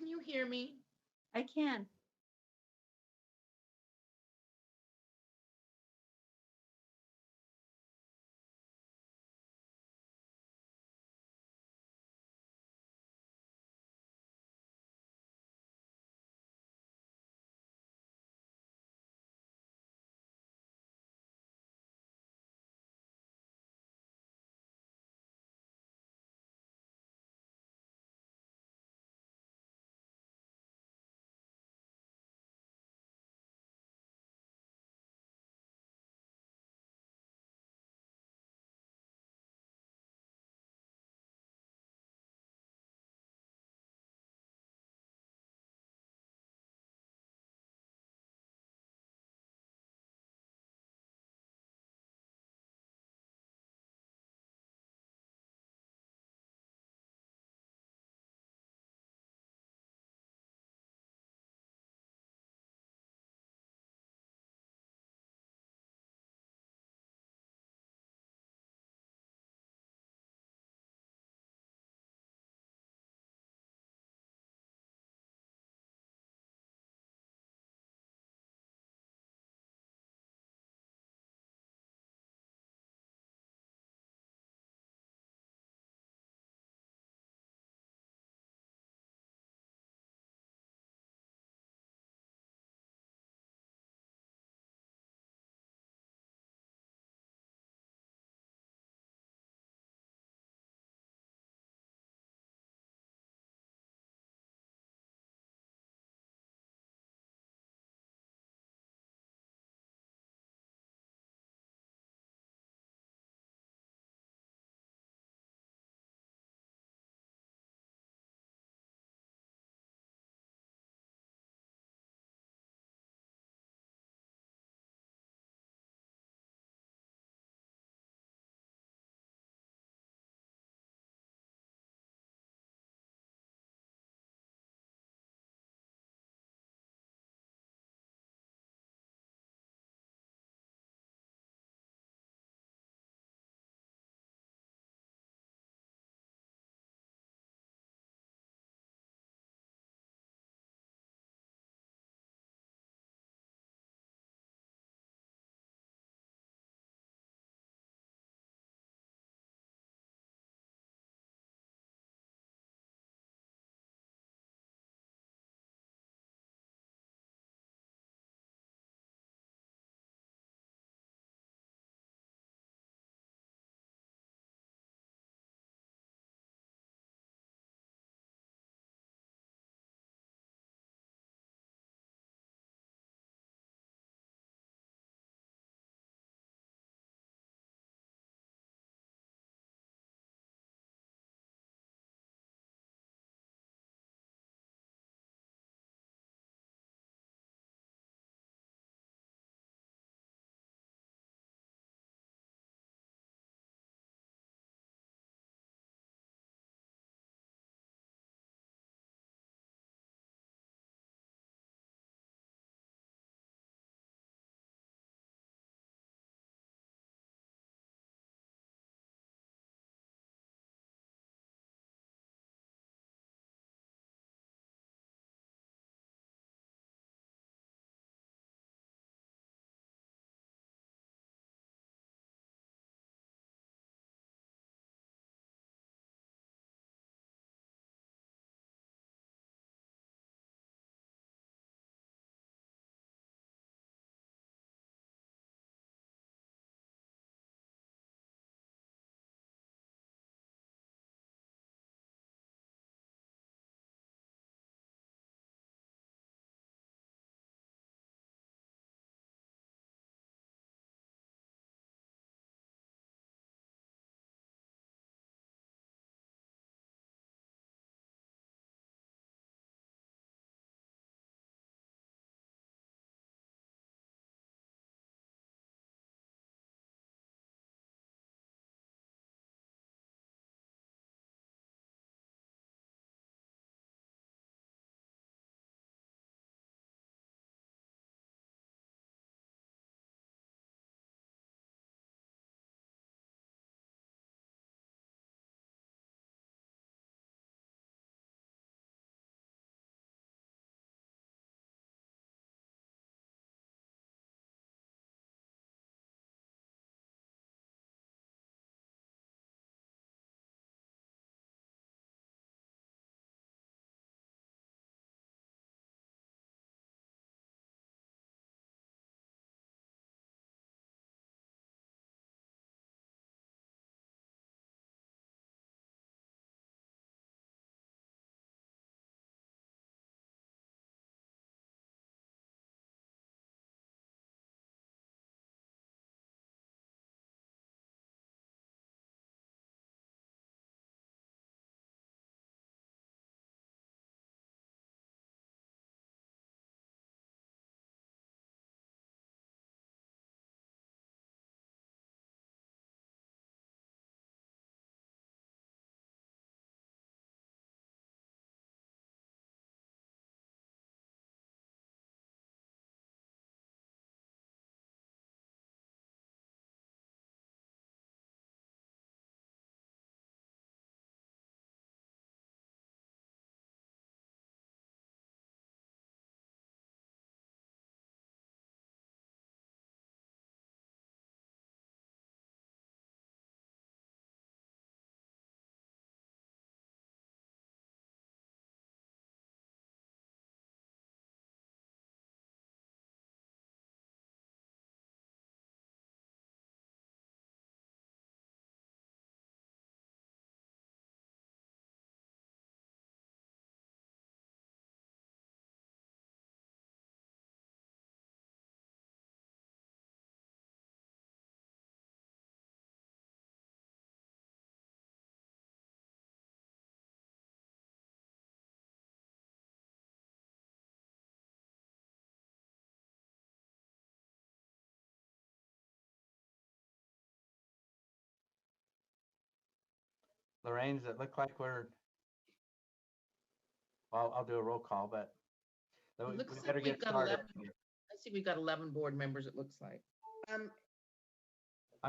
can you hear me? I can. Lorraine, does it look like well, I'll do a roll call, but It we looks like better we've get got started. 11. I see we've got 11 board members, it looks like. I'm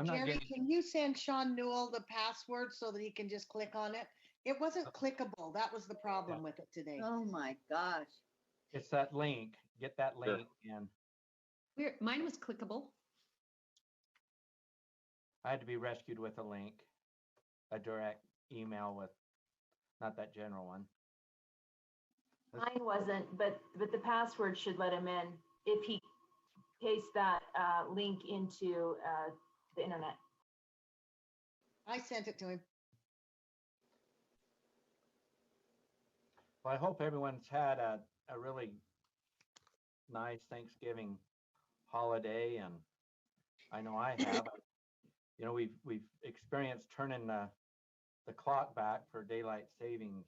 not Jerry, getting, can you send Sean Newell the password so that he can just click on it? It wasn't clickable. That was the problem with it today. Oh my gosh. it's that link. Get that link in. Mine was clickable. I had to be rescued with a link, a direct email with, not that general one. Mine wasn't, but the password should let him in if he pastes that link into the internet. I sent it to him. Well, I hope everyone's had a really nice Thanksgiving holiday, and I know I have. You know, we've experienced turning the clock back for daylight savings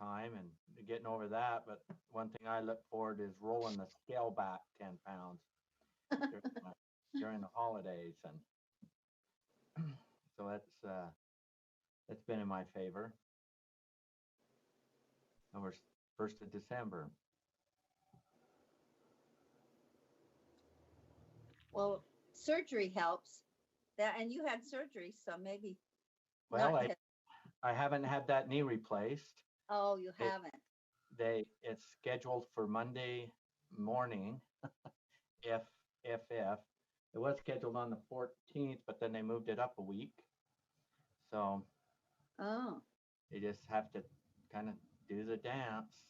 time and getting over that, but one thing I look forward is rolling the scale back 10 pounds during the holidays, and so that's been in my favor. And we're 1st of December. Well, surgery helps. And you had surgery, so maybe. Well, not yet. I haven't had that knee replaced. Oh, you haven't. It's scheduled for Monday morning. if it was scheduled on the 14th, but then they moved it up a week. So Oh. they just have to kind of do the dance.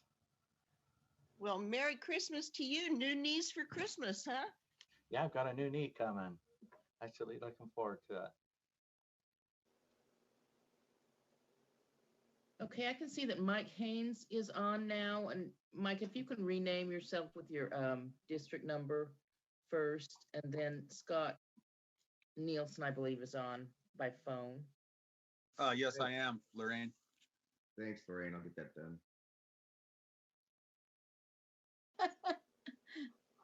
Well, Merry Christmas to you. New knees for Christmas, huh? Yeah, I've got a new knee coming. Actually looking forward to it. Okay, I can see that Mike Haynes is on now. And Mike, if you can rename yourself with your district number first, and then Scott Nielsen, I believe, is on by phone. Yes, I am, Lorraine. Thanks, Lorraine. I'll get that done.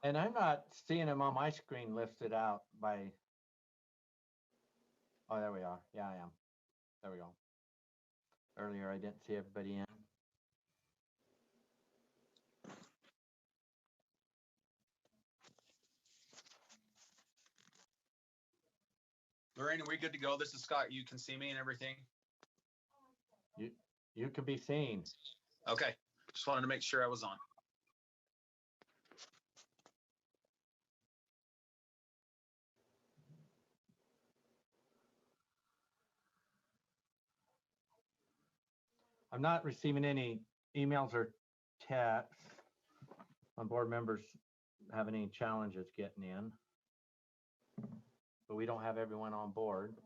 And I'm not seeing him on my screen listed out by. Oh, there we are. Yeah, I am. There we go. Earlier, I didn't see everybody in. Lorraine, are we good to go? This is Scott. You can see me and everything? You could be seen. Okay. Just wanted to make sure I was on. I'm not receiving any emails or texts on board members having any challenges getting in, but we don't have everyone on board.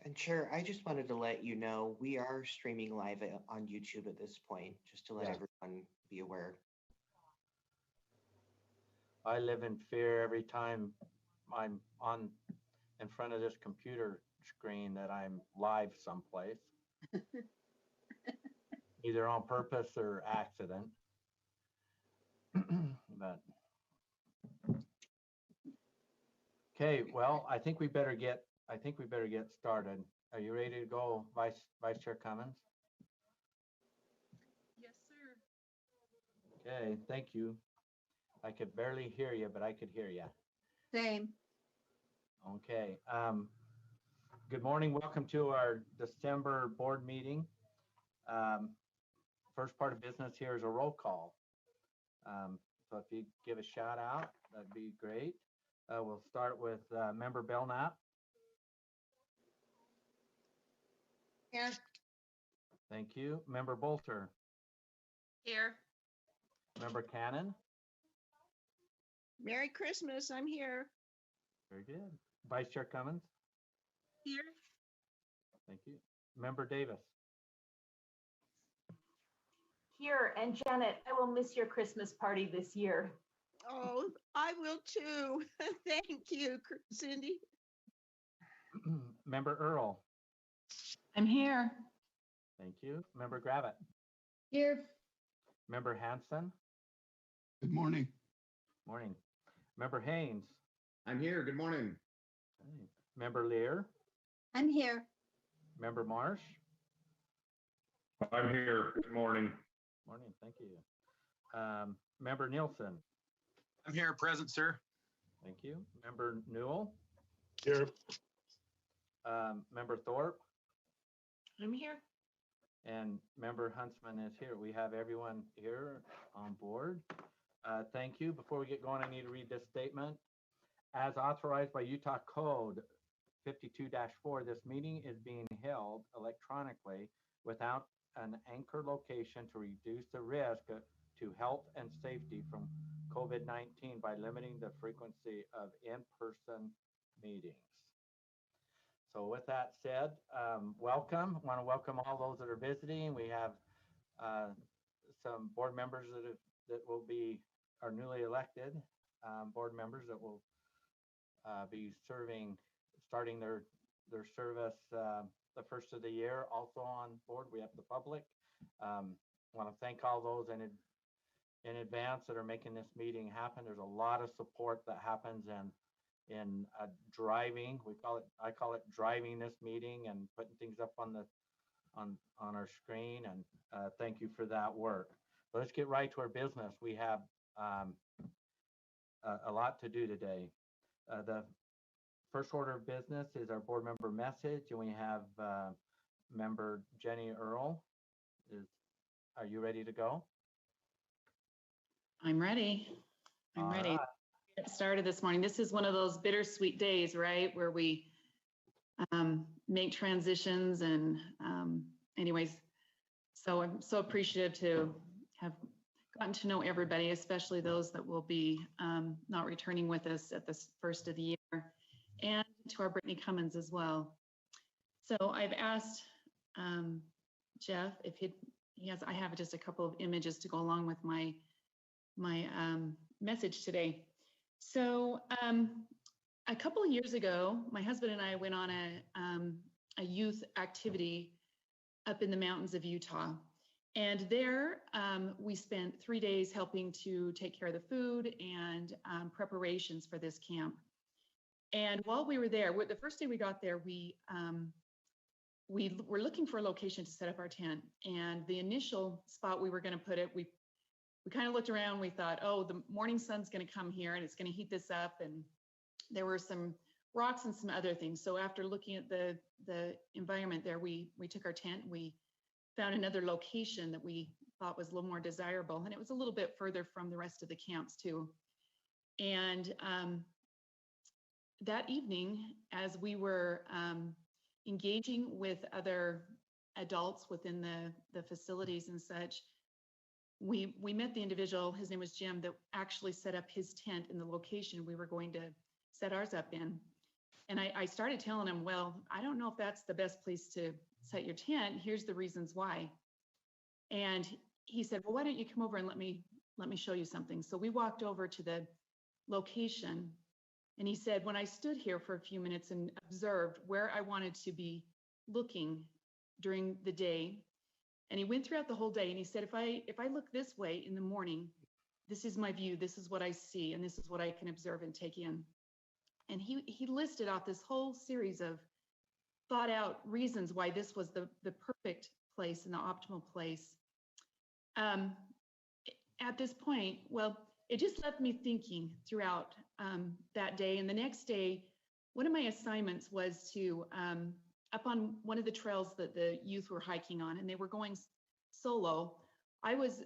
And Chair, I just wanted to let you know we are streaming live on YouTube at this point, just to let everyone be aware. I live in fear every time I'm on in front of this computer screen that I'm live someplace, either on purpose or accident. But okay, well, I think we better get started. Are you ready to go, Vice Chair Cummins? Yes, sir. Okay, thank you. I could barely hear you, but I could hear you. Same. Okay. Good morning. Welcome to our December board meeting. First part of business here is a roll call. So if you give a shout out, that'd be great. We'll start with Member Belknap. Here. Thank you. Member Bolter. Here. Member Cannon. Merry Christmas. I'm here. Very good. Vice Chair Cummins. Here. Thank you. Member Davis. Here, and Janet, I will miss your Christmas party this year. Oh, I will too. Thank you, Cindy. Member Earl. I'm here. Thank you. Member Gravitt. Here. Member Hanson. Good morning. Morning. Member Haynes. I'm here. Good morning. Okay. Member Lear. I'm here. Member Marsh? I'm here. Good morning. Morning, thank you. Member Nielsen? I'm here, present, sir. Thank you. Member Newell? Here. Member Thorpe? I'm here. And Member Huntsman is here. We have everyone here on board. Thank you. Before we get going, I need to read this statement. As authorized by Utah Code 52-4, this meeting is being held electronically without an anchor location to reduce the risk to health and safety from COVID-19 by limiting the frequency of in-person meetings. So with that said, welcome. I want to welcome all those that are visiting. We have some board members that will be our newly elected board members that will be starting their service the first of the year. Also on board, we have the public. Want to thank all those in advance that are making this meeting happen. There's a lot of support that happens in driving. I call it driving this meeting and putting things up on our screen. And thank you for that work. But let's get right to our business. We have a lot to do today. The first order of business is our board member message, and we have member Jenny Earl. Are you ready to go? I'm ready. I'm ready. Get started this morning. This is one of those bittersweet days, right? Where we make transitions and anyways, so I'm so appreciative to have gotten to know everybody, especially those that will be not returning with us at the first of the year, and to our Brittany Cummins as well. So I've asked Jeff if I have just a couple of images to go along with my message today. So a couple of years ago, my husband and I went on a youth activity up in the mountains of Utah. And there we spent 3 days helping to take care of the food and preparations for this camp. And while we were there, the first day we got there, we were looking for a location to set up our tent. And the initial spot we were going to put it, we kind of looked around. We thought, oh, the morning sun's going to come here and it's going to heat this up. And there were some rocks and some other things. So after looking at the environment there, we took our tent. We found another location that we thought was a little more desirable, and it was a little bit further from the rest of the camps too. And that evening, as we were engaging with other adults within the facilities and such, we met the individual, his name was Jim, that actually set up his tent in the location we were going to set ours up in. And I started telling him, well, I don't know if that's the best place to set your tent. Here's the reasons why. And he said, well, why don't you come over and let me show you something. So we walked over to the location, and he said, when I stood here for a few minutes and observed where I wanted to be looking during the day, and he went throughout the whole day, and he said, if I look this way in the morning, this is my view, this is what I see, and this is what I can observe and take in. And he listed out this whole series of thought out reasons why this was the perfect place and the optimal place. At this point, well, it just left me thinking throughout that day. And the next day, one of my assignments was to up on one of the trails that the youth were hiking on, and they were going solo. I was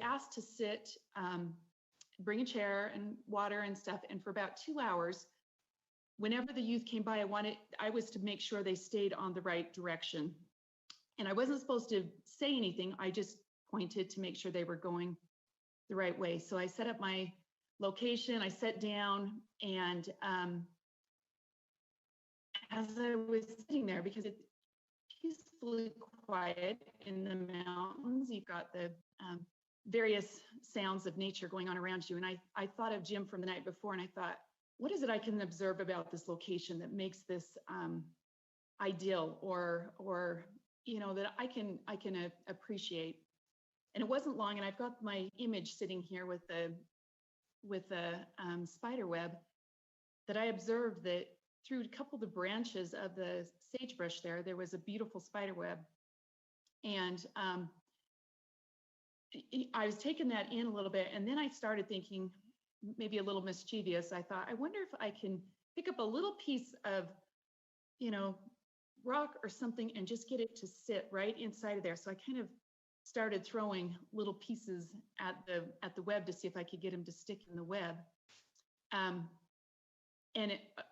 asked to sit, bring a chair and water and stuff, and for about 2 hours, whenever the youth came by, I was to make sure they stayed on the right direction. And I wasn't supposed to say anything. I just pointed to make sure they were going the right way. So I set up my location, I sat down, and as I was sitting there, because it's peacefully quiet in the mountains, you've got the various sounds of nature going on around you. And I thought of Jim from the night before, and I thought, what is it I can observe about this location that makes this ideal, or that I can appreciate? And it wasn't long, and I've got my image sitting here with the spider web, that I observed that through a couple of the branches of the sagebrush there was a beautiful spider web. And I was taking that in a little bit, and then I started thinking, maybe a little mischievous, I thought, I wonder if I can pick up a little piece of, rock or something and just get it to sit right inside of there. So I kind of started throwing little pieces at the web to see if I could get them to stick in the web. And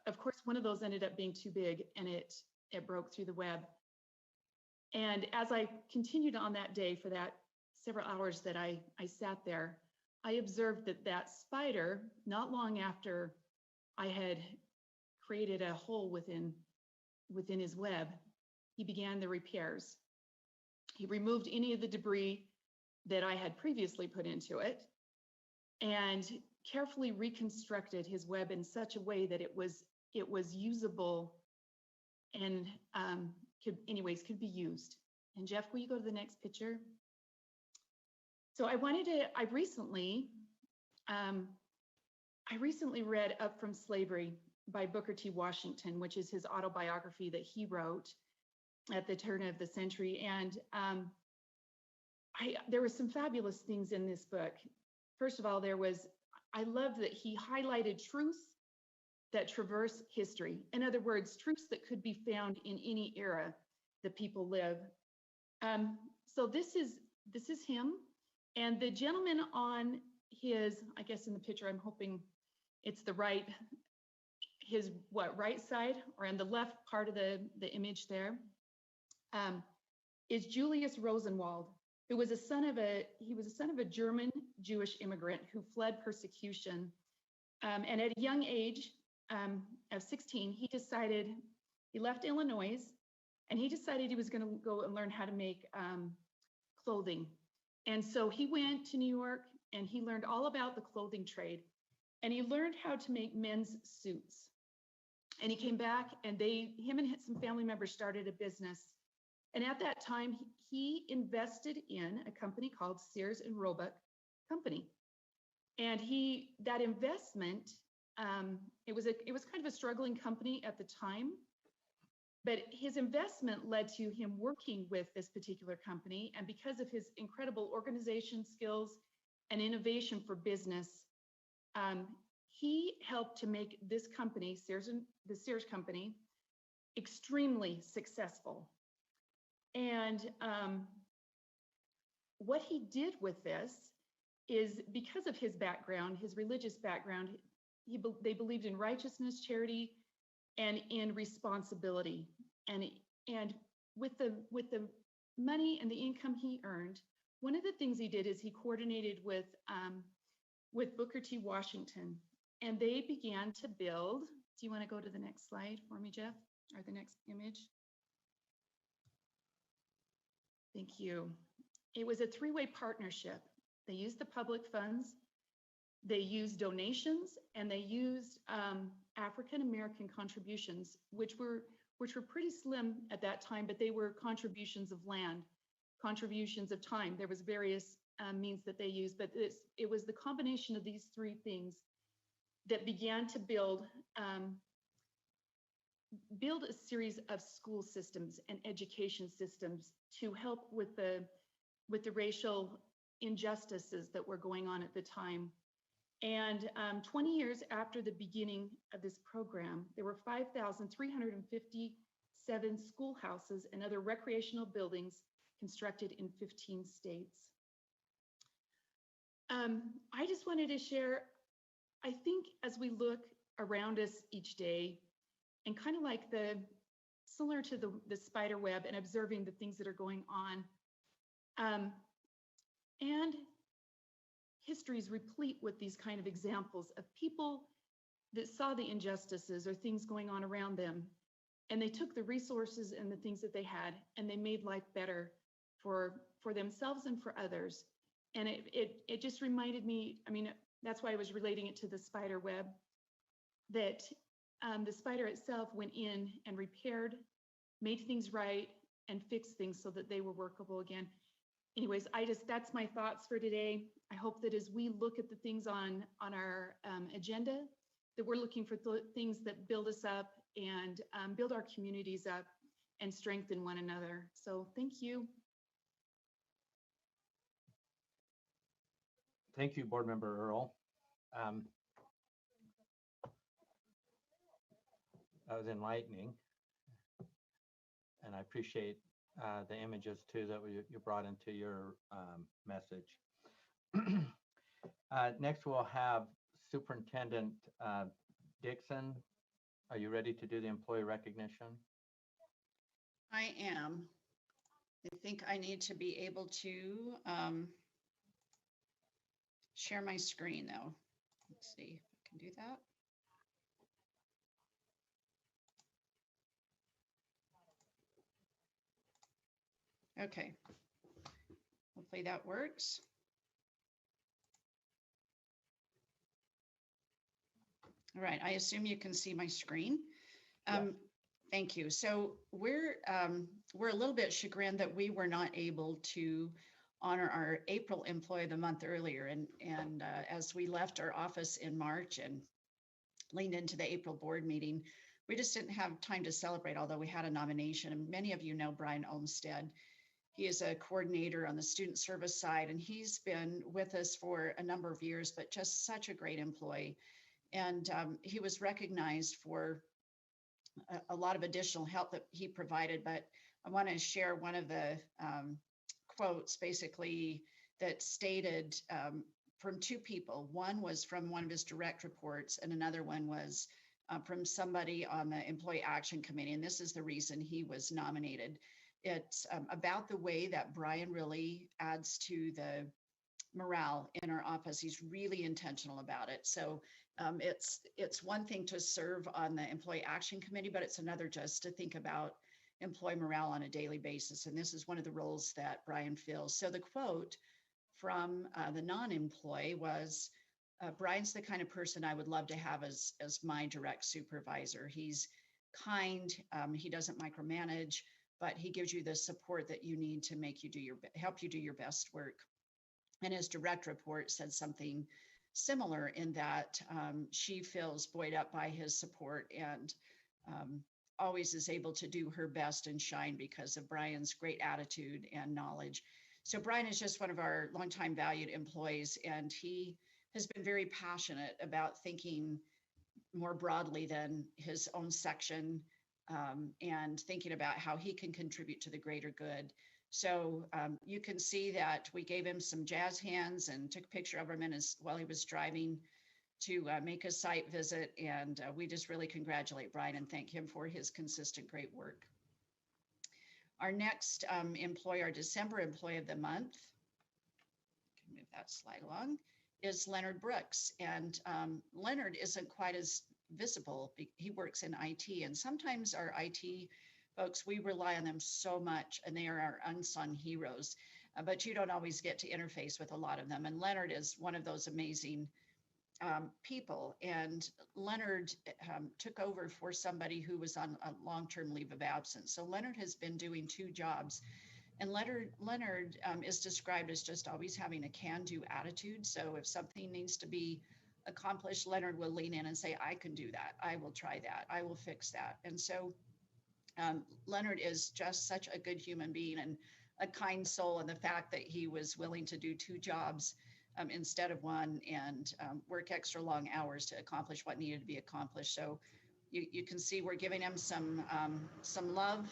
of course, one of those ended up being too big, and it broke through the web. And as I continued on that day for that several hours that I sat there, I observed that spider, not long after I had created a hole within his web, he began the repairs. He removed any of the debris that I had previously put into it and carefully reconstructed his web in such a way that it was usable and could be used. And Jeff, will you go to the next picture? So I recently read Up From Slavery by Booker T. Washington, which is his autobiography that he wrote at the turn of the century. And there were some fabulous things in this book. First of all, I love that he highlighted truths that traverse history. In other words, truths that could be found in any era that people live. So this is him. And the gentleman on his, I guess in the picture, I'm hoping it's the right, his right side, or on the left part of the image there, is Julius Rosenwald, who was a son of a German Jewish immigrant who fled persecution. And at a young age of 16, he left Illinois, and he decided he was going to go and learn how to make clothing. And so he went to New York, and he learned all about the clothing trade, and he learned how to make men's suits. And he came back, and him and some family members started a business. And at that time, he invested in a company called Sears and Roebuck Company. And that investment, it was kind of a struggling company at the time, but his investment led to him working with this particular company. And because of his incredible organization skills and innovation for business, he helped to make this company, the Sears Company, extremely successful. And what he did with this is, because of his background, his religious background, they believed in righteousness, charity, and in responsibility. And with the money and the income he earned, one of the things he did is he coordinated with Booker T. Washington, and they began to build. Do you want to go to the next slide for me, Jeff, or the next image? Thank you. It was a three-way partnership. They used the public funds, they used donations, and they used African-American contributions, which were pretty slim at that time, but they were contributions of land, contributions of time. There was various means that they used, but it was the combination of these three things that began to build a series of school systems and education systems to help with the racial injustices that were going on at the time. And 20 years after the beginning of this program, there were 5,357 schoolhouses and other recreational buildings constructed in 15 states. I just wanted to share, I think as we look around us each day, and kind of like similar to the spider web and observing the things that are going on, and history is replete with these kind of examples of people that saw the injustices or things going on around them, and they took the resources and the things that they had, and they made life better for themselves and for others. And it just reminded me, I mean, that's why I was relating it to the spider web, that the spider itself went in and repaired, made things right, and fixed things so that they were workable again. Anyways, that's my thoughts for today. I hope that as we look at the things on our agenda, that we're looking for things that build us up and build our communities up and strengthen one another. So thank you. Thank you, Board Member Earl. That was enlightening. And I appreciate the images too that you brought into your message. Next, we'll have Superintendent Dixon. Are you ready to do the employee recognition? I am. I think I need to be able to share my screen though. Let's see if I can do that. Okay. Hopefully that works. All right, I assume you can see my screen. Thank you. So we're a little bit chagrined that we were not able to honor our April Employee of the Month earlier. And as we left our office in March and leaned into the April board meeting, we just didn't have time to celebrate, although we had a nomination. And many of you know Brian Olmstead. He is a coordinator on the student service side, and he's been with us for a number of years, but just such a great employee. And he was recognized for a lot of additional help that he provided. But I want to share one of the quotes basically that stated from two people. One was from one of his direct reports, and another one was from somebody on the Employee Action Committee. And this is the reason he was nominated. It's about the way that Brian really adds to the morale in our office. He's really intentional about it. So it's one thing to serve on the Employee Action Committee, but it's another just to think about employee morale on a daily basis. And this is one of the roles that Brian fills. So the quote from the non-employee was, Brian's the kind of person I would love to have as my direct supervisor. He's kind, he doesn't micromanage, but he gives you the support that you need to make you help you do your best work. And his direct report said something similar in that she feels buoyed up by his support and always is able to do her best and shine because of Brian's great attitude and knowledge. So Brian is just one of our longtime valued employees, and he has been very passionate about thinking more broadly than his own section and thinking about how he can contribute to the greater good. So you can see that we gave him some jazz hands and took a picture of him while he was driving to make a site visit. And we just really congratulate Brian and thank him for his consistent great work. Our next employee, our December Employee of the Month, can move that slide along, is Leonard Brooks. And Leonard isn't quite as visible. He works in IT, and sometimes our IT folks, we rely on them so much, and they are our unsung heroes, but you don't always get to interface with a lot of them. And Leonard is one of those amazing people. And Leonard took over for somebody who was on a long-term leave of absence. So Leonard has been doing two jobs. And Leonard is described as just always having a can-do attitude. So if something needs to be accomplished, Leonard will lean in and say, I can do that. I will try that. I will fix that. And so Leonard is just such a good human being and a kind soul. And the fact that he was willing to do two jobs instead of one and work extra long hours to accomplish what needed to be accomplished. So you can see we're giving him some love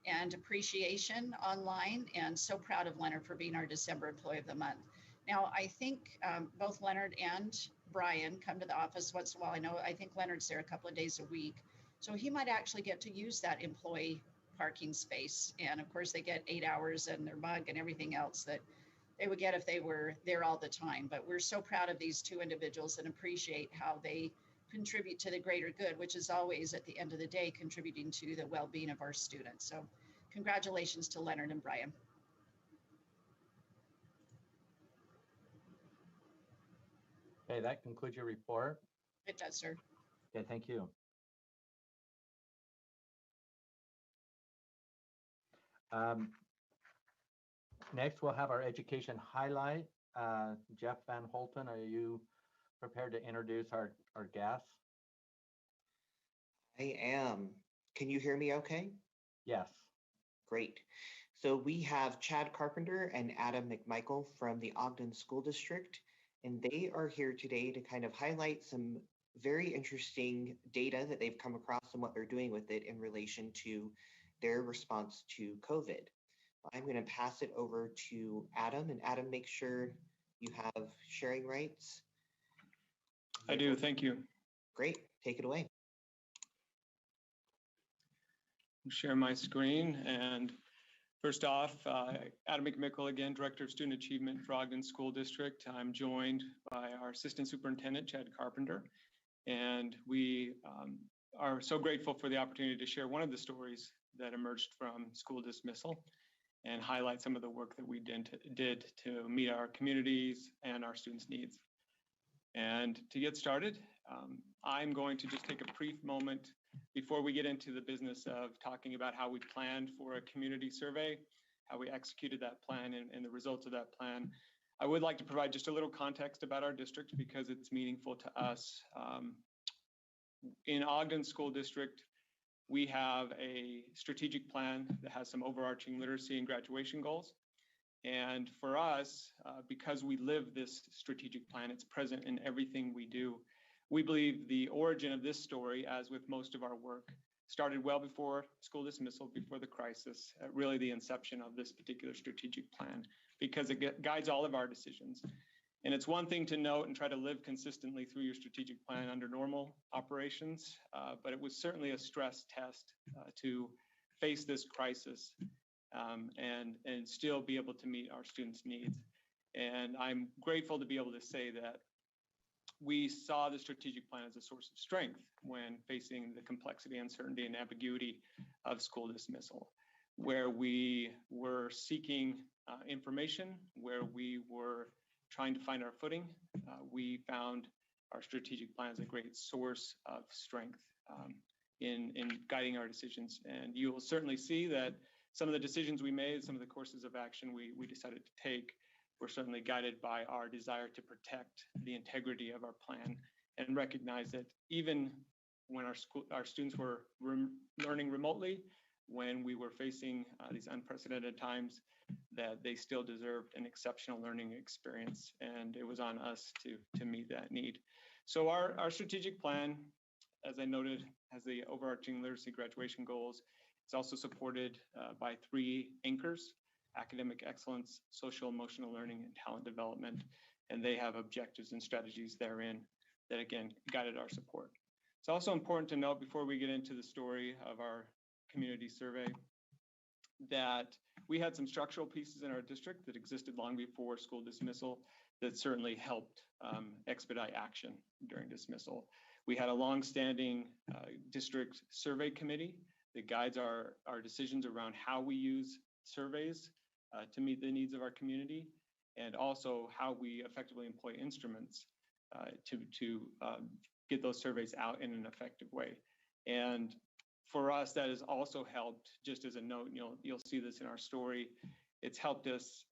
and appreciation online, and so proud of Leonard for being our December Employee of the Month. Now, I think both Leonard and Brian come to the office once in a while. I think Leonard's there a couple of days a week. So he might actually get to use that employee parking space. And of course, they get 8 hours and their mug and everything else that they would get if they were there all the time. But we're so proud of these two individuals and appreciate how they contribute to the greater good, which is always at the end of the day contributing to the well-being of our students. So congratulations to Leonard and Brian. Okay, that concludes your report. It does, sir. Okay, thank you. Next, we'll have our education highlight. Jeff Van Holten, are you prepared to introduce our guests? I am. Can you hear me okay? Yes. Great. So we have Chad Carpenter and Adam McMichael from the Ogden School District, and they are here today to kind of highlight some very interesting data that they've come across and what they're doing with it in relation to their response to COVID. I'm going to pass it over to Adam, and Adam, make sure you have sharing rights. I do, thank you. Great, take it away. Share my screen, and first off, Adam McMichael again, Director of Student Achievement for Ogden School District. I'm joined by our Assistant Superintendent, Chad Carpenter, and we are so grateful for the opportunity to share one of the stories that emerged from school dismissal and highlight some of the work that we did to meet our communities and our students' needs. And to get started, I'm going to just take a brief moment before we get into the business of talking about how we planned for a community survey, how we executed that plan and the results of that plan. I would like to provide just a little context about our district because it's meaningful to us. In Ogden School District, we have a strategic plan that has some overarching literacy and graduation goals. And for us, because we live this strategic plan, it's present in everything we do. We believe the origin of this story, as with most of our work, started well before school dismissal, before the crisis, really the inception of this particular strategic plan, because it guides all of our decisions. And it's one thing to note and try to live consistently through your strategic plan under normal operations, but it was certainly a stress test to face this crisis and still be able to meet our students' needs. And I'm grateful to be able to say that we saw the strategic plan as a source of strength when facing the complexity, uncertainty, and ambiguity of school dismissal, where we were seeking information, where we were trying to find our footing. We found our strategic plan as a great source of strength in guiding our decisions. And you will certainly see that some of the decisions we made, some of the courses of action we decided to take were certainly guided by our desire to protect the integrity of our plan and recognize that even when our students were learning remotely, when we were facing these unprecedented times, that they still deserved an exceptional learning experience, and it was on us to meet that need. So our strategic plan, as I noted, has the overarching literacy graduation goals. It's also supported by 3 anchors: academic excellence, social emotional learning, and talent development. And they have objectives and strategies therein that, again, guided our support. It's also important to note before we get into the story of our community survey that we had some structural pieces in our district that existed long before school dismissal that certainly helped expedite action during dismissal. We had a longstanding district survey committee that guides our decisions around how we use surveys to meet the needs of our community, and also how we effectively employ instruments to get those surveys out in an effective way. And for us, that has also helped, just as a note, you'll see this in our story, it's helped us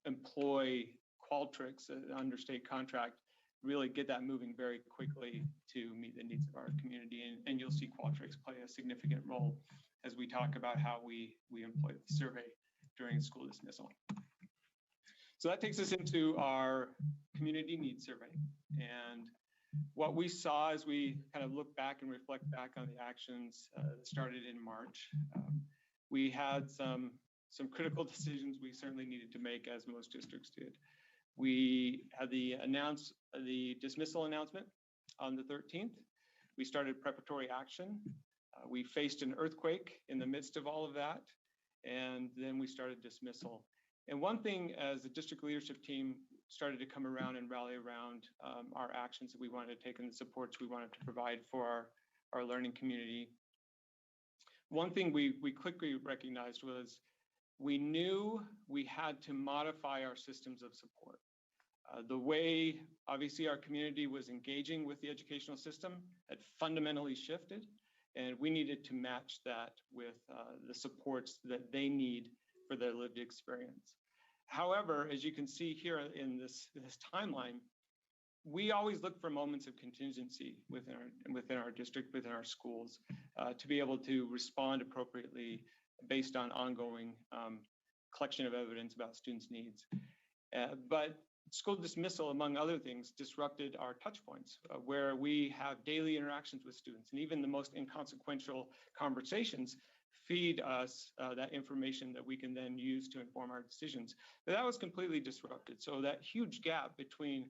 employ Qualtrics under state contract, really get that moving very quickly to meet the needs of our community. And you'll see Qualtrics play a significant role as we talk about how we employ the survey during school dismissal. So that takes us into our community needs survey. And what we saw as we kind of look back and reflect back on the actions that started in March, we had some critical decisions we certainly needed to make, as most districts did. We had the dismissal announcement on the 13th. We started preparatory action. We faced an earthquake in the midst of all of that, and then we started dismissal. And one thing, as the district leadership team started to come around and rally around our actions that we wanted to take and the supports we wanted to provide for our learning community, one thing we quickly recognized was we knew we had to modify our systems of support. The way, obviously, our community was engaging with the educational system had fundamentally shifted, and we needed to match that with the supports that they need for their lived experience. However, as you can see here in this timeline, we always look for moments of contingency within our district, within our schools, to be able to respond appropriately based on ongoing collection of evidence about students' needs. But school dismissal, among other things, disrupted our touch points, where we have daily interactions with students, and even the most inconsequential conversations feed us that information that we can then use to inform our decisions. But that was completely disrupted. So that huge gap between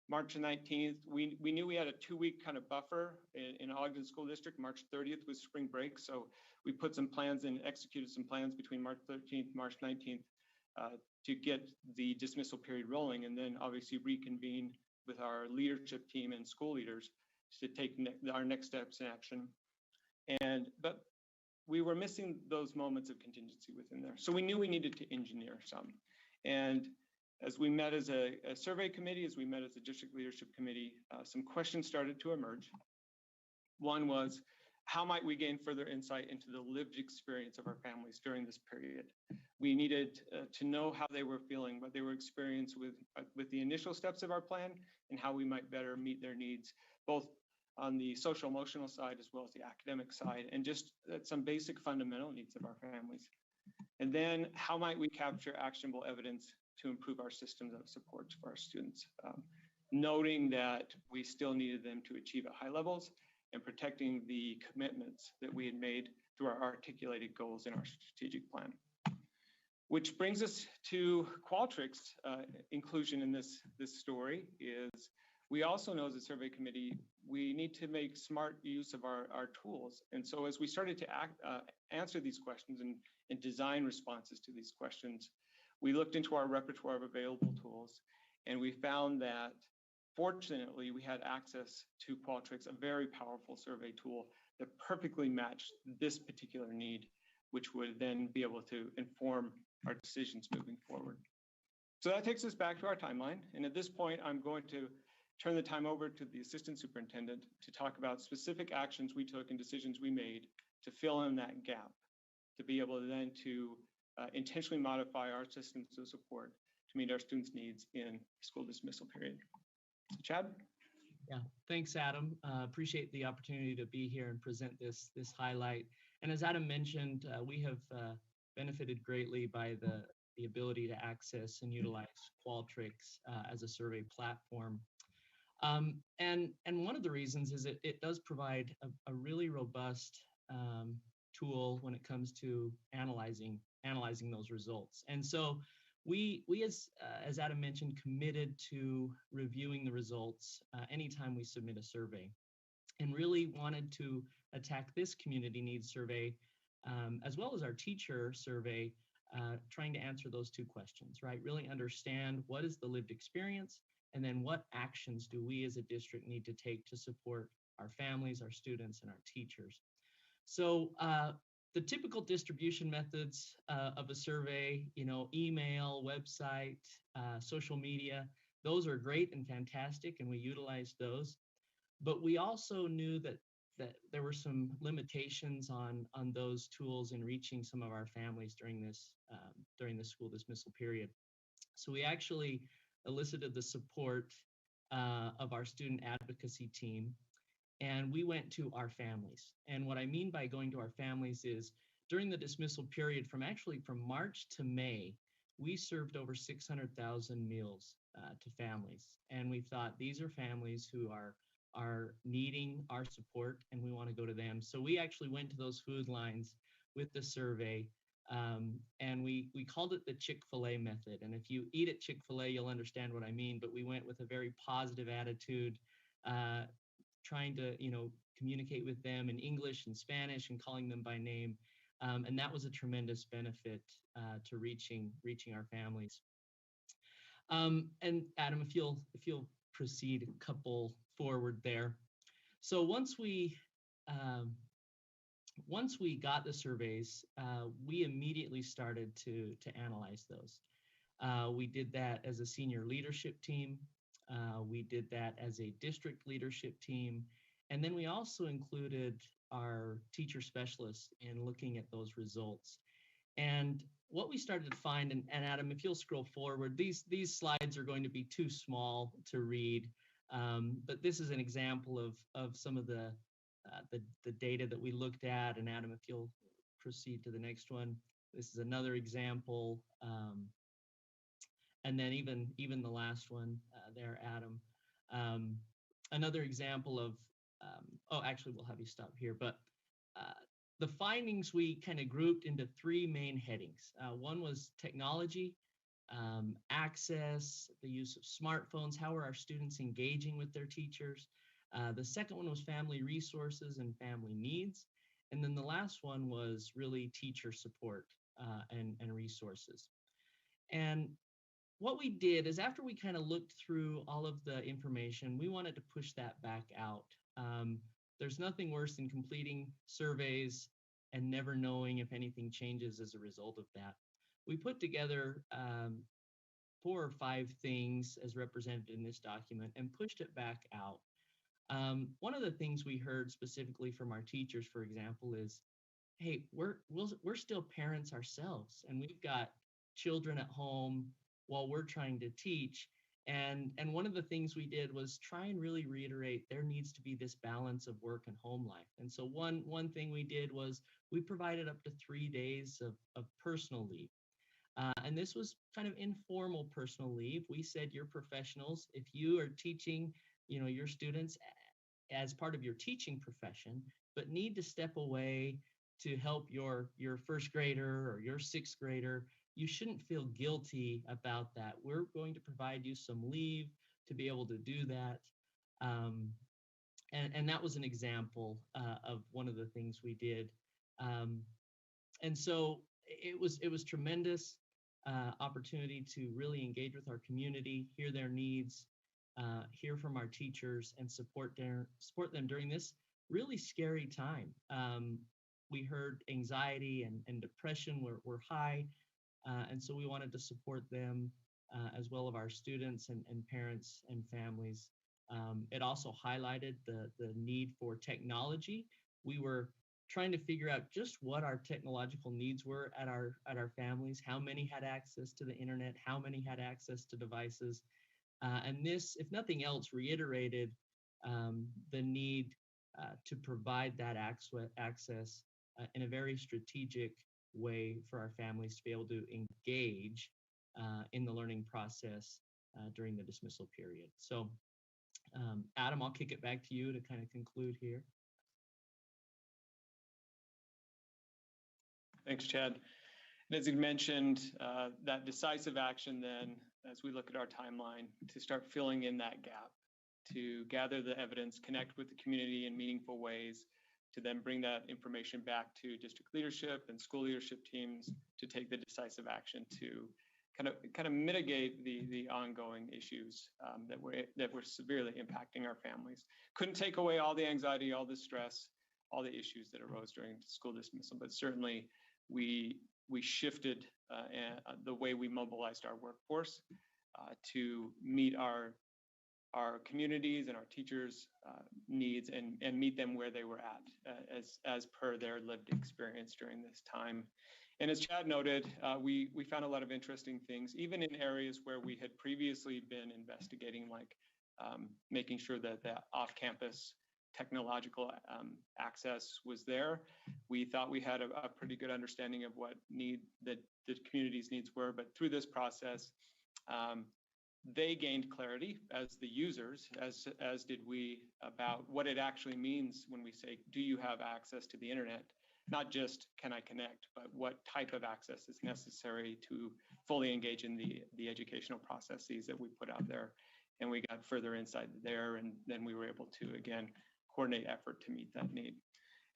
March 19th, we knew we had a 2-week kind of buffer in Ogden School District. March 30th was spring break. So we put some plans and executed some plans between March 13th, March 19th to get the dismissal period rolling, and then obviously reconvene with our leadership team and school leaders to take our next steps in action. But we were missing those moments of contingency within there. So we knew we needed to engineer some. And as we met as a survey committee, as we met as a district leadership committee, some questions started to emerge. One was, how might we gain further insight into the lived experience of our families during this period? We needed to know how they were feeling, what they were experiencing with the initial steps of our plan, and how we might better meet their needs, both on the social emotional side as well as the academic side, and just some basic fundamental needs of our families. And then how might we capture actionable evidence to improve our systems of support for our students, noting that we still needed them to achieve at high levels and protecting the commitments that we had made through our articulated goals in our strategic plan. Which brings us to Qualtrics' inclusion in this story is, we also know as a survey committee, we need to make smart use of our tools. And so as we started to answer these questions and design responses to these questions, we looked into our repertoire of available tools, and we found that fortunately we had access to Qualtrics, a very powerful survey tool that perfectly matched this particular need, which would then be able to inform our decisions moving forward. So that takes us back to our timeline. And at this point, I'm going to turn the time over to the assistant superintendent to talk about specific actions we took and decisions we made to fill in that gap, to be able then to intentionally modify our systems of support to meet our students' needs in school dismissal period. So Chad? Yeah, thanks, Adam. Appreciate the opportunity to be here and present this highlight. And as Adam mentioned, we have benefited greatly by the ability to access and utilize Qualtrics as a survey platform. And one of the reasons is it does provide a really robust tool when it comes to analyzing those results. And so we as Adam mentioned, committed to reviewing the results anytime we submit a survey, and really wanted to attack this community needs survey as well as our teacher survey, trying to answer those two questions, right? Really understand what is the lived experience, and then what actions do we as a district need to take to support our families, our students, and our teachers. So the typical distribution methods of a survey, email, website, social media, those are great and fantastic, and we utilize those. But we also knew that there were some limitations on those tools in reaching some of our families during this school dismissal period. So we actually elicited the support of our student advocacy team, and we went to our families. And what I mean by going to our families is during the dismissal period from March to May, we served over 600,000 meals to families. And we thought these are families who are needing our support, and we want to go to them. So we actually went to those food lines with the survey, and we called it the Chick-fil-A method. And if you eat at Chick-fil-A, you'll understand what I mean, but we went with a very positive attitude, trying to communicate with them in English and Spanish and calling them by name. And that was a tremendous benefit to reaching our families. And Adam, if you'll proceed a couple forward there. So once we got the surveys, we immediately started to analyze those. We did that as a senior leadership team. We did that as a district leadership team. And then we also included our teacher specialists in looking at those results. And what we started to find, and Adam, if you'll scroll forward, these slides are going to be too small to read. But this is an example of some of the data that we looked at. And Adam, if you'll proceed to the next one, this is another example. And then even the last one there, Adam. Another example of, oh, actually, we'll have you stop here. But the findings we kind of grouped into three main headings. One was technology, access, the use of smartphones, how are our students engaging with their teachers? The second one was family resources and family needs. And then the last one was really teacher support and resources. And what we did is after we kind of looked through all of the information, we wanted to push that back out. There's nothing worse than completing surveys and never knowing if anything changes as a result of that. We put together 4 or 5 things as represented in this document and pushed it back out. One of the things we heard specifically from our teachers, for example, is, hey, we're still parents ourselves, and we've got children at home while we're trying to teach. And one of the things we did was try and really reiterate there needs to be this balance of work and home life. And so one thing we did was we provided up to 3 days of personal leave. And this was kind of informal personal leave. We said you're professionals. If you are teaching, your students as part of your teaching profession, but need to step away to help your first grader or your sixth grader, you shouldn't feel guilty about that. We're going to provide you some leave to be able to do that. And that was an example of one of the things we did. And so it was tremendous opportunity to really engage with our community, hear their needs, hear from our teachers, and support them during this really scary time. We heard anxiety and depression were high. And so we wanted to support them as well as our students and parents and families. It also highlighted the need for technology. We were trying to figure out just what our technological needs were at our families, how many had access to the internet, how many had access to devices. And this, if nothing else, reiterated the need to provide that access in a very strategic way for our families to be able to engage in the learning process during the dismissal period. So Adam, I'll kick it back to you to kind of conclude here. Thanks, Chad. And as you mentioned, that decisive action then, as we look at our timeline, to start filling in that gap, to gather the evidence, connect with the community in meaningful ways, to then bring that information back to district leadership and school leadership teams to take the decisive action to kind of mitigate the ongoing issues that were severely impacting our families. Couldn't take away all the anxiety, all the stress, all the issues that arose during school dismissal, but certainly we shifted the way we mobilized our workforce to meet our communities and our teachers' needs and meet them where they were at as per their lived experience during this time. And as Chad noted, we found a lot of interesting things, even in areas where we had previously been investigating, like making sure that the off-campus technological access was there. We thought we had a pretty good understanding of what the community's needs were, but through this process, they gained clarity as the users, as did we, about what it actually means when we say, do you have access to the internet? Not just can I connect, but what type of access is necessary to fully engage in the educational processes that we put out there. And we got further insight there, and then we were able to, again, coordinate effort to meet that need.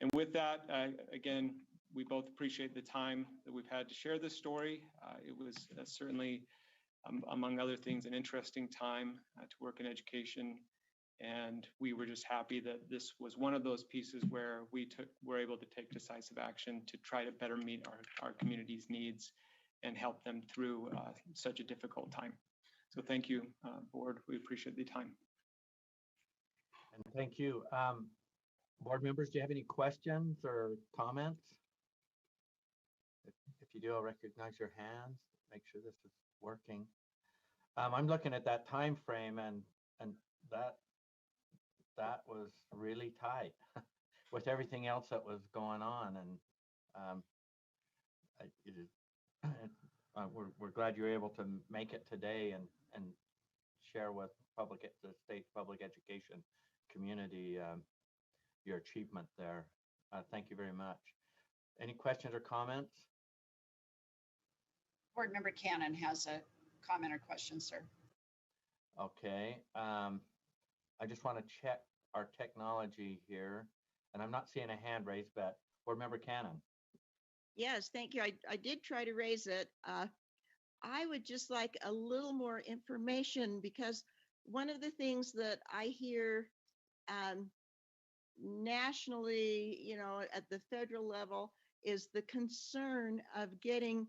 And with that, again, we both appreciate the time that we've had to share this story. It was certainly, among other things, an interesting time to work in education. And we were just happy that this was one of those pieces where we were able to take decisive action to try to better meet our community's needs and help them through such a difficult time. So thank you, board. We appreciate the time. And thank you. Board members, do you have any questions or comments? If you do, I'll recognize your hands. Make sure this is working. I'm looking at that time frame, and and that was really tight with everything else that was going on. And it is, we're glad you're able to make it today and share with the state public education community your achievement there. Thank you very much. Any questions or comments? Board Member Cannon has a comment or question, sir. Okay. I just want to check our technology here, and I'm not seeing a hand raised, but Board Member Cannon. Yes, thank you. I did try to raise it. I would just like a little more information, because one of the things that I hear nationally, at the federal level, is the concern of getting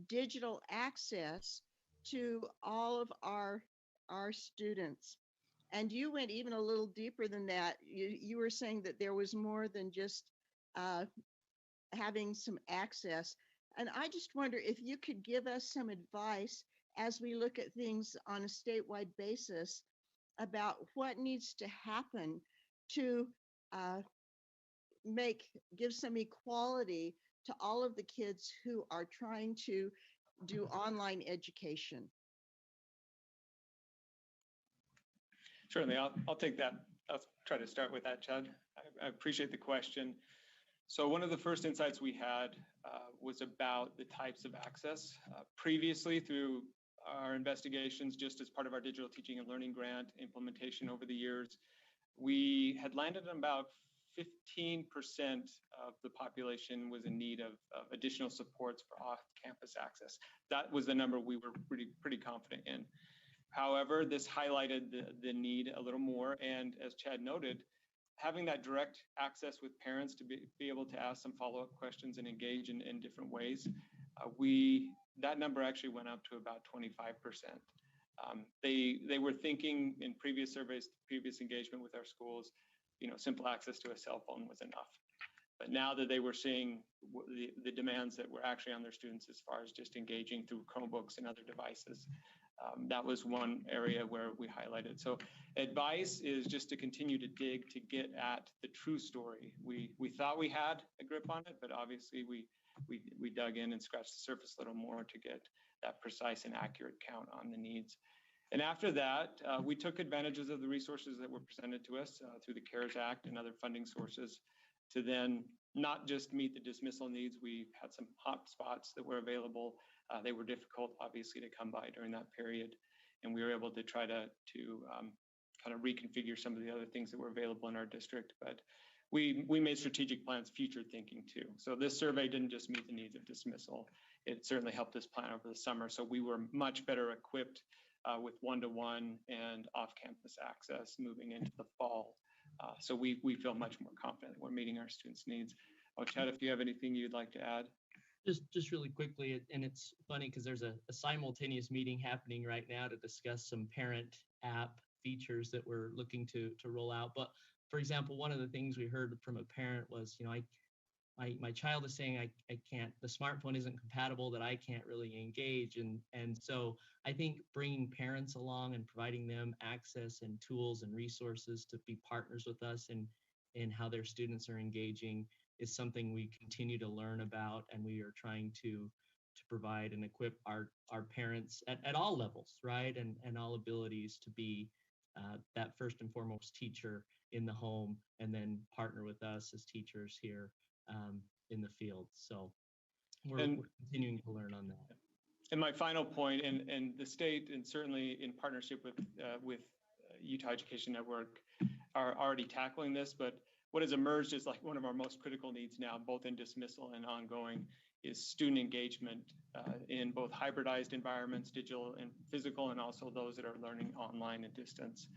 digital access to all of our students. And you went even a little deeper than that. You were saying that there was more than just having some access. And I just wonder if you could give us some advice as we look at things on a statewide basis about what needs to happen to give some equality to all of the kids who are trying to do online education. Certainly, I'll take that. I'll try to start with that, Chad. I appreciate the question. So one of the first insights we had was about the types of access. Previously, through our investigations, just as part of our digital teaching and learning grant implementation over the years, we had landed on about 15% of the population was in need of additional supports for off-campus access. That was the number we were pretty confident in. However, this highlighted the need a little more, and as Chad noted, having that direct access with parents to be able to ask some follow-up questions and engage in different ways, that number actually went up to about 25%. They were thinking in previous surveys, previous engagement with our schools, simple access to a cell phone was enough. But now that they were seeing the demands that were actually on their students as far as just engaging through Chromebooks and other devices, that was one area where we highlighted. So advice is just to continue to dig to get at the true story. We thought we had a grip on it, but obviously we dug in and scratched the surface a little more to get that precise and accurate count on the needs. And after that, we took advantages of the resources that were presented to us through the CARES Act and other funding sources to then not just meet the dismissal needs. We had some hot spots that were available. They were difficult, obviously, to come by during that period. And we were able to try to kind of reconfigure some of the other things that were available in our district. But we made strategic plans, future thinking too. So this survey didn't just meet the needs of dismissal. It certainly helped us plan over the summer. So we were much better equipped with one-to-one and off-campus access moving into the fall. So we feel much more confident that we're meeting our students' needs. Oh, Chad, if you have anything you'd like to add. Just really quickly, and it's funny because there's a simultaneous meeting happening right now to discuss some parent app features that we're looking to roll out. But for example, one of the things we heard from a parent was, my child is saying I can't, the smartphone isn't compatible, that I can't really engage. And so I think bringing parents along and providing them access and tools and resources to be partners with us in how their students are engaging is something we continue to learn about, and we are trying to provide and equip our parents at all levels, right? And all abilities to be that first and foremost teacher in the home, and then partner with us as teachers here in the field. So we're continuing to learn on that. And my final point, and the state, and certainly in partnership with Utah Education Network, are already tackling this, but what has emerged is like one of our most critical needs now, both in dismissal and ongoing, is student engagement in both hybridized environments, digital and physical, and also those that are learning online and distance,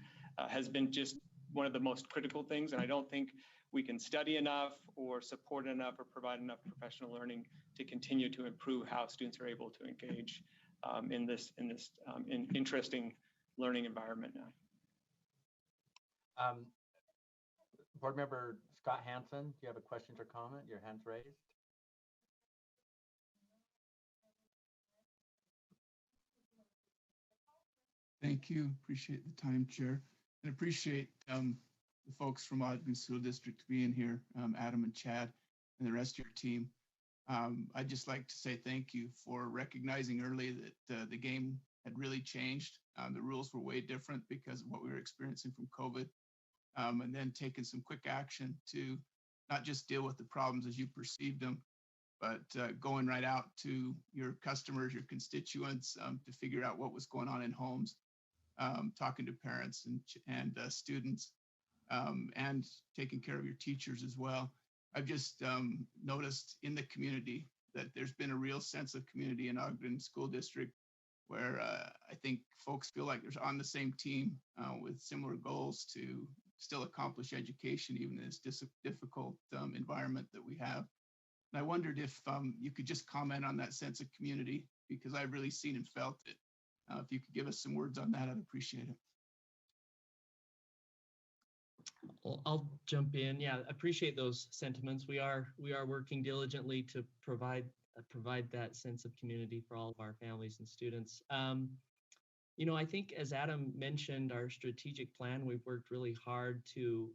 has been just one of the most critical things. And I don't think we can study enough or support enough or provide enough professional learning to continue to improve how students are able to engage in this interesting learning environment now. Board Member Scott Hansen, do you have a question or comment? Your hand's raised. Thank you. Appreciate the time, Chair, and appreciate the folks from Ogden School District being here, Adam and Chad, and the rest of your team. I'd just like to say thank you for recognizing early that the game had really changed. The rules were way different because of what we were experiencing from COVID, and then taking some quick action to not just deal with the problems as you perceived them, but going right out to your customers, your constituents, to figure out what was going on in homes, talking to parents and students, and taking care of your teachers as well. I've just noticed in the community that there's been a real sense of community in Ogden School District, where I think folks feel like they're on the same team with similar goals to still accomplish education, even in this difficult environment that we have. And I wondered if you could just comment on that sense of community, because I've really seen and felt it. If you could give us some words on that, I'd appreciate it. Well, I'll jump in. Yeah, appreciate those sentiments. We are working diligently to provide that sense of community for all of our families and students. You know, I think as Adam mentioned, our strategic plan, we've worked really hard to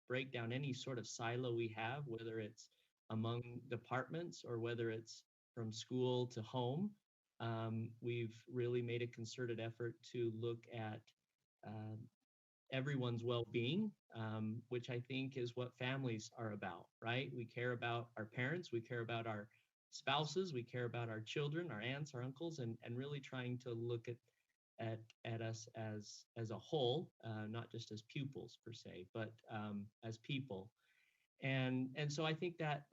break down any sort of silo we have, whether it's among departments or whether it's from school to home. We've really made a concerted effort to look at everyone's well-being, which I think is what families are about, right? We care about our parents, we care about our spouses, we care about our children, our aunts, our uncles, and really trying to look at us as a whole, not just as pupils per se, but as people. And so I think that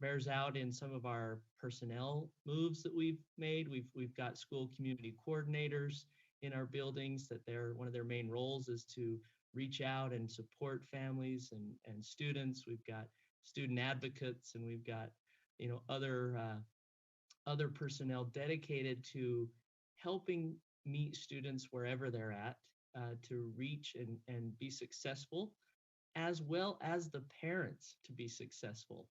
bears out in some of our personnel moves that we've made. We've got school community coordinators in our buildings that one of their main roles is to reach out and support families and students. We've got student advocates, and we've got other personnel dedicated to helping meet students wherever they're at, to reach and be successful, as well as the parents to be successful.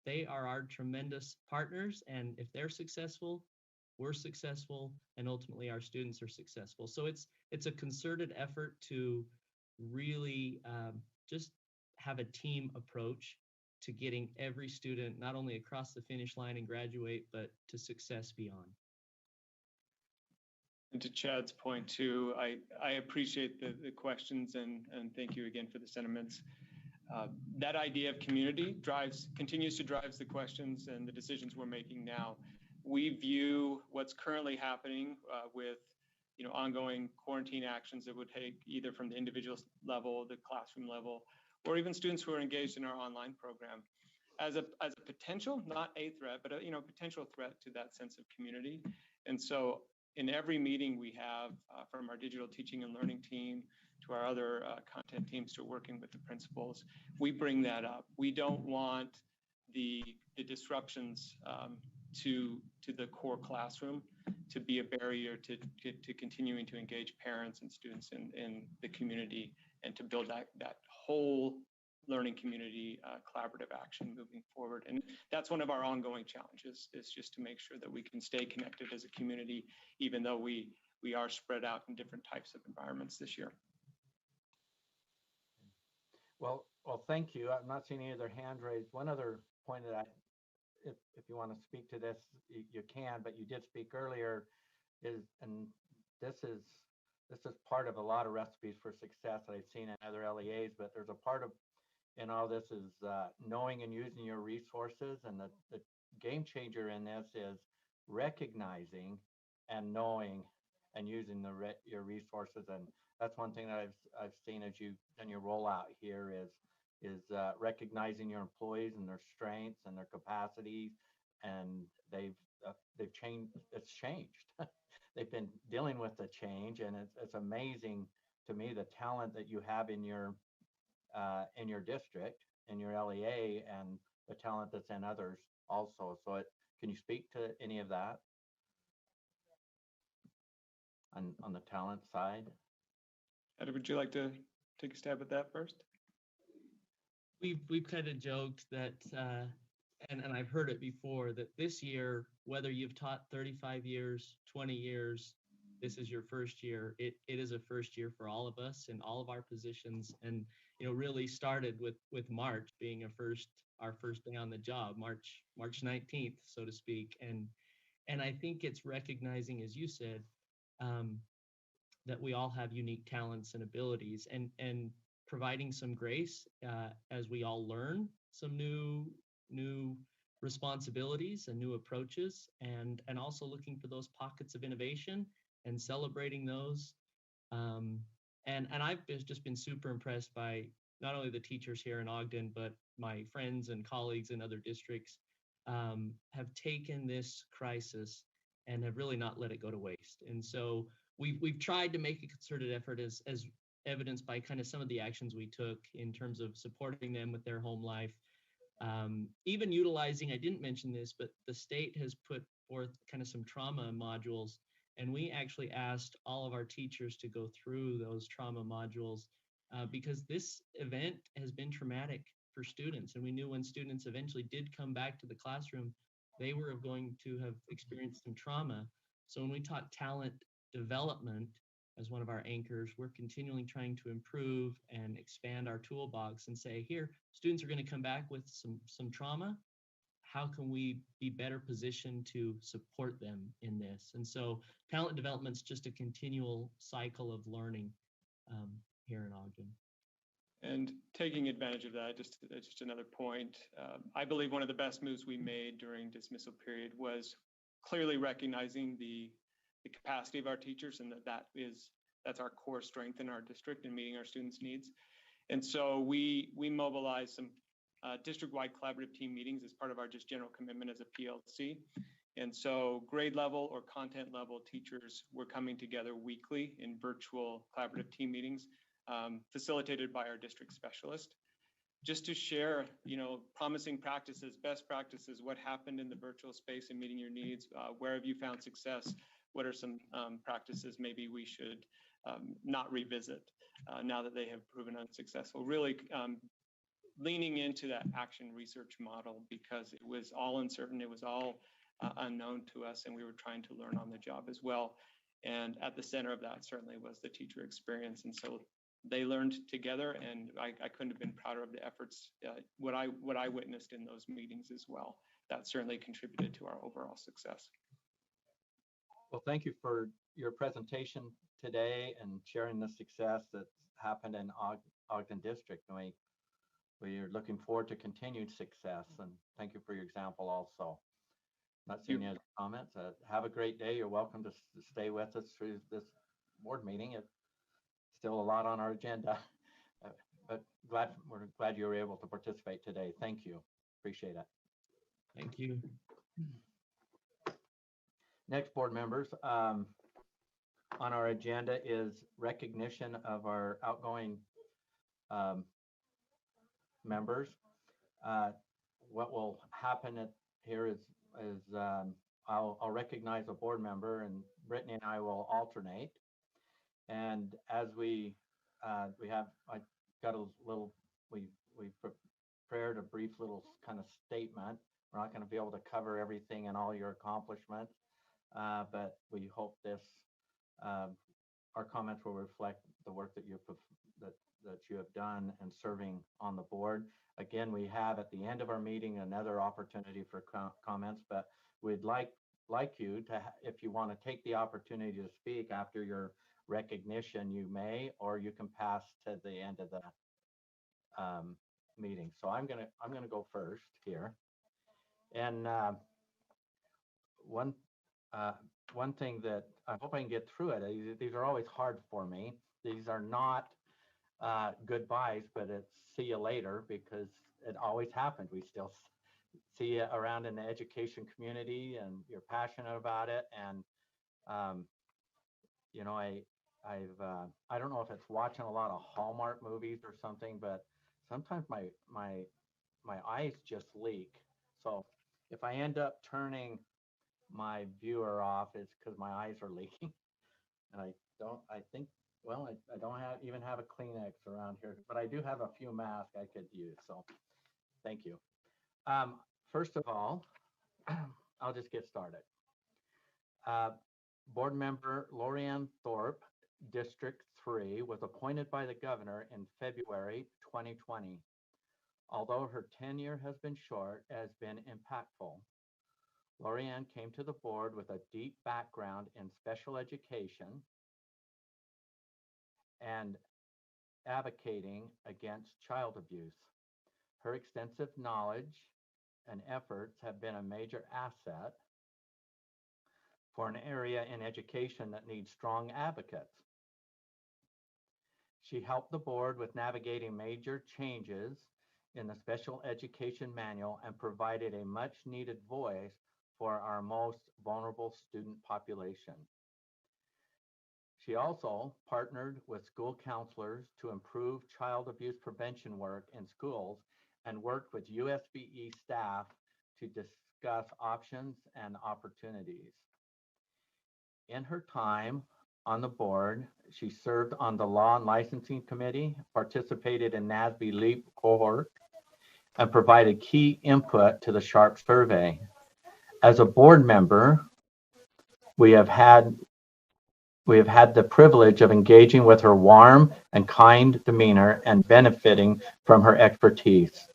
They are our tremendous partners, and if they're successful, we're successful, and ultimately our students are successful. So it's a concerted effort to really just have a team approach to getting every student not only across the finish line and graduate, but to success beyond. And to Chad's point too, I appreciate the questions and thank you again for the sentiments. That idea of community continues to drive the questions and the decisions we're making now. We view what's currently happening with ongoing quarantine actions that would take either from the individual level, the classroom level, or even students who are engaged in our online program as a potential, not a threat, but a potential threat to that sense of community. And so in every meeting we have, from our digital teaching and learning team to our other content teams to working with the principals, we bring that up. We don't want the disruptions to the core classroom to be a barrier to continuing to engage parents and students in the community and to build that whole learning community collaborative action moving forward. And that's one of our ongoing challenges, is just to make sure that we can stay connected as a community, even though we are spread out in different types of environments this year. Well, thank you. I'm not seeing any other hands raised. One other point that if you want to speak to this, you can, but you did speak earlier, and this is part of a lot of recipes for success that I've seen in other LEAs, but there's a part of in all this is knowing and using your resources, and the game changer in this is recognizing and knowing and using your resources. And that's one thing that I've seen as you've done your rollout here is recognizing your employees and their strengths and their capacities, and they've changed. It's changed. They've been dealing with the change, and it's amazing to me the talent that you have in your district, in your LEA, and the talent that's in others also. So can you speak to any of that on the talent side? Ed, would you like to take a stab at that first? We've kind of joked that, and I've heard it before, that this year, whether you've taught 35 years, 20 years, this is your first year. It is a first year for all of us in all of our positions, and really started with March being our first day on the job, March 19th, so to speak. And I think it's recognizing, as you said, that we all have unique talents and abilities, and providing some grace as we all learn some new responsibilities and new approaches, and also looking for those pockets of innovation and celebrating those. And I've just been super impressed by not only the teachers here in Ogden, but my friends and colleagues in other districts have taken this crisis and have really not let it go to waste. And so we've tried to make a concerted effort, as evidenced by kind of some of the actions we took in terms of supporting them with their home life. Even utilizing, I didn't mention this, but the state has put forth kind of some trauma modules, and we actually asked all of our teachers to go through those trauma modules because this event has been traumatic for students. And we knew when students eventually did come back to the classroom, they were going to have experienced some trauma. So when we talk talent development as one of our anchors, we're continually trying to improve and expand our toolbox and say, here, students are going to come back with some trauma. How can we be better positioned to support them in this? And so talent development is just a continual cycle of learning here in Ogden. And taking advantage of that, just another point, I believe one of the best moves we made during dismissal period was clearly recognizing the capacity of our teachers, and that's our core strength in our district and meeting our students' needs. And so we mobilized some district-wide collaborative team meetings as part of our just general commitment as a PLC. And so grade level or content level teachers were coming together weekly in virtual collaborative team meetings, facilitated by our district specialist, just to share, promising practices, best practices, what happened in the virtual space and meeting your needs, where have you found success, what are some practices maybe we should not revisit now that they have proven unsuccessful. Really leaning into that action research model, because it was all uncertain, it was all unknown to us, and we were trying to learn on the job as well. And at the center of that certainly was the teacher experience. And so they learned together, and I couldn't have been prouder of the efforts, what I witnessed in those meetings as well. That certainly contributed to our overall success. Well, thank you for your presentation today and sharing the success that's happened in Ogden District. And we are looking forward to continued success, and thank you for your example also. Not seeing any other comments. Have a great day. You're welcome to stay with us through this board meeting. It's still a lot on our agenda, but we're glad you were able to participate today. Thank you. Appreciate it. Thank you. Next, board members, on our agenda is recognition of our outgoing members. What will happen here is I'll recognize a board member, and Brittany and I will alternate. And as we prepared a brief little kind of statement. We're not going to be able to cover everything and all your accomplishments, but we hope our comments will reflect the work that you have done in serving on the board. Again, we have at the end of our meeting another opportunity for comments, but we'd like you to, if you want to take the opportunity to speak after your recognition, you may, or you can pass to the end of the meeting. So I'm gonna go first here, and one thing that I hope I can get through it. These are always hard for me. These are not goodbyes, but it's see you later, because it always happens. We still see you around in the education community, and you're passionate about it. And I don't know if it's watching a lot of Hallmark movies or something, but sometimes my eyes just leak. So if I end up turning my viewer off, it's because my eyes are leaking. And I don't even have a Kleenex around here, but I do have a few masks I could use. So thank you. First of all, I'll just get started. Board member Lorianne Thorpe, District 3, was appointed by the governor in February 2020. Although her tenure has been short, it has been impactful. Lorianne came to the board with a deep background in special education and advocating against child abuse. Her extensive knowledge and efforts have been a major asset for an area in education that needs strong advocates. She helped the board with navigating major changes in the special education manual and provided a much needed voice for our most vulnerable student population. She also partnered with school counselors to improve child abuse prevention work in schools and worked with USBE staff to discuss options and opportunities. In her time on the board, she served on the Law and Licensing Committee, participated in NASB LEAP cohort, and provided key input to the SHARP survey. As a board member, we have had the privilege of engaging with her warm and kind demeanor and benefiting from her expertise.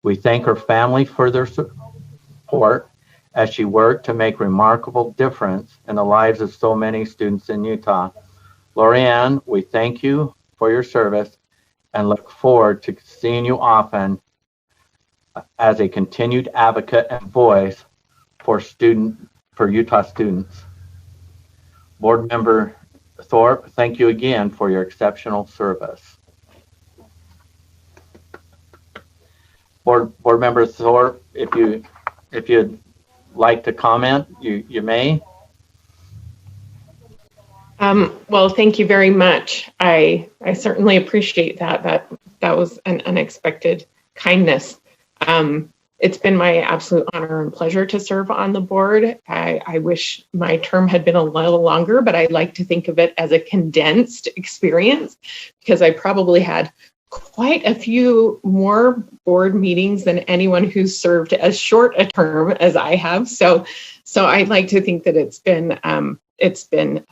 We thank her family for their support as she worked to make remarkable difference in the lives of so many students in Utah. Lorianne, we thank you for your service and look forward to seeing you often as a continued advocate and voice for Utah students. Board Member Thorpe, thank you again for your exceptional service. Board Member Thorpe, if you'd like to comment, you may. Well, thank you very much. I certainly appreciate that. That was an unexpected kindness. It's been my absolute honor and pleasure to serve on the board. I wish my term had been a little longer, but I like to think of it as a condensed experience because I probably had quite a few more board meetings than anyone who's served as short a term as I have. So I'd like to think that it's been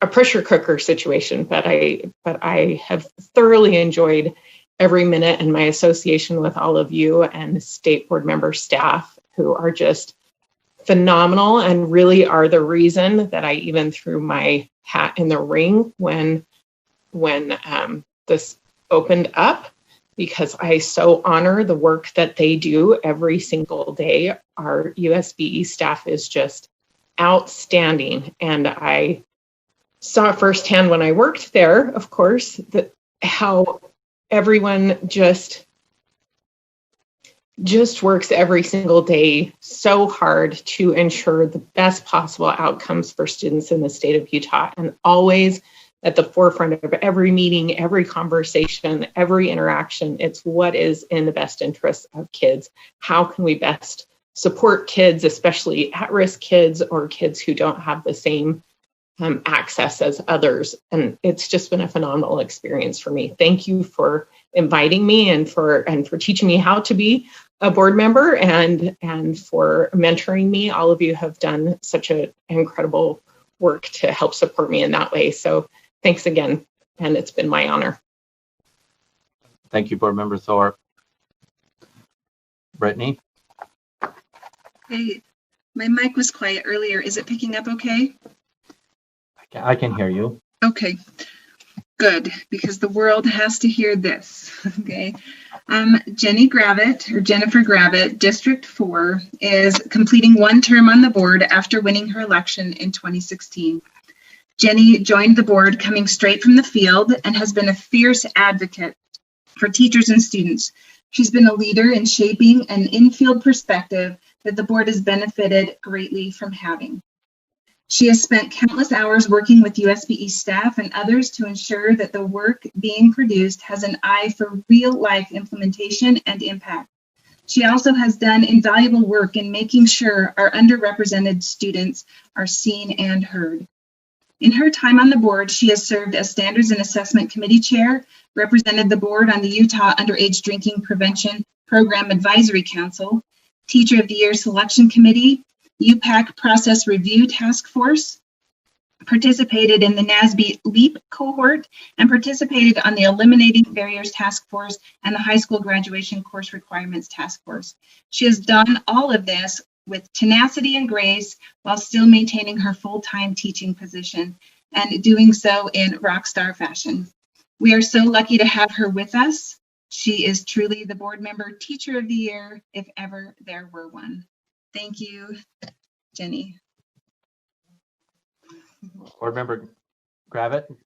a pressure cooker situation, but I have thoroughly enjoyed every minute and my association with all of you and state board member staff who are just phenomenal and really are the reason that I even threw my hat in the ring when this opened up, because I so honor the work that they do every single day. Our USBE staff is just outstanding. And I saw firsthand when I worked there, of course, that how everyone just works every single day so hard to ensure the best possible outcomes for students in the state of Utah, and always at the forefront of every meeting, every conversation, every interaction. It's what is in the best interest of kids. How can we best support kids, especially at-risk kids or kids who don't have the same access as others? And it's just been a phenomenal experience for me. Thank you for inviting me and for teaching me how to be a board member and for mentoring me. All of you have done such an incredible work to help support me in that way. So thanks again, and it's been my honor. Thank you, Board Member Thorpe. Brittany? Hey, my mic was quiet earlier. Is it picking up okay? I can hear you. Okay, good, because the world has to hear this, okay? Jennifer Gravitt, District 4, is completing one term on the board after winning her election in 2016. Jenny joined the board coming straight from the field and has been a fierce advocate for teachers and students. She's been a leader in shaping an in-field perspective that the board has benefited greatly from having. She has spent countless hours working with USBE staff and others to ensure that the work being produced has an eye for real-life implementation and impact. She also has done invaluable work in making sure our underrepresented students are seen and heard. In her time on the board, she has served as Standards and Assessment Committee Chair, represented the board on the Utah Underage Drinking Prevention Program Advisory Council, Teacher of the Year Selection Committee, UPAC Process Review Task Force, participated in the NASB LEAP cohort, and participated on the Eliminating Barriers Task Force and the High School Graduation Course Requirements Task Force. She has done all of this with tenacity and grace while still maintaining her full-time teaching position and doing so in rock star fashion. We are so lucky to have her with us. She is truly the board member teacher of the year, if ever there were one. Thank you, Jenny. Board Member Gravitt, do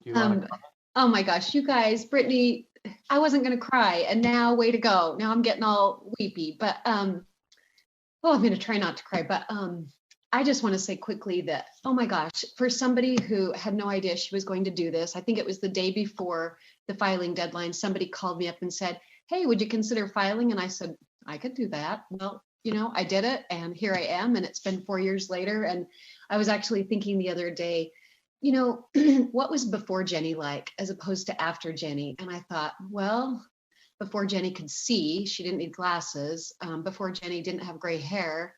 you want to? Oh my gosh, you guys, Brittany, I wasn't gonna cry, and now way to go. Now I'm getting all weepy, but oh, I'm gonna try not to cry, but I just want to say quickly that, oh my gosh, for somebody who had no idea she was going to do this, I think it was the day before the filing deadline, somebody called me up and said, hey, would you consider filing? And I said, I could do that. Well, you know, I did it, and here I am, and it's been 4 years later. And I was actually thinking the other day, you know, what was before Jenny like as opposed to after Jenny? And I thought, well, before Jenny could see, she didn't need glasses. Before Jenny didn't have gray hair.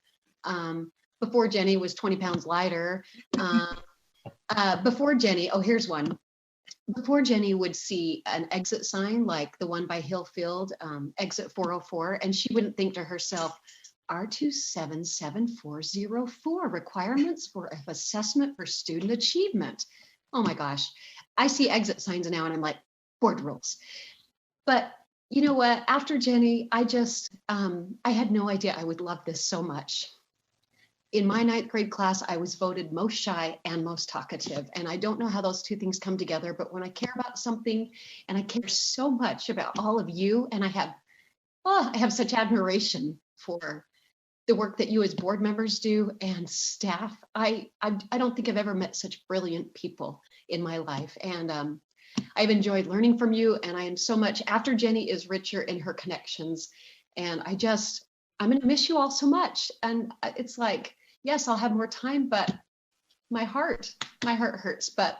Before Jenny was 20 pounds lighter. Before Jenny, oh, here's one. Before Jenny would see an exit sign like the one by Hillfield, exit 404, and she wouldn't think to herself, R277404, requirements for assessment for student achievement. Oh my gosh. I see exit signs now and I'm like, board rules. But you know what? After Jenny, I had no idea I would love this so much. In my 9th grade class, I was voted most shy and most talkative. And I don't know how those two things come together, but when I care about something and I care so much about all of you, and I have such admiration for the work that you as board members do and staff. I don't think I've ever met such brilliant people in my life. And I've enjoyed learning from you. And I am so much, after Jenny is richer in her connections. And I'm going to miss you all so much. And it's like, yes, I'll have more time, but my heart hurts. But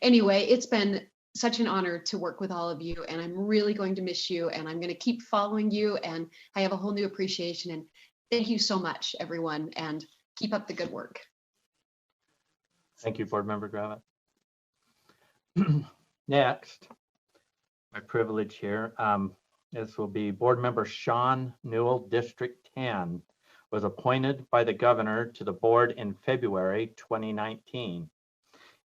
anyway, it's been such an honor to work with all of you, and I'm really going to miss you, and I'm going to keep following you, and I have a whole new appreciation. And thank you so much, everyone, and keep up the good work. Thank you, Board Member Gravitt. Next, my privilege here. This will be Board Member Sean Newell, District 10, was appointed by the governor to the board in February 2019.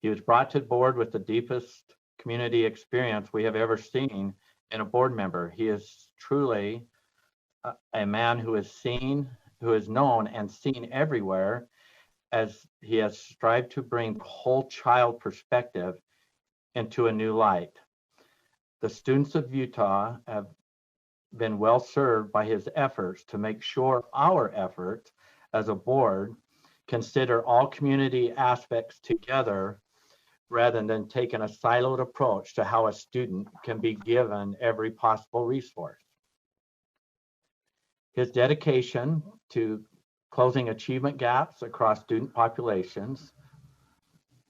He was brought to the board with the deepest community experience we have ever seen in a board member. He is truly a man who is known and seen everywhere, as he has strived to bring whole child perspective into a new light. The students of Utah have been well served by his efforts to make sure our efforts as a board consider all community aspects together rather than taking a siloed approach to how a student can be given every possible resource. His dedication to closing achievement gaps across student populations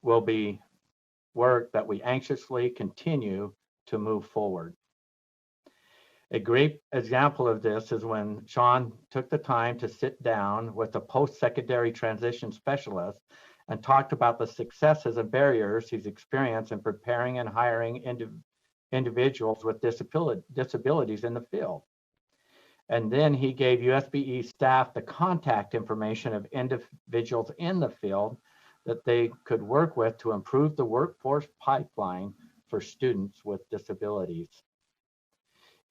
will be work that we anxiously continue to move forward. A great example of this is when Sean took the time to sit down with a post-secondary transition specialist and talked about the successes and barriers he's experienced in preparing and hiring individuals with disabilities in the field. And then he gave USBE staff the contact information of individuals in the field that they could work with to improve the workforce pipeline for students with disabilities.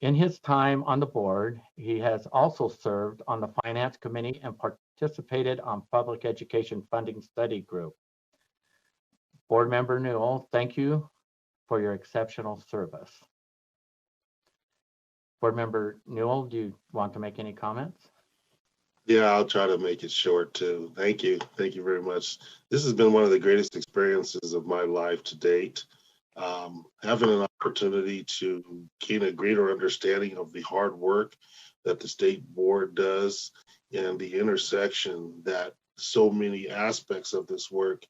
In his time on the board, he has also served on the Finance Committee and participated on Public Education Funding Study Group. Board Member Newell, thank you for your exceptional service. Board Member Newell, do you want to make any comments? Yeah, I'll try to make it short too. Thank you. Thank you very much. This has been one of the greatest experiences of my life to date. Having an opportunity to gain a greater understanding of the hard work that the state board does and the intersection that so many aspects of this work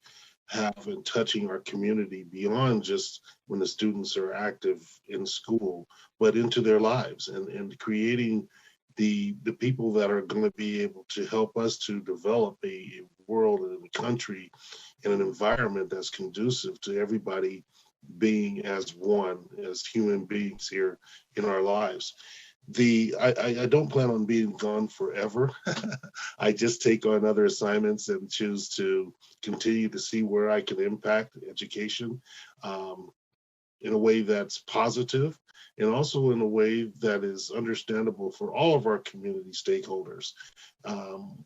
have in touching our community beyond just when the students are active in school, but into their lives and creating the people that are going to be able to help us to develop a world and a country and an environment that's conducive to everybody being as one, as human beings here in our lives. I don't plan on being gone forever. I just take on other assignments and choose to continue to see where I can impact education in a way that's positive and also in a way that is understandable for all of our community stakeholders.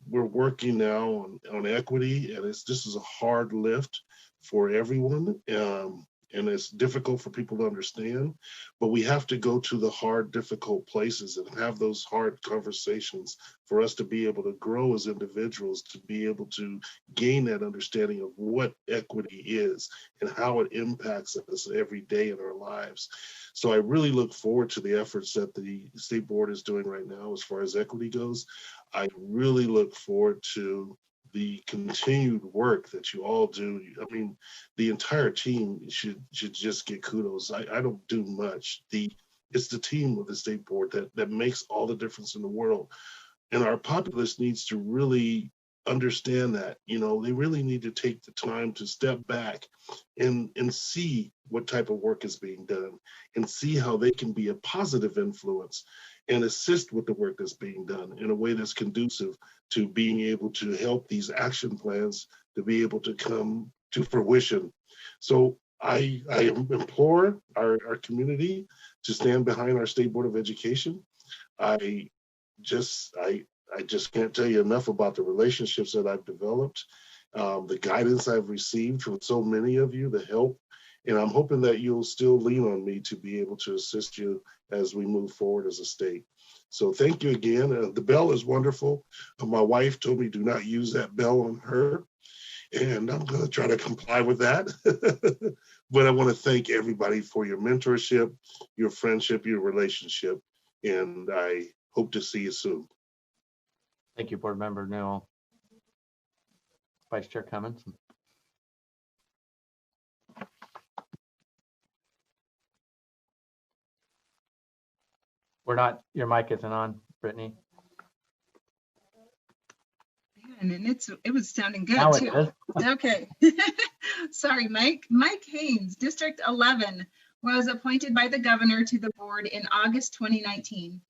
We're working now on equity, and this is a hard lift for everyone. And it's difficult for people to understand, but we have to go to the hard, difficult places and have those hard conversations for us to be able to grow as individuals, to be able to gain that understanding of what equity is and how it impacts us every day in our lives. So I really look forward to the efforts that the state board is doing right now as far as equity goes. I really look forward to the continued work that you all do. I mean, the entire team should just get kudos. I don't do much. It's the team of the state board that makes all the difference in the world. And our populace needs to really understand that. They really need to take the time to step back and see what type of work is being done and see how they can be a positive influence and assist with the work that's being done in a way that's conducive to being able to help these action plans to be able to come to fruition. So I implore our community to stand behind our State Board of Education. I just can't tell you enough about the relationships that I've developed, the guidance I've received from so many of you, the help, and I'm hoping that you'll still lean on me to be able to assist you as we move forward as a state. So thank you again. The bell is wonderful. My wife told me do not use that bell on her, and I'm going to try to comply with that. But I want to thank everybody for your mentorship, your friendship, your relationship, and I hope to see you soon. Thank you, Board Member Newell. Vice Chair Cummins. Your mic isn't on, Brittany. And it was sounding good Now too. it is. Okay. Sorry, Mike. Mike Haynes, District 11, was appointed by the governor to the board in August 2019.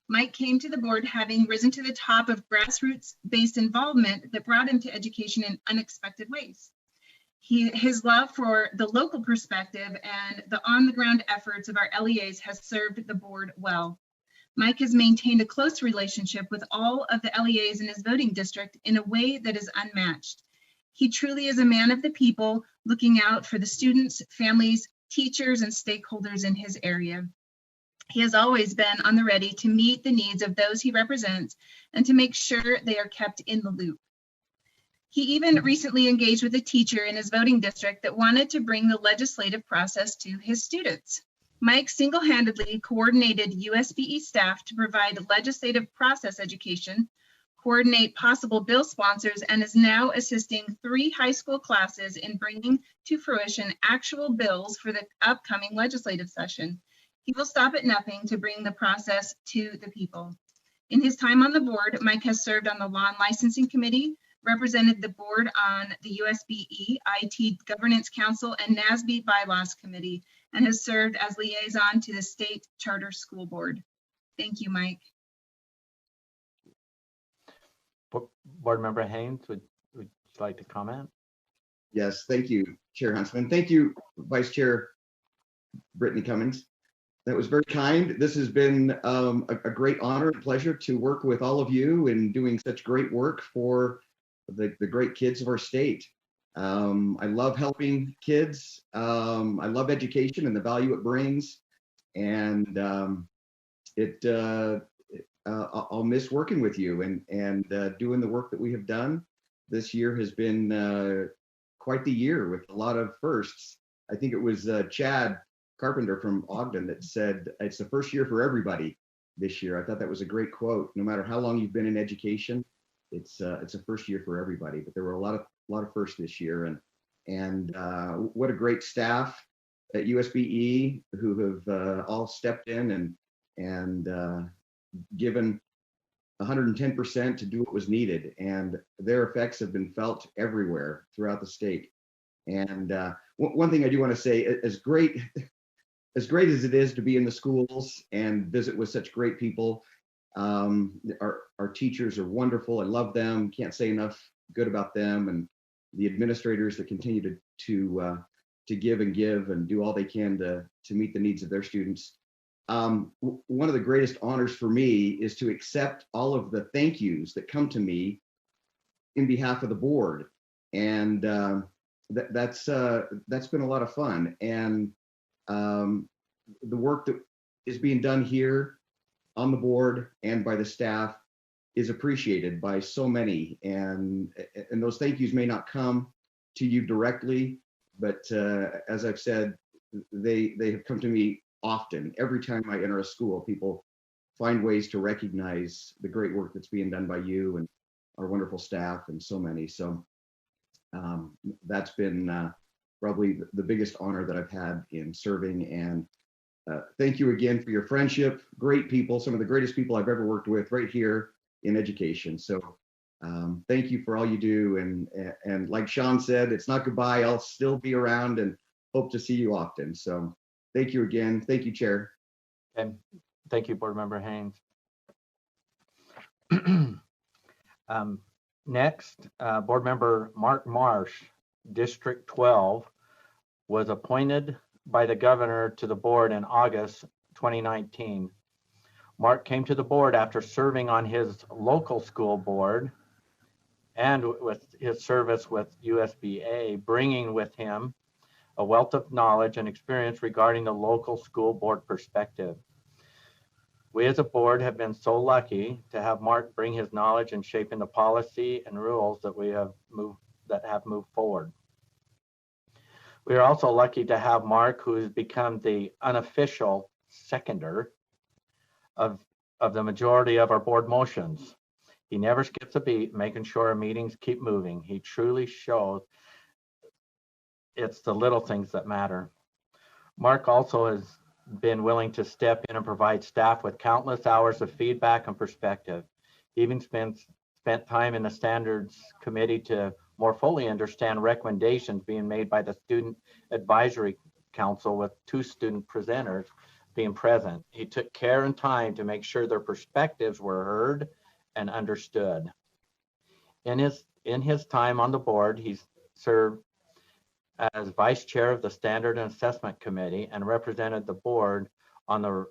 Mike came to the board having risen to the top of grassroots-based involvement that brought him to education in unexpected ways. His love for the local perspective and the on-the-ground efforts of our LEAs has served the board well. Mike has maintained a close relationship with all of the LEAs in his voting district in a way that is unmatched. He truly is a man of the people, looking out for the students, families, teachers, and stakeholders in his area. He has always been on the ready to meet the needs of those he represents and to make sure they are kept in the loop. He even recently engaged with a teacher in his voting district that wanted to bring the legislative process to his students. Mike single-handedly coordinated USBE staff to provide legislative process education, coordinate possible bill sponsors, and is now assisting 3 high school classes in bringing to fruition actual bills for the upcoming legislative session. He will stop at nothing to bring the process to the people. In his time on the board, Mike has served on the Law and Licensing Committee, represented the board on the USBE, IT Governance Council, and NASB Bylaws Committee, and has served as liaison to the State Charter School Board. Thank you, Mike. Board Member Haynes, would you like to comment? Yes, thank you, Chair Huntsman. Thank you, Vice Chair Brittany Cummins. That was very kind. This has been a great honor and pleasure to work with all of you in doing such great work for the great kids of our state. I love helping kids. I love education and the value it brings. And I'll miss working with you and doing the work that we have done. This year has been quite the year with a lot of firsts. I think it was Chad Carpenter from Ogden that said, it's the first year for everybody this year. I thought that was a great quote. No matter how long you've been in education, it's a first year for everybody, but there were a lot of firsts this year, and what a great staff at USBE who have all stepped in and given 110% to do what was needed. And their effects have been felt everywhere throughout the state. And one thing I do want to say, as great as it is to be in the schools and visit with such great people, our teachers are wonderful. I love them. Can't say enough good about them, and the administrators that continue to give and do all they can to meet the needs of their students. One of the greatest honors for me is to accept all of the thank yous that come to me in behalf of the board, and that's been a lot of fun. And the work that is being done here on the board and by the staff is appreciated by so many, and those thank yous may not come to you directly, but as I've said, they have come to me often. Every time I enter a school, people find ways to recognize the great work that's being done by you and our wonderful staff and so many. So that's been probably the biggest honor that I've had in serving. And thank you again for your friendship. Great people, some of the greatest people I've ever worked with right here in education. So thank you for all you do. And like Sean said, it's not goodbye. I'll still be around and hope to see you often. So thank you again. Thank you, Chair. And thank you, Board Member Haynes. Next, Board Member Mark Marsh, District 12, was appointed by the governor to the board in August 2019. Mark came to the board after serving on his local school board and with his service with USBA, bringing with him a wealth of knowledge and experience regarding the local school board perspective. We as a board have been so lucky to have Mark bring his knowledge in shaping the policy and rules that have moved forward. We are also lucky to have Mark, who has become the unofficial seconder of the majority of our board motions. He never skips a beat, making sure our meetings keep moving. He truly shows it's the little things that matter. Mark also has been willing to step in and provide staff with countless hours of feedback and perspective. He even spent time in the standards committee to more fully understand recommendations being made by the Student Advisory Council, with 2 student presenters being present. He took care and time to make sure their perspectives were heard and understood. In his time on the board, he's served as vice chair of the Standard and Assessment Committee and represented the board on the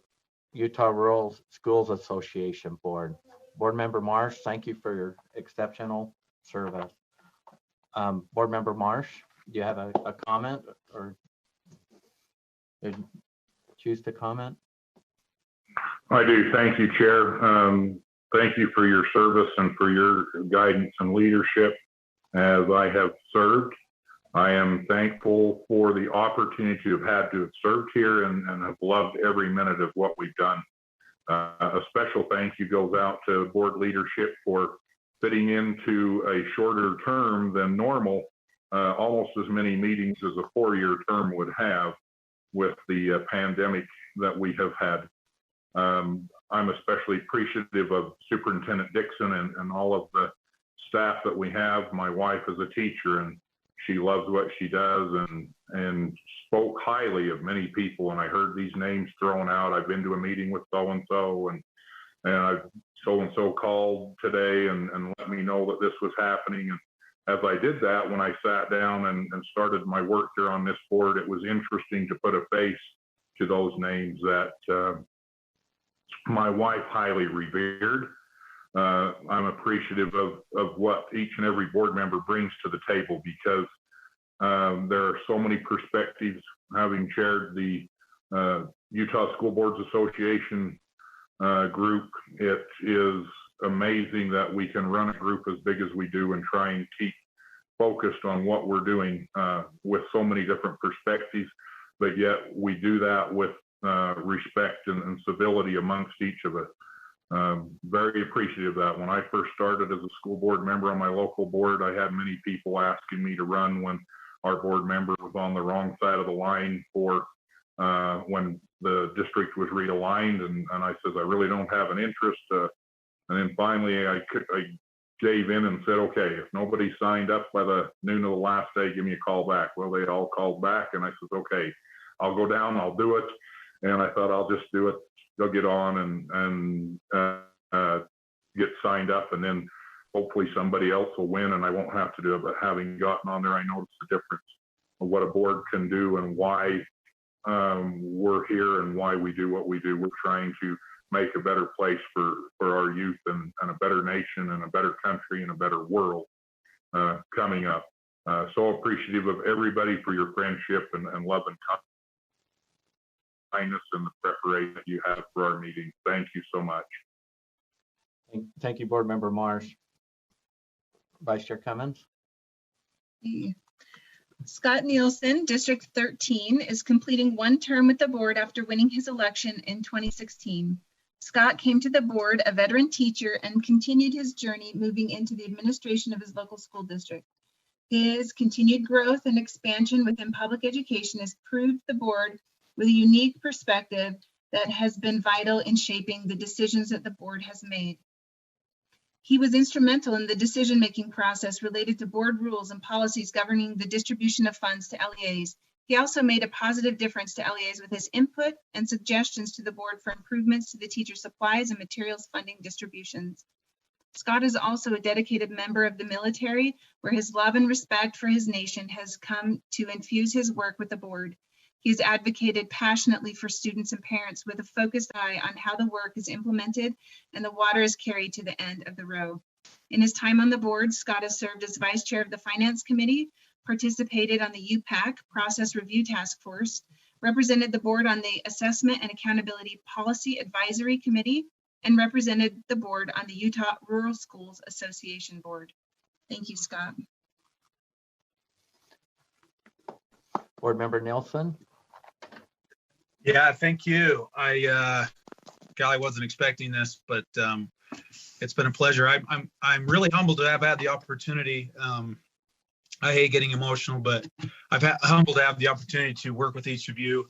Utah Rural Schools Association board. Board Member Marsh, thank you for your exceptional service. Board Member Marsh, do you have a comment or choose to comment? I do. Thank you, Chair. Thank you for your service and for your guidance and leadership as I have served. I am thankful for the opportunity to have served here and have loved every minute of what we've done. A special thank you goes out to board leadership for fitting into a shorter term than normal, almost as many meetings as a 4-year term would have with the pandemic that we have had. I'm especially appreciative of Superintendent Dixon and all of the staff that we have. My wife is a teacher and she loves what she does and spoke highly of many people. And I heard these names thrown out. I've been to a meeting with so-and-so and I've so-and-so called today and let me know that this was happening. And as I did that, when I sat down and started my work here on this board, it was interesting to put a face to those names that my wife highly revered. I'm appreciative of what each and every board member brings to the table because there are so many perspectives. Having chaired the Utah School Boards Association group, it is amazing that we can run a group as big as we do and try and keep focused on what we're doing with so many different perspectives, but yet we do that with respect and civility amongst each of us. Very appreciative of that. When I first started as a school board member on my local board, I had many people asking me to run when our board member was on the wrong side of the line for when the district was realigned. And I said, I really don't have an interest. And then finally, I gave in and said, okay, if nobody signed up by the noon of the last day, give me a call back. Well, they all called back, and I said, okay, I'll go down, I'll do it. And I thought I'll just do it. They'll get on and get signed up, and then hopefully somebody else will win and I won't have to do it. But having gotten on there, I noticed the difference of what a board can do and why we're here and why we do what we do. We're trying to make a better place for our youth and a better nation and a better country and a better world coming up. So appreciative of everybody for your friendship and love and kindness and the preparation that you have for our meeting. Thank you so much. Thank you, Board Member Marsh. Vice Chair Cummins. Scott Nielsen, District 13, is completing one term with the board after winning his election in 2016. Scott came to the board a veteran teacher and continued his journey moving into the administration of his local school district. His continued growth and expansion within public education has proved the board with a unique perspective that has been vital in shaping the decisions that the board has made. He was instrumental in the decision-making process related to board rules and policies governing the distribution of funds to LEAs. He also made a positive difference to LEAs with his input and suggestions to the board for improvements to the teacher supplies and materials funding distributions. Scott is also a dedicated member of the military, where his love and respect for his nation has come to infuse his work with the board. He has advocated passionately for students and parents with a focused eye on how the work is implemented and the water is carried to the end of the row. In his time on the board, Scott has served as Vice Chair of the Finance Committee, participated on the UPAC Process Review Task Force, represented the board on the Assessment and Accountability Policy Advisory Committee, and represented the board on the Utah Rural Schools Association Board. Thank you, Scott. Board Member Nelson. Yeah, thank you. I wasn't expecting this, but it's been a pleasure. I'm really humbled to have had the opportunity. I hate getting emotional, but humbled to have the opportunity to work with each of you.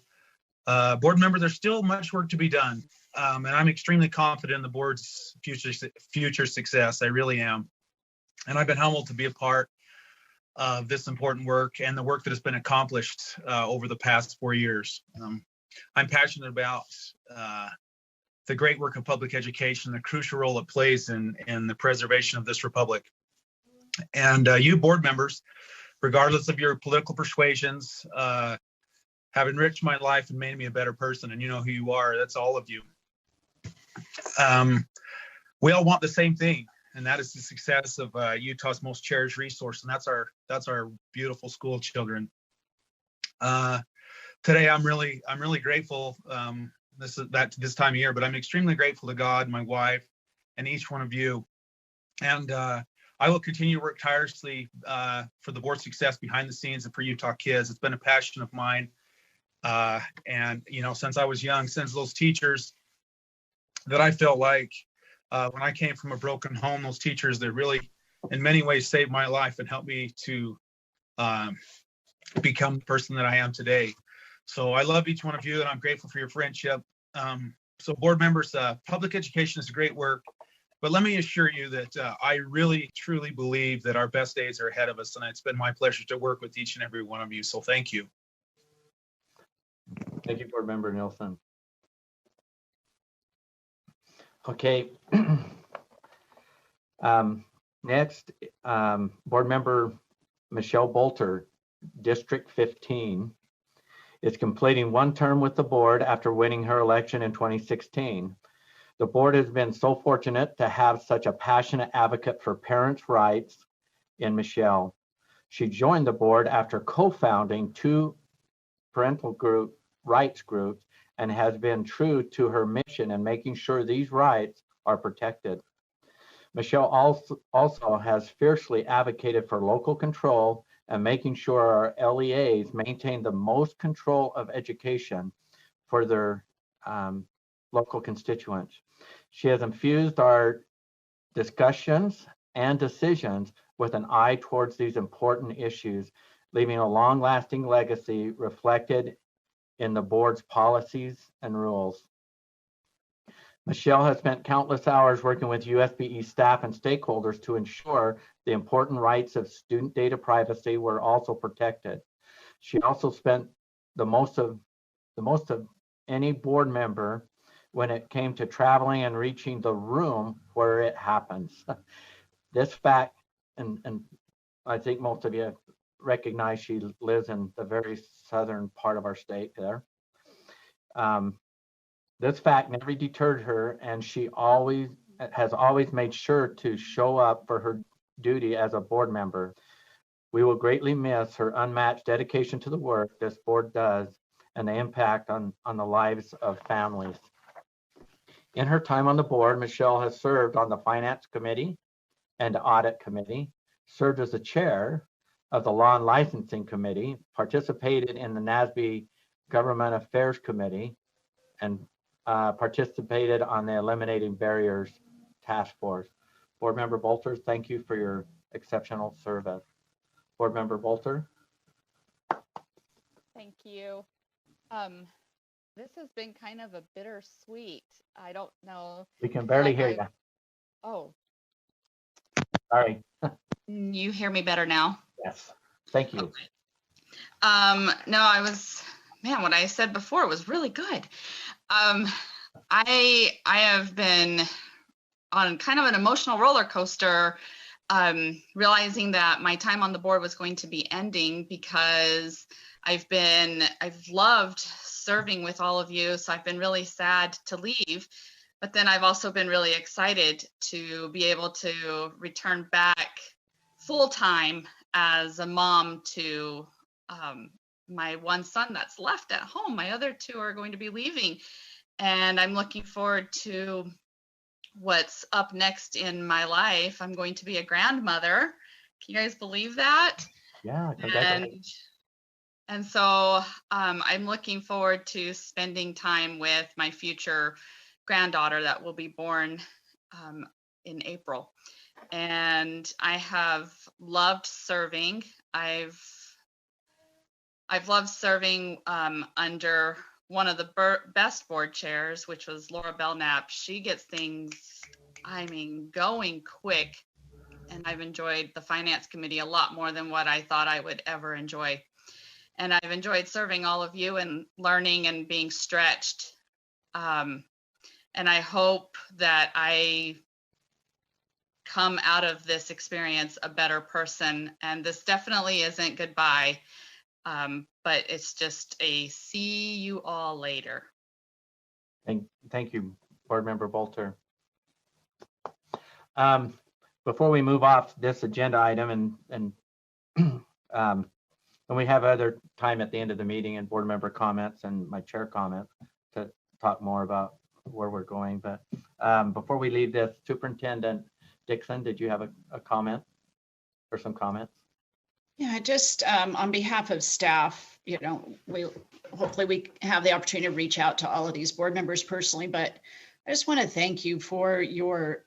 Board member, there's still much work to be done, and I'm extremely confident in the board's future success. I really am, and I've been humbled to be a part of this important work and the work that has been accomplished over the past 4 years. I'm passionate about the great work of public education, the crucial role it plays in the preservation of this republic. And you board members, regardless of your political persuasions, have enriched my life and made me a better person. And you know who you are. That's all of you. We all want the same thing, and that is the success of Utah's most cherished resource, and that's our beautiful school children. Today, I'm really grateful. This time of year, but I'm extremely grateful to God, my wife, and each one of you. And I will continue to work tirelessly for the board's success behind the scenes and for Utah kids. It's been a passion of mine. And, you know, since I was young, since those teachers that I felt like when I came from a broken home, those teachers that really, in many ways, saved my life and helped me to become the person that I am today. So I love each one of you, and I'm grateful for your friendship. So board members, public education is great work, but let me assure you that I really, truly believe that our best days are ahead of us, and it's been my pleasure to work with each and every one of you. So thank you. Thank you, Board Member Nielsen. Okay. Next, Board Member Michelle Bolter, District 15, is completing one term with the board after winning her election in 2016. The board has been so fortunate to have such a passionate advocate for parents' rights in Michelle. She joined the board after co-founding 2 parental rights groups and has been true to her mission in making sure these rights are protected. Michelle also has fiercely advocated for local control and making sure our LEAs maintain the most control of education for their local constituents. She has infused our discussions and decisions with an eye towards these important issues, leaving a long-lasting legacy reflected in the board's policies and rules. Michelle has spent countless hours working with USBE staff and stakeholders to ensure the important rights of student data privacy were also protected. She also spent the most of any board member when it came to traveling and reaching the room where it happens. This fact, and I think most of you recognize she lives in the very southern part of our state there. This fact never deterred her, and she has always made sure to show up for her duty as a board member. We will greatly miss her unmatched dedication to the work this board does and the impact on the lives of families. In her time on the board, Michelle has served on the Finance Committee and Audit Committee, served as the chair of the Law and Licensing Committee, participated in the NASB Government Affairs Committee, and participated on the Eliminating Barriers Task Force. Board Member Bolter, thank you for your exceptional service. Board Member Bolter. Thank you. This has been kind of a bittersweet. I don't know. We can barely hear you. Oh, Sorry. You hear me better now? Yes. Thank you. Okay. No, what I said before was really good. I have been on kind of an emotional roller coaster, realizing that my time on the board was going to be ending because I've loved serving with all of you. So I've been really sad to leave, but then I've also been really excited to be able to return back full time as a mom to my one son that's left at home. My other two are going to be leaving, and I'm looking forward to what's up next in my life. I'm going to be a grandmother. Can you guys believe that? Yeah, congratulations. And so I'm looking forward to spending time with my future granddaughter that will be born in April. And I have loved serving. I've loved serving under one of the best board chairs, which was Laura Belknap. She gets things, going quick. And I've enjoyed the Finance Committee a lot more than what I thought I would ever enjoy. And I've enjoyed serving all of you and learning and being stretched. And I hope that I come out of this experience a better person. And this definitely isn't goodbye, but it's just a see you all later. Thank you, Board Member Bolter. Before we move off this agenda item and we have other time at the end of the meeting and board member comments and my chair comments to talk more about where we're going. But before we leave this, Superintendent Dixon, did you have a comment or some comments? Yeah, just on behalf of staff, hopefully we have the opportunity to reach out to all of these board members personally, but I just want to thank you for your,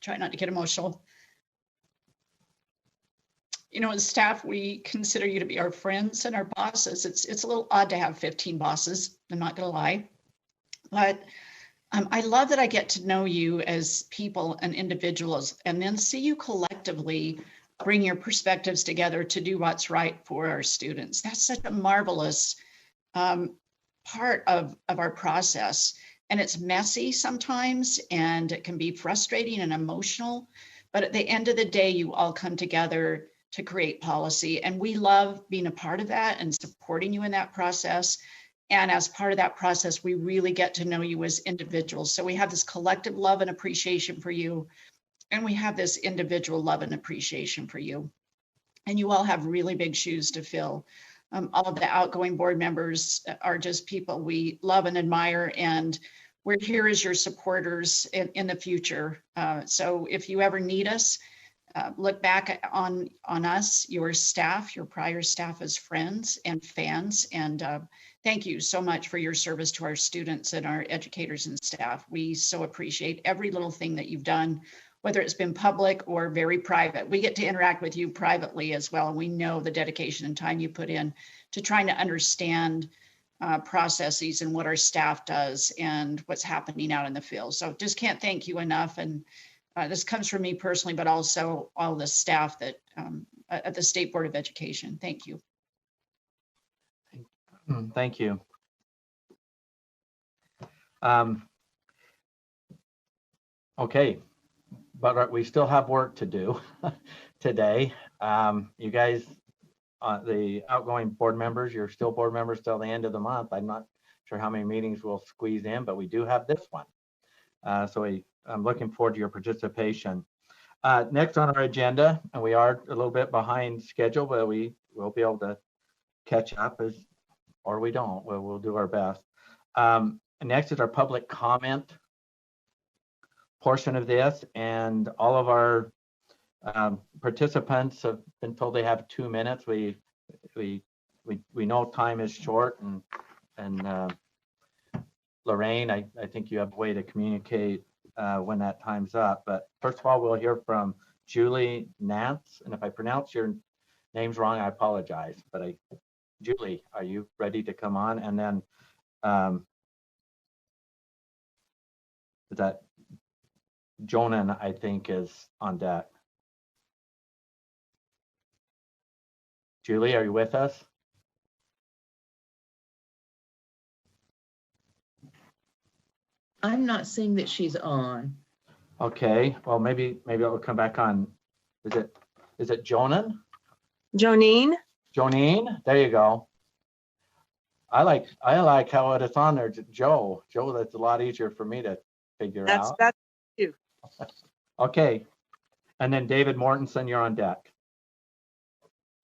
try not to get emotional. As staff, we consider you to be our friends and our bosses. It's a little odd to have 15 bosses, I'm not gonna lie. But I love that I get to know you as people and individuals, and then see you collectively bring your perspectives together to do what's right for our students. That's such a marvelous part of our process. And it's messy sometimes, and it can be frustrating and emotional. But at the end of the day, you all come together to create policy. And we love being a part of that and supporting you in that process. And as part of that process, we really get to know you as individuals. So we have this collective love and appreciation for you. And we have this individual love and appreciation for you. And you all have really big shoes to fill. All of the outgoing board members are just people we love and admire. And we're here as your supporters in the future. So if you ever need us, look back on us, your staff, your prior staff as friends and fans. And thank you so much for your service to our students and our educators and staff. We so appreciate every little thing that you've done, whether it's been public or very private. We get to interact with you privately as well. And we know the dedication and time you put in to trying to understand processes and what our staff does and what's happening out in the field. So just can't thank you enough. And this comes from me personally, but also all the staff that at the State Board of Education. Thank you. Thank you. Okay, but we still have work to do today. You guys, the outgoing board members, you're still board members till the end of the month. I'm not sure how many meetings we'll squeeze in, but we do have this one. So I'm looking forward to your participation. Next on our agenda, and we are a little bit behind schedule, but we will be able to catch up or we don't. We'll do our best. Next is our public comment portion of this, and all of our participants have been told they have 2 minutes. We know time is short, and Lorraine, I think you have a way to communicate when that time's up. But first of all, we'll hear from Julie Nance, and if I pronounce your names wrong, I apologize. But Julie, are you ready to come on? And then is that Jonan, I think, is on deck. Julie, are you with us? I'm not seeing that she's on. Okay, well, maybe I'll come back on. Is it Jonan? Jonine? Jonine, there you go. I like how it's on there. Joe, that's a lot easier for me to figure out. That's you. Okay, and then David Mortensen, you're on deck.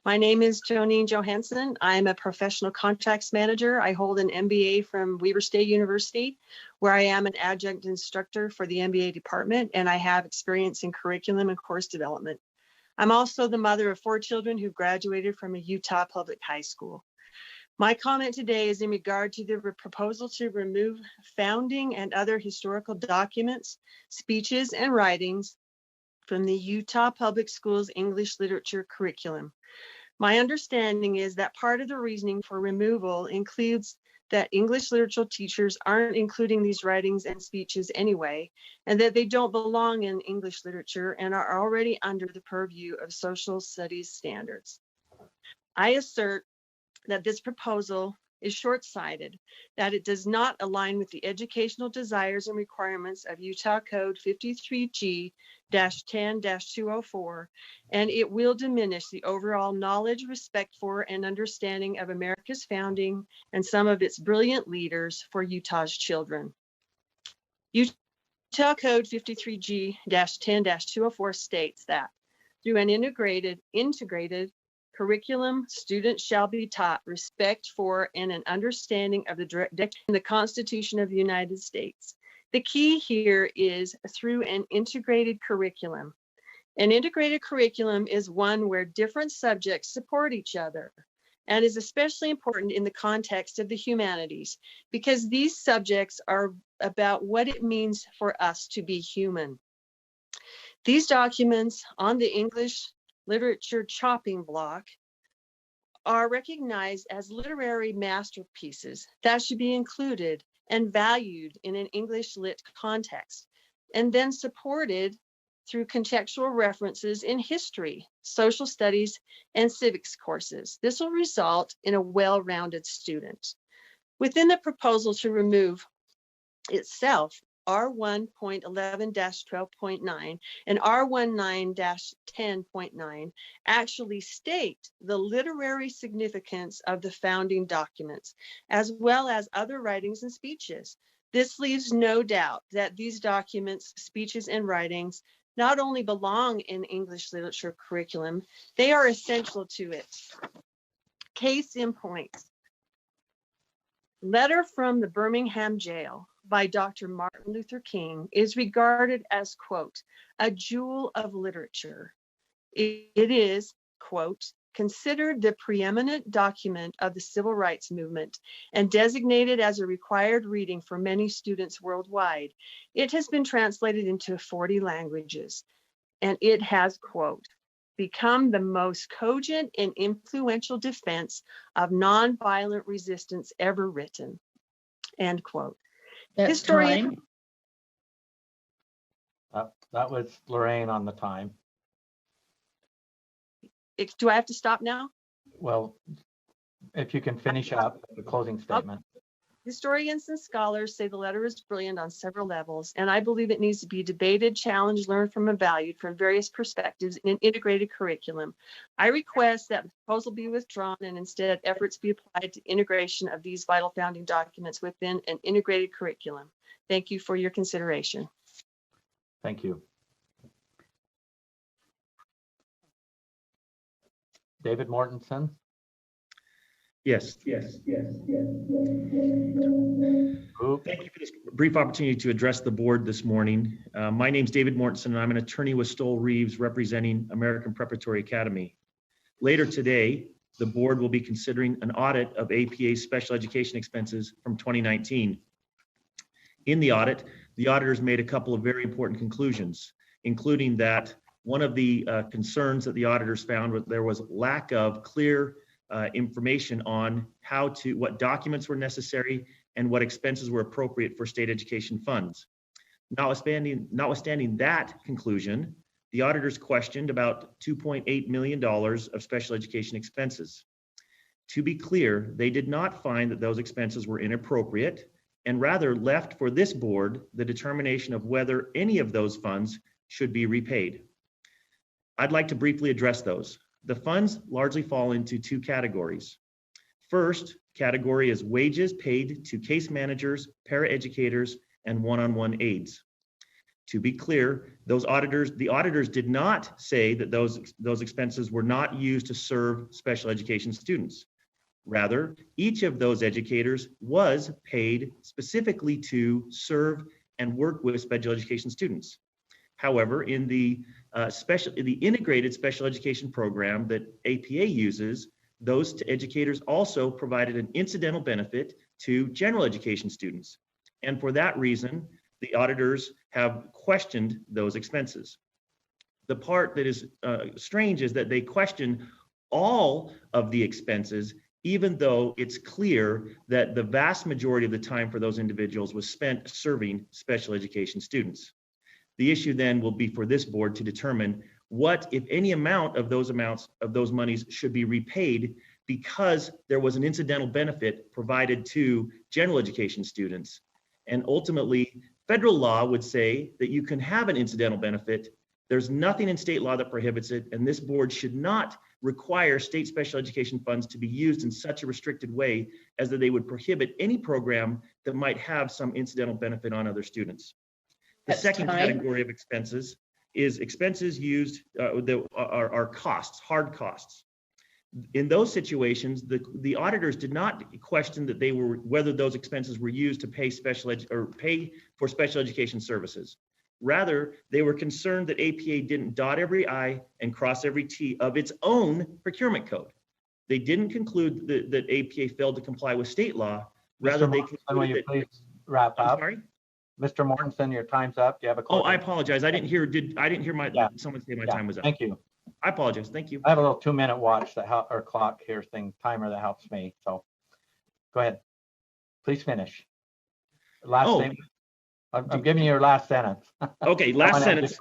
My name is Jonine Johansson. I'm a professional contracts manager. I hold an MBA from Weber State University, where I am an adjunct instructor for the MBA department, and I have experience in curriculum and course development. I'm also the mother of 4 children who graduated from a Utah public high school. My comment today is in regard to the proposal to remove founding and other historical documents, speeches, and writings from the Utah Public Schools English Literature curriculum. My understanding is that part of the reasoning for removal includes that English literature teachers aren't including these writings and speeches anyway, and that they don't belong in English literature and are already under the purview of social studies standards. I assert that this proposal is short-sighted, that it does not align with the educational desires and requirements of Utah Code 53G-10-204, and it will diminish the overall knowledge, respect for, and understanding of America's founding and some of its brilliant leaders for Utah's children. Utah Code 53G-10-204 states that through an integrated curriculum, students shall be taught respect for and an understanding of the Constitution of the United States. The key here is through an integrated curriculum. An integrated curriculum is one where different subjects support each other and is especially important in the context of the humanities because these subjects are about what it means for us to be human. These documents on the English literature chopping block are recognized as literary masterpieces that should be included and valued in an English lit context, and then supported through contextual references in history, social studies, and civics courses. This will result in a well-rounded student. Within the proposal to remove itself, R1.11-12.9 and R19-10.9 actually state the literary significance of the founding documents, as well as other writings and speeches. This leaves no doubt that these documents, speeches, and writings not only belong in English literature curriculum, they are essential to it. Case in point, Letter from the Birmingham Jail by Dr. Martin Luther King is regarded as, quote, a jewel of literature. It is, quote, considered the preeminent document of the civil rights movement and designated as a required reading for many students worldwide. It has been translated into 40 languages, and it has, quote, become the most cogent and influential defense of nonviolent resistance ever written. End quote. That's Historian. time. That was Lorraine on the time. Do I have to stop now? Well, if you can finish up the closing statement. Historians and scholars say the letter is brilliant on several levels, and I believe it needs to be debated, challenged, learned from, and valued from various perspectives in an integrated curriculum. I request that the proposal be withdrawn and instead efforts be applied to integration of these vital founding documents within an integrated curriculum. Thank you for your consideration. Thank you. David Mortensen. Yes. Thank you for this brief opportunity to address the board this morning. My name is David Mortensen, and I'm an attorney with Stoll Reeves representing American Preparatory Academy. Later today, the board will be considering an audit of APA's special education expenses from 2019. In the audit, the auditors made a couple of very important conclusions, including that one of the concerns that the auditors found was there was lack of clear information on what documents were necessary and what expenses were appropriate for state education funds. Notwithstanding that conclusion, the auditors questioned about $2.8 million of special education expenses. To be clear, they did not find that those expenses were inappropriate and rather left for this board the determination of whether any of those funds should be repaid. I'd like to briefly address those. The funds largely fall into two categories. First category is wages paid to case managers, paraeducators, and one-on-one aides. To be clear, the auditors did not say that those expenses were not used to serve special education students. Rather, each of those educators was paid specifically to serve and work with special education students. However, in the integrated special education program that APA uses, those educators also provided an incidental benefit to general education students. And for that reason, the auditors have questioned those expenses. The part that is strange is that they question all of the expenses, even though it's clear that the vast majority of the time for those individuals was spent serving special education students. The issue then will be for this board to determine what, if any amount of those monies should be repaid because there was an incidental benefit provided to general education students. And ultimately, federal law would say that you can have an incidental benefit. There's nothing in state law that prohibits it, and this board should not require state special education funds to be used in such a restricted way as that they would prohibit any program that might have some incidental benefit on other students. The second category of expenses is expenses used that are costs, hard costs. In those situations, the auditors did not question that whether those expenses were used to pay pay for special education services. Rather, they were concerned that APA didn't dot every I and cross every T of its own procurement code. They didn't conclude that APA failed to comply with state law. Rather, they concluded will you please wrap up? Sorry? Mr. Mortensen, your time's up. Do you have a Oh, closing? I apologize. I didn't hear someone say my time was up. Thank you. I apologize. Thank you. I have a little 2-minute watch or clock here timer that helps me. So go ahead. Please finish. Last statement. I'm giving you your last sentence. Okay, last sentence.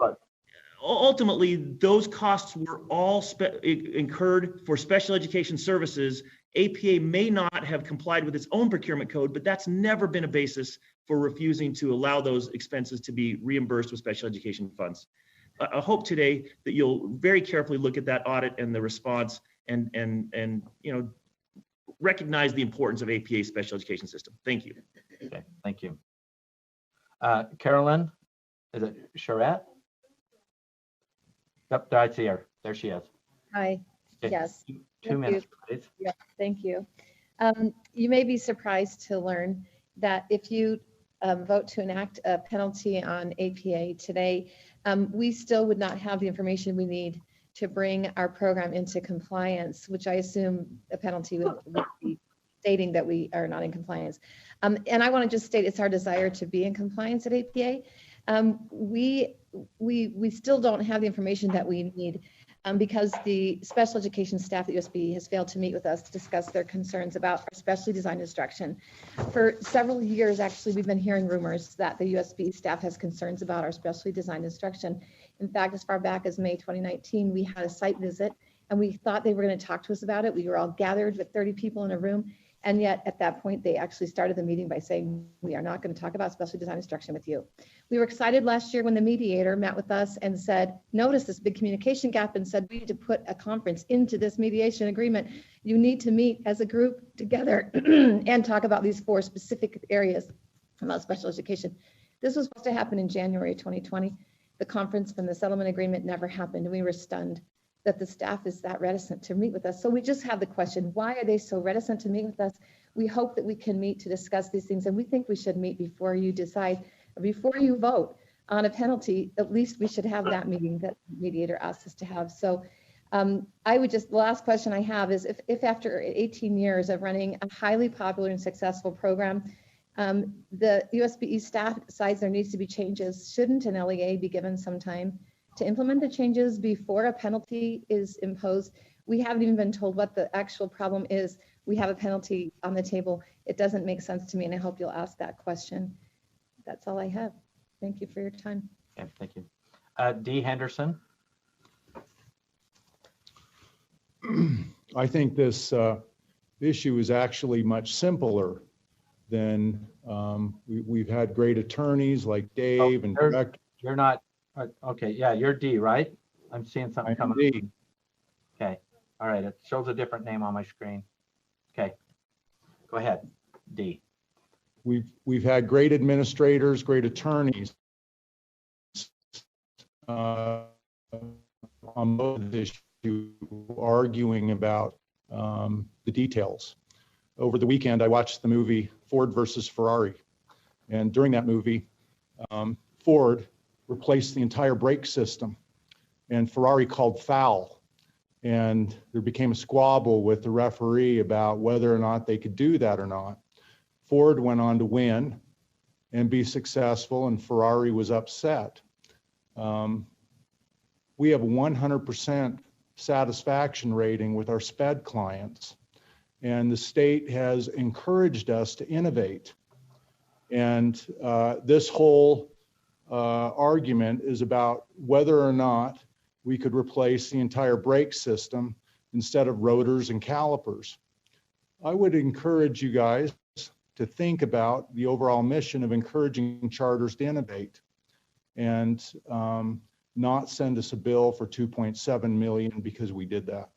Ultimately, those costs were all incurred for special education services. APA may not have complied with its own procurement code, but that's never been a basis for refusing to allow those expenses to be reimbursed with special education funds. I hope today that you'll very carefully look at that audit and the response and recognize the importance of APA's special education system. Thank you. Okay, thank you. Carolyn, is it Charette? Yep, I see her. There she is. Hi. Okay. Yes. 2 minutes, please. Yeah, thank you. You may be surprised to learn that if you vote to enact a penalty on APA today, we still would not have the information we need to bring our program into compliance, which I assume a penalty would be stating that we are not in compliance. And I want to just state it's our desire to be in compliance at APA. We still don't have the information that we need because the special education staff at USBE has failed to meet with us to discuss their concerns about our specially designed instruction. For several years, actually, we've been hearing rumors that the USBE staff has concerns about our specially designed instruction. In fact, as far back as May 2019, we had a site visit and we thought they were going to talk to us about it. We were all gathered with 30 people in a room. And yet at that point, they actually started the meeting by saying, we are not going to talk about specially designed instruction with you. We were excited last year when the mediator met with us and said, notice this big communication gap and said, we need to put a conference into this mediation agreement. You need to meet as a group together and talk about these 4 specific areas about special education. This was supposed to happen in January 2020. The conference from the settlement agreement never happened. And we were stunned that the staff is that reticent to meet with us. So we just have the question, why are they so reticent to meet with us? We hope that we can meet to discuss these things, and we think we should meet before you decide, or before you vote on a penalty. At least we should have that meeting that the mediator asked us to have. So I would just, the last question I have is if after 18 years of running a highly popular and successful program, the USBE staff decides there needs to be changes, shouldn't an LEA be given some time to implement the changes before a penalty is imposed? We haven't even been told what the actual problem is. We have a penalty on the table. It doesn't make sense to me, and I hope you'll ask that question. That's all I have. Thank you for your time. Okay, thank you. Dee Henderson. I think this issue is actually much simpler than we've had great attorneys like Dave and Director. You're not. Okay, yeah, you're D, right? I'm seeing something coming. D. Okay, all right, it shows a different name on my screen. Okay, go ahead, D. We've had great administrators, great attorneys on both this issue arguing about the details. Over the weekend, I watched the movie Ford versus Ferrari. And during that movie, Ford replaced the entire brake system and Ferrari called foul. And there became a squabble with the referee about whether or not they could do that or not. Ford went on to win and be successful, and Ferrari was upset. We have 100% satisfaction rating with our SPED clients, and the state has encouraged us to innovate. And this whole argument is about whether or not we could replace the entire brake system instead of rotors and calipers. I would encourage you guys to think about the overall mission of encouraging charters to innovate and not send us a bill for 2.7 million because we did that.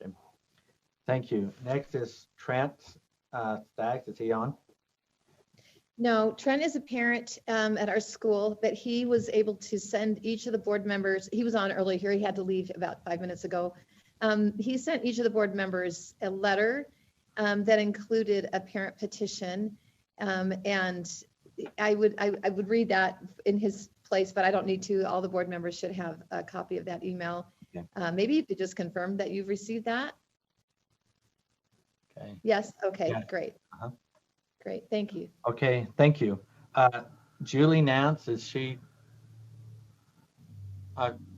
Okay. Thank you. Next is Trent Staggs. Is he on? No, Trent is a parent at our school, but he was able to send each of the board members, he was on early here, he had to leave about 5 minutes ago. He sent each of the board members a letter that included a parent petition. And I would read that in his place, but I don't need to. All the board members should have a copy of that email. Okay. Maybe you could just confirm that you've received that. Okay. Yes, okay, Yeah. Great. Great, thank you. Okay, thank you. Julie Nance, is she,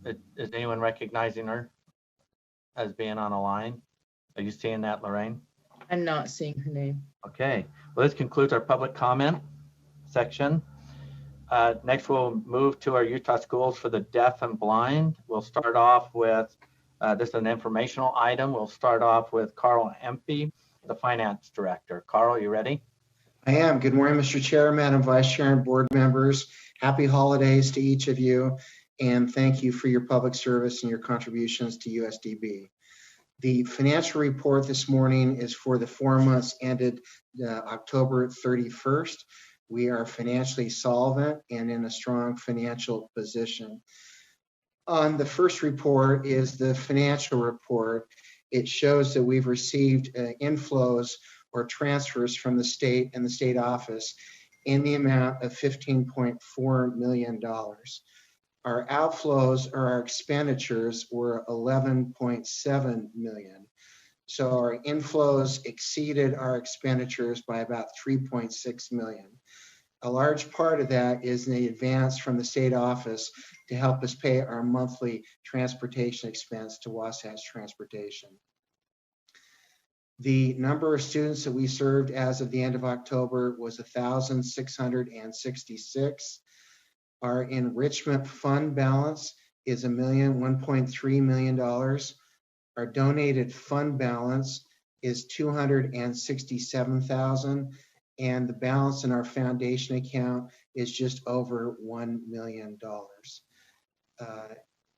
is anyone recognizing her as being on a line? Are you seeing that, Lorraine? I'm not seeing her name. Okay, well, this concludes our public comment section. Next, we'll move to our Utah Schools for the Deaf and Blind. We'll start off with, this is an informational item. We'll start off with Carl Empey, the Finance Director. Carl, you ready? I am. Good morning, Mr. Chair, Madam Vice Chair, and board members. Happy holidays to each of you, and thank you for your public service and your contributions to USDB. The financial report this morning is for the 4 months ended October 31st. We are financially solvent and in a strong financial position. On the first report is the financial report. It shows that we've received inflows or transfers from the state and the state office in the amount of $15.4 million. Our outflows or our expenditures were 11.7 million. So our inflows exceeded our expenditures by about 3.6 million. A large part of that is the advance from the state office to help us pay our monthly transportation expense to Wasatch Transportation. The number of students that we served as of the end of October was 1,666. Our enrichment fund balance is $1.3 million. Our donated fund balance is $267,000, and the balance in our foundation account is just over $1 million.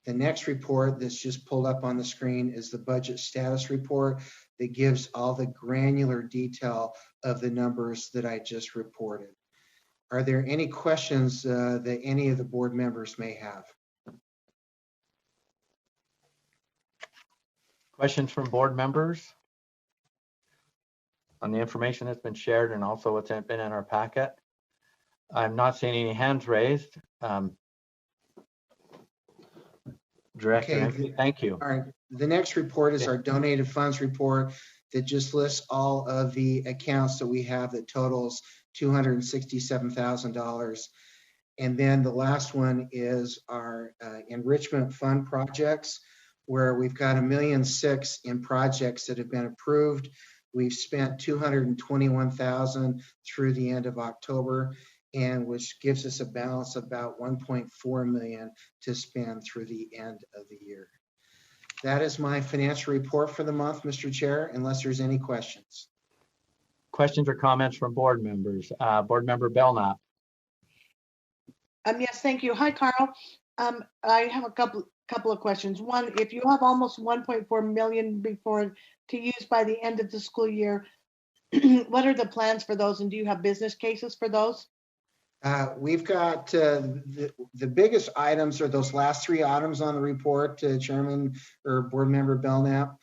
The next report that's just pulled up on the screen is the budget status report that gives all the granular detail of the numbers that I just reported. Are there any questions that any of the board members may have? Questions from board members on the information that's been shared and also what's been in our packet? I'm not seeing any hands raised. Director, Okay, thank you. All right, the next report is our donated funds report that just lists all of the accounts that we have that totals $267,000. And then the last one is our enrichment fund projects, where we've got $1.6 million in projects that have been approved. We've spent $221,000 through the end of October, and which gives us a balance of about $1.4 million to spend through the end of the year. That is my financial report for the month, Mr. Chair, unless there's any questions. Questions or comments from board members? Board member Belknap. Yes, thank you. Hi, Carl. I have a couple of questions. One, if you have almost 1.4 million to use by the end of the school year, what are the plans for those, and do you have business cases for those? We've got the biggest items are those last three items on the report, Chairman or Board Member Belknap.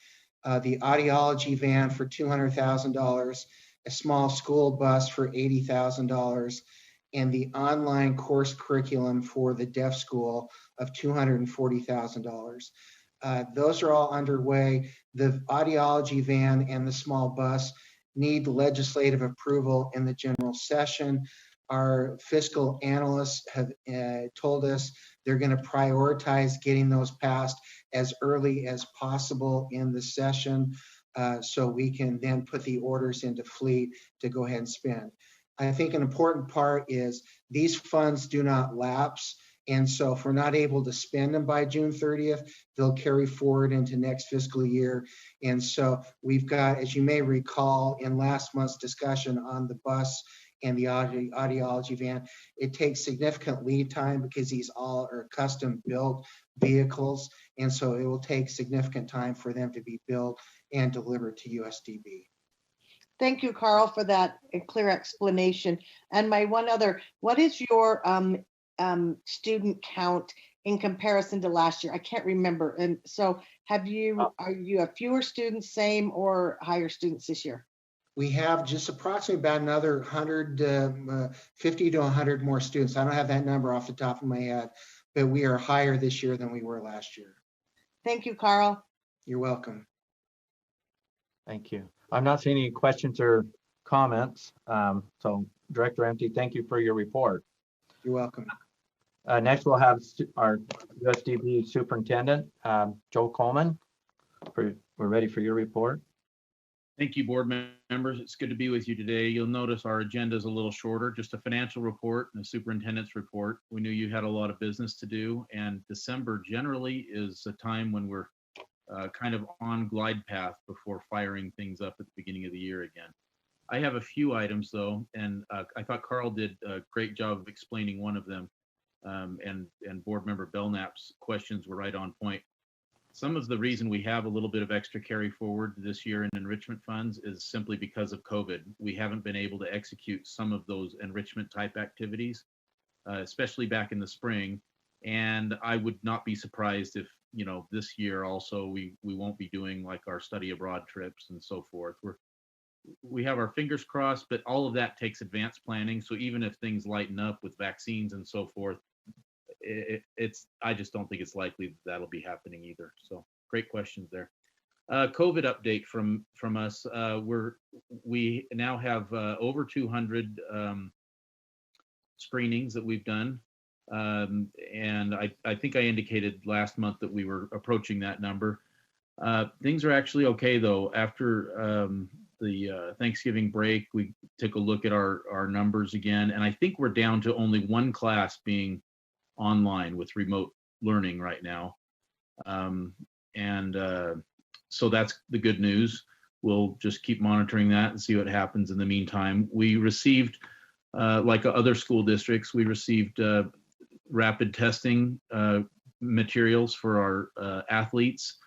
The audiology van for $200,000, a small school bus for $80,000, and the online course curriculum for the deaf school of $240,000. Those are all underway. The audiology van and the small bus need legislative approval in the general session. Our fiscal analysts have told us they're going to prioritize getting those passed as early as possible in the session, so we can then put the orders into fleet to go ahead and spend. I think an important part is these funds do not lapse. And so if we're not able to spend them by June 30th, they'll carry forward into next fiscal year. And so we've got, as you may recall, in last month's discussion on the bus and the audiology van, it takes significant lead time because these all are custom built vehicles. And so it will take significant time for them to be built and delivered to USDB. Thank you, Carl, for that clear explanation. And my one other, what is your student count in comparison to last year? I can't remember. And so are you a fewer students, same, or higher students this year? We have just approximately about another 150 to 100 more students. I don't have that number off the top of my head, but we are higher this year than we were last year. Thank you, Carl. You're welcome. Thank you. I'm not seeing any questions or comments. So Director Empty, thank you for your report. You're welcome. Next, we'll have our USDB Superintendent, Joe Coleman. We're ready for your report. Thank you, board members. It's good to be with you today. You'll notice our agenda is a little shorter, just a financial report and a superintendent's report. We knew you had a lot of business to do, and December generally is a time when we're kind of on glide path before firing things up at the beginning of the year again. I have a few items though, and I thought Carl did a great job of explaining one of them, and board member Belknap's questions were right on point. Some of the reason we have a little bit of extra carry forward this year in enrichment funds is simply because of COVID. We haven't been able to execute some of those enrichment type activities, especially back in the spring. And I would not be surprised if, you know, this year also we won't be doing like our study abroad trips and so forth. We have our fingers crossed, but all of that takes advanced planning. So even if things lighten up with vaccines and so forth, I just don't think it's likely that'll be happening either. So great questions there. COVID update from us. We now have over 200 screenings that we've done. And I think I indicated last month that we were approaching that number. Things are actually okay though. After the Thanksgiving break, we took a look at our numbers again, and I think we're down to only one class being online with remote learning right now. So that's the good news. We'll just keep monitoring that and see what happens in the meantime. We received, like other school districts, we received rapid testing materials for our athletes.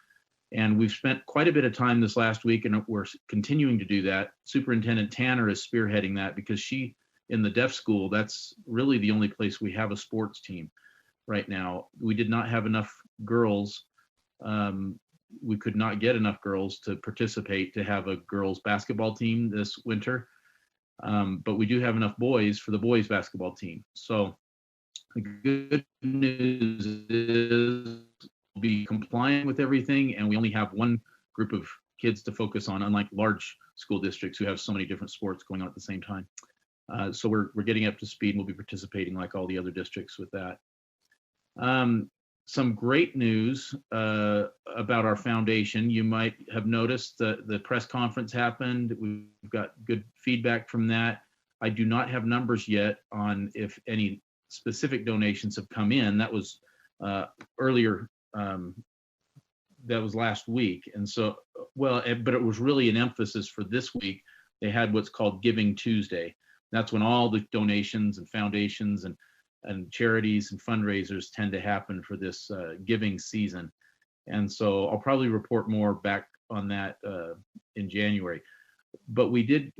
And we've spent quite a bit of time this last week, and we're continuing to do that. Superintendent Tanner is spearheading that because she, in the deaf school, that's really the only place we have a sports team right now. We did not have enough girls. We could not get enough girls to participate to have a girls basketball team this winter. But we do have enough boys for the boys basketball team. So the good news is we'll be compliant with everything, and we only have one group of kids to focus on, unlike large school districts who have so many different sports going on at the same time. So we're getting up to speed, and we'll be participating like all the other districts with that. Some great news about our foundation. You might have noticed that the press conference happened. We've got good feedback from that. I do not have numbers yet on if any specific donations have come in. That was earlier, that was last week. And so, well, but it was really an emphasis for this week. They had what's called Giving Tuesday. That's when all the donations and foundations and charities and fundraisers tend to happen for this giving season. And so I'll probably report more back on that in January. But we did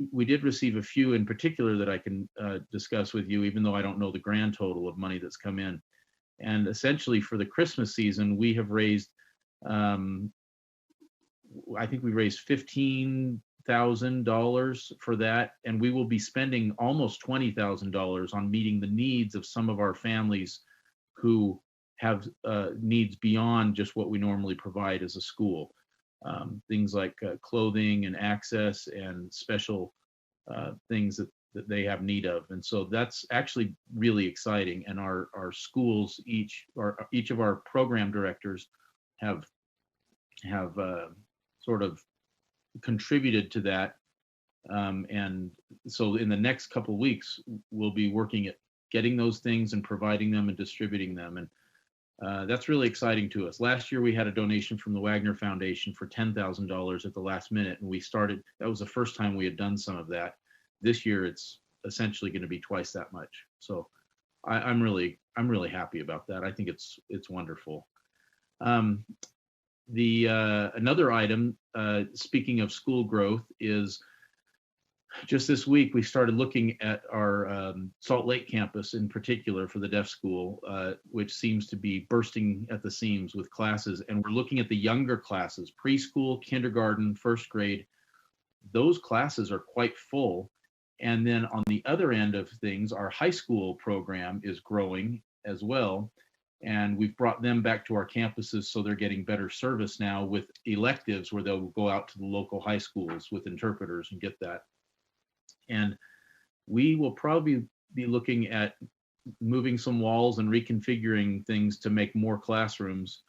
receive a few in particular that I can discuss with you, even though I don't know the grand total of money that's come in. And essentially for the Christmas season, we have raised, I think we raised $15,000 for that, and we will be spending almost $20,000 on meeting the needs of some of our families who have needs beyond just what we normally provide as a school. Things like clothing and access and special things that they have need of. And so that's actually really exciting. And our schools, each of our program directors have sort of contributed to that. And so in the next couple of weeks, we'll be working at getting those things and providing them and distributing them. And that's really exciting to us. Last year, we had a donation from the Wagner Foundation for $10,000 at the last minute. And we started, that was the first time we had done some of that. This year, it's essentially going to be twice that much. So I'm really happy about that. I think it's wonderful. Another item, speaking of school growth, is just this week we started looking at our Salt Lake campus in particular for the deaf school, which seems to be bursting at the seams with classes. And we're looking at the younger classes, preschool, kindergarten, first grade. Those classes are quite full. And then on the other end of things, our high school program is growing as well. And we've brought them back to our campuses, so they're getting better service now with electives where they'll go out to the local high schools with interpreters and get that. And we will probably be looking at moving some walls and reconfiguring things to make more classrooms.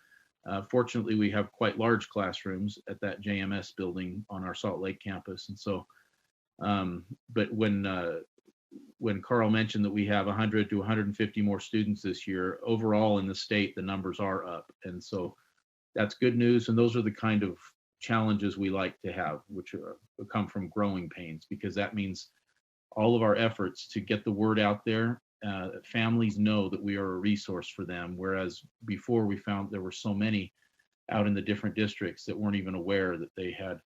Fortunately, we have quite large classrooms at that JMS building on our Salt Lake campus. And so, but when Carl mentioned that we have 100 to 150 more students this year, overall in the state, the numbers are up. And so that's good news. And those are the kind of challenges we like to have, which come from growing pains, because that means all of our efforts to get the word out there, families know that we are a resource for them. Whereas before we found there were so many out in the different districts that weren't even aware that they had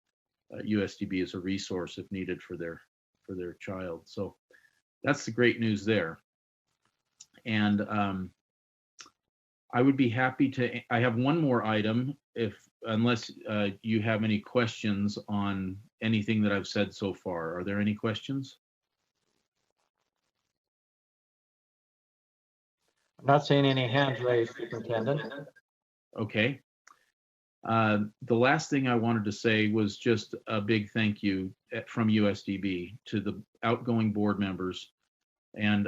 USDB as a resource if needed for their child. So that's the great news there. And I would be happy to, I have one more item, unless you have any questions on anything that I've said so far. Are there any questions? I'm not seeing any hands raised, Superintendent. Okay. The last thing I wanted to say was just a big thank you from USDB to the outgoing board members. And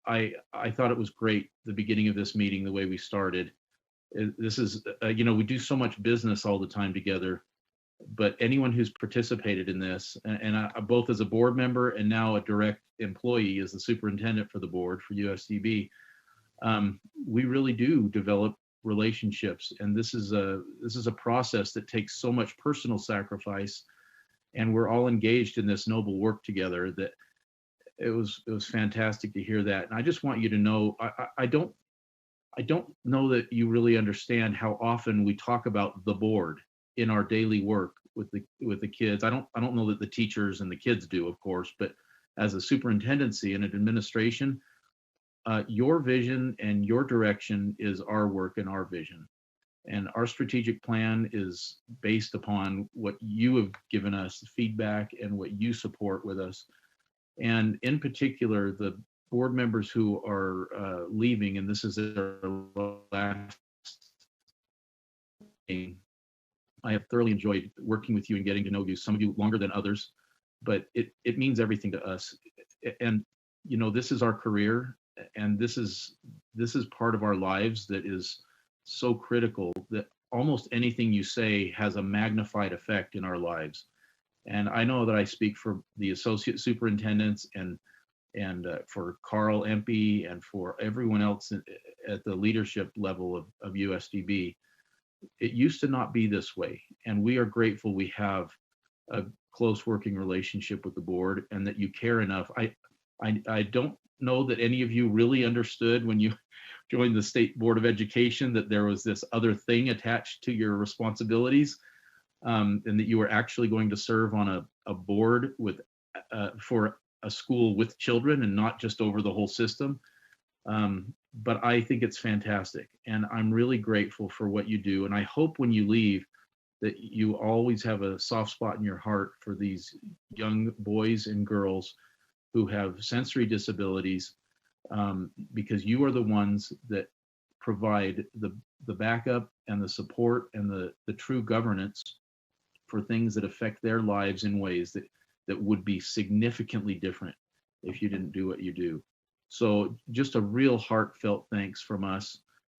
I thought it was great, the beginning of this meeting, the way we started. This is, we do so much business all the time together, but anyone who's participated in this, and I, both as a board member and now a direct employee as the superintendent for the board for USDB, we really do develop relationships, and this is a process that takes so much personal sacrifice, and we're all engaged in this noble work together. That it was fantastic to hear that. And I just want you to know, I don't know that you really understand how often we talk about the board in our daily work with the kids. I don't know that the teachers and the kids do, of course, but as a superintendency and an administration, your vision and your direction is our work and our vision. And our strategic plan is based upon what you have given us feedback and what you support with us. And in particular, the board members who are leaving, and this is their last meeting, I have thoroughly enjoyed working with you and getting to know you, some of you longer than others, but it means everything to us. And, this is our career, and this is part of our lives that is so critical that almost anything you say has a magnified effect in our lives. And I know that I speak for the associate superintendents and for Carl Empey and for everyone else at the leadership level of USDB. It used to not be this way, and we are grateful we have a close working relationship with the board and that you care enough. I don't know that any of you really understood when you joined the State Board of Education that there was this other thing attached to your responsibilities, and that you were actually going to serve on a board with for a school with children and not just over the whole system. But I think it's fantastic, and I'm really grateful for what you do. And I hope when you leave that you always have a soft spot in your heart for these young boys and girls who have sensory disabilities, because you are the ones that provide the backup and the support and the true governance for things that affect their lives in ways that would be significantly different if you didn't do what you do. So just a real heartfelt thanks from us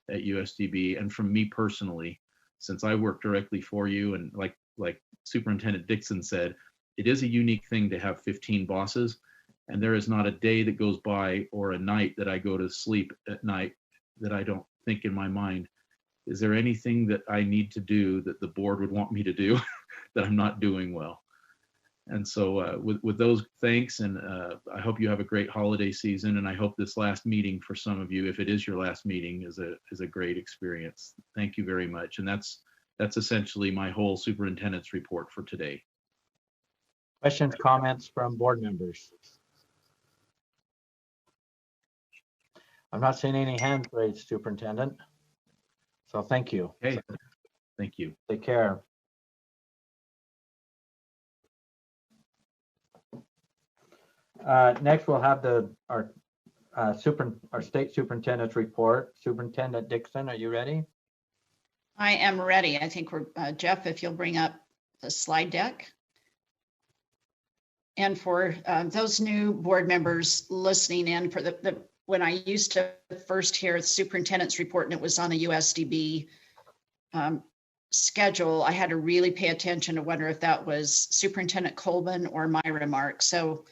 at USDB and from me personally, since I work directly for you. And like Superintendent Dixon said, it is a unique thing to have 15 bosses. And there is not a day that goes by or a night that I go to sleep at night that I don't think in my mind, is there anything that I need to do that the board would want me to do that I'm not doing well? And so with those thanks, and I hope you have a great holiday season, and I hope this last meeting for some of you, if it is your last meeting, is a great experience. Thank you very much. And that's essentially my whole superintendent's report for today. Questions, comments from board members? I'm not seeing any hands raised, Superintendent. So thank you. Okay, thank you. Take care. Next, we'll have our state superintendent's report. Superintendent Dixon, are you ready? I am ready. I think we're, Jeff, if you'll bring up the slide deck. And for those new board members listening in, for when I used to first hear the superintendent's report and it was on a USDB schedule, I had to really pay attention to wonder if that was Superintendent Colvin or my remarks. So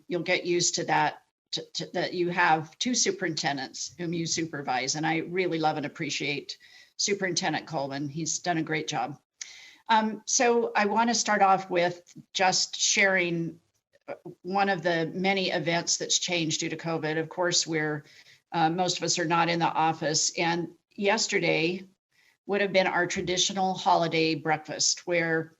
you'll get used to that, that you have two superintendents whom you supervise. And I really love and appreciate Superintendent Colvin. He's done a great job. So I want to start off with just sharing one of the many events that's changed due to COVID. Of course, most of us are not in the office. And yesterday would have been our traditional holiday breakfast where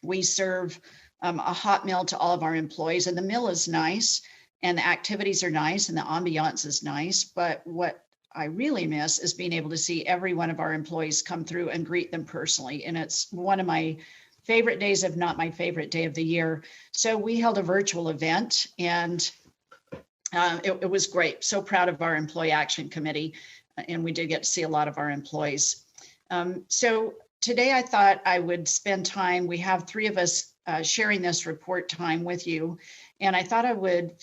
we serve a hot meal to all of our employees. And the meal is nice and the activities are nice and the ambiance is nice. But what I really miss is being able to see every one of our employees come through and greet them personally. And it's one of my favorite days, if not my favorite day of the year. So we held a virtual event and it was great. So proud of our Employee Action Committee. And we did get to see a lot of our employees. So today I thought I would spend time, we have three of us sharing this report time with you. And I thought I would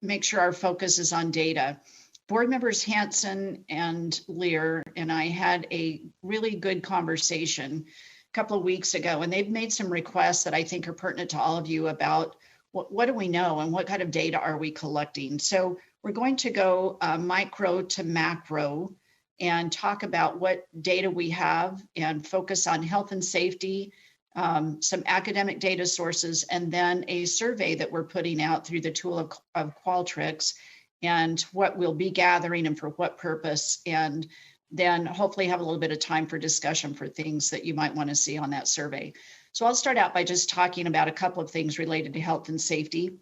make sure our focus is on data. Board members Hanson and Lear and I had a really good conversation a couple of weeks ago, and they've made some requests that I think are pertinent to all of you about what do we know and what kind of data are we collecting. So we're going to go micro to macro and talk about what data we have and focus on health and safety, some academic data sources, and then a survey that we're putting out through the tool of Qualtrics, and what we'll be gathering and for what purpose, and then hopefully have a little bit of time for discussion for things that you might want to see on that survey. So I'll start out by just talking about a couple of things related to health and safety.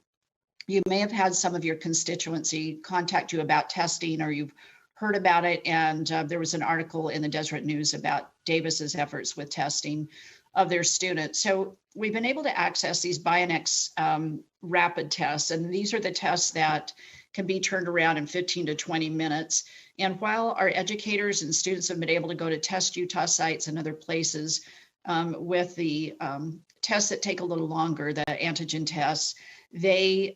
You may have had some of your constituency contact you about testing, or you've heard about it, and there was an article in the Deseret News about Davis's efforts with testing of their students. So we've been able to access these Bionex rapid tests, and these are the tests that can be turned around in 15 to 20 minutes. And while our educators and students have been able to go to Test Utah sites and other places with the tests that take a little longer, the antigen tests, they,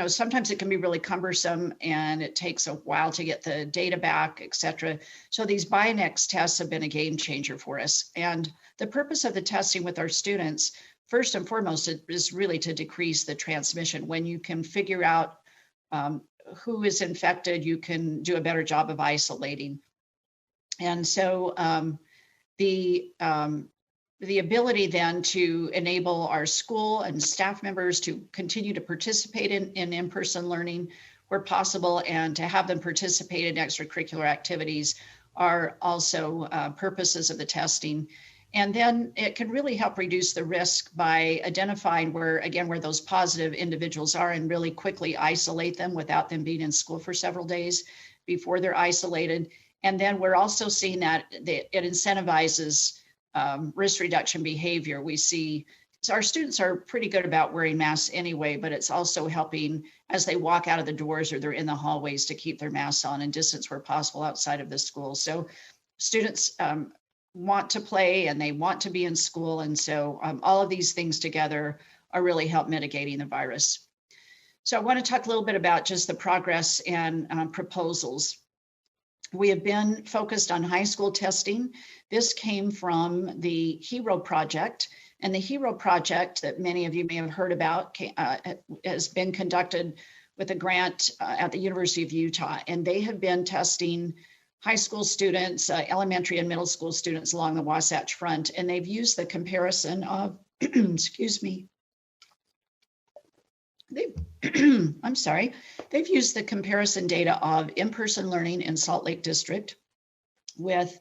sometimes it can be really cumbersome and it takes a while to get the data back, et cetera. So these Bionex tests have been a game changer for us. And the purpose of the testing with our students, first and foremost, is really to decrease the transmission. When you can figure out who is infected, you can do a better job of isolating. And so the ability then to enable our school and staff members to continue to participate in in-person learning where possible, and to have them participate in extracurricular activities are also purposes of the testing. And then it can really help reduce the risk by identifying where those positive individuals are, and really quickly isolate them without them being in school for several days before they're isolated. And then we're also seeing that it incentivizes risk reduction behavior. We see, so our students are pretty good about wearing masks anyway, but it's also helping as they walk out of the doors or they're in the hallways to keep their masks on and distance where possible outside of the school. So students want to play and they want to be in school. And so all of these things together are really help mitigating the virus. So I want to talk a little bit about just the progress and proposals. We have been focused on high school testing. This came from the HERO project, and the HERO project that many of you may have heard about has been conducted with a grant at the University of Utah, and they have been testing high school students, elementary and middle school students along the Wasatch Front, and they've used the comparison of, excuse me, I'm sorry, they've used the comparison data of in-person learning in Salt Lake District with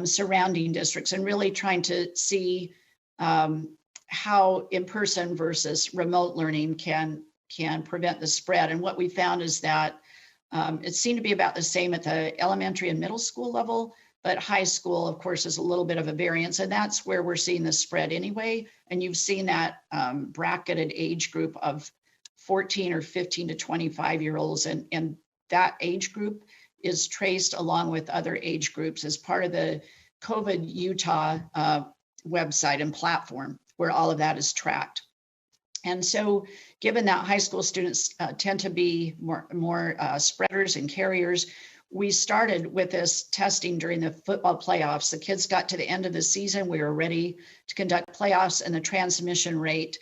surrounding districts, and really trying to see how in-person versus remote learning can prevent the spread. And what we found is that it seemed to be about the same at the elementary and middle school level, but high school, of course, is a little bit of a variance, and that's where we're seeing the spread anyway. And you've seen that bracketed age group of 14 or 15 to 25-year-olds, and that age group is traced along with other age groups as part of the COVID Utah website and platform where all of that is tracked. And so given that high school students tend to be more spreaders and carriers, we started with this testing during the football playoffs. The kids got to the end of the season, we were ready to conduct playoffs, and the transmission rate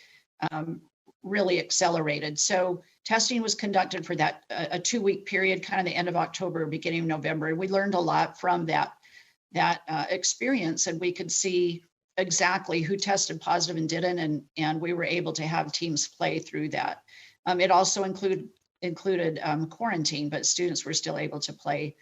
really accelerated. So testing was conducted for that a 2-week period, kind of the end of October, beginning of November. And we learned a lot from that experience, and we could see exactly who tested positive and didn't, and we were able to have teams play through that. It also included quarantine, but students were still able to play.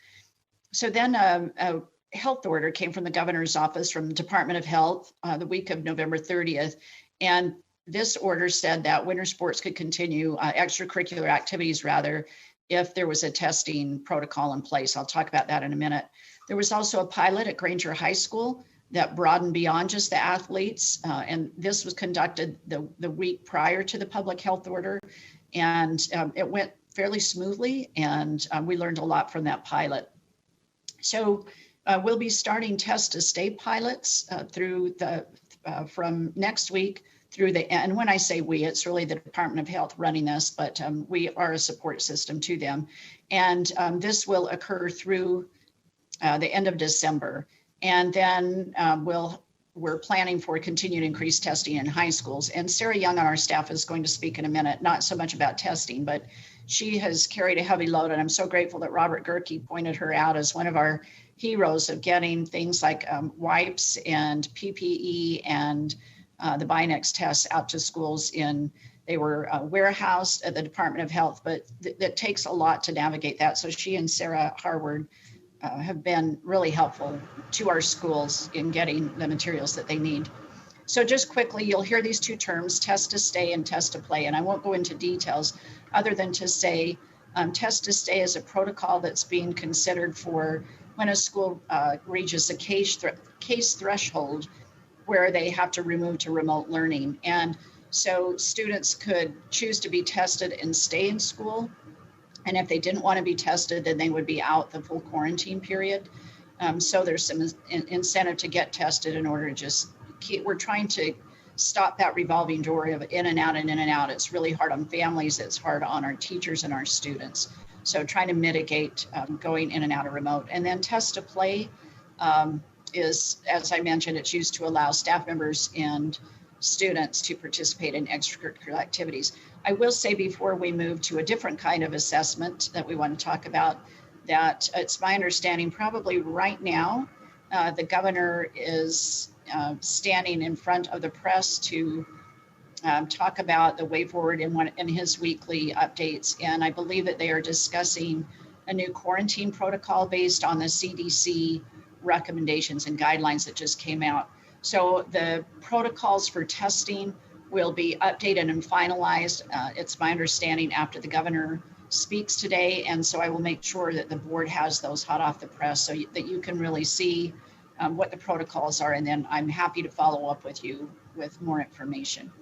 So then a health order came from the governor's office, from the Department of Health, the week of November 30th. And this order said that winter sports could continue, extracurricular activities rather, if there was a testing protocol in place. I'll talk about that in a minute. There was also a pilot at Granger High School that broadened beyond just the athletes. And this was conducted the week prior to the public health order. And it went fairly smoothly, and we learned a lot from that pilot. So we'll be starting test to stay pilots from next week through the, and when I say we, it's really the Department of Health running this, but we are a support system to them. And this will occur through the end of December. And then we're planning for continued increased testing in high schools. And Sarah Young on our staff is going to speak in a minute, not so much about testing, but she has carried a heavy load. And I'm so grateful that Robert Gerke pointed her out as one of our heroes of getting things like wipes and PPE and the Binex tests out to schools they were warehoused at the Department of Health, but that takes a lot to navigate that. So she and Sarah Harward have been really helpful to our schools in getting the materials that they need. So just quickly, you'll hear these two terms, test to stay and test to play. And I won't go into details other than to say test to stay is a protocol that's being considered for when a school reaches a case threshold where they have to remove to remote learning. And so students could choose to be tested and stay in school. And if they didn't want to be tested, then they would be out the full quarantine period. So there's some incentive to get tested in order to just we're trying to stop that revolving door of in and out and in and out. It's really hard on families. It's hard on our teachers and our students. So trying to mitigate going in and out of remote. And then test to play is, as I mentioned, it's used to allow staff members and students to participate in extracurricular activities. I will say before we move to a different kind of assessment that we want to talk about, that it's my understanding probably right now, the governor is standing in front of the press to talk about the way forward in his weekly updates. And I believe that they are discussing a new quarantine protocol based on the CDC recommendations and guidelines that just came out. So the protocols for testing will be updated and finalized. It's my understanding after the governor speaks today. And so I will make sure that the board has those hot off the press so that you can really see what the protocols are. And then I'm happy to follow up with you with more information.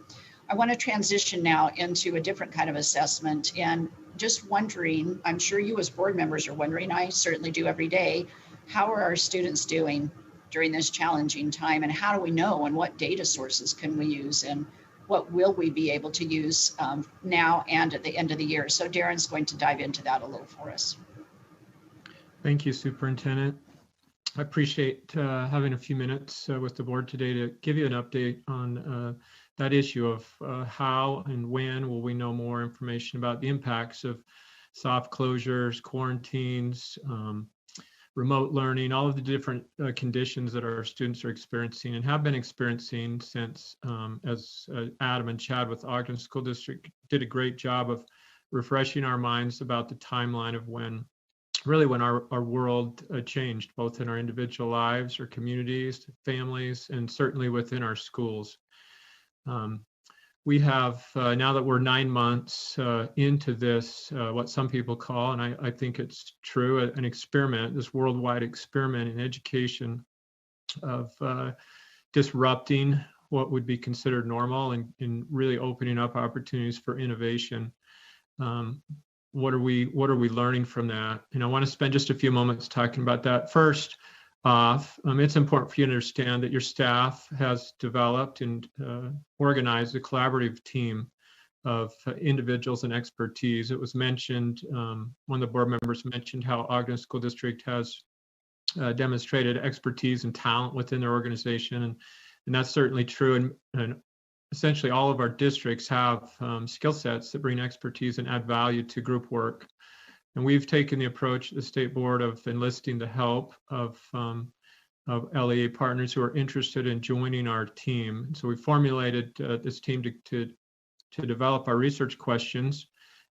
I want to transition now into a different kind of assessment and just wondering, I'm sure you as board members are wondering, I certainly do every day, how are our students doing during this challenging time, and how do we know, and what data sources can we use, and what will we be able to use now and at the end of the year? So Darren's going to dive into that a little for us. Thank you, Superintendent. I appreciate having a few minutes with the board today to give you an update on that issue of how and when will we know more information about the impacts of soft closures, quarantines, remote learning, all of the different conditions that our students are experiencing and have been experiencing since, as Adam and Chad with Ogden School District did a great job of refreshing our minds about the timeline of when our world changed, both in our individual lives, our communities, families, and certainly within our schools. We have, now that we're 9 months into this, what some people call, and I think it's true, an experiment, this worldwide experiment in education of disrupting what would be considered normal and really opening up opportunities for innovation. What are we learning from that? And I want to spend just a few moments talking about that. First off, it's important for you to understand that your staff has developed and organized a collaborative team of individuals and expertise. It was mentioned, one of the board members mentioned how Ogden School District has demonstrated expertise and talent within their organization, and that's certainly true. And essentially all of our districts have skill sets that bring expertise and add value to group work. And we've taken the approach at the state board of enlisting the help of LEA partners who are interested in joining our team. So we formulated this team to develop our research questions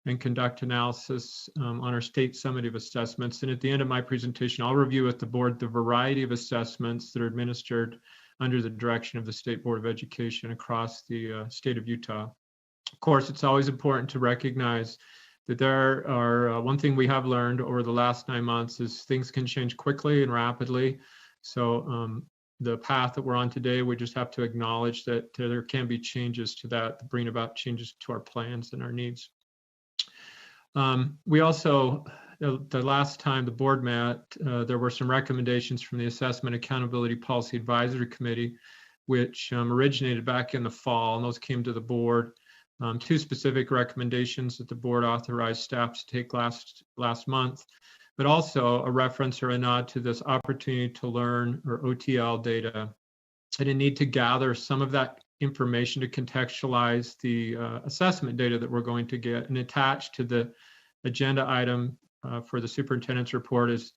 and conduct analysis on our state summative assessments. And at the end of my presentation, I'll review with the board the variety of assessments that are administered under the direction of the State Board of Education across the state of Utah. Of course, it's always important to recognize that there are, one thing we have learned over the last 9 months is things can change quickly and rapidly. So the path that we're on today, we just have to acknowledge that there can be changes to that bring about changes to our plans and our needs. We also, the last time the board met, there were some recommendations from the Assessment Accountability Policy Advisory Committee which originated back in the fall, and those came to the board. Two specific recommendations that the board authorized staff to take last month, but also a reference or a nod to this opportunity to learn, or OTL data, and a need to gather some of that information to contextualize the assessment data that we're going to get. And attached to the agenda item for the superintendent's report is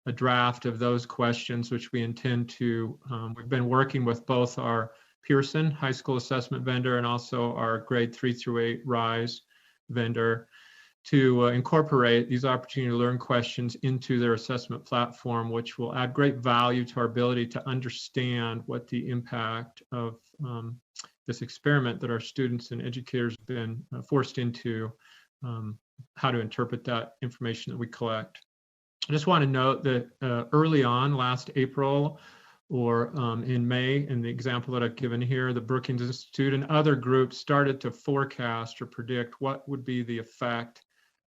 a draft of those questions, which we intend to, we've been working with both our Pearson high school assessment vendor and also our grade 3 through 8 RISE vendor to incorporate these opportunity to learn questions into their assessment platform, which will add great value to our ability to understand what the impact of this experiment that our students and educators have been forced into, how to interpret that information that we collect. I just want to note that early on, last April or in May, in the example that I've given here, the Brookings Institute and other groups started to forecast or predict what would be the effect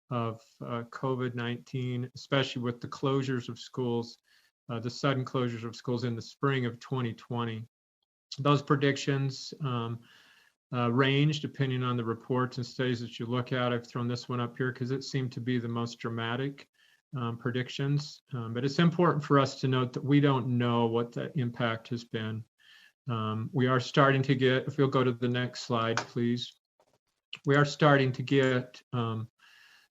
of COVID-19, especially with the closures of schools, the sudden closures of schools in the spring of 2020. Those predictions range depending on the reports and studies that you look at. I've thrown this one up here because it seemed to be the most dramatic predictions, but it's important for us to note that we don't know what the impact has been. We are starting to get, if you'll go to the next slide, please. We are starting to get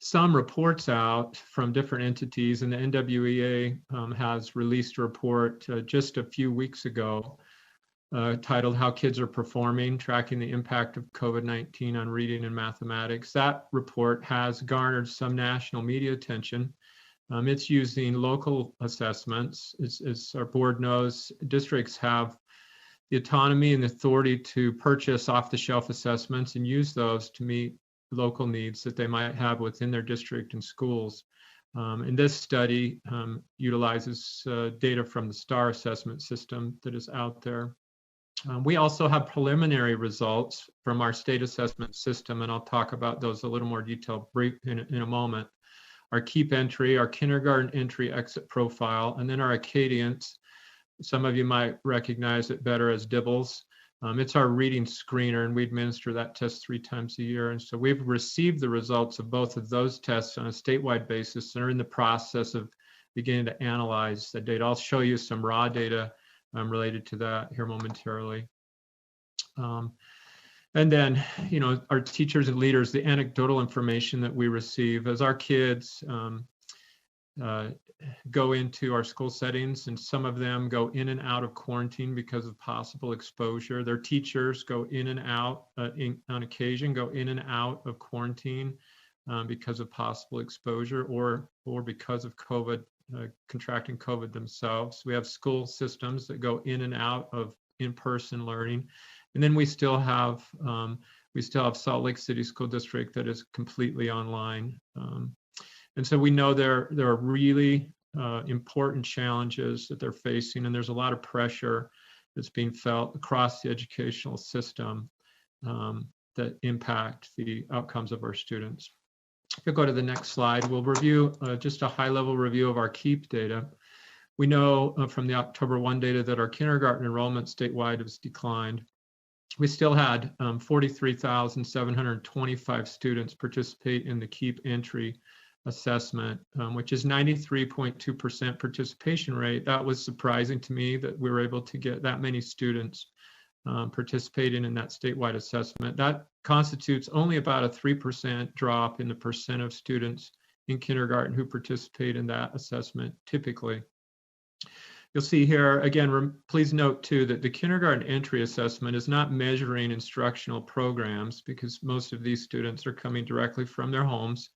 some reports out from different entities, and the NWEA has released a report just a few weeks ago titled How Kids Are Performing, Tracking the Impact of COVID-19 on Reading and Mathematics. That report has garnered some national media attention. It's using local assessments. As our board knows, districts have the autonomy and authority to purchase off-the-shelf assessments and use those to meet local needs that they might have within their district and schools. And this study utilizes data from the STAR assessment system that is out there. We also have preliminary results from our state assessment system, and I'll talk about those a little more detailed in a moment. Our KEEP entry, our kindergarten entry exit profile, and then our Acadience. Some of you might recognize it better as DIBELS. It's our reading screener, and we administer that test 3 times a year. And so we've received the results of both of those tests on a statewide basis and are in the process of beginning to analyze the data. I'll show you some raw data related to that here momentarily. And then, you know, our teachers and leaders, the anecdotal information that we receive as our kids go into our school settings, and some of them go in and out of quarantine because of possible exposure. Their teachers go in and out, on occasion, go in and out of quarantine because of possible exposure or because of COVID, contracting COVID themselves. We have school systems that go in and out of in-person learning. And then we still have Salt Lake City School District that is completely online. And so we know there are really important challenges that they're facing, and there's a lot of pressure that's being felt across the educational system that impact the outcomes of our students. If you go to the next slide, we'll review just a high-level review of our KEEP data. We know from the October 1 data that our kindergarten enrollment statewide has declined. We still had 43,725 students participate in the KEEP entry assessment, which is 93.2% participation rate. That was surprising to me that we were able to get that many students participating in that statewide assessment. That constitutes only about a 3% drop in the percent of students in kindergarten who participate in that assessment typically. You'll see here, again, please note too that the kindergarten entry assessment is not measuring instructional programs because most of these students are coming directly from their homes,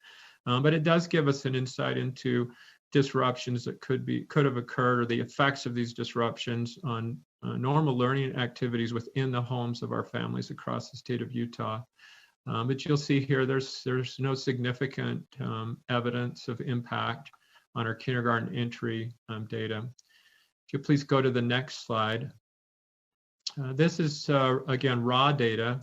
but it does give us an insight into disruptions that could have occurred, or the effects of these disruptions on normal learning activities within the homes of our families across the state of Utah. But you'll see here there's no significant evidence of impact on our kindergarten entry data. If you please go to the next slide. This is, again, raw data.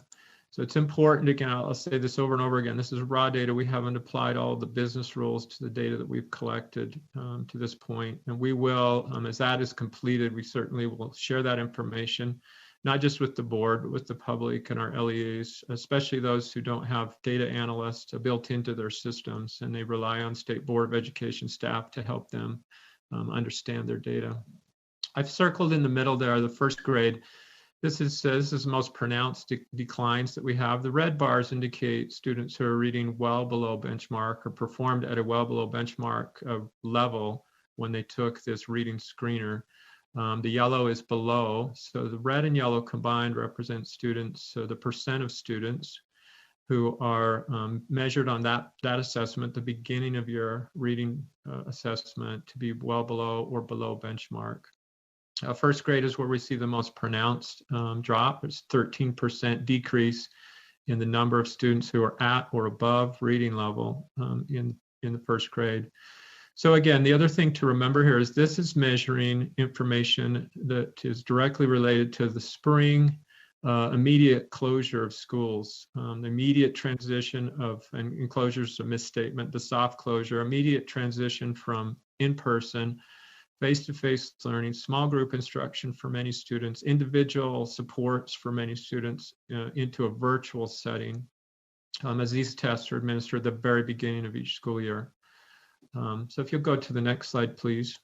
So it's important, again, I'll say this over and over again, this is raw data. We haven't applied all the business rules to the data that we've collected to this point. And we will, as that is completed, we certainly will share that information not just with the board, but with the public and our LEAs, especially those who don't have data analysts built into their systems, and they rely on State Board of Education staff to help them understand their data. I've circled in the middle there the first grade. This is the most pronounced declines that we have. The red bars indicate students who are reading well below benchmark or performed at a well below benchmark level when they took this reading screener. The yellow is below. So the red and yellow combined represent students, so the percent of students who are measured on that assessment, the beginning of your reading assessment, to be well below or below benchmark. First grade is where we see the most pronounced drop. It's 13% decrease in the number of students who are at or above reading level in the first grade. So again, the other thing to remember here is this is measuring information that is directly related to the spring immediate closure of schools, the immediate transition of, and enclosure is a misstatement, the soft closure, immediate transition from in-person, face-to-face learning, small group instruction for many students, individual supports for many students into a virtual setting as these tests are administered at the very beginning of each school year. So if you'll go to the next slide, please.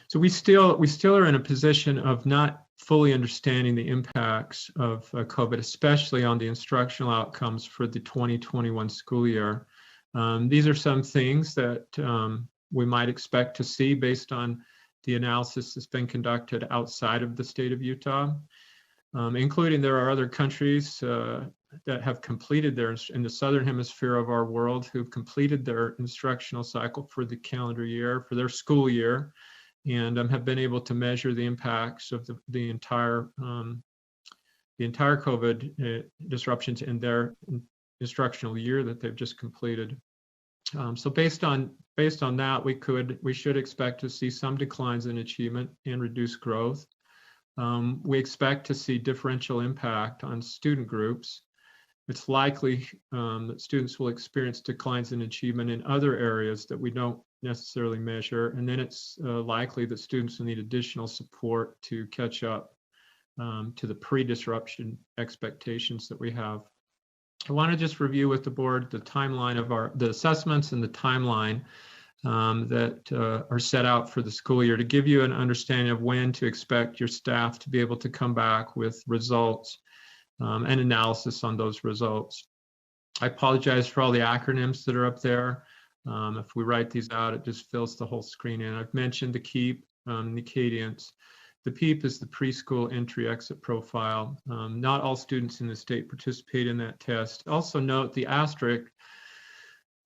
So we still are in a position of not fully understanding the impacts of COVID, especially on the instructional outcomes for the 2021 school year. These are some things that we might expect to see based on the analysis that's been conducted outside of the state of Utah, including there are other countries that have completed their, in the southern hemisphere of our world, who've completed their instructional cycle for the calendar year, for their school year, and have been able to measure the impacts of the entire COVID disruptions in their instructional year that they've just completed. So based on that, we should expect to see some declines in achievement and reduced growth. We expect to see differential impact on student groups. It's likely that students will experience declines in achievement in other areas that we don't necessarily measure, and then it's likely that students will need additional support to catch up to the pre-disruption expectations that we have. I want to just review with the board the timeline of the assessments and the timeline that are set out for the school year to give you an understanding of when to expect your staff to be able to come back with results and analysis on those results. I apologize for all the acronyms that are up there. If we write these out, it just fills the whole screen in. I've mentioned the KEEP, the cadence. The PEEP is the preschool entry exit profile. Not all students in the state participate in that test. Also note the asterisk.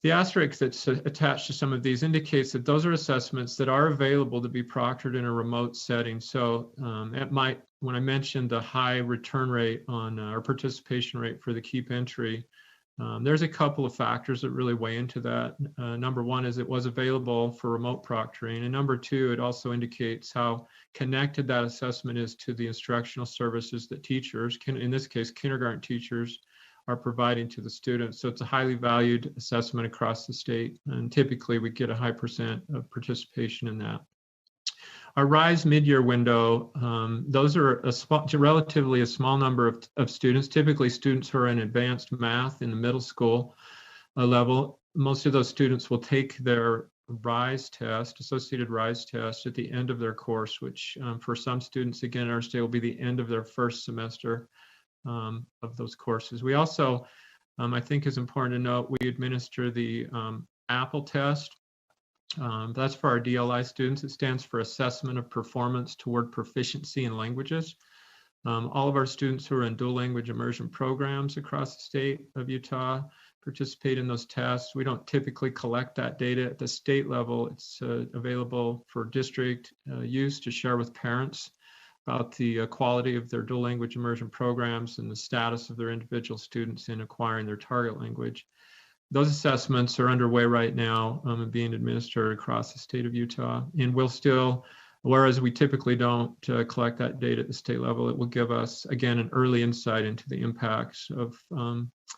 The asterisk that's attached to some of these indicates that those are assessments that are available to be proctored in a remote setting. So it might, when I mentioned the high return rate on our participation rate for the KEEP entry, there's a couple of factors that really weigh into that. Number one is it was available for remote proctoring. And number two, it also indicates how connected that assessment is to the instructional services that teachers, in this case, kindergarten teachers, are providing to the students. So it's a highly valued assessment across the state. And typically we get a high percent of participation in that. Our RISE mid-year window, those are relatively a small number of students, typically students who are in advanced math in the middle school level. Most of those students will take their RISE test, associated RISE test, at the end of their course, which for some students, again, in our state will be the end of their first semester of those courses. We also, I think is important to note, we administer the APPLE test. That's for our DLI students. It stands for Assessment of Performance Toward Proficiency in Languages. All of our students who are in dual language immersion programs across the state of Utah participate in those tests. We don't typically collect that data at the state level. It's available for district use to share with parents about the quality of their dual language immersion programs and the status of their individual students in acquiring their target language. Those assessments are underway right now and being administered across the state of Utah. And we'll still, whereas we typically don't collect that data at the state level, it will give us, again, an early insight into the impacts of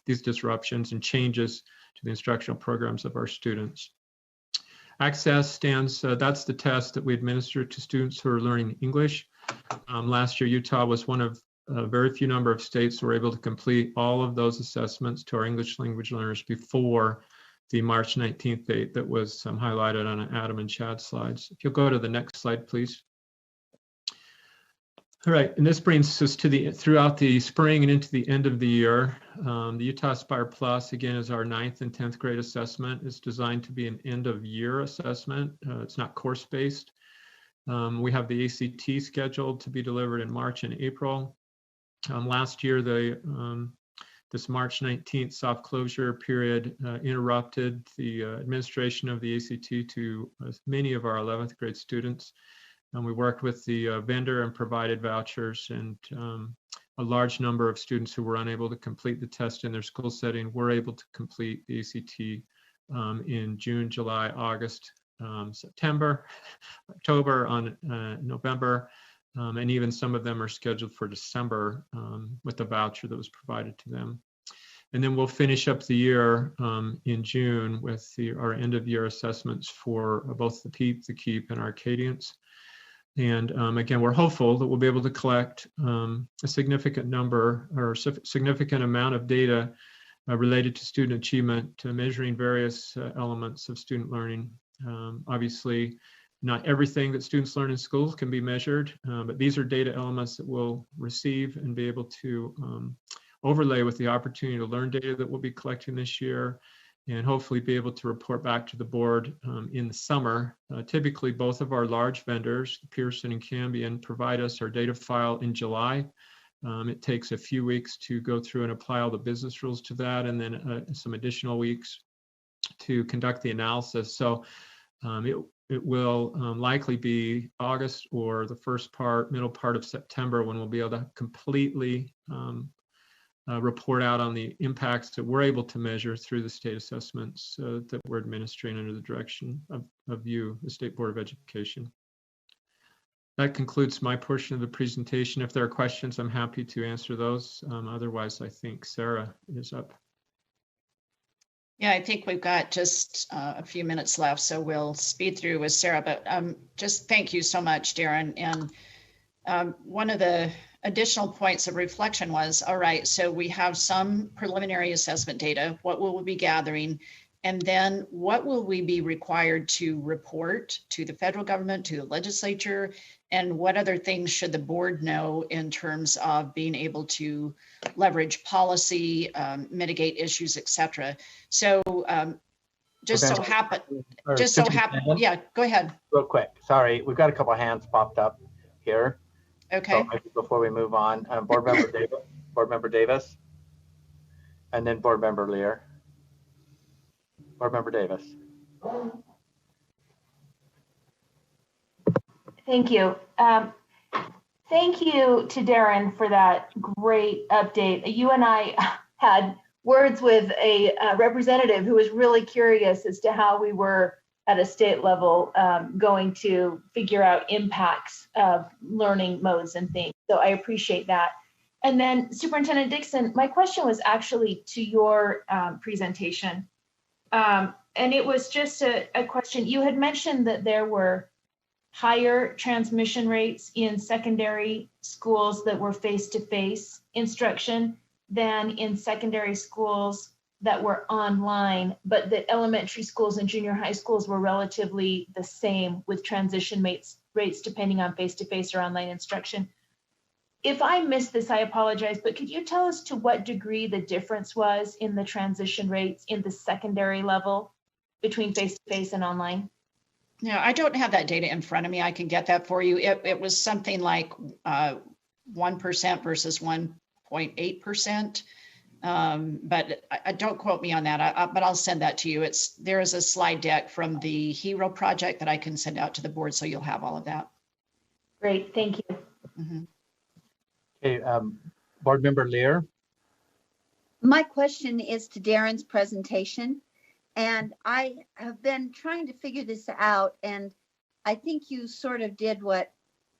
these disruptions and changes to the instructional programs of our students. Access stands, that's the test that we administer to students who are learning English. Last year, Utah was one of a very few number of states who were able to complete all of those assessments to our English language learners before the March 19th date that was highlighted on Adam and Chad's slides. If you'll go to the next slide, please. All right, and this brings us to throughout the spring and into the end of the year. The Utah Aspire Plus, again, is our 9th and 10th grade assessment. It's designed to be an end of year assessment. It's not course-based. We have the ACT scheduled to be delivered in March and April. Last year, this March 19th soft closure period interrupted the administration of the ACT to many of our 11th grade students. And we worked with the vendor and provided vouchers, and a large number of students who were unable to complete the test in their school setting were able to complete the ACT in June, July, August, September, October, on November, and even some of them are scheduled for December with the voucher that was provided to them. And then we'll finish up the year in June with our end of year assessments for both the PEEP, the KEEP, and Arcadians. And again, we're hopeful that we'll be able to collect a significant number or significant amount of data related to student achievement, to measuring various elements of student learning. Obviously, not everything that students learn in schools can be measured, but these are data elements that we'll receive and be able to overlay with the opportunity to learn data that we'll be collecting this year, and hopefully be able to report back to the board in the summer. Typically, both of our large vendors, Pearson and Cambian, provide us our data file in July. It takes a few weeks to go through and apply all the business rules to that, and then some additional weeks to conduct the analysis. So it will likely be August or the middle part of September when we'll be able to completely report out on the impacts that we're able to measure through the state assessments that we're administering under the direction of you, the State Board of Education. That concludes my portion of the presentation. If there are questions, I'm happy to answer those. Otherwise, I think Sarah is up. Yeah, I think we've got just a few minutes left, so we'll speed through with Sarah. But just thank you so much, Darren. And one of the additional points of reflection was, all right, so we have some preliminary assessment data. What will we be gathering? And then what will we be required to report to the federal government, to the legislature? And what other things should the board know in terms of being able to leverage policy, mitigate issues, et cetera? So just so happen, yeah, go ahead. Real quick, sorry, we've got a couple of hands popped up here. Okay. So before we move on, Board Member Davis, and then Board Member Lear. Board Member Davis. Thank you. Thank you to Darren for that great update. You and I had words with a representative who was really curious as to how we were at a state level going to figure out impacts of learning modes and things. So I appreciate that. And then Superintendent Dixon, my question was actually to your presentation. And it was just a question. You had mentioned that there were higher transmission rates in secondary schools that were face-to-face instruction than in secondary schools that were online, but that elementary schools and junior high schools were relatively the same with transition rates depending on face-to-face or online instruction. If I missed this, I apologize, but could you tell us to what degree the difference was in the transition rates in the secondary level between face-to-face and online? No, I don't have that data in front of me. I can get that for you. It was something like 1% versus 1.8%. But I don't quote me on that, but I'll send that to you. There is a slide deck from the HERO project that I can send out to the board, so you'll have all of that. Great, thank you. Mm-hmm. Okay, Board Member Lear. My question is to Darren's presentation, and I have been trying to figure this out, and I think you sort of did what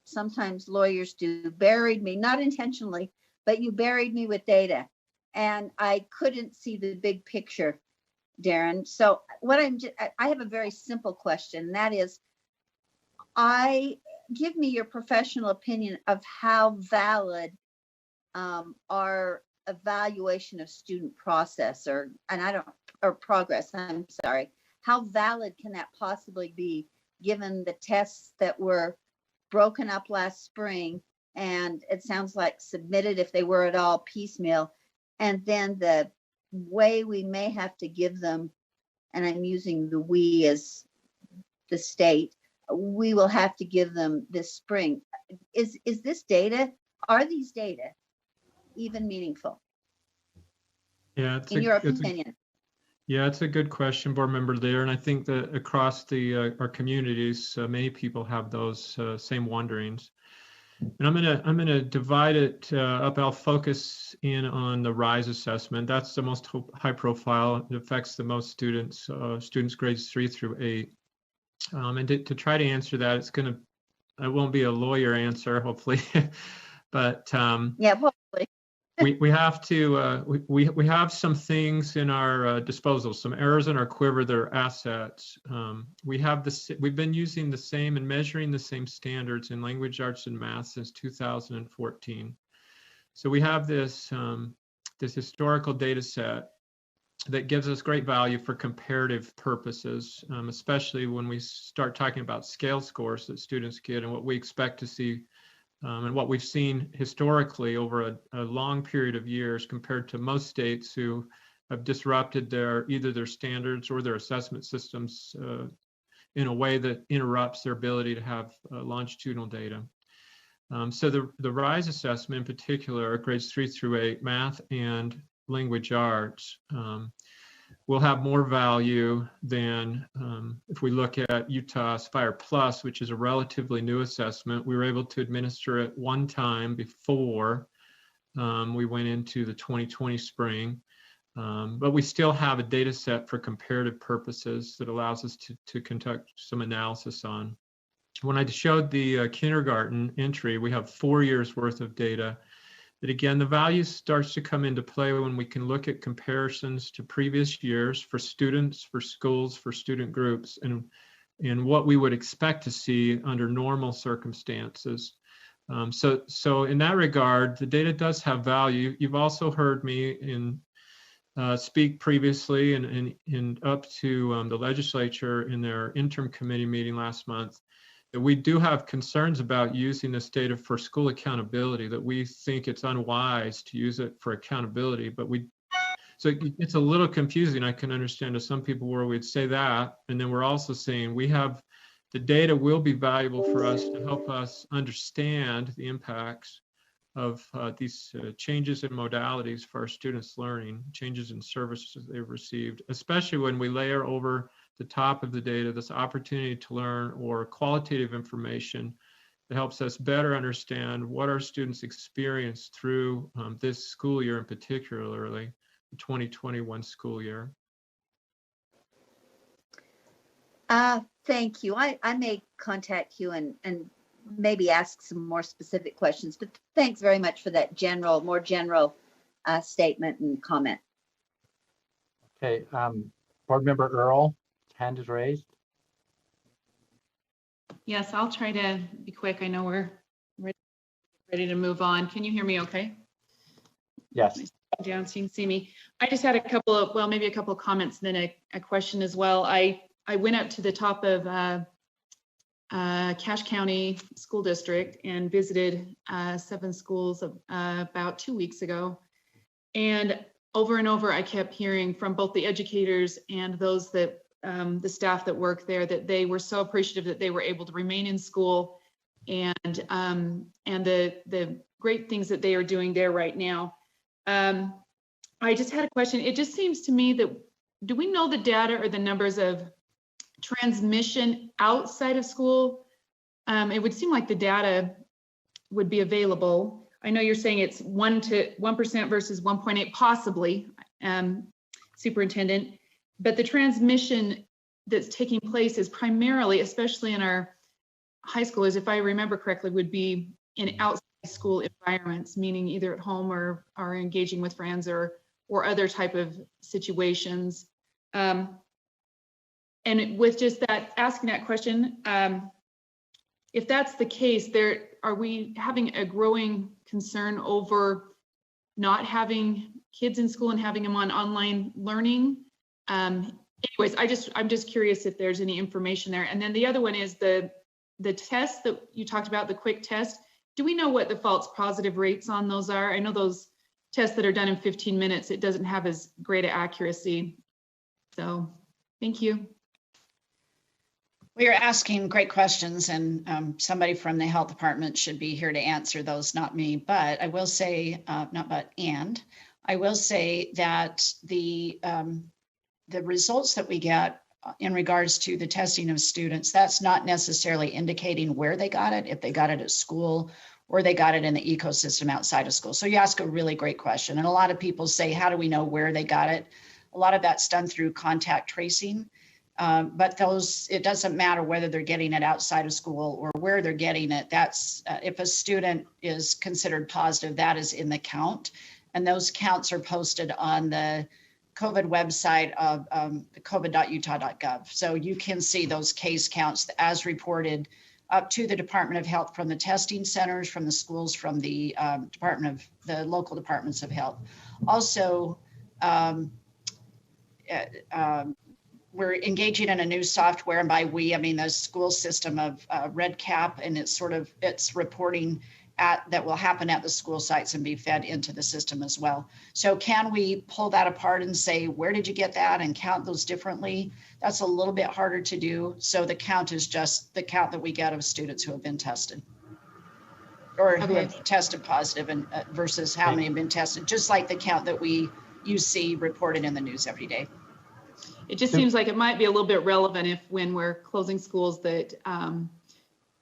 sometimes lawyers do, buried me, not intentionally, but you buried me with data. And I couldn't see the big picture, Darren. So I have a very simple question. That is, I give me your professional opinion of how valid our evaluation of student process or progress, I'm sorry. How valid can that possibly be given the tests that were broken up last spring and it sounds like submitted, if they were at all, piecemeal, and then the way we may have to give them, and I'm using the we as the state, we will have to give them this spring. Is this data, are these data even meaningful? Yeah, in your opinion? Yeah, it's a good question, Board Member Lear, and I think that across the our communities, many people have those same wonderings. And I'm gonna divide it up. I'll focus in on the RISE assessment. That's the most high profile. It affects the most students, students grades 3 through 8. And to try to answer that, it won't be a lawyer answer, hopefully, but yeah, hopefully. we have to we have some things in our disposal, some arrows in our quiver that are assets. We've been using the same and measuring the same standards in language arts and math since 2014. So we have this this historical data set that gives us great value for comparative purposes, especially when we start talking about scale scores that students get and what we expect to see. And what we've seen historically over a long period of years compared to most states who have disrupted either their standards or their assessment systems in a way that interrupts their ability to have longitudinal data. So the RISE assessment in particular, grades 3 through 8, math and language arts, will have more value than if we look at Utah Aspire Plus, which is a relatively new assessment. We were able to administer it one time before we went into the 2020 spring, but we still have a data set for comparative purposes that allows us to conduct some analysis on. When I showed the kindergarten entry, we have 4 years worth of data. That again, the value starts to come into play when we can look at comparisons to previous years for students, for schools, for student groups, and what we would expect to see under normal circumstances. So in that regard, the data does have value. You've also heard me speak previously and up to the legislature in their interim committee meeting last month, that we do have concerns about using this data for school accountability, that we think it's unwise to use it for accountability, so it's a little confusing. I can understand to some people where we'd say that, and then we're also saying the data will be valuable for us to help us understand the impacts of these changes in modalities for our students' learning, changes in services they've received, especially when we layer over the top of the data this opportunity to learn or qualitative information that helps us better understand what our students experienced through this school year, and particularly the 2021 school year. Thank you. I may contact you and maybe ask some more specific questions, but thanks very much for that more general statement and comment. Okay, Board Member Earl, hand is raised. Yes, I'll try to be quick. I know we're ready to move on. Can you hear me okay? Yes. Down so you can see me. I just had a couple of comments and then a question as well. I went up to the top of Cache County School District and visited 7 schools about 2 weeks ago. And over I kept hearing from both the educators and those that the staff that work there that they were so appreciative that they were able to remain in school and the great things that they are doing there right now. I just had a question. It just seems to me that, do we know the data or the numbers of transmission outside of school? It would seem like the data would be available. I know you're saying it's 1% versus 1.8 possibly, Superintendent, but the transmission that's taking place is primarily, especially in our high schoolers, if I remember correctly, would be in outside school environments, meaning either at home or engaging with friends or other type of situations. And with just that, asking that question, if that's the case, are we having a growing concern over not having kids in school and having them on online learning? Anyways, I'm just curious if there's any information there. And then the other one is the test that you talked about, the quick test. Do we know what the false positive rates on those are? I know those tests that are done in 15 minutes, it doesn't have as great an accuracy. So thank you. We are asking great questions, and somebody from the health department should be here to answer those, not me. But I will say, I will say that the results that we get in regards to the testing of students, that's not necessarily indicating where they got it, if they got it at school or they got it in the ecosystem outside of school. So you ask a really great question. And a lot of people say, how do we know where they got it? A lot of that's done through contact tracing. But it doesn't matter whether they're getting it outside of school or where they're getting it. That's if a student is considered positive, that is in the count. And those counts are posted on the COVID website of the covid.utah.gov. So you can see those case counts as reported up to the Department of Health from the testing centers, from the schools, from the the local departments of health. Also, we're engaging in a new software, and by we, I mean the school system of RedCap, and it's reporting that will happen at the school sites and be fed into the system as well. So can we pull that apart and say, where did you get that, and count those differently? That's a little bit harder to do. So the count is just the count that we get of students who have been tested or who have tested positive, and versus how many have been tested, just like the count that you see reported in the news every day. It just seems like it might be a little bit relevant if when we're closing schools that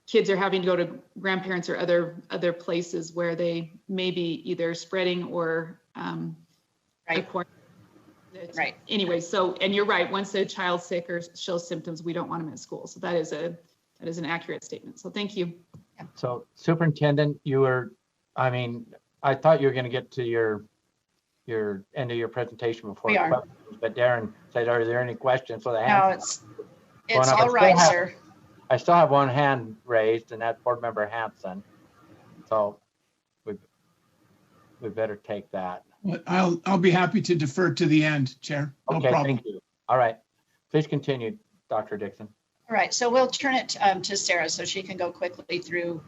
kids are having to go to grandparents or other places where they may be either spreading or Right. Anyway, so, and you're right, once a child's sick or shows symptoms, we don't want them at school. So that is an accurate statement. So thank you. So Superintendent, I thought you were going to get to your end of your presentation before questions, but Darren said, are there any questions? So the hand. No, it's all right, sir. I still have one hand raised, and that's Board Member Hanson. So we better take that. I'll be happy to defer to the end, Chair. No okay, problem. Thank you. All right, please continue, Dr. Dixon. All right, so we'll turn it to Sarah so she can go quickly through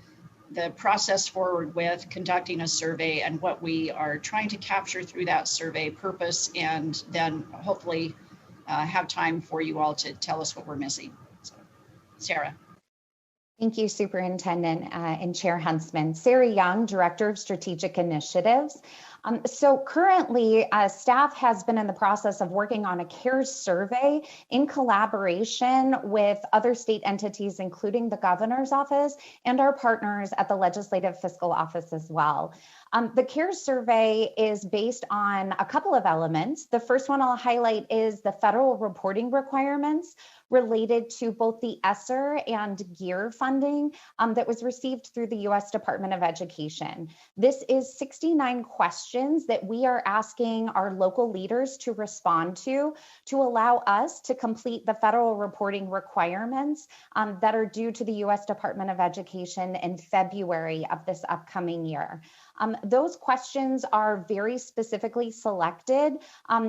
the process forward with conducting a survey and what we are trying to capture through that survey purpose, and then hopefully have time for you all to tell us what we're missing. So, Sarah. Thank you, Superintendent and Chair Huntsman. Sarah Young, Director of Strategic Initiatives. So currently, staff has been in the process of working on a CARES survey in collaboration with other state entities, including the Governor's Office and our partners at the Legislative Fiscal Office as well. The CARES survey is based on a couple of elements. The first one I'll highlight is the federal reporting requirements related to both the ESSER and GEAR funding that was received through the U.S. Department of Education. This is 69 questions that we are asking our local leaders to respond to allow us to complete the federal reporting requirements that are due to the U.S. Department of Education in February of this upcoming year. Those questions are very specifically selected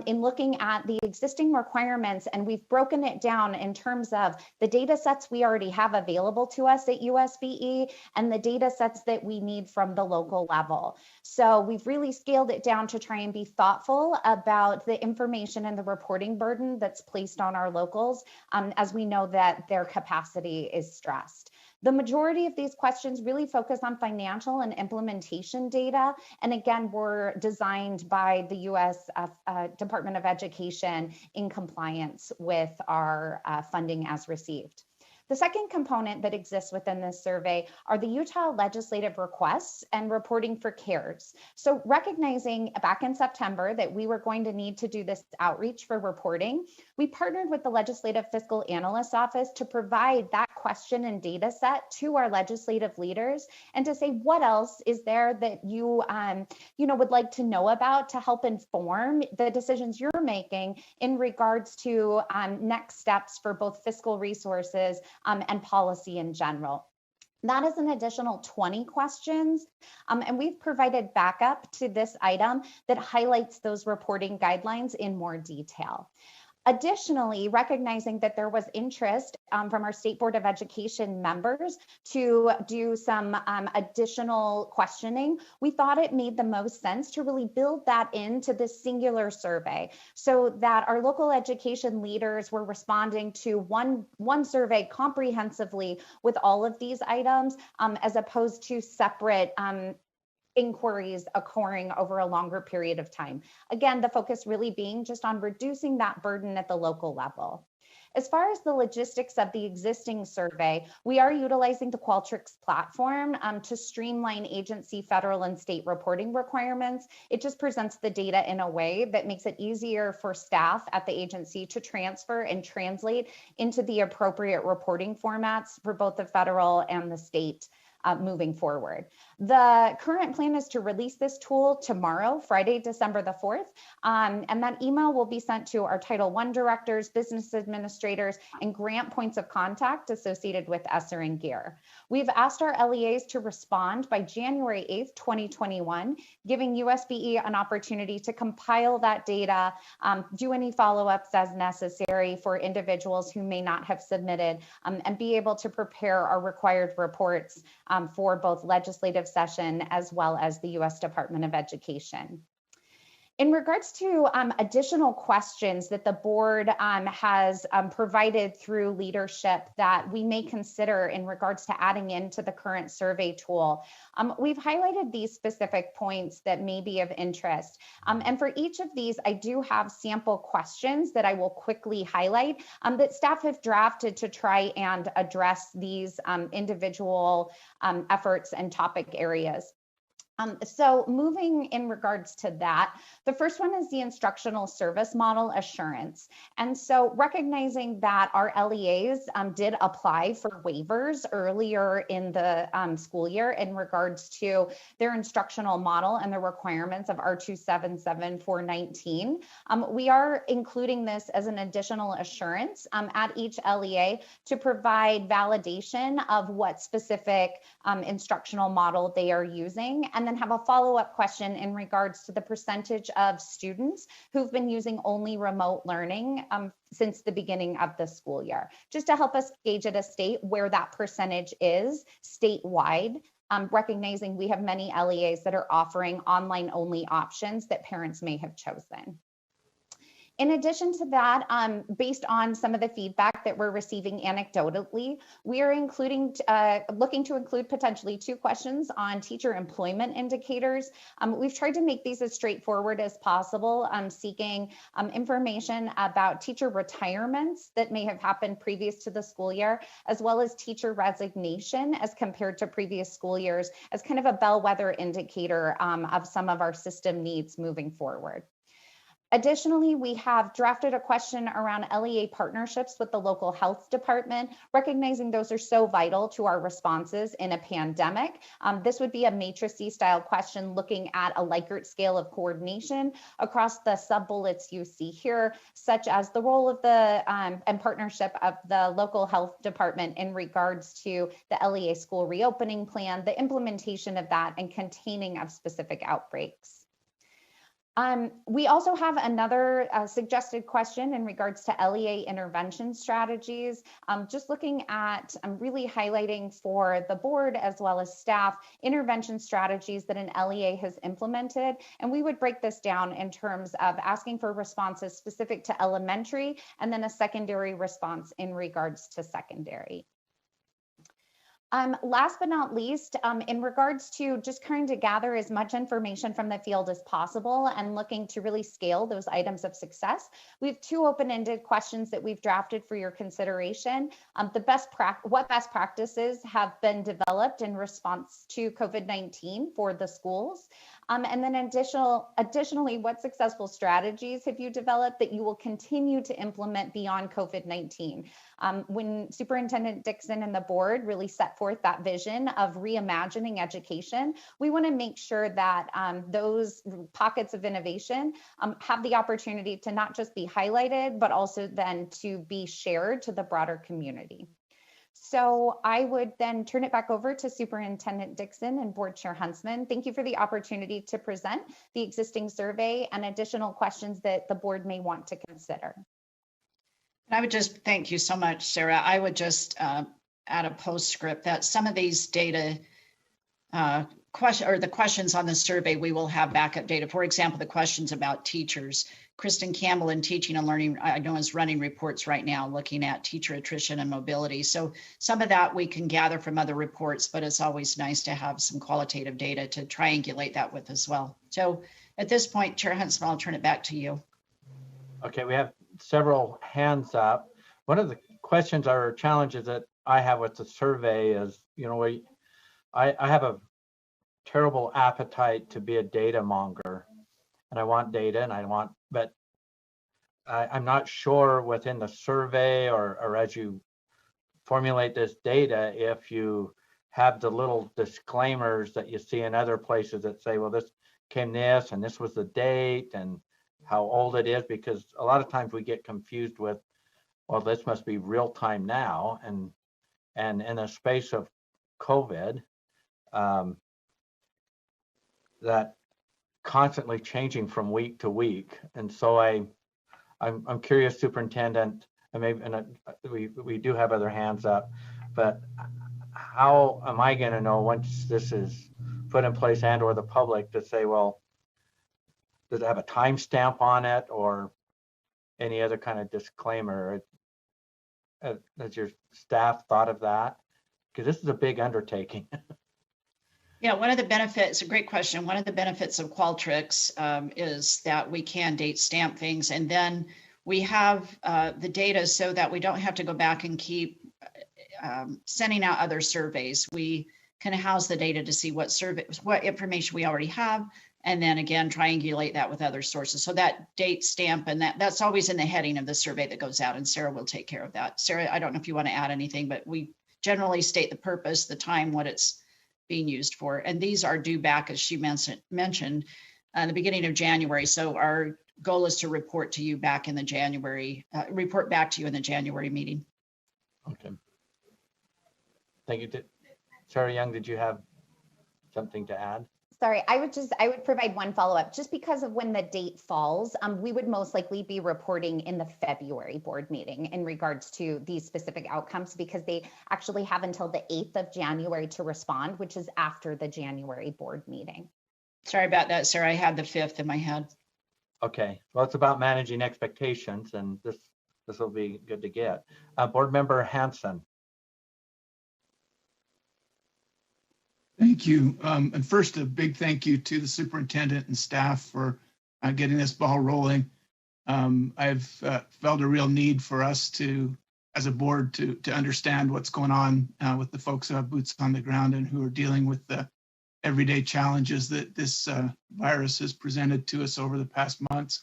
in looking at the existing requirements, and we've broken it down in terms of the data sets we already have available to us at USBE and the data sets that we need from the local level. So we've really scaled it down to try and be thoughtful about the information and the reporting burden that's placed on our locals, as we know that their capacity is stressed. The majority of these questions really focus on financial and implementation data. And again, were designed by the U.S. Department of Education in compliance with our funding as received. The second component that exists within this survey are the Utah legislative requests and reporting for CARES. So recognizing back in September that we were going to need to do this outreach for reporting, we partnered with the Legislative Fiscal Analyst's Office to provide that question and data set to our legislative leaders and to say what else is there that you would like to know about to help inform the decisions you're making in regards to next steps for both fiscal resources and policy in general. That is an additional 20 questions, and we've provided backup to this item that highlights those reporting guidelines in more detail. Additionally, recognizing that there was interest from our State Board of Education members to do some additional questioning, we thought it made the most sense to really build that into this singular survey so that our local education leaders were responding to one survey comprehensively with all of these items, as opposed to separate inquiries occurring over a longer period of time. Again, the focus really being just on reducing that burden at the local level. As far as the logistics of the existing survey, we are utilizing the Qualtrics platform to streamline agency, federal, and state reporting requirements. It just presents the data in a way that makes it easier for staff at the agency to transfer and translate into the appropriate reporting formats for both the federal and the state moving forward. The current plan is to release this tool tomorrow, Friday, December the 4th, and that email will be sent to our Title I directors, business administrators, and grant points of contact associated with ESSER and GEAR. We've asked our LEAs to respond by January 8th, 2021, giving USBE an opportunity to compile that data, do any follow-ups as necessary for individuals who may not have submitted, and be able to prepare our required reports for both legislative session as well as the U.S. Department of Education. In regards to additional questions that the board has provided through leadership that we may consider in regards to adding into the current survey tool, we've highlighted these specific points that may be of interest. And for each of these, I do have sample questions that I will quickly highlight that staff have drafted to try and address these individual efforts and topic areas. So moving in regards to that, the first one is the instructional service model assurance. And so recognizing that our LEAs did apply for waivers earlier in the school year in regards to their instructional model and the requirements of R277419, we are including this as an additional assurance at each LEA to provide validation of what specific instructional model they are using, and then have a follow-up question in regards to the percentage of students who've been using only remote learning since the beginning of the school year, just to help us gauge at a state where that percentage is statewide, recognizing we have many LEAs that are offering online-only options that parents may have chosen. In addition to that, based on some of the feedback that we're receiving anecdotally, we are looking to include potentially 2 questions on teacher employment indicators. We've tried to make these as straightforward as possible, seeking information about teacher retirements that may have happened previous to the school year, as well as teacher resignation as compared to previous school years, as kind of a bellwether indicator of some of our system needs moving forward. Additionally, we have drafted a question around LEA partnerships with the local health department, recognizing those are so vital to our responses in a pandemic. This would be a matrices style question looking at a Likert scale of coordination across the sub-bullets you see here, such as the role of the and partnership of the local health department in regards to the LEA school reopening plan, the implementation of that, and containing of specific outbreaks. We also have another suggested question in regards to LEA intervention strategies, just looking at really highlighting for the board as well as staff intervention strategies that an LEA has implemented. And we would break this down in terms of asking for responses specific to elementary and then a secondary response in regards to secondary. Last but not least, in regards to just trying to gather as much information from the field as possible and looking to really scale those items of success, we have 2 open-ended questions that we've drafted for your consideration. What best practices have been developed in response to COVID-19 for the schools? And then additionally, what successful strategies have you developed that you will continue to implement beyond COVID-19? When Superintendent Dixon and the board really set forth that vision of reimagining education, we want to make sure that those pockets of innovation have the opportunity to not just be highlighted, but also then to be shared to the broader community. So I would then turn it back over to Superintendent Dixon and Board Chair Huntsman. Thank you for the opportunity to present the existing survey and additional questions that the board may want to consider. I would just thank you so much, Sarah. I would just add a postscript that some of these data the questions on the survey, we will have backup data. For example, the questions about teachers. Kristen Campbell in Teaching and Learning, I know, is running reports right now looking at teacher attrition and mobility. So some of that we can gather from other reports, but it's always nice to have some qualitative data to triangulate that with as well. So at this point, Chair Huntsman, I'll turn it back to you. Okay, we have several hands up. One of the questions or challenges that I have with the survey is, you know, I have a terrible appetite to be a data monger, and I want data and but I'm not sure within the survey or as you formulate this data, if you have the little disclaimers that you see in other places that say, well, this came this and this was the date and how old it is, because a lot of times we get confused with, well, this must be real time now. And in the space of COVID, that constantly changing from week to week. And so I'm curious, Superintendent, and we do have other hands up, but how am I going to know once this is put in place and or the public to say, well, does it have a timestamp on it or any other kind of disclaimer? Has your staff thought of that? Because this is a big undertaking. Yeah, one of the benefits, a great question. One of the benefits of Qualtrics is that we can date stamp things, and then we have the data so that we don't have to go back and keep sending out other surveys. We can house the data to see what information we already have, and then again, triangulate that with other sources. So that date stamp, and that's always in the heading of the survey that goes out, and Sarah will take care of that. Sarah, I don't know if you want to add anything, but we generally state the purpose, the time, what it's being used for. And these are due back, as she mentioned, the beginning of January. So our goal is to report to you back in the January, report back to you in the January meeting. Okay. Thank you. Sarah Young, did you have something to add? Sorry, I would provide one follow-up. Just because of when the date falls, we would most likely be reporting in the February board meeting in regards to these specific outcomes, because they actually have until the 8th of January to respond, which is after the January board meeting. Sorry about that, Sarah. I had the 5th in my head. Okay, well, it's about managing expectations, and this will be good to get. Board Member Hanson. Thank you. And first, a big thank you to the superintendent and staff for getting this ball rolling. I've felt a real need for us to, as a board, to understand what's going on with the folks who have boots on the ground and who are dealing with the everyday challenges that this virus has presented to us over the past months.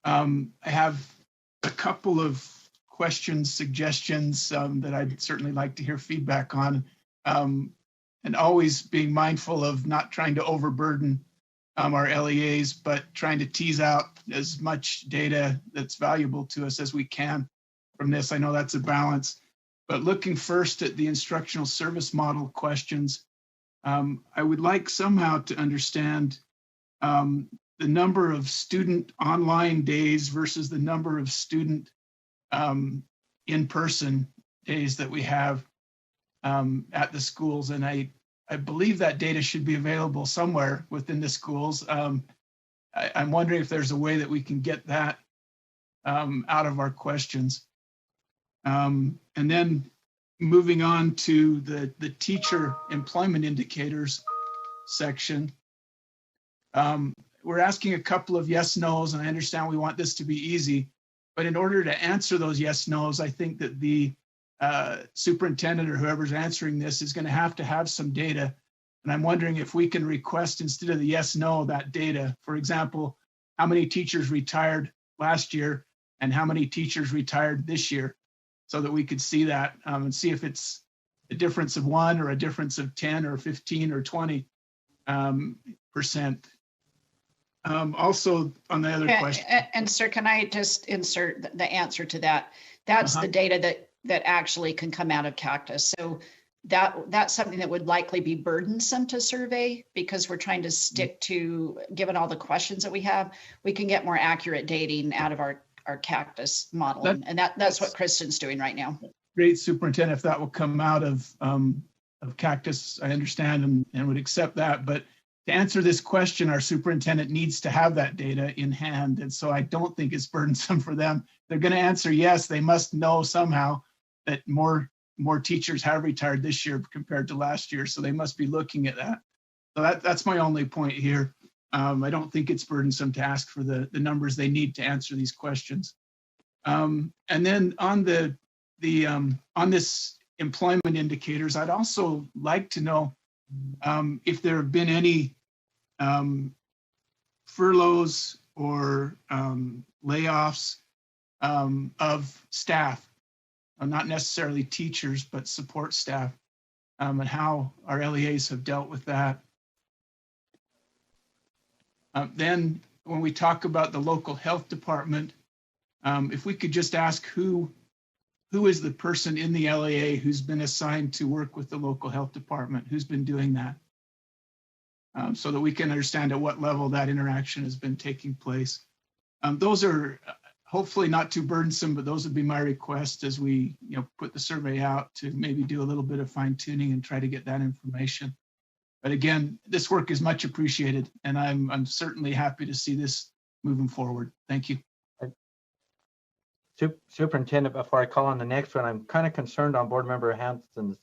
I have a couple of questions, suggestions that I'd certainly like to hear feedback on. And always being mindful of not trying to overburden our LEAs, but trying to tease out as much data that's valuable to us as we can from this. I know that's a balance, but looking first at the instructional service model questions, I would like somehow to understand the number of student online days versus the number of student in-person days that we have at the schools. And I believe that data should be available somewhere within the schools. I'm wondering if there's a way that we can get that out of our questions. And then moving on to the teacher employment indicators section. We're asking a couple of yes, no's, and I understand we want this to be easy, but in order to answer those yes, no's, I think that the superintendent or whoever's answering this is going to have some data. And I'm wondering if we can request, instead of the yes, no, that data. For example, how many teachers retired last year and how many teachers retired this year, so that we could see that and see if it's a difference of 1 or a difference of 10 or 15 or 20%. Also on the other question. And sir, can I just insert the answer to that? That's the data that that actually can come out of Cactus. So that's something that would likely be burdensome to survey, because we're trying to stick to, given all the questions that we have, we can get more accurate dating out of our Cactus model. And that's what Kristen's doing right now. Great, Superintendent, if that will come out of Cactus, I understand and would accept that. But to answer this question, our superintendent needs to have that data in hand. And so I don't think it's burdensome for them. They're going to answer yes. They must know somehow that more teachers have retired this year compared to last year. So they must be looking at that. So that's my only point here. I don't think it's burdensome to ask for the numbers they need to answer these questions. And then on on this employment indicators, I'd also like to know if there have been any furloughs or layoffs of staff, not necessarily teachers, but support staff, and how our LEAs have dealt with that. Then when we talk about the local health department, if we could just ask who is the person in the LEA who's been assigned to work with the local health department, who's been doing that, so that we can understand at what level that interaction has been taking place. Those are hopefully not too burdensome, but those would be my request as we put the survey out, to maybe do a little bit of fine tuning and try to get that information. But again, this work is much appreciated, and I'm certainly happy to see this moving forward. Thank you. Superintendent, before I call on the next one, I'm kind of concerned on Board Member Hanson's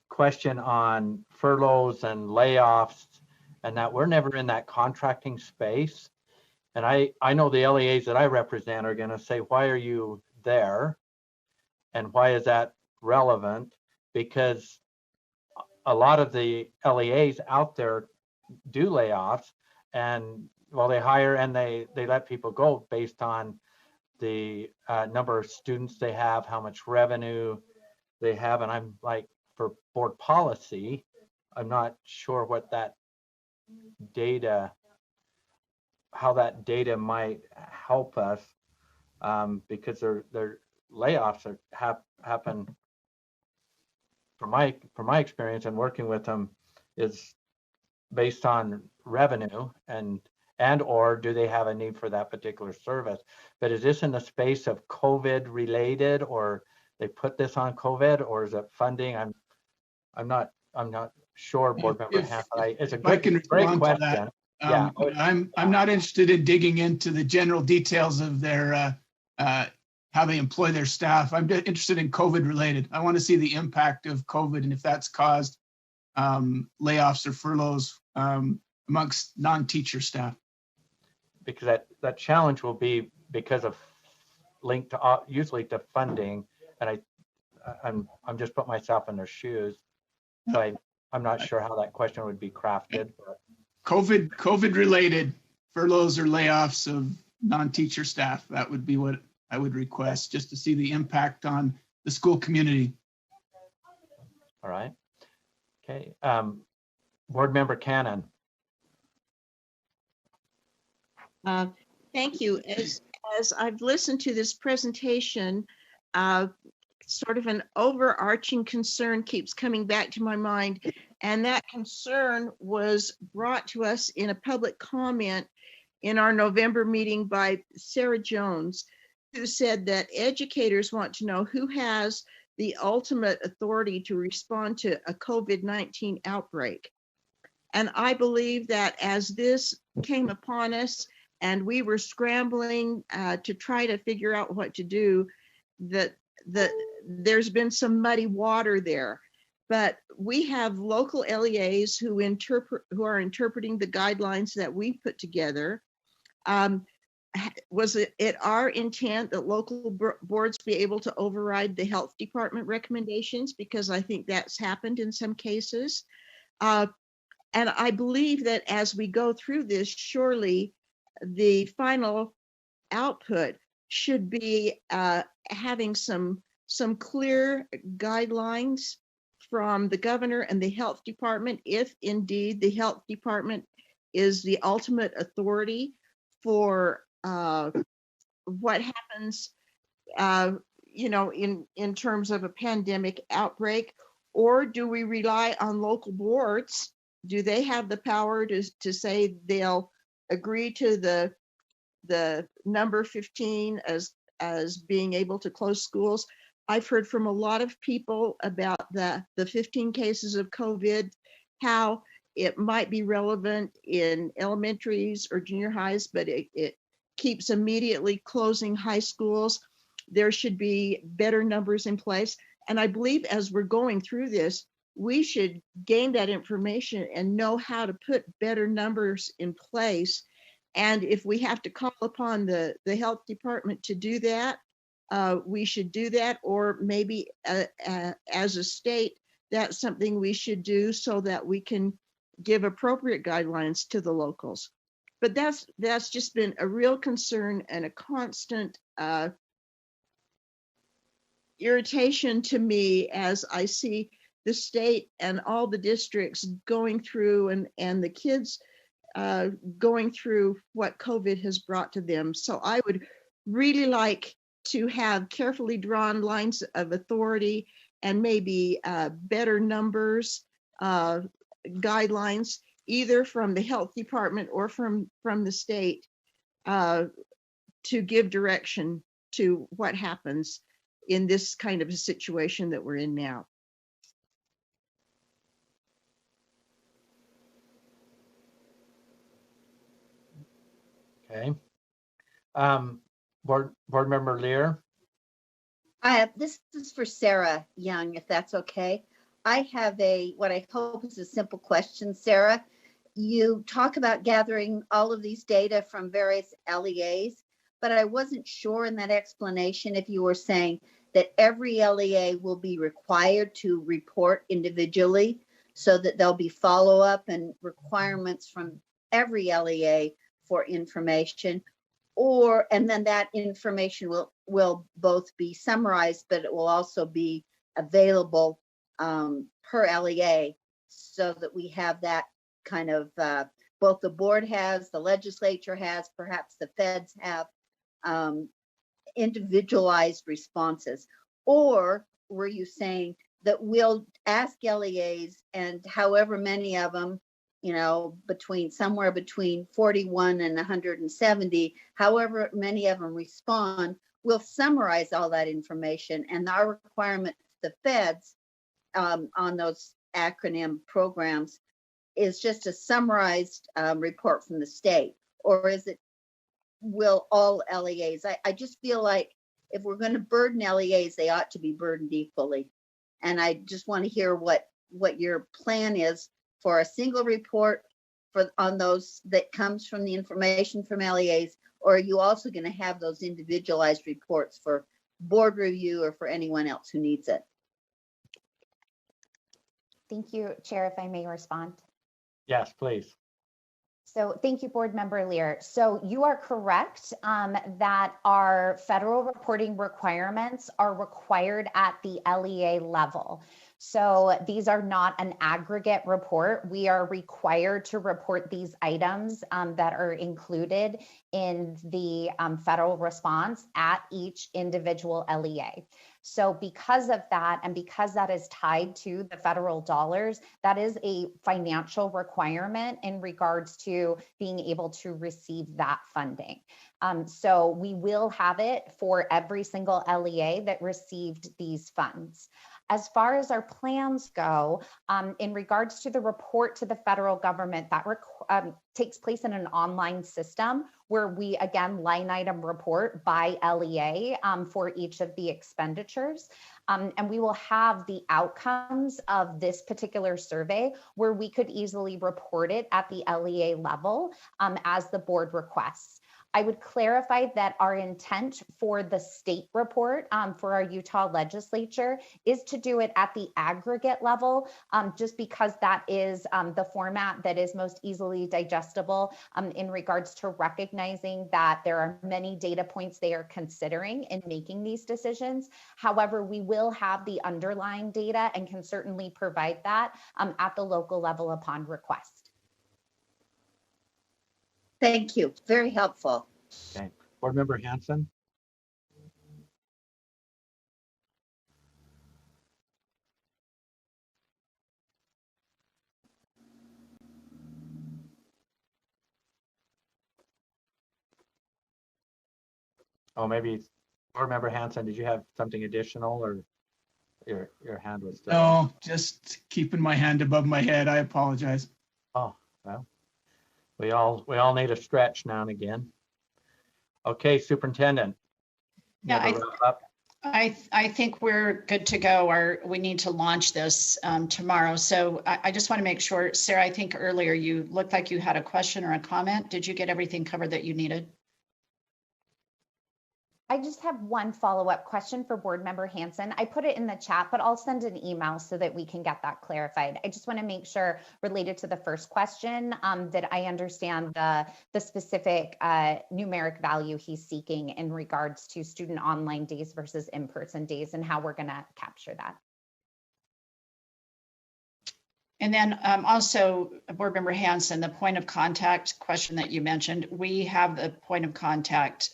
question on furloughs and layoffs, and that we're never in that contracting space. And I know the LEAs that I represent are going to say, why are you there? And why is that relevant? Because a lot of the LEAs out there do layoffs, and well, they hire and they let people go based on the number of students they have, how much revenue they have. And I'm like, for board policy, I'm not sure what that data, how that data might help us, because their layoffs happen. From my experience and working with them, is based on revenue and or do they have a need for that particular service. But is this in the space of COVID related, or they put this on COVID, or is it funding? I'm not sure, Board Member Hanson. It's a great question. Yeah, I'm not interested in digging into the general details of their how they employ their staff. I'm interested in COVID related. I want to see the impact of COVID and if that's caused layoffs or furloughs amongst non-teacher staff. Because that challenge will be because of linked to usually to funding, and I'm just putting myself in their shoes, so I'm not sure how that question would be crafted. But. COVID related furloughs or layoffs of non-teacher staff, that would be what I would request, just to see the impact on the school community. All right. Okay. Board Member Cannon. Thank you. As I've listened to this presentation, sort of an overarching concern keeps coming back to my mind, and that concern was brought to us in a public comment in our November meeting by Sarah Jones, who said that educators want to know who has the ultimate authority to respond to a COVID-19 outbreak. And I believe that as this came upon us and we were scrambling to try to figure out what to do, that there's been some muddy water there. But we have local LEAs who are interpreting the guidelines that we put together. Was it our intent that local boards be able to override the health department recommendations? Because I think that's happened in some cases. And I believe that as we go through this, surely the final output should be having some clear guidelines from the governor and the health department, if indeed the health department is the ultimate authority for what happens, in terms of a pandemic outbreak? Or do we rely on local boards? Do they have the power to say they'll agree to the number 15 as being able to close schools? I've heard from a lot of people about the 15 cases of COVID, how it might be relevant in elementaries or junior highs, but it keeps immediately closing high schools. There should be better numbers in place. And I believe as we're going through this, we should gain that information and know how to put better numbers in place. And if we have to call upon the health department to do that, we should do that. Or maybe as a state, that's something we should do so that we can give appropriate guidelines to the locals. But that's just been a real concern and a constant irritation to me as I see the state and all the districts going through and the kids going through what COVID has brought to them. So I would really like to have carefully drawn lines of authority and maybe better numbers, guidelines, either from the health department or from the state to give direction to what happens in this kind of a situation that we're in now. Okay. Board Member Lear. This is for Sarah Young, if that's okay. I have what I hope is a simple question, Sarah. You talk about gathering all of these data from various LEAs, but I wasn't sure in that explanation if you were saying that every LEA will be required to report individually so that there'll be follow-up and requirements from every LEA for information, and then that information will both be summarized, but it will also be available per LEA so that we have that kind of, both the board has, the legislature has, perhaps the feds have, individualized responses? Or were you saying that we'll ask LEAs and however many of them, somewhere between 41 and 170, however many of them respond, we'll summarize all that information, and our requirement to the feds on those acronym programs is just a summarized report from the state? Or will all LEAs? I just feel like if we're going to burden LEAs, they ought to be burdened equally. And I just want to hear what your plan is for a single report on those that comes from the information from LEAs, or are you also going to have those individualized reports for board review or for anyone else who needs it? Thank you, Chair, if I may respond. Yes, please. So thank you, Board Member Lear. So you are correct that our federal reporting requirements are required at the LEA level. So these are not an aggregate report. We are required to report these items that are included in the federal response at each individual LEA. So because of that, and because that is tied to the federal dollars, that is a financial requirement in regards to being able to receive that funding. So we will have it for every single LEA that received these funds. As far as our plans go, in regards to the report to the federal government, that takes place in an online system where we, again, line item report by LEA for each of the expenditures. And we will have the outcomes of this particular survey where we could easily report it at the LEA level as the board requests. I would clarify that our intent for the state report for our Utah legislature is to do it at the aggregate level, just because that is the format that is most easily digestible in regards to recognizing that there are many data points they are considering in making these decisions. However, we will have the underlying data and can certainly provide that at the local level upon request. Thank you. Very helpful. Okay. Board Member Hanson. Oh, maybe Board Member Hanson, did you have something additional, or your hand was still? No, just keeping my hand above my head. I apologize. Oh, well, we all need a stretch now and again. Okay, Superintendent. you Yeah, have a wrap up? I think we're good to go, or we need to launch this tomorrow. So I just want to make sure, Sarah, I think earlier you looked like you had a question or a comment. Did you get everything covered that you needed? I just have one follow-up question for Board Member Hanson. I put it in the chat, but I'll send an email so that we can get that clarified. I just want to make sure, related to the first question, that I understand the specific numeric value he's seeking in regards to student online days versus in-person days, and how we're going to capture that. And then also, Board Member Hanson, the point of contact question that you mentioned, we have the point of contact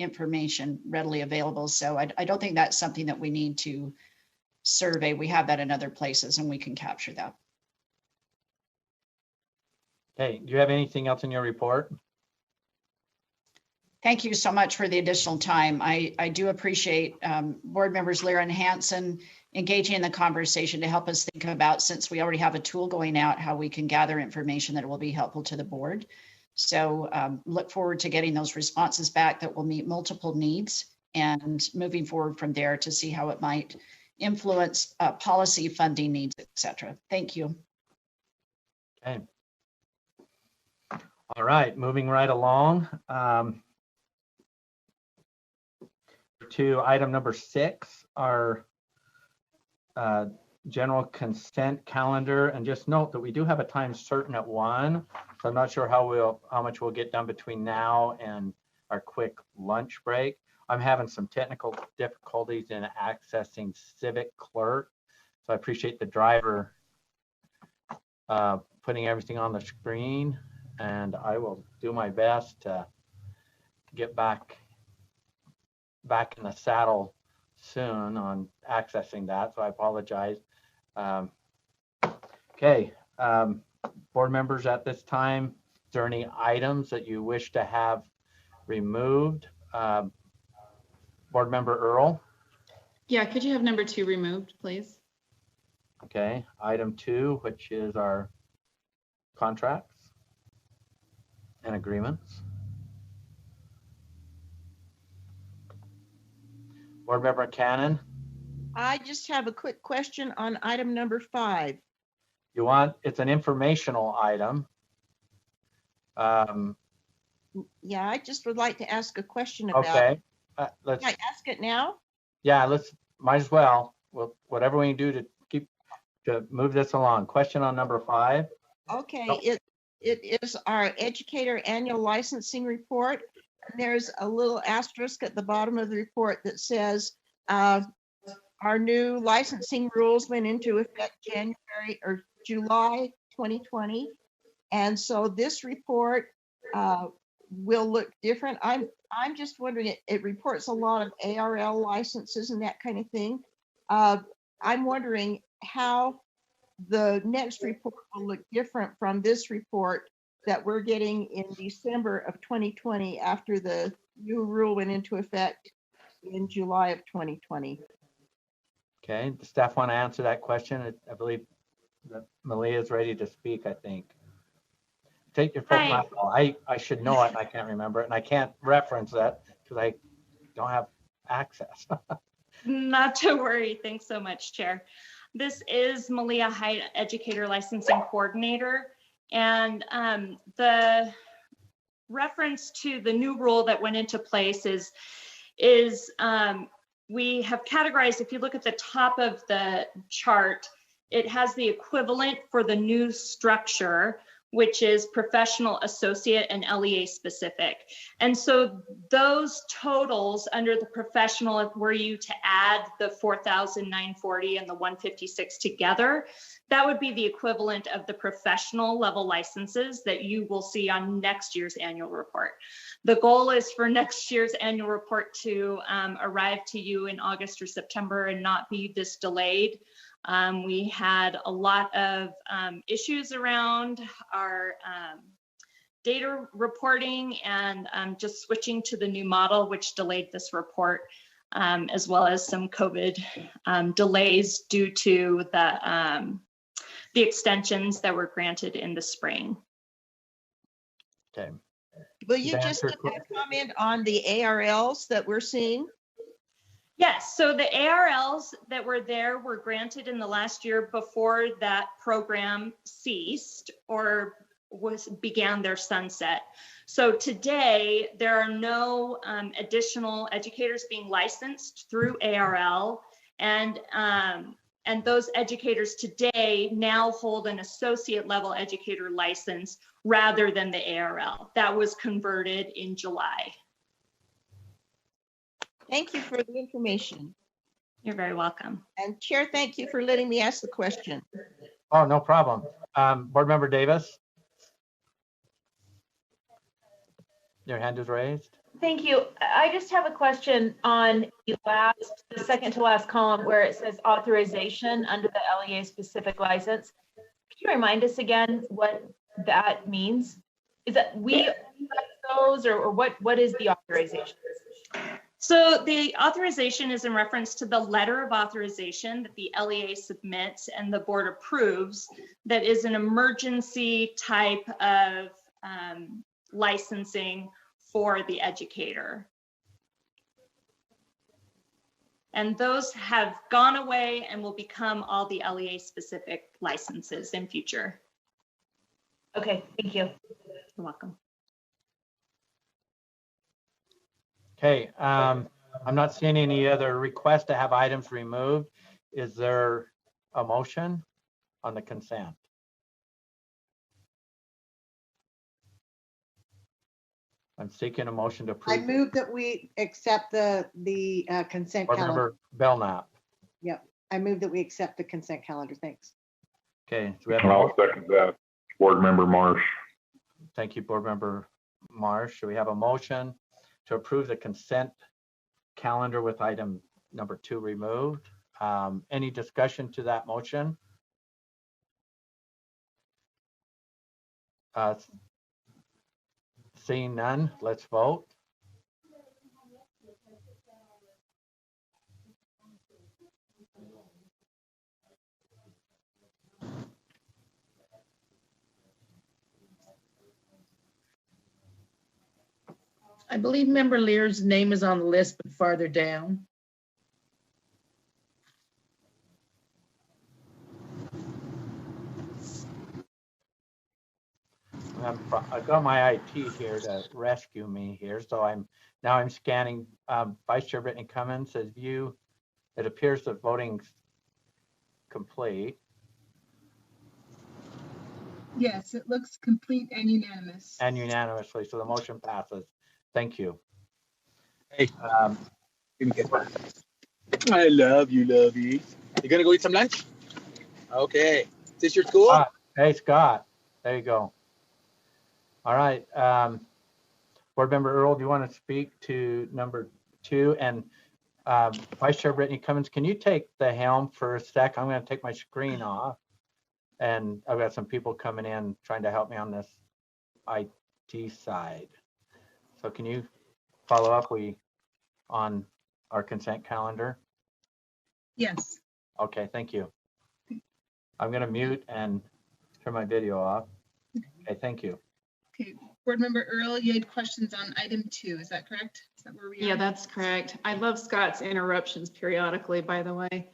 information readily available. So I don't think that's something that we need to survey. We have that in other places and we can capture that. Okay, do you have anything else in your report? Thank you so much for the additional time. I do appreciate Board Members Lear and Hanson engaging in the conversation to help us think about, since we already have a tool going out, how we can gather information that will be helpful to the board. So look forward to getting those responses back that will meet multiple needs, and moving forward from there to see how it might influence policy, funding needs, et cetera. Thank you. Okay. All right, moving right along to item number 6, our general consent calendar. And just note that we do have a time certain at 1. So I'm not sure how much we'll get done between now and our quick lunch break. I'm having some technical difficulties in accessing Civic Clerk. So I appreciate the driver putting everything on the screen, and I will do my best to get back in the saddle soon on accessing that. So I apologize. Okay. Board members, at this time, is there any items that you wish to have removed? Board Member Earl? Yeah, could you have number 2 removed, please? Okay, item 2, which is our contracts and agreements. Board Member Cannon? I just have a quick question on item number 5. It's an informational item. Yeah, I just would like to ask a question about. Okay. Can I ask it now? Yeah, might as well. Whatever we can do to move this along. Question on number 5. Okay, it is our educator annual licensing report. There's a little asterisk at the bottom of the report that says our new licensing rules went into effect January or July 2020. And so this report will look different. I'm just wondering, it reports a lot of ARL licenses and that kind of thing. I'm wondering how the next report will look different from this report that we're getting in December of 2020 after the new rule went into effect in July of 2020. Okay, the staff want to answer that question? I believe that Malia is ready to speak, I think. Take your phone. I should know it, and I can't remember it, and I can't reference that because I don't have access. Not to worry. Thanks so much, Chair. This is Malia Hyde, Educator Licensing Coordinator, and the reference to the new rule that went into place is we have categorized, if you look at the top of the chart, it has the equivalent for the new structure, which is professional, associate, and LEA specific. And so those totals under the professional, if were you to add the 4,940 and the 156 together, that would be the equivalent of the professional level licenses that you will see on next year's annual report. The goal is for next year's annual report to arrive to you in August or September and not be this delayed. We had a lot of issues around our data reporting and just switching to the new model, which delayed this report, as well as some COVID delays due to the extensions that were granted in the spring. Okay. Will you just give a comment on the ARLs that we're seeing? Yes, so the ARLs that were there were granted in the last year before that program ceased or began their sunset. So today, there are no additional educators being licensed through ARL, and those educators today now hold an associate level educator license rather than the ARL. That was converted in July. Thank you for the information. You're very welcome. And Chair, thank you for letting me ask the question. Oh, no problem. Board Member Davis? Your hand is raised. Thank you. I just have a question on the second to last column where it says authorization under the LEA specific license. Could you remind us again what that means? Is that we those or what is the authorization? So the authorization is in reference to the letter of authorization that the LEA submits and the board approves that is an emergency type of licensing for the educator. And those have gone away and will become all the LEA specific licenses in future. Okay, thank you. You're welcome. Okay, I'm not seeing any other requests to have items removed. Is there a motion on the consent? I'm seeking a motion to approve. I move that we accept the consent Board calendar. Member Belknap. Yep, I move that we accept the consent calendar. Thanks. Okay, so we have And I'll second that. Board Member Marsh. Thank you, Board Member Marsh. So we have a motion to approve the consent calendar with item number 2 removed. Any discussion to that motion? Seeing none, let's vote. I believe Member Lear's name is on the list, but farther down. I've got my IT here to rescue me here, so I'm scanning. Vice Chair Brittany Cummins says view. It appears the voting's complete. Yes, it looks complete and unanimous. And unanimously, so the motion passes. Thank you. Hey, let me get back. I love you, lovey. You gonna go eat some lunch? Okay. Is this your school? Hey, Scott. There you go. All right. Board Member Earl, do you want to speak to number 2? And Vice Chair Brittany Cummins, can you take the helm for a sec? I'm going to take my screen off. And I've got some people coming in trying to help me on this IT side. So can you follow up on our consent calendar? Yes. Okay, thank you. I'm going to mute and turn my video off. Okay, thank you. Okay, Board Member Earl, you had questions on item 2, is that correct? Is that where we are? Yeah, that's correct. I love Scott's interruptions periodically, by the way.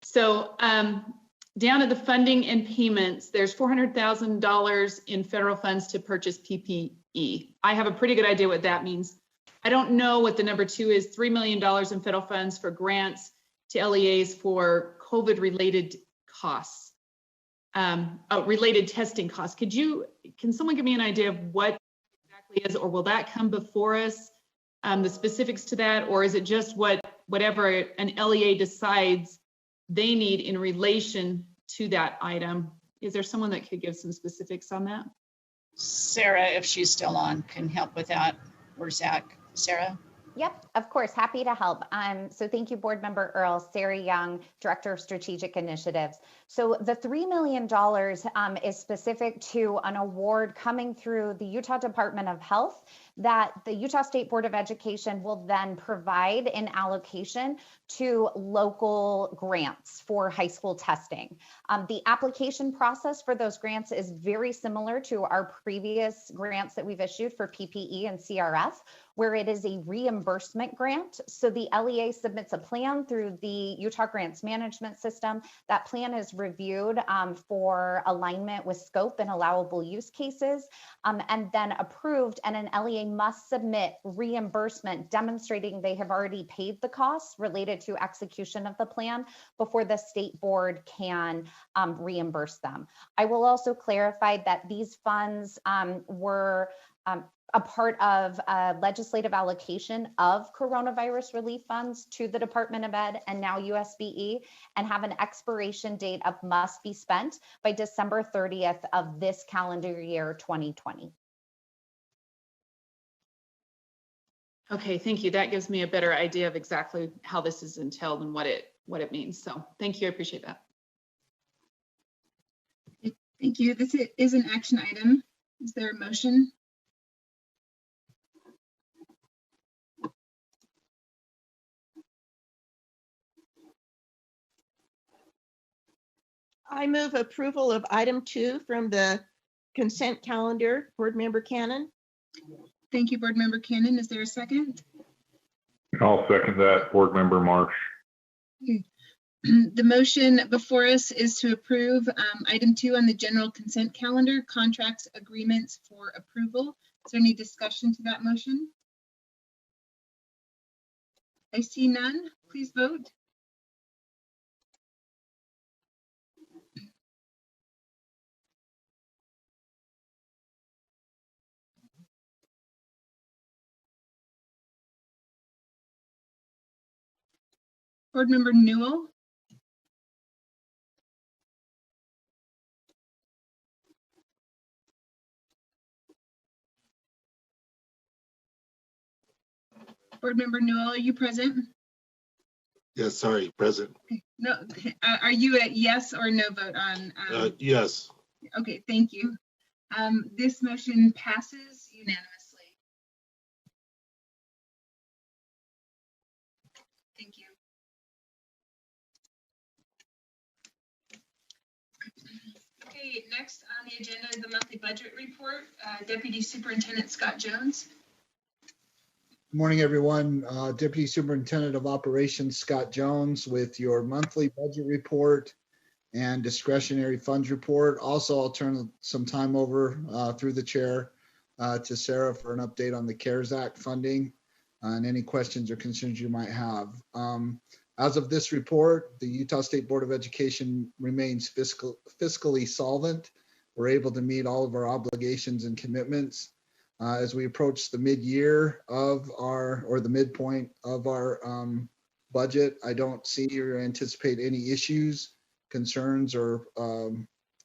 So down at the funding and payments, there's $400,000 in federal funds to purchase PPE. I have a pretty good idea what that means. I don't know what the number 2 is, $3 million in federal funds for grants to LEAs for COVID-related costs, related testing costs. Can someone give me an idea of what exactly is, or will that come before us, the specifics to that, or is it just whatever an LEA decides they need in relation to that item? Is there someone that could give some specifics on that? Sarah, if she's still on, can help with that, or Zach. Sarah? Yep, of course, happy to help. So thank you, Board Member Earl. Sarah Young, Director of Strategic Initiatives. So the $3 million is specific to an award coming through the Utah Department of Health that the Utah State Board of Education will then provide in allocation to local grants for high school testing. The application process for those grants is very similar to our previous grants that we've issued for PPE and CRF, where it is a reimbursement grant. So the LEA submits a plan through the Utah Grants Management System. That plan is reviewed for alignment with scope and allowable use cases, and then approved, and an LEA must submit reimbursement demonstrating they have already paid the costs related to execution of the plan before the state board can reimburse them. I will also clarify that these funds were a part of legislative allocation of coronavirus relief funds to the Department of Ed and now USBE, and have an expiration date of must be spent by December 30th of this calendar year 2020. Okay, thank you. That gives me a better idea of exactly how this is entailed and what it means. So thank you, I appreciate that. Thank you. This is an action item. Is there a motion? I move approval of item 2 from the consent calendar. Board Member Cannon. Thank you, Board Member Cannon. Is there a second? I'll second that, Board Member Marsh. The motion before us is to approve item 2 on the general consent calendar, contracts, agreements for approval. Is there any discussion to that motion? I see none. Please vote. Board Member Newell. Board Member Newell, are you present? Yes, sorry, present. No, are you a yes or no vote on? Yes. Okay, thank you. This motion passes unanimously. Thank you. Okay, next on the agenda is the monthly budget report. Deputy Superintendent Scott Jones. Good morning, everyone. Deputy Superintendent of Operations Scott Jones with your monthly budget report and discretionary funds report. Also, I'll turn some time over through the chair to Sarah for an update on the CARES Act funding and any questions or concerns you might have. As of this report, the Utah State Board of Education remains fiscally solvent. We're able to meet all of our obligations and commitments. As we approach the mid-year of or the midpoint of our budget, I don't see or anticipate any issues, concerns, or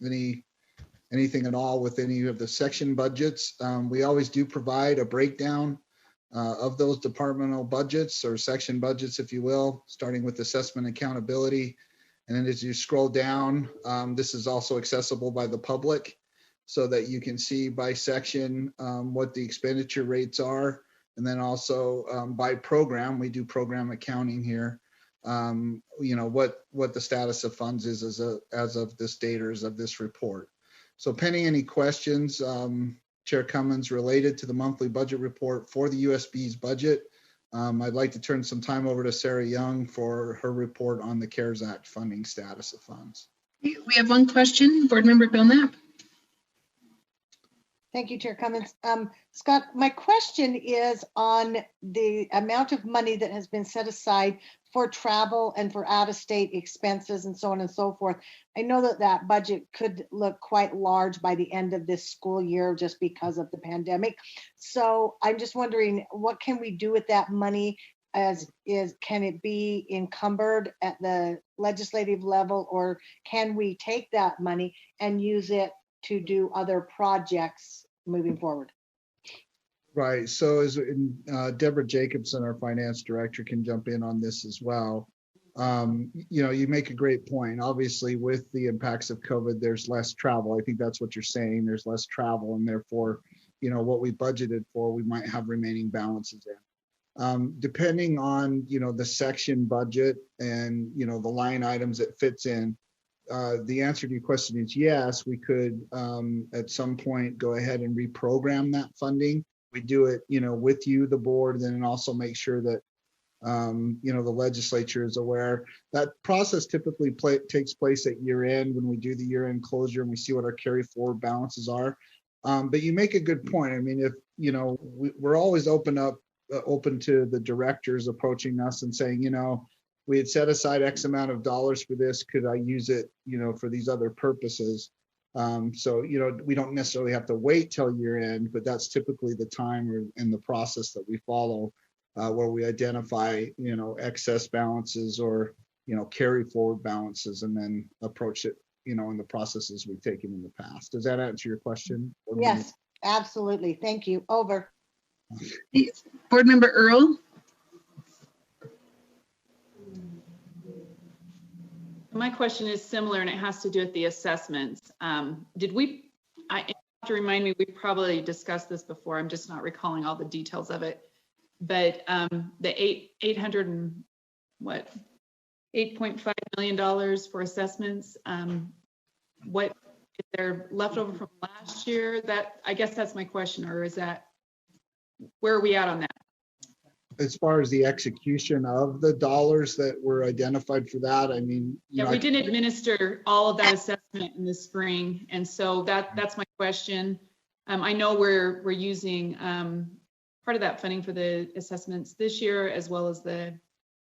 anything at all with any of the section budgets. We always do provide a breakdown of those departmental budgets or section budgets, if you will, starting with assessment accountability. And then as you scroll down, this is also accessible by the public, so that you can see by section what the expenditure rates are. And then also by program, we do program accounting here, what the status of funds is as of this date or as of this report. So pending any questions, Chair Cummins, related to the monthly budget report for the USB's budget, I'd like to turn some time over to Sarah Young for her report on the CARES Act funding status of funds. We have one question, Board Member Bill Knapp. Thank you, Chair Cummins. Scott, my question is on the amount of money that has been set aside for travel and for out-of-state expenses and so on and so forth. I know that that budget could look quite large by the end of this school year just because of the pandemic. So I'm just wondering, what can we do with that money? Can it be encumbered at the legislative level, or can we take that money and use it to do other projects moving forward? Right. So as Deborah Jacobson, our finance director, can jump in on this as well. You make a great point. Obviously, with the impacts of COVID, there's less travel. I think that's what you're saying. There's less travel, and therefore, what we budgeted for, we might have remaining balances in. Depending on, the section budget and, the line items it fits in, the answer to your question is yes, we could at some point go ahead and reprogram that funding. We do it, with you, the board, then also make sure that, the legislature is aware. That process typically takes place at year end when we do the year end closure and we see what our carry forward balances are. But you make a good point. I mean, if, we're always open to the directors approaching us and saying, we had set aside X amount of dollars for this. Could I use it, for these other purposes? So, we don't necessarily have to wait till year end, but that's typically the time and the process that we follow, where we identify, excess balances or, carry forward balances and then approach it, in the processes we've taken in the past. Does that answer your question? Yes, absolutely. Thank you. Over. Board Member Earl. My question is similar and it has to do with the assessments. I have to remind me, we probably discussed this before. I'm just not recalling all the details of it. But the $8.5 million for assessments, what is there left over from last year? I guess that's my question, or is that, where are we at on that? As far as the execution of the dollars that were identified for that, I mean, yeah, we didn't administer all of that assessment in the spring, and so that's my question. I know we're using part of that funding for the assessments this year, as well as the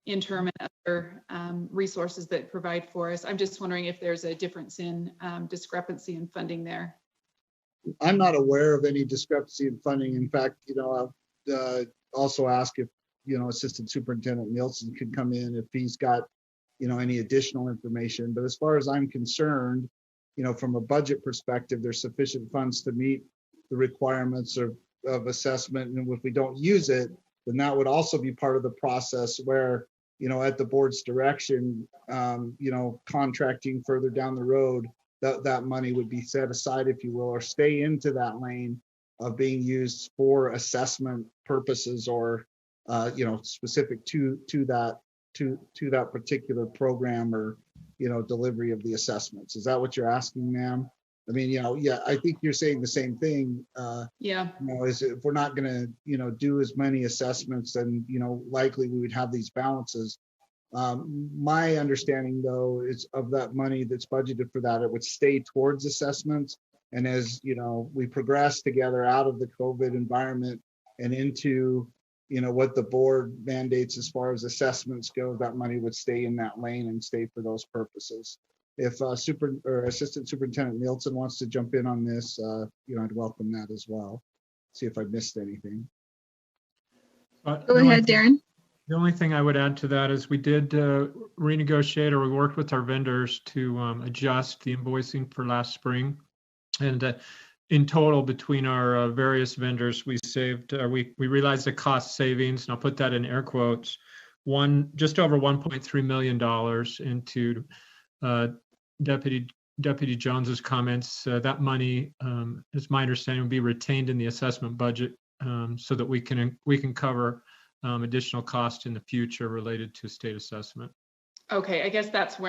interim and other resources that provide for us. I'm just wondering if there's a difference in discrepancy in funding there. I'm not aware of any discrepancy in funding. In fact, I'll also ask if, Assistant Superintendent Nielsen could come in if he's got, any additional information. But as far as I'm concerned, from a budget perspective, there's sufficient funds to meet the requirements of assessment. And if we don't use it, then that would also be part of the process where, at the board's direction, contracting further down the road, that money would be set aside, if you will, or stay into that lane of being used for assessment purposes or, specific to that particular program or, delivery of the assessments. Is that what you're asking, ma'am? I mean, yeah, I think you're saying the same thing. Yeah. Is if we're not going to, do as many assessments, then, likely we would have these balances. My understanding, though, is of that money that's budgeted for that, it would stay towards assessments. And as, we progress together out of the COVID environment and into, what the board mandates as far as assessments go, that money would stay in that lane and stay for those purposes. If Assistant Superintendent Nielsen wants to jump in on this, I'd welcome that as well. See if I missed anything. Go ahead, Darren. The only thing I would add to that is we did renegotiate, or we worked with our vendors to adjust the invoicing for last spring. And in total, between our various vendors, we saved, we realized the cost savings, and I'll put that in air quotes, just over $1.3 million into Deputy Jones's comments. That money, is my understanding, will be retained in the assessment budget so that we can cover additional cost in the future related to state assessment. Okay, I guess that's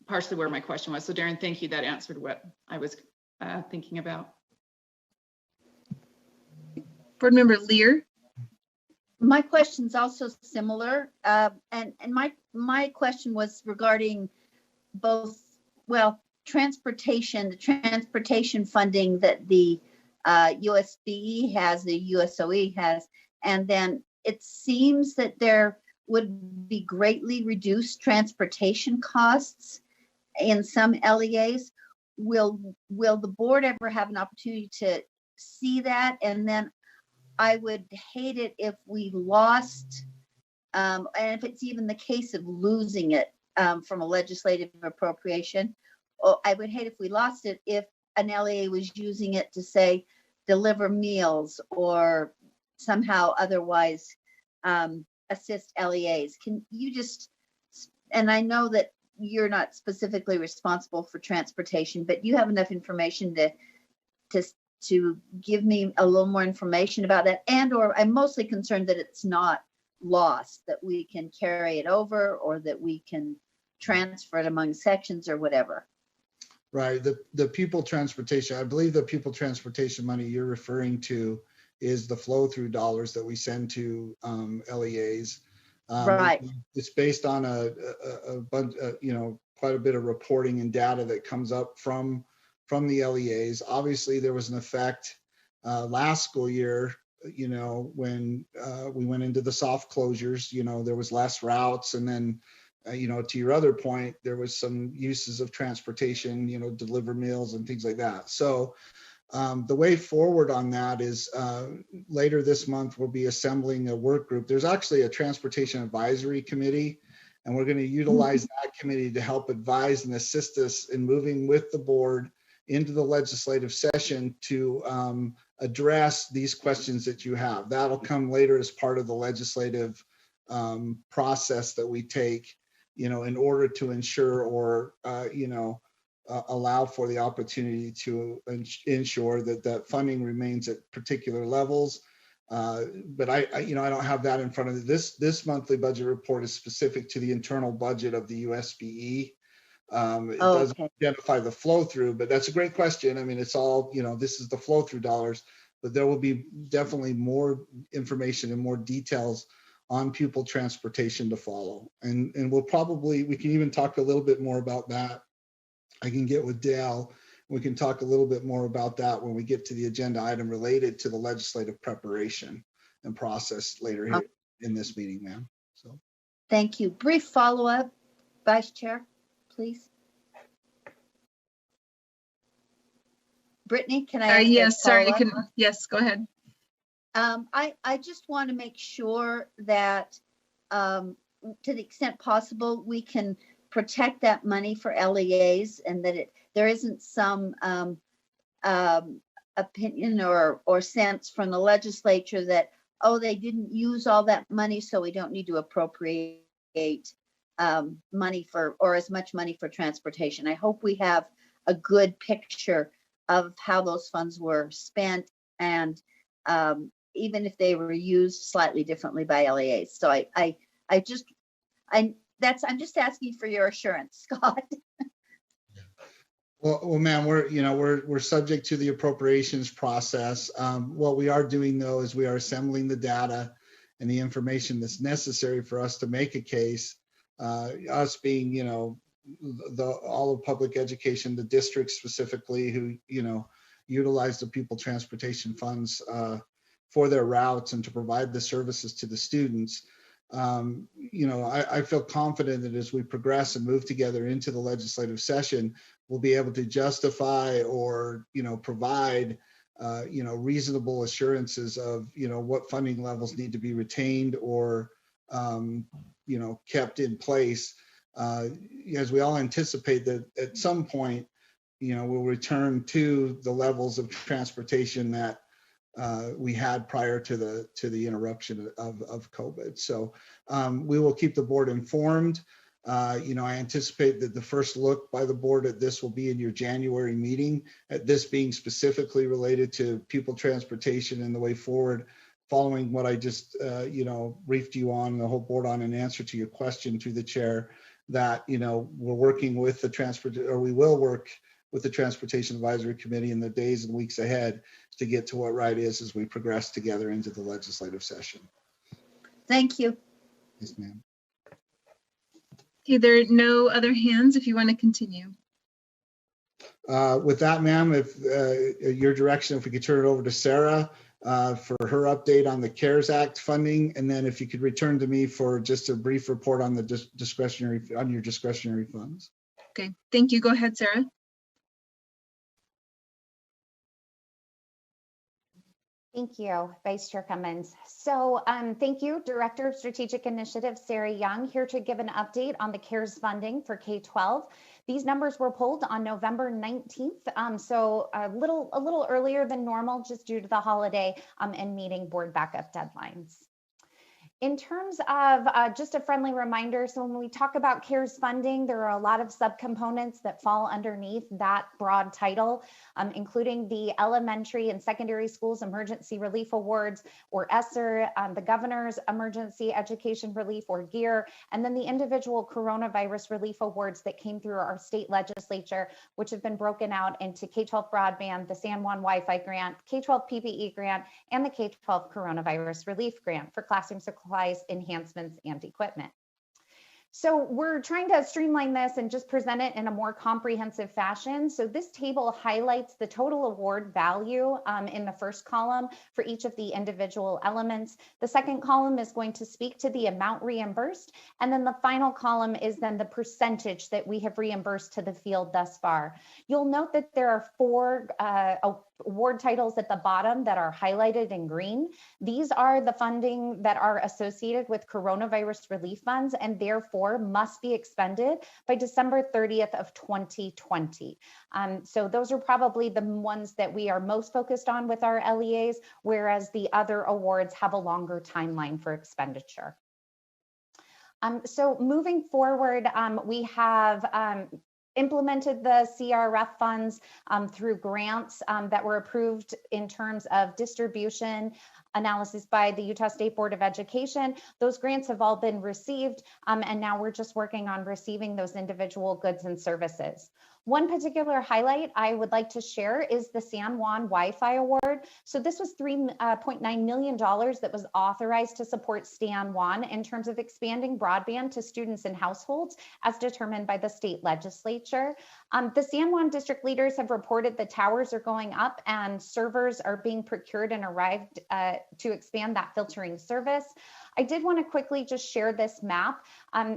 partially where my question was. So Darren, thank you. That answered what I was thinking about. Board Member Lear. My question's also similar, and my question was regarding both, the transportation funding that the USBE has, the USOE has, and then it seems that there would be greatly reduced transportation costs in some LEAs. Will the board ever have an opportunity to see that? And then I would hate it if we lost, and if it's even the case of losing it from a legislative appropriation, I would hate if we lost it if an LEA was using it to, say, deliver meals or somehow otherwise assist LEAs. Can you just, and I know that you're not specifically responsible for transportation, but you have enough information to give me a little more information about that, and or I'm mostly concerned that it's not lost, that we can carry it over or that we can transfer it among sections or whatever. Right. The pupil transportation, I believe the pupil transportation money you're referring to is the flow through dollars that we send to LEAs. Right. It's based on a bunch, quite a bit of reporting and data that comes up from the LEAs. Obviously, there was an effect last school year, when we went into the soft closures, there was less routes. And then, to your other point, there was some uses of transportation, deliver meals and things like that. So the way forward on that is later this month, we'll be assembling a work group. There's actually a transportation advisory committee, and we're going to utilize that committee to help advise and assist us in moving with the board into the legislative session to address these questions that you have. That'll come later as part of the legislative process that we take, in order to ensure or, allow for the opportunity to ensure that that funding remains at particular levels. But I don't have that in front of me. This monthly budget report is specific to the internal budget of the USBE. It doesn't identify the flow through, but that's a great question. I mean, it's all, this is the flow through dollars, but there will be definitely more information and more details on pupil transportation to follow. And we can even talk a little bit more about that. I can get with Dale. We can talk a little bit more about that when we get to the agenda item related to the legislative preparation and process later here in this meeting, ma'am. So, thank you. Brief follow-up, Vice Chair, please. Brittany, can I ask yes, sorry, I couldn't. Yes, go ahead. I just want to make sure that to the extent possible, we can protect that money for LEAs, and that there isn't some opinion or sense from the legislature that, they didn't use all that money, so we don't need to appropriate money or as much money for transportation. I hope we have a good picture of how those funds were spent, and even if they were used slightly differently by LEAs. So I'm just asking for your assurance, Scott. Well, ma'am, we're subject to the appropriations process. What we are doing though is we are assembling the data and the information that's necessary for us to make a case. Us being, all of public education, the districts specifically who, utilize the pupil transportation funds for their routes and to provide the services to the students. I feel confident that as we progress and move together into the legislative session, we'll be able to justify or, provide, reasonable assurances of, what funding levels need to be retained or, kept in place. As we all anticipate that at some point, we'll return to the levels of transportation that we had prior to the interruption of COVID. So we will keep the board informed. I anticipate that the first look by the board at this will be in your January meeting, at this being specifically related to pupil transportation and the way forward, following what I just, briefed you on, the whole board on, in answer to your question through the chair, that, we're working with we will work with the Transportation Advisory Committee in the days and weeks ahead to get to what right is as we progress together into the legislative session. Thank you. Yes, ma'am. Okay, there are no other hands if you want to continue. With that, ma'am, if your direction, if we could turn it over to Sarah for her update on the CARES Act funding, and then if you could return to me for just a brief report on the your discretionary funds. Okay, thank you. Go ahead, Sarah. Thank you, Vice Chair Cummins. So thank you, Director of Strategic Initiatives, Sarah Young, here to give an update on the CARES funding for K-12. These numbers were pulled on November 19th, so a little earlier than normal, just due to the holiday and meeting board backup deadlines. In terms of just a friendly reminder, so when we talk about CARES funding, there are a lot of subcomponents that fall underneath that broad title, including the Elementary and Secondary Schools Emergency Relief Awards, or ESSER, the Governor's Emergency Education Relief, or GEAR, and then the individual Coronavirus Relief Awards that came through our state legislature, which have been broken out into K-12 Broadband, the San Juan Wi-Fi Grant, K-12 PPE Grant, and the K-12 Coronavirus Relief Grant for classroom supplies, enhancements, and equipment. So we're trying to streamline this and just present it in a more comprehensive fashion. So this table highlights the total award value in the first column for each of the individual elements. The second column is going to speak to the amount reimbursed. And then the final column is then the percentage that we have reimbursed to the field thus far. You'll note that there are 4 award titles at the bottom that are highlighted in green. These are the funding that are associated with coronavirus relief funds and therefore must be expended by December 30th of 2020. So those are probably the ones that we are most focused on with our LEAs, whereas the other awards have a longer timeline for expenditure. So moving forward, we have implemented the CRF funds through grants that were approved in terms of distribution analysis by the Utah State Board of Education. Those grants have all been received, and now we're just working on receiving those individual goods and services. One particular highlight I would like to share is the San Juan Wi-Fi Award. So this was $3.9 million that was authorized to support San Juan in terms of expanding broadband to students and households as determined by the state legislature. The San Juan district leaders have reported the towers are going up and servers are being procured and arrived to expand that filtering service. I did want to quickly just share this map.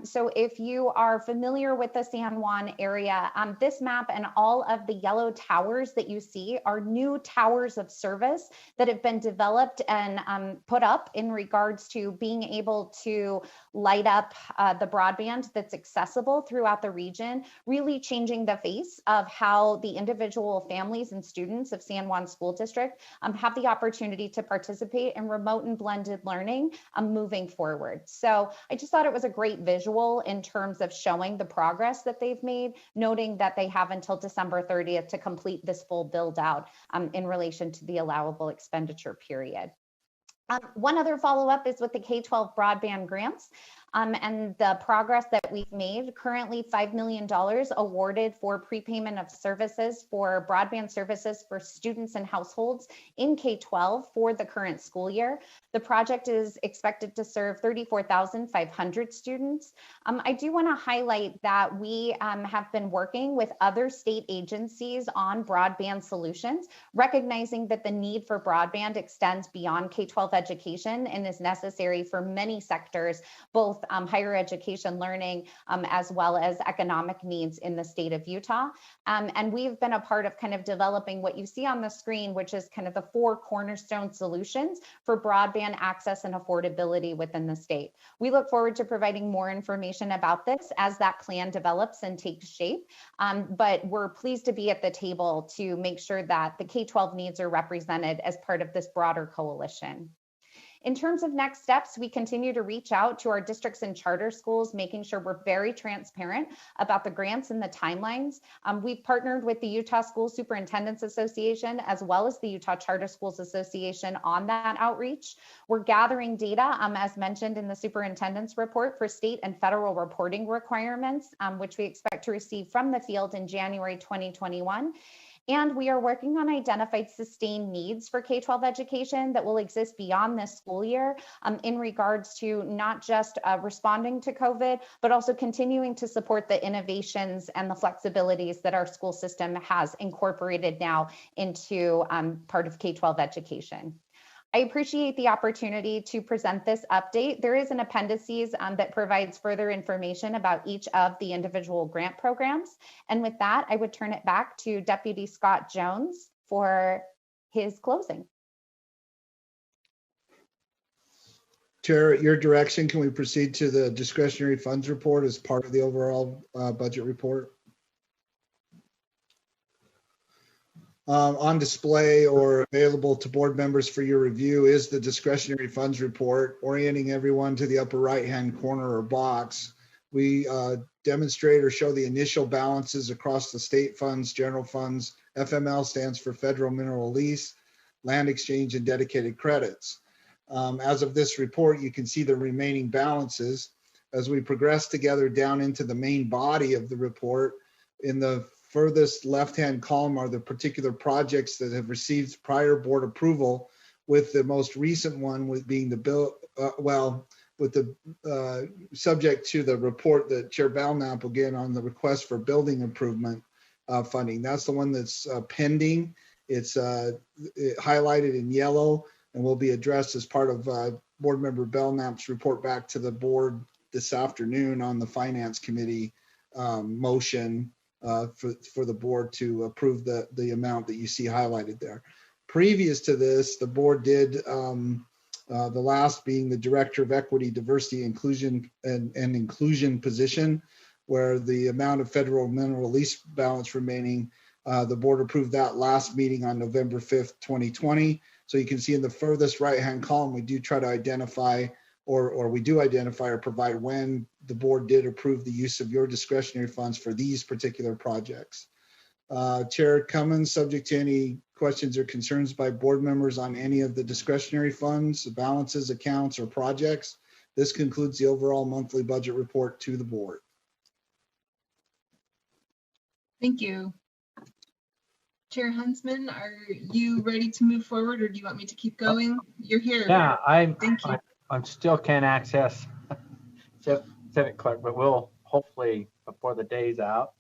So if you are familiar with the San Juan area, this map and all of the yellow towers that you see are new towers of service that have been developed and put up in regards to being able to light up the broadband that's accessible throughout the region, really changing the face of how the individual families and students of San Juan School District have the opportunity to participate in remote and blended learning moving forward. So I just thought it was a great visual in terms of showing the progress that they've made, noting that they have until December 30th to complete this full build out in relation to the allowable expenditure period. One other follow-up is with the K-12 broadband grants and the progress that we've made. Currently, $5 million awarded for prepayment of services for broadband services for students and households in K-12 for the current school year. The project is expected to serve 34,500 students. I do want to highlight that we have been working with other state agencies on broadband solutions, recognizing that the need for broadband extends beyond K-12 education and is necessary for many sectors, both higher education learning as well as economic needs in the state of Utah. And we've been a part of kind of developing what you see on the screen, which is kind of the 4 cornerstone solutions for broadband access and affordability within the state. We look forward to providing more information about this as that plan develops and takes shape. But we're pleased to be at the table to make sure that the K-12 needs are represented as part of this broader coalition. In terms of next steps, we continue to reach out to our districts and charter schools, making sure we're very transparent about the grants and the timelines. We've partnered with the Utah School Superintendents Association as well as the Utah Charter Schools Association on that outreach. We're gathering data, as mentioned in the superintendent's report, for state and federal reporting requirements, which we expect to receive from the field in January 2021. And we are working on identified sustained needs for K-12 education that will exist beyond this school year in regards to not just responding to COVID, but also continuing to support the innovations and the flexibilities that our school system has incorporated now into part of K-12 education. I appreciate the opportunity to present this update. There is an appendices that provides further information about each of the individual grant programs. And with that, I would turn it back to Deputy Scott Jones for his closing. Chair, at your direction, can we proceed to the discretionary funds report as part of the overall budget report? On display or available to board members for your review is the discretionary funds report, orienting everyone to the upper right-hand corner or box. We demonstrate or show the initial balances across the state funds, general funds. FML stands for Federal Mineral Lease, Land Exchange, and Dedicated Credits. As of this report, you can see the remaining balances. As we progress together down into the main body of the report, in the furthest left-hand column are the particular projects that have received prior board approval, with the most recent one with being the bill, with the subject to the report that Chair Belknap will get on the request for building improvement funding. That's the one that's pending. It's highlighted in yellow and will be addressed as part of Board Member Belknap's report back to the board this afternoon on the Finance Committee motion for the board to approve the amount that you see highlighted there. Previous to this, the board did, the last being the Director of Equity, Diversity, Inclusion, and Inclusion position, where the amount of federal mineral lease balance remaining, the board approved that last meeting on November 5th, 2020. So you can see in the furthest right-hand column, we do try to identify or we do identify or provide when the board did approve the use of your discretionary funds for these particular projects. Chair Cummins, subject to any questions or concerns by board members on any of the discretionary funds, balances, accounts, or projects, this concludes the overall monthly budget report to the board. Thank you. Chair Huntsman, are you ready to move forward, or do you want me to keep going? You're here. Yeah, Thank you. I'm still can't access Civic Clerk, but we'll hopefully before the day's out,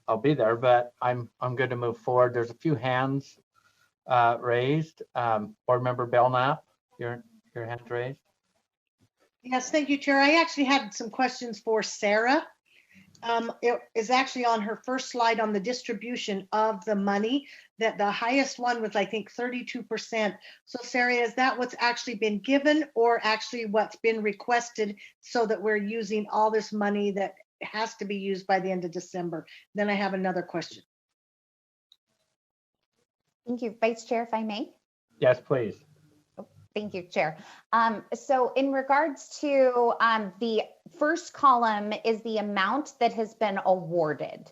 I'll be there. But I'm good to move forward. There's a few hands raised. Board Member Belknap, your hand's raised. Yes, thank you, Chair. I actually had some questions for Sarah. It is actually on her first slide on the distribution of the money, that the highest one was, I think, 32%. So Sarah, is that what's actually been given or actually what's been requested so that we're using all this money that has to be used by the end of December? Then I have another question. Thank you, Vice Chair, if I may. Yes, please. Thank you, Chair. So in regards to the first column is the amount that has been awarded.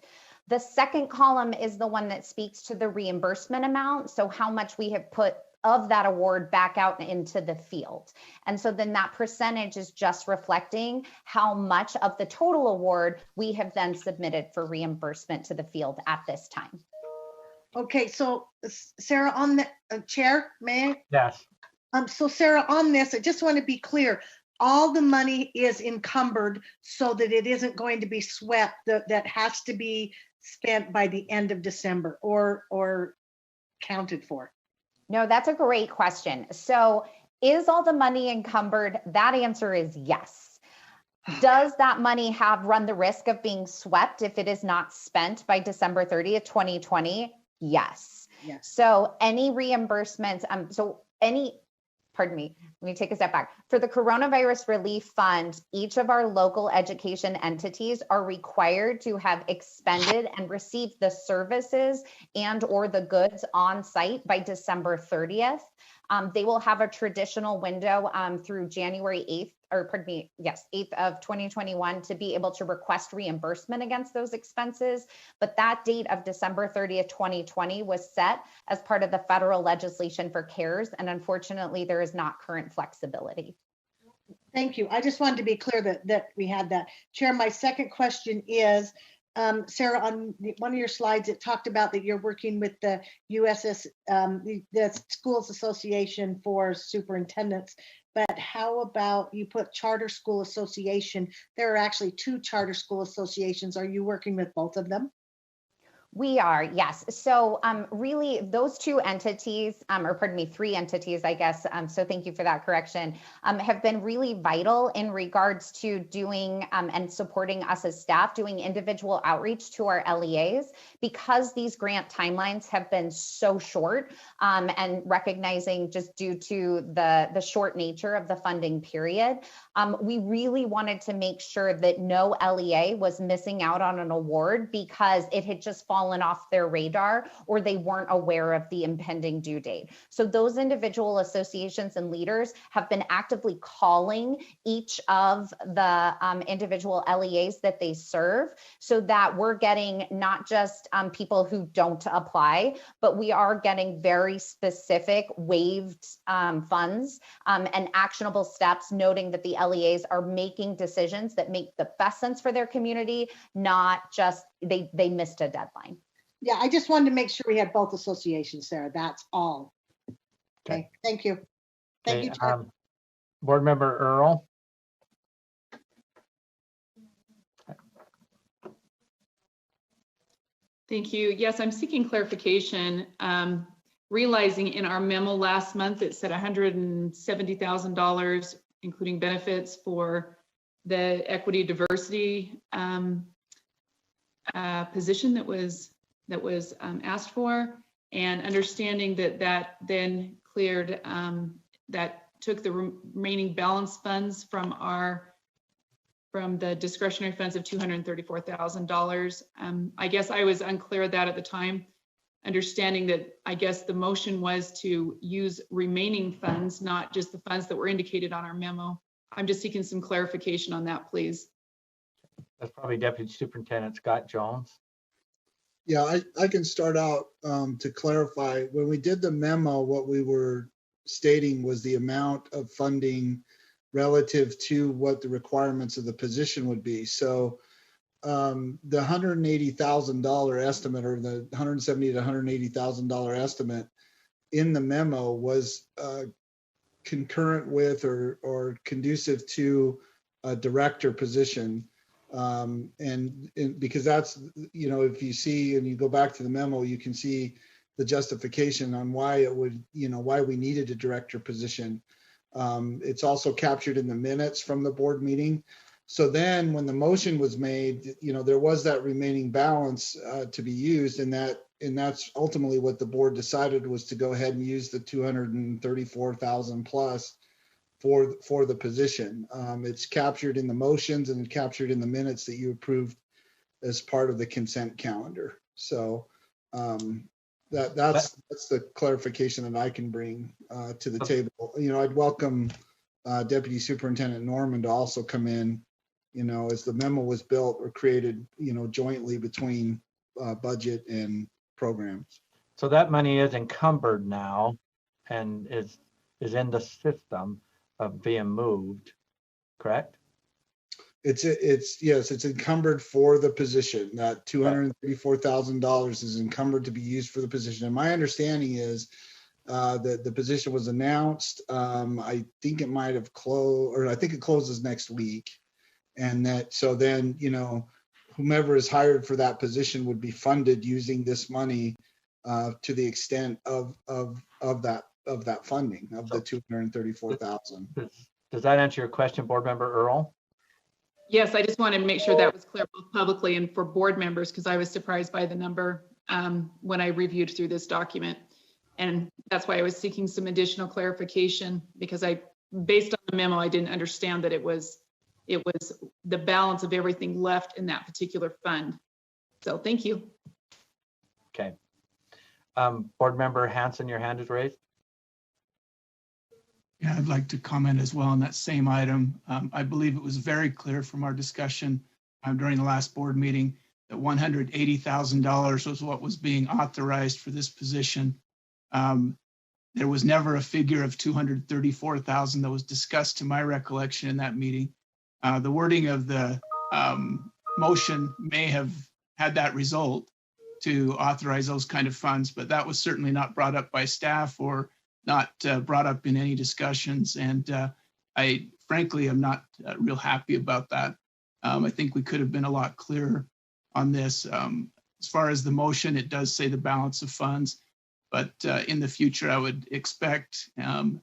The second column is the one that speaks to the reimbursement amount. So how much we have put of that award back out into the field. And so then that percentage is just reflecting how much of the total award we have then submitted for reimbursement to the field at this time. Okay, so Sarah, on the Chair, may I? Yes. So Sarah, on this, I just want to be clear. All the money is encumbered so that it isn't going to be swept, that has to be spent by the end of December or counted for. No, that's a great question. So is all the money encumbered? That answer is yes. Does that money run the risk of being swept if it is not spent by December 30th, 2020? Yes. Yes. So any reimbursements, pardon me, let me take a step back. For the Coronavirus Relief Fund, each of our local education entities are required to have expended and received the services and or the goods on site by December 30th. They will have a traditional window through January 8th, or pardon me, yes, 8th of 2021 to be able to request reimbursement against those expenses. But that date of December 30th, 2020 was set as part of the federal legislation for CARES. And unfortunately, there is not current flexibility. Thank you. I just wanted to be clear that we had that. Chair, my second question is, Sarah, on one of your slides, it talked about that you're working with the the Schools Association for Superintendents, but how about you put Charter School Association? There are actually two charter school associations. Are you working with both of them? We are, yes. So really those two entities, or pardon me, three entities, I guess, so thank you for that correction, have been really vital in regards to doing and supporting us as staff, doing individual outreach to our LEAs, because these grant timelines have been so short, and recognizing just due to the short nature of the funding period, we really wanted to make sure that no LEA was missing out on an award because it had just fallen off their radar or they weren't aware of the impending due date. So those individual associations and leaders have been actively calling each of the individual LEAs that they serve, so that we're getting not just people who don't apply, but we are getting very specific waived funds and actionable steps, noting that the LEAs are making decisions that make the best sense for their community, not just they missed a deadline. Yeah, I just wanted to make sure we had both associations, Sarah. That's all. Okay, thank you. Thank you, Chair. Board Member Earl. Thank you. Yes, I'm seeking clarification. Realizing in our memo last month, it said $170,000, including benefits for the equity diversity position that was asked for, and understanding that then cleared, that took the remaining balance funds from the discretionary funds of $234,000. I guess I was unclear of that at the time, understanding that I guess the motion was to use remaining funds, not just the funds that were indicated on our memo. I'm just seeking some clarification on that, please. That's probably Deputy Superintendent Scott Jones. Yeah, I can start out to clarify. When we did the memo, what we were stating was the amount of funding relative to what the requirements of the position would be. So the $180,000 estimate, or the $170,000 to $180,000 estimate in the memo, was concurrent with or conducive to a director position. And because that's, if you see and you go back to the memo, you can see the justification on why it would, why we needed a director position. It's also captured in the minutes from the board meeting. So then when the motion was made, there was that remaining balance to be used, and that's ultimately what the board decided, was to go ahead and use the $234,000 plus for the position. It's captured in the motions and captured in the minutes that you approved as part of the consent calendar. So that's the clarification that I can bring to the table. I'd welcome Deputy Superintendent Norman to also come in, as the memo was built or created, jointly between budget and programs. So that money is encumbered now and is in the system of being moved, correct? Yes, it's encumbered for the position. That $234,000 is encumbered to be used for the position. And my understanding is that the position was announced. I think it might have closed, or I think it closes next week. And so then, whomever is hired for that position would be funded using this money to the extent of that funding of the $234,000. Does that answer your question, Board Member Earl? Yes, I just wanted to make sure that was clear both publicly and for board members, because I was surprised by the number when I reviewed through this document. And that's why I was seeking some additional clarification, because based on the memo, I didn't understand that it was the balance of everything left in that particular fund. So thank you. Okay. Board Member Hanson, your hand is raised. Yeah, I'd like to comment as well on that same item. I believe it was very clear from our discussion during the last board meeting that $180,000 was what was being authorized for this position. There was never a figure of $234,000 that was discussed, to my recollection, in that meeting. The wording of the motion may have had that result, to authorize those kind of funds, but that was certainly not brought up by staff or not brought up in any discussions. And I frankly am not real happy about that. I think we could have been a lot clearer on this. as far as the motion, it does say the balance of funds. But in the future, I would expect and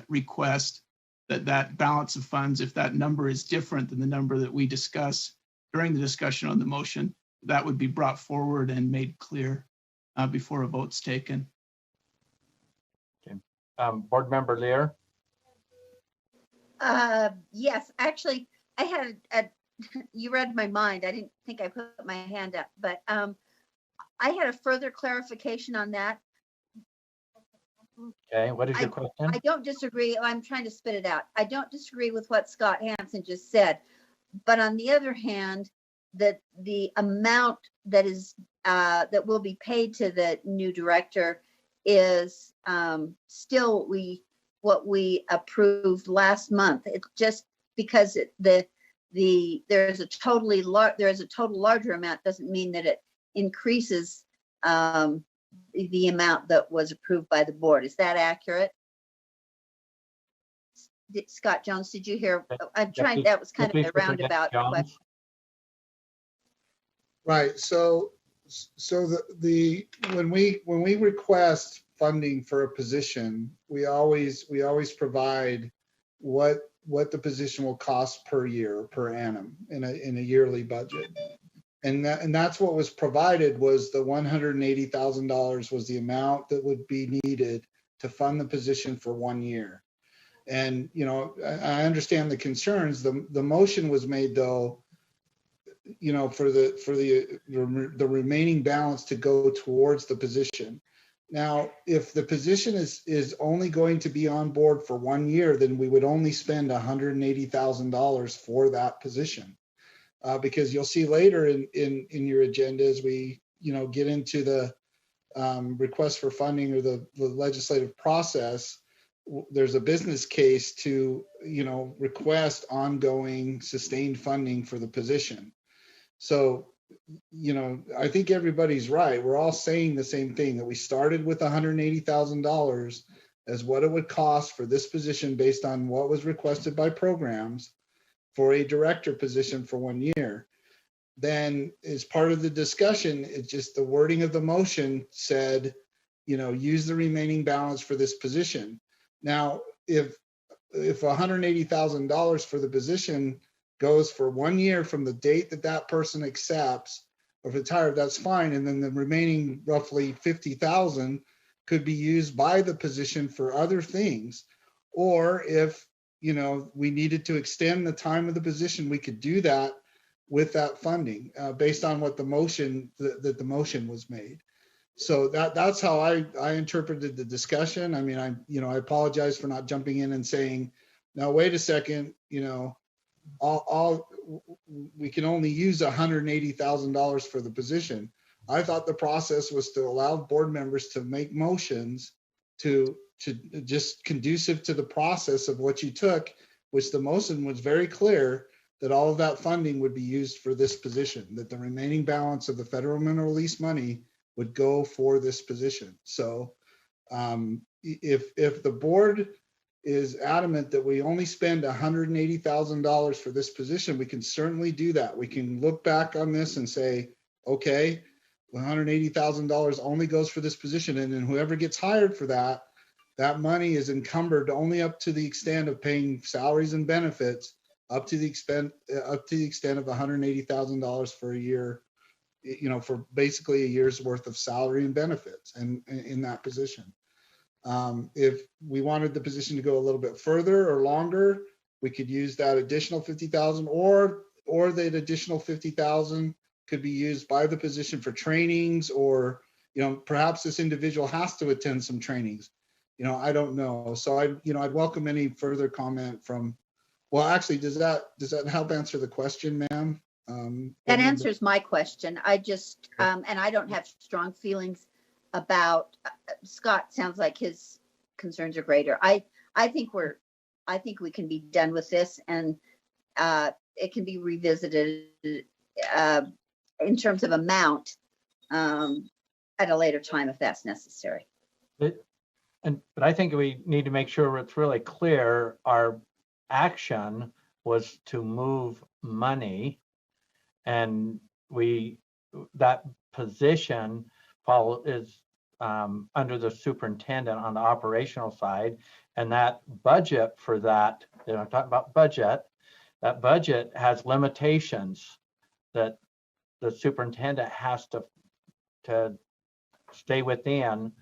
request that balance of funds, if that number is different than the number that we discuss during the discussion on the motion, that would be brought forward and made clear before a vote's taken. Okay. Board Member Lear. Yes, actually, I had you read my mind. I didn't think I put my hand up, but I had a further clarification on that. Okay, what is your question? I don't disagree. I'm trying to spit it out. I don't disagree with what Scott Hansen just said, but on the other hand, that the amount that is that will be paid to the new director is still what we approved last month. It's just because there's a total larger amount doesn't mean that it increases the amount that was approved by the board. Is that accurate? Scott Jones, did you hear? I'm trying, that was kind of a roundabout question. Right. So when we request funding for a position, we always provide what the position will cost per year, per annum in a yearly budget. And that's what was provided was the $180,000 was the amount that would be needed to fund the position for 1 year. And, you know, I understand the concerns. The motion was made though, you know, for the remaining balance to go towards the position. Now, if the position is only going to be on board for 1 year, then we would only spend $180,000 for that position. Because you'll see later in your agenda as we, you know, get into the request for funding or the legislative process, there's a business case to, you know, request ongoing sustained funding for the position. So, you know, I think everybody's right. We're all saying the same thing, that we started with $180,000 as what it would cost for this position based on what was requested by programs for a director position for 1 year. Then as part of the discussion, it's just the wording of the motion said, you know, use the remaining balance for this position. Now, if $180,000 for the position goes for 1 year from the date that person accepts or retired, that's fine. And then the remaining roughly 50,000 could be used by the position for other things. Or if, you know, we needed to extend the time of the position, we could do that with that funding based on what the motion that the motion was made. So that's how I interpreted the discussion. I mean, I apologize for not jumping in and saying, now wait a second, you know, we can only use $180,000 for the position. I thought the process was to allow board members to make motions to just conducive to the process of what you took, which the motion was very clear that all of that funding would be used for this position, that the remaining balance of the federal mineral lease money would go for this position. So if the board is adamant that we only spend $180,000 for this position, we can certainly do that. We can look back on this and say, okay, $180,000 only goes for this position. And then whoever gets hired for that money is encumbered only up to the extent of paying salaries and benefits, up to the extent of $180,000 for a year, you know, for basically a year's worth of salary and benefits and in that position. If we wanted the position to go a little bit further or longer, we could use that additional 50,000 or that additional 50,000 could be used by the position for trainings, or, you know, perhaps this individual has to attend some trainings. You know, I don't know. So I'd welcome any further comment from, well, actually, does that help answer the question, ma'am? That answers my question. I just, and I don't have strong feelings about, Scott sounds like his concerns are greater. I think we can be done with this, and it can be revisited in terms of amount at a later time if that's necessary. But I think we need to make sure it's really clear our action was to move money, and we that position is under the superintendent on the operational side, and that budget for that, I'm talking about budget, that budget has limitations that the superintendent has to stay within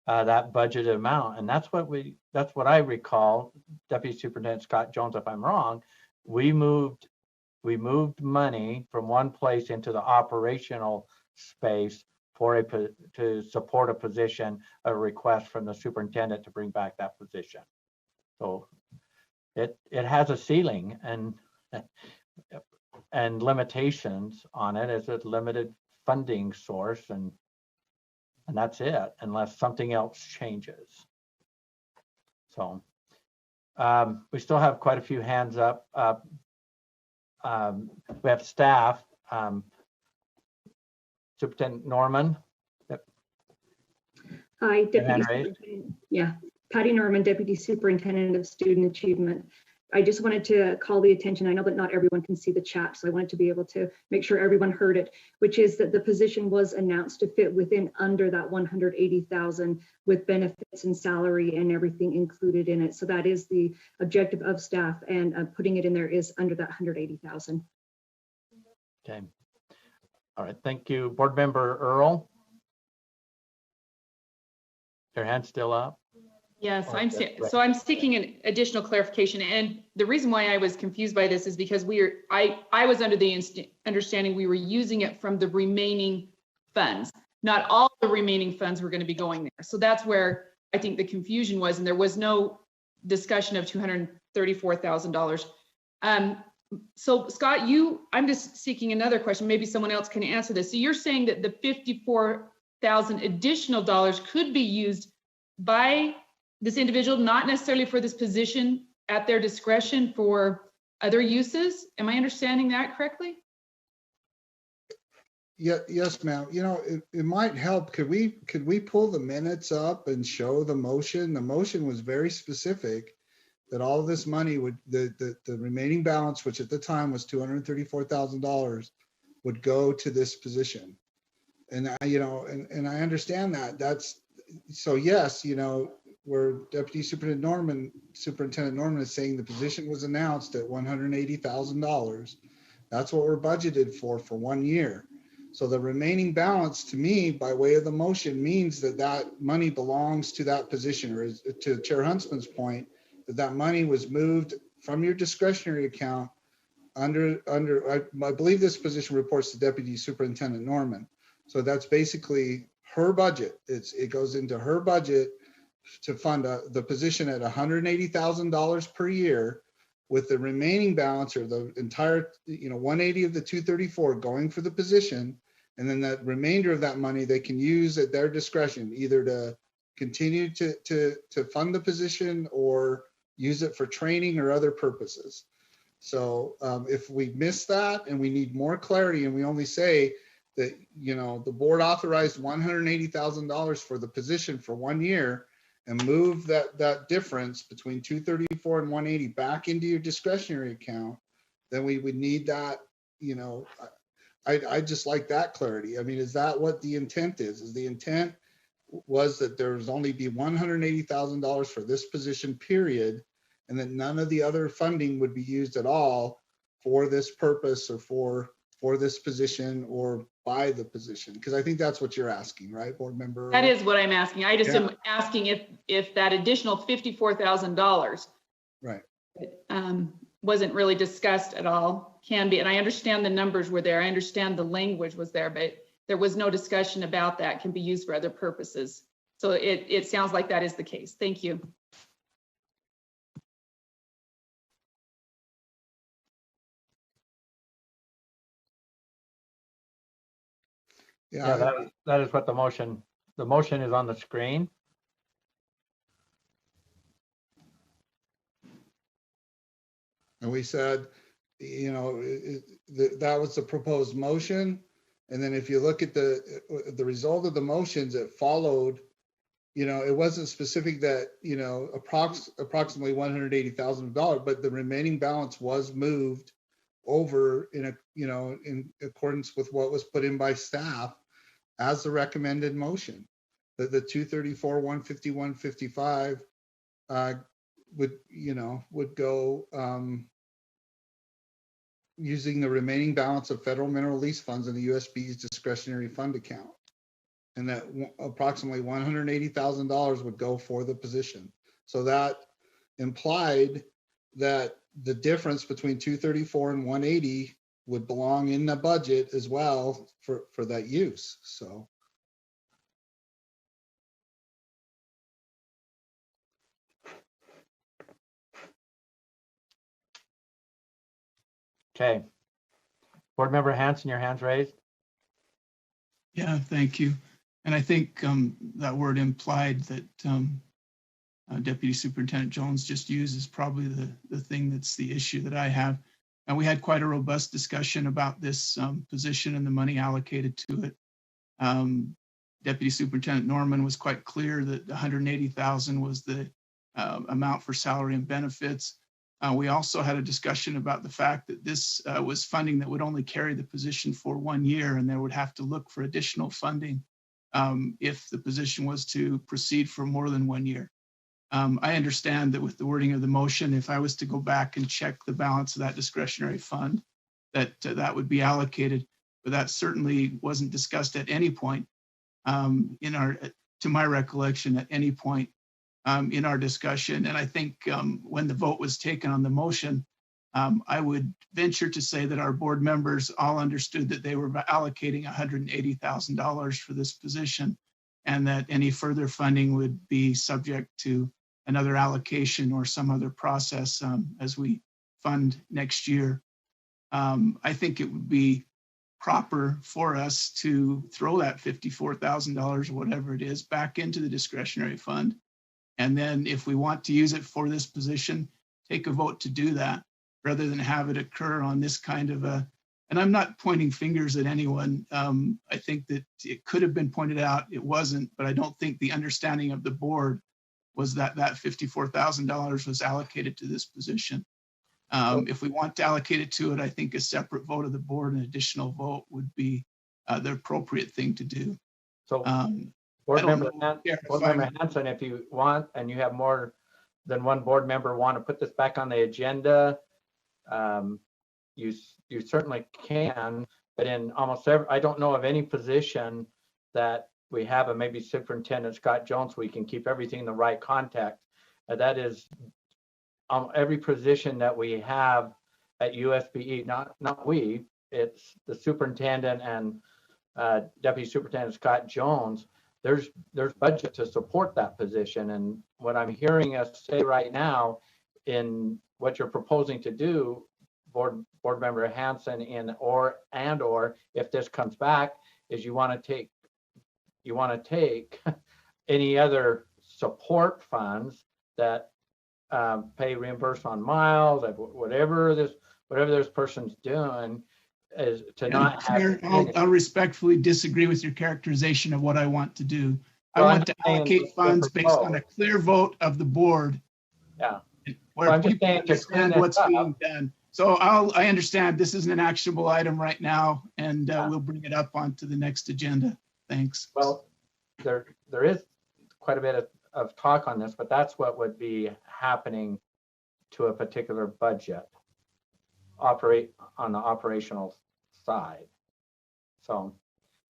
that budgeted amount. And that's what I recall, Deputy Superintendent Scott Jones, if I'm wrong, we moved money from one place into the operational space to support a position, a request from the superintendent to bring back that position. So it has a ceiling and limitations on it as a limited funding source, and that's it, unless something else changes. So we still have quite a few hands up. We have staff. Superintendent Norman. Yep. Hi, Deputy Superintendent. Yeah, Patty Norman, Deputy Superintendent of Student Achievement. I just wanted to call the attention. I know that not everyone can see the chat, so I wanted to be able to make sure everyone heard it, which is that the position was announced to fit within under that 180,000 with benefits and salary and everything included in it. So that is the objective of staff, and putting it in there is under that 180,000. Okay. All right. Thank you. Board Member Earl. Your hand's still up. Yes, I'm seeking an additional clarification, and the reason why I was confused by this is because I was under the understanding we were using it from the remaining funds. Not all the remaining funds were going to be going there. So that's where I think the confusion was, and there was no discussion of $234,000. So Scott, I'm just seeking another question. Maybe someone else can answer this. So you're saying that the $54,000 additional dollars could be used by this individual, not necessarily for this position, at their discretion for other uses? Am I understanding that correctly? Yeah, yes, ma'am. You know, it might help. Could we pull the minutes up and show the motion? The motion was very specific that all of this money would, the remaining balance, which at the time was $234,000, would go to this position. And and I understand that. That's so, yes, where Deputy Superintendent Norman is saying the position was announced at $180,000. That's what we're budgeted for 1 year. So the remaining balance, to me, by way of the motion, means that money belongs to that position, or to Chair Huntsman's point, that money was moved from your discretionary account under I believe this position reports to Deputy Superintendent Norman. So that's basically her budget. It goes into her budget to fund the position at $180,000 per year, with the remaining balance, or the entire 180 of the 234 going for the position, and then the remainder of that money they can use at their discretion, either to continue to fund the position or use it for training or other purposes. So if we miss that and we need more clarity, and we only say that the board authorized $180,000 for the position for 1 year, and move that difference between 234 and 180 back into your discretionary account, then we would need that. I just like that clarity. I mean, is that what the intent is? Is the intent was that there's only be $180,000 for this position, period, and that none of the other funding would be used at all for this purpose, or for this position, or by the position? Because I think that's what you're asking, right, Board Member? That is what I'm asking. I just am asking if that additional $54,000 right wasn't really discussed at all, can be. And I understand the numbers were there. I understand the language was there, but there was no discussion about that can be used for other purposes. So it sounds like that is the case. Thank you. Yeah, that is what the motion is on the screen. And we said, that was the proposed motion. And then if you look at the result of the motions, it followed, it wasn't specific that, approximately $180,000, but the remaining balance was moved over in accordance with what was put in by staff as the recommended motion. That the 234, 150, 155 would go using the remaining balance of federal mineral lease funds in the USB's discretionary fund account, and that approximately $180,000 would go for the position. So that implied that the difference between 234 and 180 would belong in the budget as well for that use. So. Okay. Board Member Hanson, your hand's raised. Yeah, thank you. And I think that word implied that Deputy Superintendent Jones just used is probably the thing that's the issue that I have. And we had quite a robust discussion about this position and the money allocated to it. Deputy Superintendent Norman was quite clear that $180,000 was the amount for salary and benefits. We also had a discussion about the fact that this was funding that would only carry the position for 1 year, and they would have to look for additional funding if the position was to proceed for more than 1 year. I understand that with the wording of the motion, if I was to go back and check the balance of that discretionary fund, that would be allocated, but that certainly wasn't discussed at any point to my recollection, at any point in our discussion. And I think when the vote was taken on the motion, I would venture to say that our board members all understood that they were allocating $180,000 for this position, and that any further funding would be subject to another allocation or some other process as we fund next year. I think it would be proper for us to throw that $54,000 or whatever it is back into the discretionary fund. And then if we want to use it for this position, take a vote to do that rather than have it occur on this kind of a, and I'm not pointing fingers at anyone. I think that it could have been pointed out, it wasn't, but I don't think the understanding of the board was that that $54,000 was allocated to this position. If we want to allocate it to it, I think a separate vote of the board, an additional vote would be the appropriate thing to do. So Board Member Hanson, if you want, and you have more than one board member want to put this back on the agenda, you certainly can, but in almost every, I don't know of any position that we have, and maybe Superintendent Scott Jones, we can keep everything in the right context. That is every position that we have at USBE, not we, it's the superintendent and Deputy Superintendent Scott Jones. There's budget to support that position, and what I'm hearing us say right now in what you're proposing to do, board member Hanson, or if this comes back, is you want to take any other support funds that pay reimburse on miles, whatever this person's doing, is to not have. I'll respectfully disagree with your characterization of what I want to do. I want to allocate funds based on a clear vote of the board. Yeah. Where I'm just saying understand what's being done. So I understand this isn't an actionable item right now, and we'll bring it up onto the next agenda. Thanks. Well, there is quite a bit of talk on this, but that's what would be happening to a particular budget, operate on the operational side. So,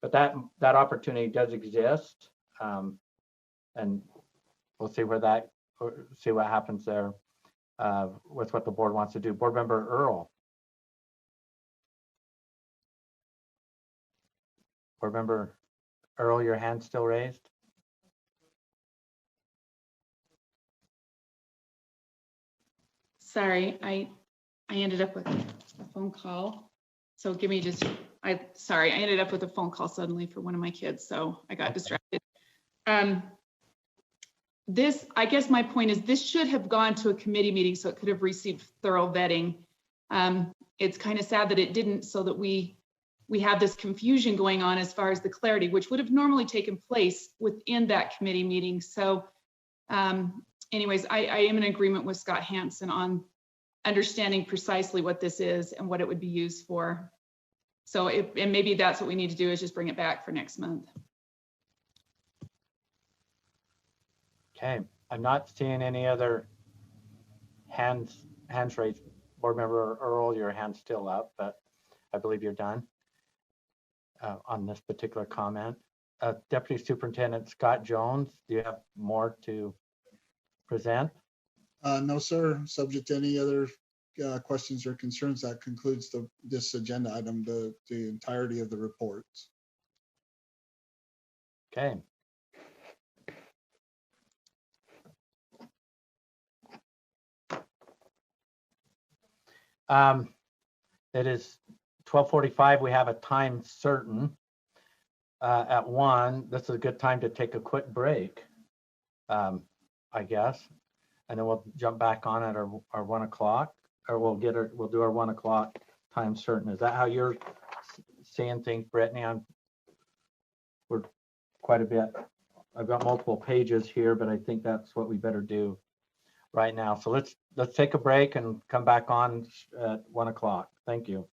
but that opportunity does exist, and we'll see what happens there with what the board wants to do. Board Member Earl. Board Member Earl, your hand's still raised. Sorry, I ended up with a phone call. So give me I ended up with a phone call suddenly for one of my kids, so I got distracted. I guess my point is this should have gone to a committee meeting so it could have received thorough vetting. It's kind of sad that it didn't, so that we have this confusion going on as far as the clarity, which would have normally taken place within that committee meeting. So anyways, I am in agreement with Scott Hanson on understanding precisely what this is and what it would be used for. So and maybe that's what we need to do, is just bring it back for next month. Okay, I'm not seeing any other hands raised. Board Member Earl, your hand's still up, but I believe you're done on this particular comment. Deputy Superintendent Scott Jones, do you have more to present? No, sir. Subject to any other questions or concerns, that concludes this agenda item, the entirety of the reports. Okay. It is 12:45. We have a time certain at 1. This is a good time to take a quick break, I guess, and then we'll jump back on at our 1 o'clock, or we'll do our 1 o'clock time certain. Is that how you're seeing things, Brittany? We're quite a bit. I've got multiple pages here, but I think that's what we better do right now. So let's take a break and come back on at 1 o'clock. Thank you.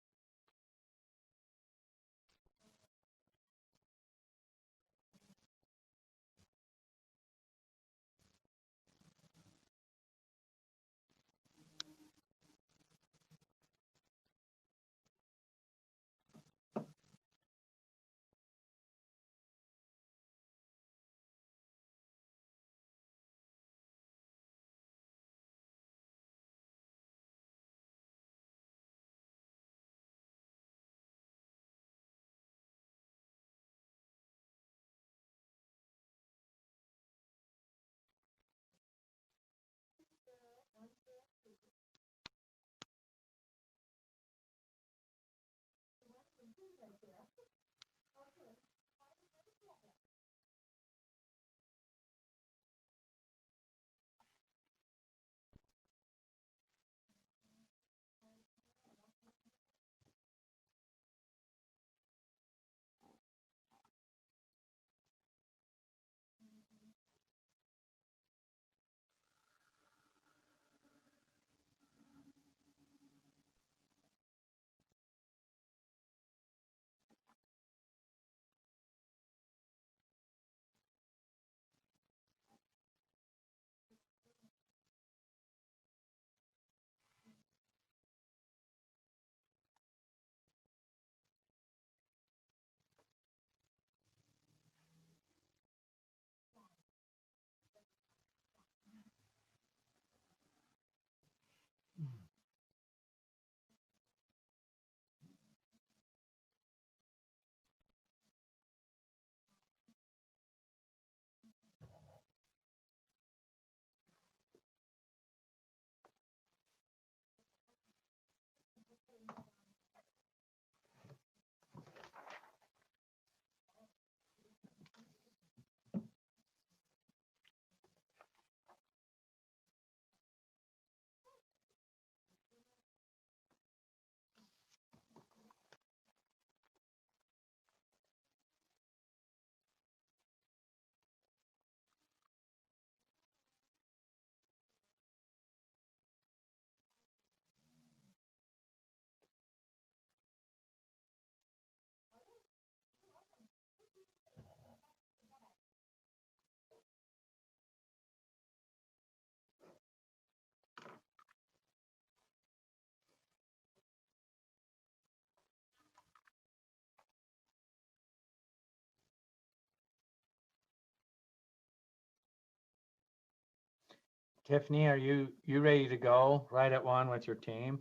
Tiffany, are you ready to go right at 1 with your team?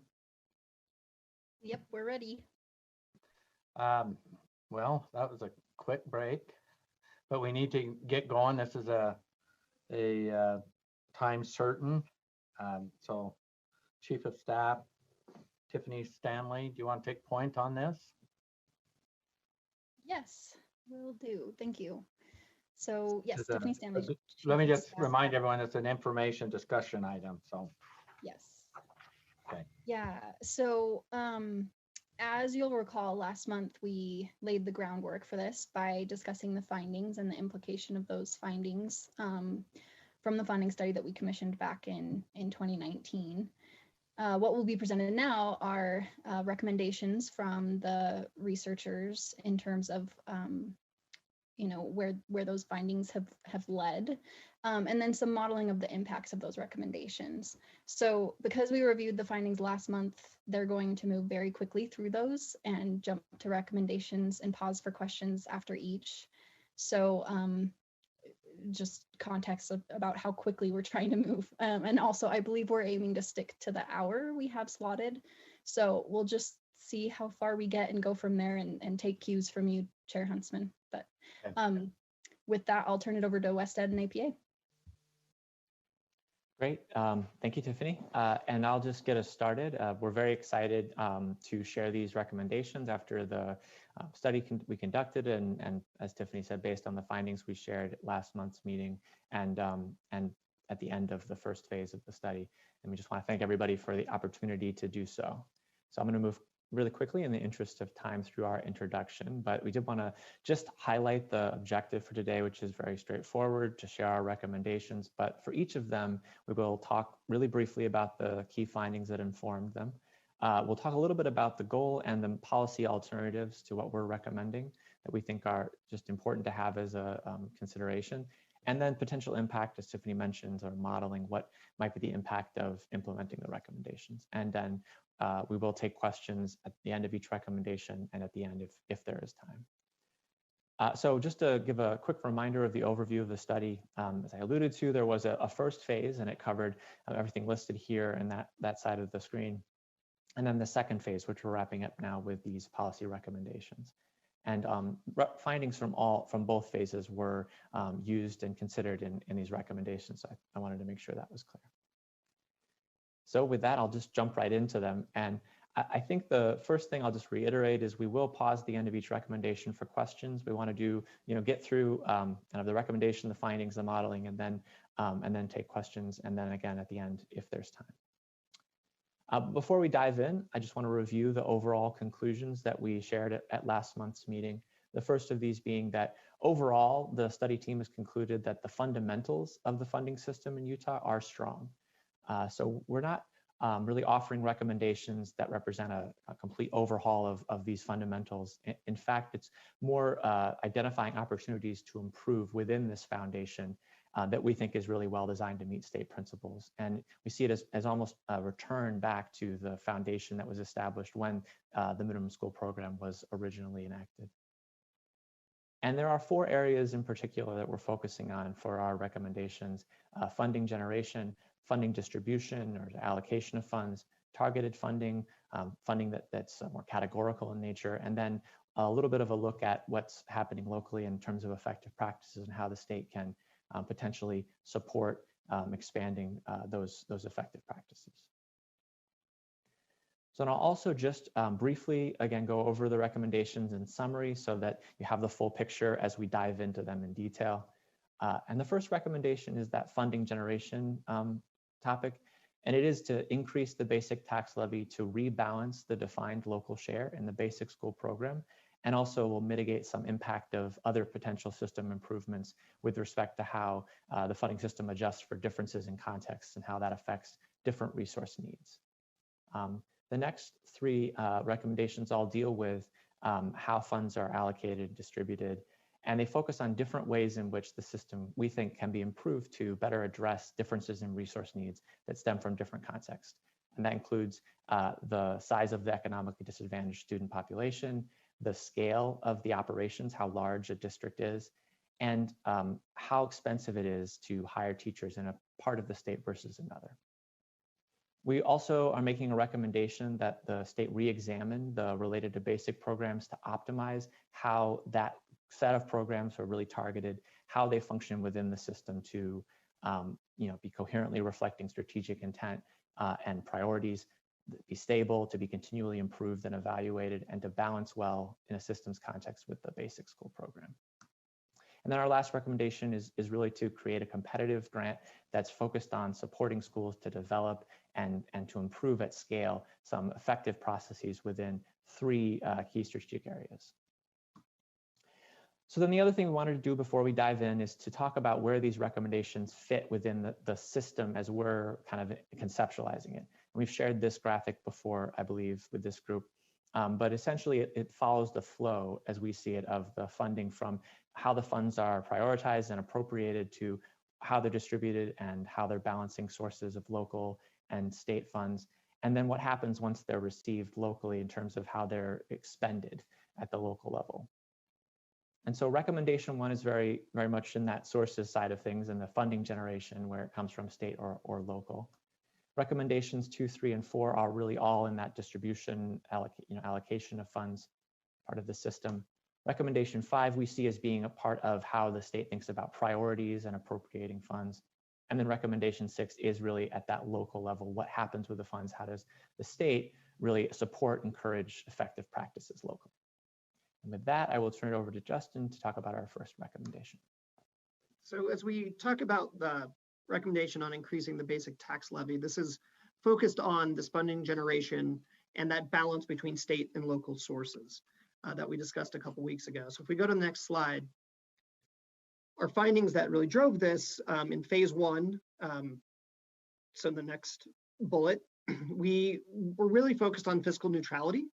Yep, we're ready. Well, that was a quick break, but we need to get going. This is a time certain. So Chief of Staff, Tiffany Stanley, do you want to take point on this? Yes, will do. Thank you. So yes, Tiffany Stanley. Let me just remind everyone it's an information discussion item. So yes. Okay. Yeah. So as you'll recall, last month we laid the groundwork for this by discussing the findings and the implication of those findings from the funding study that we commissioned back in 2019. what will be presented now are recommendations from the researchers in terms of where those findings have led, and then some modeling of the impacts of those recommendations. So because we reviewed the findings last month, they're going to move very quickly through those and jump to recommendations and pause for questions after each. So just context about how quickly we're trying to move. And also, I believe we're aiming to stick to the hour we have slotted. So we'll just see how far we get and go from there, and take cues from you, Chair Huntsman. But with that, I'll turn it over to WestEd and APA. Great. Thank you, Tiffany. And I'll just get us started. We're very excited to share these recommendations after the study we conducted, and as Tiffany said, based on the findings we shared at last month's meeting and at the end of the first phase of the study. And we just want to thank everybody for the opportunity to do so. So I'm going to move really quickly in the interest of time through our introduction, but we did want to just highlight the objective for today, which is very straightforward, to share our recommendations. But for each of them, we will talk really briefly about the key findings that informed them. We'll talk a little bit about the goal and the policy alternatives to what we're recommending that we think are just important to have as a consideration. And then potential impact, as Tiffany mentioned, or modeling what might be the impact of implementing the recommendations. And then we will take questions at the end of each recommendation and at the end if there is time. So just to give a quick reminder of the overview of the study, as I alluded to, there was a first phase, and it covered everything listed here and that side of the screen. And then the second phase, which we're wrapping up now with these policy recommendations. And findings from both phases were used and considered in these recommendations. So I wanted to make sure that was clear. So with that, I'll just jump right into them. And I think the first thing I'll just reiterate is we will pause at the end of each recommendation for questions. We want to do, get through kind of the recommendation, the findings, the modeling, and then take questions. And then again at the end, if there's time. Before we dive in, I just want to review the overall conclusions that we shared at last month's meeting. The first of these being that overall, the study team has concluded that the fundamentals of the funding system in Utah are strong. So we're not really offering recommendations that represent a complete overhaul of these fundamentals. In fact, it's more identifying opportunities to improve within this foundation that we think is really well designed to meet state principles. And we see it as almost a return back to the foundation that was established when the minimum school program was originally enacted. And there are 4 areas in particular that we're focusing on for our recommendations: funding generation, funding distribution or allocation of funds, targeted funding, funding that's more categorical in nature, and then a little bit of a look at what's happening locally in terms of effective practices and how the state can potentially support expanding those effective practices. So I'll also just briefly, again, go over the recommendations in summary so that you have the full picture as we dive into them in detail. And the first recommendation is that funding generation topic, and it is to increase the basic tax levy to rebalance the defined local share in the basic school program, and also will mitigate some impact of other potential system improvements with respect to how the funding system adjusts for differences in context and how that affects different resource needs. The next 3 recommendations all deal with how funds are allocated, distributed, and they focus on different ways in which the system, we think, can be improved to better address differences in resource needs that stem from different contexts. And that includes the size of the economically disadvantaged student population, the scale of the operations, how large a district is, and how expensive it is to hire teachers in a part of the state versus another. We also are making a recommendation that the state re-examine the related to basic programs to optimize how that set of programs are really targeted, how they function within the system to be coherently reflecting strategic intent and priorities, be stable, to be continually improved and evaluated, and to balance well in a systems context with the basic school program. And then our last recommendation is really to create a competitive grant that's focused on supporting schools to develop and to improve at scale some effective processes within 3 key strategic areas. So then the other thing we wanted to do before we dive in is to talk about where these recommendations fit within the system as we're kind of conceptualizing it. We've shared this graphic before, I believe, with this group. But essentially, it follows the flow as we see it of the funding from how the funds are prioritized and appropriated to how they're distributed and how they're balancing sources of local and state funds. And then what happens once they're received locally in terms of how they're expended at the local level. And so recommendation 1 is very much in that sources side of things and the funding generation where it comes from state or local. Recommendations 2, 3, and 4 are really all in that distribution, allocation of funds, part of the system. Recommendation 5 we see as being a part of how the state thinks about priorities and appropriating funds. And then recommendation 6 is really at that local level. What happens with the funds? How does the state really support, encourage effective practices locally? And with that, I will turn it over to Justin to talk about our first recommendation. So as we talk about the recommendation on increasing the basic tax levy, this is focused on this funding generation and that balance between state and local sources that we discussed a couple weeks ago. So if we go to the next slide, our findings that really drove this in phase 1, so the next bullet, we were really focused on fiscal neutrality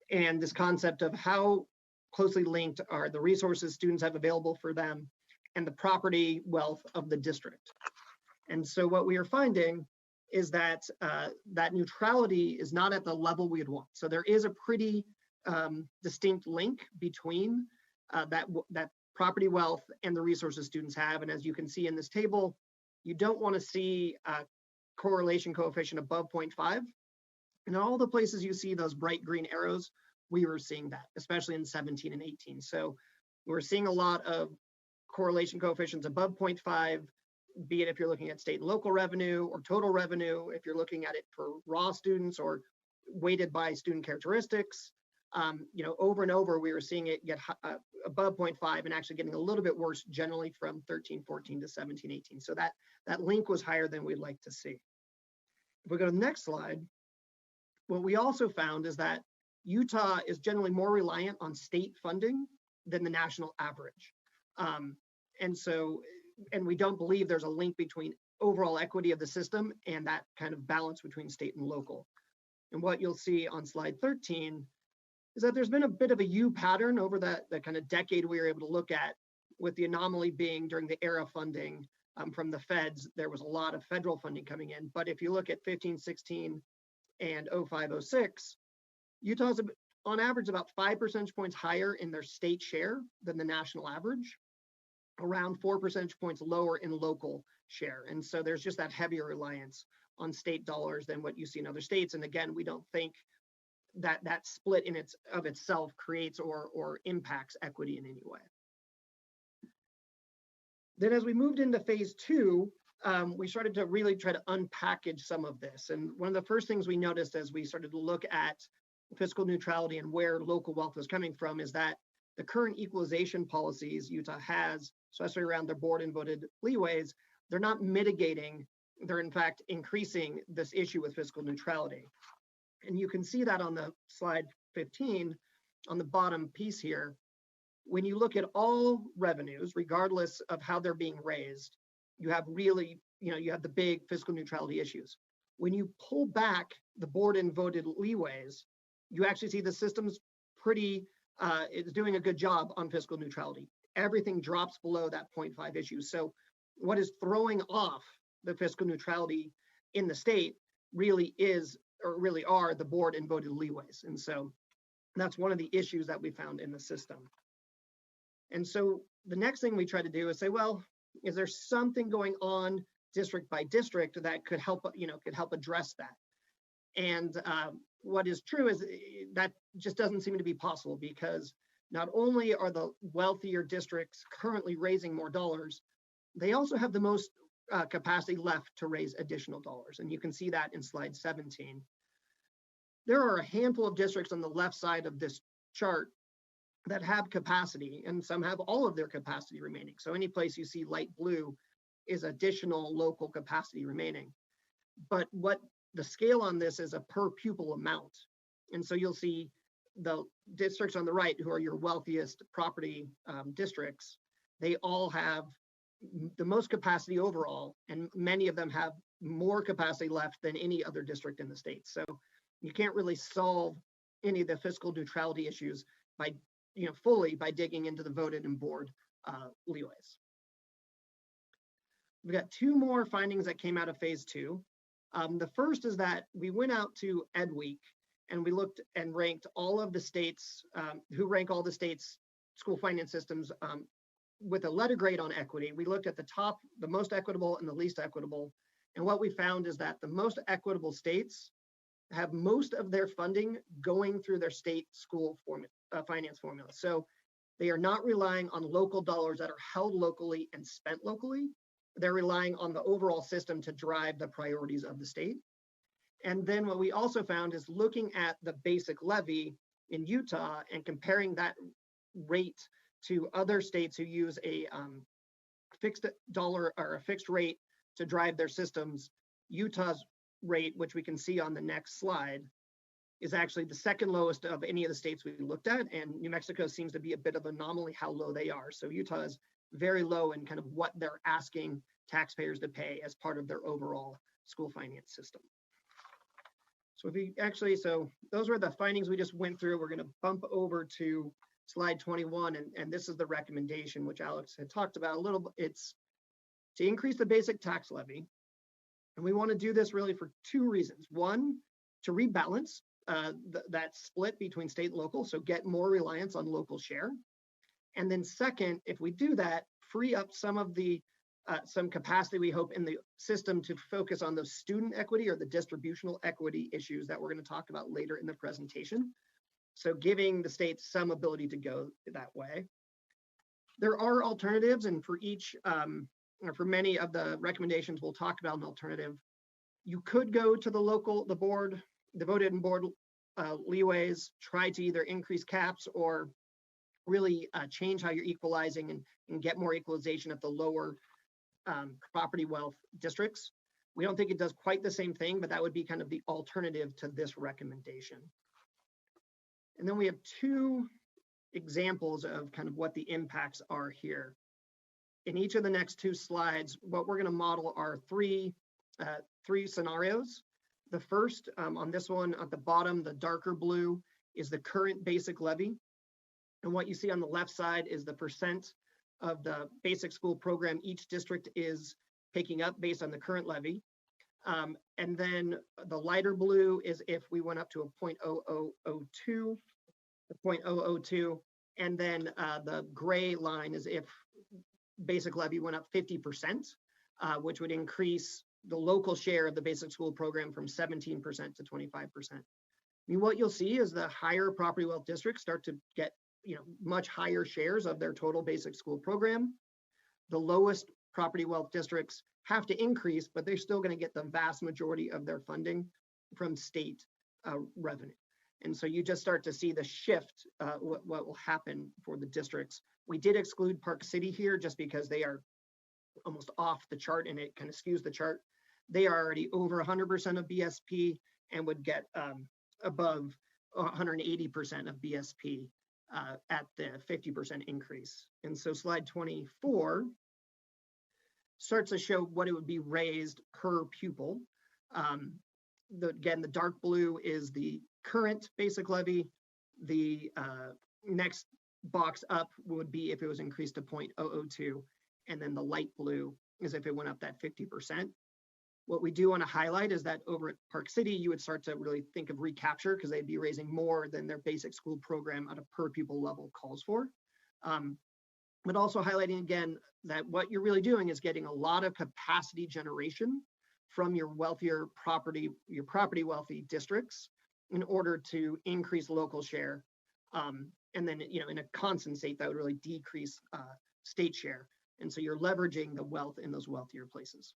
and this concept of how closely linked are the resources students have available for them and the property wealth of the district. And so what we are finding is that that neutrality is not at the level we'd want. So there is a pretty distinct link between that property wealth and the resources students have. And as you can see in this table, you don't want to see a correlation coefficient above 0.5. And all the places you see those bright green arrows, we were seeing that, especially in 17 and 18. So we're seeing a lot of correlation coefficients above 0.5, be it if you're looking at state and local revenue or total revenue, if you're looking at it for raw students or weighted by student characteristics. Over and over, we were seeing it get above 0.5 and actually getting a little bit worse generally from 13, 14 to 17, 18. So that link was higher than we'd like to see. If we go to the next slide, what we also found is that Utah is generally more reliant on state funding than the national average. And we don't believe there's a link between overall equity of the system and that kind of balance between state and local. And what you'll see on slide 13 is that there's been a bit of a U pattern over that kind of decade we were able to look at, with the anomaly being during the era funding from the feds. There was a lot of federal funding coming in. But if you look at 15, 16, and 05, 06, Utah's on average about 5 percentage points higher in their state share than the national average, around 4 percentage points lower in local share. And so there's just that heavier reliance on state dollars than what you see in other states. And again, we don't think that that split in itself creates or impacts equity in any way. Then as we moved into phase 2, we started to really try to unpackage some of this. And one of the first things we noticed as we started to look at fiscal neutrality and where local wealth was coming from is that the current equalization policies Utah has, especially around their board and voted leeways, they're not mitigating, they're in fact increasing this issue with fiscal neutrality. And you can see that on the slide 15, on the bottom piece here. When you look at all revenues, regardless of how they're being raised, you have really, you have the big fiscal neutrality issues. When you pull back the board and voted leeways, you actually see the system's pretty, it's doing a good job on fiscal neutrality. Everything drops below that 0.5 issue. So what is throwing off the fiscal neutrality in the state really is, or really are, the board and voted leeways. And so that's one of the issues that we found in the system. And so the next thing we try to do is say, well, is there something going on district by district that could help, could help address that? And what is true is that just doesn't seem to be possible, because not only are the wealthier districts currently raising more dollars, they also have the most capacity left to raise additional dollars. And you can see that in slide 17. There are a handful of districts on the left side of this chart that have capacity, and some have all of their capacity remaining. So any place you see light blue is additional local capacity remaining. But what the scale on this is a per pupil amount. And so you'll see the districts on the right, who are your wealthiest property districts, they all have the most capacity overall, and many of them have more capacity left than any other district in the state. So you can't really solve any of the fiscal neutrality issues by, fully by digging into the voted and board leeways. We've got two more findings that came out of phase 2. The first is that we went out to Ed Week and we looked and ranked all of the states who rank all the states' school finance systems with a letter grade on equity. We looked at the top, the most equitable and the least equitable. And what we found is that the most equitable states have most of their funding going through their state school finance formula. So they are not relying on local dollars that are held locally and spent locally. They're relying on the overall system to drive the priorities of the state. And then what we also found is looking at the basic levy in Utah and comparing that rate to other states who use a fixed dollar or a fixed rate to drive their systems. Utah's rate, which we can see on the next slide, is actually the second lowest of any of the states we looked at, and New Mexico seems to be a bit of an anomaly how low they are. So Utah is very low in kind of what they're asking taxpayers to pay as part of their overall school finance system. So if you actually, so those were the findings we just went through. We're going to bump over to slide 21, and this is the recommendation, which Alex had talked about a little bit. It's to increase the basic tax levy. And we want to do this really for two reasons. One, to rebalance that split between state and local, so get more reliance on local share. And then second, if we do that, free up some of the some capacity we hope in the system to focus on the student equity or the distributional equity issues that we're going to talk about later in the presentation. So giving the states some ability to go that way. There are alternatives, and for each, or for many of the recommendations, we'll talk about an alternative. You could go to the board, the voted and board leeways, try to either increase caps or really change how you're equalizing and get more equalization at the lower property wealth districts. We don't think it does quite the same thing, but that would be kind of the alternative to this recommendation. And then we have two examples of kind of what the impacts are here. In each of the next two slides, what we're going to model are three scenarios. The first, on this one at the bottom, the darker blue, is the current basic levy. And what you see on the left side is the percent of the basic school program each district is picking up based on the current levy. And then the lighter blue is if we went up to a 0.0002, and then the gray line is if basic levy went up 50%, which would increase the local share of the basic school program from 17% to 25%. I mean, what you'll see is the higher property wealth districts start to get much higher shares of their total basic school program. The lowest property wealth districts have to increase, but they're still going to get the vast majority of their funding from state revenue. And so you just start to see the shift, what will happen for the districts. We did exclude Park City here just because they are almost off the chart and it kind of skews the chart. They are already over 100% of BSP and would get above 180% of BSP at the 50% increase. And so slide 24 starts to show what it would be raised per pupil. Again, the dark blue is the current basic levy. The next box up would be if it was increased to 0.002, and then the light blue is if it went up that 50%. What we do want to highlight is that over at Park City, you would start to really think of recapture because they'd be raising more than their basic school program at a per pupil level calls for. But also highlighting again that what you're really doing is getting a lot of capacity generation from your wealthier property, your property wealthy districts in order to increase local share. And then, in a constant state that would really decrease state share. And so you're leveraging the wealth in those wealthier places.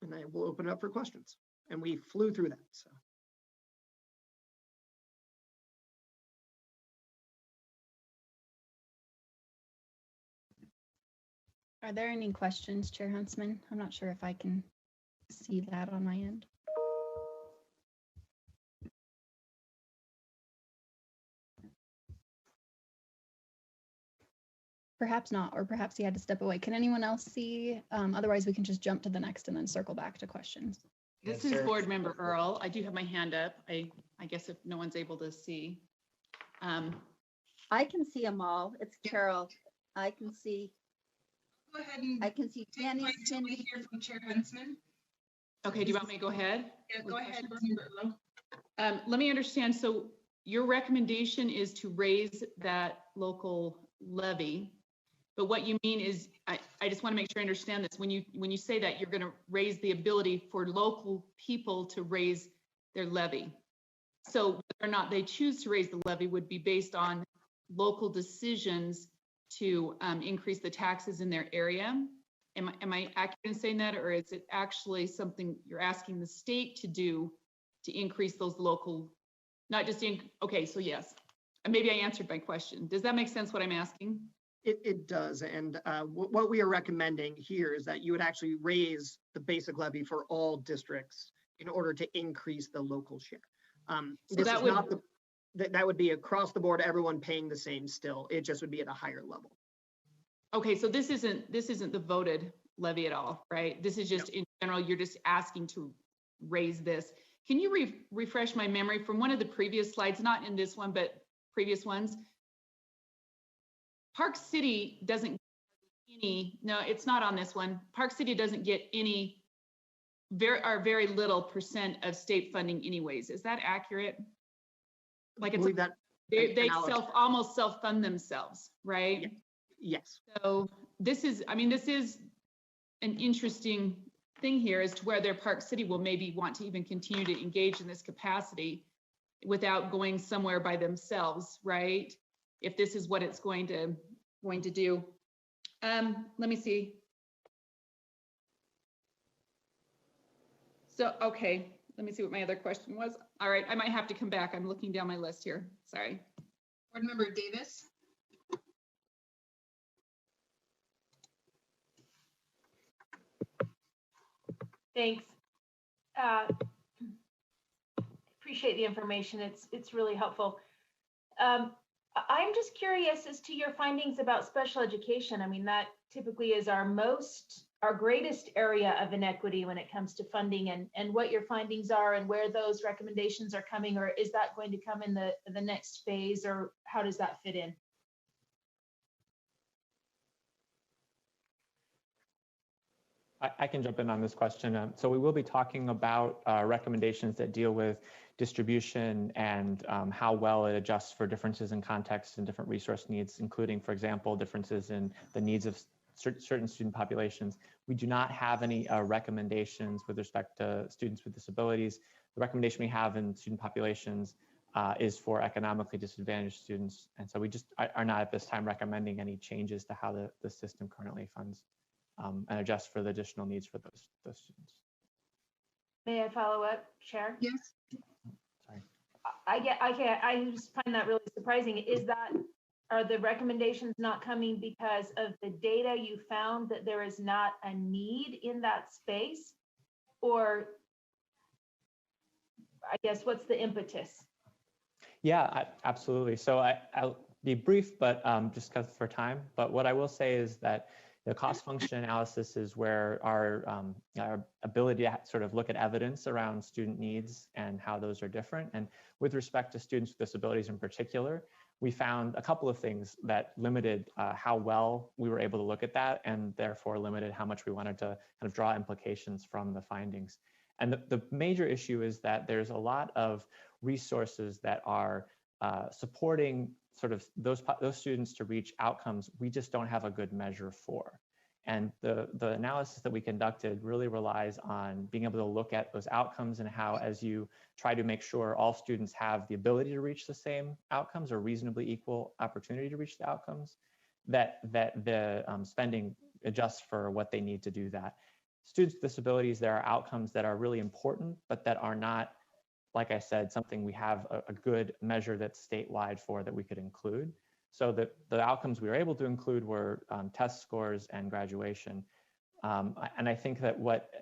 And I will open it up for questions. And we flew through that, so. Are there any questions, Chair Huntsman? I'm not sure if I can see that on my end. Perhaps not, or perhaps he had to step away. Can anyone else see? Otherwise, we can just jump to the next and then circle back to questions. This is Board Member Earl. I do have my hand up. I guess if no one's able to see. I can see them all. It's Carol. I can see. Go ahead and I can see Danny, until we hear from Chair Huntsman. Okay, do you want me to go ahead? Yeah, go ahead, Board Member Earl. Let me understand. So your recommendation is to raise that local levy. But what you mean is, I just want to make sure I understand this. When you say that, you're going to raise the ability for local people to raise their levy. So whether or not they choose to raise the levy would be based on local decisions to increase the taxes in their area. Am I accurate in saying that, or is it actually something you're asking the state to do to increase those local, not just in, okay, so yes. Maybe I answered my question. Does that make sense what I'm asking? It does, and what we are recommending here is that you would actually raise the basic levy for all districts in order to increase the local share. So that would, not that would be across the board, everyone paying the same still. It just would be at a higher level. Okay, so this isn't the voted levy at all, right? This is just in general, you're just asking to raise this. Can you refresh my memory from one of the previous slides, not in this one, but previous ones? Park City doesn't get any, no, it's not on this one. Park City doesn't get any, very little percent of state funding anyways. Is that accurate? Like it's, they almost self-fund themselves, right? Yes. So this is, I mean, this is an interesting thing here as to whether Park City will maybe want to even continue to engage in this capacity without going somewhere by themselves, right? If this is what it's going to do. Let me see. So, okay, let me see what my other question was. All right, I might have to come back. I'm looking down my list here. Sorry. Board Member Davis. Thanks. Appreciate the information. It's really helpful. I'm just curious as to your findings about special education. I mean, that typically is our greatest area of inequity when it comes to funding, and what your findings are and where those recommendations are coming, or is that going to come in the next phase, or how does that fit in? I can jump in on this question. So we will be talking about recommendations that deal with distribution and how well it adjusts for differences in context and different resource needs, including, for example, differences in the needs of certain student populations. We do not have any recommendations with respect to students with disabilities. The recommendation we have in student populations is for economically disadvantaged students. And so we just are not at this time recommending any changes to how the system currently funds and adjust for the additional needs for those students. May I follow up, Chair? Yes. Sorry. I just find that really surprising. Are the recommendations not coming because of the data you found that there is not a need in that space? Or I guess what's the impetus? Yeah, absolutely. So I'll be brief, but just because for time. But what I will say is that the cost function analysis is where our ability to sort of look at evidence around student needs and how those are different. And with respect to students with disabilities in particular, we found a couple of things that limited how well we were able to look at that, and therefore limited how much we wanted to kind of draw implications from the findings. And the major issue is that there's a lot of resources that are supporting sort of those students to reach outcomes we just don't have a good measure for. And the analysis that we conducted really relies on being able to look at those outcomes and how, as you try to make sure all students have the ability to reach the same outcomes or reasonably equal opportunity to reach the outcomes, that the spending adjusts for what they need to do that. Students with disabilities, there are outcomes that are really important, but that are not, like I said, something we have a good measure that's statewide for that we could include. So the outcomes we were able to include were test scores and graduation. And I think that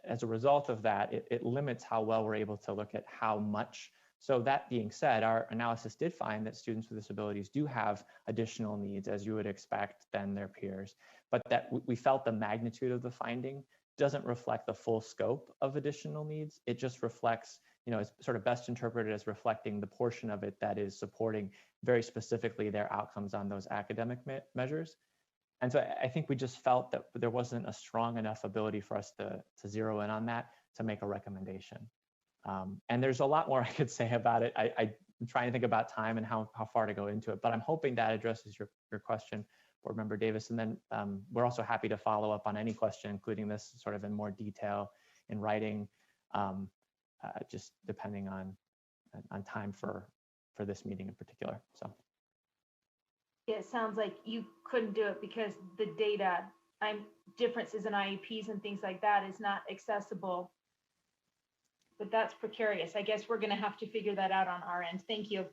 as a result of that, it limits how well we're able to look at how much So that being said, our analysis did find that students with disabilities do have additional needs, as you would expect, than their peers, but that we felt the magnitude of the finding doesn't reflect the full scope of additional needs. It just reflects, it's sort of best interpreted as reflecting the portion of it that is supporting very specifically their outcomes on those academic measures. And so I think we just felt that there wasn't a strong enough ability for us to zero in on that to make a recommendation. And there's a lot more I could say about it. I'm trying to think about time and how far to go into it, but I'm hoping that addresses your question, Board Member Davis. And then we're also happy to follow up on any question, including this sort of in more detail in writing, just depending on time for this meeting in particular. So. It sounds like you couldn't do it because the data, differences in IEPs and things like that is not accessible. But that's precarious. I guess we're going to have to figure that out on our end. Thank you.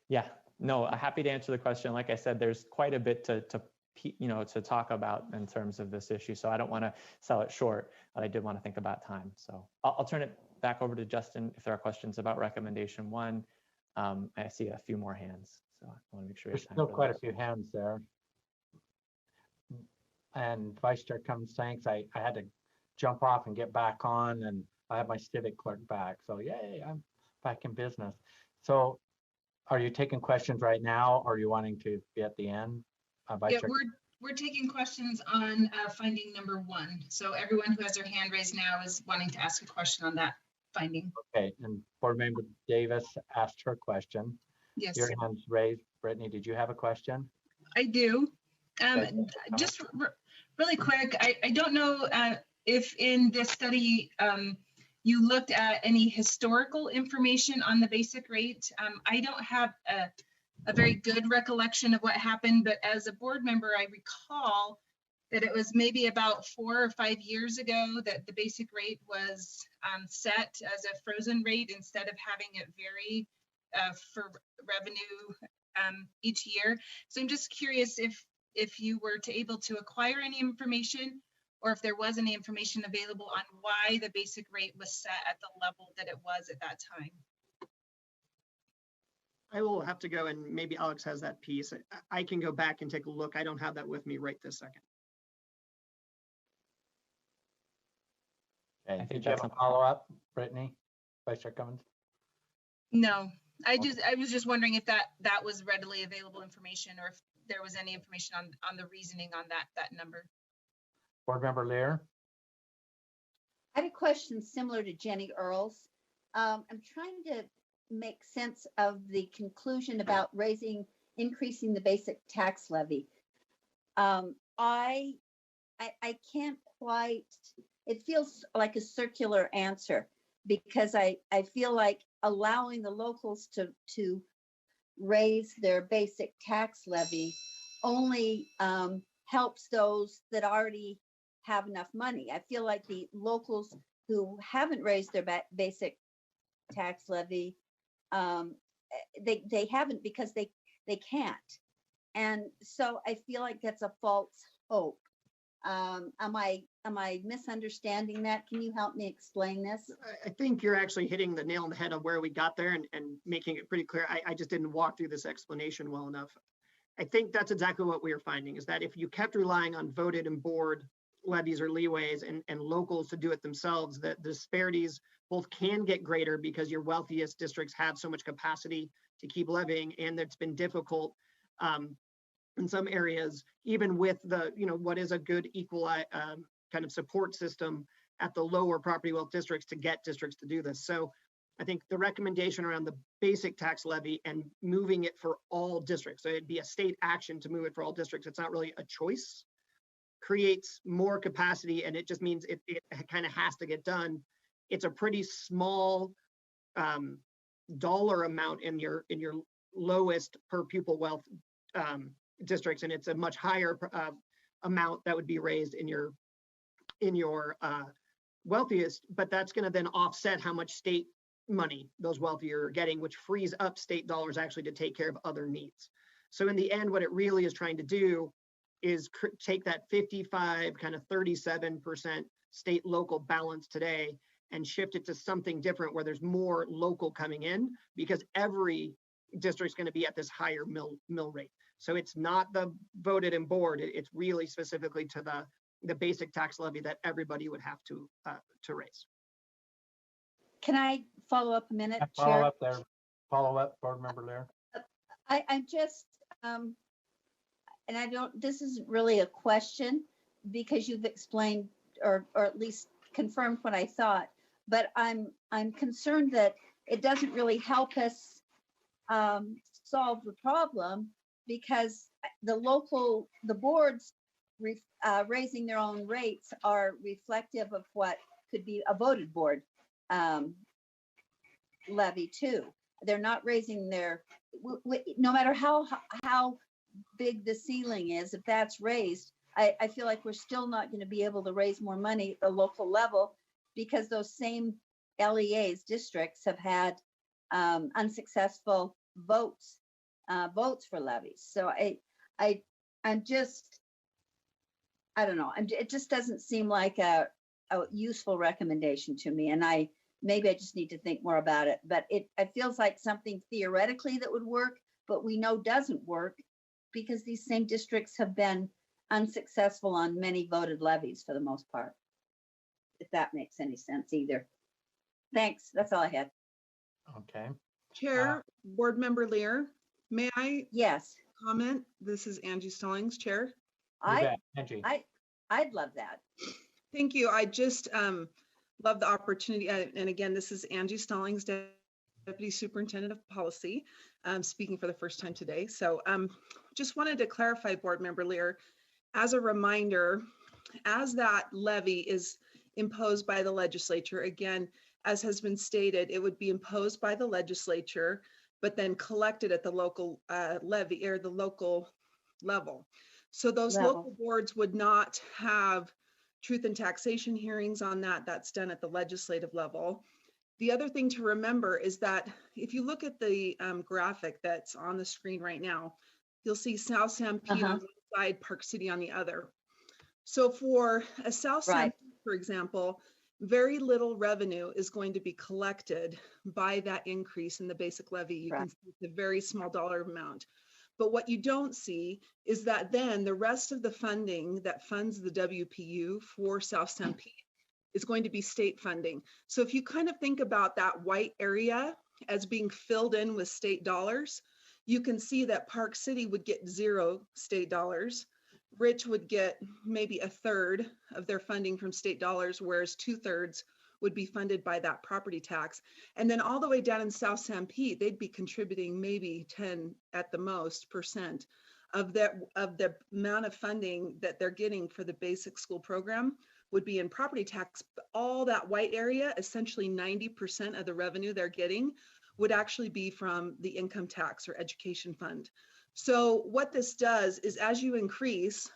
Yeah, no, happy to answer the question. Like I said, there's quite a bit to talk about in terms of this issue. So I don't want to sell it short, but I did want to think about time. So I'll turn it back over to Justin if there are questions about recommendation 1. I see a few more hands, so I want to make sure. There's still quite a few hands there. And Vice Chair Cummins, thanks. I had to jump off and get back on, and I have my civic clerk back. So yay, I'm back in business. So are you taking questions right now, or are you wanting to be at the end? Yeah, we're taking questions on finding number 1. So everyone who has their hand raised now is wanting to ask a question on that finding. Okay, and Board Member Davis asked her question. Yes. Your hand's raised. Brittany, did you have a question? I do. Okay. Just really quick, I don't know if in this study you looked at any historical information on the basic rate. I don't have a very good recollection of what happened, but as a board member, I recall that it was maybe about 4 or 5 years ago that the basic rate was set as a frozen rate instead of having it vary for revenue each year. So I'm just curious if you were able to acquire any information, or if there was any information available on why the basic rate was set at the level that it was at that time. I will have to go, and maybe Alex has that piece. I can go back and take a look. I don't have that with me right this second. Okay. Did you have a follow-up, Brittany? Vice Chair Cummins? No, I was just wondering if that was readily available information, or if there was any information on the reasoning on that number. Board Member Lear? I had a question similar to Jenny Earls. I'm trying to make sense of the conclusion about increasing the basic tax levy. I can't quite, it feels like a circular answer, because I feel like allowing the locals to raise their basic tax levy only helps those that already have enough money. I feel like the locals who haven't raised their basic tax levy, they haven't because they can't. And so I feel like that's a false hope. Am I misunderstanding that? Can you help me explain this? I think you're actually hitting the nail on the head of where we got there and making it pretty clear. I just didn't walk through this explanation well enough. I think that's exactly what we are finding, is that if you kept relying on voted and board levies or leeways and locals to do it themselves, that the disparities both can get greater because your wealthiest districts have so much capacity to keep levying, and it's been difficult in some areas, even with the, what is a good equal kind of support system at the lower property wealth districts to get districts to do this. So I think the recommendation around the basic tax levy and moving it for all districts, so it'd be a state action to move it for all districts. It's not really a choice, creates more capacity, and it just means it kind of has to get done. It's a pretty small dollar amount in your lowest per pupil wealth districts, and it's a much higher amount that would be raised in your wealthiest, but that's going to then offset how much state money those wealthier are getting, which frees up state dollars actually to take care of other needs. So in the end, what it really is trying to do is take that 55, kind of 37% state local balance today and shift it to something different where there's more local coming in, because every district's going to be at this higher mill rate. So it's not the voted and board, it's really specifically to the basic tax levy that everybody would have to raise. Can I follow up a minute, Follow Chair? up there. Follow up, Board Member Lear. I'm just, and I don't, this isn't really a question because you've explained or at least confirmed what I thought, but I'm concerned that it doesn't really help us solve the problem, because the boards raising their own rates are reflective of what could be a voted board levy too. They're not raising their, no matter how big the ceiling is, if that's raised, I feel like we're still not going to be able to raise more money at the local level, because those same LEAs districts have had unsuccessful votes for levies. So I'm just, I don't know. It just doesn't seem like a useful recommendation to me. And maybe I just need to think more about it, but it feels like something theoretically that would work, but we know doesn't work, because these same districts have been unsuccessful on many voted levies for the most part, if that makes any sense either. Thanks. That's all I had. Okay. Chair, Board Member Lear, may I? Yes. Comment? This is Angie Stallings, Chair. I'd love that. Thank you. I just love the opportunity. And again, this is Angie Stallings, Deputy Superintendent of Policy, speaking for the first time today. So just wanted to clarify, Board Member Lear, as a reminder, as that levy is imposed by the legislature, again, as has been stated, it would be imposed by the legislature, but then collected at the local levy or the local level. So those local boards would not have truth and taxation hearings on that. That's done at the legislative level. The other thing to remember is that if you look at the graphic that's on the screen right now, you'll see South San Pete on one side, Park City on the other. So for a South San Pete, for example, very little revenue is going to be collected by that increase in the basic levy. You can see it's a very small dollar amount. But what you don't see is that then the rest of the funding that funds the WPU for South San Pete is going to be state funding. So if you kind of think about that white area as being filled in with state dollars, you can see that Park City would get 0 state dollars. Rich would get maybe 1/3 of their funding from state dollars, whereas 2/3 would be funded by that property tax. And then all the way down in South San Pete, they'd be contributing maybe 10 at the most % of the amount of funding that they're getting for the basic school program would be in property tax. All that white area, essentially 90% of the revenue they're getting would actually be from the income tax or education fund. So what this does is, as you increase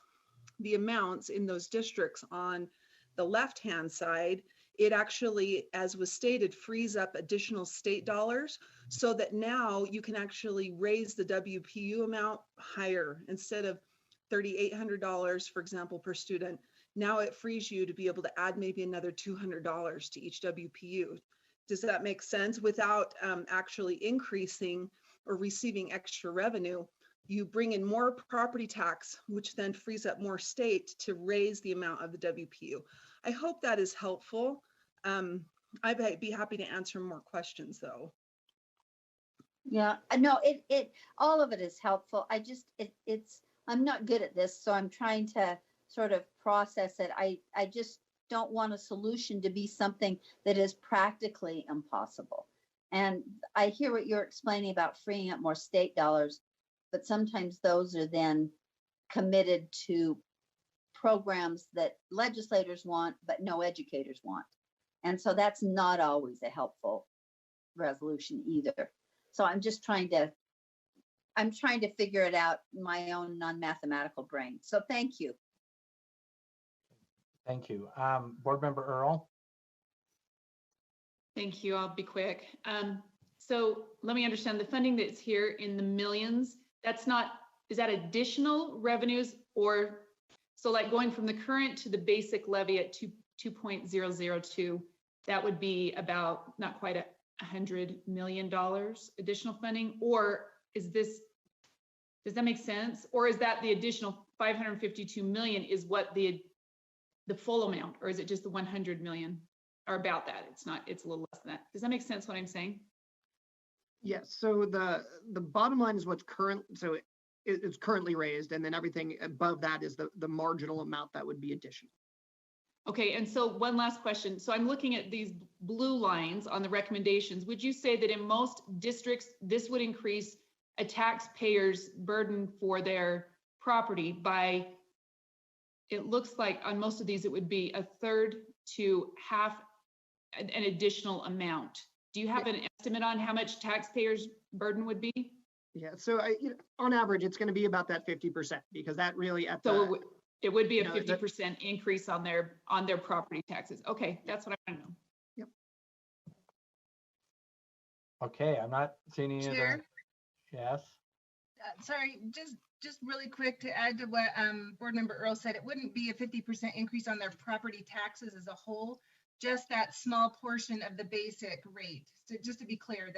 the amounts in those districts on the left-hand side, it actually, as was stated, frees up additional state dollars so that now you can actually raise the WPU amount higher. Instead of $3,800, for example, per student, now it frees you to be able to add maybe another $200 to each WPU. Does that make sense? Without actually increasing or receiving extra revenue, you bring in more property tax, which then frees up more state to raise the amount of the WPU. I hope that is helpful. I'd be happy to answer more questions though. Yeah, no, it all of it is helpful. I just, I'm not good at this, so I'm trying to sort of process it. I just don't want a solution to be something that is practically impossible. And I hear what you're explaining about freeing up more state dollars, but sometimes those are then committed to programs that legislators want, but no educators want. And so that's not always a helpful resolution either. So I'm just trying to figure it out in my own non-mathematical brain. So thank you. Thank you. Board Member Earl. Thank you. I'll be quick. So let me understand, the funding that's here in the millions, that's not, is that additional revenues, or so like going from the current to the basic levy at 2.002, that would be about not quite $100 million additional funding? Or is this, does that make sense? Or is that the additional 552 million is what the full amount, or is it just the 100 million, or about that? It's not, it's a little less than that. Does that make sense what I'm saying? Yes, so the bottom line is what's current, so it's currently raised, and then everything above that is the marginal amount that would be additional. Okay, and so one last question. So I'm looking at these blue lines on the recommendations. Would you say that in most districts, this would increase a taxpayer's burden for their property by, it looks like on most of these, it would be a third to half an additional amount. Do you have an estimate on how much taxpayers' burden would be? Yeah, so on average, it's going to be about that 50%, because that really at so it would be a 50% increase on their property taxes. Okay, that's what I want to know. Yep. Okay, I'm not seeing any Chair? other. Yes. Sorry, just really quick to add to what Board Member Earl said, it wouldn't be a 50% increase on their property taxes as a whole, just that small portion of the basic rate. So just to be clear,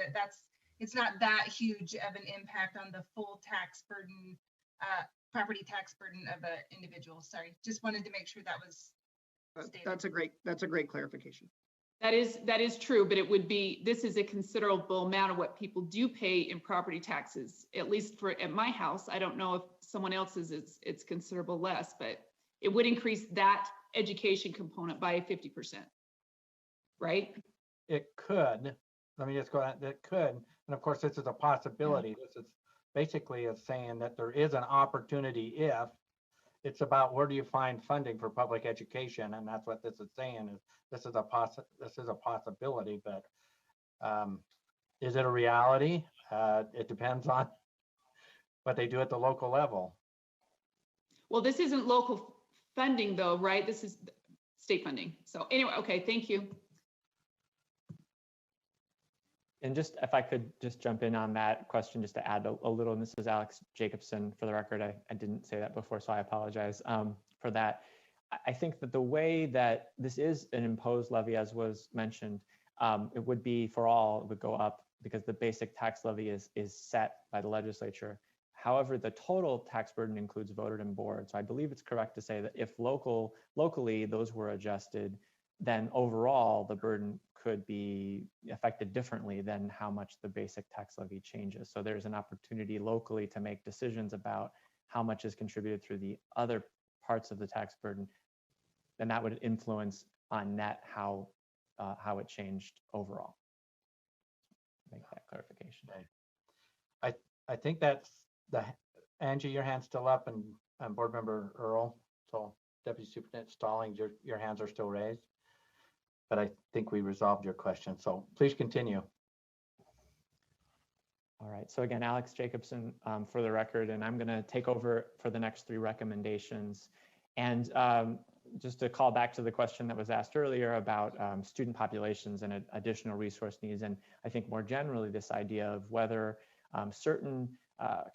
it's not that huge of an impact on the full tax burden, property tax burden of an individual. Sorry, just wanted to make sure that was stated. That's a great clarification. That is true, but it would be, this is a considerable amount of what people do pay in property taxes, at least at my house. I don't know if someone else's it's considerable less, but it would increase that education component by 50%, right? It could. Let me just go ahead. It could. And of course, this is a possibility. Yeah. This is basically saying that there is an opportunity if. It's about where do you find funding for public education, and that's what this is saying. Is this is a possibility, but is it a reality? It depends on what they do at the local level. Well, this isn't local funding, though, right? This is state funding. So anyway, okay, thank you. And just if I could just jump in on that question, just to add a little, and this is Alex Jacobson for the record. I didn't say that before, so I apologize for that. I think that the way that this is an imposed levy, as was mentioned, it would be for all, it would go up because the basic tax levy is set by the legislature. However, the total tax burden includes voted and board. So I believe it's correct to say that if locally those were adjusted, then overall the burden could be affected differently than how much the basic tax levy changes. So there's an opportunity locally to make decisions about how much is contributed through the other parts of the tax burden, and that would influence on net how it changed overall. Make that clarification. Okay. I think that's Angie, your hand's still up, and Board Member Earl. So Deputy Superintendent Stallings, your hands are still raised. But I think we resolved your question. So please continue. All right. So again, Alex Jacobson for the record, and I'm going to take over for the next three recommendations. And just to call back to the question that was asked earlier about student populations and additional resource needs. And I think more generally, this idea of whether certain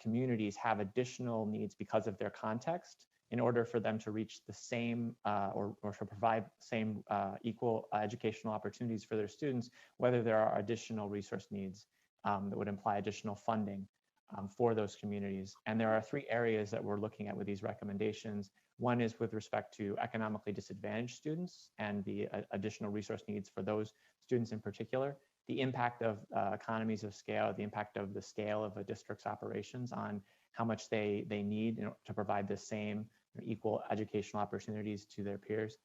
communities have additional needs because of their context in order for them to reach the same or to provide same equal educational opportunities for their students, whether there are additional resource needs that would imply additional funding for those communities. And there are three areas that we're looking at with these recommendations. One is with respect to economically disadvantaged students and the additional resource needs for those students in particular, the impact of economies of scale, the impact of the scale of a district's operations on how much they need to provide the same equal educational opportunities to their peers.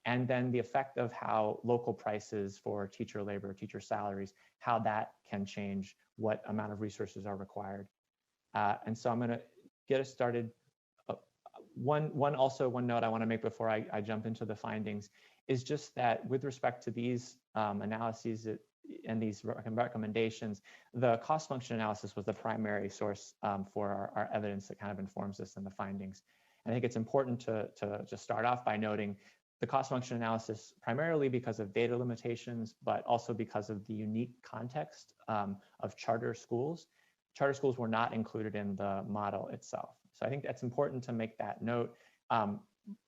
And then the effect of how local prices for teacher labor, teacher salaries, how that can change what amount of resources are required. And so I'm going to get us started. One note I want to make before I jump into the findings is just that with respect to these analyses and these recommendations, the cost function analysis was the primary source for our evidence that kind of informs this in the findings. And I think it's important to just start off by noting the cost function analysis primarily because of data limitations, but also because of the unique context of charter schools. Charter schools were not included in the model itself. So I think that's important to make that note.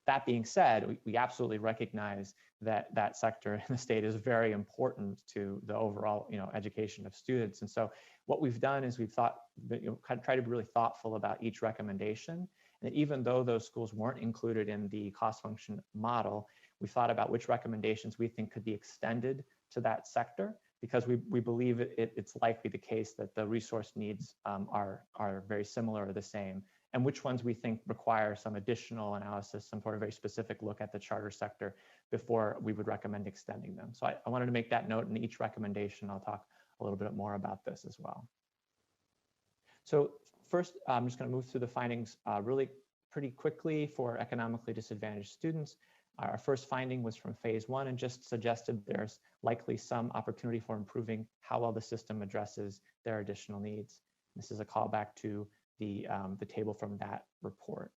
That being said, we absolutely recognize that that sector in the state is very important to the overall, education of students. And so what we've done is we've thought, kind of try to be really thoughtful about each recommendation. And even though those schools weren't included in the cost function model, we thought about which recommendations we think could be extended to that sector, because we believe it's likely the case that the resource needs are very similar or the same, and which ones we think require some additional analysis, some sort of very specific look at the charter sector before we would recommend extending them. So I wanted to make that note in each recommendation. I'll talk a little bit more about this as well. So first, I'm just going to move through the findings really pretty quickly for economically disadvantaged students. Our first finding was from phase 1 and just suggested there's likely some opportunity for improving how well the system addresses their additional needs. This is a callback to the table from that report.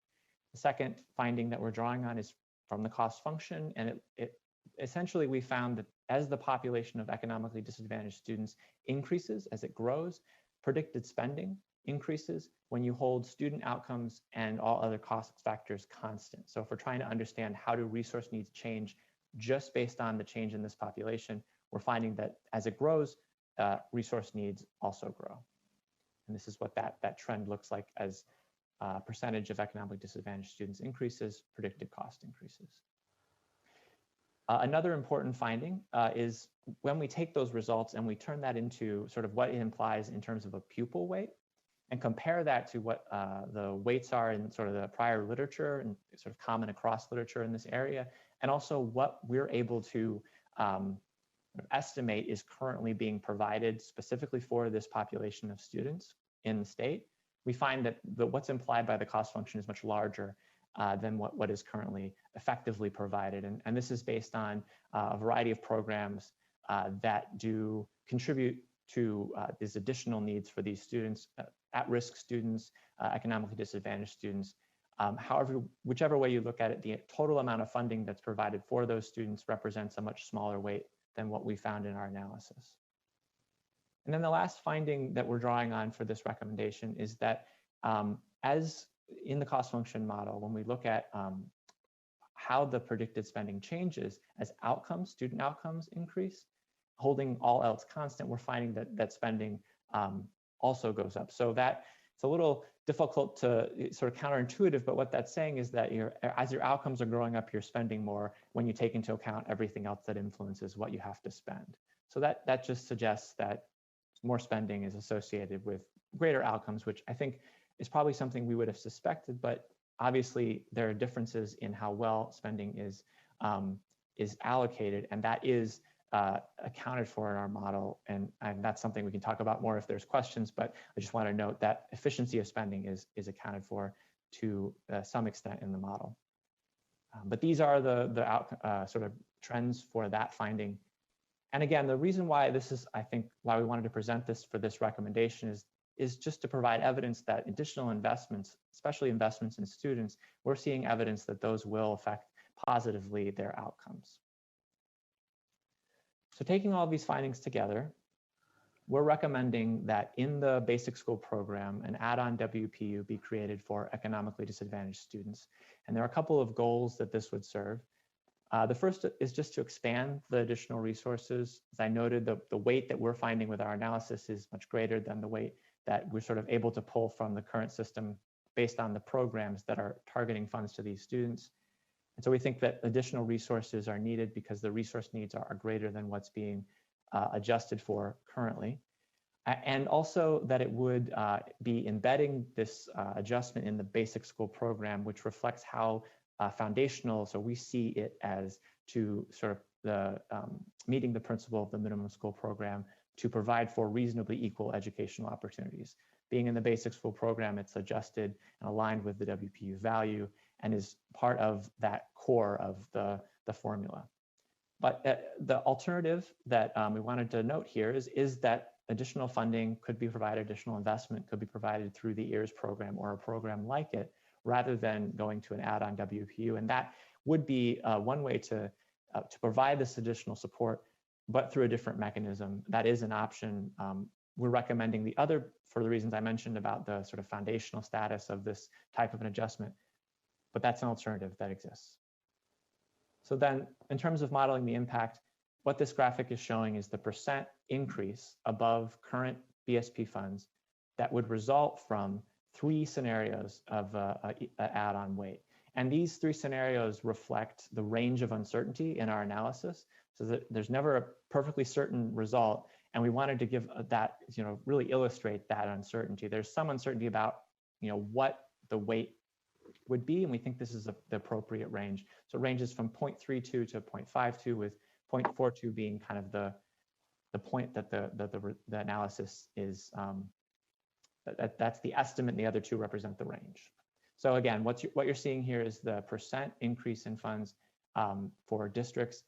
The second finding that we're drawing on is from the cost function, and it essentially we found that as the population of economically disadvantaged students increases, as it grows, predicted spending increases when you hold student outcomes and all other cost factors constant. So if we're trying to understand how do resource needs change just based on the change in this population, we're finding that as it grows, resource needs also grow. And this is what that trend looks like as percentage of economically disadvantaged students increases, predicted cost increases. Another important finding is when we take those results and we turn that into sort of what it implies in terms of a pupil weight, and compare that to what the weights are in sort of the prior literature and sort of common across literature in this area, and also what we're able to estimate is currently being provided specifically for this population of students in the state, we find that what's implied by the cost function is much larger than what is currently effectively provided. And this is based on a variety of programs that do contribute to these additional needs for these students, at-risk students, economically disadvantaged students. However, whichever way you look at it, the total amount of funding that's provided for those students represents a much smaller weight than what we found in our analysis. And then the last finding that we're drawing on for this recommendation is that as in the cost function model, when we look at how the predicted spending changes as outcomes, student outcomes increase, holding all else constant, we're finding that spending also goes up. So that it's a little difficult to sort of counterintuitive, but what that's saying is that as your outcomes are growing up, you're spending more when you take into account everything else that influences what you have to spend. So that just suggests that more spending is associated with greater outcomes, which I think is probably something we would have suspected, but obviously there are differences in how well spending is allocated, and that is accounted for in our model, and that's something we can talk about more if there's questions, but I just want to note that efficiency of spending is accounted for to some extent in the model. But these are the sort of trends for that finding. And again, the reason why this is, I think, why we wanted to present this for this recommendation is just to provide evidence that additional investments, especially investments in students, we're seeing evidence that those will affect positively their outcomes. So taking all these findings together, we're recommending that in the basic school program, an add-on WPU be created for economically disadvantaged students. And there are a couple of goals that this would serve. The first is just to expand the additional resources. As I noted, the weight that we're finding with our analysis is much greater than the weight that we're sort of able to pull from the current system based on the programs that are targeting funds to these students. And so we think that additional resources are needed because the resource needs are greater than what's being adjusted for currently. And also that it would be embedding this adjustment in the basic school program, which reflects how foundational, so we see it as to sort of the meeting the principle of the minimum school program to provide for reasonably equal educational opportunities. Being in the basic school program, it's adjusted and aligned with the WPU value and is part of that core of the formula. But the alternative that we wanted to note here is that additional funding could be provided, additional investment could be provided through the EARS program or a program like it, rather than going to an add-on WPU. And that would be one way to provide this additional support, but through a different mechanism. That is an option. We're recommending the other, for the reasons I mentioned about the sort of foundational status of this type of an adjustment. but that's an alternative that exists. So then in terms of modeling the impact, what this graphic is showing is the percent increase above current BSP funds that would result from 3 scenarios of a add-on weight. And these 3 scenarios reflect the range of uncertainty in our analysis, so that there's never a perfectly certain result. And we wanted to give that, really illustrate that uncertainty. There's some uncertainty about, what the weight would be, and we think this is the appropriate range. So it ranges from 0.32 to 0.52, with 0.42 being kind of the point that the analysis is, that's the estimate, and the other 2 represent the range. So again, what you're seeing here is the percent increase in funds for districts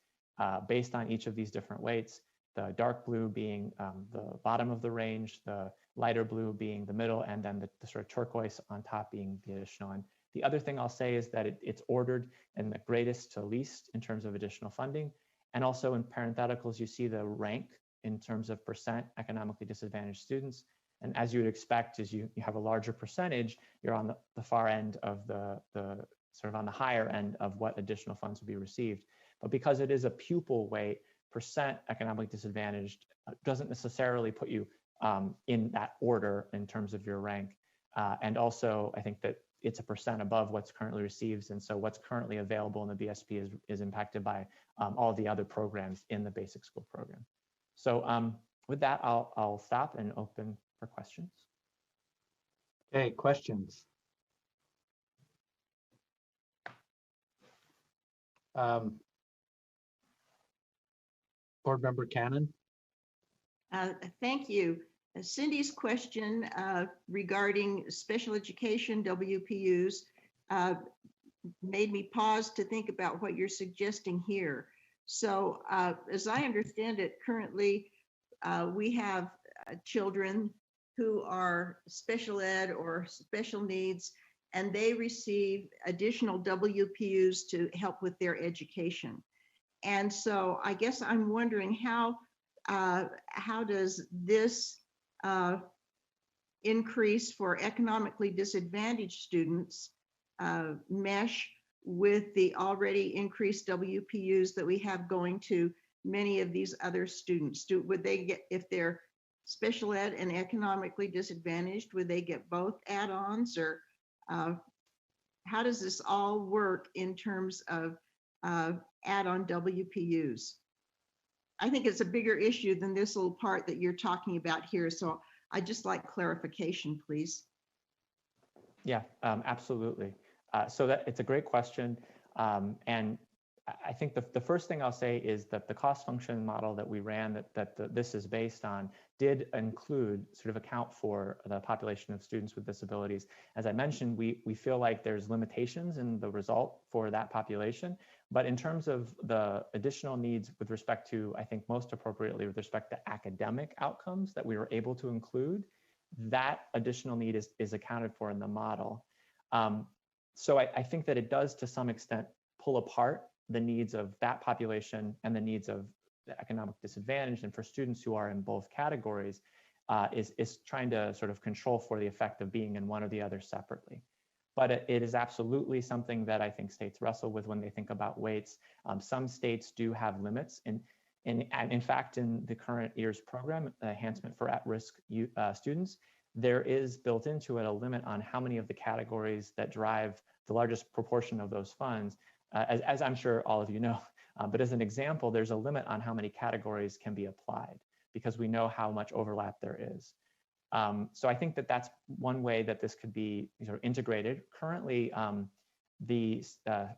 based on each of these different weights, the dark blue being the bottom of the range, the lighter blue being the middle, and then the sort of turquoise on top being the additional. And the other thing I'll say is that it's ordered in the greatest to least in terms of additional funding. And also in parentheticals, you see the rank in terms of percent economically disadvantaged students. And as you would expect, as you have a larger percentage, you're on the far end of the sort of on the higher end of what additional funds will be received. But because it is a pupil weight, percent economically disadvantaged doesn't necessarily put you in that order in terms of your rank. And also, I think that it's a percent above what's currently received. And so what's currently available in the BSP is impacted by all the other programs in the basic school program. So with that, I'll stop and open for questions. Okay, questions. Board Member Cannon. Thank you. Cindy's question regarding special education WPUs made me pause to think about what you're suggesting here. So as I understand it, currently we have children who are special ed or special needs, and they receive additional WPUs to help with their education. And so I guess I'm wondering how does this increase for economically disadvantaged students mesh with the already increased WPUs that we have going to many of these other students? Would they get, if they're special ed and economically disadvantaged, would they get both add-ons, or how does this all work in terms of add-on WPUs? I think it's a bigger issue than this little part that you're talking about here. So I'd just like clarification, please. Yeah, absolutely. So it's a great question. And I think the first thing I'll say is that the cost function model that we ran this is based on did include sort of account for the population of students with disabilities. As I mentioned, we feel like there's limitations in the result for that population. But in terms of the additional needs with respect to, I think most appropriately with respect to academic outcomes that we were able to include, that additional need is accounted for in the model. So I think that it does to some extent pull apart the needs of that population and the needs of the economic disadvantage, and for students who are in both categories, is trying to sort of control for the effect of being in one or the other separately. But it is absolutely something that I think states wrestle with when they think about weights. Some states do have limits, and in fact, in the current year's program, Enhancement for At-Risk Students, there is built into it a limit on how many of the categories that drive the largest proportion of those funds, as I'm sure all of you know. But as an example, there's a limit on how many categories can be applied because we know how much overlap there is. So I think that that's one way that this could be sort of integrated. Currently, the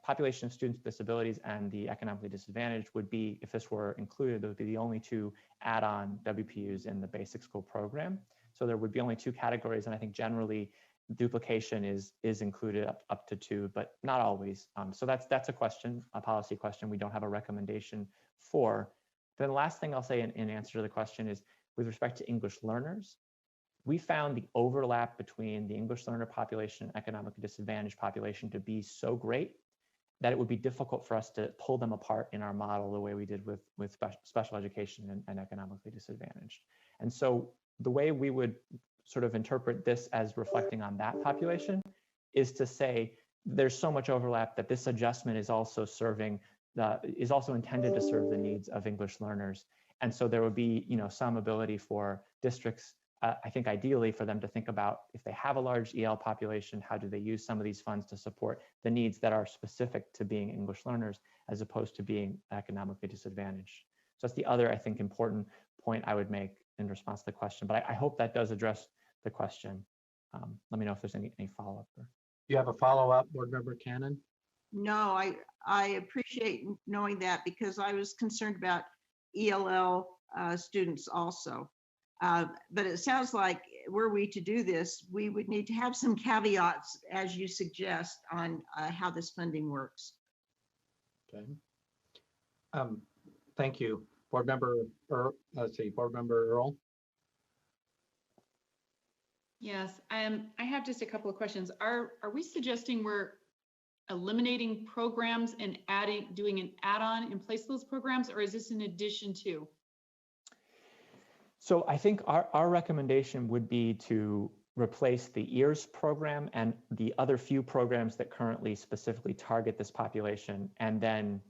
population of students with disabilities and the economically disadvantaged would be, if this were included, those would be the only 2 add-on WPUs in the basic school program. So there would be only 2 categories, and I think generally duplication is included up to 2, but not always. So that's a question, a policy question we don't have a recommendation for. Then the last thing I'll say in answer to the question is with respect to English learners, we found the overlap between the English learner population and economically disadvantaged population to be so great that it would be difficult for us to pull them apart in our model the way we did with special education and economically disadvantaged. And so the way we would sort of interpret this as reflecting on that population is to say there's so much overlap that this adjustment is also is also intended to serve the needs of English learners. And so there would be, some ability for districts, I think ideally for them to think about if they have a large EL population, how do they use some of these funds to support the needs that are specific to being English learners as opposed to being economically disadvantaged. So that's the other, I think, important point I would make in response to the question, but I hope that does address the question. Let me know if there's any follow-up. You have a follow-up, Board Member Cannon? No, I appreciate knowing that because I was concerned about ELL students also. But it sounds like were we to do this, we would need to have some caveats, as you suggest, on how this funding works. Okay. Thank you. Board Member Board Member Earl. Yes, I have just a couple of questions. Are we suggesting we're eliminating programs and doing an add-on in place of those programs, or is this in addition to? So I think our recommendation would be to replace the EARS program and the other few programs that currently specifically target this population, and then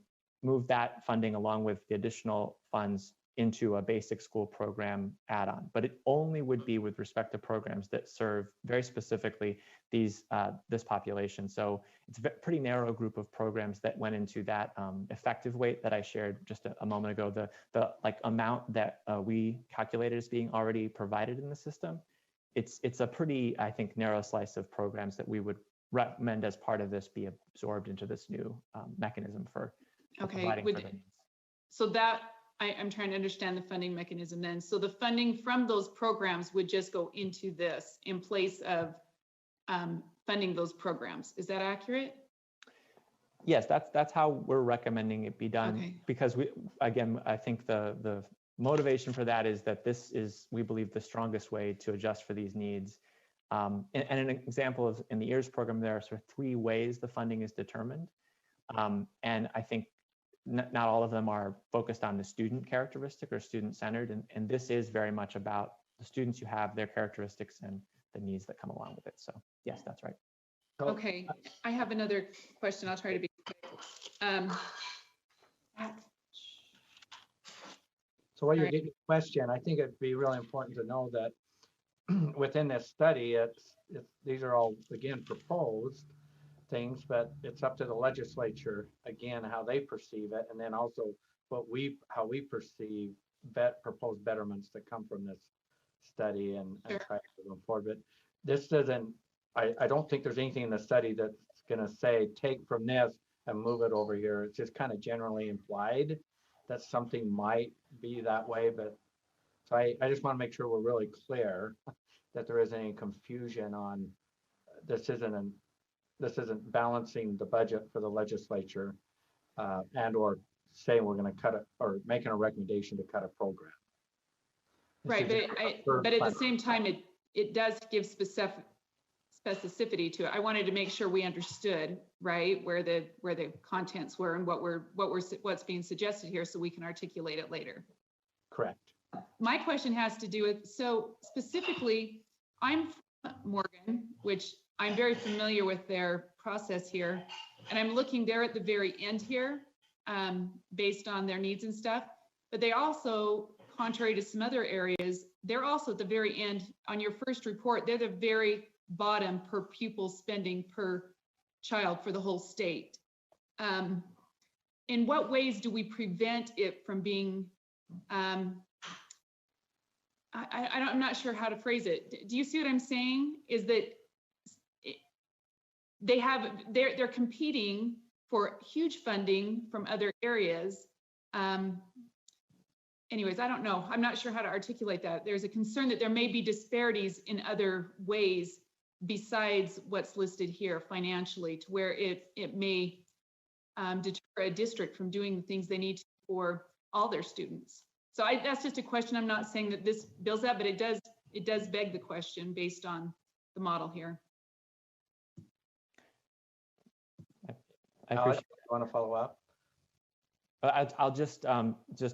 move that funding along with the additional funds into a basic school program add-on. But it only would be with respect to programs that serve very specifically this population. So it's a pretty narrow group of programs that went into that effective weight that I shared just a moment ago. The amount that we calculated as being already provided in the system. It's a pretty, I think, narrow slice of programs that we would recommend as part of this be absorbed into this new mechanism for providing for the needs. So that I'm trying to understand the funding mechanism then. So the funding from those programs would just go into this in place of funding those programs. Is that accurate? Yes, that's how we're recommending it be done. Okay. Because I think the motivation for that is that this is, we believe, the strongest way to adjust for these needs. And an example is in the EARS program, there are sort of 3 ways the funding is determined. And I think not all of them are focused on the student characteristic or student-centered, and this is very much about the students you have, their characteristics, and the needs that come along with it. So yes, that's right. Okay, I have another question. I'll try to be quick. So while you're getting a question, I think it'd be really important to know that within this study, these are all, again, proposed things, but it's up to the legislature, again, how they perceive it, and then also how we perceive proposed betterments that come from this study and try to move forward. But this doesn't, I don't think there's anything in the study that's going to say, take from this and move it over here. It's just kind of generally implied that something might be that way, but so I just want to make sure we're really clear that there isn't any confusion on this isn't balancing the budget for the legislature and or saying we're going to cut it or making a recommendation to cut a program. Right, but at the same time, it does give specificity to it. I wanted to make sure we understood, right, where the contents were and what's being suggested here, so we can articulate it later. Correct. My question has to do with, so specifically, I'm from Morgan, which I'm very familiar with their process here, and I'm looking there at the very end here, based on their needs and stuff. But they also, contrary to some other areas, they're also at the very end on your first report. They're the very bottom per pupil spending per child for the whole state. In what ways do we prevent it from being? I'm not sure how to phrase it. Do you see what I'm saying? Is that they're competing for huge funding from other areas. Anyways, I don't know. I'm not sure how to articulate that. There's a concern that there may be disparities in other ways besides what's listed here financially, to where it may deter a district from doing the things they need to for all their students. So that's just a question. I'm not saying that this builds that, but it does beg the question based on the model here. I appreciate. Want to follow up? I'll just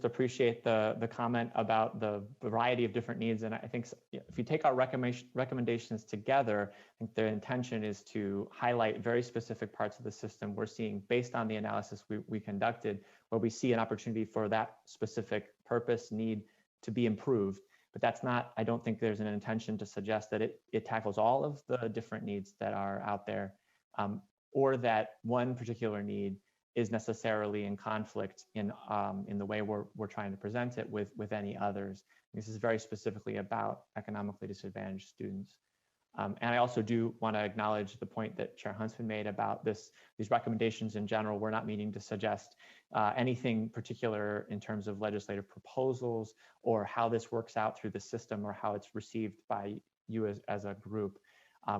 appreciate the comment about the variety of different needs. And I think if you take our recommendations together, I think the intention is to highlight very specific parts of the system we're seeing based on the analysis we conducted, where we see an opportunity for that specific purpose need to be improved. But that's not, I don't think there's an intention to suggest that it tackles all of the different needs that are out there, or that one particular need is necessarily in conflict in the way we're trying to present it with any others. This is very specifically about economically disadvantaged students. And I also do want to acknowledge the point that Chair Huntsman made about these recommendations in general. We're not meaning to suggest anything particular in terms of legislative proposals or how this works out through the system or how it's received by you as a group.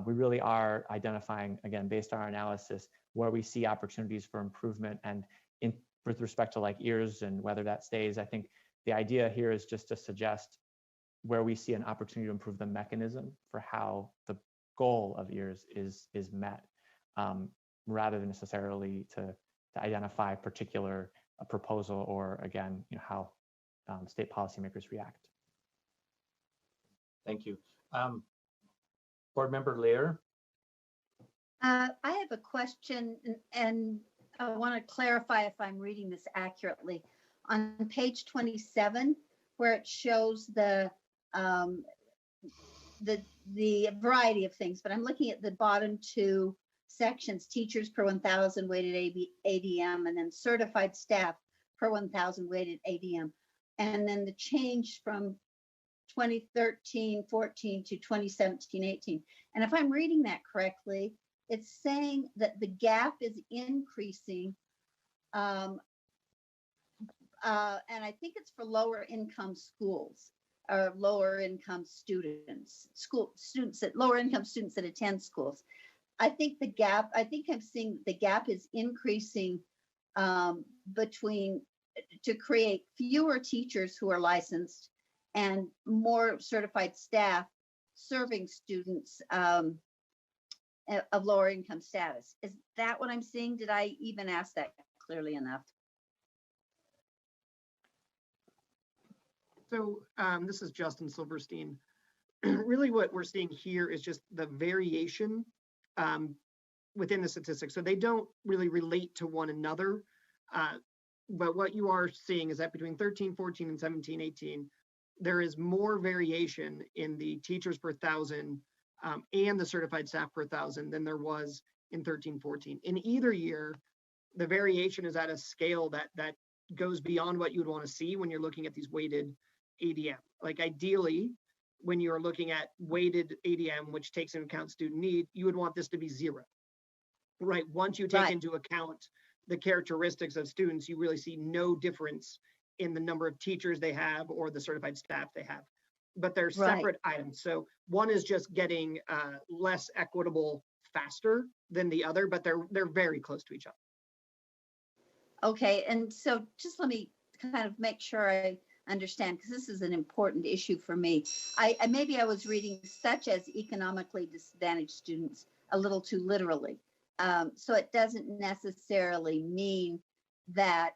We really are identifying, again, based on our analysis, where we see opportunities for improvement. And with respect to like EARS and whether that stays, I think the idea here is just to suggest where we see an opportunity to improve the mechanism for how the goal of EARS is met, rather than necessarily to identify a particular proposal or, again, how state policymakers react. Thank you. Board Member Lear. I have a question, and I want to clarify if I'm reading this accurately. On page 27, where it shows the variety of things, but I'm looking at the bottom two sections: teachers per 1,000 weighted ADM, and then certified staff per 1,000 weighted ADM, and then the change from 2013-14 to 2017-18. And if I'm reading that correctly, it's saying that the gap is increasing, and I think it's for lower income schools or lower income students, lower income students that attend schools. I think I'm seeing the gap is increasing to create fewer teachers who are licensed and more certified staff serving students of lower income status. Is that what I'm seeing? Did I even ask that clearly enough? So this is Justin Silverstein. Really what we're seeing here is just the variation within the statistics. So they don't really relate to one another. But what you are seeing is that between 13-14 and 17-18, there is more variation in the teachers per 1,000 and the certified staff per 1,000 than there was in 13-14. In either year, the variation is at a scale that goes beyond what you would want to see when you're looking at these weighted ADM. Like ideally, when you're looking at weighted ADM, which takes into account student need, you would want this to be 0, right? Once you take into account the characteristics of students, you really see no difference in the number of teachers they have or the certified staff they have. But they're separate items. So one is just getting less equitable faster than the other, but they're very close to each other. Okay, and so just let me kind of make sure I understand, because this is an important issue for me. Maybe I was reading such as economically disadvantaged students a little too literally. So it doesn't necessarily mean that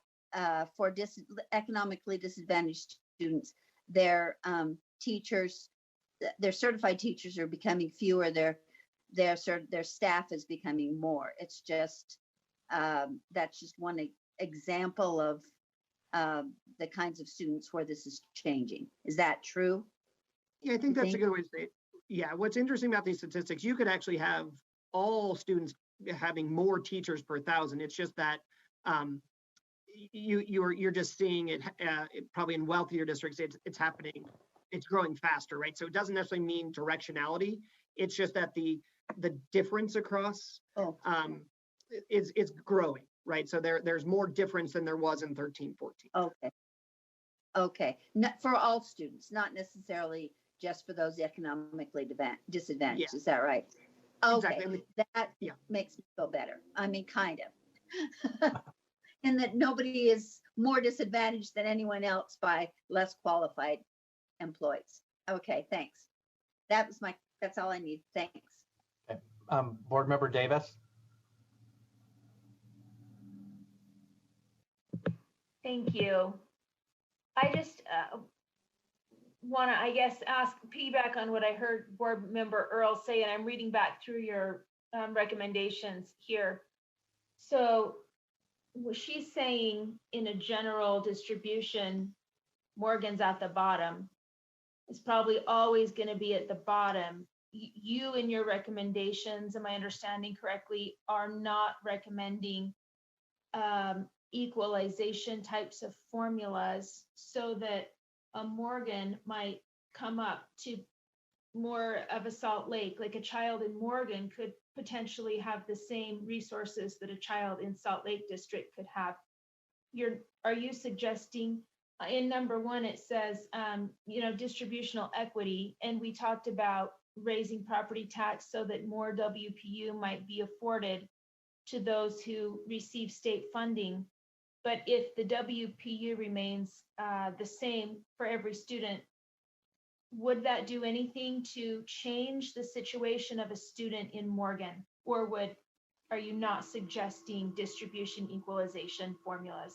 for economically disadvantaged students, their teachers, their certified teachers are becoming fewer. Their staff is becoming more. It's just that's just one example of the kinds of students where this is changing. Is that true? Yeah, I think that's a good way to say it. Yeah, what's interesting about these statistics, you could actually have all students having more teachers per 1,000. It's just that you're just seeing it probably in wealthier districts. It's happening. It's growing faster, right? So it doesn't necessarily mean directionality. It's just that the difference across is growing, right? So there's more difference than there was in 13-14. Okay. Not for all students, not necessarily just for those economically disadvantaged. Yeah. Is that right? Okay, exactly. That makes me feel better. I mean, kind of. And that nobody is more disadvantaged than anyone else by less qualified employees. Okay, thanks. That's all I need. Thanks. Okay. Board Member Davis. Thank you. I just want to, I guess, piggyback on what I heard Board Member Earl say, and I'm reading back through your recommendations here. So what she's saying in a general distribution, Morgan's at the bottom. It's probably always going to be at the bottom. You in your recommendations, am I understanding correctly, are not recommending equalization types of formulas so that a Morgan might come up to more of a Salt Lake, like a child in Morgan could potentially have the same resources that a child in Salt Lake District could have. Are you suggesting in number one, it says, distributional equity, and we talked about raising property tax so that more WPU might be afforded to those who receive state funding. But if the WPU remains the same for every student, would that do anything to change the situation of a student in Morgan? Or are you not suggesting distribution equalization formulas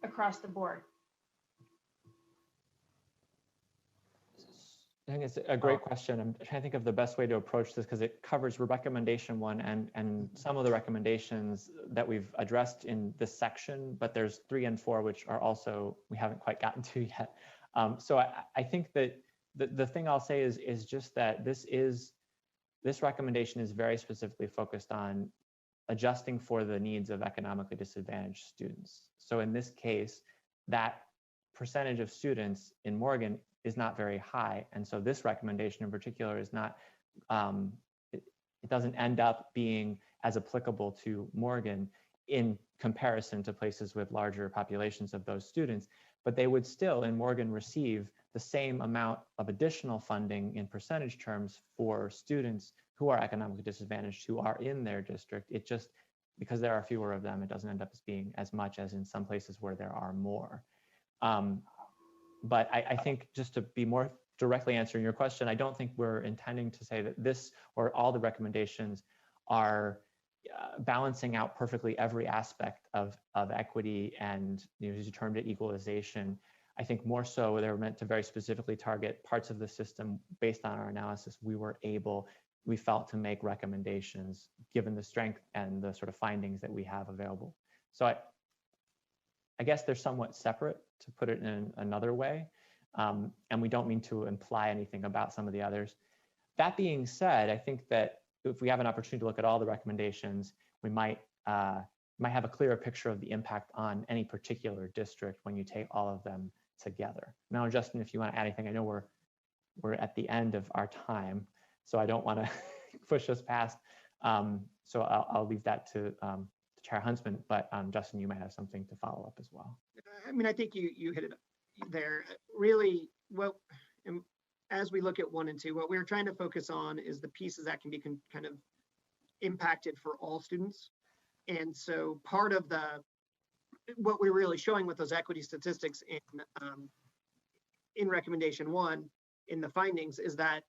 across the board? I think it's a great question. I'm trying to think of the best way to approach this because it covers recommendation 1 and some of the recommendations that we've addressed in this section, but there's 3 and 4, which are also, we haven't quite gotten to yet. So I think that the thing I'll say is just that this recommendation is very specifically focused on adjusting for the needs of economically disadvantaged students. So in this case, that percentage of students in Morgan is not very high. And so this recommendation in particular is not, it doesn't end up being as applicable to Morgan in comparison to places with larger populations of those students, but they would still in Morgan receive the same amount of additional funding in percentage terms for students who are economically disadvantaged who are in their district. It just, because there are fewer of them, it doesn't end up as being as much as in some places where there are more. But I think just to be more directly answering your question, I don't think we're intending to say that this or all the recommendations are balancing out perfectly every aspect of equity and, as you termed it, equalization. I think more so they're meant to very specifically target parts of the system based on our analysis. We felt to make recommendations given the strength and the sort of findings that we have available. So I guess they're somewhat separate, to put it in another way, and we don't mean to imply anything about some of the others. That being said, I think that if we have an opportunity to look at all the recommendations, we might have a clearer picture of the impact on any particular district when you take all of them together. Now, Justin, if you want to add anything, I know we're at the end of our time, so I don't want to push us past. So I'll leave that to Chair Huntsman, but Justin, you might have something to follow up as well. I mean, I think you hit it there. Really, as we look at 1 and 2, what we're trying to focus on is the pieces that can be kind of impacted for all students. And so part of what we're really showing with those equity statistics in recommendation 1 in the findings is that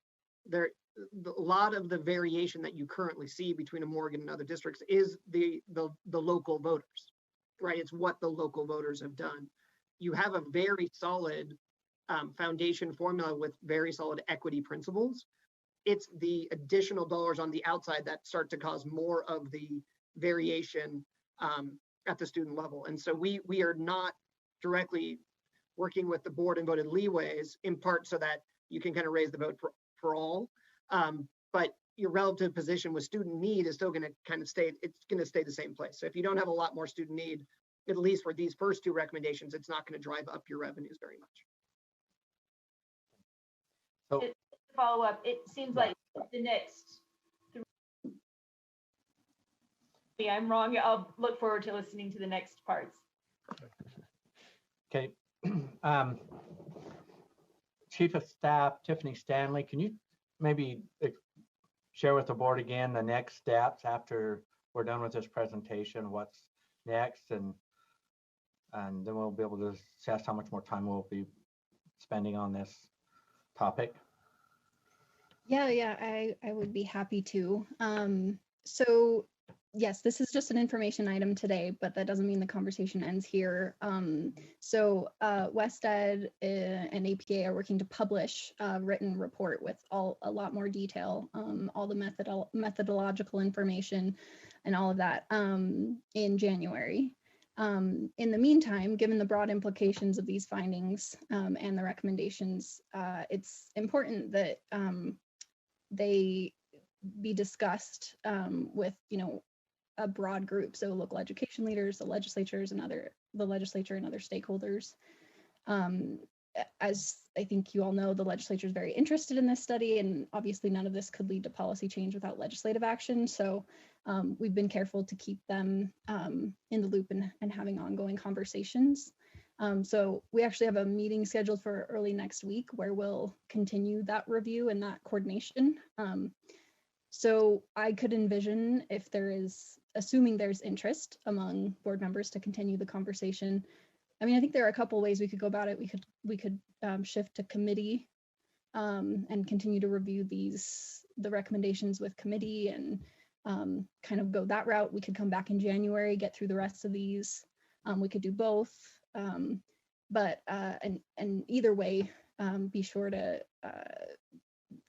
a lot of the variation that you currently see between a Morgan and other districts is the local voters, right? It's what the local voters have done. You have a very solid foundation formula with very solid equity principles. It's the additional dollars on the outside that start to cause more of the variation at the student level. And so we are not directly working with the board and voted leeways, in part so that you can kind of raise the vote for all. But your relative position with student need is still going to kind of stay, it's going to stay the same place. So if you don't have a lot more student need, at least for these first 2 recommendations, it's not going to drive up your revenues very much. So follow up, it seems like the next 3, I'm wrong, I'll look forward to listening to the next parts. Okay. Chief of Staff Tiffany Stanley, can you maybe share with the board again the next steps after we're done with this presentation? What's next, and then we'll be able to assess how much more time we'll be spending on this topic. Yeah, I would be happy to. So yes, this is just an information item today, but that doesn't mean the conversation ends here. So WestEd and APA are working to publish a written report with a lot more detail, all the methodological information and all of that in January. In the meantime, given the broad implications of these findings and the recommendations, it's important that they be discussed with, a broad group, so local education leaders, the legislature and other stakeholders. As I think you all know, the legislature is very interested in this study, and obviously none of this could lead to policy change without legislative action. So we've been careful to keep them in the loop and having ongoing conversations. So we actually have a meeting scheduled for early next week where we'll continue that review and that coordination. So I could envision, if there is, assuming there's interest among board members to continue the conversation. I mean, I think there are a couple ways we could go about it. We could shift to committee and continue to review the recommendations with committee and kind of go that route. We could come back in January, get through the rest of these. We could do both, but either way, be sure to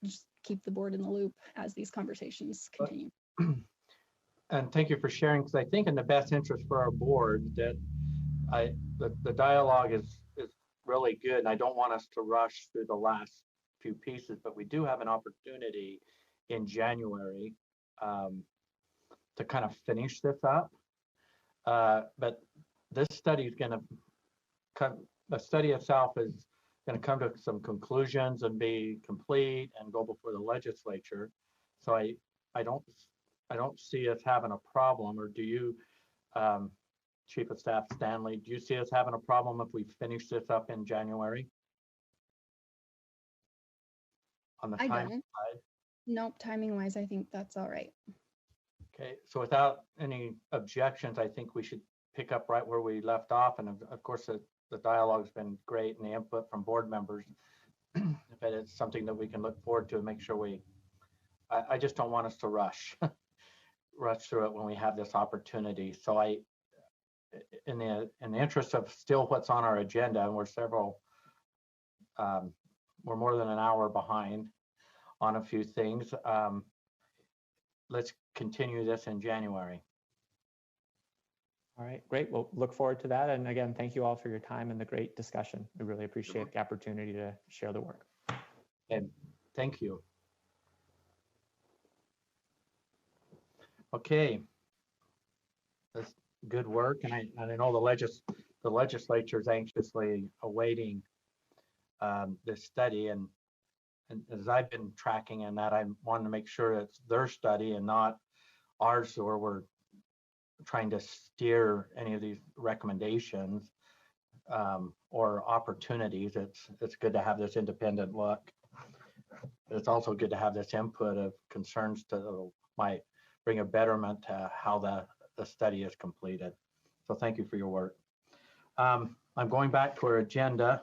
just keep the board in the loop as these conversations continue. And thank you for sharing, because I think in the best interest for our board that the dialogue is really good, and I don't want us to rush through the last few pieces, but we do have an opportunity in January to kind of finish this up. But this study is going to come, the study itself is going to come to some conclusions and be complete and go before the legislature. So I don't see us having a problem, or do you, Chief of Staff Stanley, do you see us having a problem if we finish this up in January? On the time side? Nope, timing wise, I think that's all right. Okay, so without any objections, I think we should pick up right where we left off. And of course, the dialogue's been great and the input from board members. But it's something that we can look forward to and make sure I just don't want us to rush through it when we have this opportunity. So in the interest of still what's on our agenda, and we're more than an hour behind on a few things. Let's continue this in January. All right, great. We'll look forward to that. And again, thank you all for your time and the great discussion. We really appreciate the opportunity to share the work. And thank you. Okay. That's good work. And I know the legislature is anxiously awaiting this study. And as I've been tracking in that, I want to make sure it's their study and not ours, or we're trying to steer any of these recommendations or opportunities. It's good to have this independent look. It's also good to have this input of concerns that might bring a betterment to how the study is completed. So thank you for your work. I'm going back to our agenda.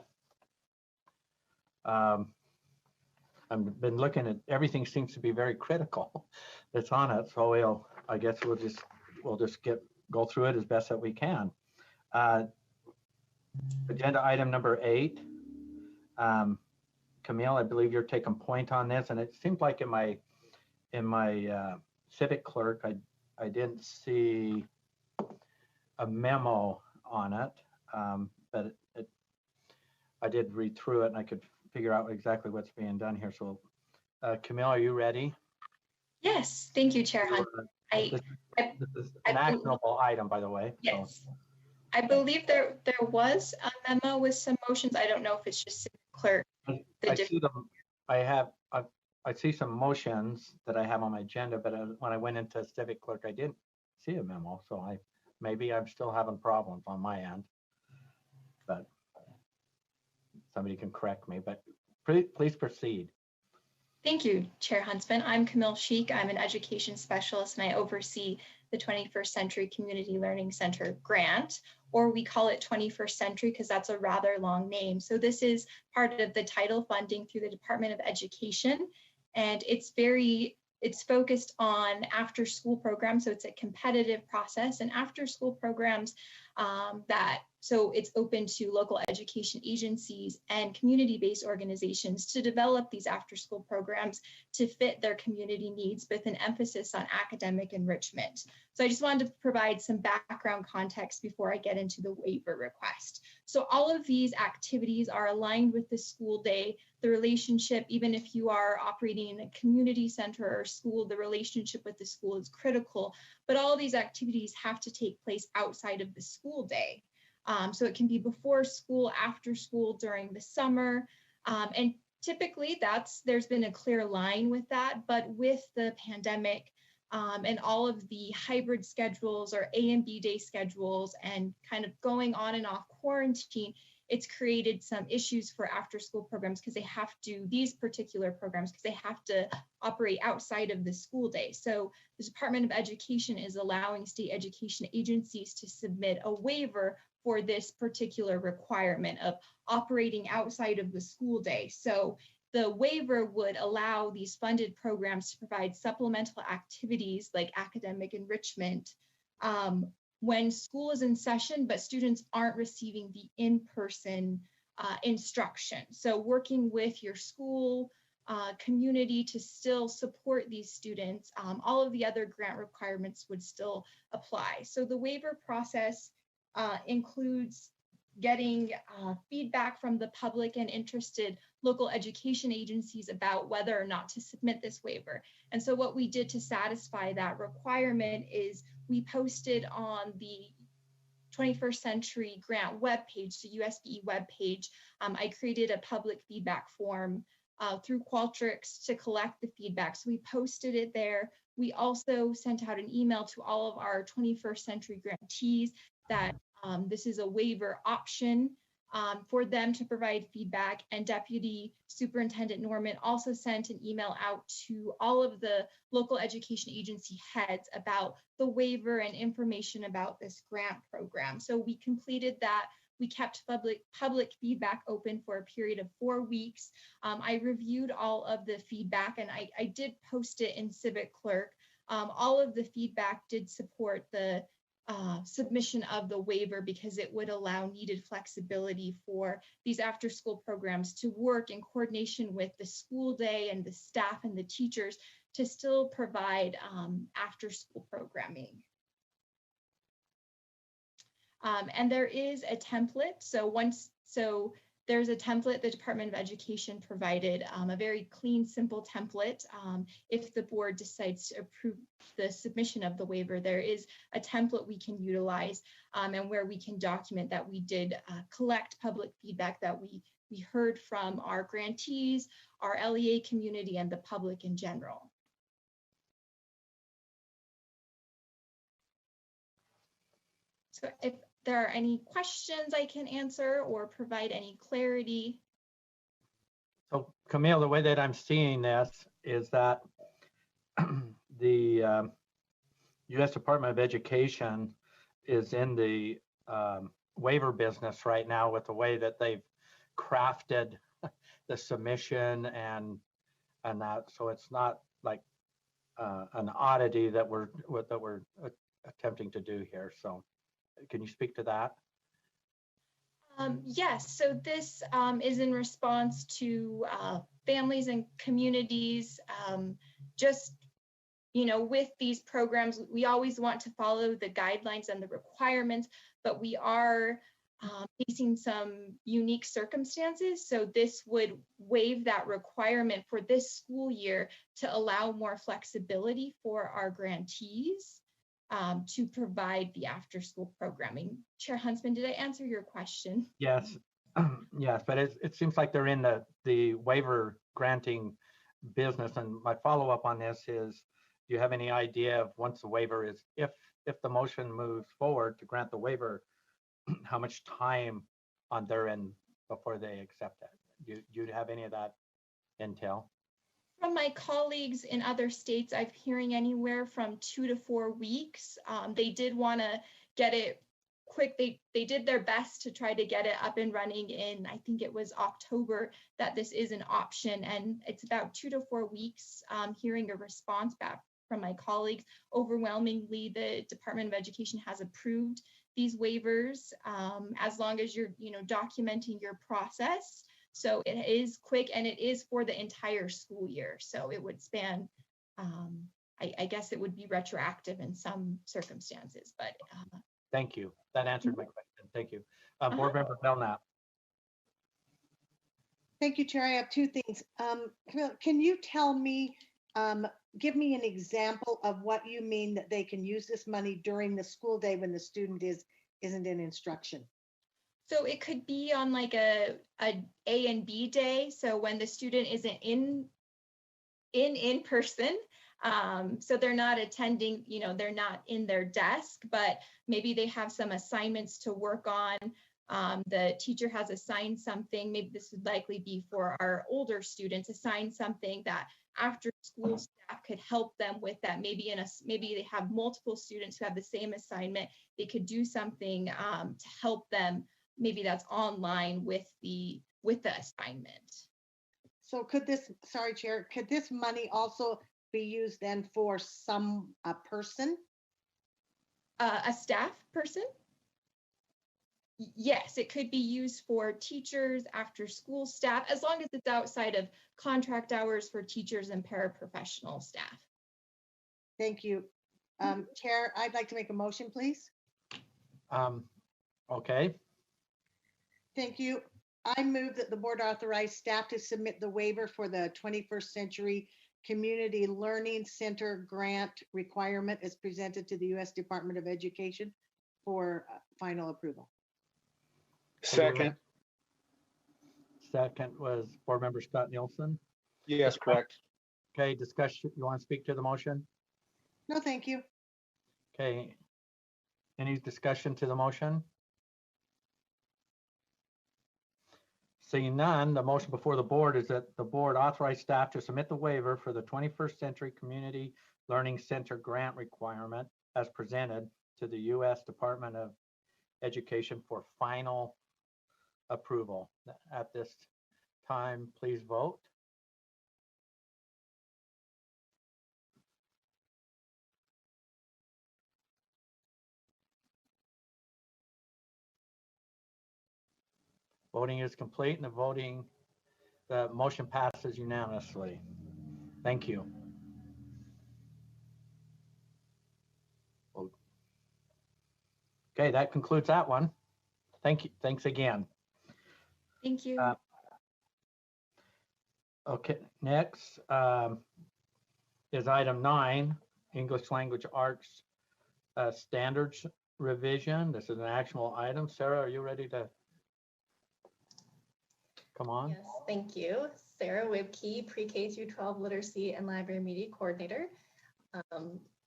I've been looking at everything, seems to be very critical that's on it. So I guess we'll just go through it as best that we can. Agenda item number 8. Camille, I believe you're taking point on this, and it seems like in my civic clerk, I didn't see a memo on it, but I did read through it and I could figure out exactly what's being done here. So Camille, are you ready? Yes, thank you, Chair Hunt. This is an actionable item, by the way. Yes. So. I believe there was a memo with some motions. I don't know if it's just civic clerk. I see some motions that I have on my agenda, but when I went into civic clerk, I didn't see a memo. So maybe I'm still having problems on my end, but somebody can correct me, but please proceed. Thank you, Chair Huntsman. I'm Camille Sheik. I'm an education specialist and I oversee the 21st Century Community Learning Center grant, or we call it 21st Century because that's a rather long name. So this is part of the title funding through the Department of Education. And it's It's focused on after school programs. So it's a competitive process, and after school programs so it's open to local education agencies and community-based organizations to develop these after-school programs to fit their community needs with an emphasis on academic enrichment. So I just wanted to provide some background context before I get into the waiver request. So all of these activities are aligned with the school day. The relationship, even if you are operating in a community center or school, the relationship with the school is critical, but all of these activities have to take place outside of the school day. So it can be before school, after school, during the summer. And typically there's been a clear line with that, but with the pandemic and all of the hybrid schedules or A and B day schedules and kind of going on and off quarantine, it's created some issues for after school programs because these particular programs, because they have to operate outside of the school day. So the Department of Education is allowing state education agencies to submit a waiver for this particular requirement of operating outside of the school day. So the waiver would allow these funded programs to provide supplemental activities like academic enrichment when school is in session, but students aren't receiving the in-person instruction. So working with your school community to still support these students, all of the other grant requirements would still apply. So the waiver process includes getting feedback from the public and interested local education agencies about whether or not to submit this waiver. And so what we did to satisfy that requirement is we posted on the 21st Century Grant webpage, the USBE webpage. I created a public feedback form through Qualtrics to collect the feedback. So we posted it there. We also sent out an email to all of our 21st Century grantees that this is a waiver option for them to provide feedback. And Deputy Superintendent Norman also sent an email out to all of the local education agency heads about the waiver and information about this grant program. So we completed that. We kept public feedback open for a period of 4 weeks. I reviewed all of the feedback and I did post it in Civic Clerk. All of the feedback did support the submission of the waiver because it would allow needed flexibility for these after school programs to work in coordination with the school day and the staff and the teachers to still provide after school programming. And there is a template. So there's a template the Department of Education provided, a very clean, simple template. If the board decides to approve the submission of the waiver, there is a template we can utilize and where we can document that we did collect public feedback that we heard from our grantees, our LEA community, and the public in general. So if there are any questions I can answer or provide any clarity. So Camille, the way that I'm seeing this is that the U.S. Department of Education is in the waiver business right now with the way that they've crafted the submission and that. So it's not like an oddity that we're attempting to do here. So can you speak to that? Yes, so this is in response to families and communities. Just, with these programs, we always want to follow the guidelines and the requirements, but we are facing some unique circumstances. So this would waive that requirement for this school year to allow more flexibility for our grantees to provide the after school programming. Chair Huntsman, did I answer your question? Yes, yes, but it seems like they're in the waiver granting business. And my follow-up on this is, do you have any idea of once the waiver is, if the motion moves forward to grant the waiver, how much time on their end before they accept it? Do you have any of that intel? From my colleagues in other states, I'm hearing anywhere from 2 to 4 weeks. They did want to get it quick. They did their best to try to get it up and running in, I think it was October, that this is an option, and it's about 2 to 4 weeks hearing a response back from my colleagues. Overwhelmingly, the Department of Education has approved these waivers as long as you're documenting your process. So it is quick, and it is for the entire school year. So it would span, I guess it would be retroactive in some circumstances, but. Thank you. That answered my question. Thank you. Board Member Belknap. Thank you, Chair. I have two things. Camille, can you tell me, give me an example of what you mean that they can use this money during the school day when the student isn't in instruction? So it could be on like a A and B day. So when the student isn't in person, so they're not attending, they're not in their desk, but maybe they have some assignments to work on. The teacher has assigned something. Maybe this would likely be for our older students, assign something that after school staff could help them with that. Maybe they have multiple students who have the same assignment. They could do something to help them. Maybe that's online with the assignment. So could this, sorry, Chair, could this money also be used then for a person? A staff person? Yes, it could be used for teachers, after school staff, as long as it's outside of contract hours for teachers and paraprofessional staff. Thank you. Chair, I'd like to make a motion, please. Okay. Thank you. I move that the board authorize staff to submit the waiver for the 21st Century Community Learning Center grant requirement as presented to the U.S. Department of Education for final approval. Second. Second was Board Member Scott Nielsen. Yes, correct. Okay, discussion. You want to speak to the motion? No, thank you. Okay. Any discussion to the motion? Seeing none, the motion before the board is that the board authorize staff to submit the waiver for the 21st Century Community Learning Center grant requirement as presented to the U.S. Department of Education for final approval. At this time, please vote. Voting is complete, and the motion passes unanimously. Thank you. Okay, that concludes that one. Thank you. Thanks again. Thank you. Okay, next is item 9, English Language Arts Standards Revision. This is an actionable item. Sarah, are you ready to come on? Yes, thank you. Sarah Wibke, Pre-K through 12 Literacy and Library Media Coordinator.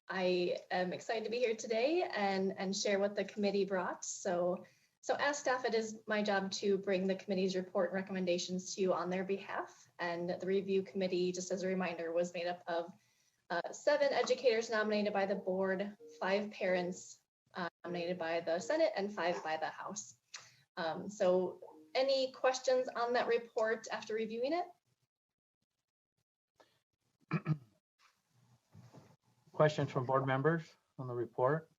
I am excited to be here today and share what the committee brought. So as staff, it is my job to bring the committee's report and recommendations to you on their behalf. And the review committee, just as a reminder, was made up of 7 educators nominated by the board, 5 parents nominated by the Senate, and 5 by the House. So any questions on that report after reviewing it? Questions from board members on the report?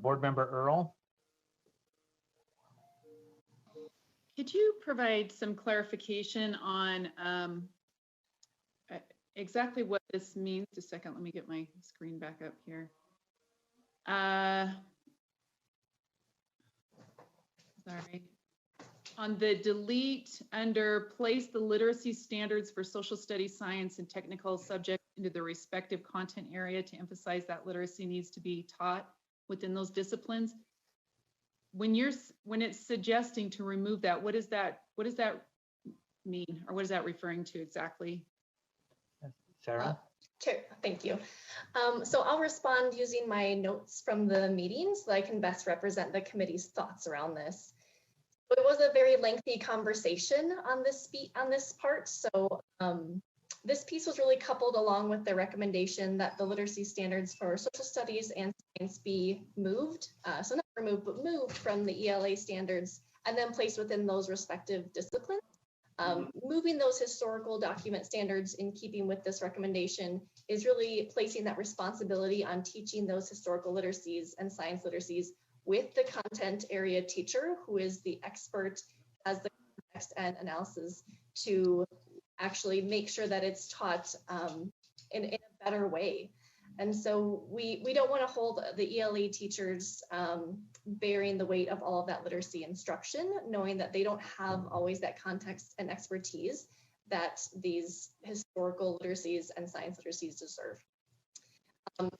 Board Member Earl. Could you provide some clarification on exactly what this means? Just a second, let me get my screen back up here. Sorry. On the delete under place the literacy standards for social studies, science, and technical subjects into the respective content area to emphasize that literacy needs to be taught within those disciplines. When it's suggesting to remove that, what does that mean, or what is that referring to exactly? Sarah? Sure, thank you. So I'll respond using my notes from the meeting so that I can best represent the committee's thoughts around this. It was a very lengthy conversation on this part, so This piece was really coupled along with the recommendation that the literacy standards for social studies and science be moved, so not removed, but moved from the ELA standards and then placed within those respective disciplines. Moving those historical document standards in keeping with this recommendation is really placing that responsibility on teaching those historical literacies and science literacies with the content area teacher, who is the expert as the context and analysis, to actually make sure that it's taught in a better way. And so we don't want to hold the ELA teachers bearing the weight of all of that literacy instruction, knowing that they don't have always that context and expertise that these historical literacies and science literacies deserve. In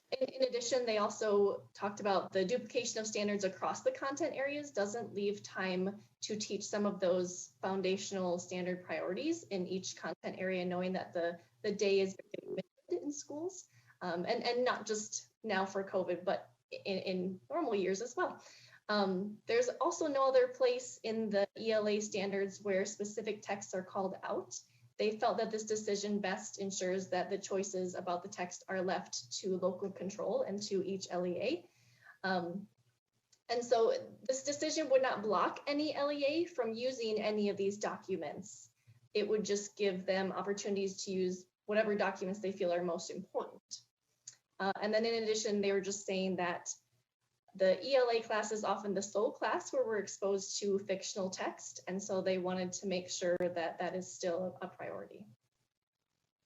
addition, they also talked about the duplication of standards across the content areas doesn't leave time to teach some of those foundational standard priorities in each content area, knowing that the day is very limited in schools, and not just now for COVID, but in normal years as well. There's also no other place in the ELA standards where specific texts are called out. They felt that this decision best ensures that the choices about the text are left to local control and to each LEA. And so this decision would not block any LEA from using any of these documents. It would just give them opportunities to use whatever documents they feel are most important. And then in addition, they were just saying that the ELA class is often the sole class where we're exposed to fictional text. And so they wanted to make sure that that is still a priority.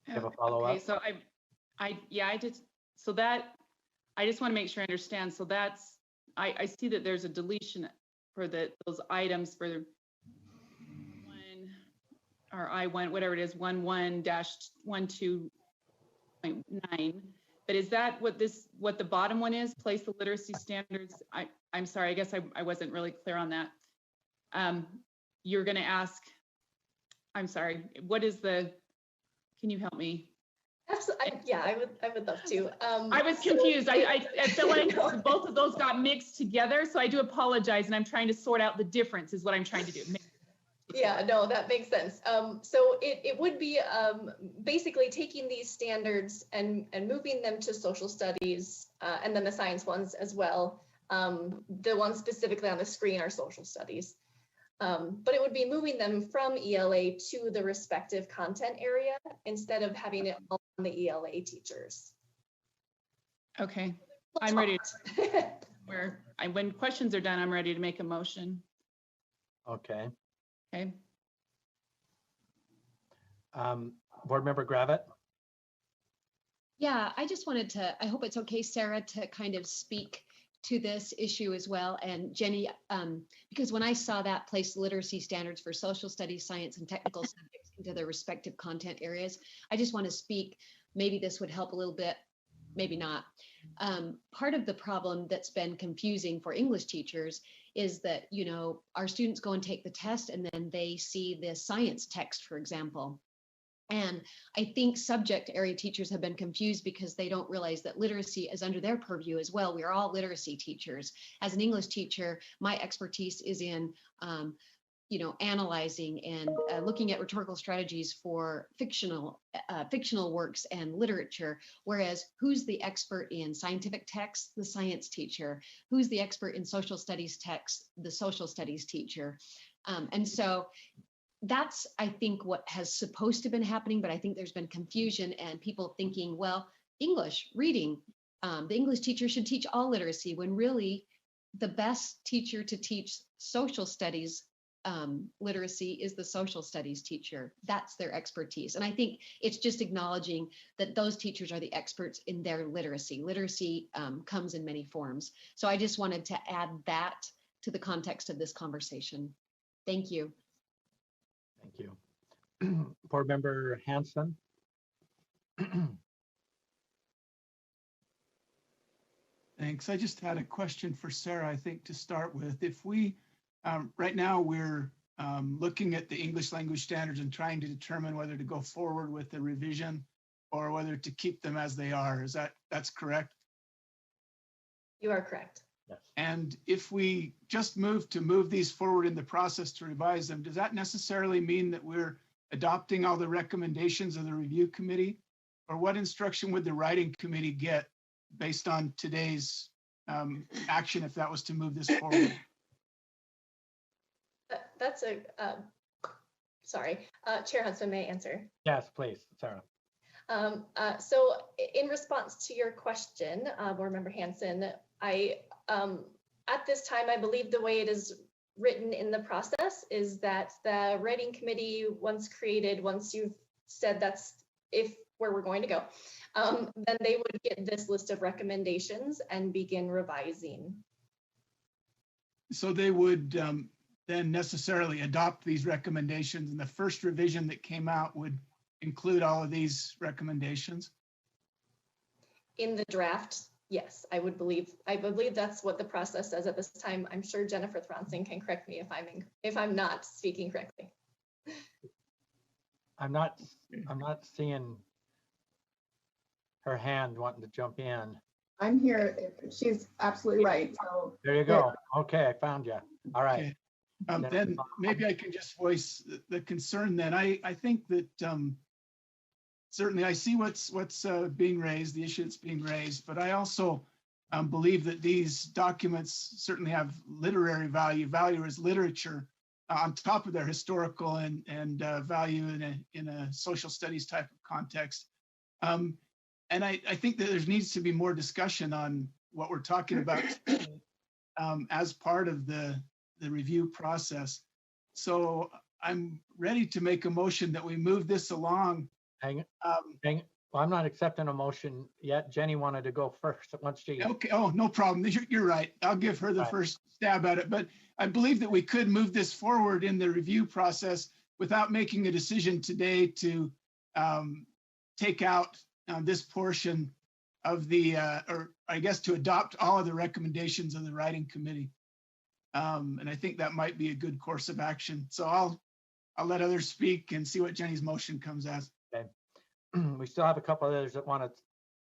You have a follow-up? Okay, so I just want to make sure I understand. So that's, I see that there's a deletion for those items for whatever it is, 11-12.9. But is that what the bottom one is? Place the literacy standards. I'm sorry, I guess I wasn't really clear on that. You're going to ask, I'm sorry, what is can you help me? Absolutely, yeah, I would love to. I was confused. I feel like both of those got mixed together, so I do apologize, and I'm trying to sort out the difference is what I'm trying to do. Yeah, no, that makes sense. So it would be basically taking these standards and moving them to social studies, and then the science ones as well. The ones specifically on the screen are social studies. But it would be moving them from ELA to the respective content area instead of having it all on the ELA teachers. Okay, I'm ready. When questions are done, I'm ready to make a motion. Okay. Okay. Board Member Gravitt? Yeah, I just wanted to, I hope it's okay, Sarah, to kind of speak to this issue as well. And Jenny, because when I saw that place literacy standards for social studies, science, and technical subjects into their respective content areas, I just want to speak, maybe this would help a little bit, maybe not. Part of the problem that's been confusing for English teachers is that, you know, our students go and take the test and then they see the science text, for example. And I think subject area teachers have been confused because they don't realize that literacy is under their purview as well. We are all literacy teachers. As an English teacher, my expertise is in, you know, analyzing and looking at rhetorical strategies for fictional works and literature. Whereas who's the expert in scientific texts? The science teacher. Who's the expert in social studies texts? The social studies teacher. And so that's, I think, what has supposed to have been happening, but I think there's been confusion and people thinking, well, English, reading, the English teacher should teach all literacy, when really the best teacher to teach social studies literacy is the social studies teacher. That's their expertise. And I think it's just acknowledging that those teachers are the experts in their literacy. Literacy comes in many forms. So I just wanted to add that to the context of this conversation. Thank you. Thank you. Board Member Hanson. Thanks. I just had a question for Sarah, I think, to start with. If we, right now we're looking at the English language standards and trying to determine whether to go forward with the revision or whether to keep them as they are. That's correct? You are correct. Yes. And if we just move these forward in the process to revise them, does that necessarily mean that we're adopting all the recommendations of the review committee? Or what instruction would the writing committee get based on today's action if that was to move this forward? That's a, sorry, Chair Huntsman, may I answer? Yes, please, Sarah. So in response to your question, Board Member Hanson, at this time, I believe the way it is written in the process is that the writing committee, once created, once you've said that's where we're going to go, then they would get this list of recommendations and begin revising. So they would then necessarily adopt these recommendations, and the first revision that came out would include all of these recommendations? In the draft, yes, I believe that's what the process says at this time. I'm sure Jennifer Thronson can correct me if I'm not speaking correctly. I'm not seeing her hand wanting to jump in. I'm here. She's absolutely right. So there you go. Okay, I found you. All right. Okay. Then maybe I can just voice the concern. Then I think that certainly I see what's being raised, the issue that's being raised, but I also believe that these documents certainly have literary value. Value as literature on top of their historical and value in a social studies type of context. And I think that there needs to be more discussion on what we're talking about as part of the review process. So I'm ready to make a motion that we move this along. Hang on. Well, I'm not accepting a motion yet. Jenny wanted to go first once she. Okay. Oh, no problem. You're right. I'll give her the first stab at it. But I believe that we could move this forward in the review process without making a decision today to take out this portion of the, or I guess to adopt all of the recommendations of the writing committee. And I think that might be a good course of action. So I'll let others speak and see what Jenny's motion comes as. Okay. We still have a couple others that want to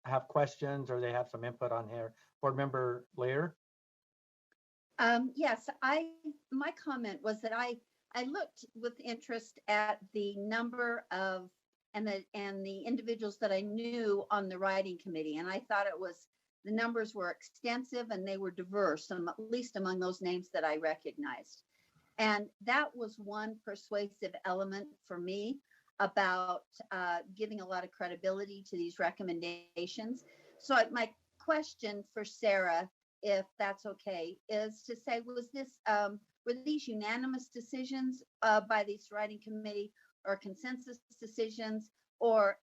have questions or they have some input on here. Board Member Lear. Yes, my comment was that I looked with interest at the number of and the individuals that I knew on the writing committee, and I thought the numbers were extensive and they were diverse, at least among those names that I recognized. And that was one persuasive element for me about giving a lot of credibility to these recommendations. So my question for Sarah, if that's okay, is to say, were these unanimous decisions by this writing committee or consensus decisions, or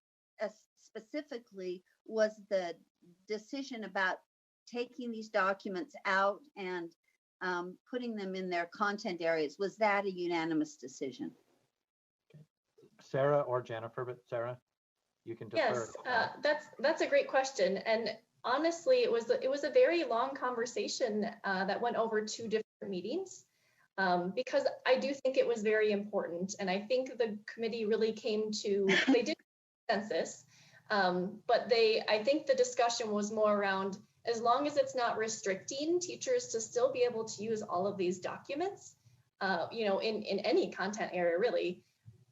specifically was the decision about taking these documents out and putting them in their content areas, was that a unanimous decision? Sarah or Jennifer, but Sarah, you can defer. Yes, that's a great question. And honestly, it was a very long conversation that went over 2 different meetings. Because I do think it was very important. And I think the committee really they did consensus, but I think the discussion was more around, as long as it's not restricting teachers to still be able to use all of these documents, in any content area, really,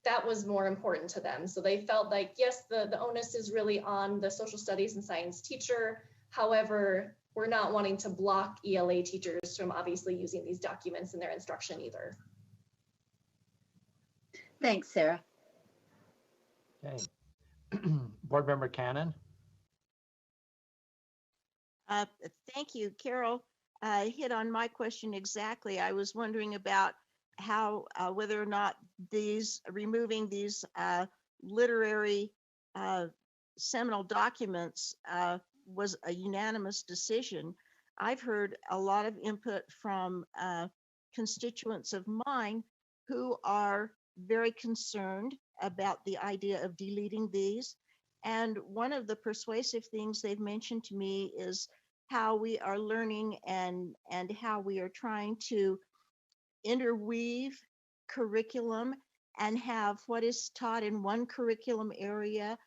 that was more important to them. So they felt like, yes, the onus is really on the social studies and science teacher. However, we're not wanting to block ELA teachers from obviously using these documents in their instruction either. Thanks, Sarah. Okay. Board Member Cannon. Thank you, Carol. Hit on my question exactly. I was wondering about how, whether or not removing these literary seminal documents was a unanimous decision. I've heard a lot of input from constituents of mine who are very concerned about the idea of deleting these. And one of the persuasive things they've mentioned to me is how we are learning and how we are trying to interweave curriculum and have what is taught in one curriculum area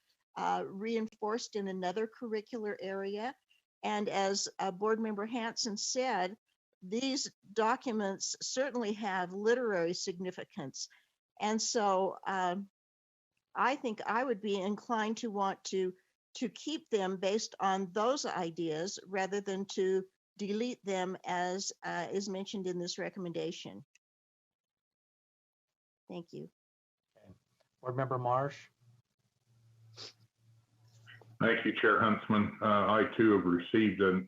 reinforced in another curricular area. And as Board Member Hanson said, these documents certainly have literary significance. And so I think I would be inclined to want to keep them based on those ideas rather than to delete them as is mentioned in this recommendation. Thank you. Okay. Board Member Marsh. Thank you, Chair Huntsman. I too have received a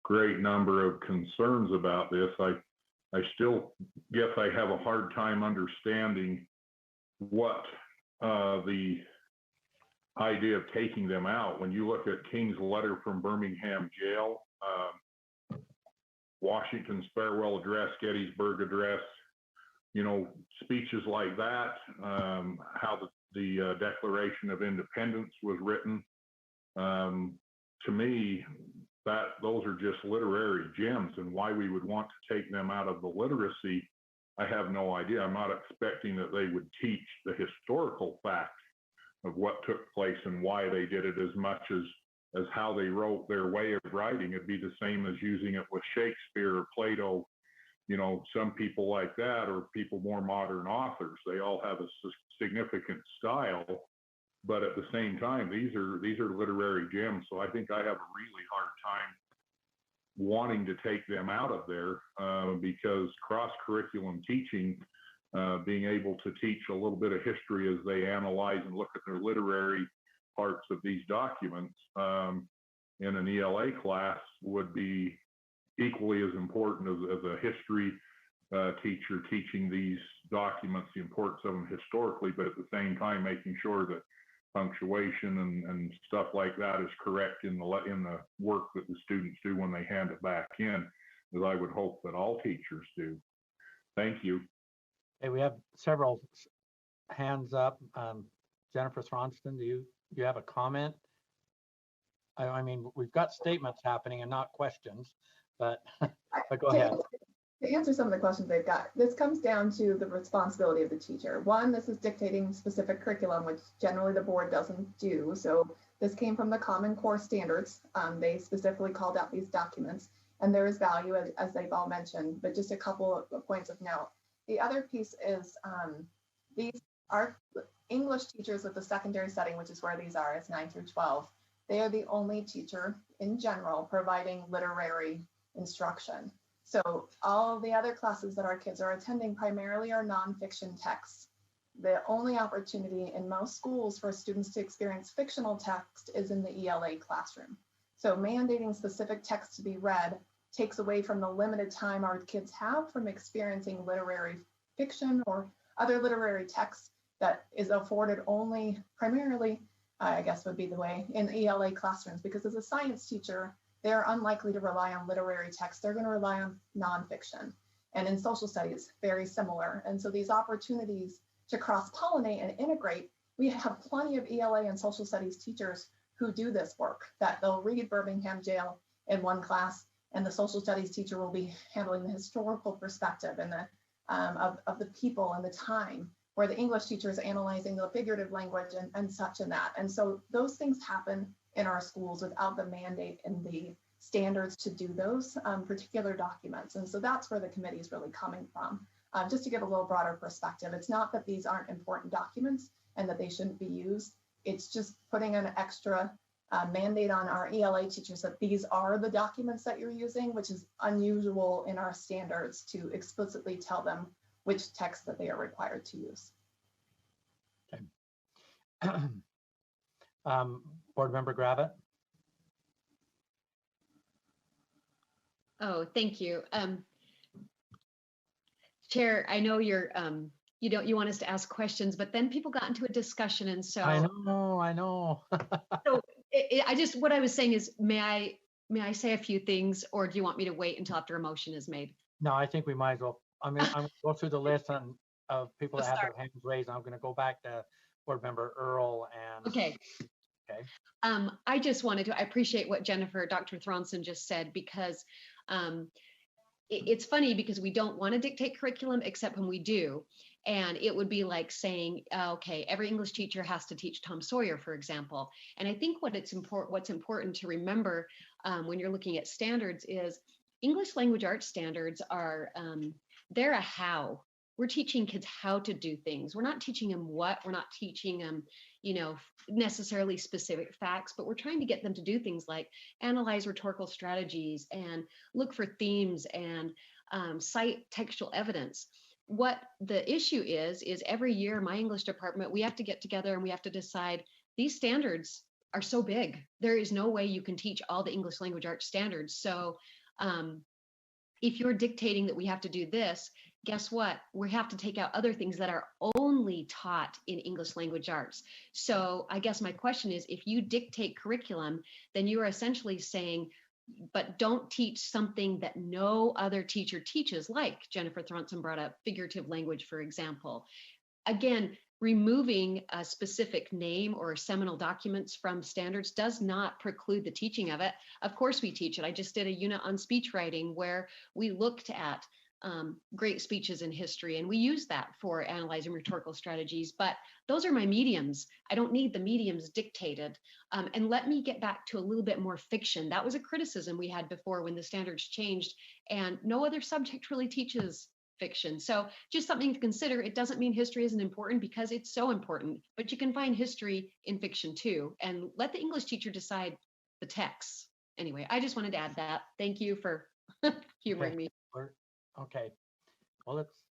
great number of concerns about this. I still guess I have a hard time understanding what the idea of taking them out. When you look at King's letter from Birmingham jail, Washington's farewell address, Gettysburg address, you know, speeches like that, how the Declaration of Independence was written. To me, those are just literary gems, and why we would want to take them out of the literacy, I have no idea. I'm not expecting that they would teach the historical facts of what took place and why they did it as much as how they wrote their way of writing. It'd be the same as using it with Shakespeare or Plato. You know, some people like that, or people more modern authors, they all have a significant style, but at the same time, these are literary gems. So I think I have a really hard time wanting to take them out of there because cross-curriculum teaching, being able to teach a little bit of history as they analyze and look at their literary parts of these documents in an ELA class would be equally as important as a history teacher teaching these documents, the importance of them historically, but at the same time making sure that punctuation and stuff like that is correct in the work that the students do when they hand it back in, as I would hope that all teachers do. Thank you. Hey, we have several hands up. Jennifer Thronston, do you have a comment? I mean, we've got statements happening and not questions, but go ahead. To answer some of the questions they've got, this comes down to the responsibility of the teacher. One, this is dictating specific curriculum, which generally the board doesn't do. So this came from the Common Core standards. They specifically called out these documents, and there is value, as they've all mentioned, but just a couple of points of note. The other piece is these are English teachers with the secondary setting, which is where these are, it's 9 through 12. They are the only teacher in general providing literary instruction. So all the other classes that our kids are attending primarily are nonfiction texts. The only opportunity in most schools for students to experience fictional text is in the ELA classroom. So mandating specific text to be read takes away from the limited time our kids have from experiencing literary fiction or other literary texts that is afforded only primarily, I guess would be the way, in ELA classrooms, because as a science teacher, they're unlikely to rely on literary text. They're going to rely on nonfiction. And in social studies, very similar. And so these opportunities to cross-pollinate and integrate, we have plenty of ELA and social studies teachers who do this work, that they'll read Birmingham Jail in one class, and the social studies teacher will be handling the historical perspective and the of the people and the time, where the English teacher is analyzing the figurative language and such and that. And so those things happen in our schools without the mandate and the standards to do those particular documents. And so that's where the committee is really coming from. Just to give a little broader perspective, it's not that these aren't important documents and that they shouldn't be used. It's just putting an extra mandate on our ELA teachers that these are the documents that you're using, which is unusual in our standards to explicitly tell them which text that they are required to use. Okay. Board Member Gravitt. Oh, thank you. Chair, I know you're you want us to ask questions, but then people got into a discussion, and so I know. So what I was saying is, may I say a few things, or do you want me to wait until after a motion is made? No, I think we might as well. I'm going to go through the list of people that have their hands raised. I'm going to go back to Board Member Earl and. Okay. Okay. I appreciate what Dr. Thronson just said, because it's funny because we don't want to dictate curriculum except when we do. And it would be like saying, okay, every English teacher has to teach Tom Sawyer, for example. And I think what's important to remember when you're looking at standards is English language arts standards are, they're a how. we're teaching kids how to do things. We're not teaching them what, we're not teaching them, necessarily specific facts, but we're trying to get them to do things like analyze rhetorical strategies and look for themes and cite textual evidence. What the issue is every year, my English department, we have to get together and we have to decide these standards are so big. There is no way you can teach all the English language arts standards. So if you're dictating that we have to do this, guess what? We have to take out other things that are only taught in English language arts. So I guess my question is, if you dictate curriculum, then you are essentially saying, but don't teach something that no other teacher teaches, like Jennifer Thronson brought up figurative language, for example. Again, removing a specific name or seminal documents from standards does not preclude the teaching of it. Of course we teach it. I just did a unit on speech writing where we looked at great speeches in history, and we use that for analyzing rhetorical strategies, but those are my mediums. I don't need the mediums dictated. And let me get back to a little bit more fiction. That was a criticism we had before when the standards changed, and no other subject really teaches fiction. So just something to consider. It doesn't mean history isn't important, because it's so important, but you can find history in fiction too, and let the English teacher decide the texts. Anyway, I just wanted to add that. Thank you for humoring me. Okay, well, it's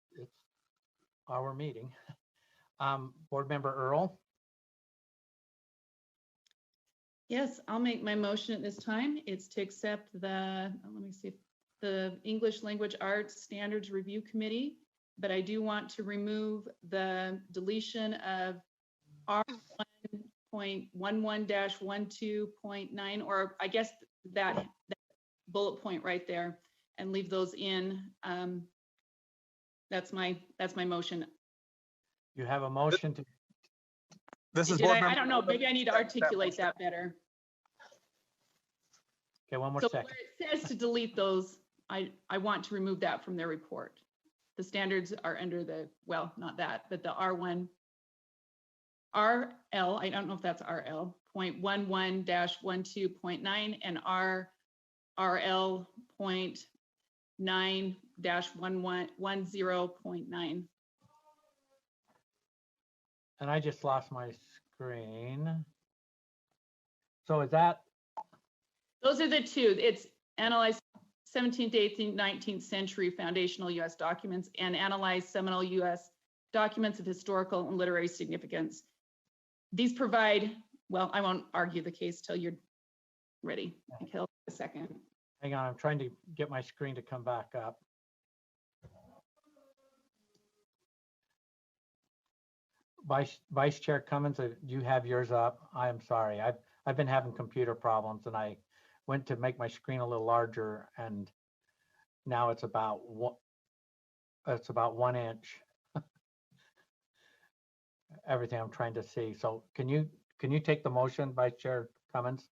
our meeting. Board Member Earl. Yes, I'll make my motion at this time. It's to accept the, the English Language Arts Standards Review Committee, but I do want to remove the deletion of R1.11-12.9, or I guess that bullet point right there, and leave those in. That's my motion. You have a motion to. This is I don't know, maybe I need to articulate that better. Okay, one more so second. Where it says to delete those, I want to remove that from their report. The standards are under the, well, not that, but the R1, RL, I don't know if that's RL, 0.11-12.9 and RL 0.9-10.9. And I just lost my screen. So is that? Those are the two. It's analyze 17th, 18th, 19th century foundational U.S. documents and analyze seminal U.S. documents of historical and literary significance. These provide, well, I won't argue the case till you're ready. Okay, a second. Hang on, I'm trying to get my screen to come back up. Vice Chair Cummins, do you have yours up? I am sorry. I've been having computer problems, and I went to make my screen a little larger, and now it's about 1 inch. Everything I'm trying to see. So can you take the motion, Vice Chair Cummins?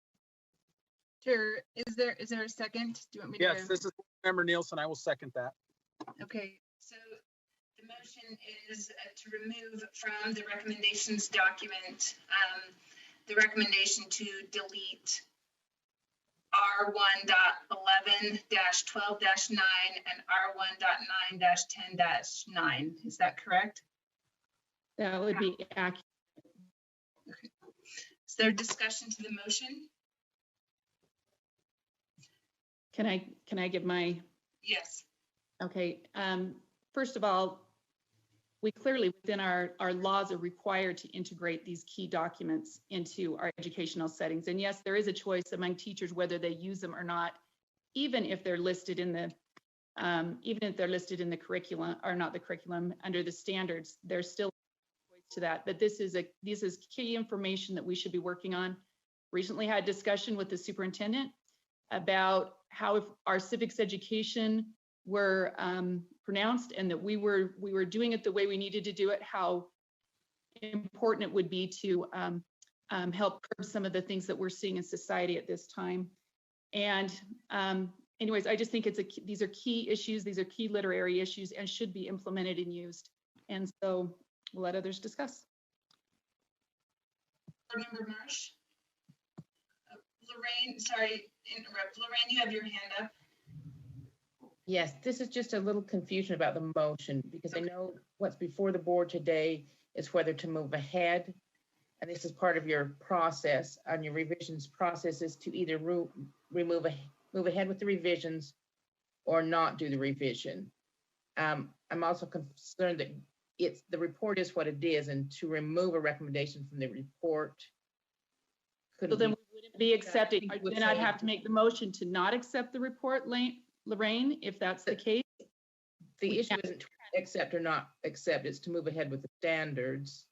Sure. Is there a second? Do you want me to? Yes, this is Member Nielsen. I will second that. Okay. So the motion is to remove from the recommendations document the recommendation to delete R1.11-12-9 and R1.9-10-9. Is that correct? That would be accurate. Okay. Is there discussion to the motion? Can I give my? Yes. Okay. First of all, we clearly within our laws are required to integrate these key documents into our educational settings. And yes, there is a choice among teachers whether they use them or not, even if they're listed in the curriculum, or not the curriculum, under the standards. There's still a choice to that. But this is key information that we should be working on. Recently had discussion with the superintendent about how if our civics education were pronounced and that we were doing it the way we needed to do it, how important it would be to help curb some of the things that we're seeing in society at this time. And anyways, I just think these are key issues, these are key literary issues and should be implemented and used. And so we'll let others discuss. Board Member Marsh? Lorraine, sorry, interrupt. Lorraine, you have your hand up. Yes, this is just a little confusion about the motion because I know what's before the board today is whether to move ahead. And this is part of your process on your revisions process is to either move ahead with the revisions or not do the revision. I'm also concerned that the report is what it is, and to remove a recommendation from the report. So then we wouldn't be accepting, then I'd have to make the motion to not accept the report, Lorraine, if that's the case. The issue isn't to accept or not accept, it's to move ahead with the standards.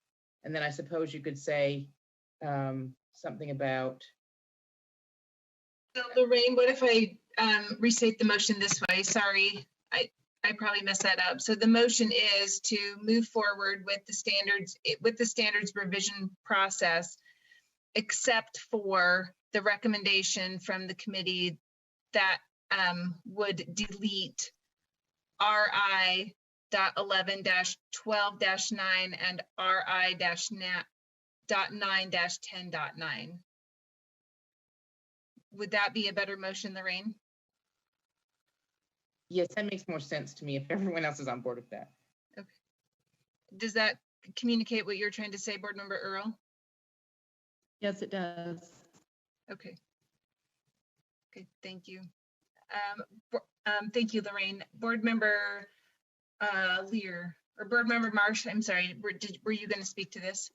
And then I suppose you could say something about. So Lorraine, what if I restate the motion this way? Sorry, I probably messed that up. So the motion is to move forward with the standards revision process, except for the recommendation from the committee that would delete RI.11-12-9 and RI-9-10.9. Would that be a better motion, Lorraine? Yes, that makes more sense to me if everyone else is on board with that. Okay. Does that communicate what you're trying to say, Board Member Earl? Yes, it does. Okay. Okay, thank you. Thank you, Lorraine. Board Member Lear, or Board Member Marsh, I'm sorry, were you going to speak to this?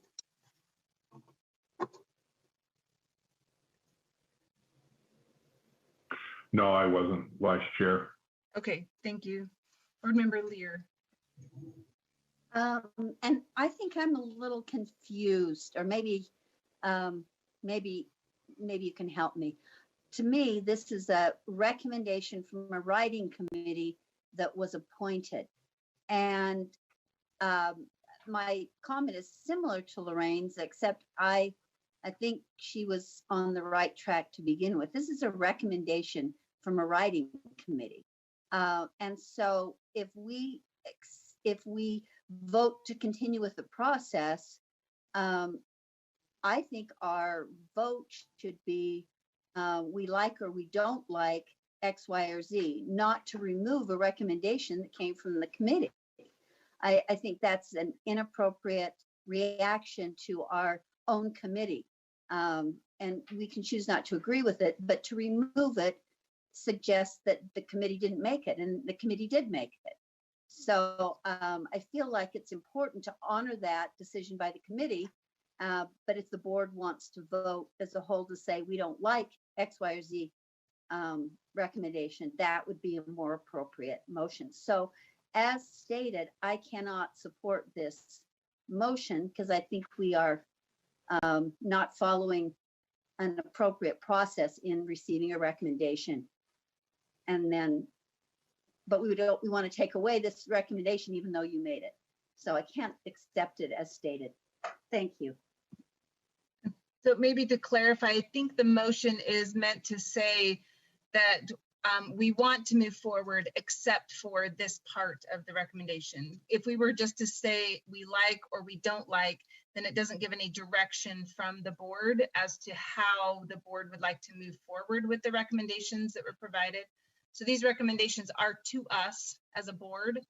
No, I wasn't, Vice Chair. Okay, thank you. Board Member Lear. And I think I'm a little confused, or maybe you can help me. To me, this is a recommendation from a writing committee that was appointed. And my comment is similar to Lorraine's, except I think she was on the right track to begin with. This is a recommendation from a writing committee. And so if we vote to continue with the process, I think our vote should be we like or we don't like X, Y, or Z, not to remove a recommendation that came from the committee. I think that's an inappropriate reaction to our own committee. And we can choose not to agree with it, but to remove it suggests that the committee didn't make it, and the committee did make it. So I feel like it's important to honor that decision by the committee. But if the board wants to vote as a whole to say we don't like X, Y, or Z recommendation, that would be a more appropriate motion. So as stated, I cannot support this motion because I think we are not following an appropriate process in receiving a recommendation. And then, but we want to take away this recommendation even though you made it. So I can't accept it as stated. Thank you. So maybe to clarify, I think the motion is meant to say that we want to move forward except for this part of the recommendation. If we were just to say we like or we don't like, then it doesn't give any direction from the board as to how the board would like to move forward with the recommendations that were provided. So these recommendations are to us as a board.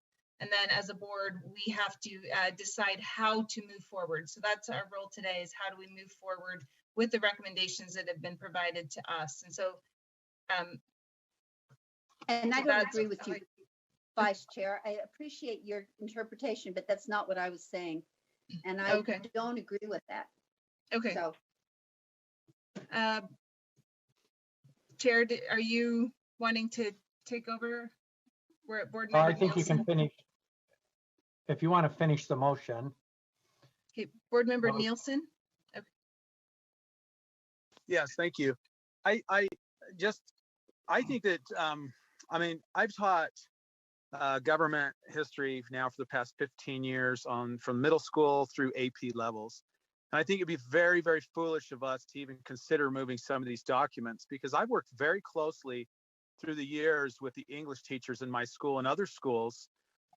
And then as a board, we have to decide how to move forward. So that's our role today, is how do we move forward with the recommendations that have been provided to us. And so and I don't agree with you, Vice Chair. I appreciate your interpretation, but that's not what I was saying. And I don't agree with that. Okay. So, Chair, are you wanting to take over? We're at Board Member I think Nielsen. you can finish. If you want to finish the motion. Okay, Board Member Nielsen. Okay. Yes, thank you. I think that, I mean, I've taught government history now for the past 15 years from middle school through AP levels. And I think it'd be very, very foolish of us to even consider moving some of these documents, because I've worked very closely through the years with the English teachers in my school and other schools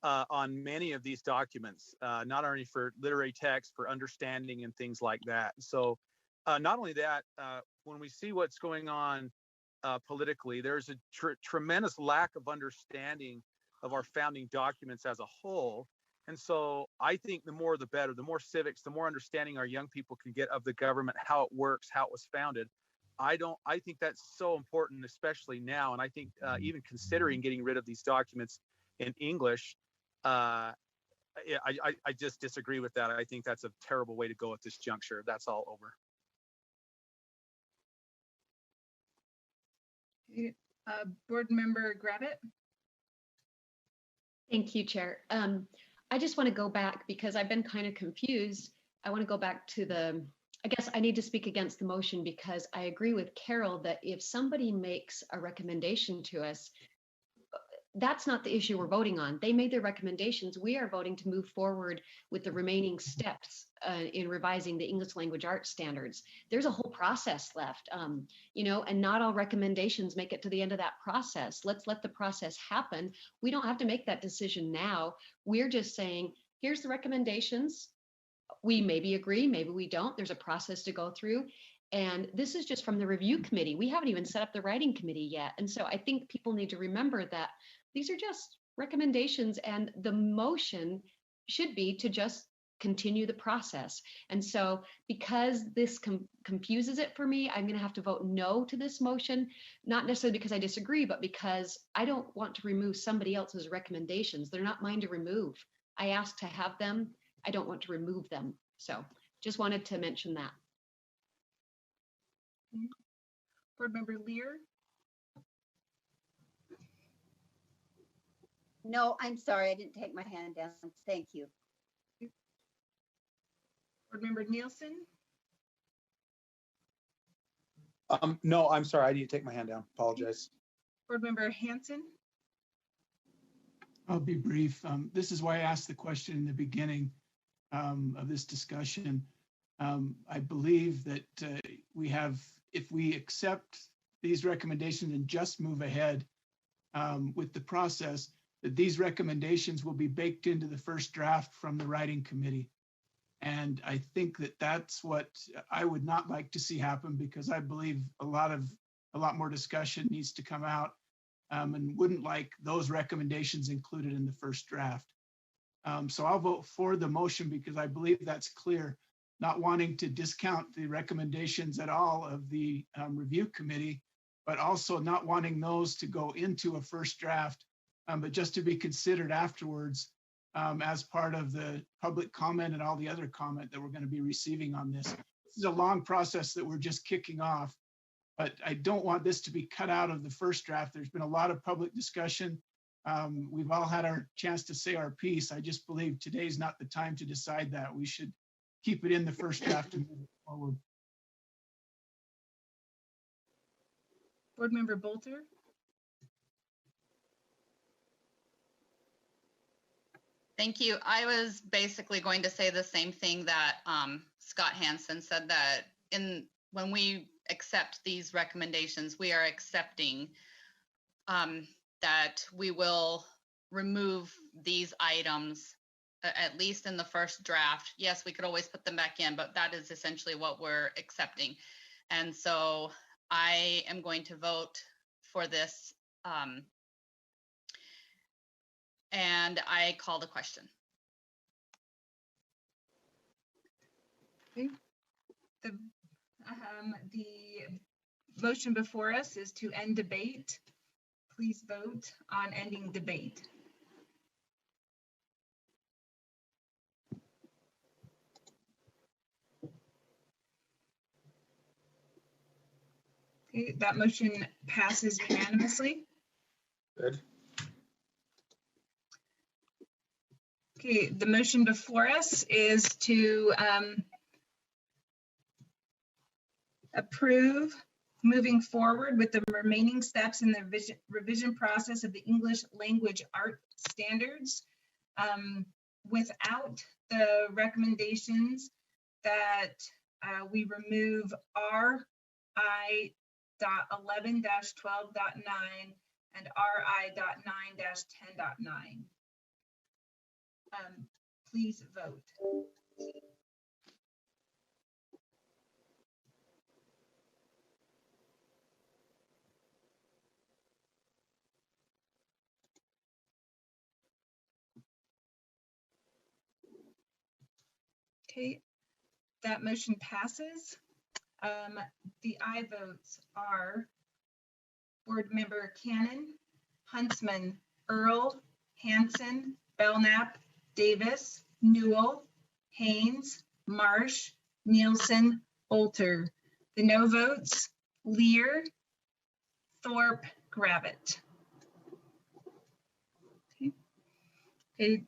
on many of these documents, not only for literary text, for understanding and things like that. So not only that, when we see what's going on politically. There's a tremendous lack of understanding of our founding documents as a whole. And so I think the more the better, the more civics, the more understanding our young people can get of the government, how it works, how it was founded. I think that's so important, especially now. And I think even considering getting rid of these documents in English, I just disagree with that. I think that's a terrible way to go at this juncture. That's all over. Okay, Board Member Gravitt. Thank you, Chair. I just want to go back because I've been kind of confused. I want to go back to I guess I need to speak against the motion because I agree with Carol that if somebody makes a recommendation to us, that's not the issue we're voting on. They made their recommendations. We are voting to move forward with the remaining steps in revising the English language arts standards. There's a whole process left, you know, and not all recommendations make it to the end of that process. Let's let the process happen. We don't have to make that decision now. We're just saying, here's the recommendations. We maybe agree, maybe we don't. There's a process to go through. And this is just from the review committee. We haven't even set up the writing committee yet. And so I think people need to remember that these are just recommendations and the motion should be to just continue the process. And so because this confuses it for me, I'm going to have to vote no to this motion, not necessarily because I disagree, but because I don't want to remove somebody else's recommendations. They're not mine to remove. I asked to have them. I don't want to remove them. So just wanted to mention that. Board Member Lear. No, I'm sorry, I didn't take my hand down. Thank you. Board Member Nielsen. No, I'm sorry, I didn't take my hand down. Apologize. Board Member Hanson. I'll be brief. This is why I asked the question in the beginning of this discussion. I believe that if we accept these recommendations and just move ahead with the process, that these recommendations will be baked into the first draft from the writing committee. And I think that that's what I would not like to see happen, because I believe a lot more discussion needs to come out, and wouldn't like those recommendations included in the first draft. So I'll vote for the motion because I believe that's clear, not wanting to discount the recommendations at all of the review committee, but also not wanting those to go into a first draft, but just to be considered afterwards as part of the public comment and all the other comment that we're going to be receiving on this. This is a long process that we're just kicking off, but I don't want this to be cut out of the first draft. There's been a lot of public discussion. We've all had our chance to say our piece. I just believe today's not the time to decide that. We should keep it in the first draft and move it forward. Board Member Bolter. Thank you. I was basically going to say the same thing that Scott Hansen said, that when we accept these recommendations, we are accepting that we will remove these items, at least in the first draft. Yes, we could always put them back in, but that is essentially what we're accepting. And so I am going to vote for this. And I call the question. Okay. The motion before us is to end debate. Please vote on ending debate. Okay, that motion passes unanimously. Good. Okay, the motion before us is to approve moving forward with the remaining steps in the revision process of the English language art standards without the recommendations that we remove RI.11-12.9 and RI.9-10.9. Please vote. Okay, that motion passes. The aye votes are Board Member Cannon, Huntsman, Earl, Hanson, Belknap, Davis, Newell, Haynes, Marsh, Nielsen, Olter. The no votes, Lear, Thorpe, Gravitt. Okay,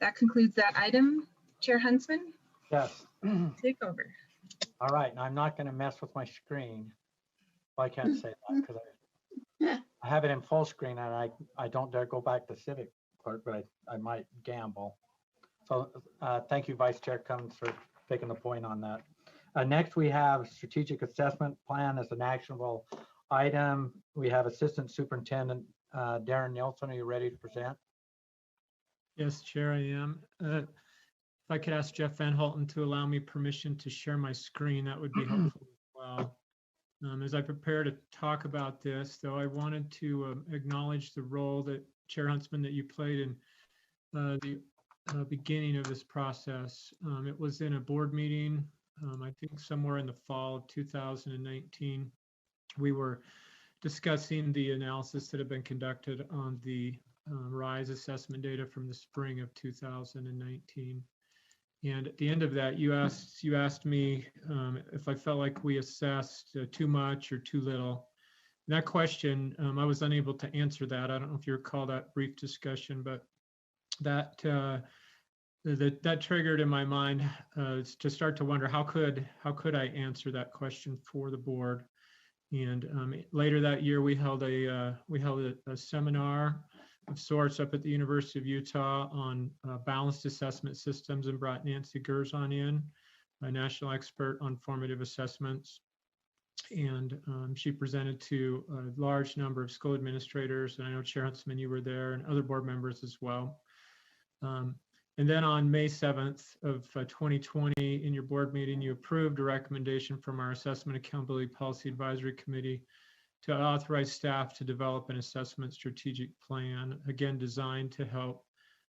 that concludes that item. Chair Huntsman, Yes. take over. All right, now I'm not going to mess with my screen. Well, I can't say that because I have it in full screen and I don't dare go back to civic part, but I might gamble. So thank you, Vice Chair Cummins, for taking the point on that. Next, we have strategic assessment plan as an actionable item. We have Assistant Superintendent Darren Nielsen. Are you ready to present? Yes, Chair, I am. If I could ask Jeff Van Holten to allow me permission to share my screen, that would be helpful as well. As I prepare to talk about this, though, I wanted to acknowledge the role that Chair Huntsman that you played in the beginning of this process. It was in a board meeting, I think somewhere in the fall of 2019. We were discussing the analysis that had been conducted on the RISE assessment data from the spring of 2019. And at the end of that, you asked me if I felt like we assessed too much or too little. And that question, I was unable to answer that. I don't know if you recall that brief discussion, but that triggered in my mind to start to wonder how could I answer that question for the board. And later that year, we held a seminar of sorts up at the University of Utah on balanced assessment systems, and brought Nancy Gerzon in, a national expert on formative assessments. And she presented to a large number of school administrators, and I know Chair Huntsman, you were there, and other board members as well. And then on May 7th of 2020, in your board meeting, you approved a recommendation from our Assessment Accountability Policy Advisory Committee to authorize staff to develop an assessment strategic plan, again, designed to help,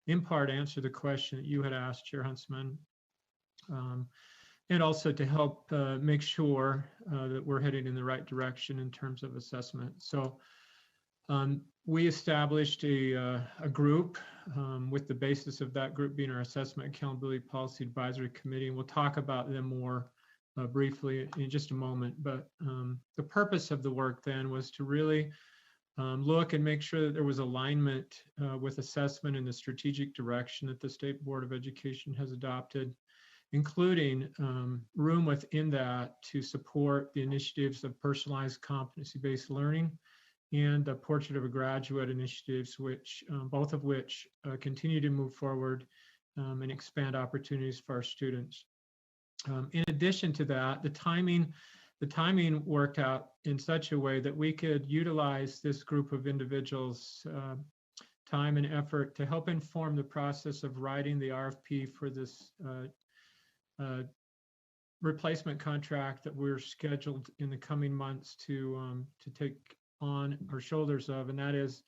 in part, answer the question that you had asked, Chair Huntsman, and also to help make sure that we're heading in the right direction in terms of assessment. So we established a group with the basis of that group being our Assessment Accountability Policy Advisory Committee, and we'll talk about them more briefly in just a moment. But the purpose of the work then was to really look and make sure that there was alignment with assessment and the strategic direction that the State Board of Education has adopted, including room within that to support the initiatives of personalized competency-based learning and the Portrait of a Graduate initiatives, which both of which continue to move forward and expand opportunities for our students. In addition to that, the timing worked out in such a way that we could utilize this group of individuals' time and effort to help inform the process of writing the RFP for this replacement contract that we're scheduled in the coming months to take on our shoulders of, and that is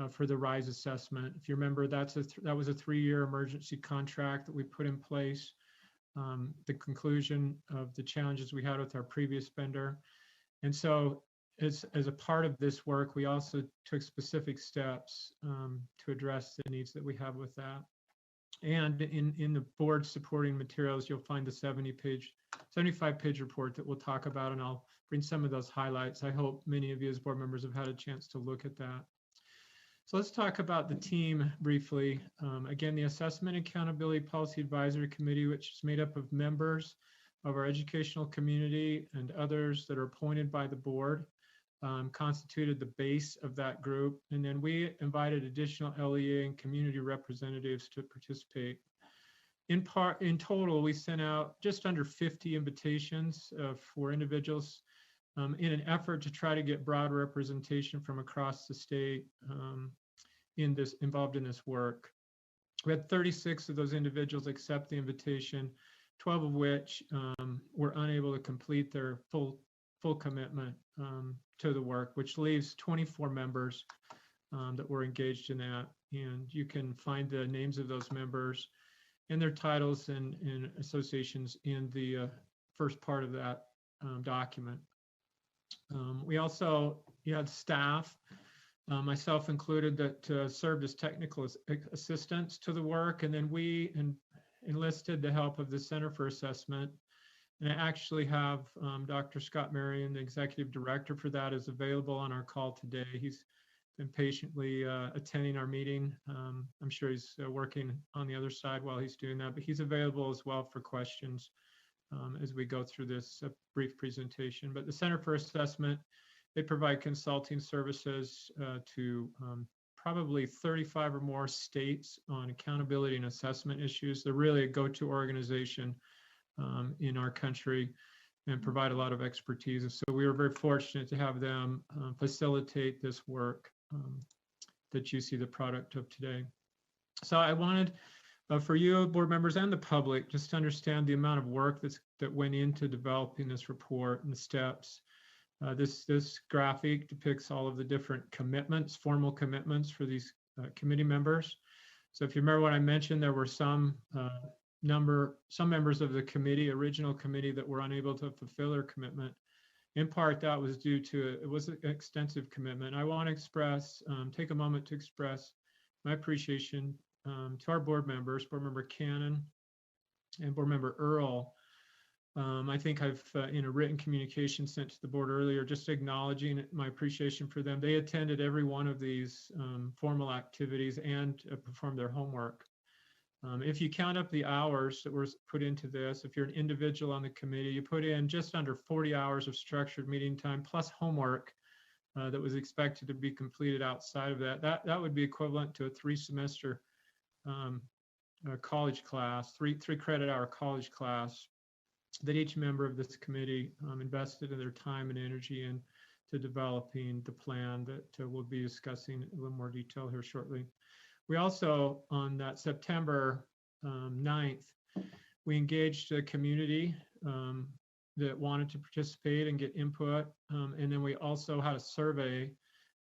for the RISE assessment. If you remember, that was a 3-year emergency contract that we put in place. The conclusion of the challenges we had with our previous vendor. And so as a part of this work, we also took specific steps to address the needs that we have with that. And in the board supporting materials, you'll find the 75-page report that we'll talk about, and I'll bring some of those highlights. I hope many of you as board members have had a chance to look at that. So let's talk about the team briefly. Again, the Assessment Accountability Policy Advisory Committee, which is made up of members of our educational community and others that are appointed by the board, constituted the base of that group. And then we invited additional LEA and community representatives to participate. In total, we sent out just under 50 invitations for individuals in an effort to try to get broad representation from across the state involved in this work. We had 36 of those individuals accept the invitation, 12 of which were unable to complete their full commitment to the work, which leaves 24 members that were engaged in that. And you can find the names of those members and their titles and associations in the first part of that document. We also had staff, myself included, that served as technical assistants to the work, and then we enlisted the help of the Center for Assessment. And I actually have Dr. Scott Marion, the executive director for that, is available on our call today. He's been patiently attending our meeting. I'm sure he's working on the other side while he's doing that, but he's available as well for questions as we go through this brief presentation. But the Center for Assessment, they provide consulting services to probably 35 or more states on accountability and assessment issues. They're really a go-to organization in our country and provide a lot of expertise. And so we were very fortunate to have them facilitate this work that you see the product of today. So I wanted for you, board members, and the public, just to understand the amount of work that went into developing this report and the steps. This graphic depicts all of the different commitments, formal commitments for these committee members. So if you remember what I mentioned, there were some members of the original committee, that were unable to fulfill their commitment. In part, that was due to, it was an extensive commitment. I want to take a moment to express my appreciation to our board members, Board Member Cannon and Board Member Earl. I think I've, in a written communication sent to the board earlier, just acknowledging my appreciation for them. They attended every one of these formal activities and performed their homework. If you count up the hours that were put into this, if you're an individual on the committee, you put in just under 40 hours of structured meeting time plus homework that was expected to be completed outside of that. That would be equivalent to a 3-semester college class, three credit hour college class that each member of this committee invested in their time and energy into developing the plan that we'll be discussing in a little more detail here shortly. We also, on that September 9th, we engaged a community that wanted to participate and get input. And then we also had a survey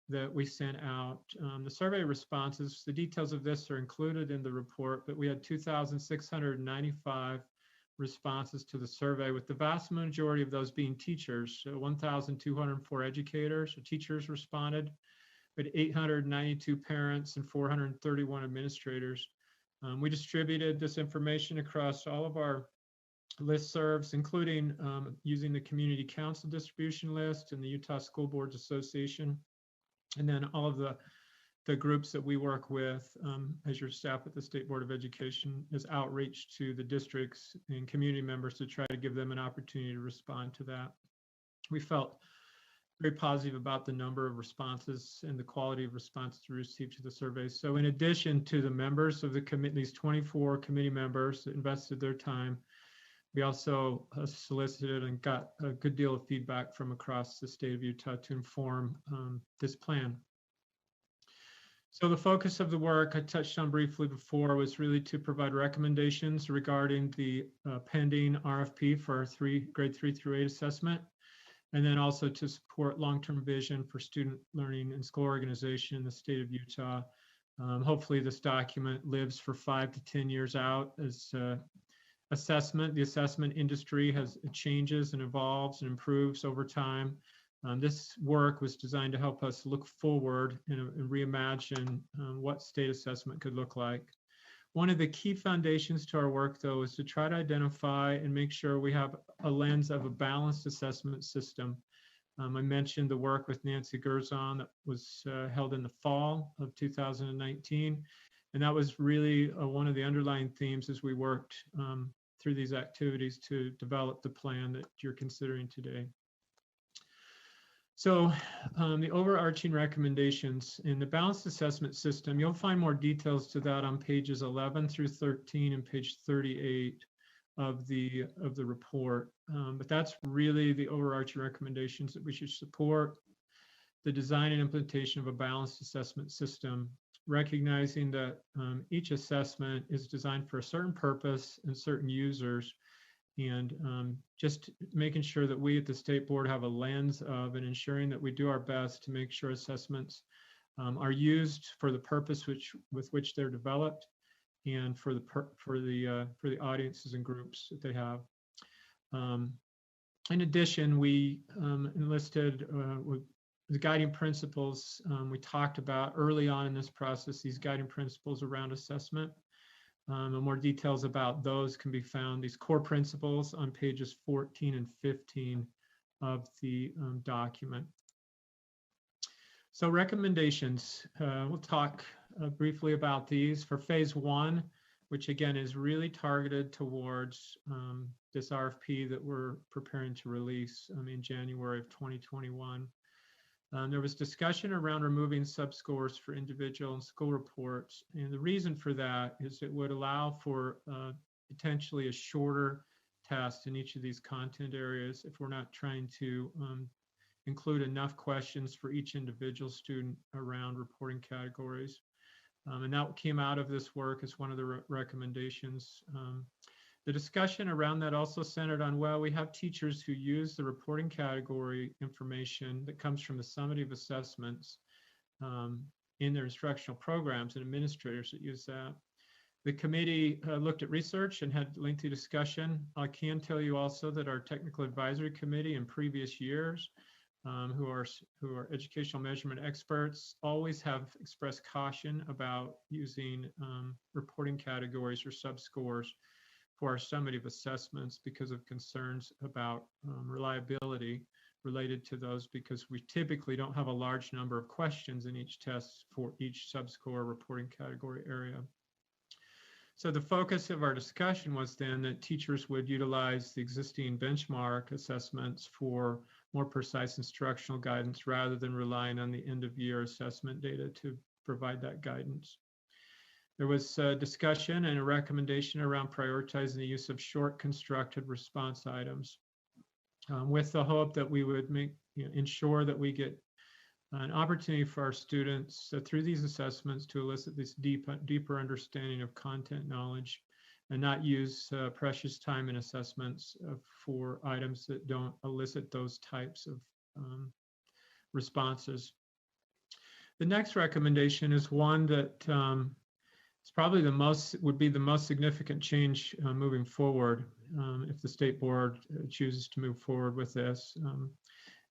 that we sent out. The survey responses, the details of this are included in the report, but we had 2,695 responses to the survey, with the vast majority of those being teachers. So 1,204 educators or teachers responded, but 892 parents and 431 administrators. We distributed this information across all of our listservs, including using the Community Council distribution list and the Utah School Boards Association, and then all of the groups that we work with as your staff at the State Board of Education is outreach to the districts and community members to try to give them an opportunity to respond to that. We felt very positive about the number of responses and the quality of responses we received to the survey. So in addition to the members of the committee, these 24 committee members that invested their time, we also solicited and got a good deal of feedback from across the state of Utah to inform this plan. So the focus of the work I touched on briefly before was really to provide recommendations regarding the pending RFP for our grade 3 through 8 assessment, and then also to support long-term vision for student learning and school organization in the state of Utah. Hopefully this document lives for 5 to 10 years out as the assessment industry changes and evolves and improves over time. This work was designed to help us look forward and reimagine what state assessment could look like. One of the key foundations to our work, though, is to try to identify and make sure we have a lens of a balanced assessment system. I mentioned the work with Nancy Gerzon that was held in the fall of 2019, and that was really one of the underlying themes as we worked through these activities to develop the plan that you're considering today. So the overarching recommendations in the balanced assessment system, you'll find more details to that on pages 11 through 13 and page 38 of the report. But that's really the overarching recommendations that we should support the design and implementation of a balanced assessment system, recognizing that each assessment is designed for a certain purpose and certain users, and just making sure that we at the State Board have a lens of and ensuring that we do our best to make sure assessments are used for the purpose with which they're developed, and for the audiences and groups that they have. In addition, we enlisted the guiding principles. We talked about early on in this process, these guiding principles around assessment. And more details about those can be found, these core principles, on pages 14 and 15 of the document. So recommendations, we'll talk briefly about these. For phase 1, which again is really targeted towards this RFP that we're preparing to release in January of 2021. There was discussion around removing subscores for individual and school reports. And the reason for that is it would allow for potentially a shorter test in each of these content areas if we're not trying to include enough questions for each individual student around reporting categories. And that came out of this work as one of the recommendations. The discussion around that also centered on, well, we have teachers who use the reporting category information that comes from the summative assessments in their instructional programs, and administrators that use that. The committee looked at research and had lengthy discussion. I can tell you also that our technical advisory committee in previous years, who are educational measurement experts, always have expressed caution about using reporting categories or subscores for our summative assessments because of concerns about reliability related to those, because we typically don't have a large number of questions in each test for each subscore reporting category area. So the focus of our discussion was then that teachers would utilize the existing benchmark assessments for more precise instructional guidance rather than relying on the end-of-year assessment data to provide that guidance. There was a discussion and a recommendation around prioritizing the use of short constructed response items with the hope that we would ensure that we get an opportunity for our students through these assessments to elicit this deeper understanding of content knowledge and not use precious time in assessments for items that don't elicit those types of responses. The next recommendation is one that it's probably would be the most significant change moving forward if the state board chooses to move forward with this.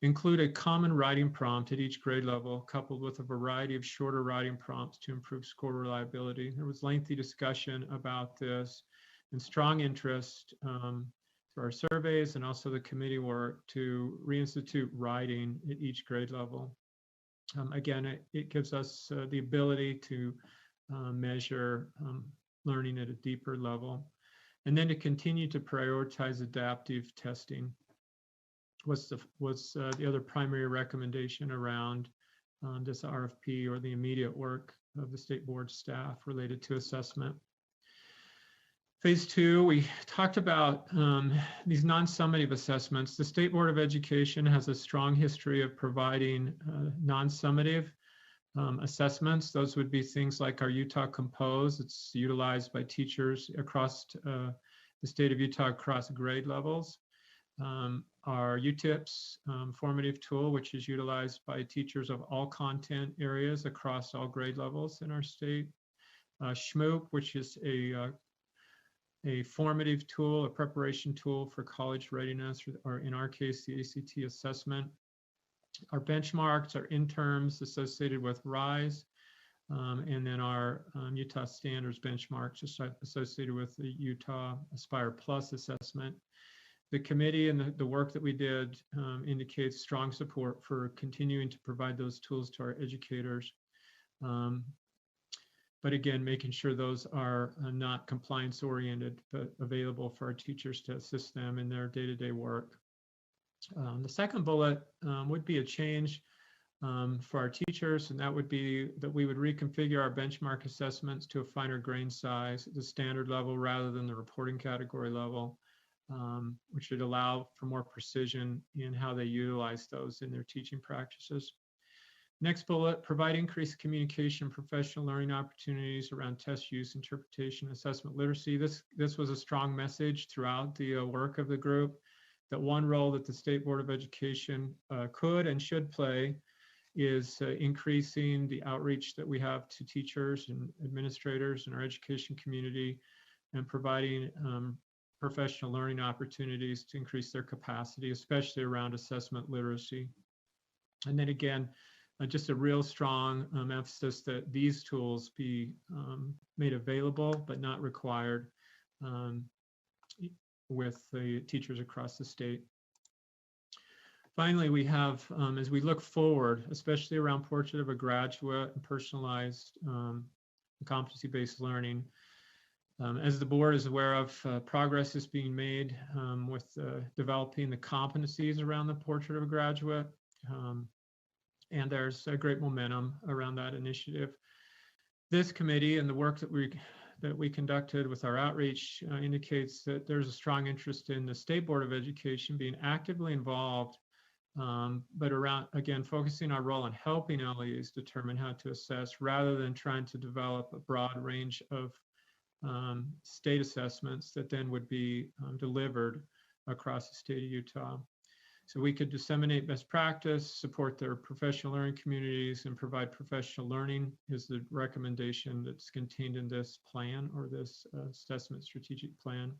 Include a common writing prompt at each grade level, coupled with a variety of shorter writing prompts to improve score reliability. There was lengthy discussion about this and strong interest through our surveys and also the committee work to reinstitute writing at each grade level. Again, it gives us the ability to measure learning at a deeper level, and then to continue to prioritize adaptive testing was the other primary recommendation around this RFP or the immediate work of the state board staff related to assessment. Phase 2, we talked about these non-summative assessments. The State Board of Education has a strong history of providing non-summative assessments. Those would be things like our Utah Compose. It's utilized by teachers across the state of Utah across grade levels. Our UTIPS formative tool, which is utilized by teachers of all content areas across all grade levels in our state. SHMOOP, which is a formative tool, a preparation tool for college readiness, or in our case, the ACT assessment. Our benchmarks are in terms associated with RISE, and then our Utah Standards benchmarks associated with the Utah Aspire Plus assessment. The committee and the work that we did indicates strong support for continuing to provide those tools to our educators. But again, making sure those are not compliance oriented, but available for our teachers to assist them in their day-to-day work. The second bullet would be a change for our teachers, and that would be that we would reconfigure our benchmark assessments to a finer grain size at the standard level rather than the reporting category level, which would allow for more precision in how they utilize those in their teaching practices. Next bullet, provide increased communication, professional learning opportunities around test use, interpretation, assessment literacy. This was a strong message throughout the work of the group, that one role that the State Board of Education could and should play is increasing the outreach that we have to teachers and administrators in our education community and providing professional learning opportunities to increase their capacity, especially around assessment literacy. And then again, just a real strong emphasis that these tools be made available but not required with the teachers across the state. Finally, we have, as we look forward, especially around Portrait of a Graduate and personalized competency-based learning, as the board is aware of, progress is being made with developing the competencies around the Portrait of a Graduate. And there's a great momentum around that initiative. This committee and the work that we conducted with our outreach indicates that there's a strong interest in the State Board of Education being actively involved, but around, again, focusing our role on helping LEAs determine how to assess rather than trying to develop a broad range of state assessments that then would be delivered across the state of Utah. So we could disseminate best practice, support their professional learning communities, and provide professional learning is the recommendation that's contained in this plan or this assessment strategic plan.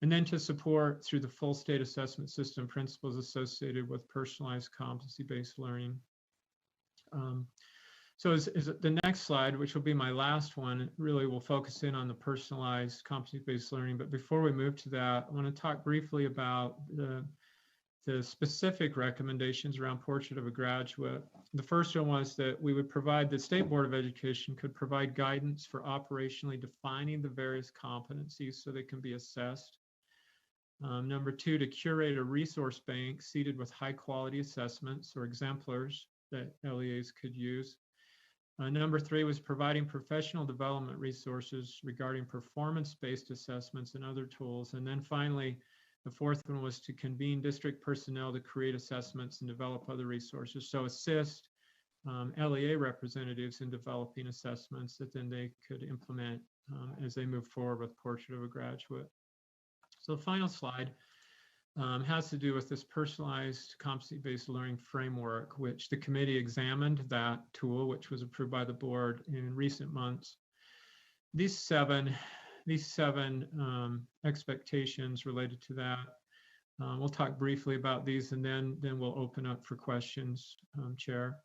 And then to support through the full state assessment system principles associated with personalized competency-based learning. So is the next slide, which will be my last one, really will focus in on the personalized competency-based learning. But before we move to that, I want to talk briefly about the specific recommendations around Portrait of a Graduate. The first one was that we would provide, the State Board of Education could provide guidance for operationally defining the various competencies so they can be assessed. Number two, to curate a resource bank seeded with high quality assessments or exemplars that LEAs could use. Number three was providing professional development resources regarding performance-based assessments and other tools. And then finally, the fourth one was to convene district personnel to create assessments and develop other resources. So assist LEA representatives in developing assessments that then they could implement as they move forward with Portrait of a Graduate. So the final slide has to do with this personalized competency-based learning framework, which the committee examined that tool, which was approved by the board in recent months. These seven expectations related to that. We'll talk briefly about these and then we'll open up for questions, Chair.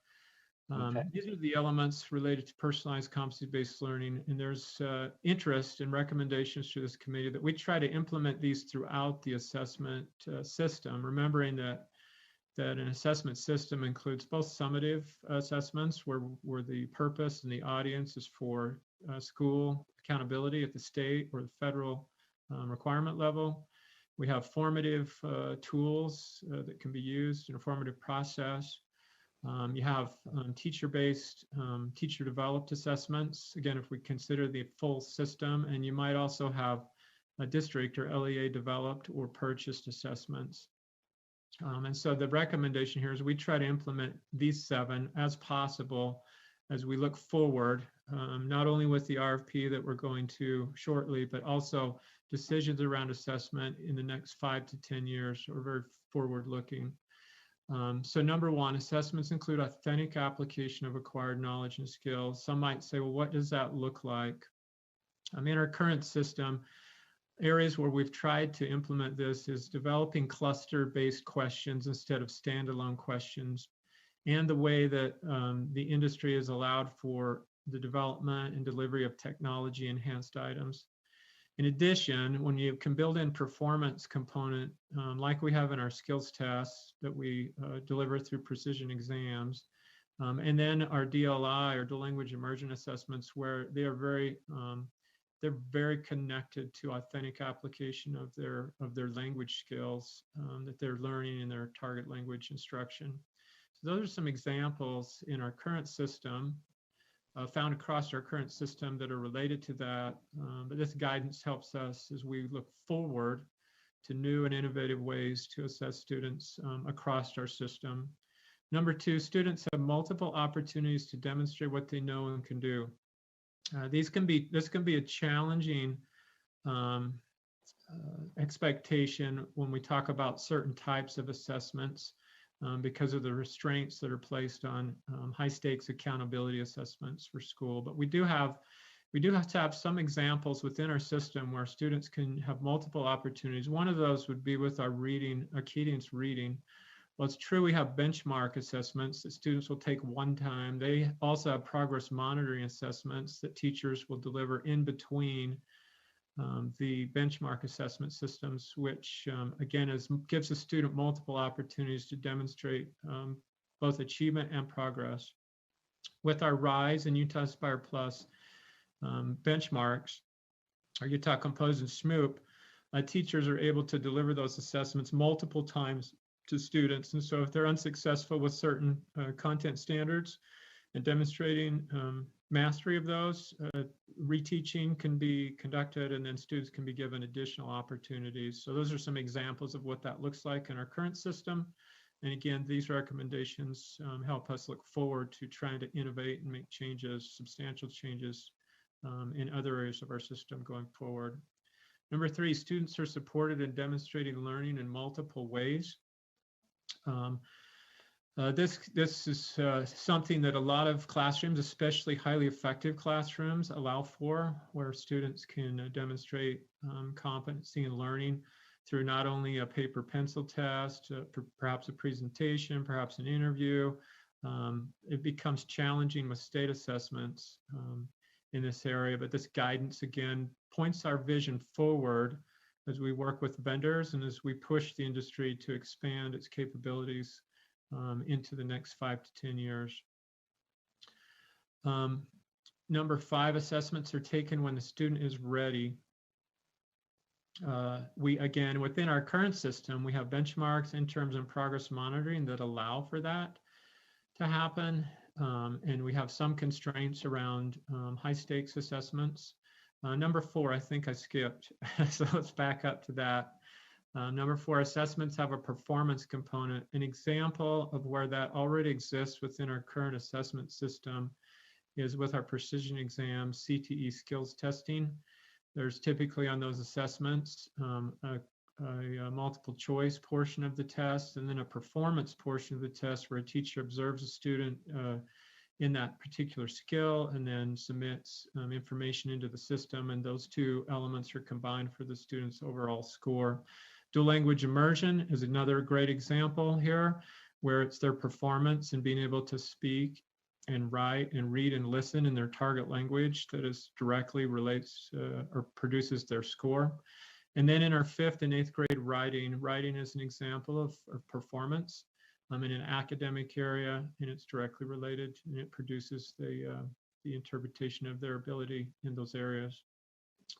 Okay. These are the elements related to personalized competency-based learning, and there's interest and recommendations to this committee that we try to implement these throughout the assessment system, remembering that an assessment system includes both summative assessments where the purpose and the audience is for school accountability at the state or the federal requirement level. We have formative tools that can be used in a formative process. You have teacher-based, teacher-developed assessments, again, if we consider the full system, and you might also have a district or LEA developed or purchased assessments. And so the recommendation here is we try to implement these seven as possible as we look forward, not only with the RFP that we're going to shortly, but also decisions around assessment in the next 5 to 10 years are very forward-looking. So number one, assessments include authentic application of acquired knowledge and skills. Some might say, well, what does that look like? In our current system, areas where we've tried to implement this is developing cluster-based questions instead of standalone questions, and the way that the industry has allowed for the development and delivery of technology-enhanced items. In addition, when you can build in performance component, like we have in our skills tests that we deliver through precision exams, and then our DLI or dual language immersion assessments, where they are they're very connected to authentic application of their language skills that they're learning in their target language instruction. So those are some examples in our current system, found across our current system that are related to that. But this guidance helps us as we look forward to new and innovative ways to assess students across our system. Number two, students have multiple opportunities to demonstrate what they know and can do. This can be a challenging expectation when we talk about certain types of assessments. because of the restraints that are placed on high stakes accountability assessments for school. But we do have to have some examples within our system where students can have multiple opportunities. One of those would be with our reading, Acadians reading. Well, it's true we have benchmark assessments that students will take one time. They also have progress monitoring assessments that teachers will deliver in between the benchmark assessment systems, which again gives a student multiple opportunities to demonstrate both achievement and progress. With our RISE and Utah Aspire Plus benchmarks, or Utah Compose and SMOOP, teachers are able to deliver those assessments multiple times to students. And so if they're unsuccessful with certain content standards and demonstrating mastery of those, reteaching can be conducted, and then students can be given additional opportunities. So those are some examples of what that looks like in our current system. And again, these recommendations help us look forward to trying to innovate and make changes, substantial changes in other areas of our system going forward. Number 3, students are supported in demonstrating learning in multiple ways. This is something that a lot of classrooms, especially highly effective classrooms, allow for, where students can demonstrate competency in learning through not only a paper pencil test, perhaps a presentation, perhaps an interview. It becomes challenging with state assessments in this area, but this guidance again points our vision forward as we work with vendors and as we push the industry to expand its capabilities into the next 5 to 10 years. Number 5, assessments are taken when the student is ready. We, again, within our current system, we have benchmarks, in-terms, and progress monitoring that allow for that to happen. And we have some constraints around high stakes assessments. Number 4, I think I skipped, so let's back up to that. Number 4, assessments have a performance component. An example of where that already exists within our current assessment system is with our precision exams, CTE skills testing. There's typically on those assessments a multiple choice portion of the test, and then a performance portion of the test where a teacher observes a student in that particular skill and then submits information into the system, and those two elements are combined for the student's overall score. Dual language immersion is another great example here, where it's their performance and being able to speak and write and read and listen in their target language that is directly relates or produces their score. And then in our 5th and 8th grade writing is an example of performance in an academic area, and it's directly related, and it produces the interpretation of their ability in those areas.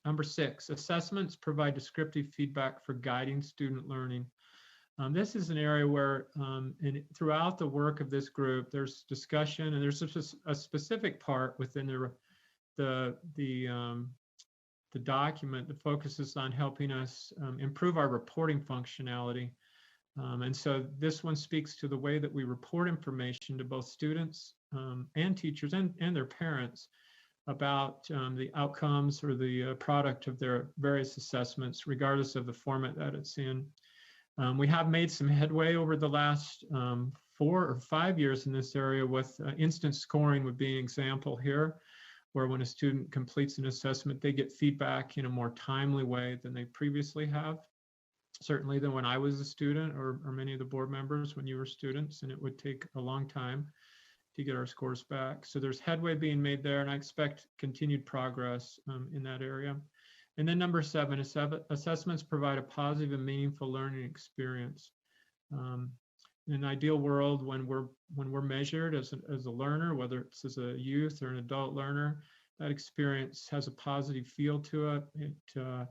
Number 6, assessments provide descriptive feedback for guiding student learning. This is an area where throughout the work of this group, there's discussion, and there's a specific part within the document that focuses on helping us improve our reporting functionality. And so this one speaks to the way that we report information to both students and teachers and their parents about the outcomes or the product of their various assessments, regardless of the format that it's in. We have made some headway over the last 4 or 5 years in this area, with instant scoring would be an example here, where when a student completes an assessment, they get feedback in a more timely way than they previously have, certainly than when I was a student, or many of the board members when you were students, and it would take a long time to get our scores back. So there's headway being made there, and I expect continued progress in that area. And then number 7, assessments provide a positive and meaningful learning experience. In an ideal world, when we're measured as a learner, whether it's as a youth or an adult learner, that experience has a positive feel to it. It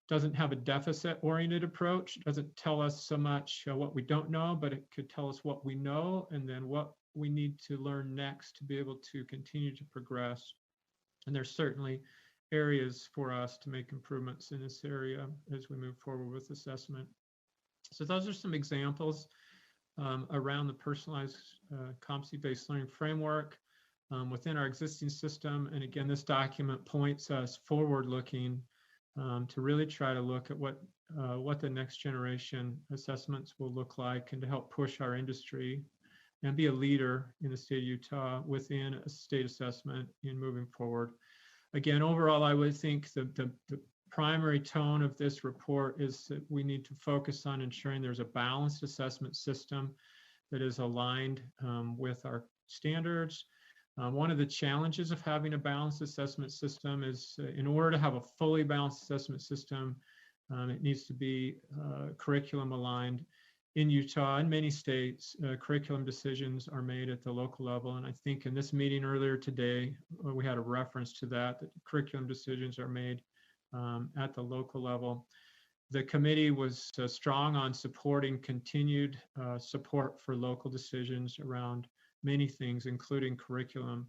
doesn't have a deficit-oriented approach. It doesn't tell us so much what we don't know, but it could tell us what we know and then what we need to learn next to be able to continue to progress. And there's certainly areas for us to make improvements in this area as we move forward with assessment. So those are some examples around the personalized competency-based learning framework within our existing system. And again, this document points us forward-looking to really try to look at what what the next generation assessments will look like and to help push our industry and be a leader in the state of Utah within a state assessment in moving forward. Again, overall, I would think the primary tone of this report is that we need to focus on ensuring there's a balanced assessment system that is aligned with our standards. One of the challenges of having a balanced assessment system is in order to have a fully balanced assessment system, it needs to be curriculum aligned. In Utah and many states, curriculum decisions are made at the local level. And I think in this meeting earlier today, we had a reference to that curriculum decisions are made at the local level. The committee was strong on supporting continued support for local decisions around many things, including curriculum.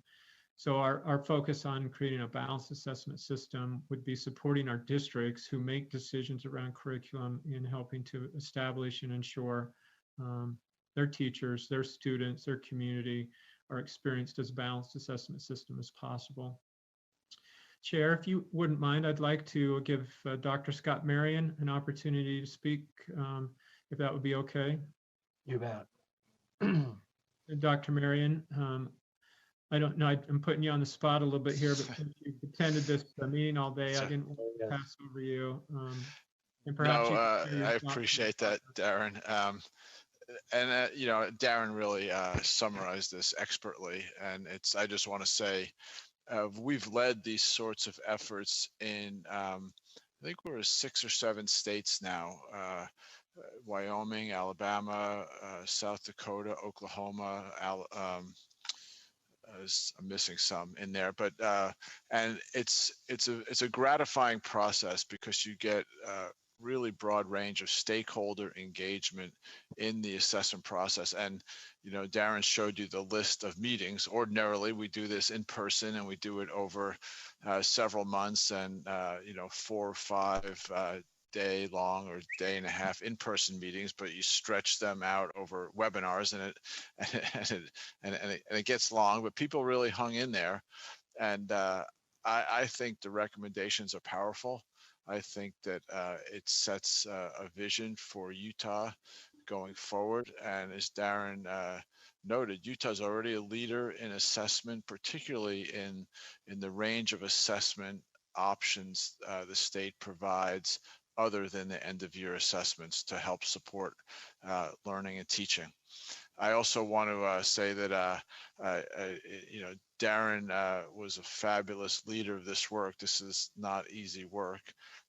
So our focus on creating a balanced assessment system would be supporting our districts who make decisions around curriculum in helping to establish and ensure their teachers, their students, their community are experienced as balanced assessment system as possible. Chair, if you wouldn't mind, I'd like to give Dr. Scott Marion an opportunity to speak, if that would be okay. You bet. Dr. Marion, I don't know, I'm putting you on the spot a little bit here, but since you attended this meeting all day, I didn't want to pass over you. And perhaps I appreciate that, Darren. You know, Darren really summarized this expertly, and I just want to say, we've led these sorts of efforts in, I think we're 6 or 7 states now, Wyoming, Alabama, South Dakota, Oklahoma, I'm missing some in there, but and it's a gratifying process because you get really broad range of stakeholder engagement in the assessment process. And you know, Darren showed you the list of meetings. Ordinarily, we do this in person, and we do it over several months, and you know, 4 or 5 day long or day and a half in-person meetings, but you stretch them out over webinars, and it gets long, but people really hung in there. And I think the recommendations are powerful. I think that it sets a vision for Utah going forward. And as Darren noted, Utah's already a leader in assessment, particularly in the range of assessment options the state provides other than the end of year assessments to help support learning and teaching. I also want to say that, you know, Darren was a fabulous leader of this work. This is not easy work.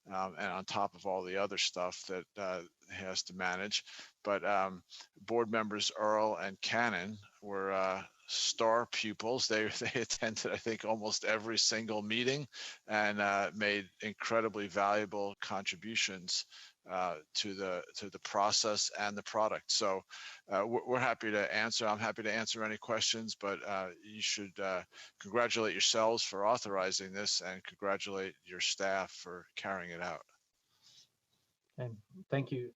And on top of all the other stuff that he has to manage. But board members Earl and Cannon were star pupils. They attended, I think, almost every single meeting and made incredibly valuable contributions to the process and the product. So we're happy to answer. I'm happy to answer any questions, but you should congratulate yourselves for authorizing this and congratulate your staff for carrying it out. Okay, thank you.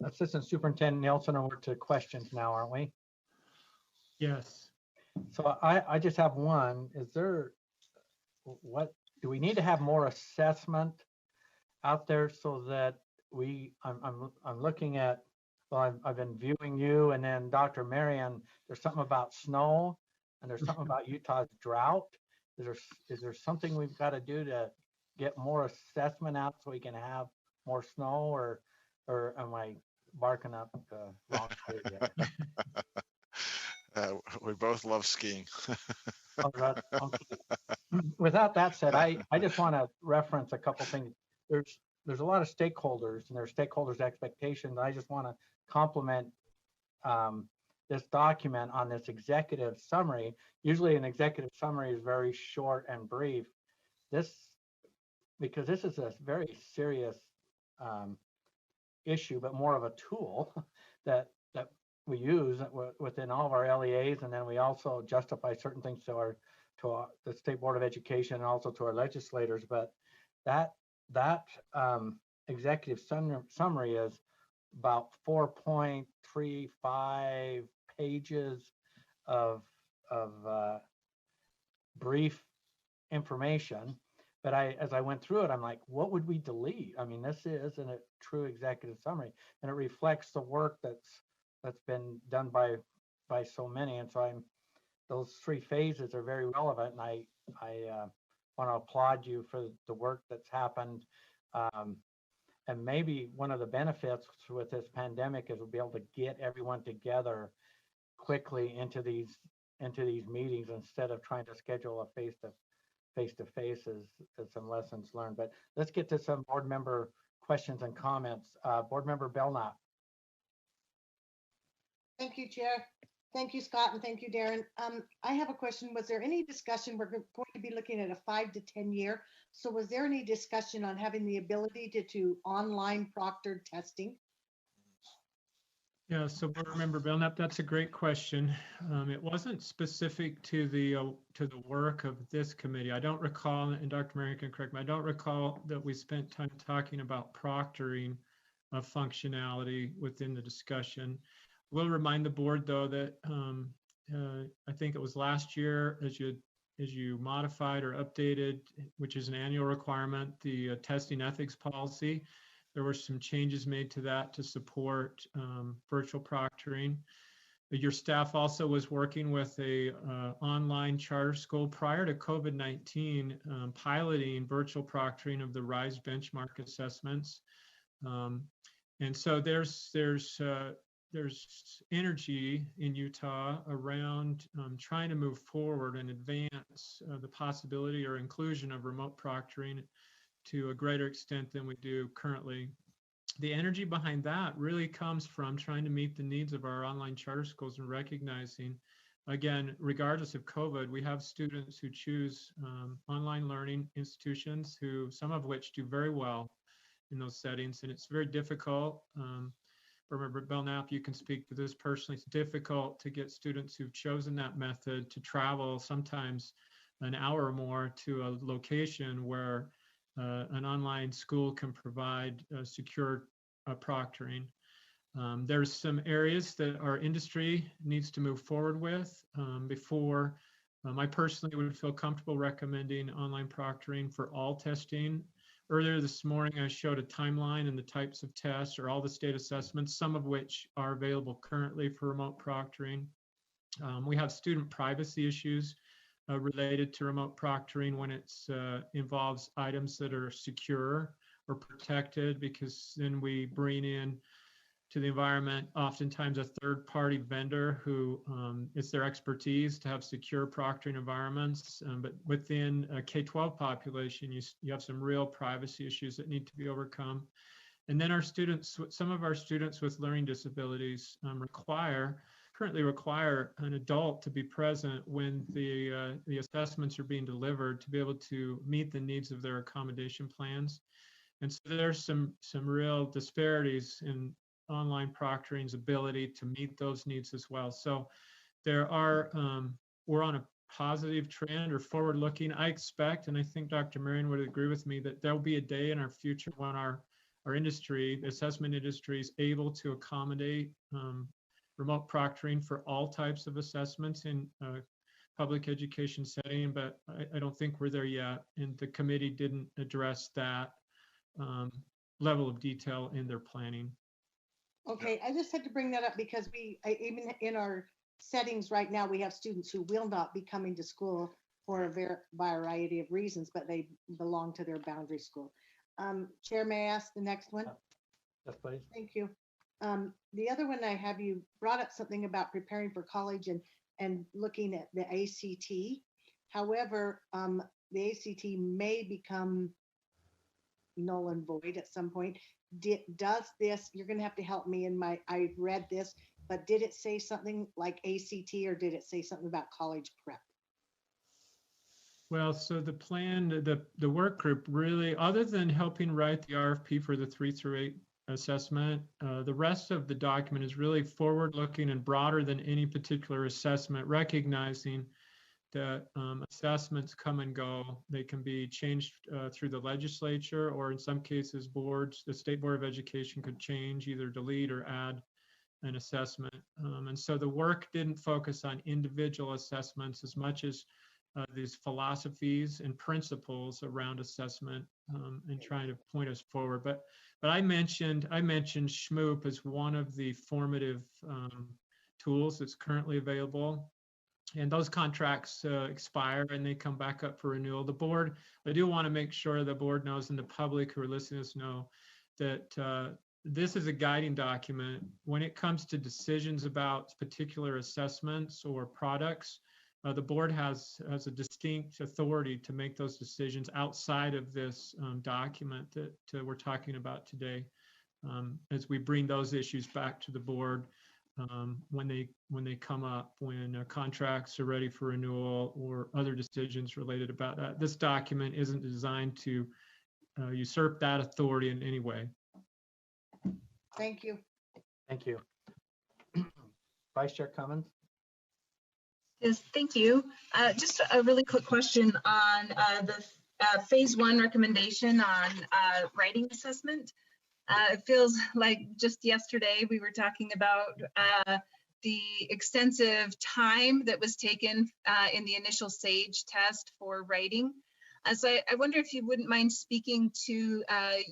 Assistant Superintendent Nielsen, over to questions now, aren't we? Yes. So I just have one. Is there, what, do we need to have more assessment out there so that I'm looking at, well, I've been viewing you and then Dr. Marion, there's something about snow and there's something about Utah's drought. Is there something we've got to do to get more assessment out so we can have more snow, or am I barking up the wrong tree yet? We both love skiing. Okay. Without that said, I just want to reference a couple things. There's a lot of stakeholders and there's stakeholders' expectations. I just want to compliment this document on this executive summary. Usually an executive summary is very short and brief. Because this is a very serious issue, but more of a tool that we use within all of our LEAs, and then we also justify certain things to the State Board of Education and also to our legislators. But that executive summary is about 4.35 pages of brief information. But as I went through it, I'm like, what would we delete? I mean, this isn't a true executive summary, and it reflects the work that's been done by so many. And so those 3 phases are very relevant, and I want to applaud you for the work that's happened. And maybe one of the benefits with this pandemic is we'll be able to get everyone together quickly into these meetings instead of trying to schedule a face-to-face as some lessons learned. But let's get to some board member questions and comments. Board member Belknap. Thank you, Chair. Thank you, Scott, and thank you, Darren. I have a question. Was there any discussion, we're going to be looking at a 5 to 10 year. So was there any discussion on having the ability to do online proctored testing? Yeah, so board member Belknap, that's a great question. It wasn't specific to the work of this committee. I don't recall, and Dr. Marion can correct me, I don't recall that we spent time talking about proctoring of functionality within the discussion. We'll remind the board though that I think it was last year as you modified or updated, which is an annual requirement, the testing ethics policy. There were some changes made to that to support virtual proctoring. Your staff also was working with a online charter school prior to COVID-19, piloting virtual proctoring of the RISE benchmark assessments. And so there's energy in Utah around trying to move forward and advance the possibility or inclusion of remote proctoring to a greater extent than we do currently. The energy behind that really comes from trying to meet the needs of our online charter schools and recognizing, again, regardless of COVID, we have students who choose online learning institutions some of which do very well in those settings, and it's very difficult. Remember, Belknap, you can speak to this personally. It's difficult to get students who've chosen that method to travel sometimes an hour or more to a location where an online school can provide secure proctoring. There's some areas that our industry needs to move forward with before I personally would feel comfortable recommending online proctoring for all testing. Earlier this morning, I showed a timeline and the types of tests or all the state assessments, some of which are available currently for remote proctoring. We have student privacy issues related to remote proctoring when it involves items that are secure or protected, because then we bring in to the environment oftentimes a third-party vendor who it's their expertise to have secure proctoring environments. But within a K-12 population, you have some real privacy issues that need to be overcome. And then our students, some of our students with learning disabilities currently require an adult to be present when the assessments are being delivered to be able to meet the needs of their accommodation plans. And so there's some real disparities in online proctoring's ability to meet those needs as well. So we're on a positive trend or forward looking. I expect, and I think Dr. Marion would agree with me, that there'll be a day in our future when our industry, the assessment industry, is able to accommodate remote proctoring for all types of assessments in a public education setting, but I don't think we're there yet. And the committee didn't address that level of detail in their planning. Okay, I just had to bring that up because even in our settings right now, we have students who will not be coming to school for a variety of reasons, but they belong to their boundary school. Chair, may I ask the next one? Yes, please. Thank you. The other one I have, you brought up something about preparing for college and looking at the ACT. However, the ACT may become null and void at some point. Does this, you're going to have to help me I read this, but did it say something like ACT or did it say something about college prep? Well, so the plan, the work group really, other than helping write the RFP for the 3 through 8 assessment, the rest of the document is really forward looking and broader than any particular assessment, recognizing that assessments come and go. They can be changed through the legislature, or in some cases boards, the State Board of Education could change, either delete or add an assessment. And so the work didn't focus on individual assessments as much as these philosophies and principles around assessment and trying to point us forward. But I mentioned SHMOOP as one of the formative tools that's currently available. And those contracts expire and they come back up for renewal. The board, I do want to make sure the board knows and the public who are listening to us know that this is a guiding document. When it comes to decisions about particular assessments or products, the board has a distinct authority to make those decisions outside of this document that we're talking about today. As we bring those issues back to the board when they come up, when contracts are ready for renewal or other decisions related about that. This document isn't designed to usurp that authority in any way. Thank you. Thank you. Vice Chair Cummins. Yes, thank you. Just a really quick question on the phase 1 recommendation on writing assessment. It feels like just yesterday we were talking about the extensive time that was taken in the initial SAGE test for writing. So I wonder if you wouldn't mind speaking to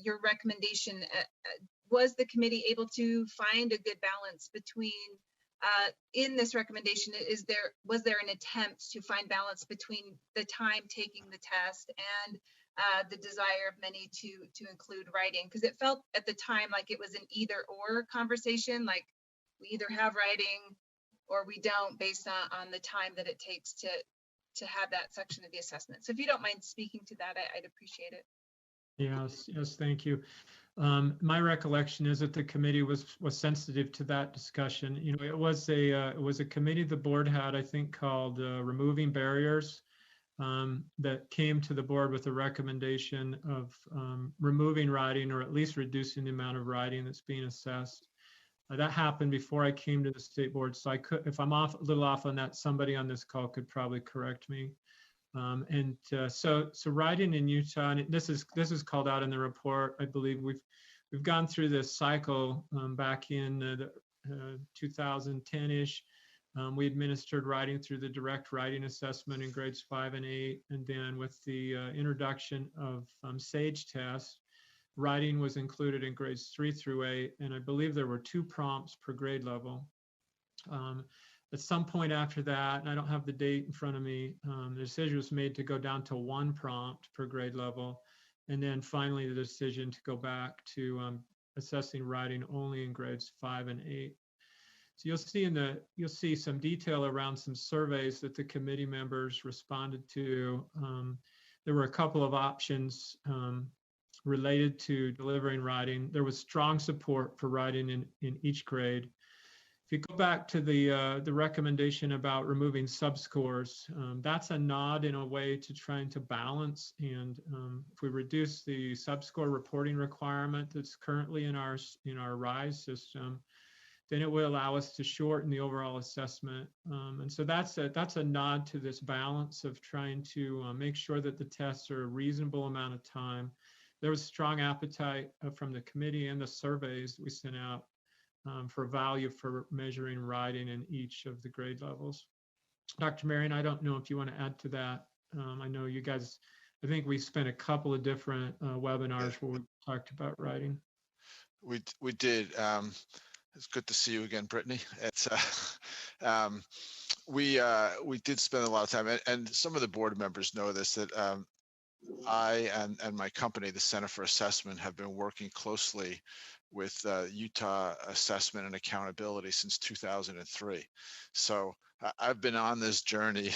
your recommendation. Was the committee able to find a good balance between, in this recommendation, was there an attempt to find balance between the time taking the test and the desire of many to include writing? Because it felt at the time like it was an either or conversation, like we either have writing or we don't, based on the time that it takes to have that section of the assessment. So if you don't mind speaking to that, I'd appreciate it. Yes, thank you. My recollection is that the committee was sensitive to that discussion. You know, it was a committee the board had, I think, called Removing Barriers, that came to the board with a recommendation of removing writing or at least reducing the amount of writing that's being assessed. That happened before I came to the state board, so I could, if I'm a little off on that, somebody on this call could probably correct me. So writing in Utah, and this is called out in the report. I believe we've gone through this cycle back in the 2010-ish. We administered writing through the direct writing assessment in grades 5 and 8, and then with the introduction of SAGE test, writing was included in grades 3 through 8, and I believe there were 2 prompts per grade level. At some point after that, and I don't have the date in front of me, the decision was made to go down to 1 prompt per grade level. And then finally, the decision to go back to assessing writing only in grades 5 and 8. So you'll see some detail around some surveys that the committee members responded to. There were a couple of options related to delivering writing. There was strong support for writing in each grade. If you go back to the recommendation about removing subscores, that's a nod in a way to trying to balance. And if we reduce the subscore reporting requirement that's currently in our RISE system, then it will allow us to shorten the overall assessment. And so that's a nod to this balance of trying to make sure that the tests are a reasonable amount of time. There was strong appetite from the committee and the surveys we sent out for value for measuring writing in each of the grade levels. Dr. Marion, I don't know if you want to add to that. I know you guys, I think we spent a couple of different webinars where we talked about writing. We did. It's good to see you again, Brittany. It's we did spend a lot of time, and some of the board members know this, that I and my company, the Center for Assessment, have been working closely with Utah Assessment and Accountability since 2003. So I've been on this journey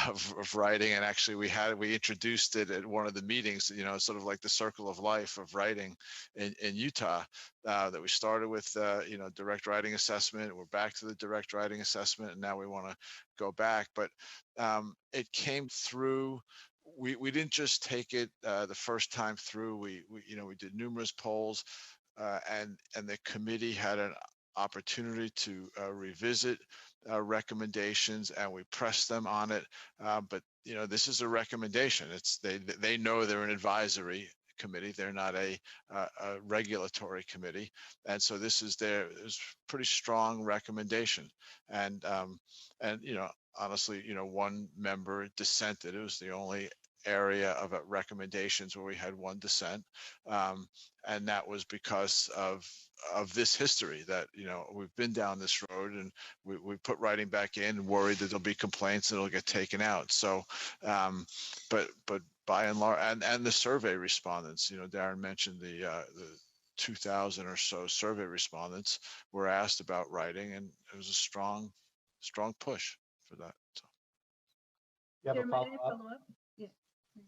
of writing, and actually we introduced it at one of the meetings, you know, sort of like the circle of life of writing in Utah, that we started with, you know, direct writing assessment. We're back to the direct writing assessment, and now we want to go back. But it came through. We didn't just take it the first time through. We did numerous polls, and the committee had an opportunity to revisit recommendations, and we pressed them on it. But you know, this is a recommendation. They know they're an advisory committee. They're not a regulatory committee. And so this is is pretty strong recommendation. And honestly, one member dissented. It was the only area of recommendations where we had one dissent. And that was because of this history that, we've been down this road, and we put writing back in, worried that there'll be complaints and it'll get taken out. So, but by and large, and the survey respondents, Darren mentioned the 2,000 or so survey respondents were asked about writing, and it was a strong push for that. So. You have a Chair, may I follow-up? follow up? Yeah,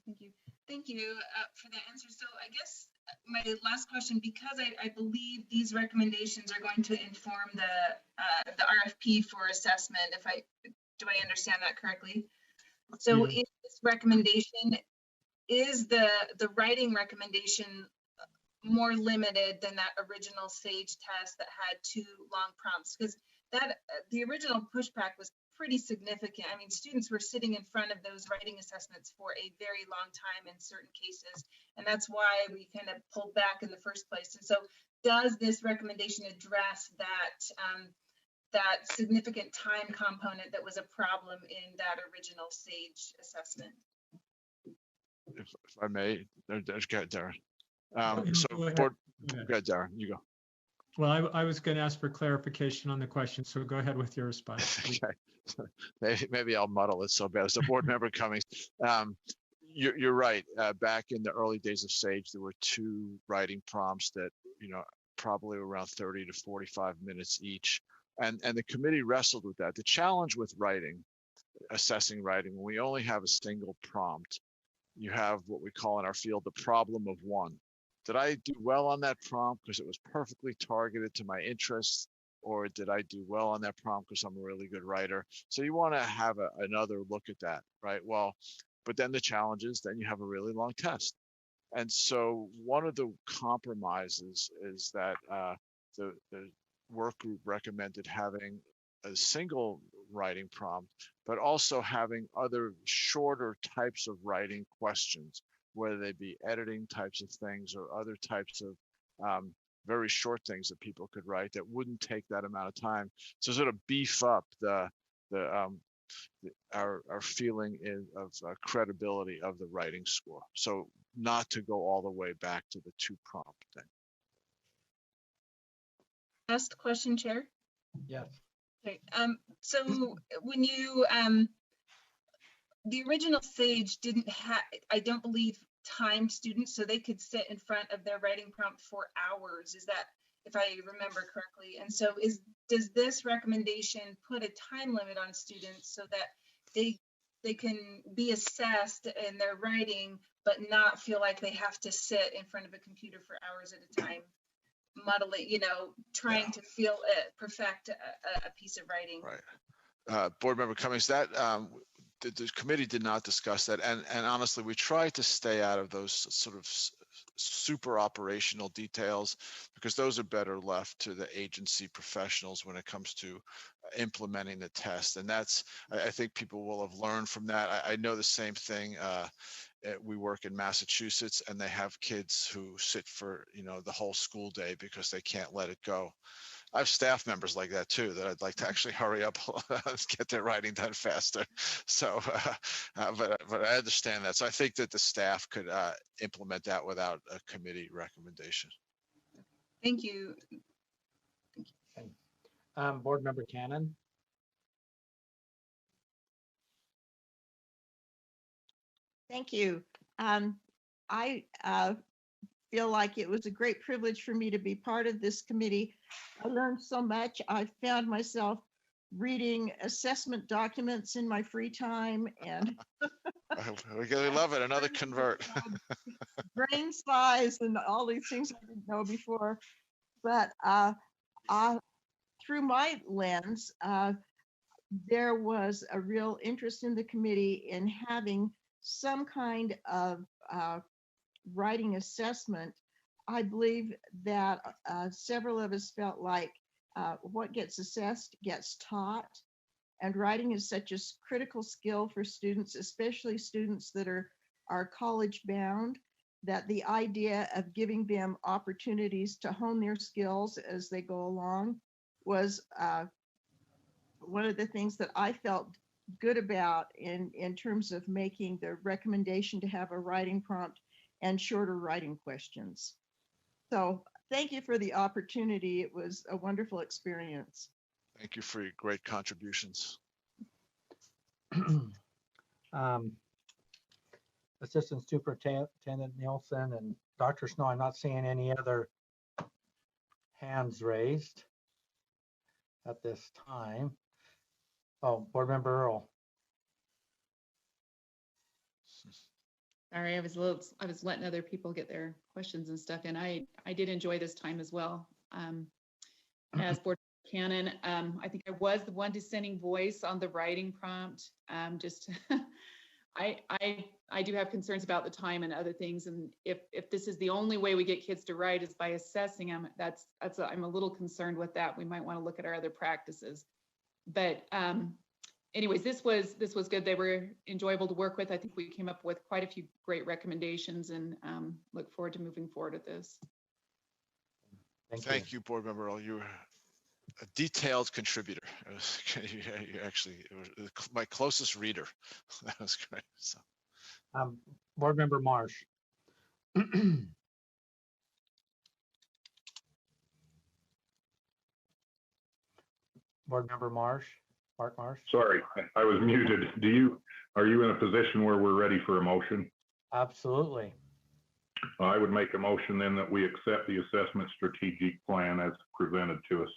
thank you. Thank you for that answer. So I guess my last question, because I believe these recommendations are going to inform the RFP for assessment, do I understand that correctly? So in this recommendation, is the writing recommendation more limited than that original SAGE test that had 2 long prompts? Because the original pushback was pretty significant. I mean, students were sitting in front of those writing assessments for a very long time in certain cases, and that's why we kind of pulled back in the first place. And so, does this recommendation address that significant time component that was a problem in that original SAGE assessment? If I may, there's Darren. Go Go ahead, Darren. You go. Well, I was going to ask for clarification on the question, so go ahead with your response. Okay. Maybe I'll muddle it so bad. As a board member Cummings, you're right. Back in the early days of SAGE, there were 2 writing prompts that, probably around 30 to 45 minutes each. And the committee wrestled with that. The challenge with assessing writing, when we only have a single prompt, you have what we call in our field the problem of one. Did I do well on that prompt because it was perfectly targeted to my interests, or did I do well on that prompt because I'm a really good writer? So you want to have another look at that, right? Well, but then the challenge is then you have a really long test. And so one of the compromises is that the work group recommended having a single writing prompt, but also having other shorter types of writing questions, whether they be editing types of things or other types of very short things that people could write that wouldn't take that amount of time. So sort of beef up our feeling of credibility of the writing score. So not to go all the way back to the 2 prompt thing. Last question, Chair. Yes. Okay. So when you the original SAGE didn't have, I don't believe, timed students, so they could sit in front of their writing prompt for hours. Is that, if I remember correctly? And so does this recommendation put a time limit on students so that they can be assessed in their writing, but not feel like they have to sit in front of a computer for hours at a time, muddling, trying to perfect a piece of writing? Right. Board Member Cummings, that the committee did not discuss that, and honestly, we tried to stay out of those sort of super operational details, because those are better left to the agency professionals when it comes to implementing the test. And that's, I think people will have learned from that. I know the same thing. We work in Massachusetts, and they have kids who sit for the whole school day because they can't let it go. I have staff members like that too, that I'd like to actually hurry up and get their writing done faster. So, but I understand that. So I think that the staff could implement that without a committee recommendation. Thank you. Okay. Board Member Cannon. Thank you. I feel like it was a great privilege for me to be part of this committee. I learned so much. I found myself reading assessment documents in my free time, and we really love it. Another convert. brain size and all these things I didn't know before. But through my lens, there was a real interest in the committee in having some kind of writing assessment. I believe that several of us felt like what gets assessed gets taught, and writing is such a critical skill for students, especially students that are college bound. that the idea of giving them opportunities to hone their skills as they go along was one of the things that I felt good about in terms of making the recommendation to have a writing prompt and shorter writing questions. So thank you for the opportunity. It was a wonderful experience. Thank you for your great contributions. Assistant Superintendent Nielsen and Dr. Snow, I'm not seeing any other hands raised at this time. Oh, Board Member Earl. Sorry, I was letting other people get their questions and stuff in. I did enjoy this time as well. As Board Cannon, I think I was the one dissenting voice on the writing prompt. I do have concerns about the time and other things, and if this is the only way we get kids to write is by assessing them, I'm a little concerned with that. We might want to look at our other practices. But anyways, this was good. They were enjoyable to work with. I think we came up with quite a few great recommendations, and look forward to moving forward with this. Thank you, Board Member Earl. You were a detailed contributor. You actually were my closest reader. That was great. So. Board Member Marsh. Board Member Marsh, Mark Marsh. Sorry, I was muted. Are you in a position where we're ready for a motion? Absolutely. I would make a motion then that we accept the assessment strategic plan as presented to us.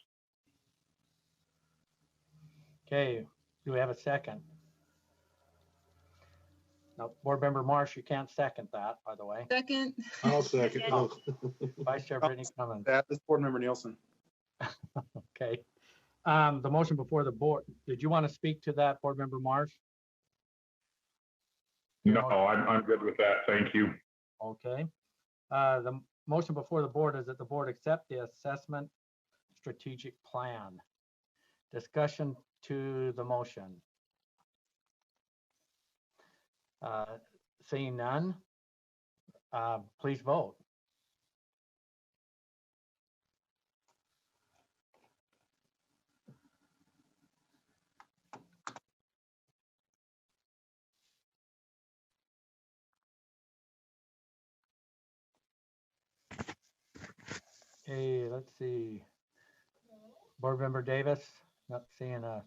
Okay, do we have a second? No, Board Member Marsh, you can't second that, by the way. Second. I'll second. Oh, Vice Chair Brittany Cummins. That is Board Member Nielsen. Okay. The motion before the board, did you want to speak to that, Board Member Marsh? No, I'm good with that. Thank you. Okay. The motion before the board is that the board accept the assessment strategic plan. Discussion to the motion. Seeing none, please vote. Okay, let's see. Board Member Davis, not seeing a.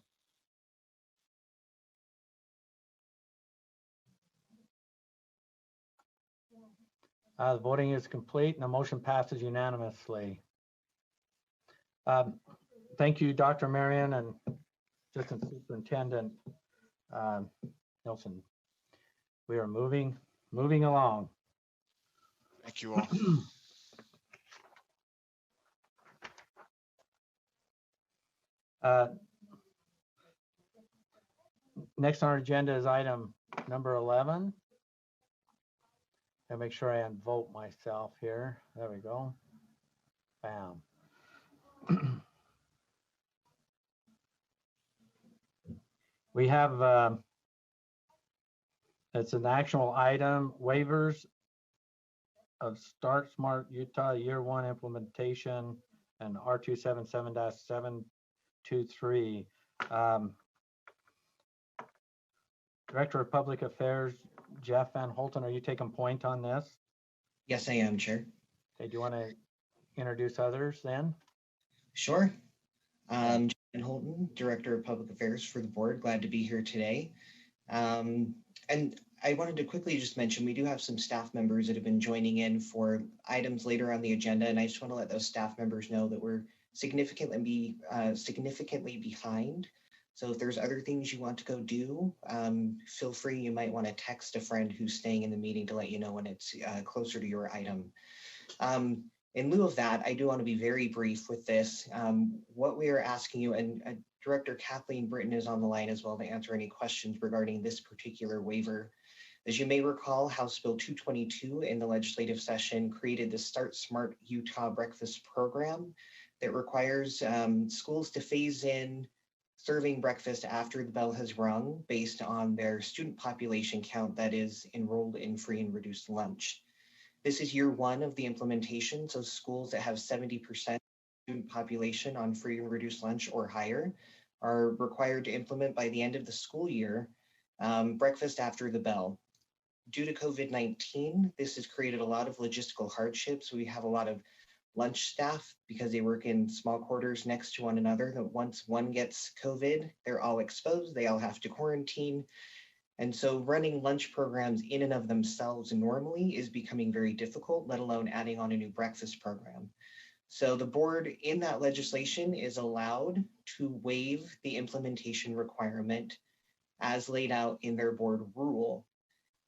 The voting is complete and the motion passes unanimously. Thank you, Dr. Marion and Assistant Superintendent Nielsen. We are moving along. Thank you all. Next on our agenda is item number 11. I'll make sure I unvote myself here. There we go. Bam. We have, it's an actual item, waivers of Start Smart Utah Year 1 implementation and R277-723. Director of Public Affairs, Jeff Van Holten, are you taking point on this? Yes, I am, Chair. Okay, do you want to introduce others then? Sure. Jeff Van Holten, Director of Public Affairs for the board. Glad to be here today. And I wanted to quickly just mention, we do have some staff members that have been joining in for items later on the agenda, and I just want to let those staff members know that we're significantly behind. So if there's other things you want to go do, feel free. You might want to text a friend who's staying in the meeting to let you know when it's closer to your item. In lieu of that, I do want to be very brief with this. What we are asking you, and Director Kathleen Britton is on the line as well to answer any questions regarding this particular waiver. As you may recall, House Bill 222 in the legislative session created the Start Smart Utah Breakfast Program that requires schools to phase in serving breakfast after the bell has rung based on their student population count that is enrolled in free and reduced lunch. This is year one of the implementation, so schools that have 70% student population on free and reduced lunch or higher are required to implement by the end of the school year breakfast after the bell. Due to COVID-19, this has created a lot of logistical hardships. We have a lot of lunch staff because they work in small quarters next to one another, that once one gets COVID, they're all exposed, they all have to quarantine. And so running lunch programs in and of themselves normally is becoming very difficult, let alone adding on a new breakfast program. So the board in that legislation is allowed to waive the implementation requirement as laid out in their board rule.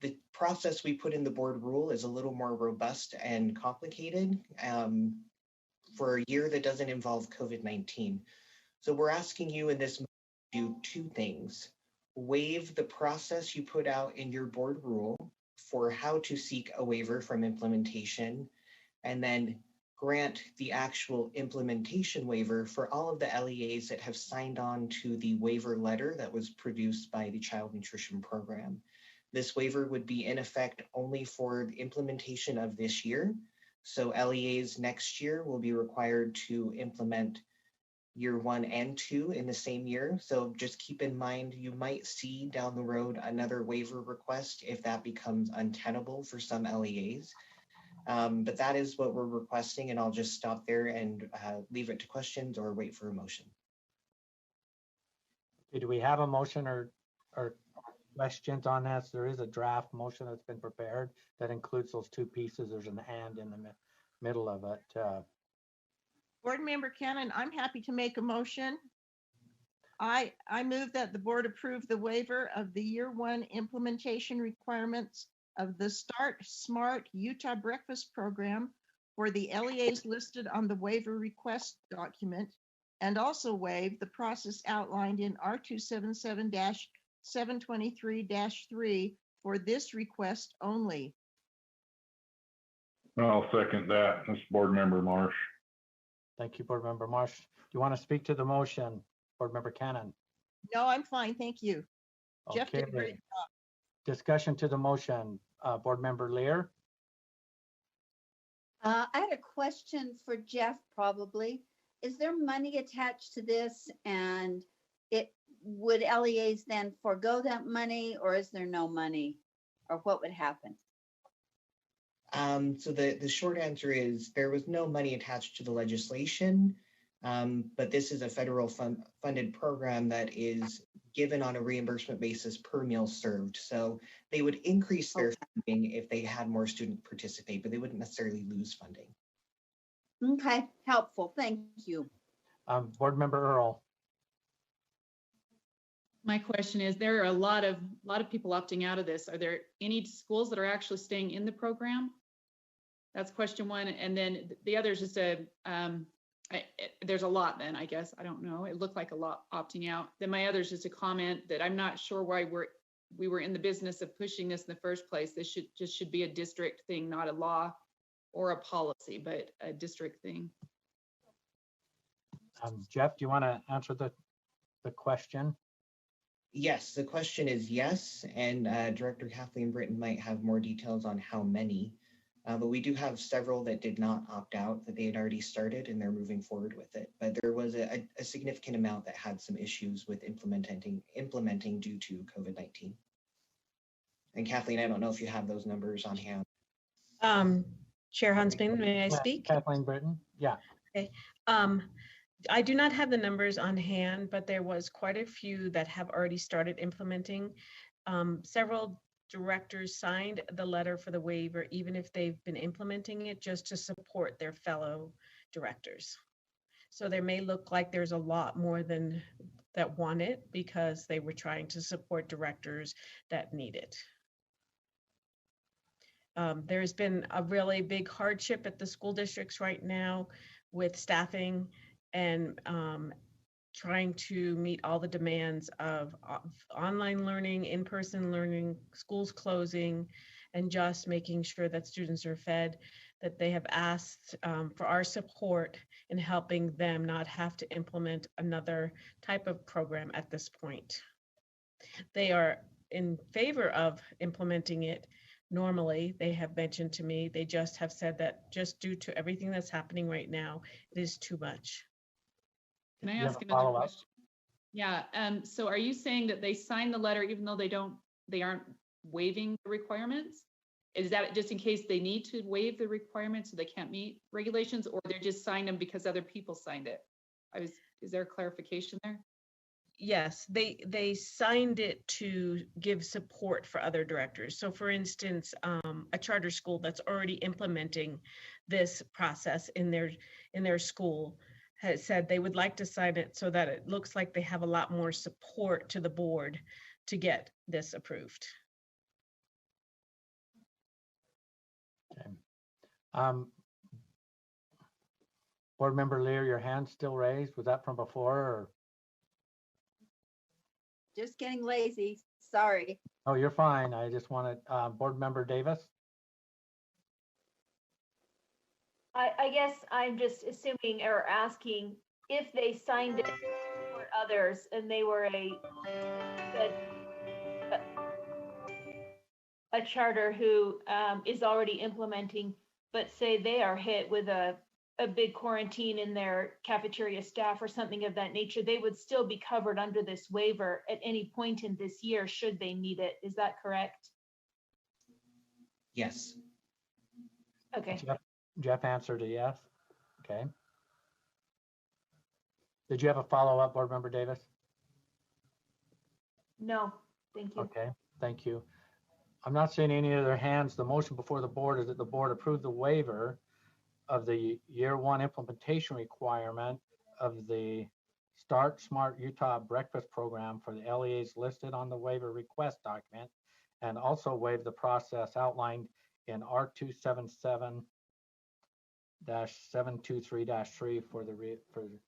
The process we put in the board rule is a little more robust and complicated for a year that doesn't involve COVID-19. So we're asking you in this to do two things. Waive the process you put out in your board rule for how to seek a waiver from implementation, and then grant the actual implementation waiver for all of the LEAs that have signed on to the waiver letter that was produced by the Child Nutrition Program. This waiver would be in effect only for the implementation of this year. So LEAs next year will be required to implement year 1 and 2 in the same year. So just keep in mind, you might see down the road another waiver request if that becomes untenable for some LEAs. But that is what we're requesting, and I'll just stop there and leave it to questions or wait for a motion. Okay, do we have a motion or questions on this? There is a draft motion that's been prepared that includes those two pieces. There's an and in the middle of it. Board Member Cannon, I'm happy to make a motion. I move that the board approve the waiver of the year 1 implementation requirements of the Start Smart Utah Breakfast Program for the LEAs listed on the waiver request document, and also waive the process outlined in R277-723-3 for this request only. I'll second that. That's Board Member Marsh. Thank you, Board Member Marsh. Do you want to speak to the motion, Board Member Cannon? No, I'm fine, thank you. Jeff did a great Okay. job. Discussion to the motion, Board Member Lear. I had a question for Jeff, probably. Is there money attached to this, and would LEAs then forego that money, or is there no money, or what would happen? So the short answer is there was no money attached to the legislation, but this is a federal funded program that is given on a reimbursement basis per meal served. So they would increase their funding if they had more students participate, but they wouldn't necessarily lose funding. Okay, helpful. Thank you. Board Member Earl. My question is, there are a lot of people opting out of this. Are there any schools that are actually staying in the program? That's question one. And then the other is just there's a lot then, I guess. I don't know. It looked like a lot opting out. Then my other is just a comment that I'm not sure why we were in the business of pushing this in the first place. This should be a district thing, not a law or a policy, but a district thing. Jeff, do you want to answer the question? Yes, the question is yes, and Director Kathleen Britton might have more details on how many, but we do have several that did not opt out, that they had already started and they're moving forward with it. But there was a significant amount that had some issues with implementing due to COVID-19. And Kathleen, I don't know if you have those numbers on hand. Chair Huntsman, may I speak? Kathleen Britton, yeah. Okay. I do not have the numbers on hand, but there was quite a few that have already started implementing. Several directors signed the letter for the waiver, even if they've been implementing it, just to support their fellow directors. So there may look like there's a lot more than that want it because they were trying to support directors that need it. There's been a really big hardship at the school districts right now with staffing and trying to meet all the demands of online learning, in-person learning, schools closing, and just making sure that students are fed, that they have asked for our support in helping them not have to implement another type of program at this point. They are in favor of implementing it, normally. They have mentioned to me, they just have said that just due to everything that's happening right now, it is too much. Can I You have ask a another follow-up? question? Yeah, so are you saying that they signed the letter even though they aren't waiving the requirements? Is that just in case they need to waive the requirements so they can't meet regulations, or they just signed them because other people signed it? Is there a clarification there? Yes, they signed it to give support for other directors. So for instance, a charter school that's already implementing this process in their school has said they would like to sign it so that it looks like they have a lot more support to the board to get this approved. Okay. Board Member Lear, your hand's still raised. Was that from before or? Just getting lazy. Sorry. Oh, you're fine. I just wanted, Board Member Davis? I guess I'm just assuming or asking if they signed it for others and they were a charter who is already implementing, but say they are hit with a big quarantine in their cafeteria staff or something of that nature, they would still be covered under this waiver at any point in this year should they need it. Is that correct? Yes. Okay. Jeff answered a yes. Okay. Did you have a follow-up, Board Member Davis? No, thank you. Okay, thank you. I'm not seeing any other hands. The motion before the board is that the board approve the waiver of the year one implementation requirement of the Start Smart Utah breakfast program for the LEAs listed on the waiver request document, and also waive the process outlined in R277-723-3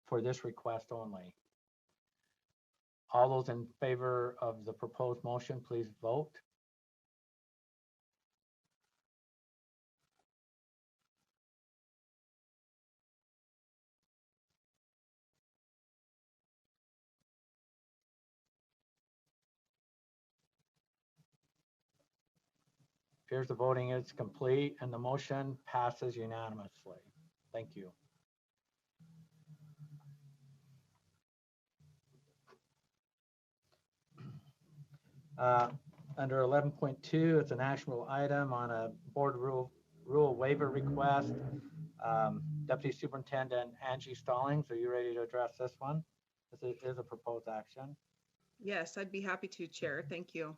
for this request only. All those in favor of the proposed motion, please vote. Appears the voting is complete and the motion passes unanimously. Thank you. Under 11.2, it's an actionable item on a board rule waiver request. Deputy Superintendent Angie Stallings, are you ready to address this one? This is a proposed action. Yes, I'd be happy to, Chair. Thank you.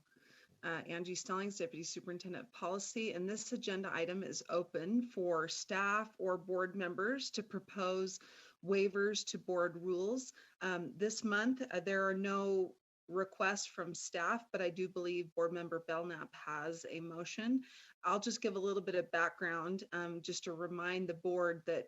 Angie Stallings, Deputy Superintendent of Policy, and this agenda item is open for staff or board members to propose waivers to board rules. This month, there are no requests from staff, but I do believe Board Member Belknap has a motion. I'll just give a little bit of background just to remind the board that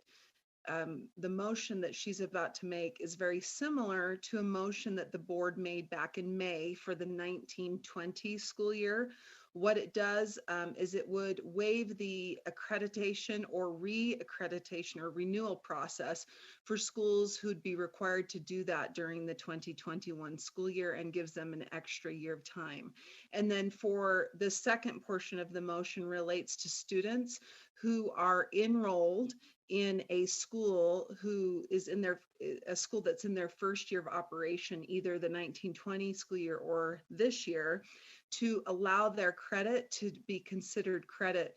the motion that she's about to make is very similar to a motion that the board made back in May for the 1920 school year. What it does is it would waive the accreditation or re-accreditation or renewal process for schools who'd be required to do that during the 2021 school year and gives them an extra year of time. And then for the second portion of the motion relates to students who are enrolled in a school who is in a school that's in their first year of operation, either the 1920 school year or this year, to allow their credit to be considered credit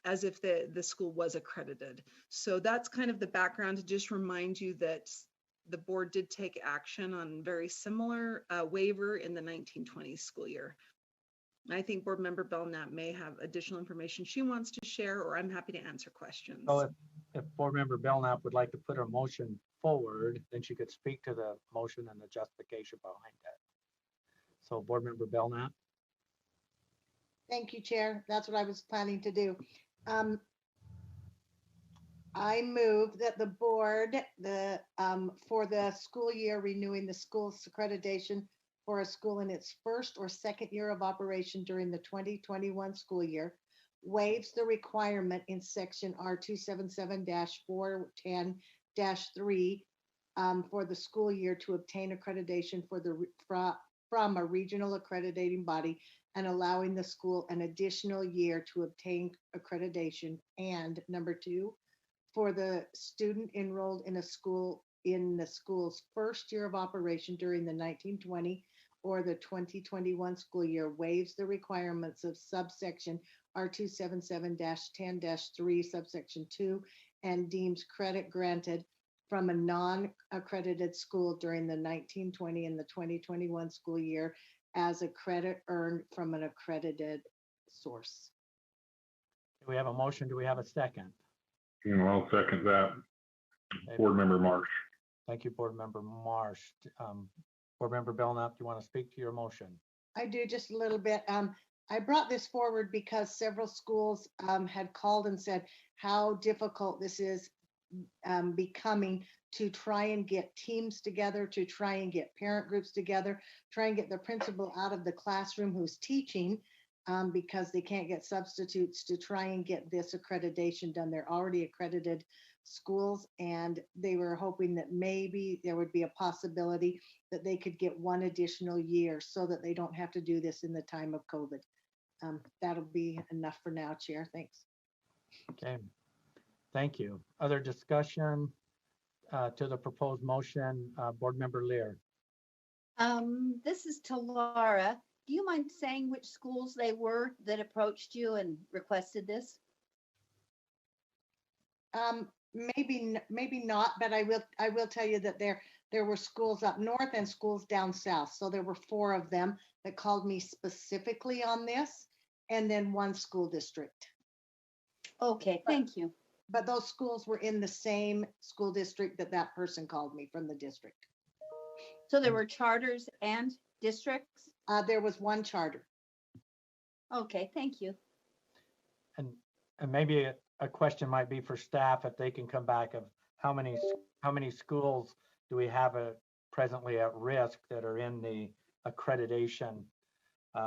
as if the school was accredited. So that's kind of the background to just remind you that the board did take action on very similar waiver in the 1920 school year. I think Board Member Belknap may have additional information she wants to share, or I'm happy to answer questions. So if Board Member Belknap would like to put her motion forward, then she could speak to the motion and the justification behind it. So Board Member Belknap. Thank you, Chair. That's what I was planning to do. I move that the board, for the school year renewing the school's accreditation for a school in its first or second year of operation during the 2021 school year, waives the requirement in section R277-410-3 for the school year to obtain accreditation for from a regional accrediting body and allowing the school an additional year to obtain accreditation. And number 2, for the student enrolled in a school in the school's first year of operation during the 1920 or the 2021 school year waives the requirements of subsection R277-10-3 subsection 2 and deems credit granted from a non-accredited school during the 1920 and the 2021 school year as a credit earned from an accredited source. Do we have a motion? Do we have a second? I'll second that. Okay. Board Member Marsh. Thank you, Board Member Marsh. Board Member Belknap, do you want to speak to your motion? I do, just a little bit. I brought this forward because several schools had called and said how difficult this is becoming to try and get teams together, to try and get parent groups together, try and get the principal out of the classroom who's teaching because they can't get substitutes to try and get this accreditation done. They're already accredited schools, and they were hoping that maybe there would be a possibility that they could get one additional year so that they don't have to do this in the time of COVID. That'll be enough for now, Chair. Thanks. Okay, thank you. Other discussion to the proposed motion, Board Member Lear. This is to Laura. Do you mind saying which schools they were that approached you and requested this? Maybe not, but I will tell you that there were schools up north and schools down south. So there were 4 of them that called me specifically on this, and then 1 school district. Okay, thank you. But those schools were in the same school district that person called me from the district. So there were charters and districts? There was 1 charter. Okay, thank you. And maybe a question might be for staff, if they can come back, of how many schools do we have presently at risk that are in the accreditation?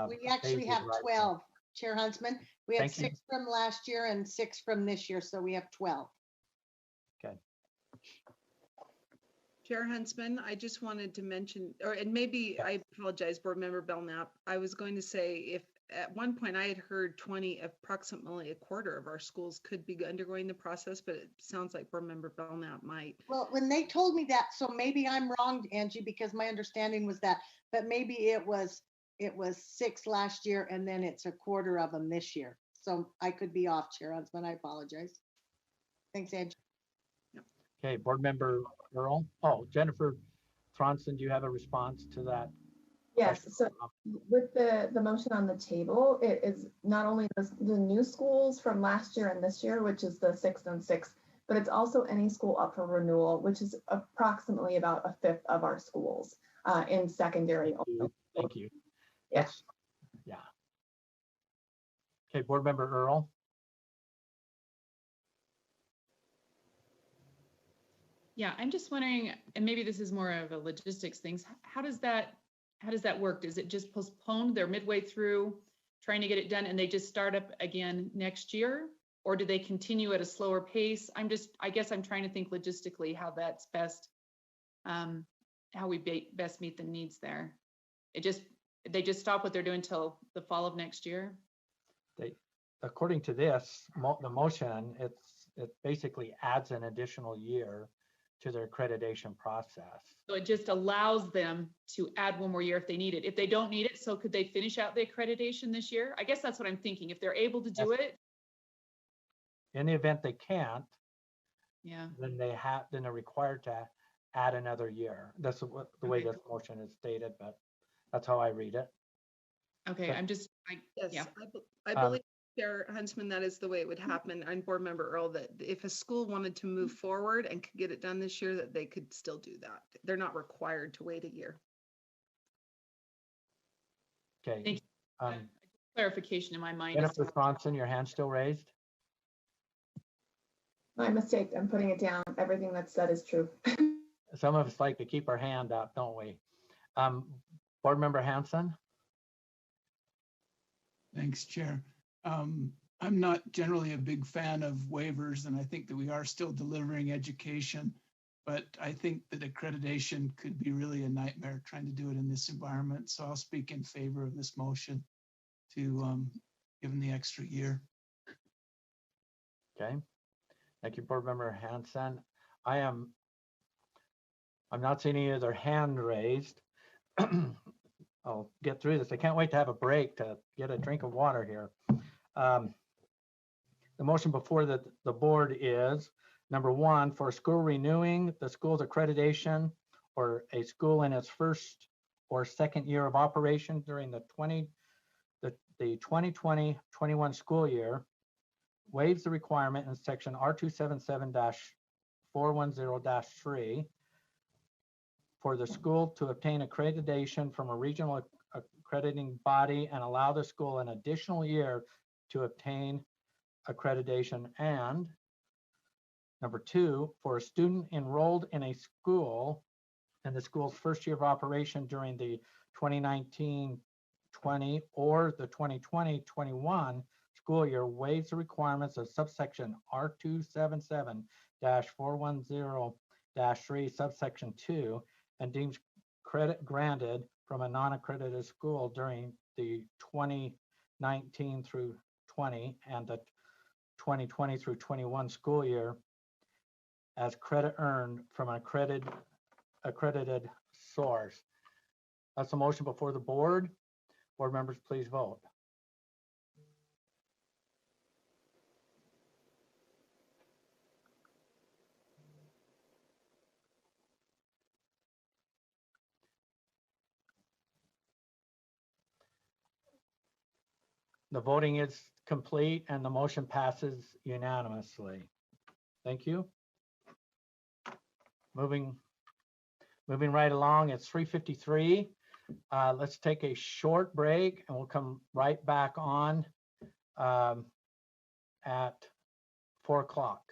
We actually have 12, Chair Huntsman. We have 6 from last year and 6 from this year, so we have 12. Okay. Chair Huntsman, I just wanted to mention, and maybe I apologize, Board Member Belknap. I was going to say, if at one point I had heard approximately a quarter of our schools could be undergoing the process, but it sounds like Board Member Belknap might. Well, when they told me that, so maybe I'm wrong, Angie, because my understanding was that, but maybe it was 6 last year and then it's a quarter of them this year. So I could be off, Chair Huntsman. I apologize. Thanks, Angie. Okay, Board Member Earl. Oh, Jennifer Thronson, do you have a response to that? Yes, so with the motion on the table, it is not only the new schools from last year and this year, which is the 6th and 6th, but it's also any school up for renewal, which is approximately about 1/5 of our schools in secondary. Thank you. Yes. Yeah. Okay, Board Member Earl. Yeah, I'm just wondering, and maybe this is more of a logistics thing. How does that work? Is it just postponed? They're midway through trying to get it done and they just start up again next year? Or do they continue at a slower pace? I guess I'm trying to think logistically how that's best, how we best meet the needs there. They just stop what they're doing till the fall of next year? According to this, the motion, it basically adds an additional year to their accreditation process. So it just allows them to add 1 more year if they need it. If they don't need it, so could they finish out the accreditation this year? I guess that's what I'm thinking. If they're able to do it. In the event they can't, yeah, then they're required to add another year. That's the way this motion is stated, but that's how I read it. Okay, I believe, Chair Huntsman, that is the way it would happen. And Board Member Earl, that if a school wanted to move forward and could get it done this year, that they could still do that. They're not required to wait a year. Okay. Thank you. Clarification in my mind. Jennifer Thronson, your hand still raised? My mistake. I'm putting it down. Everything that's said is true. Some of us like to keep our hand up, don't we? Board Member Hanson? Thanks, Chair. I'm not generally a big fan of waivers, and I think that we are still delivering education. but I think that accreditation could be really a nightmare trying to do it in this environment. So I'll speak in favor of this motion to give them the extra year. Okay. Thank you, Board Member Hanson. I'm not seeing any other hand raised. I'll get through this. I can't wait to have a break to get a drink of water here. The motion before the board is number one, for a school renewing the school's accreditation or a school in its first or second year of operation during the 2020-21 school year, waives the requirement in section R277-410-3 for the school to obtain accreditation from a regional accrediting body and allow the school an additional year to obtain accreditation. And number two, for a student enrolled in a school in the school's first year of operation during the 2019-20 or the 2020-21 school year, waives the requirements of subsection R277-410-3 subsection 2 and deems credit granted from a non-accredited school during the 2019 through 20 and the 2020 through 21 school year as credit earned from an accredited source. That's a motion before the board. Board members, please vote. The voting is complete and the motion passes unanimously. Thank you. Moving right along, it's 3:53. Let's take a short break and we'll come right back on at 4 o'clock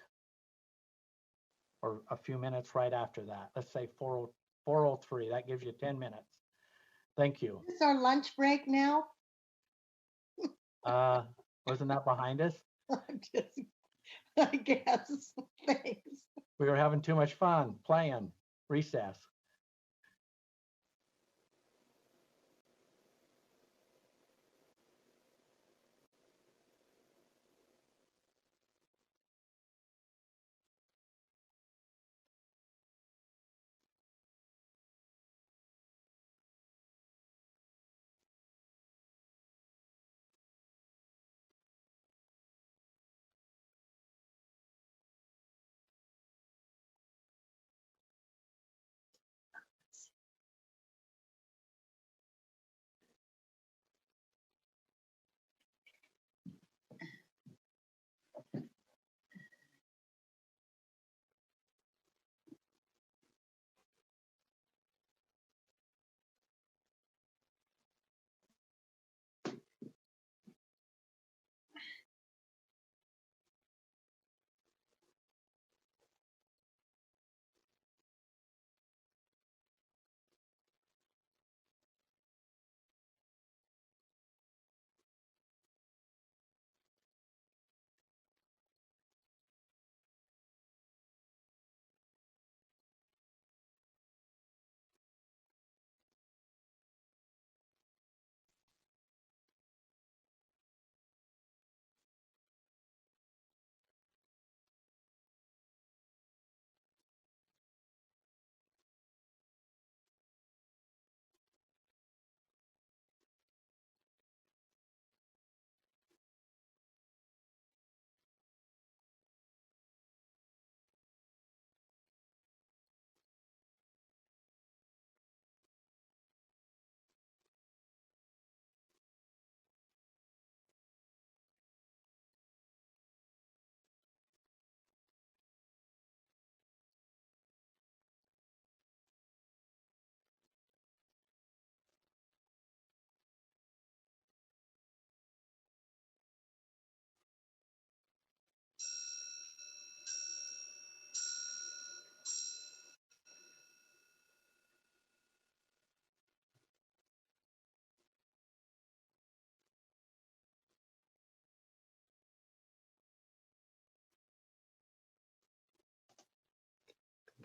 or a few minutes right after that. Let's say 4:03. That gives you 10 minutes. Thank you. Is this our lunch break now? Wasn't that behind us? I guess. Thanks. We were having too much fun playing recess.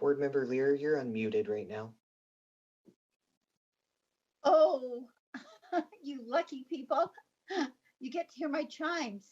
Board Member Lear, you're unmuted right now. Oh, you lucky people. You get to hear my chimes.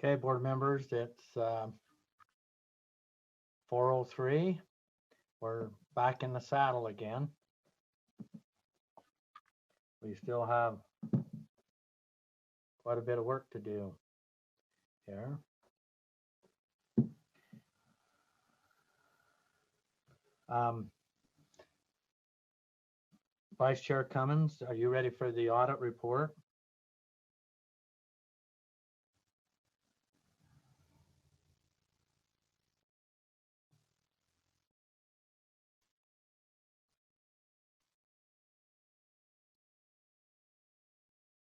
Okay, board members, it's 4:03. We're back in the saddle again. We still have quite a bit of work to do here. Vice Chair Cummins, are you ready for the audit report?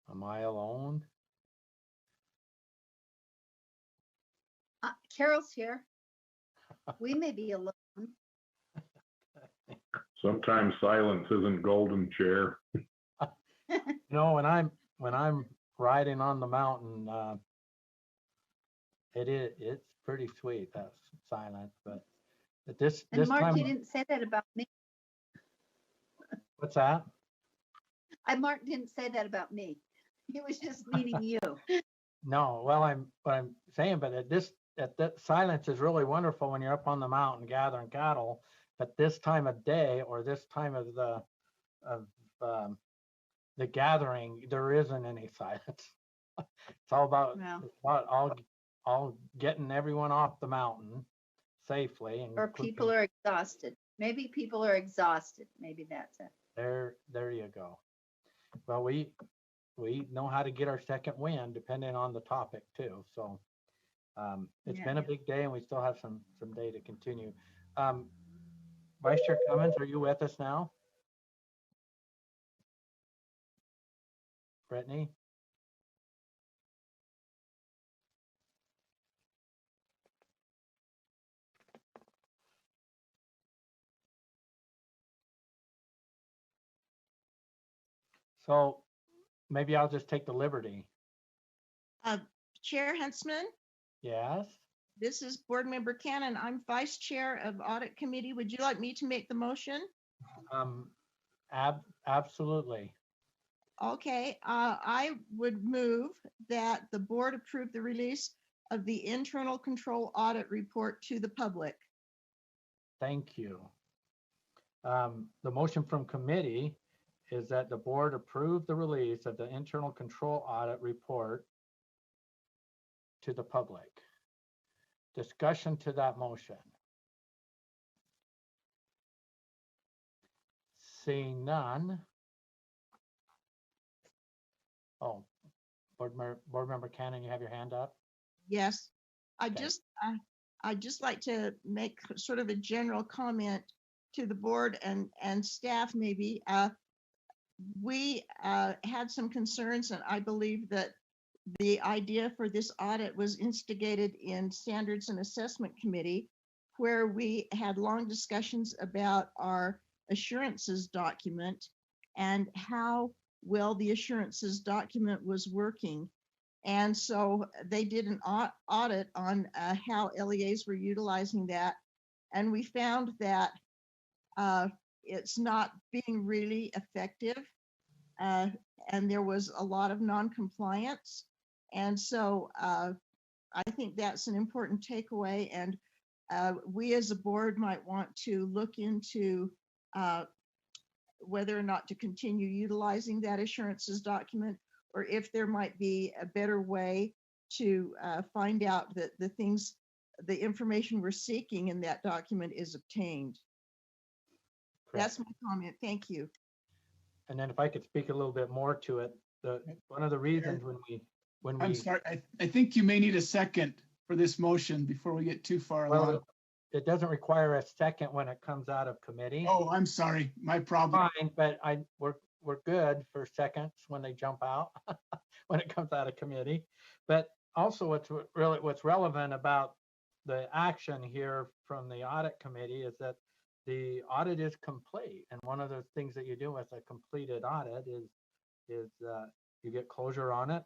Am I alone? Carol's here. We may be alone. Sometimes silence isn't golden, Chair. When I'm riding on the mountain, it's pretty sweet, that silence, but this Mark, time. you didn't say that about me. What's that? Mark didn't say that about me. He was just meaning you. No, well, what I'm saying, but that silence is really wonderful when you're up on the mountain gathering cattle. But this time of day, or this time of the gathering, there isn't any silence. It's all about, it's about all getting everyone off the mountain safely. And or people are exhausted. Maybe people are exhausted. Maybe that's it. There you go. Well, we know how to get our second wind depending on the topic too. So it's been a big day, and we still have some day to continue. Vice Chair Cummins, are you with us now? Brittany? So maybe I'll just take the liberty. Chair Huntsman, Yes. this is Board Member Cannon. I'm Vice Chair of Audit Committee. Would you like me to make the motion? Absolutely. Okay, I would move that the board approve the release of the internal control audit report to the public. Thank you. The motion from committee is that the board approve the release of the internal control audit report to the public. Discussion to that motion. Seeing none. Oh, board member Cannon, you have your hand up? Yes, Okay. I'd just like to make sort of a general comment to the board and staff maybe. We had some concerns, and I believe that the idea for this audit was instigated in Standards and Assessment Committee, where we had long discussions about our assurances document and how well the assurances document was working. And so they did an audit on how LEAs were utilizing that. And we found that it's not being really effective. And there was a lot of non-compliance. And so I think that's an important takeaway. And we as a board might want to look into whether or not to continue utilizing that assurances document, or if there might be a better way to find out that the information we're seeking in that document is obtained. That's my comment. Thank you. And then if I could speak a little bit more to it, one of the reasons when we I'm sorry, I think you may need a second for this motion before we get too far along. well, it doesn't require a second when it comes out of committee. Oh, I'm sorry, my problem. Fine, but we're good for seconds when they jump out when it comes out of committee. But also what's relevant about the action here from the audit committee is that the audit is complete. And one of the things that you do with a completed audit is you get closure on it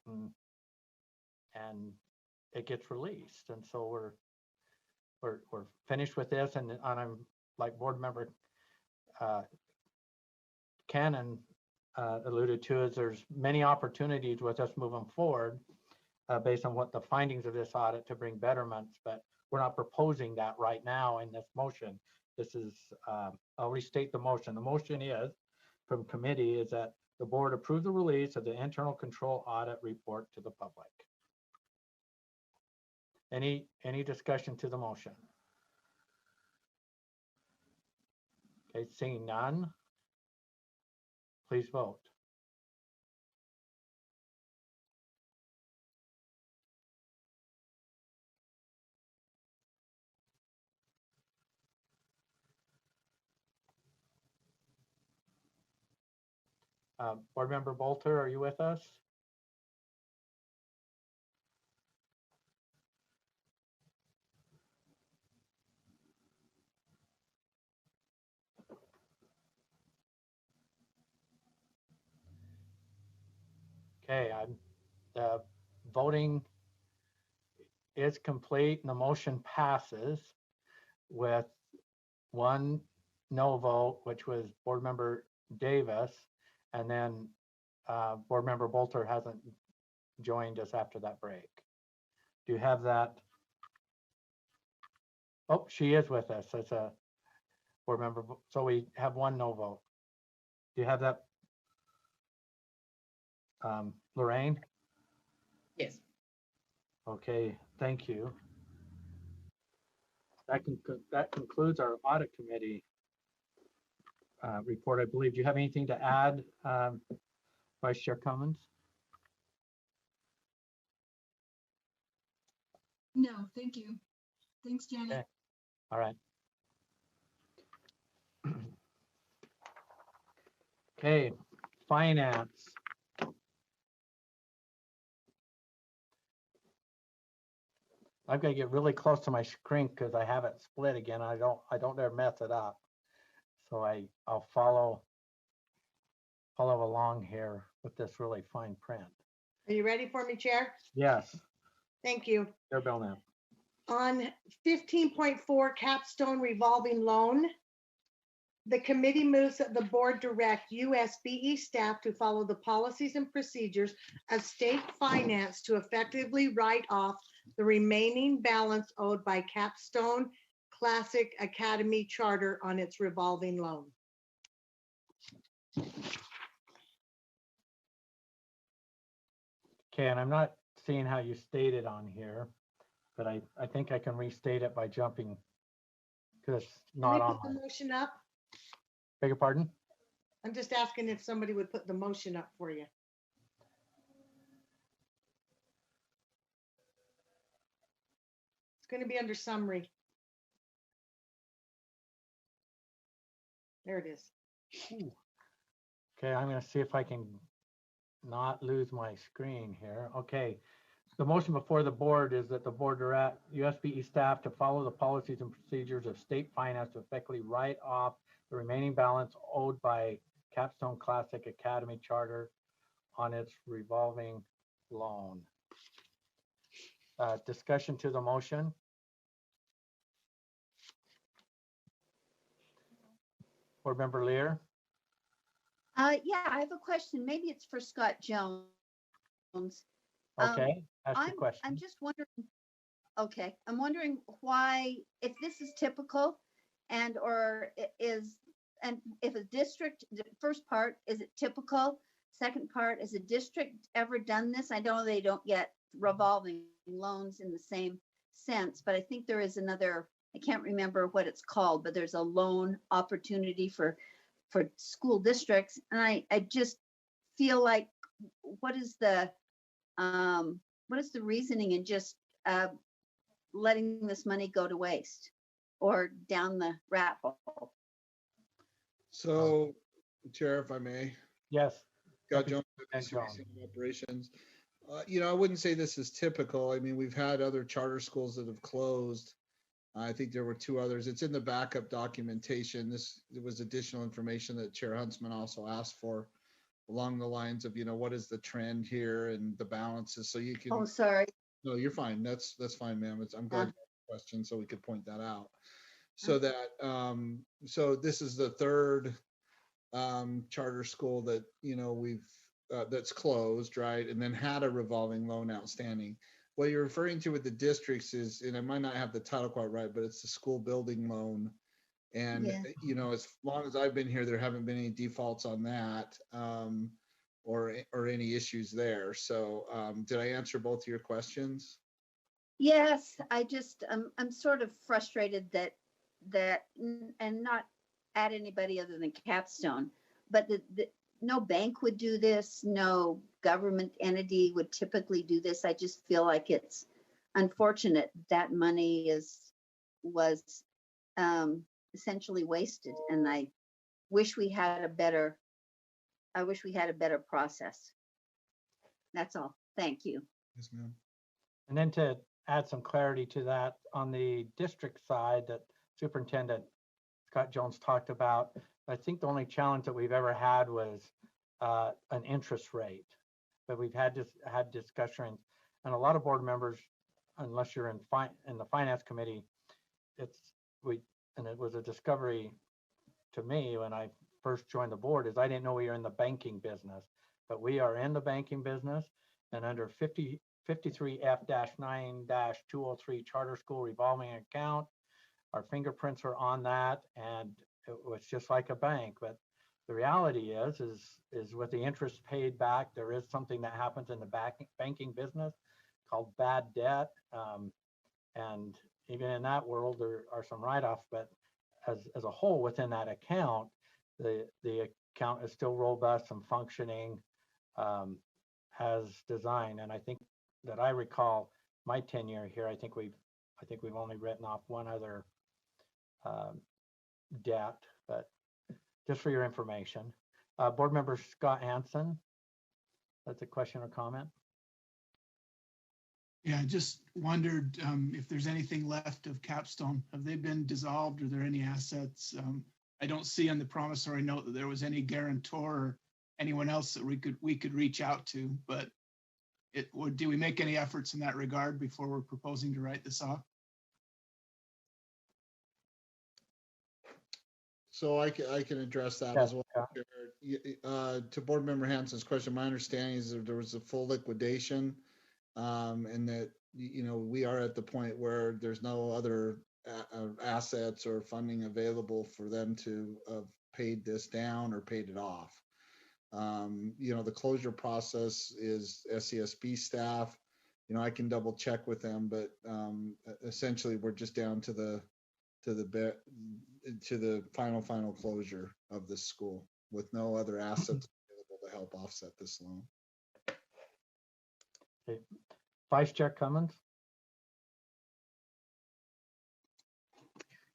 and it gets released. And so we're finished with this, and I'm like board member Cannon alluded to, is there's many opportunities with us moving forward based on what the findings of this audit to bring betterments, but we're not proposing that right now in this motion. This is, I'll restate the motion. The motion is from committee is that the board approve the release of the internal control audit report to the public. Any discussion to the motion? Okay, seeing none, please vote. Board Member Bolter, are you with us? Okay, the voting is complete and the motion passes with one no vote, which was Board Member Davis, and then Board Member Bolter hasn't joined us after that break. Do you have that? Oh, she is with us as a board member, so we have one no vote. Do you have that, Lorraine? Yes. Okay, thank you. That concludes our audit committee report, I believe. Do you have anything to add, Vice Chair Cummins? No, thank you. Thanks, Janet. Okay. All right. Okay, finance. I've got to get really close to my screen because I have it split again. I don't dare mess it up. So I'll follow along here with this really fine print. Are you ready for me, Chair? Yes. Thank you. Chair Belknap. On 15.4 capstone revolving loan, the committee moves that the board direct USBE staff to follow the policies and procedures of state finance to effectively write off the remaining balance owed by Capstone Classic Academy Charter on its revolving loan. Okay, and I'm not seeing how you state it on here, but I think I can restate it by jumping because it's not on. Put the motion up. Beg your pardon? I'm just asking if somebody would put the motion up for you. It's going to be under summary. There it is. Ooh. Okay, I'm going to see if I can not lose my screen here. Okay, the motion before the board is that the board direct USBE staff to follow the policies and procedures of state finance to effectively write off the remaining balance owed by Capstone Classic Academy Charter on its revolving loan. Discussion to the motion. Board Member Lear. Yeah, I have a question. Maybe it's for Scott Jones. Okay, ask your question. I'm just wondering, okay, I'm wondering why, if this is typical and if a district, the first part, is it typical second part, has a district ever done this? I know they don't get revolving loans in the same sense, but I think there is another, I can't remember what it's called, but there's a loan opportunity for school districts. And I just feel like, what is the reasoning in just letting this money go to waste or down the rat hole? So, Chair, if I may. Yes. Scott Jones, Operations. I wouldn't say this is typical. I mean, we've had other charter schools that have closed. I think there were 2 others. It's in the backup documentation. There was additional information that Chair Huntsman also asked for along the lines of, what is the trend here and the balances, so you can. Oh, sorry. No, you're fine. That's fine, ma'am. I'm glad you asked the question so we could point that out. So that, so this is the 3rd charter school that, we've, that's closed, right? And then had a revolving loan outstanding. What you're referring to with the districts is, and I might not have the title quite right, but it's the school building loan. And, as long as I've been here, there haven't been any defaults on that, or any issues there. So did I answer both of your questions? Yes, I'm sort of frustrated that, and not at anybody other than Capstone, but no bank would do this, no government entity would typically do this. I just feel like it's unfortunate that money was essentially wasted, and I wish we had a better process. That's all. Thank you. Yes, ma'am. And then to add some clarity to that, on the district side that Superintendent Scott Jones talked about, I think the only challenge that we've ever had was an interest rate. But we've had discussions, and a lot of board members, unless you're in the finance committee, it was a discovery to me when I first joined the board, is I didn't know we were in the banking business, but we are in the banking business, and under 53F-9-203 charter school revolving account, our fingerprints are on that, and it was just like a bank. But the reality is with the interest paid back, there is something that happens in the banking business called bad debt, and even in that world there are some write-offs. But as a whole within that account, the account is still robust and functioning as designed. And I think that I recall my tenure here, I think we've only written off one other debt, but just for your information. Board Member Scott Hansen, that's a question or comment? Yeah, I just wondered if there's anything left of Capstone. Have they been dissolved? Are there any assets? I don't see on the promissory note that there was any guarantor or anyone else that we could reach out to, but do we make any efforts in that regard before we're proposing to write this off? So I can address that as well. To Board Member Hansen's question, my understanding is that there was a full liquidation, and that we are at the point where there's no other assets or funding available for them to have paid this down or paid it off. The closure process is SCSB staff. I can double check with them, but essentially we're just down to the final closure of this school with no other assets available to help offset this loan. Okay. Vice Chair Cummins.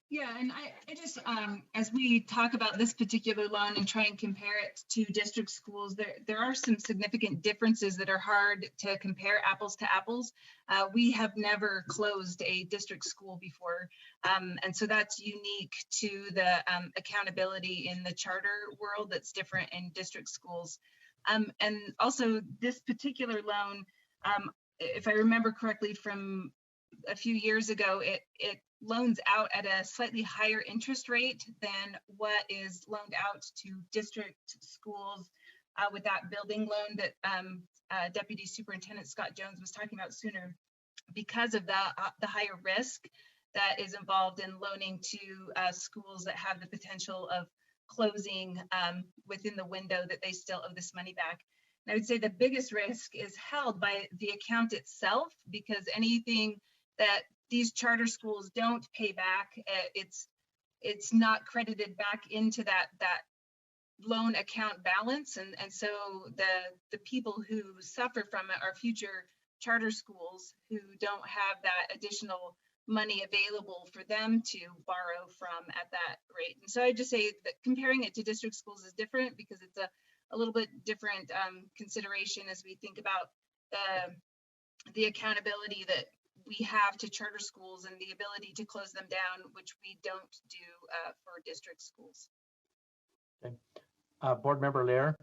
Yeah, and I just, as we talk about this particular loan and try and compare it to district schools, there are some significant differences that are hard to compare apples to apples. We have never closed a district school before, and so that's unique to the accountability in the charter world that's different in district schools. And also this particular loan, if I remember correctly from a few years ago, it loans out at a slightly higher interest rate than what is loaned out to district schools with that building loan that Deputy Superintendent Scott Jones was talking about sooner, because of the higher risk that is involved in loaning to schools that have the potential of closing within the window that they still owe this money back. And I would say the biggest risk is held by the account itself, because anything that these charter schools don't pay back, it's not credited back into that loan account balance. And so the people who suffer from it are future charter schools who don't have that additional money available for them to borrow from at that rate. And so I just say that comparing it to district schools is different, because it's a little bit different consideration as we think about the accountability that we have to charter schools and the ability to close them down, which we don't do for district schools. Okay. Board Member Lear?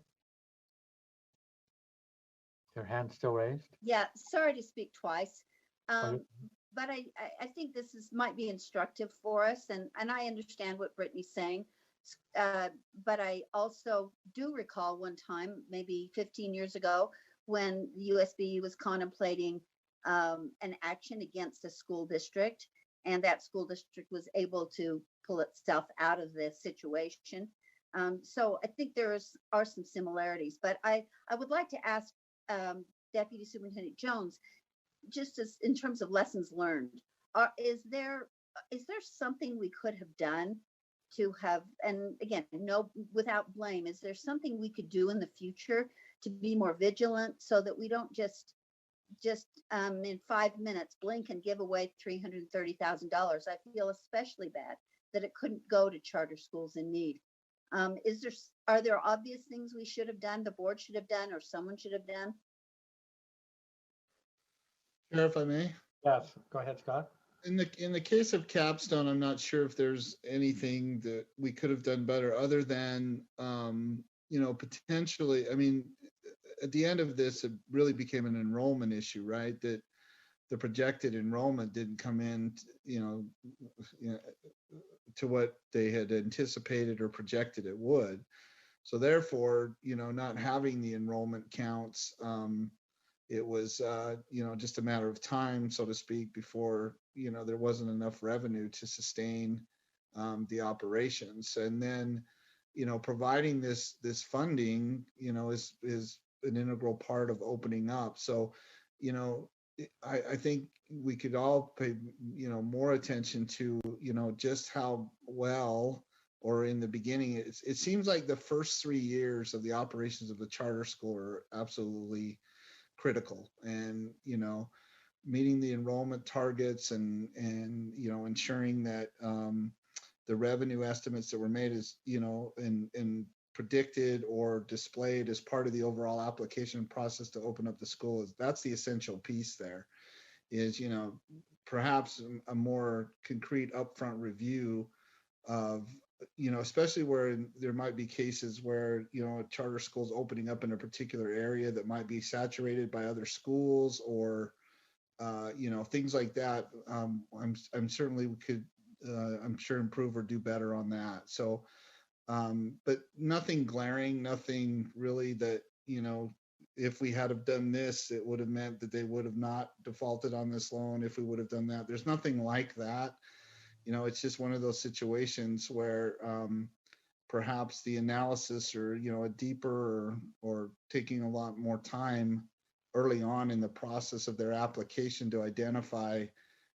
Your hand's still raised? Yeah, sorry to speak twice. But I think this might be instructive for us, and I understand what Brittany's saying. But I also do recall one time, maybe 15 years ago, when the USBE was contemplating an action against a school district, and that school district was able to pull itself out of the situation. So I think there are some similarities, but I would like to ask Deputy Superintendent Jones, just as in terms of lessons learned, is there something we could have done to have, and again, no, without blame, is there something we could do in the future to be more vigilant so that we don't just in 5 minutes blink and give away $330,000? I feel especially bad that it couldn't go to charter schools in need. Are there obvious things we should have done, the board should have done, or someone should have done? Chair, if I may. Yes, go ahead, Scott. In the case of Capstone, I'm not sure if there's anything that we could have done better other than, potentially, I mean, at the end of this, it really became an enrollment issue, right? That the projected enrollment didn't come in, to what they had anticipated or projected it would. So therefore, not having the enrollment counts, it was, just a matter of time, so to speak, before, there wasn't enough revenue to sustain the operations. And then, providing this funding, is an integral part of opening up. So, I think we could all pay, more attention to, just how well, or in the beginning, it seems like the first 3 years of the operations of the charter school are absolutely critical, and meeting the enrollment targets and ensuring that the revenue estimates that were made is and predicted or displayed as part of the overall application process to open up the school, that's the essential piece. There is perhaps a more concrete upfront review of especially where there might be cases where, a charter school's opening up in a particular area that might be saturated by other schools, or, things like that. I'm certainly could, I'm sure improve or do better on that. So, but nothing glaring, nothing really that, if we had have done this, it would have meant that they would have not defaulted on this loan. If we would have done that, there's nothing like that. It's just one of those situations where perhaps the analysis, or a deeper or taking a lot more time early on in the process of their application to identify,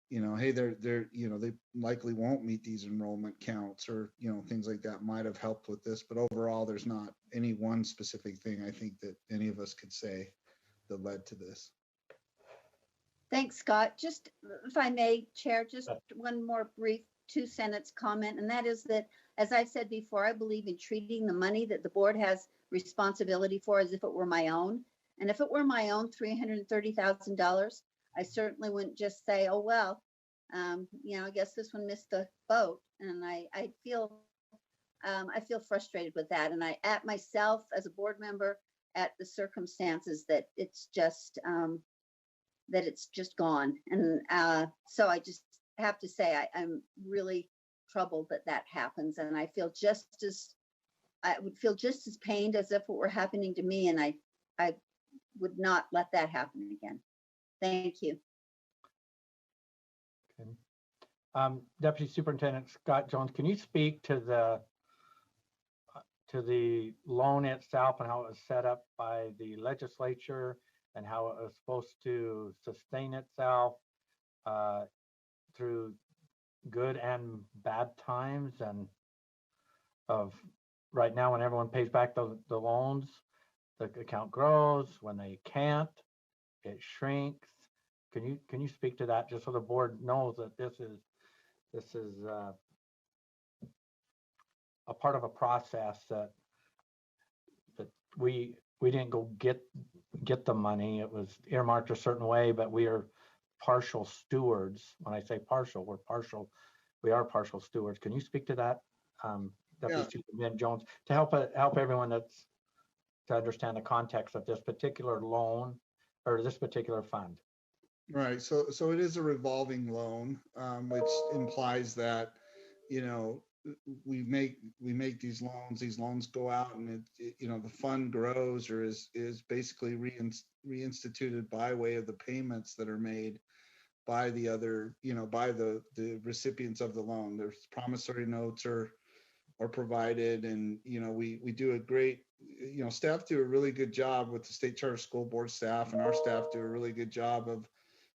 hey, they likely won't meet these enrollment counts, or things like that might have helped with this. But overall, there's not any one specific thing I think that any of us could say that led to this. Thanks, Scott. Just, if I may, Chair, just one more brief 2-sentence comment, and that is that, as I've said before, I believe in treating the money that the board has responsibility for as if it were my own. And if it were my own $330,000, I certainly wouldn't just say, oh, well, I guess this one missed the boat. And I feel frustrated with that. And I, at myself as a board member, at the circumstances that it's just gone. And so I just have to say, I'm really troubled that happens. And I would feel just as pained as if it were happening to me. And I would not let that happen again. Thank you. Okay. Deputy Superintendent Scott Jones, can you speak to to the loan itself and how it was set up by the legislature and how it was supposed to sustain itself through good and bad times, and of right now when everyone pays back the loans, the account grows. When they can't, it shrinks. Can you speak to that, just so the board knows that this is a part of a process that we didn't go get the money. It was earmarked a certain way, but we are partial stewards. When I say partial, we are partial stewards. Can you speak to that, Deputy Superintendent Jones, to help everyone to understand the context of this particular loan or this particular fund? Right. So it is a revolving loan, which implies that, you know, we make these loans go out, and you know, the fund grows or is basically reinstituted by way of the payments that are made by the other, you know, by the recipients of the loan. There's promissory notes are provided, and you know, we do a great, you know, staff do a really good job with the State Charter School Board staff, and our staff do a really good job of,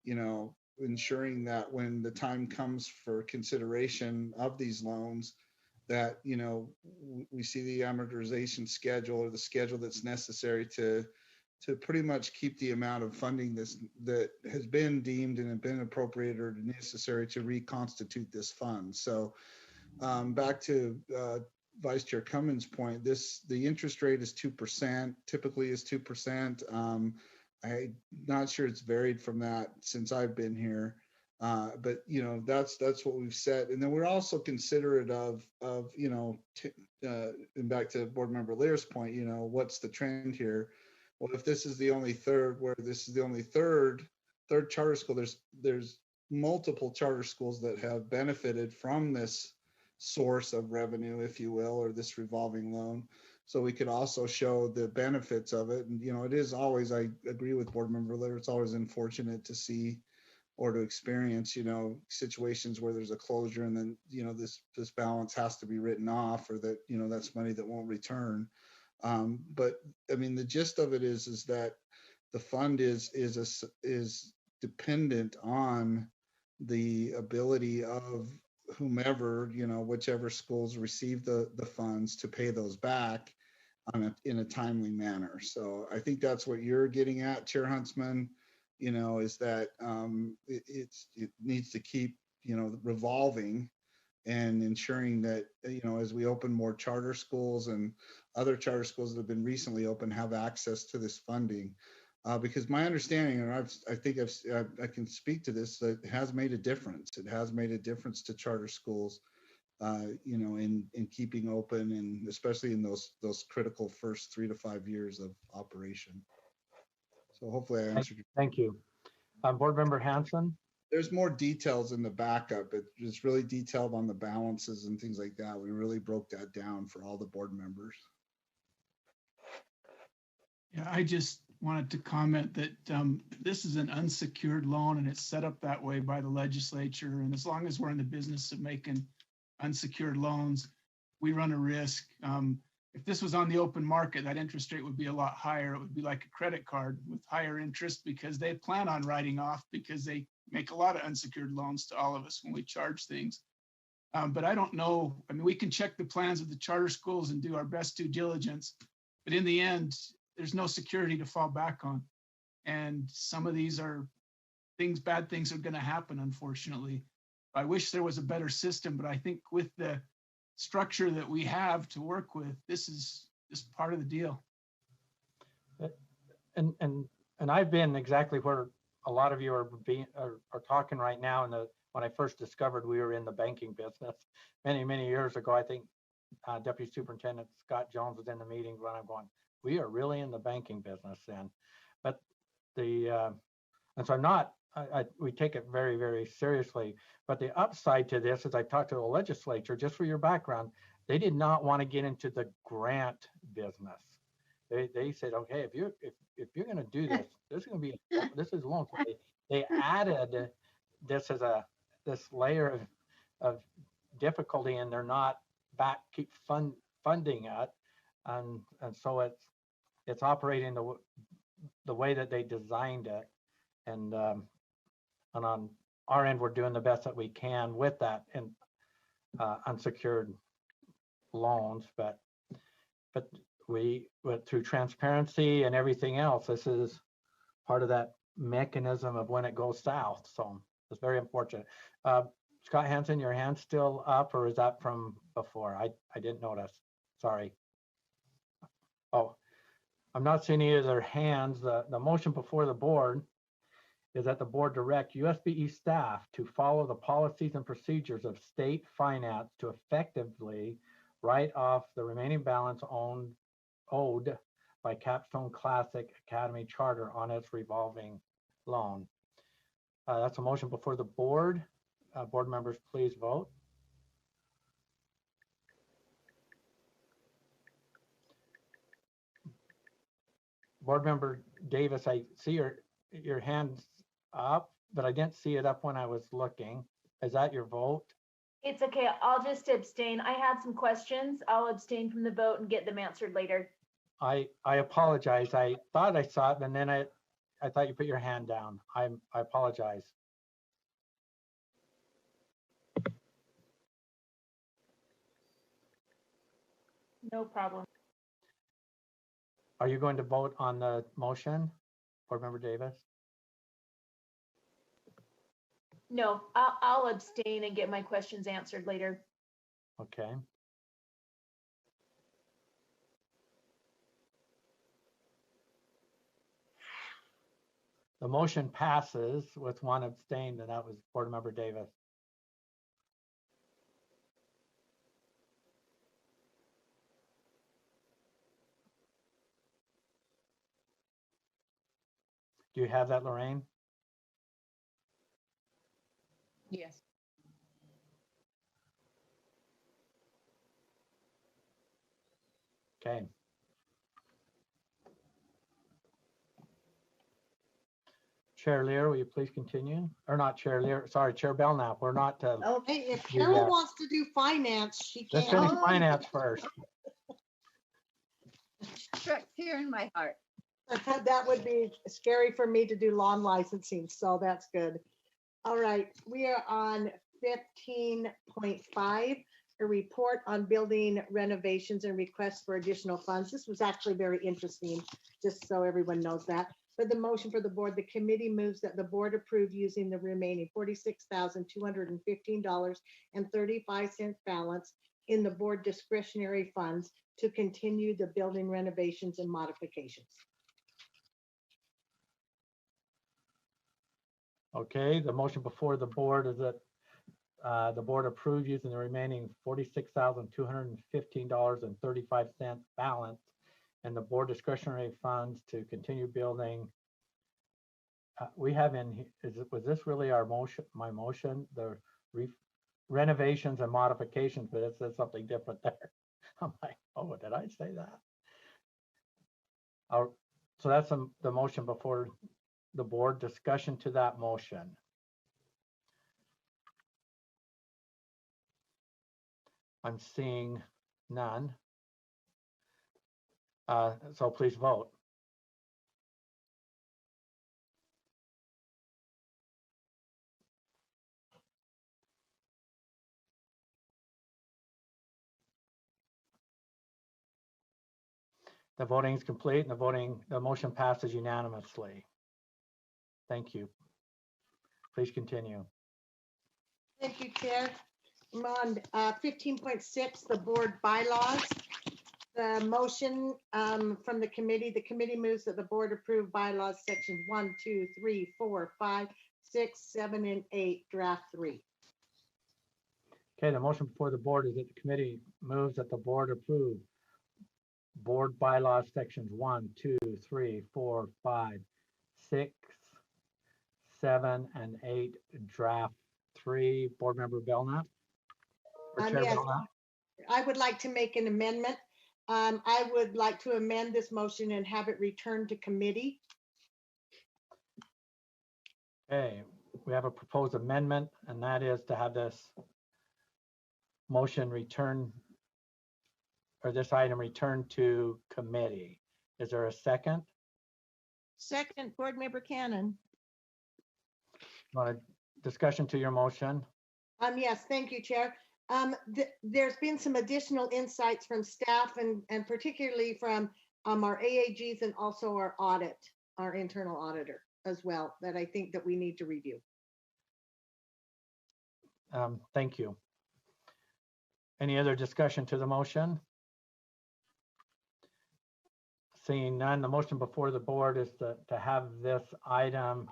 you know, ensuring that when the time comes for consideration of these loans, that, you know, we see the amortization schedule or the schedule that's necessary to pretty much keep the amount of funding that has been deemed and have been appropriated or necessary to reconstitute this fund. So back to Vice Chair Cummins' point, the interest rate is 2%, typically is 2%. I'm not sure it's varied from that since I've been here, but you know, that's what we've set. And then we're also considerate of you know, and back to Board Member Lear's point, you know, what's the trend here? Well, if this is the only third charter school, there's multiple charter schools that have benefited from this source of revenue, if you will, or this revolving loan. So we could also show the benefits of it. And, you know, it is always, I agree with Board Member Lear, it's always unfortunate to see or to experience, you know, situations where there's a closure and then, you know, this balance has to be written off, or that, you know, that's money that won't return. But I mean, the gist of it is that the fund is dependent on the ability of whomever, you know, whichever schools receive the funds to pay those back in a timely manner. So I think that's what you're getting at, Chair Huntsman, you know, is that it needs to keep, you know, revolving and ensuring that, you know, as we open more charter schools and other charter schools that have been recently opened have access to this funding. Because my understanding, and I think I can speak to this, that it has made a difference. It has made a difference to charter schools, you know, in keeping open, and especially in those critical first 3 to 5 years of operation. So hopefully I answered your question. Thank you. Board Member Hanson. There's more details in the backup. It's really detailed on the balances and things like that. We really broke that down for all the board members. Yeah, I just wanted to comment that this is an unsecured loan, and it's set up that way by the legislature. And as long as we're in the business of making unsecured loans, we run a risk. If this was on the open market, that interest rate would be a lot higher. It would be like a credit card with higher interest, because they plan on writing off, because they make a lot of unsecured loans to all of us when we charge things. But I don't know. I mean, we can check the plans of the charter schools and do our best due diligence, but in the end, there's no security to fall back on. And some of these are bad things are going to happen, unfortunately. I wish there was a better system, but I think with the structure that we have to work with, this is just part of the deal. And I've been exactly where a lot of you are talking right now. When I first discovered we were in the banking business many years ago, I think Deputy Superintendent Scott Jones was in the meeting when I'm going, we are really in the banking business then. But and so I'm not, we take it very seriously. But the upside to this is I talked to the legislature, just for your background, they did not want to get into the grant business. They said, okay, if you're going to do this, this is loans. They added this as this layer of difficulty, and they're not keep funding it. And so it's operating the way that they designed it. And on our end, we're doing the best that we can with that and unsecured loans, but through transparency and everything else, this is part of that mechanism of when it goes south. So it's very unfortunate. Scott Hansen, your hand's still up, or is that from before? I didn't notice. Sorry. Oh, I'm not seeing any of their hands. The motion before the board is that the board direct USBE staff to follow the policies and procedures of state finance to effectively write off the remaining balance owed by Capstone Classic Academy Charter on its revolving loan. That's a motion before the board. Board members, please vote. Board member Davis, I see your hand's up, but I didn't see it up when I was looking. Is that your vote? It's okay. I'll just abstain. I had some questions. I'll abstain from the vote and get them answered later. I apologize. I thought I saw it, and then I thought you put your hand down. I apologize. No problem. Are you going to vote on the motion, Board Member Davis? No, I'll abstain and get my questions answered later. Okay. The motion passes with one abstained, and that was Board Member Davis. Do you have that, Lorraine? Yes. Okay. Chair Lear, will you please continue? Or not Chair Lear, sorry, Chair Belknap. We're not. Okay, if Carol wants to do finance, she can. Let's finish finance first. Struck fear in my heart. That would be scary for me to do lawn licensing, so that's good. All right, we are on 15.5, a report on building renovations and requests for additional funds. This was actually very interesting, just so everyone knows that. For the motion for the board, the committee moves that the board approve using the remaining $46,215.35 balance in the board discretionary funds to continue the building renovations and modifications. Okay, the motion before the board is that the board approve using the remaining $46,215.35 balance and the board discretionary funds to continue building. We have in, was this really our motion, my motion? The renovations and modifications, but it says something different there. I'm like, oh, did I say that? So that's the motion before the board. Discussion to that motion. I'm seeing none. So please vote. The voting is complete and the motion passes unanimously. Thank you. Please continue. Thank you, Chair. I'm on 15.6, the board bylaws. The motion from the committee moves that the board approve bylaws sections 1, 2, 3, 4, 5, 6, 7, and 8, draft 3. Okay, the motion before the board is that the committee moves that the board approve board bylaws sections 1, 2, 3, 4, 5, 6, 7, and 8, draft 3. Board Member Belknap? Yes, I would like to make an amendment. I would like to amend this motion and have it returned to committee. Okay, we have a proposed amendment, and that is to have this motion return or this item returned to committee. Is there a second? Second, Board Member Cannon. Want a discussion to your motion? Yes, thank you, Chair. There's been some additional insights from staff and particularly from our AAGs and also our audit, our internal auditor as well, that I think that we need to review. Thank you. Any other discussion to the motion? Seeing none, the motion before the board is to have this item.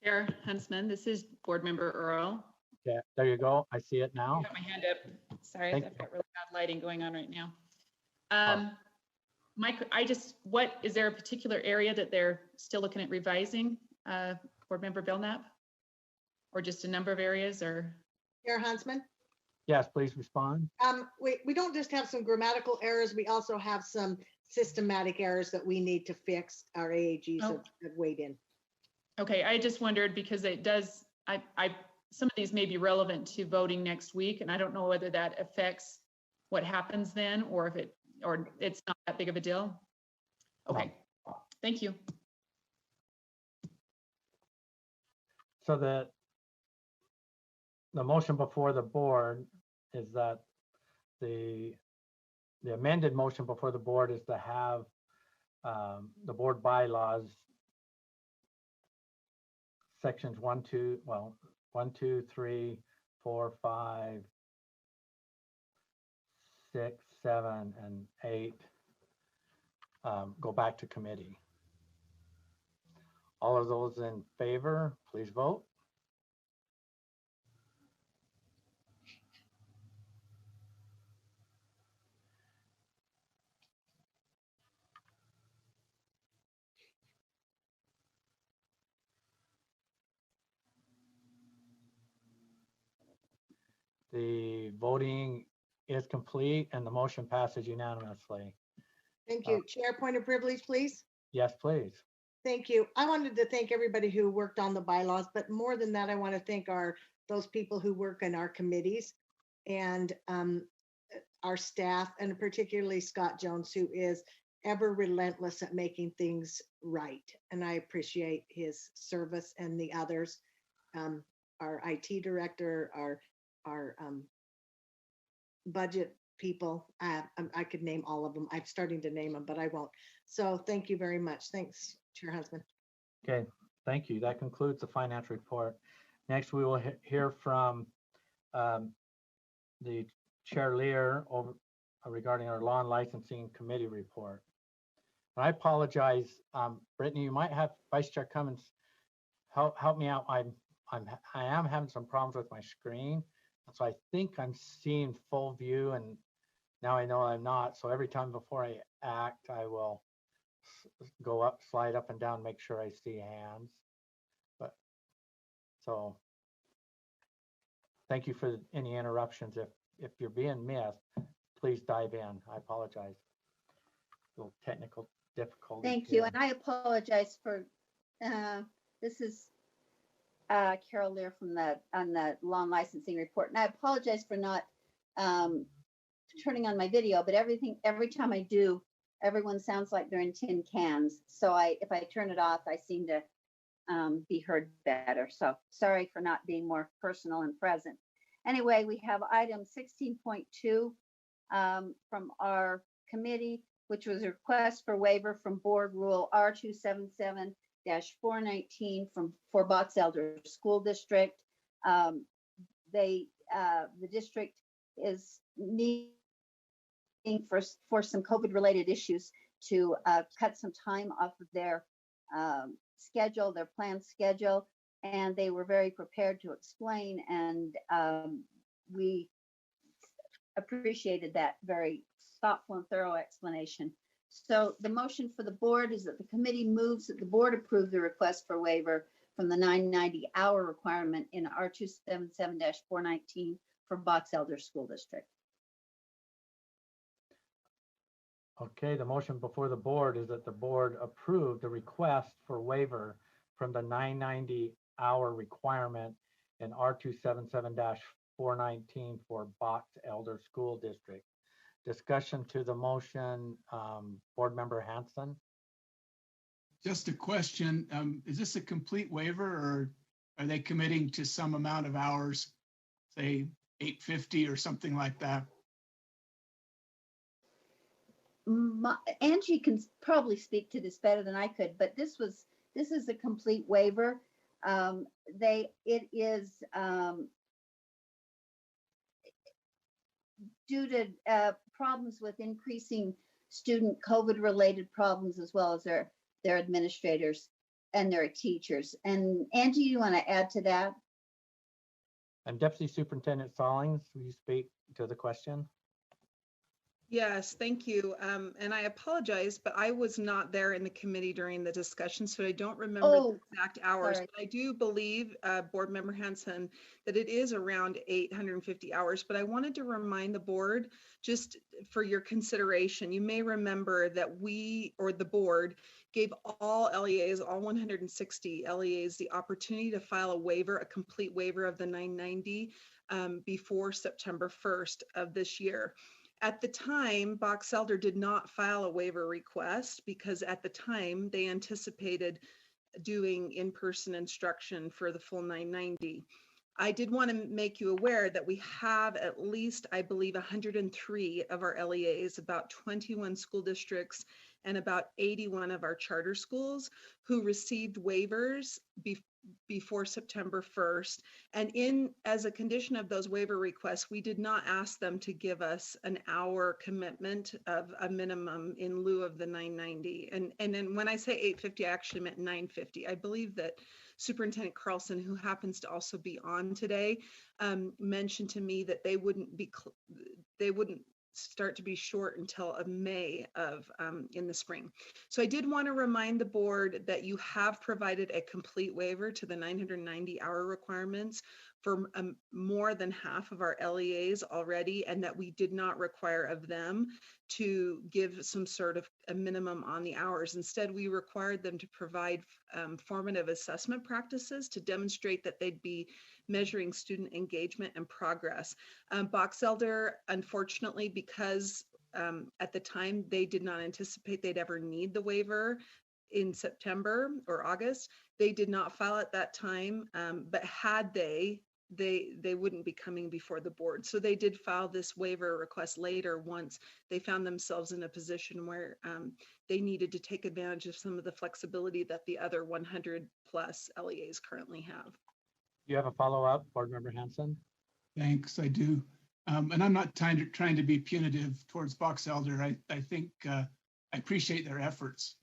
Chair Huntsman, this is Board Member Earl. Yeah, there you go. I see it now. I got my hand up. Sorry, Thank I've got really bad lighting going on right now. Mike, what, is there a particular area that they're still looking at revising, Board Member Belknap? Or just a number of areas, or? Chair Huntsman? Yes, please respond. We don't just have some grammatical errors, we also have some systematic errors that we need to fix. Our AAGs have weighed in. Okay, I just wondered because it does, some of these may be relevant to voting next week, and I don't know whether that affects what happens then, or if it's not that big of a deal. Okay, thank you. So the motion before the board is that the amended motion before the board is to have the board bylaws sections 1, 2, 3, 4, 5, 6, 7, and 8 go back to committee. All of those in favor, please vote. The voting is complete and the motion passes unanimously. Thank you. Chair, point of privilege, please. Yes, please. Thank you. I wanted to thank everybody who worked on the bylaws, but more than that, I want to thank those people who work in our committees and our staff, and particularly Scott Jones, who is ever relentless at making things right. And I appreciate his service, and the others, our IT director, our budget people. I could name all of them. I'm starting to name them, but I won't. So thank you very much. Thanks, Chair Husband. Okay, thank you. That concludes the finance report. Next, we will hear from the Chair Lear regarding our law and licensing committee report. And I apologize, Brittany, you might have Vice Chair Cummins help me out. I am having some problems with my screen. So I think I'm seeing full view, and now I know I'm not. So every time before I act, I will go up, slide up and down, make sure I see hands. But so thank you for any interruptions. If you're being missed, please dive in. I apologize. A little technical difficulty. Thank you, and I apologize for this is Carol Lear from on the law and licensing report, and I apologize for not turning on my video. But every time I do, everyone sounds like they're in tin cans. So if I turn it off, I seem to be heard better. So sorry for not being more personal and present. Anyway, we have item 16.2 from our committee, which was a request for waiver from Board Rule R277-419 for Box Elder School District. The district is needing for some COVID-related issues to cut some time off of their schedule, their planned schedule, and they were very prepared to explain, and we appreciated that very thoughtful and thorough explanation. So the motion for the board is that the committee moves that the board approve the request for waiver from the 990-hour requirement in R277-419 for Box Elder School District. Okay, the motion before the board is that the board approve the request for waiver from the 990-hour requirement in R277-419 for Box Elder School District. Discussion to the motion, Board Member Hanson. Just a question, is this a complete waiver or are they committing to some amount of hours, say 850 or something like that? Angie can probably speak to this better than I could, but this is a complete waiver. It is due to problems with increasing student COVID-related problems, as well as their administrators and their teachers. And Angie, you want to add to that? And Deputy Superintendent Stallings, will you speak to the question? Yes, thank you. And I apologize, but I was not there in the committee during the discussion, so I don't remember the exact hours. sorry. But I do believe, Board Member Hanson, that it is around 850 hours. But I wanted to remind the board, just for your consideration, you may remember that we, or the board, gave all LEAs, all 160 LEAs, the opportunity to file a waiver, a complete waiver of the 990 before September 1st of this year. At the time, Box Elder did not file a waiver request because at the time they anticipated doing in-person instruction for the full 990. I did want to make you aware that we have at least, I believe, 103 of our LEAs, about 21 school districts, and about 81 of our charter schools who received waivers before September 1st. And as a condition of those waiver requests, we did not ask them to give us an hour commitment of a minimum in lieu of the 990. And then when I say 850, I actually meant 950. I believe that Superintendent Carlson, who happens to also be on today, mentioned to me that they wouldn't start to be short until May of in the spring. So I did want to remind the board that you have provided a complete waiver to the 990 hour requirements for more than half of our LEAs already, and that we did not require of them to give some sort of a minimum on the hours. Instead, we required them to provide formative assessment practices to demonstrate that they'd be measuring student engagement and progress. Box Elder, unfortunately, because at the time they did not anticipate they'd ever need the waiver in September or August, they did not file at that time, but had they wouldn't be coming before the board. So they did file this waiver request later once they found themselves in a position where they needed to take advantage of some of the flexibility that the other 100 plus LEAs currently have. You have a follow-up, Board Member Hanson? Thanks, I do. And I'm not trying to be punitive towards Box Elder. I think I appreciate their efforts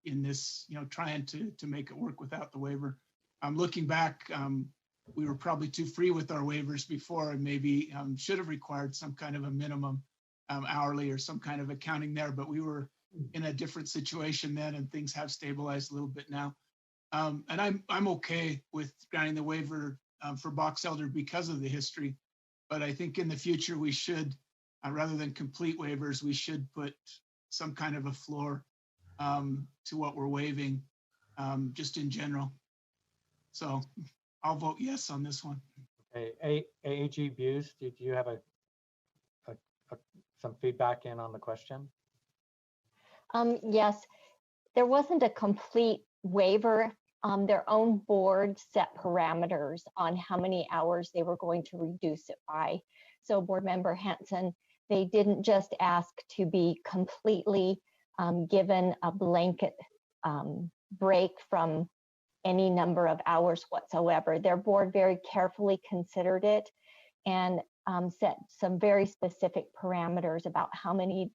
in this, trying to make it work without the waiver. Looking back, we were probably too free with our waivers before, and maybe should have required some kind of a minimum hourly or some kind of accounting there, but we were in a different situation then, and things have stabilized a little bit now. And I'm okay with granting the waiver for Box Elder because of the history, but I think in the future we should, rather than complete waivers, we should put some kind of a floor to what we're waiving, just in general. So I'll vote yes on this one. Okay, AAG Buse, did you have some feedback in on the question? Yes, there wasn't a complete waiver. Their own board set parameters on how many hours they were going to reduce it by. So Board Member Hanson, they didn't just ask to be completely given a blanket break from any number of hours whatsoever. Their board very carefully considered it and set some very specific parameters about how many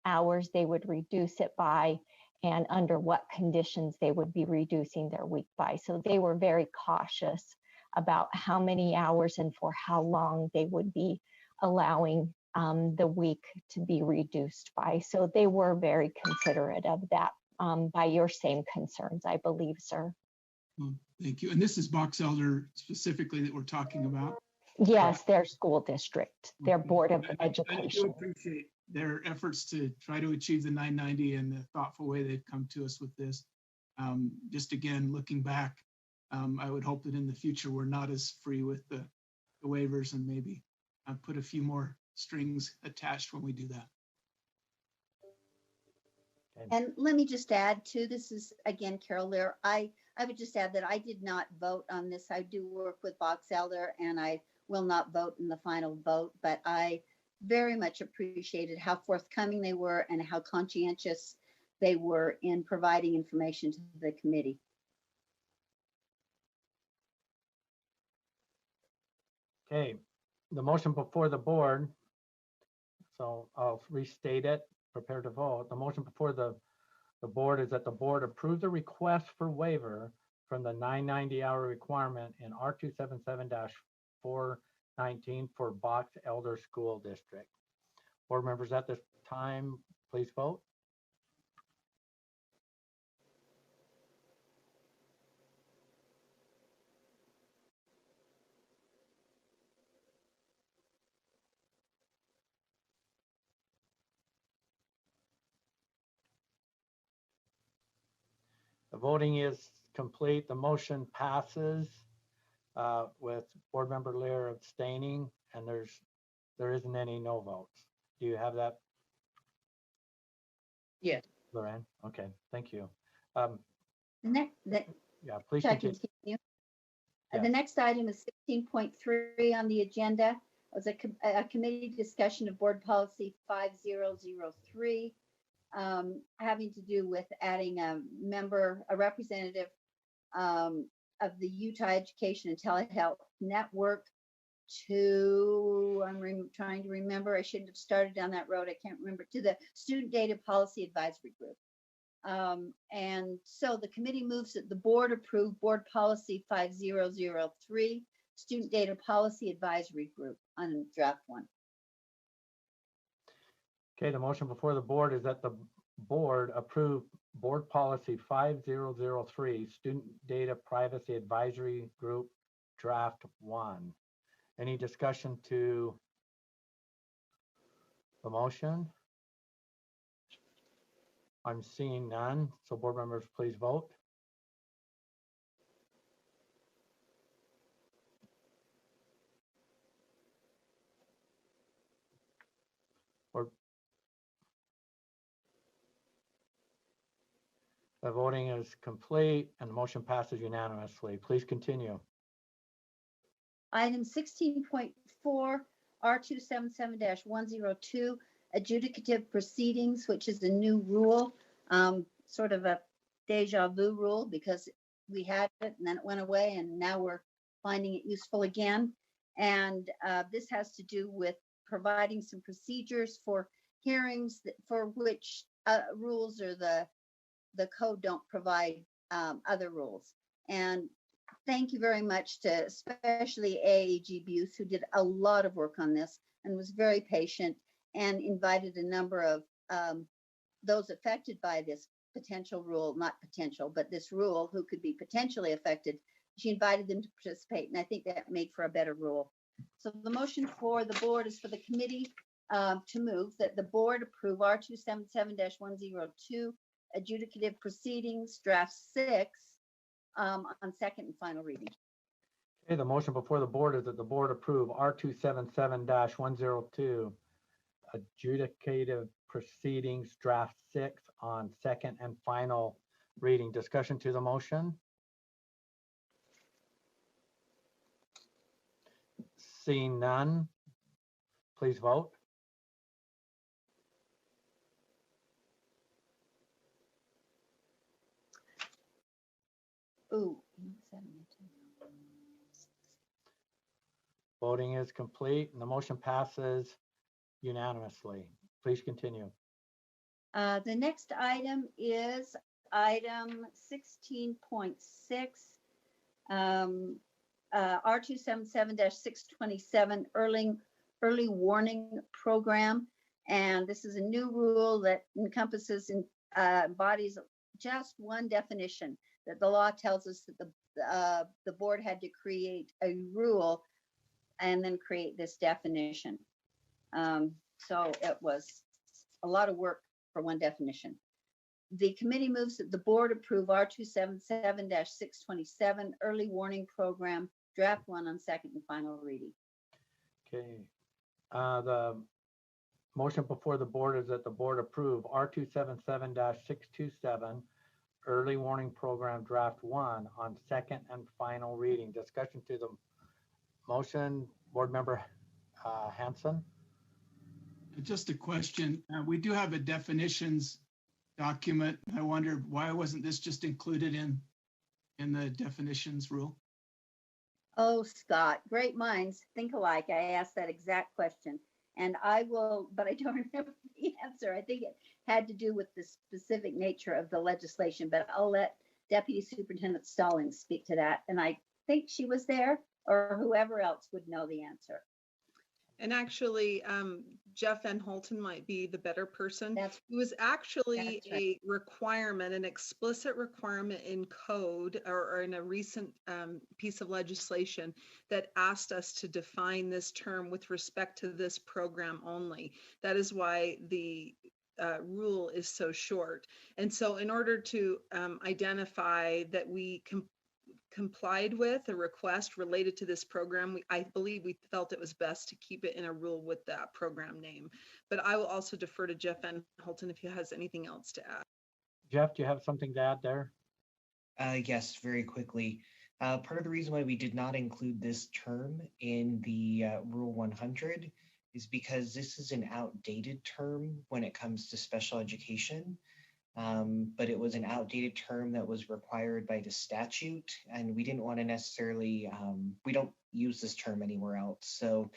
hours they would reduce it by and under what conditions they would be reducing their week by. So they were very cautious about how many hours and for how long they would be allowing the week to be reduced by. So they were very considerate of that by your same concerns, I believe, sir. Well, thank you. And this is Box Elder specifically that we're talking about? Yes, their school district, their Board of I Education. do appreciate their efforts to try to achieve the 990 and the thoughtful way they've come to us with this. Just again, looking back, I would hope that in the future we're not as free with the waivers and maybe put a few more strings attached when we do that. And let me just add too, this is again, Carol Lear. I would just add that I did not vote on this. I do work with Box Elder and I will not vote in the final vote, but I very much appreciated how forthcoming they were and how conscientious they were in providing information to the committee. Okay, the motion before the board, so I'll restate it, prepare to vote. The motion before the board is that the board approve the request for waiver from the 990-hour requirement in R277-419 for Box Elder School District. Board members at this time, please vote. The voting is complete. The motion passes with board member Lear abstaining, and there isn't any no votes. Do you have that? Yes. Lorraine? Okay, thank you. Yeah, please continue. Yeah. The next item is 16.3 on the agenda. It was a committee discussion of board policy 5003, having to do with adding a representative of the Utah Education and Telehealth Network to, trying to remember, I shouldn't have started down that road, I can't remember, to the Student Data Policy Advisory Group. And so the committee moves that the board approve board policy 5003, Student Data Policy Advisory Group on draft 1. Okay, the motion before the board is that the board approve board policy 5003, Student Data Privacy Advisory Group, draft 1. Any discussion to the motion? I'm seeing none, so board members, please vote. The voting is complete and the motion passes unanimously. Please continue. Item 16.4, R277-102, adjudicative proceedings, which is a new rule, sort of a deja vu rule because we had it and then it went away and now we're finding it useful again. And this has to do with providing some procedures for hearings for which rules or the code don't provide other rules. And thank you very much to especially AAG Buse, who did a lot of work on this and was very patient and invited a number of those affected by this potential rule, not potential, but this rule who could be potentially affected. She invited them to participate, and I think that made for a better rule. So the motion for the board is for the committee to move that the board approve R277-102 adjudicative proceedings, draft 6, on second and final reading. Okay, the motion before the board is that the board approve R277-102 adjudicative proceedings, draft 6 on second and final reading. Discussion to the motion? Seeing none, please vote. Ooh. Voting is complete and the motion passes unanimously. Please continue. The next item is item 16.6, R277-627 early warning program. And this is a new rule that encompasses and embodies just one definition that the law tells us that the board had to create a rule and then create this definition. So it was a lot of work for one definition. The committee moves that the board approve R277-627 early warning program, draft 1 on second and final reading. Okay. The motion before the board is that the board approve R277-627 early warning program draft 1 on second and final reading. Discussion to the motion, board member Hanson. Just a question. We do have a definitions document. I wonder why wasn't this just included in the definitions rule? Oh, Scott, great minds think alike. I asked that exact question. And I will, but I don't remember the answer. I think it had to do with the specific nature of the legislation, but I'll let Deputy Superintendent Stallings speak to that. And I think she was there, or whoever else would know the answer. And actually, Jeff Van Holten might be the better person. It was actually a requirement, an explicit requirement in code or in a recent piece of legislation that asked us to define this term with respect to this program only. That is why the rule is so short. And so in order to identify that we complied with a request related to this program, I believe we felt it was best to keep it in a rule with that program name. But I will also defer to Jeff Van Holten if he has anything else to add. Jeff, do you have something to add there? Yes, very quickly. Part of the reason why we did not include this term in the Rule 100 is because this is an outdated term when it comes to special education. But it was an outdated term that was required by the statute, and we didn't want to necessarily, we don't use this term anywhere else. So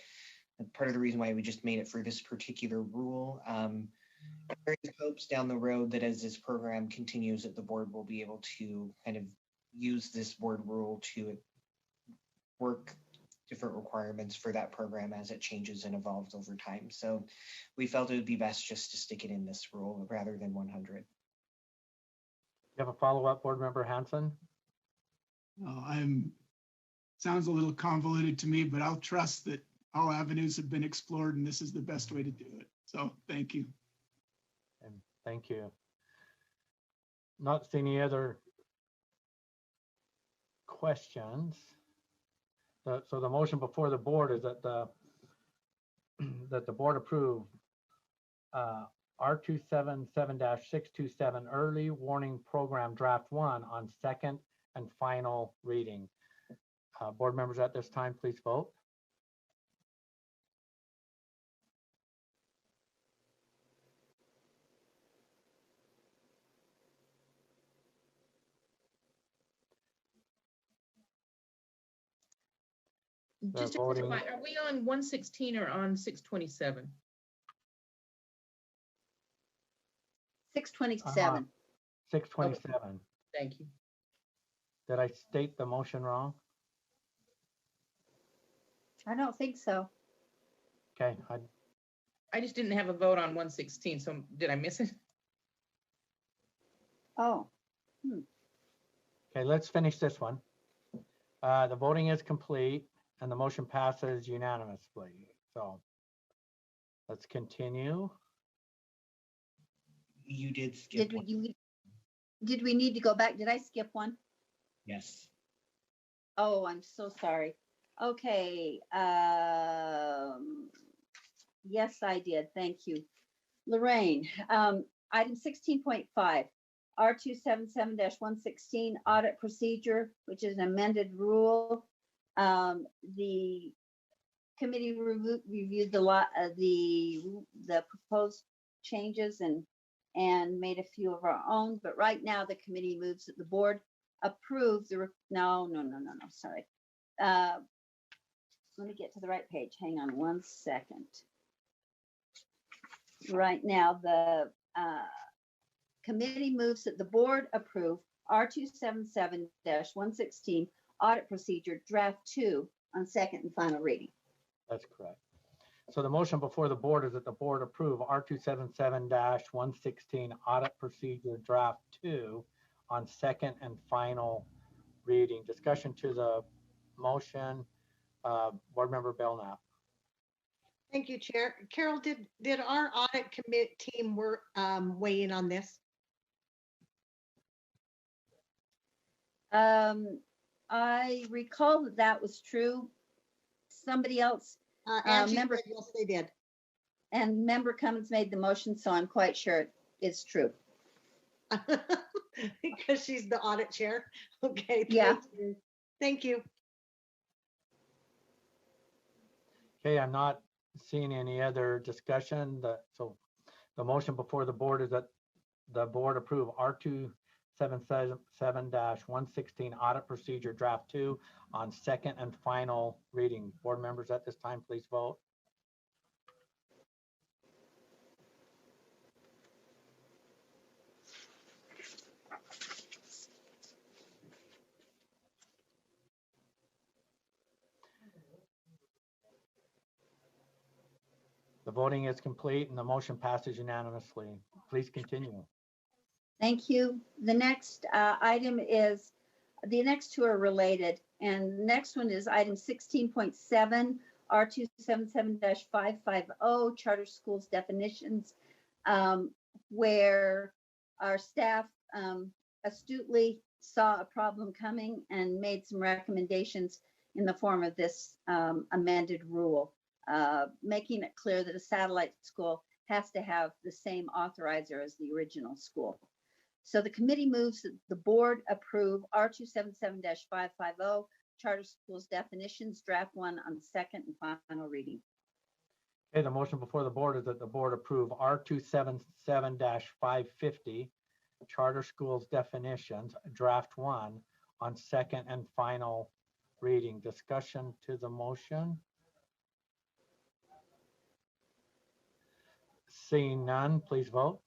part of the reason why we just made it for this particular rule. There is hopes down the road that as this program continues, that the board will be able to kind of use this board rule to work different requirements for that program as it changes and evolves over time. So we felt it would be best just to stick it in this rule rather than 100. You have a follow-up, board member Hanson? Sounds a little convoluted to me, but I'll trust that all avenues have been explored and this is the best way to do it. So thank you. And thank you. Not seeing any other questions. So the motion before the board is that the board approve R277-627 early warning program draft 1 on second and final reading. Board members at this time, please vote. Just to clarify, are we on 116 or on 627? 627. 627. Thank you. Did I state the motion wrong? I don't think so. Okay. I just didn't have a vote on 116, so did I miss it? Oh. Okay, let's finish this one. The voting is complete and the motion passes unanimously. So let's continue. You did skip one. Did we need to go back? Did I skip one? Yes. Oh, I'm so sorry. Okay. Yes, I did. Thank you. Lorraine, item 16.5, R277-116 audit procedure, which is an amended rule. The committee reviewed the proposed changes and made a few of our own, but right now the committee moves that the board approve the, sorry. Let me get to the right page. Hang on one second. Right now, the committee moves that the board approve R277-116 audit procedure draft 2 on second and final reading. That's correct. So the motion before the board is that the board approve R277-116 audit procedure draft 2 on second and final reading. Discussion to the motion. Board member Belknap. Thank you, Chair. Carol, did our audit committee team weigh in on this? I recall that was true. Somebody else Angie Member, said yes, they did. and Member Cummins made the motion, so I'm quite sure it's true. Because she's the audit chair. Okay. Yeah. Thank you. Thank you. Okay, I'm not seeing any other discussion. So the motion before the board is that the board approve R277-116 audit procedure draft 2 on second and final reading. Board members at this time, please vote. The voting is complete and the motion passes unanimously. Please continue. Thank you. The next item is, the next two are related. And the next one is item 16.7, R277-550, charter schools definitions, where our staff astutely saw a problem coming and made some recommendations in the form of this amended rule, making it clear that a satellite school has to have the same authorizer as the original school. So the committee moves that the board approve R277-550 charter schools definitions, draft 1 on second and final reading. Okay, the motion before the board is that the board approve R277-550 charter schools definitions, draft 1 on second and final reading. Discussion to the motion. Seeing none, please vote.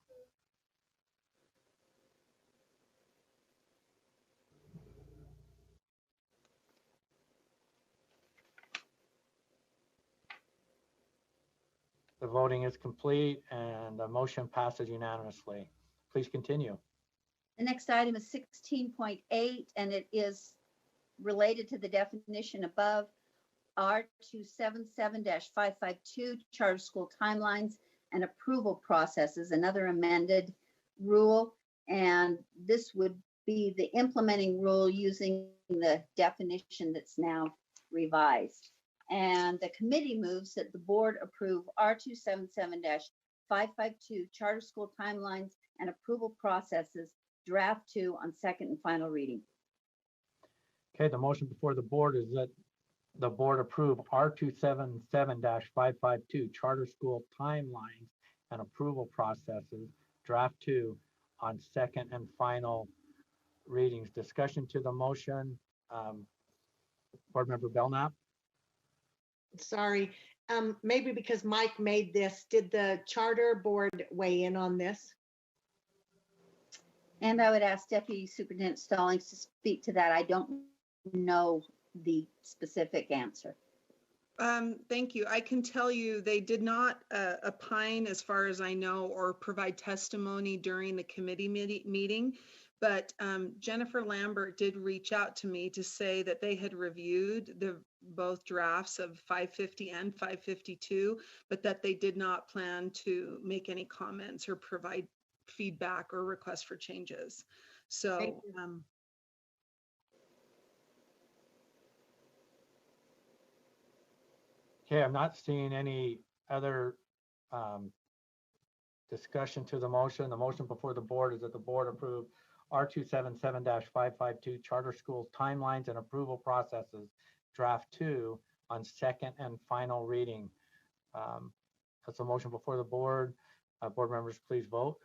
The voting is complete and the motion passes unanimously. Please continue. The next item is 16.8, and it is related to the definition above, R277-552 charter school timelines and approval processes, another amended rule. And this would be the implementing rule using the definition that's now revised. And the committee moves that the board approve R277-552 charter school timelines and approval processes, draft 2 on second and final reading. Okay, the motion before the board is that the board approve R277-552 charter school timelines and approval processes, draft 2 on second and final readings. Discussion to the motion. Board Member Belknap. Sorry. Maybe because Mike made this, did the charter board weigh in on this? And I would ask Deputy Superintendent Stallings to speak to that. I don't know the specific answer. Thank you. I can tell you they did not opine, as far as I know, or provide testimony during the committee meeting. But Jennifer Lambert did reach out to me to say that they had reviewed both drafts of 550 and 552, but that they did not plan to make any comments or provide feedback or requests for changes. So Okay, I'm not seeing any other discussion to the motion. The motion before the board is that the board approve R277-552 charter schools timelines and approval processes, draft 2 on second and final reading. That's a motion before the board. Board members, please vote.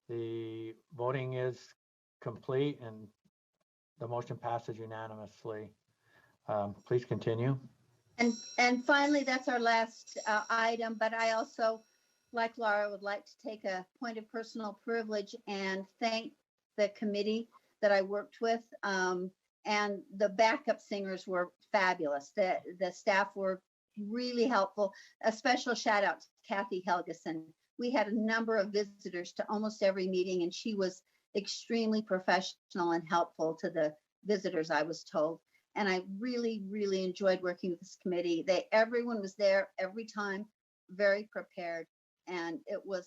The voting is complete and the motion passes unanimously. Please continue. And finally, that's our last item, but I also, like Laura, would like to take a point of personal privilege and thank the committee that I worked with. And the backup singers were fabulous. The staff were really helpful. A special shout out to Kathy Helgeson. We had a number of visitors to almost every meeting, and she was extremely professional and helpful to the visitors, I was told. And I really, really enjoyed working with this committee. Everyone was there every time. very prepared. And it was,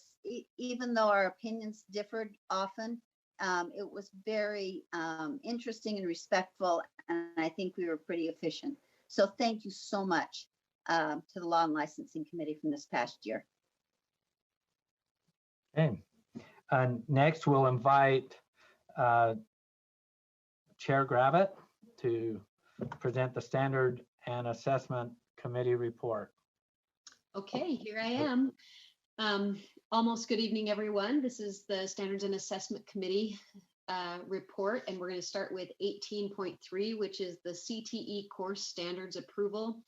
even though our opinions differed often, it was very interesting and respectful. And I think we were pretty efficient. So thank you so much to the Law and Licensing Committee from this past year. Okay. Next, we'll invite Chair Gravitt to present the Standard and Assessment Committee report. Okay, here I am. Almost good evening, everyone. This is the Standards and Assessment Committee report, and we're going to start with 18.3, which is the CTE course standards approval.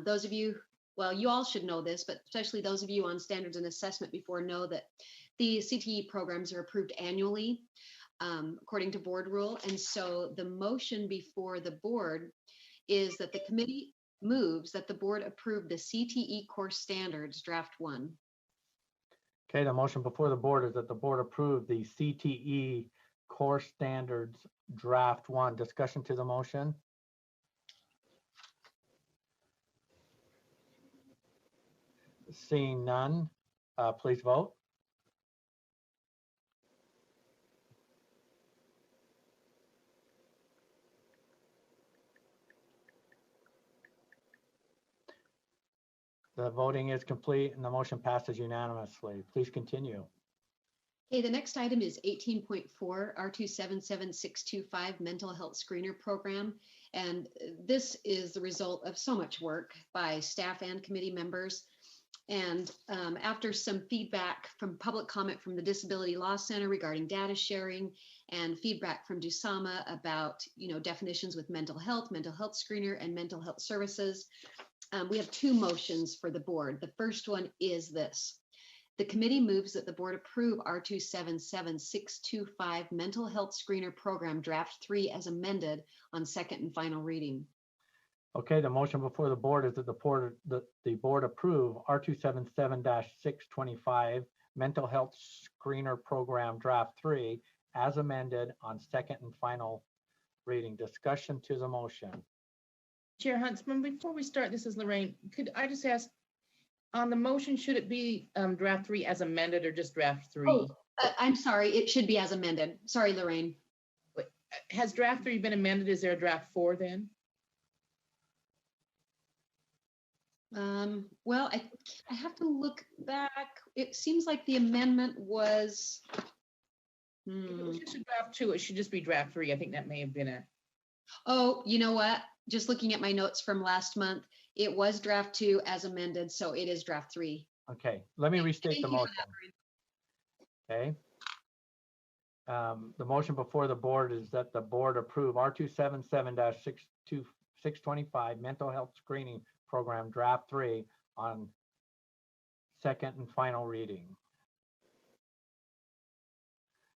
Those of you, well, you all should know this, but especially those of you on standards and assessment before know that the CTE programs are approved annually according to board rule. And so the motion before the board is that the committee moves that the board approve the CTE course standards draft 1. Okay, the motion before the board is that the board approve the CTE course standards draft 1. Discussion to the motion. Seeing none, please vote. The voting is complete and the motion passes unanimously. Please continue. Okay, the next item is 18.4, R277625 Mental Health Screener Program. And this is the result of so much work by staff and committee members. And after some feedback from public comment from the Disability Law Center regarding data sharing and feedback from DUSAMA about, definitions with mental health screener, and mental health services, we have 2 motions for the board. The first one is this. The committee moves that the board approve R277625 Mental Health Screener Program Draft 3 as amended on second and final reading. Okay, the motion before the board is that the board approve R277-625 Mental Health Screener Program Draft 3 as amended on second and final reading. Discussion to the motion. Chair Huntsman, before we start, this is Lorraine. Could I just ask, on the motion, should it be draft 3 as amended or just draft 3? Oh, I'm sorry, it should be as amended. Sorry, Lorraine. Has draft 3 been amended? Is there a draft 4 then? Well, I have to look back. It seems like the amendment was. If it was just a draft 2, it should just be draft 3. I think that may have been a. Oh, you know what? Just looking at my notes from last month, it was draft 2 as amended, so it is draft 3. Okay, let me restate the motion. Okay. The motion before the board is that the board approve R277-625 Mental Health Screening Program Draft 3 on second and final reading.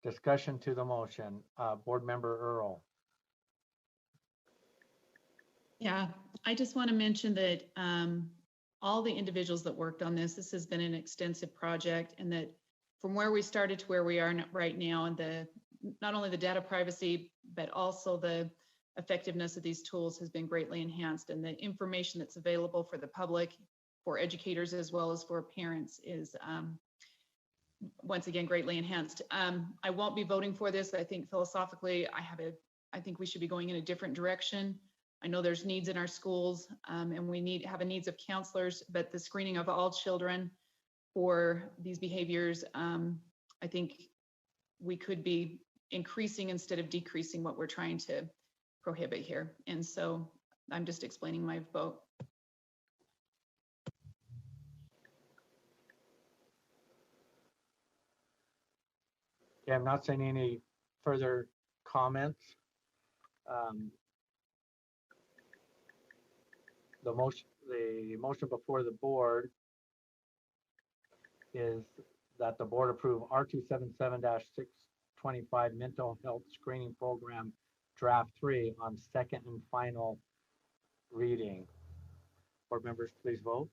Discussion to the motion. Board Member Earl. Yeah, I just want to mention that all the individuals that worked on this has been an extensive project, and that from where we started to where we are right now, and not only the data privacy, but also the effectiveness of these tools has been greatly enhanced, and the information that's available for the public, for educators, as well as for parents is once again greatly enhanced. I won't be voting for this. I think philosophically, I think we should be going in a different direction. I know there's needs in our schools, and we have a needs of counselors, but the screening of all children for these behaviors, I think we could be increasing instead of decreasing what we're trying to prohibit here. And so I'm just explaining my vote. Okay, I'm not seeing any further comments. The motion before the board is that the board approve R277-625 Mental Health Screening Program Draft 3 on second and final reading. Board members, please vote.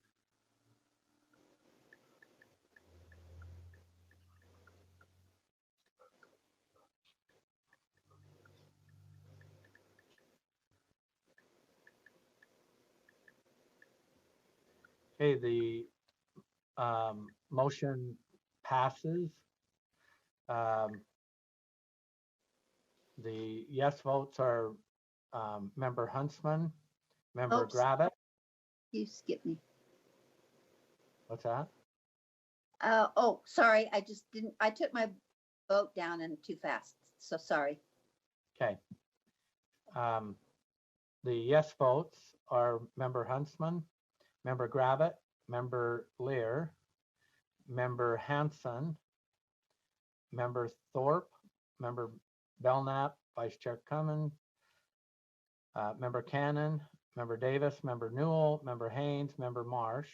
Okay, the Motion passes. The yes votes are Member Huntsman, Member Oops. Gravitt. You skipped me. What's that? Oh, sorry. I took my vote down and too fast. So sorry. Okay. The yes votes are Member Huntsman, Member Gravitt, Member Lear, Member Hanson, Member Thorpe, Member Belknap, Vice Chair Cummins, Member Cannon, Member Davis, Member Newell, Member Haynes, Member Marsh.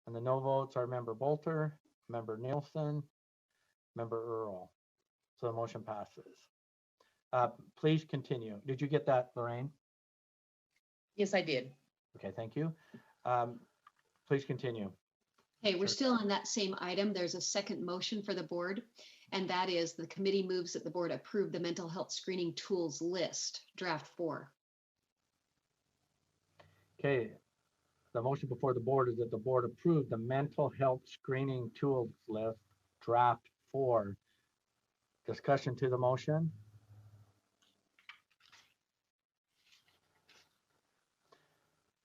And the no votes are Member Bolter, Member Nielsen, Member Earl. So the motion passes. Please continue. Did you get that, Lorraine? Yes, I did. Okay, thank you. Please continue. Okay, we're still on that same item. There's a second motion for the board, and that is the committee moves that the board approve the mental health screening tools list, draft 4. Okay, the motion before the board is that the board approve the mental health screening tools list, draft 4. Discussion to the motion.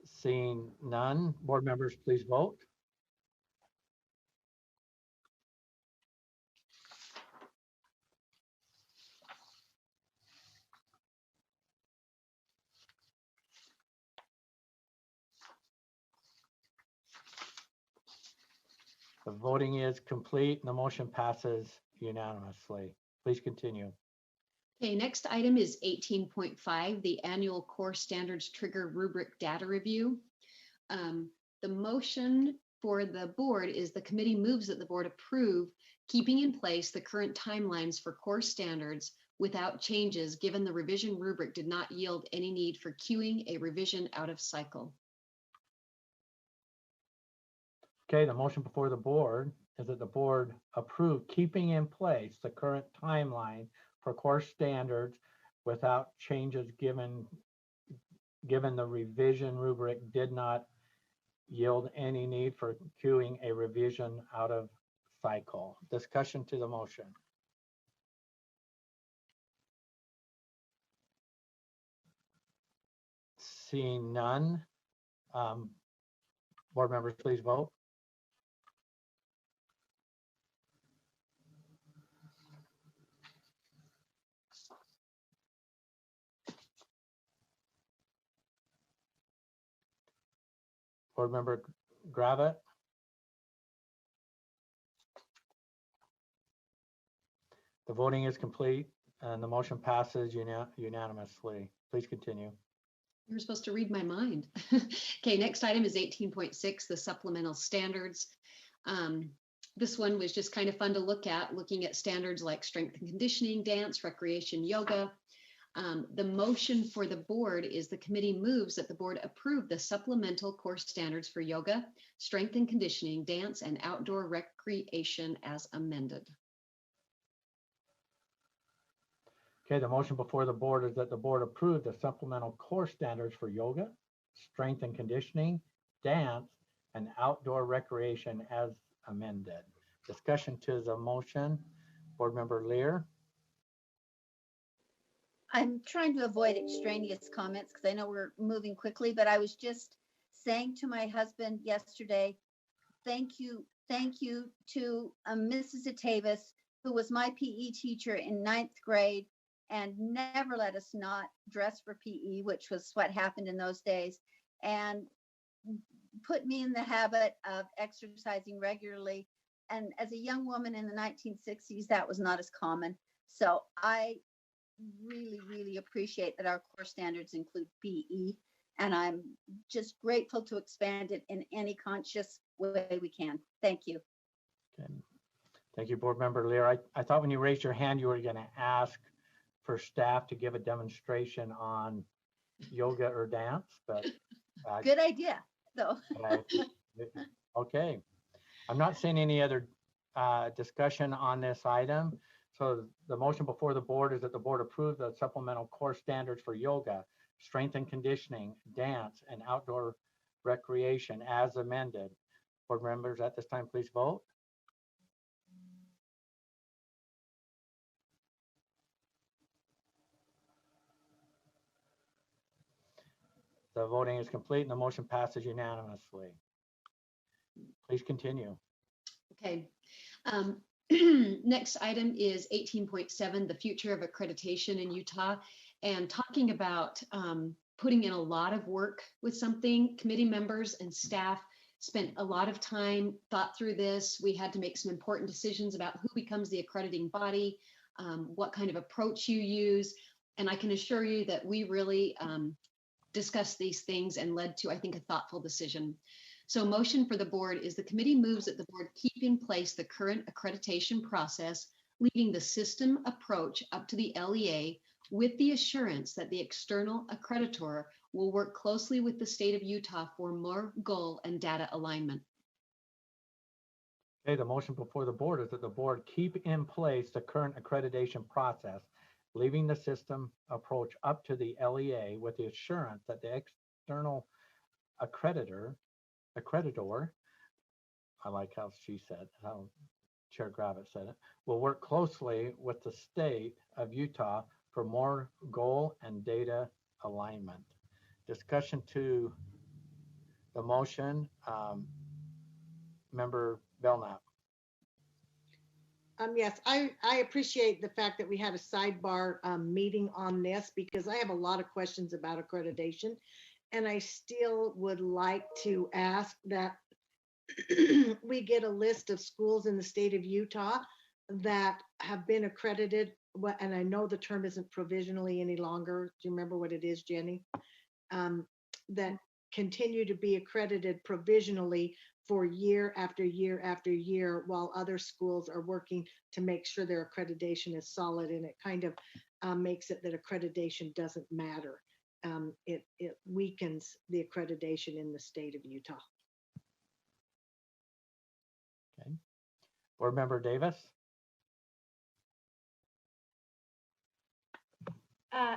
Seeing none, board members, please vote. The voting is complete and the motion passes unanimously. Please continue. Okay, next item is 18.5, the annual core standards trigger rubric data review. The motion for the board is the committee moves that the board approve, keeping in place the current timelines for core standards without changes, given the revision rubric did not yield any need for queuing a revision out of cycle. Okay, the motion before the board is that the board approve keeping in place the current timeline for core standards without changes given the revision rubric did not yield any need for queuing a revision out of cycle. Discussion to the motion. Seeing none, board members, please vote. Board member Gravitt. The voting is complete and the motion passes unanimously. Please continue. You're supposed to read my mind. Okay, next item is 18.6, the supplemental standards. This one was just kind of fun to look at, looking at standards like strength and conditioning, dance, recreation, yoga. The motion for the board is the committee moves that the board approve the supplemental core standards for yoga, strength and conditioning, dance, and outdoor recreation as amended. Okay, the motion before the board is that the board approve the supplemental core standards for yoga, strength and conditioning, dance, and outdoor recreation as amended. Discussion to the motion. Board member Lear. I'm trying to avoid extraneous comments because I know we're moving quickly, but I was just saying to my husband yesterday, thank you to Mrs. Atavis, who was my PE teacher in 9th grade and never let us not dress for PE, which was what happened in those days, and put me in the habit of exercising regularly. And as a young woman in the 1960s, that was not as common. So I really, really appreciate that our core standards include PE, and I'm just grateful to expand it in any conscious way we can. Thank you. Okay. Thank you, board member Lear. I thought when you raised your hand, you were going to ask for staff to give a demonstration on yoga or dance, but good idea, though. Okay. I'm not seeing any other discussion on this item. So the motion before the board is that the board approve the supplemental core standards for yoga, strength and conditioning, dance, and outdoor recreation as amended. Board members at this time, please vote. The voting is complete and the motion passes unanimously. Please continue. Okay. Next item is 18.7, the future of accreditation in Utah, and talking about putting in a lot of work with something. Committee members and staff spent a lot of time, thought through this. We had to make some important decisions about who becomes the accrediting body, what kind of approach you use. And I can assure you that we really discussed these things and led to, I think, a thoughtful decision. So motion for the board is the committee moves that the board keep in place the current accreditation process, leaving the system approach up to the LEA with the assurance that the external accreditor will work closely with the state of Utah for more goal and data alignment. Okay, the motion before the board is that the board keep in place the current accreditation process, leaving the system approach up to the LEA with the assurance that the external accreditor, I like how she said, how Chair Gravitt said it, will work closely with the state of Utah for more goal and data alignment. Discussion to the motion, Member Belknap. Yes, I appreciate the fact that we had a sidebar meeting on this, because I have a lot of questions about accreditation. And I still would like to ask that we get a list of schools in the state of Utah that have been accredited. And I know the term isn't provisionally any longer. Do you remember what it is, Jenny? That continue to be accredited provisionally for year after year after year, while other schools are working to make sure their accreditation is solid. And it kind of makes it that accreditation doesn't matter. It weakens the accreditation in the state of Utah. Okay. Board Member Davis.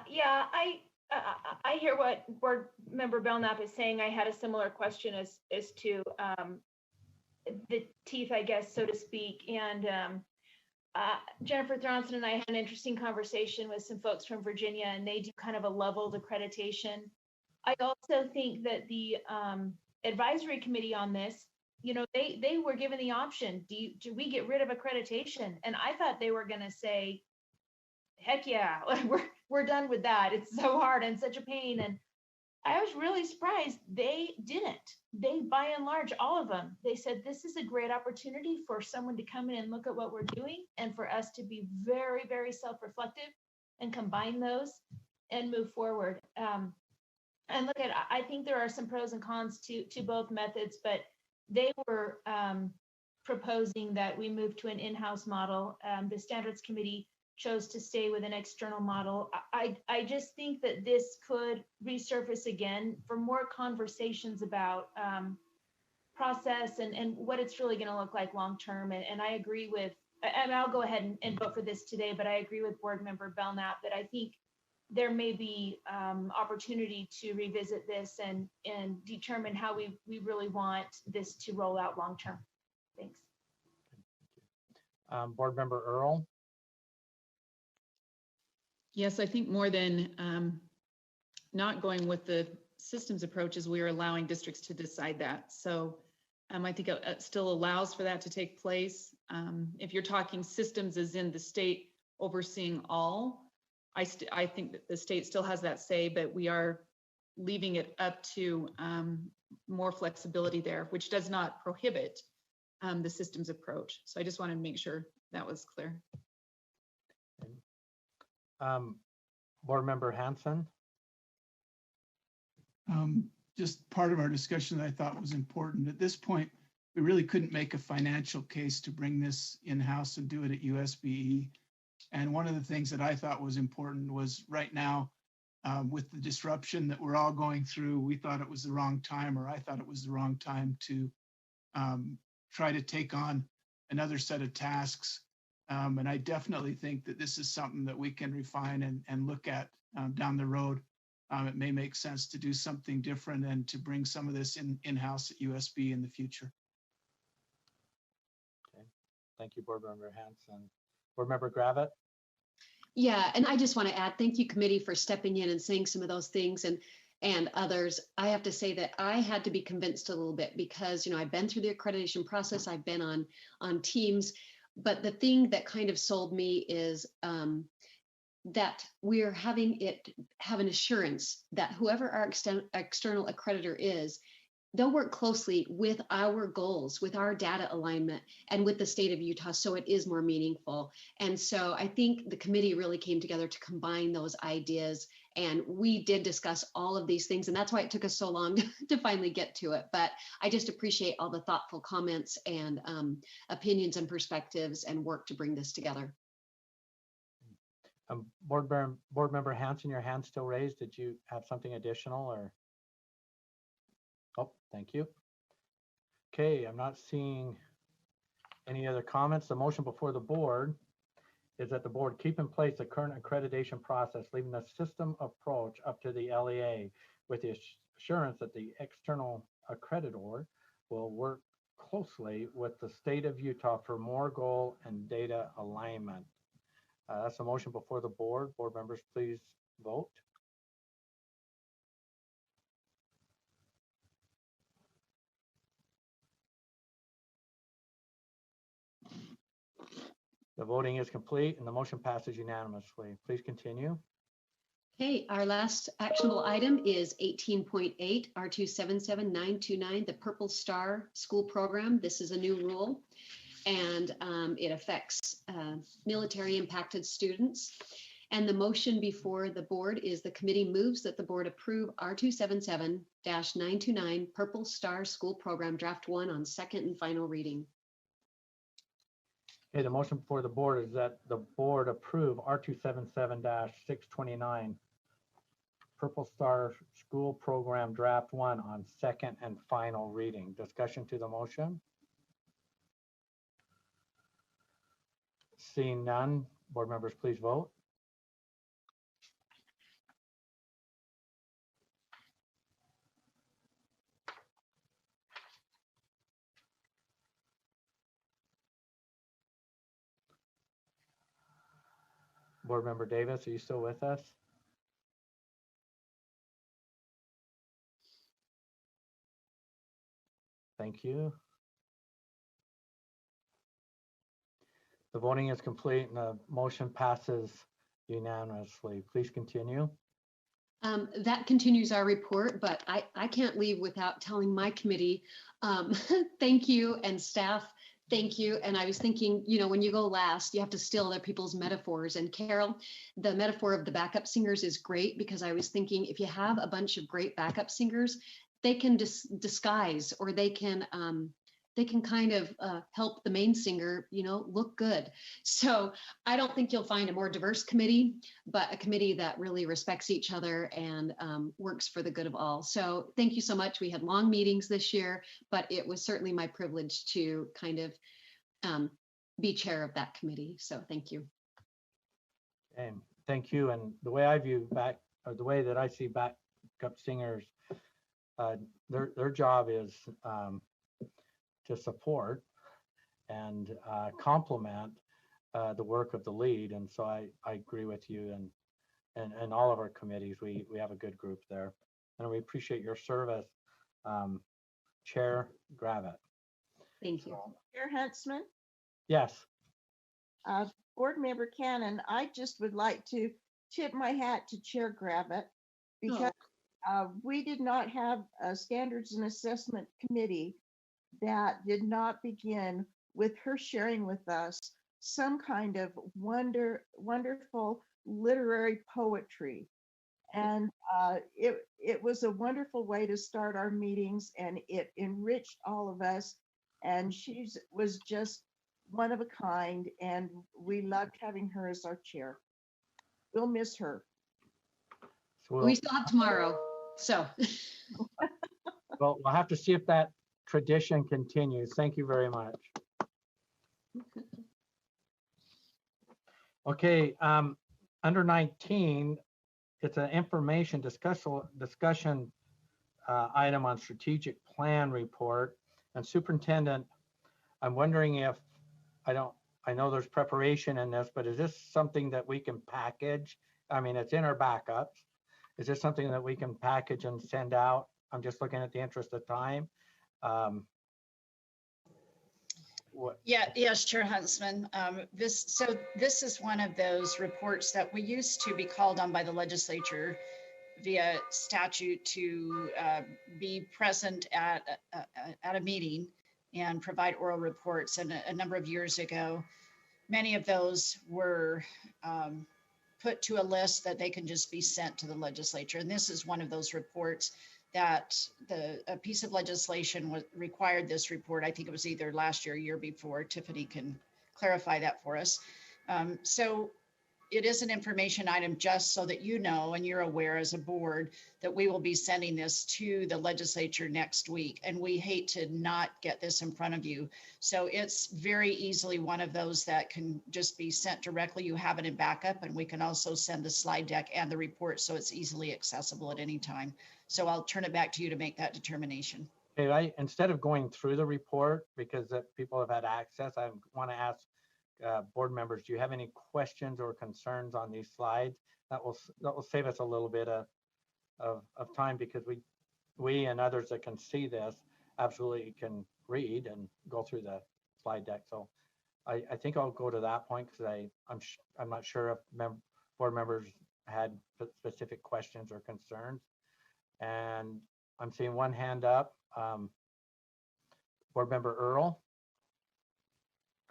Yeah, I hear what Board Member Belknap is saying. I had a similar question as to the teeth, I guess, so to speak. And Jennifer Thronson and I had an interesting conversation with some folks from Virginia, and they do kind of a leveled accreditation. I also think that the advisory committee on this, you know, they were given the option, do we get rid of accreditation? And I thought they were going to say, heck yeah, we're done with that. It's so hard and such a pain. And I was really surprised they didn't. They, by and large, all of them, they said, this is a great opportunity for someone to come in and look at what we're doing, and for us to be very, very self-reflective and combine those and move forward. And look at, I think there are some pros and cons to both methods, but they were proposing that we move to an in-house model. The standards committee chose to stay with an external model. I just think that this could resurface again for more conversations about process and what it's really going to look like long-term. And I agree with, and I'll go ahead and vote for this today, but I agree with Board Member Belknap that I think there may be opportunity to revisit this and determine how we really want this to roll out long-term. Thanks. Board Member Earl. Yes, I think more than not going with the systems approaches, we are allowing districts to decide that. So I think it still allows for that to take place. If you're talking systems as in the state overseeing all, I think that the state still has that say, but we are leaving it up to more flexibility there, which does not prohibit the systems approach. So I just wanted to make sure that was clear. Board Member Hanson. Just part of our discussion that I thought was important. At this point, we really couldn't make a financial case to bring this in-house and do it at USBE. And one of the things that I thought was important was right now, with the disruption that we're all going through, we thought it was the wrong time, or I thought it was the wrong time to try to take on another set of tasks. And I definitely think that this is something that we can refine and look at down the road. It may make sense to do something different and to bring some of this in-house at USB in the future. Thank you, Board Member Hanson. Board Member Gravitt? Yeah, and I just want to add, thank you committee for stepping in and saying some of those things and others. I have to say that I had to be convinced a little bit because, you know, I've been through the accreditation process, I've been on teams, but the thing that kind of sold me is that we're have an assurance that whoever our external accreditor is, they'll work closely with our goals, with our data alignment, and with the state of Utah, so it is more meaningful. And so I think the committee really came together to combine those ideas, and we did discuss all of these things, and that's why it took us so long to finally get to it. But I just appreciate all the thoughtful comments and opinions and perspectives and work to bring this together. Board Member Hanson, your hand's still raised. Did you have something additional or? Oh, thank you. Okay, I'm not seeing any other comments. The motion before the board is that the board keep in place the current accreditation process, leaving the system approach up to the LEA with the assurance that the external accreditor will work closely with the state of Utah for more goal and data alignment. That's a motion before the board. Board members, please vote. The voting is complete and the motion passes unanimously. Please continue. Okay, our last actionable item is 18.8 R277929, the Purple Star School Program. This is a new rule and it affects military impacted students. And the motion before the board is the committee moves that the board approve R277-929 Purple Star School Program Draft 1 on second and final reading. Okay, the motion before the board is that the board approve R277-629 Purple Star School Program Draft 1 on second and final reading. Discussion to the motion? Seeing none, board members, please vote. Board Member Davis, are you still with us? Thank you. The voting is complete and the motion passes unanimously. Please continue. That continues our report, but I can't leave without telling my committee, thank you, and staff, thank you. And I was thinking, you know, when you go last, you have to steal other people's metaphors. And Carol, the metaphor of the backup singers is great because I was thinking if you have a bunch of great backup singers, they can disguise or they can kind of help the main singer, you know, look good. So I don't think you'll find a more diverse committee, but a committee that really respects each other and works for the good of all. So thank you so much. We had long meetings this year, but it was certainly my privilege to kind of be chair of that committee. So thank you. Okay, thank you. And the way I view the way that I see backup singers, their job is to support and complement the work of the lead. And so I agree with you and all of our committees. We have a good group there. And we appreciate your service, Chair Gravitt. Thank you. Chair Huntsman, Yes. Board Member Cannon, I just would like to tip my hat to Chair Gravitt because we did not have a standards and assessment committee that did not begin with her sharing with us some kind of wonderful literary poetry. And it was a wonderful way to start our meetings and it enriched all of us. And she was just one of a kind and we loved having her as our chair. We'll miss her. So we still have tomorrow, so. Well, we'll have to see if that tradition continues. Thank you very much. Okay, under 19, it's an information discussion item on strategic plan report. And Superintendent, I'm wondering if I know there's preparation in this, but is this something that we can package? I mean, it's in our backups. Is this something that we can package and send out? I'm just looking at the interest of time. What? Yeah, yes, Chair Huntsman. This is one of those reports that we used to be called on by the legislature via statute to be present at a meeting and provide oral reports. And a number of years ago, many of those were put to a list that they can just be sent to the legislature. And this is one of those reports that a piece of legislation required this report. I think it was either last year or year before. Tiffany can clarify that for us. So it is an information item, just so that you know and you're aware as a board that we will be sending this to the legislature next week. And we hate to not get this in front of you. So it's very easily one of those that can just be sent directly. You have it in backup, and we can also send the slide deck and the report, so it's easily accessible at any time. So I'll turn it back to you to make that determination. Okay, instead of going through the report, because people have had access, I want to ask board members, do you have any questions or concerns on these slides? That will save us a little bit of time, because we and others that can see this absolutely can read and go through the slide deck. So I think I'll go to that point, because I'm not sure if board members had specific questions or concerns. And I'm seeing one hand up. Board Member Earl.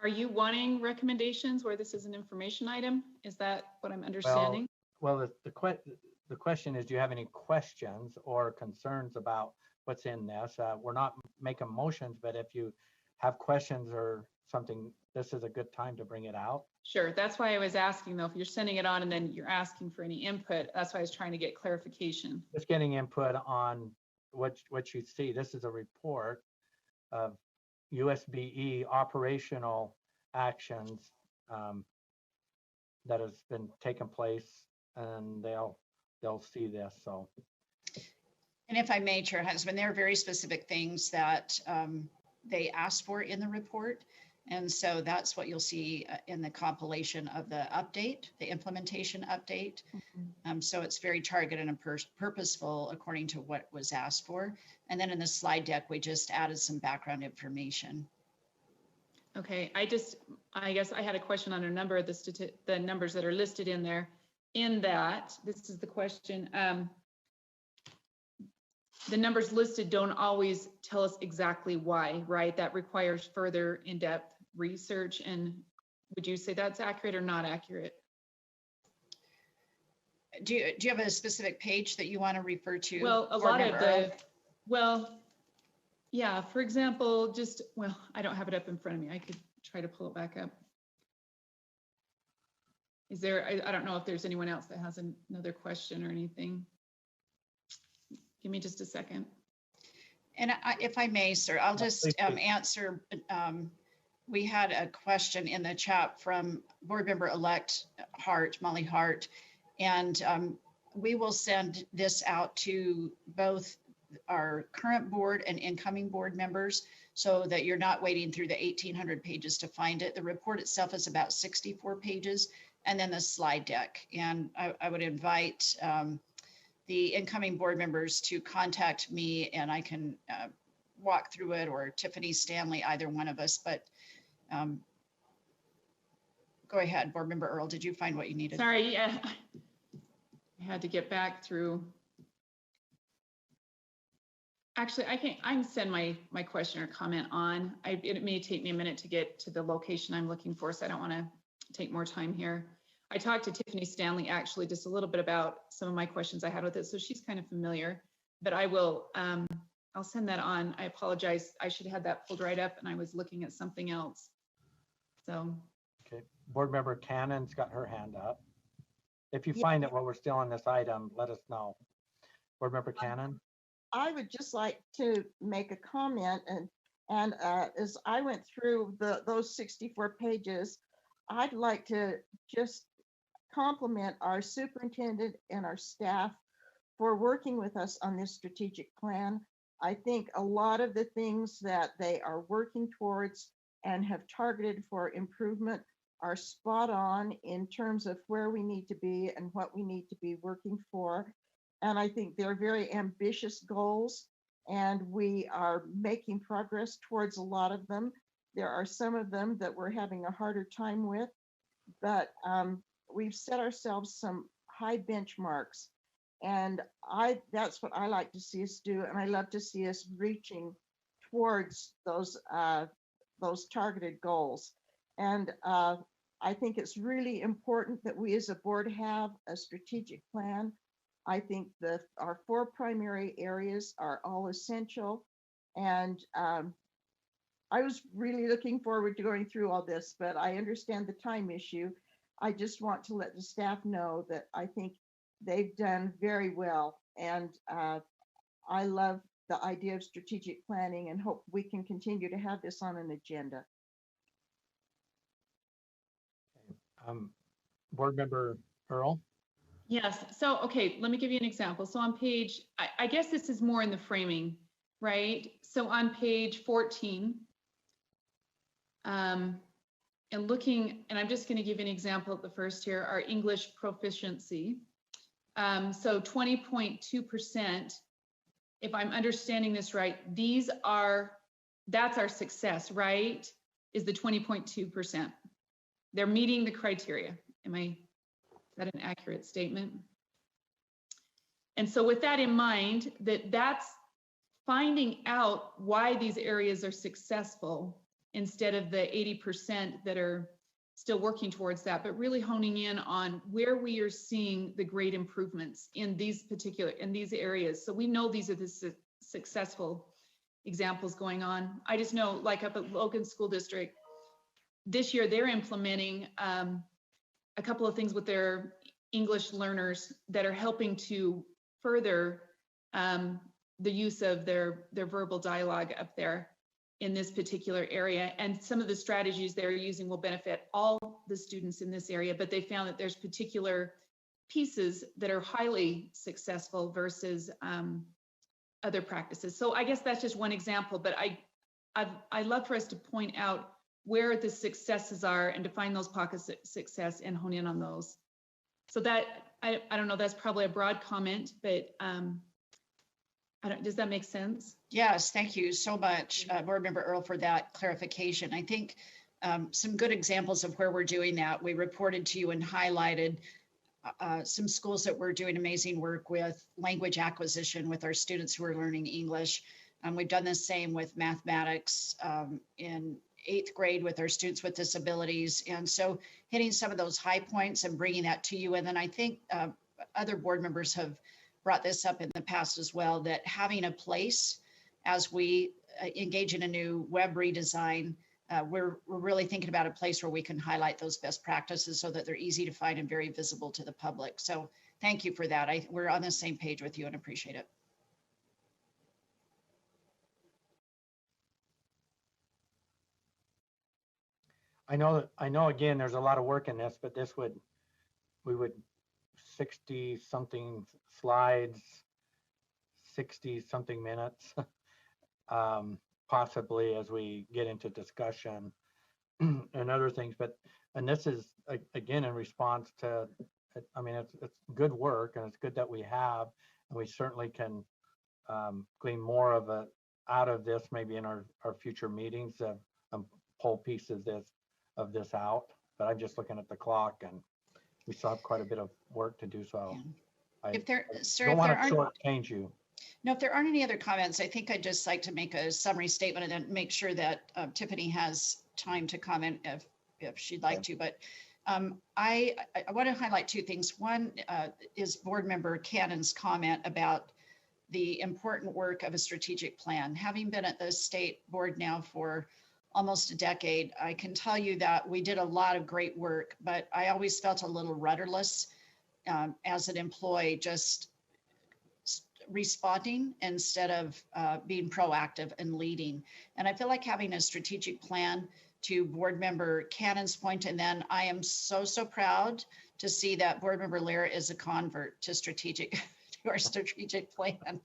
Are you wanting recommendations where this is an information item? Is that what I'm understanding? Well, the question is, do you have any questions or concerns about what's in this? We're not making motions, but if you have questions or something, this is a good time to bring it out. Sure, that's why I was asking, though, if you're sending it on and then you're asking for any input, that's why I was trying to get clarification. Just getting input on what you see. This is a report of USBE operational actions that has been taking place, and they'll see this. So, and if I may, Chair Huntsman, there are very specific things that they asked for in the report, and so that's what you'll see in the compilation of the update, the implementation update. So it's very targeted and purposeful according to what was asked for. And then in the slide deck, we just added some background information. Okay, I guess I had a question on a number of the numbers that are listed in there. In that, this is the question. The numbers listed don't always tell us exactly why, right? That requires further in-depth research. And would you say that's accurate or not accurate? Do you have a specific page that you want to refer to? Well, a lot of the, well, yeah, for example, I don't have it up in front of me. I could try to pull it back up. Is there, I don't know if there's anyone else that has another question or anything. Give me just a second. And if I may, sir, I'll just answer. We had a question in the chat from board member-elect Molly Hart, and we will send this out to both our current board and incoming board members, so that you're not waiting through the 1,800 pages to find it. The report itself is about 64 pages, and then the slide deck. And I would invite the incoming board members to contact me, and I can walk through it, or Tiffany Stanley, either one of us. But go ahead, board member Earl, did you find what you needed? Sorry, yeah. I had to get back through. Actually, I can send my question or comment on. It may take me a minute to get to the location I'm looking for, so I don't want to take more time here. I talked to Tiffany Stanley actually just a little bit about some of my questions I had with it, so she's kind of familiar, but I will, I'll send that on. I apologize. I should have had that pulled right up, and I was looking at something else. So. Okay, board member Cannon's got her hand up. If you find it while we're still on this item, let us know. Board member Cannon. I would just like to make a comment, and as I went through those 64 pages, I'd like to just compliment our superintendent and our staff for working with us on this strategic plan. I think a lot of the things that they are working towards and have targeted for improvement are spot on in terms of where we need to be and what we need to be working for. And I think they're very ambitious goals, and we are making progress towards a lot of them. There are some of them that we're having a harder time with, but we've set ourselves some high benchmarks. And that's what I like to see us do. And I love to see us reaching towards those targeted goals. And I think it's really important that we as a board have a strategic plan. I think our 4 primary areas are all essential. And I was really looking forward to going through all this, but I understand the time issue. I just want to let the staff know that I think they've done very well. And I love the idea of strategic planning and hope we can continue to have this on an agenda. Board Member Earl? Yes. So, okay, let me give you an example. So on page, I guess this is more in the framing, right? So on page 14, and looking, and I'm just going to give you an example of the first here, our English proficiency. So 20.2%, if I'm understanding this right, that's our success, right? Is the 20.2%. They're meeting the criteria. Is that an accurate statement? And so with that in mind, that's finding out why these areas are successful instead of the 80% that are still working towards that, but really honing in on where we are seeing the great improvements in these areas. So we know these are the successful examples going on. I just know, like up at Logan School District, this year they're implementing a couple of things with their English learners that are helping to further the use of their verbal dialogue up there in this particular area. And some of the strategies they're using will benefit all the students in this area, but they found that there's particular pieces that are highly successful versus other practices. So I guess that's just one example, but I'd love for us to point out where the successes are and to find those pockets of success and hone in on those. So that, I don't know, that's probably a broad comment, but does that make sense? Yes, thank you so much, Board Member Earl, for that clarification. I think some good examples of where we're doing that. We reported to you and highlighted some schools that we're doing amazing work with language acquisition with our students who are learning English. We've done the same with mathematics in 8th grade with our students with disabilities. And so hitting some of those high points and bringing that to you. And then I think other board members have brought this up in the past as well, that having a place as we engage in a new web redesign, we're really thinking about a place where we can highlight those best practices so that they're easy to find and very visible to the public. So thank you for that. We're on the same page with you and appreciate it. I know again, there's a lot of work in this, but we would 60 something slides, 60 something minutes, possibly as we get into discussion and other things. And this is again in response to, I mean, it's good work and it's good that we have, and we certainly can glean more of it out of this maybe in our future meetings pull pieces of this out. But I'm just looking at the clock and we still have quite a bit of work to do. So I don't want to shortchange you. No, if there aren't any other comments, I think I'd just like to make a summary statement and then make sure that Tiffany has time to comment if she'd like to. But I want to highlight 2 things. One is Board Member Cannon's comment about the important work of a strategic plan. Having been at the state board now for almost a decade, I can tell you that we did a lot of great work, but I always felt a little rudderless as an employee, just responding instead of being proactive and leading. And I feel like having a strategic plan, to Board Member Cannon's point, and then I am so proud to see that Board Member Lear is a convert to our strategic plan.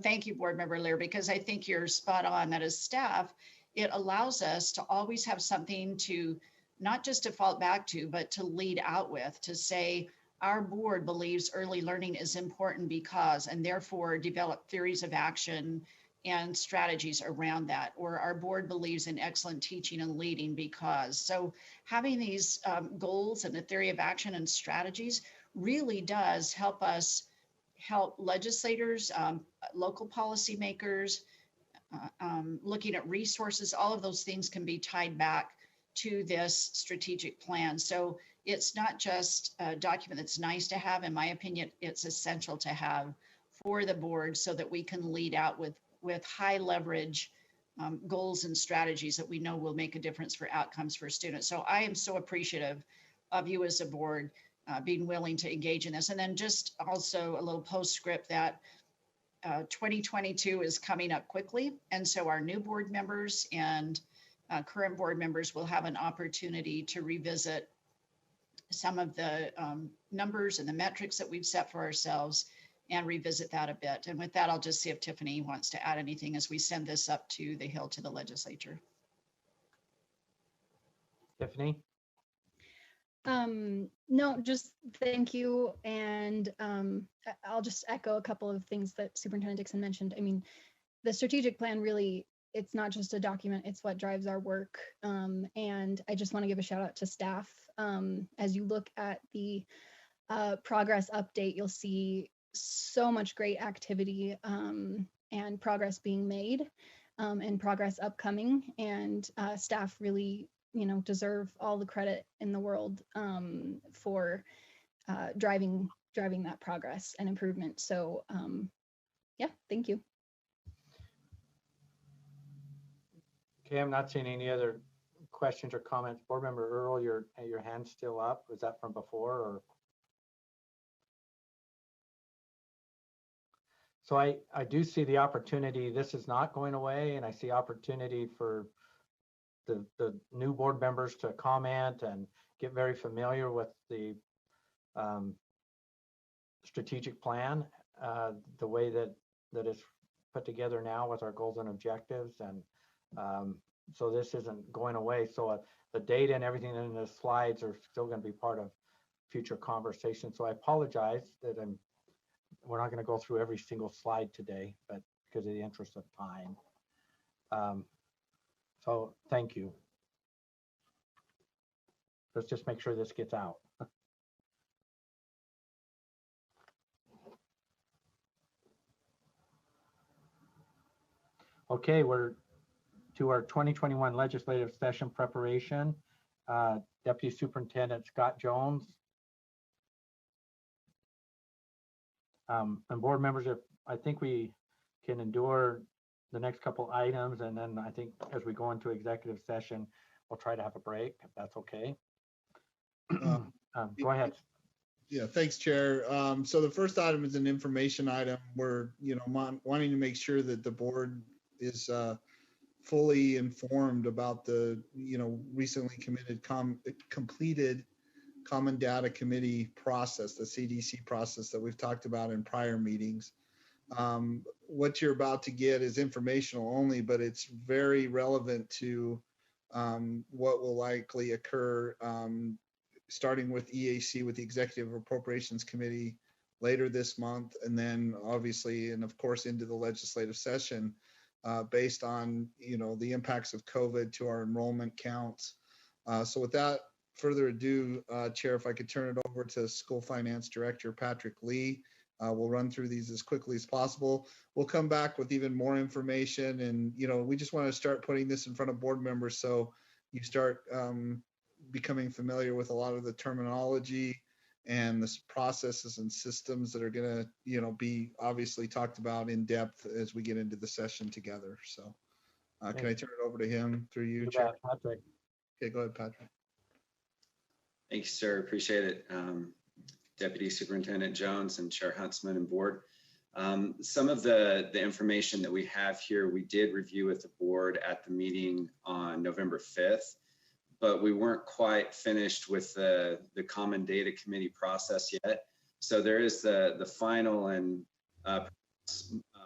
Thank you, Board Member Lear, because I think you're spot on that as staff, it allows us to always have something to, not just to fall back to, but to lead out with, to say, our board believes early learning is important because, and therefore develop theories of action and strategies around that. Or our board believes in excellent teaching and leading because. So having these goals and the theory of action and strategies really does help us help legislators, local policymakers, looking at resources. All of those things can be tied back to this strategic plan. So it's not just a document that's nice to have. In my opinion, it's essential to have for the board so that we can lead out with high leverage goals and strategies that we know will make a difference for outcomes for students. So I am so appreciative of you as a board being willing to engage in this. And then just also a little postscript that 2022 is coming up quickly. And so our new board members and current board members will have an opportunity to revisit some of the numbers and the metrics that we've set for ourselves and revisit that a bit. And with that, I'll just see if Tiffany wants to add anything as we send this up to the Hill to the legislature. Tiffany? No, just thank you. And I'll just echo a couple of things that Superintendent Dixon mentioned. I mean, the strategic plan really, it's not just a document, it's what drives our work. And I just want to give a shout out to staff. As you look at the progress update, you'll see so much great activity and progress being made and progress upcoming. And staff really, deserve all the credit in the world for driving that progress and improvement. So yeah, thank you. Okay, I'm not seeing any other questions or comments. Board Member Earl, your hand's still up. Was that from before or? So I do see the opportunity. This is not going away, and I see opportunity for the new board members to comment and get very familiar with the strategic plan, the way that it's put together now with our goals and objectives. And so this isn't going away. So the data and everything in the slides are still going to be part of future conversations. So I apologize that we're not going to go through every single slide today, but because of the interest of time. So thank you. Let's just make sure this gets out. Okay, we're to our 2021 legislative session preparation. Deputy Superintendent Scott Jones. And board members, if I think we can endure the next couple items, and then I think as we go into executive session, we'll try to have a break, if that's okay. Go ahead. Yeah, thanks, Chair. So the first item is an information item. We're, wanting to make sure that the board is fully informed about the, recently completed Common Data Committee process, the CDC process that we've talked about in prior meetings. What you're about to get is informational only, but it's very relevant to what will likely occur starting with EAC, with the Executive Appropriations Committee later this month, and then obviously, and of course, into the legislative session based on, the impacts of COVID to our enrollment counts. So without further ado, Chair, if I could turn it over to School Finance Director Patrick Lee. We'll run through these as quickly as possible. We'll come back with even more information, and we just want to start putting this in front of board members so you start becoming familiar with a lot of the terminology and the processes and systems that are going to be obviously talked about in depth as we get into the session together. So can I turn it over to him through you, Chair? Patrick. Okay, go ahead, Patrick. Thanks, sir. Appreciate it. Deputy Superintendent Jones and Chair Huntsman and board. Some of the information that we have here, we did review with the board at the meeting on November 5th, but we weren't quite finished with the Common Data Committee process yet. So there is the final and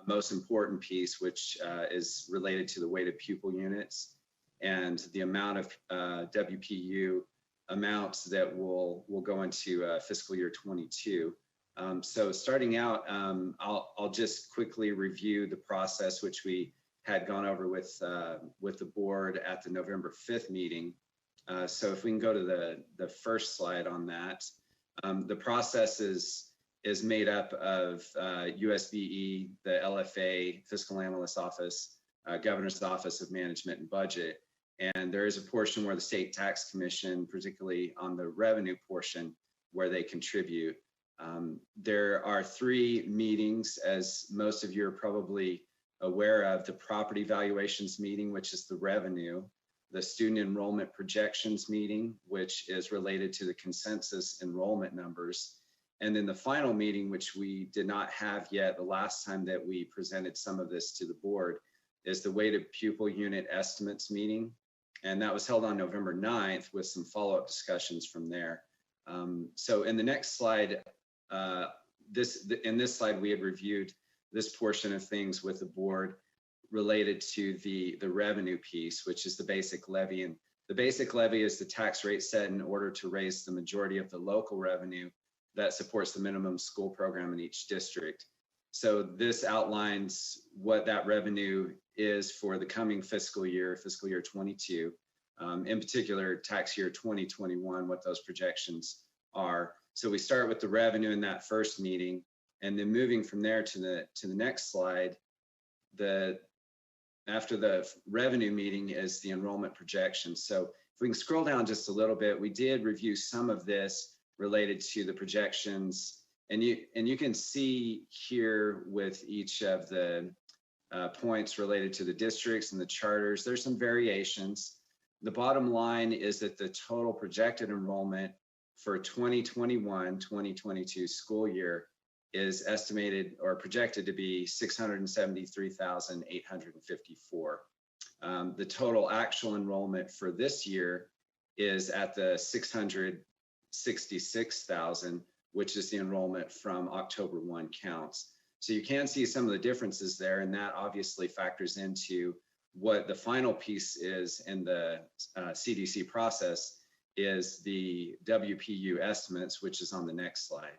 most important piece, which is related to the weighted pupil units and the amount of WPU amounts that will go into fiscal year 22. So starting out, I'll just quickly review the process which we had gone over with the board at the November 5th meeting. So if we can go to the first slide on that, the process is made up of USBE, the LFA, Fiscal Analyst Office, Governor's Office of Management and Budget, and there is a portion where the State Tax Commission, particularly on the revenue portion, where they contribute. There are 3 meetings, as most of you are probably aware of: the property valuations meeting, which is the revenue; the student enrollment projections meeting, which is related to the consensus enrollment numbers; and then the final meeting, which we did not have yet the last time that we presented some of this to the board, is the weighted pupil unit estimates meeting. And that was held on November 9th with some follow-up discussions from there. So in the next slide, in this slide, we had reviewed this portion of things with the board related to the revenue piece, which is the basic levy. And the basic levy is the tax rate set in order to raise the majority of the local revenue that supports the minimum school program in each district. So this outlines what that revenue is for the coming fiscal year 22, in particular tax year 2021, what those projections are. So we start with the revenue in that first meeting, and then moving from there to the next slide, after the revenue meeting is the enrollment projections. So if we can scroll down just a little bit, we did review some of this related to the projections, and you can see here with each of the points related to the districts and the charters, there's some variations. The bottom line is that the total projected enrollment for 2021-2022 school year is estimated or projected to be 673,854. The total actual enrollment for this year is at the 666,000, which is the enrollment from October 1 counts. So you can see some of the differences there, and that obviously factors into what the final piece is in the CDC process, is the WPU estimates, which is on the next slide.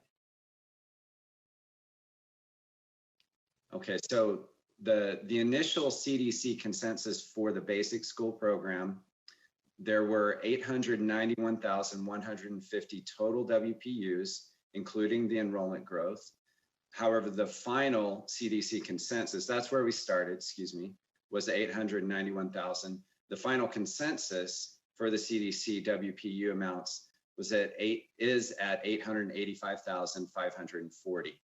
Okay, so the initial CDC consensus for the basic school program, there were 891,150 total WPUs, including the enrollment growth. However, the final CDC consensus, that's where we started, excuse me, was 891,000. The final consensus for the CDC WPU amounts is at 885,540.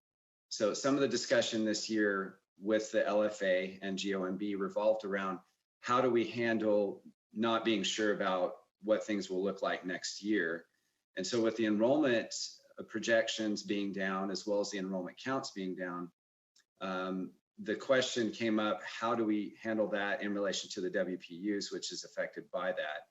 So some of the discussion this year with the LFA and GOMB revolved around how do we handle not being sure about what things will look like next year. And so with the enrollment projections being down, as well as the enrollment counts being down, the question came up, how do we handle that in relation to the WPUs, which is affected by that?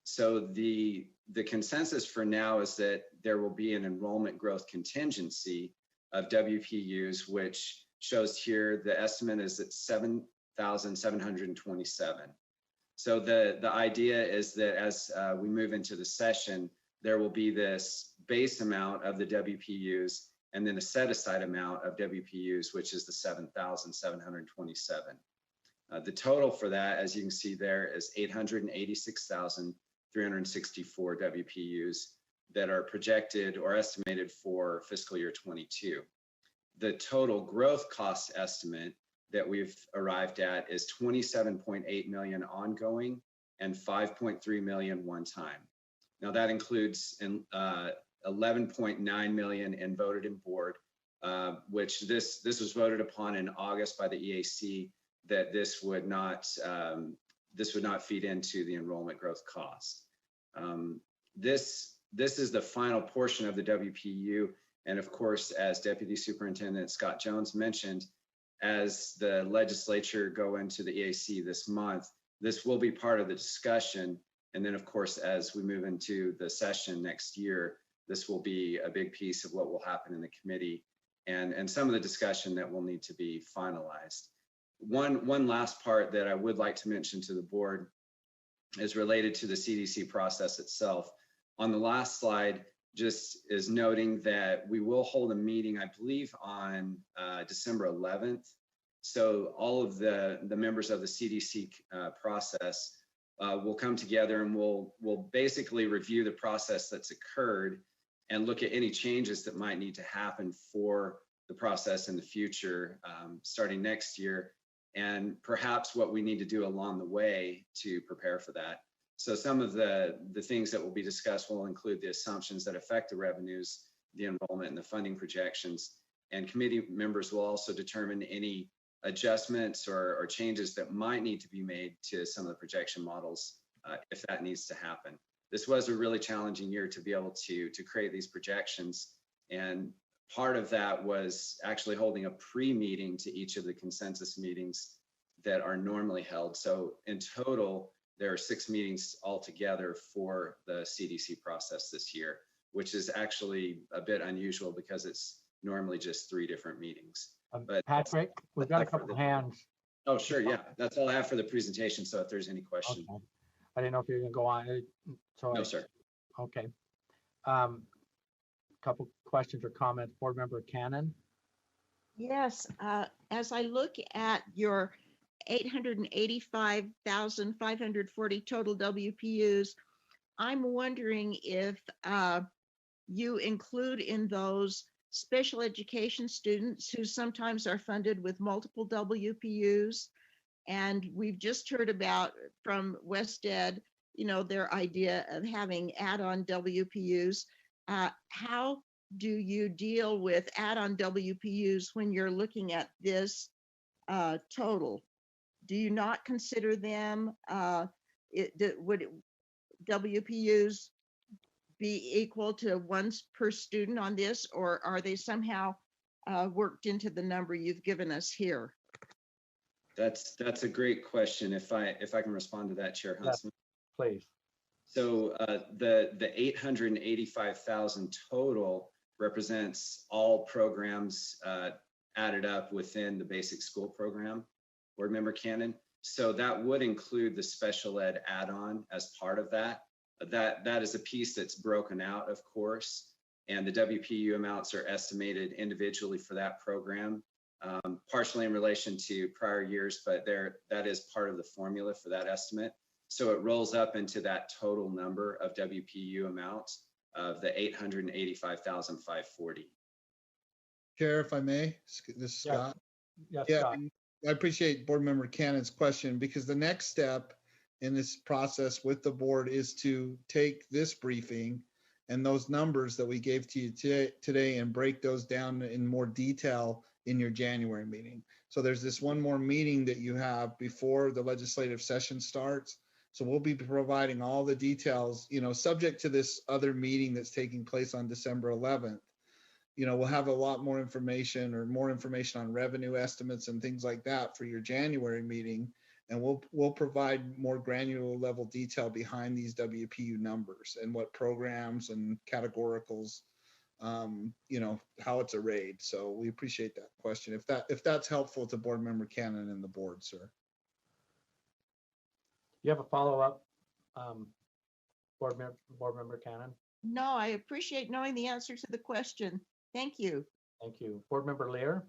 So the consensus for now is that there will be an enrollment growth contingency of WPUs, which shows here the estimate is at 7,727. So the idea is that as we move into the session, there will be this base amount of the WPUs and then a set aside amount of WPUs, which is the 7,727. The total for that, as you can see there, is 886,364 WPUs that are projected or estimated for fiscal year 22. The total growth cost estimate that we've arrived at is 27.8 million ongoing and 5.3 million one time. Now that includes 11.9 million in voted in board, which this was voted upon in August by the EAC, that this would not feed into the enrollment growth cost. This is the final portion of the WPU, and of course, as Deputy Superintendent Scott Jones mentioned, as the legislature go into the EAC this month, this will be part of the discussion. And then, of course, as we move into the session next year, this will be a big piece of what will happen in the committee and some of the discussion that will need to be finalized. One last part that I would like to mention to the board is related to the CDC process itself. On the last slide, just is noting that we will hold a meeting, I believe, on December 11th. So all of the members of the CDC process will come together, and we'll basically review the process that's occurred and look at any changes that might need to happen for the process in the future, starting next year, and perhaps what we need to do along the way to prepare for that. So some of the things that will be discussed will include the assumptions that affect the revenues, the enrollment, and the funding projections. And committee members will also determine any adjustments or changes that might need to be made to some of the projection models if that needs to happen. This was a really challenging year to be able to create these projections. And part of that was actually holding a pre-meeting to each of the consensus meetings that are normally held. So in total, there are 6 meetings altogether for the CDC process this year, which is actually a bit unusual because it's normally just 3 different meetings. But Patrick, we've got a couple of hands. Oh, sure, yeah. That's all I have for the presentation. So if there's any question. Okay. I didn't know if you were going to go on. So No, sir. Okay. Couple questions or comments. Board Member Cannon. Yes, as I look at your 885,540 total WPUs, I'm wondering if you include in those special education students who sometimes are funded with multiple WPUs. And we've just heard about from West Ed, their idea of having add-on WPUs. How do you deal with add-on WPUs when you're looking at this total? Do you not consider them? Would WPUs be equal to ones per student on this, or are they somehow worked into the number you've given us here? That's a great question. If I can respond to that, Chair Huntsman. Yes, please. So the 885,000 total represents all programs added up within the basic school program, Board Member Cannon. So that would include the special ed add-on as part of that. That is a piece that's broken out, of course, and the WPU amounts are estimated individually for that program, partially in relation to prior years, but that is part of the formula for that estimate. So it rolls up into that total number of WPU amounts of the 885,540. Chair, if I may, this is Scott. Yes, yeah, Scott. I appreciate Board Member Cannon's question, because the next step in this process with the board is to take this briefing and those numbers that we gave to you today and break those down in more detail in your January meeting. So there's this one more meeting that you have before the legislative session starts. So we'll be providing all the details, subject to this other meeting that's taking place on December 11th. We'll have a lot more information on revenue estimates and things like that for your January meeting. And we'll provide more granular level detail behind these WPU numbers and what programs and categoricals, how it's arrayed. So we appreciate that question. If that's helpful to Board Member Cannon and the board, sir. You have a follow-up, Board Member Cannon? No, I appreciate knowing the answer to the question. Thank you. Thank you. Board Member Lear?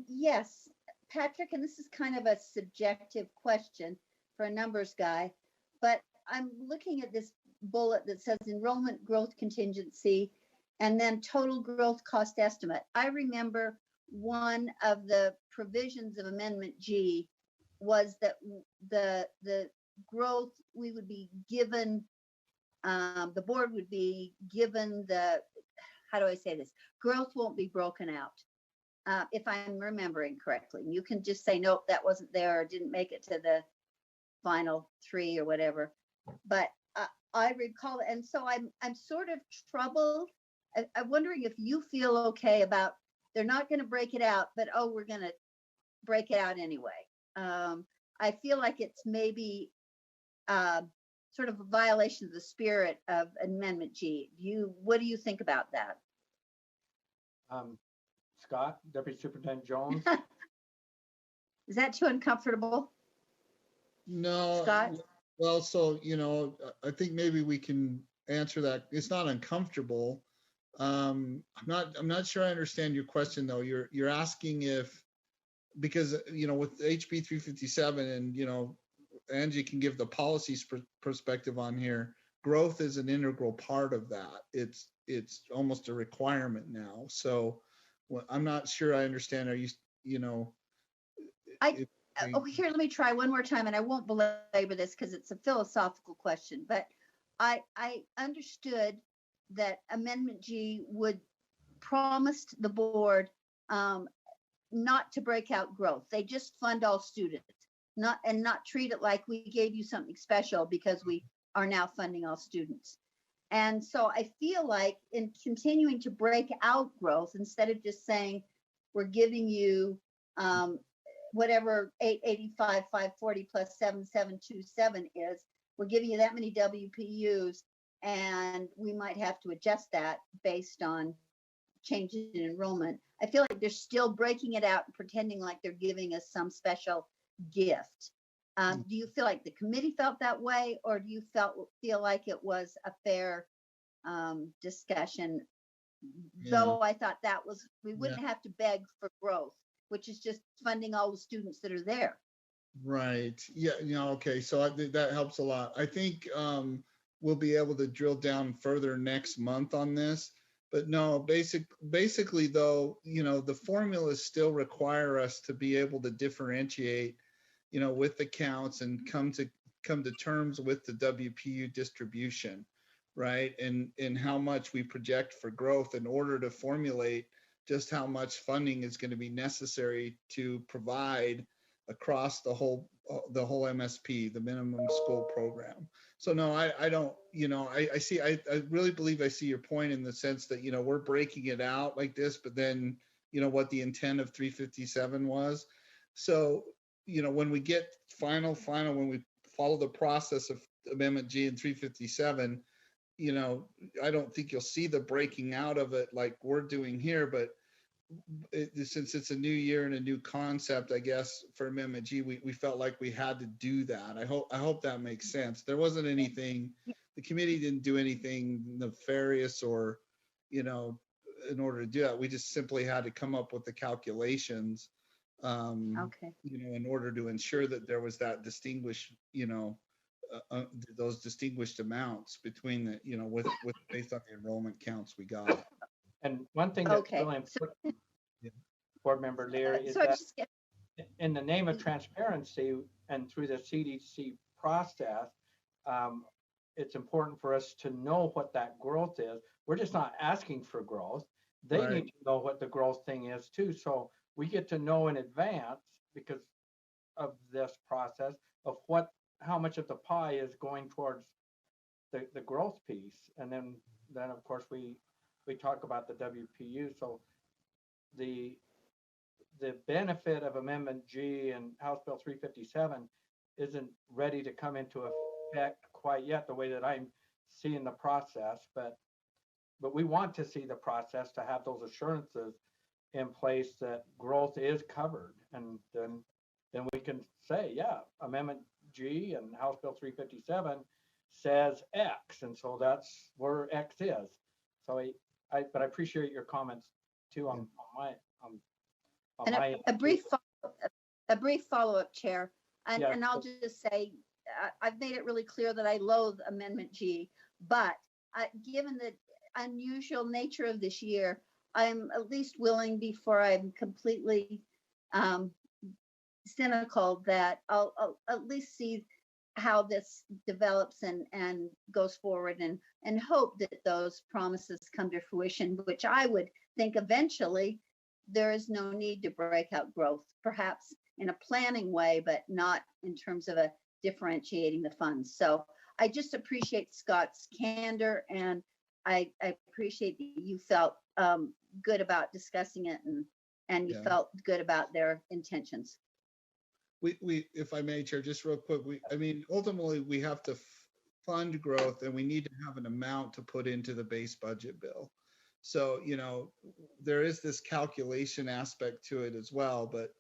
Yes, Patrick, and this is kind of a subjective question for a numbers guy, but I'm looking at this bullet that says enrollment growth contingency and then total growth cost estimate. I remember one of the provisions of Amendment G was that the growth we would be given, the board would be given how do I say this? Growth won't be broken out. If I'm remembering correctly. You can just say, nope, that wasn't there, or didn't make it to the final 3 or whatever. But I recall, and so I'm sort of troubled. I'm wondering if you feel okay about, they're not going to break it out, but we're going to break it out anyway. I feel like it's maybe sort of a violation of the spirit of Amendment G. What do you think about that? Scott, Deputy Superintendent Jones? Is that too uncomfortable? No. Scott? Well, so, I think maybe we can answer that. It's not uncomfortable. I'm not sure I understand your question though. You're asking if, because, with HB 357 and, Angie can give the policies perspective on here, growth is an integral part of that. It's almost a requirement now. So I'm not sure I understand. Are you, Here, let me try one more time, and I won't belabor this because it's a philosophical question, but I understood that Amendment G would promised the board not to break out growth. They just fund all students, not treat it like we gave you something special because we are now funding all students. And so I feel like in continuing to break out growth, instead of just saying we're giving you whatever 885, 540 plus 7727 is, we're giving you that many WPUs, and we might have to adjust that based on changes in enrollment. I feel like they're still breaking it out and pretending like they're giving us some special gift. Do you feel like the committee felt that way, or do you feel like it was a fair discussion? Though I thought that was, we wouldn't have to beg for growth, which is just funding all the students that are there. Right. Yeah. Okay. So that helps a lot. I think we'll be able to drill down further next month on this. But no, basically though, the formulas still require us to be able to differentiate, with the counts and come to terms with the WPU distribution, right? And how much we project for growth in order to formulate just how much funding is going to be necessary to provide across the whole MSP, the minimum school program. So no, I don't, I see, I really believe I see your point in the sense that, we're breaking it out like this, but then, what the intent of 357 was. So, when we get final, when we follow the process of Amendment G and 357, I don't think you'll see the breaking out of it like we're doing here, but since it's a new year and a new concept, I guess for Amendment G, we felt like we had to do that. I hope that makes sense. There wasn't anything, the committee didn't do anything nefarious or, in order to do that. We just simply had to come up with the calculations, in order to ensure that there was that distinguished, those distinguished amounts between the, with based on the enrollment counts we got. And one thing that's really important, Board Member Lear, is that in the name of transparency and through the CDC process, it's important for us to know what that growth is. We're just not asking for growth. They need to know what the growth thing is too. So we get to know in advance, because of this process, of how much of the pie is going towards the growth piece. And then of course we talk about the WPU. So the benefit of Amendment G and House Bill 357 isn't ready to come into effect quite yet, the way that I'm seeing the process, but we want to see the process to have those assurances in place that growth is covered. And then we can say, yeah, Amendment G and House Bill 357 says X, and so that's where X is. So but I appreciate your comments too on my a brief follow-up, Chair, and I'll just say I've made it really clear that I loathe Amendment G, but given the unusual nature of this year, I'm at least willing, before I'm completely cynical, that I'll at least see how this develops and goes forward, and hope that those promises come to fruition, which I would think eventually there is no need to break out growth, perhaps in a planning way, but not in terms of differentiating the funds. So I just appreciate Scott's candor, and I appreciate that you felt good about discussing it, and you felt good about their intentions. We, if I may, Chair, just real quick, ultimately we have to fund growth, and we need to have an amount to put into the base budget bill. So, there is this calculation aspect to it as well, but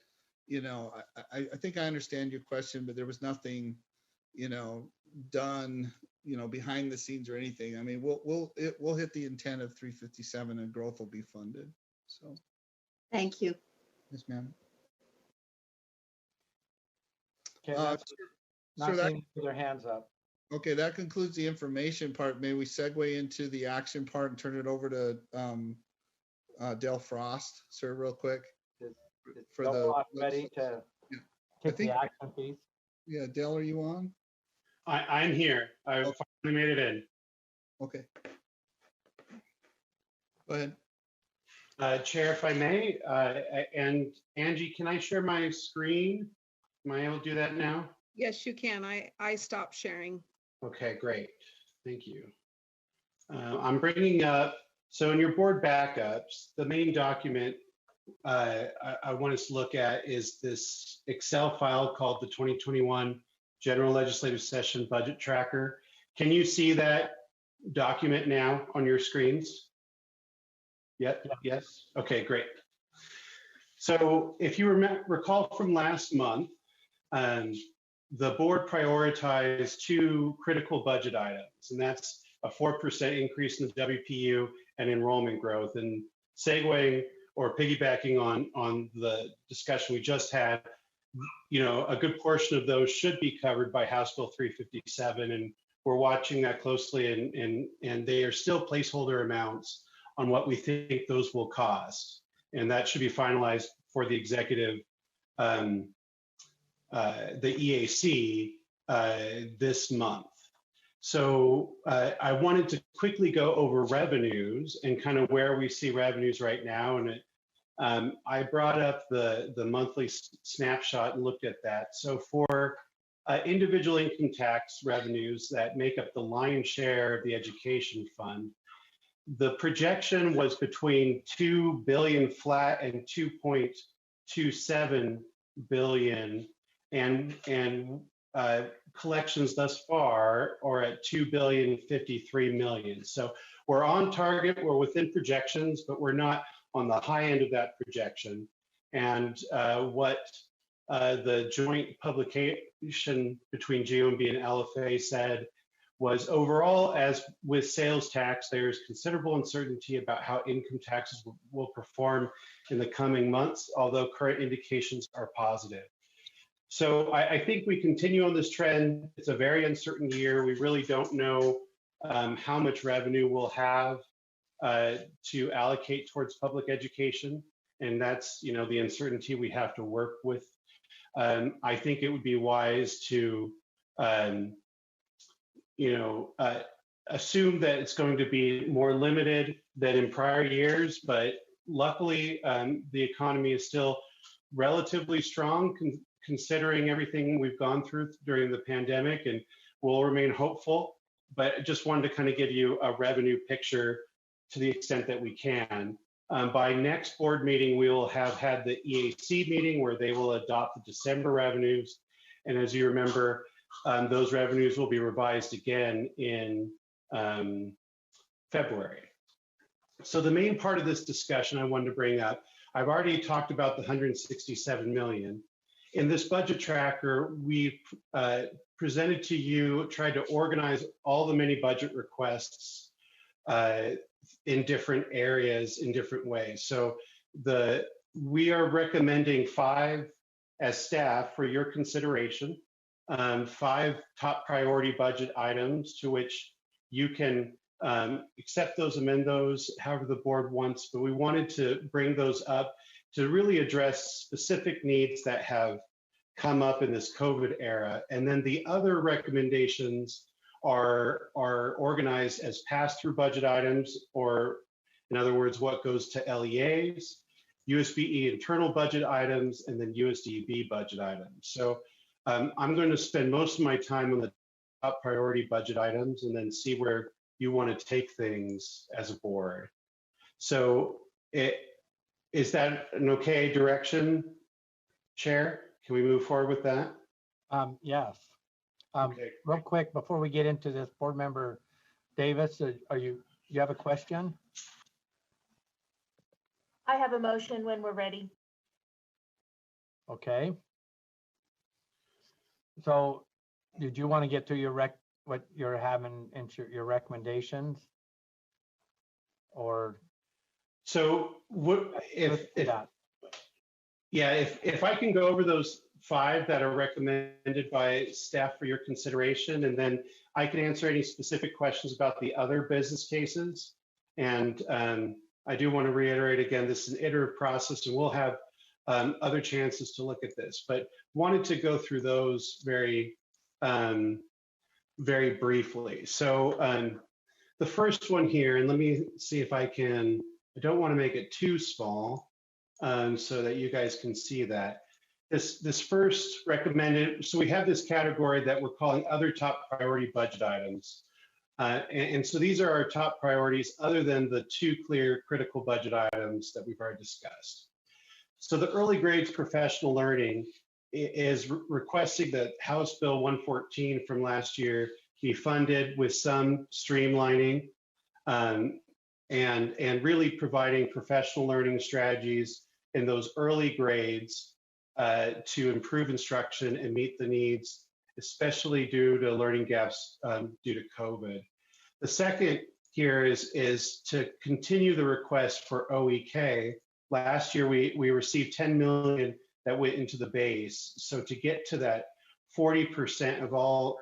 you know, I think I understand your question, but there was nothing, you know, done, you know, behind the scenes or anything. I mean, we'll hit the intent of 357 and growth will be funded. So. Thank you. Yes, ma'am. Okay, not seeing their hands up. Okay, that concludes the information part. May we segue into the action part and turn it over to Dale Frost, sir, real quick? For the ready to take the action piece. Yeah, Dale, are you on? I'm here. I finally made it in. Okay. Go ahead. Chair, if I may, and Angie, can I share my screen? Am I able to do that now? Yes, you can. I stopped sharing. Okay, great. Thank you. I'm bringing up, so in your board backups, the main document I want us to look at is this Excel file called the 2021 General Legislative Session Budget Tracker. Can you see that document now on your screens? Yep. Yes. Okay, great. So if you recall from last month, the board prioritized two critical budget items, and that's a 4% increase in the WPU and enrollment growth. And segueing or piggybacking on the discussion we just had, you know, a good portion of those should be covered by House Bill 357, and we're watching that closely, and they are still placeholder amounts on what we think those will cost, and that should be finalized for the executive, the EAC this month. So I wanted to quickly go over revenues and kind of where we see revenues right now. And I brought up the monthly snapshot and looked at that. So for individual income tax revenues that make up the lion's share of the education fund, the projection was between 2 billion flat and 2.27 billion, and collections thus far are at 2.053 billion. So we're on target, we're within projections, but we're not on the high end of that projection. And what the joint publication between GOMB and LFA said was, overall, as with sales tax, there's considerable uncertainty about how income taxes will perform in the coming months, although current indications are positive. So I think we continue on this trend. It's a very uncertain year. We really don't know how much revenue we'll have to allocate towards public education. And that's, you know, the uncertainty we have to work with. I think it would be wise to, assume that it's going to be more limited than in prior years, but luckily the economy is still relatively strong considering everything we've gone through during the pandemic, and we'll remain hopeful. But I just wanted to kind of give you a revenue picture to the extent that we can. By next board meeting, we will have had the EAC meeting where they will adopt the December revenues. And as you remember, those revenues will be revised again in February. So the main part of this discussion I wanted to bring up, I've already talked about the 167 million. In this budget tracker, we've presented to you, tried to organize all the many budget requests in different areas in different ways. So we are recommending 5 as staff for your consideration, 5 top priority budget items to which you can accept those, amend those, however the board wants, but we wanted to bring those up to really address specific needs that have come up in this COVID era. And then the other recommendations are organized as pass-through budget items, or in other words, what goes to LEAs, USBE internal budget items, and then USDB budget items. So I'm going to spend most of my time on the top priority budget items and then see where you want to take things as a board. So is that an okay direction, Chair? Can we move forward with that? Yes. Okay. Real quick, before we get into this, Board Member Davis, you have a question? I have a motion when we're ready. Okay. So did you want to get to your what you're having into your recommendations? Or so what if if I can go over those 5 that are recommended by staff for your consideration, and then I can answer any specific questions about the other business cases. And I do want to reiterate again, this is an iterative process, and we'll have other chances to look at this, but wanted to go through those very briefly. So the first one here, and let me see if I don't want to make it too small so that you guys can see that. This first recommended, so we have this category that we're calling other top priority budget items. And so these are our top priorities other than the 2 clear critical budget items that we've already discussed. So the early grades professional learning is requesting that House Bill 114 from last year be funded with some streamlining and really providing professional learning strategies in those early grades to improve instruction and meet the needs, especially due to learning gaps due to COVID. The second here is to continue the request for OEK. Last year, we received 10 million that went into the base. So to get to that 40% of all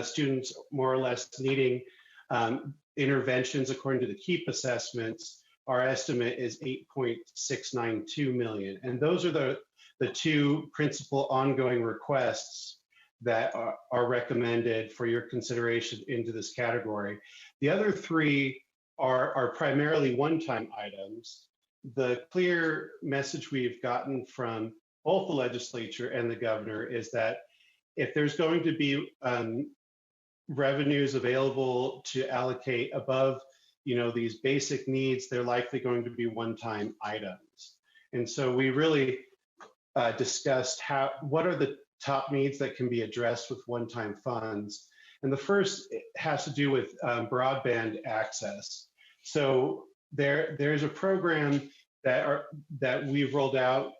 students more or less needing interventions according to the KEEP assessments, our estimate is 8.692 million. And those are the 2 principal ongoing requests that are recommended for your consideration into this category. The other 3 are primarily one-time items. The clear message we've gotten from both the legislature and the governor is that if there's going to be revenues available to allocate above, these basic needs, they're likely going to be one-time items. And so we really discussed what are the top needs that can be addressed with one-time funds. And the first has to do with broadband access. So there's a program that we've rolled out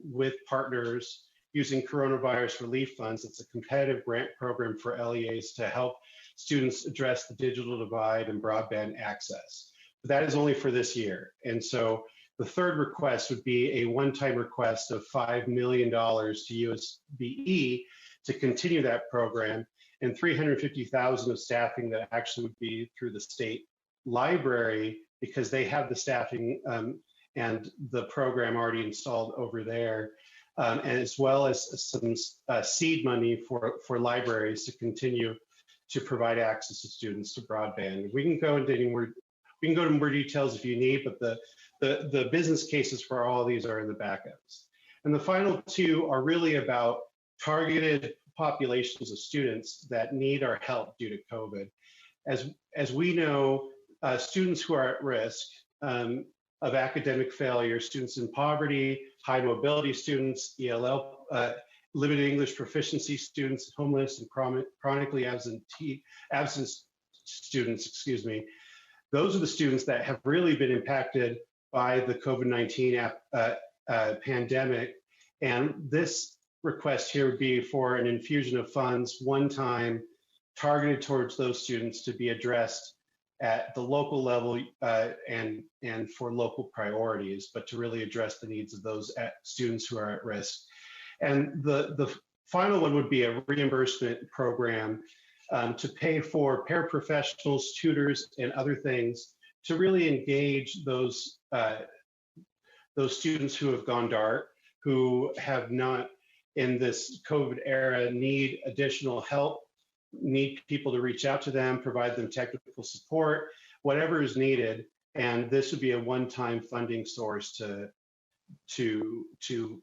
with partners using coronavirus relief funds. It's a competitive grant program for LEAs to help students address the digital divide and broadband access. But that is only for this year. And so the third request would be a one-time request of $5 million to USBE to continue that program, and 350,000 of staffing that actually would be through the state library because they have the staffing and the program already installed over there, and as well as some seed money for libraries to continue to provide access to students to broadband. We can go into more details if you need, but the business cases for all of these are in the backups. And the final 2 are really about targeted populations of students that need our help due to COVID. As we know, students who are at risk of academic failure, students in poverty, high mobility students, ELL, limited English proficiency students, homeless and chronically absent students, those are the students that have really been impacted by the COVID-19 pandemic. And this request here would be for an infusion of funds, one time, targeted towards those students to be addressed at the local level and for local priorities, but to really address the needs of those students who are at risk. And the final one would be a reimbursement program to pay for paraprofessionals, tutors, and other things to really engage those students who have gone dark, who have not in this COVID era need additional help, need people to reach out to them, provide them technical support, whatever is needed. And this would be a one-time funding source to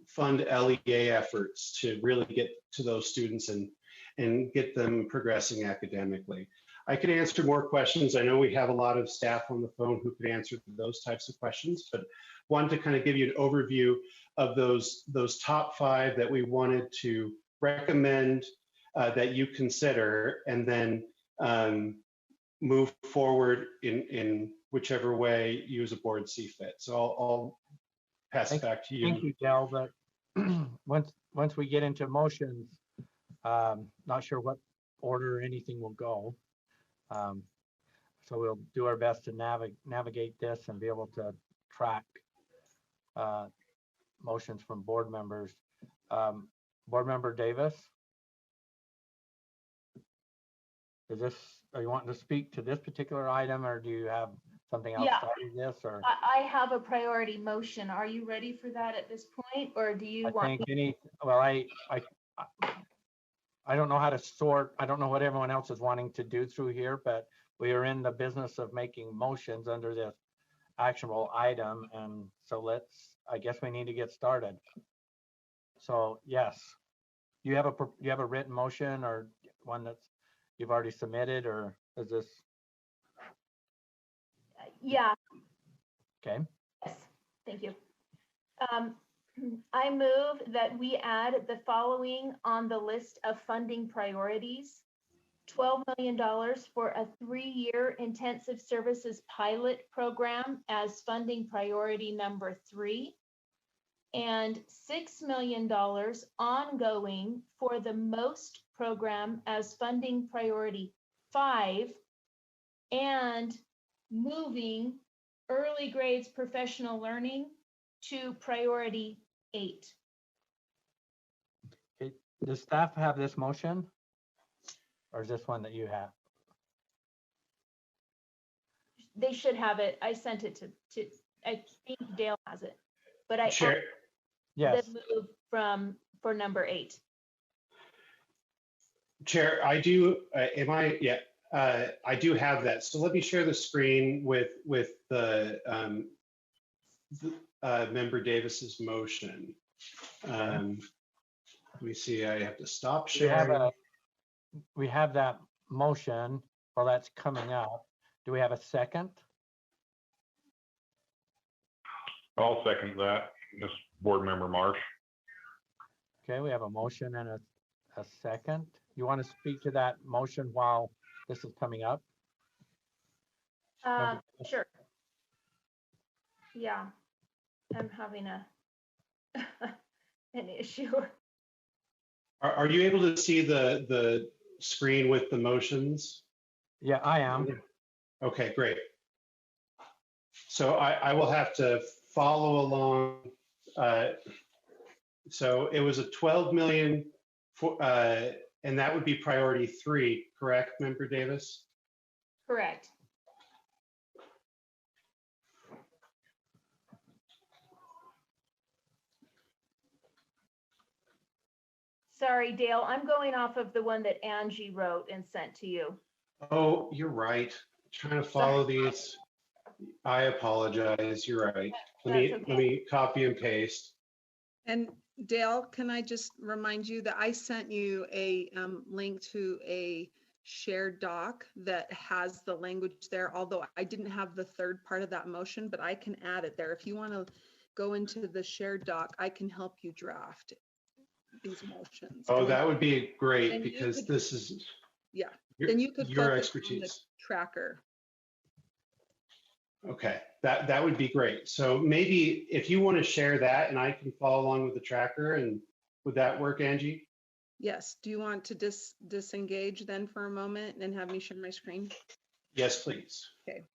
fund LEA efforts to really get to those students and get them progressing academically. I could answer more questions. I know we have a lot of staff on the phone who could answer those types of questions, but wanted to kind of give you an overview of those top 5 that we wanted to recommend that you consider, and then move forward in whichever way you as a board see fit. So I'll pass it back to you. Thank you, Del. But once we get into motions, not sure what order anything will go. So we'll do our best to navigate this and be able to track motions from board members. Board Member Davis? Are you wanting to speak to this particular item, or do you have something Yeah. outside of this? Or I have a priority motion. Are you ready for that at this point, or do you I want? think well, I don't know how to sort. I don't know what everyone else is wanting to do through here, but we are in the business of making motions under this actionable item, and so I guess we need to get started. So yes, you have a written motion or one that's you've already submitted, or is this? Yeah. Okay. Yes, thank you. I move that we add the following on the list of funding priorities. $12 million for a 3-year intensive services pilot program as funding priority number 3, and $6 million ongoing for the MOST program as funding priority 5, and moving early grades professional learning to priority 8. Okay. Does staff have this motion? Or is this one that you have? They should have it. I sent it to I think Dale has it. But I Sure. Yes. the move for number 8. Chair, I do, I do have that. So let me share the screen with the Member Davis's motion. Let me see, I have to stop sharing. We have that motion. Well, that's coming up. Do we have a second? I'll second that. This Board Member Marsh. Okay, we have a motion and a second. You want to speak to that motion while this is coming up? Sure. Yeah, I'm having an issue. Are you able to see the screen with the motions? Yeah, I am. Okay, great. So I will have to follow along. So it was a 12 million for, and that would be priority 3, correct, Member Davis? Correct. Sorry, Dale, I'm going off of the one that Angie wrote and sent to you. Oh, you're right. Trying to follow these. I apologize. You're right. Let me copy and paste. And Dale, can I just remind you that I sent you a link to a shared doc that has the language there, although I didn't have the third part of that motion, but I can add it there. If you want to go into the shared doc, I can help you draft these motions. Oh, that would be great, because this is then you could your focus on the expertise. tracker. Okay, that would be great. So maybe if you want to share that and I can follow along with the tracker, and would that work, Angie? Yes. Do you want to disengage then for a moment and have me share my screen? Yes, please. Okay.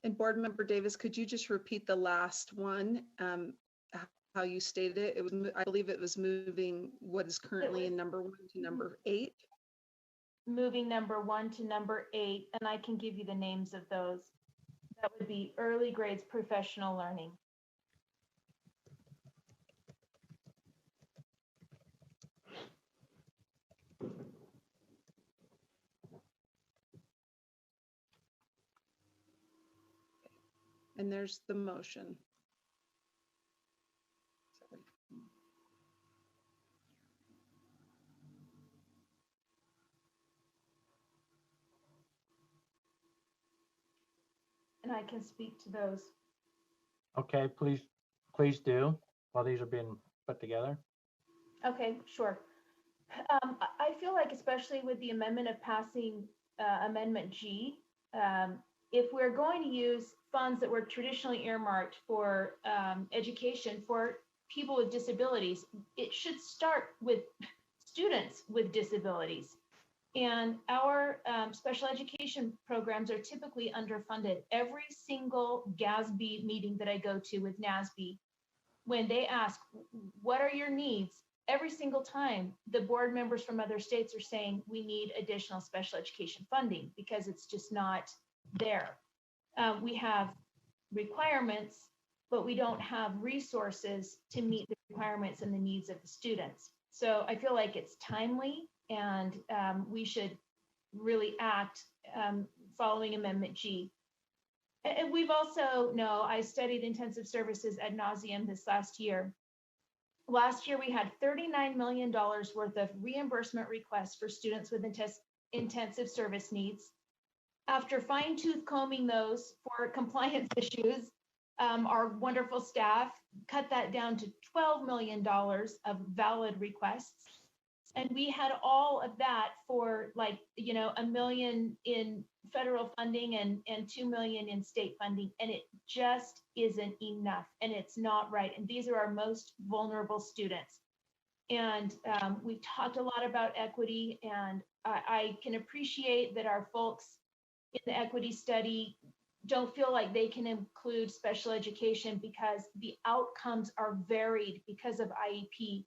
And Board Member Davis, could you just repeat the last one, how you stated it? It was, I believe it was moving what is currently in number 1 to number 8. Moving number 1 to number 8, and I can give you the names of those. That would be early grades professional learning. And there's the motion. And I can speak to those. Okay, please do while these are being put together. Okay, sure. I feel like, especially with the amendment of passing Amendment G, if we're going to use funds that were traditionally earmarked for education for people with disabilities, it should start with students with disabilities. And our special education programs are typically underfunded. Every single GASB meeting that I go to with NASB, when they ask, what are your needs? Every single time, the board members from other states are saying we need additional special education funding because it's just not there. We have requirements, but we don't have resources to meet the requirements and the needs of the students. So I feel like it's timely, and we should really act following Amendment G. And we've also, I studied intensive services ad nauseum this last year. Last year, we had $39 million worth of reimbursement requests for students with intensive service needs. After fine-tooth combing those for compliance issues, our wonderful staff cut that down to $12 million of valid requests. And we had all of that for like, $1 million in federal funding and $2 million in state funding. And it just isn't enough, and it's not right. And these are our most vulnerable students. And we've talked a lot about equity, and I can appreciate that our folks in the equity study don't feel like they can include special education because the outcomes are varied because of IEP.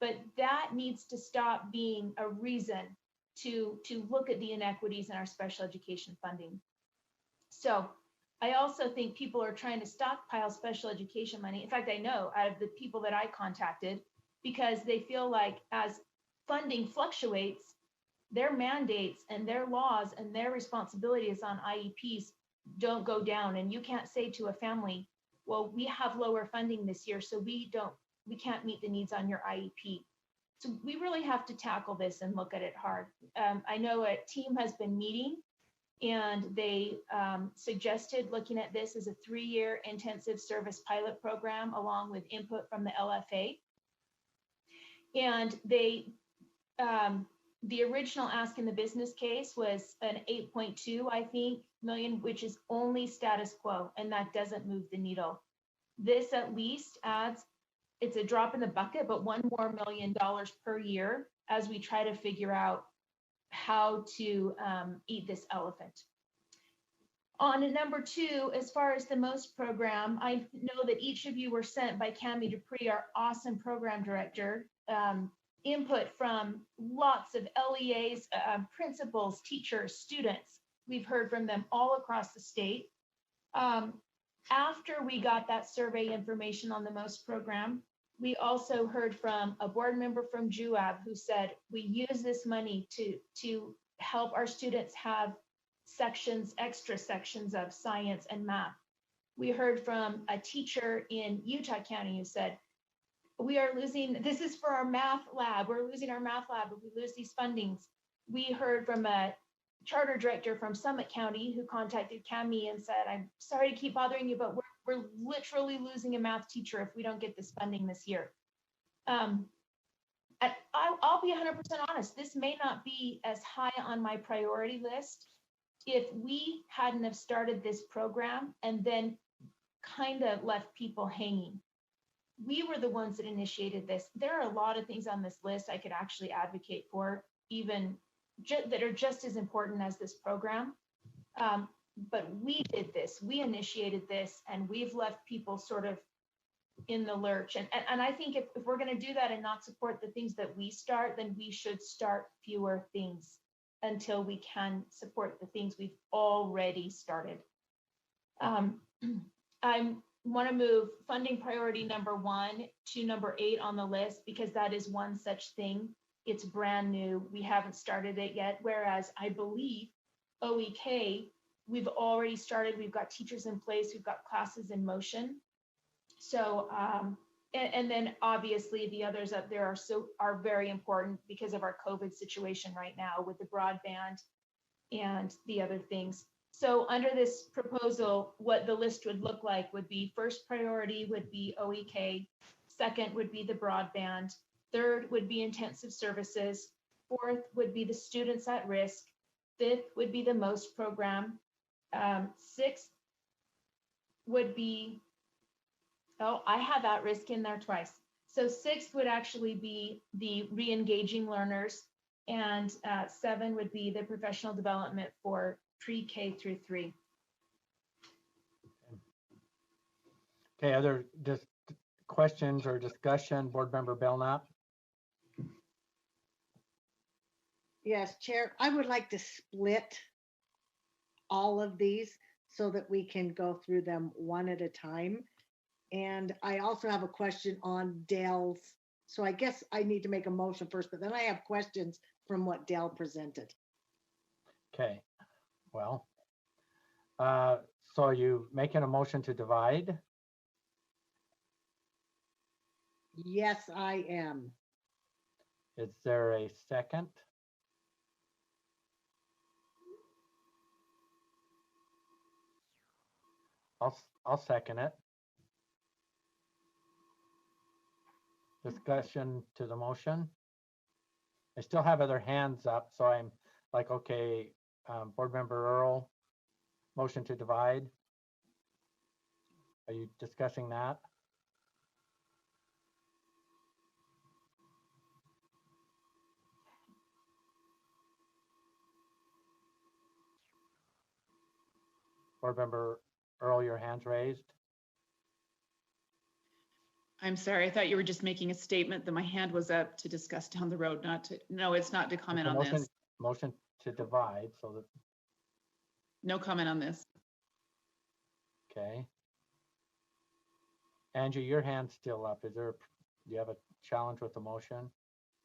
But that needs to stop being a reason to look at the inequities in our special education funding. So I also think people are trying to stockpile special education money. In fact, I know out of the people that I contacted, because they feel like as funding fluctuates, their mandates and their laws and their responsibilities on IEPs don't go down. And you can't say to a family, well, we have lower funding this year, so we can't meet the needs on your IEP. So we really have to tackle this and look at it hard. I know a team has been meeting, and they suggested looking at this as a 3-year intensive service pilot program along with input from the LFA. And they, the original ask in the business case was an 8.2, I think, million, which is only status quo, and that doesn't move the needle. This at least adds, it's a drop in the bucket, but $1 more million per year as we try to figure out how to eat this elephant. On to number 2, as far as the MOST program, I know that each of you were sent by Cami Dupree, our awesome program director, input from lots of LEAs, principals, teachers, students. We've heard from them all across the state. After we got that survey information on the MOST program, we also heard from a board member from JUAB who said, we use this money to help our students have sections, extra sections of science and math. We heard from a teacher in Utah County who said, we are losing, this is for our math lab, we're losing our math lab if we lose these fundings. We heard from a charter director from Summit County who contacted Cami and said, I'm sorry to keep bothering you, but we're literally losing a math teacher if we don't get this funding this year. I'll be 100% honest, this may not be as high on my priority list if we hadn't have started this program and then kind of left people hanging. We were the ones that initiated this. There are a lot of things on this list I could actually advocate for, even that are just as important as this program. But we did this, we initiated this, and we've left people sort of in the lurch. And I think if we're going to do that and not support the things that we start, then we should start fewer things until we can support the things we've already started. I want to move funding priority number 1 to number 8 on the list because that is one such thing. It's brand new. We haven't started it yet. Whereas I believe OEK, we've already started. We've got teachers in place. We've got classes in motion. So, and then obviously the others up there are very important because of our COVID situation right now with the broadband and the other things. So under this proposal, what the list would look like would be first priority would be OEK, second would be the broadband, Third would be intensive services. Fourth would be the students at risk. Fifth would be the most program. Sixth would be, oh, I have at risk in there twice. So sixth would actually be the re-engaging learners, and 7 would be the professional development for pre-K through 3. Okay, other just questions or discussion, Board Member Belknap? Yes, Chair, I would like to split all of these so that we can go through them one at a time. And I also have a question on Dell's. So I guess I need to make a motion first, but then I have questions from what Dell presented. Okay, well, so are you making a motion to divide? Yes, I am. Is there a second? I'll second it. Discussion to the motion. I still have other hands up, so I'm like, okay, Board Member Earl, motion to divide. Are you discussing that? Board Member Earl, your hand's raised. I'm sorry, I thought you were just making a statement that my hand was up to discuss down the road, not to, no, it's not to comment on Motion, this. motion to divide, so that, No comment on this. okay. Angie, your hand's still up. Is there, do you have a challenge with the motion?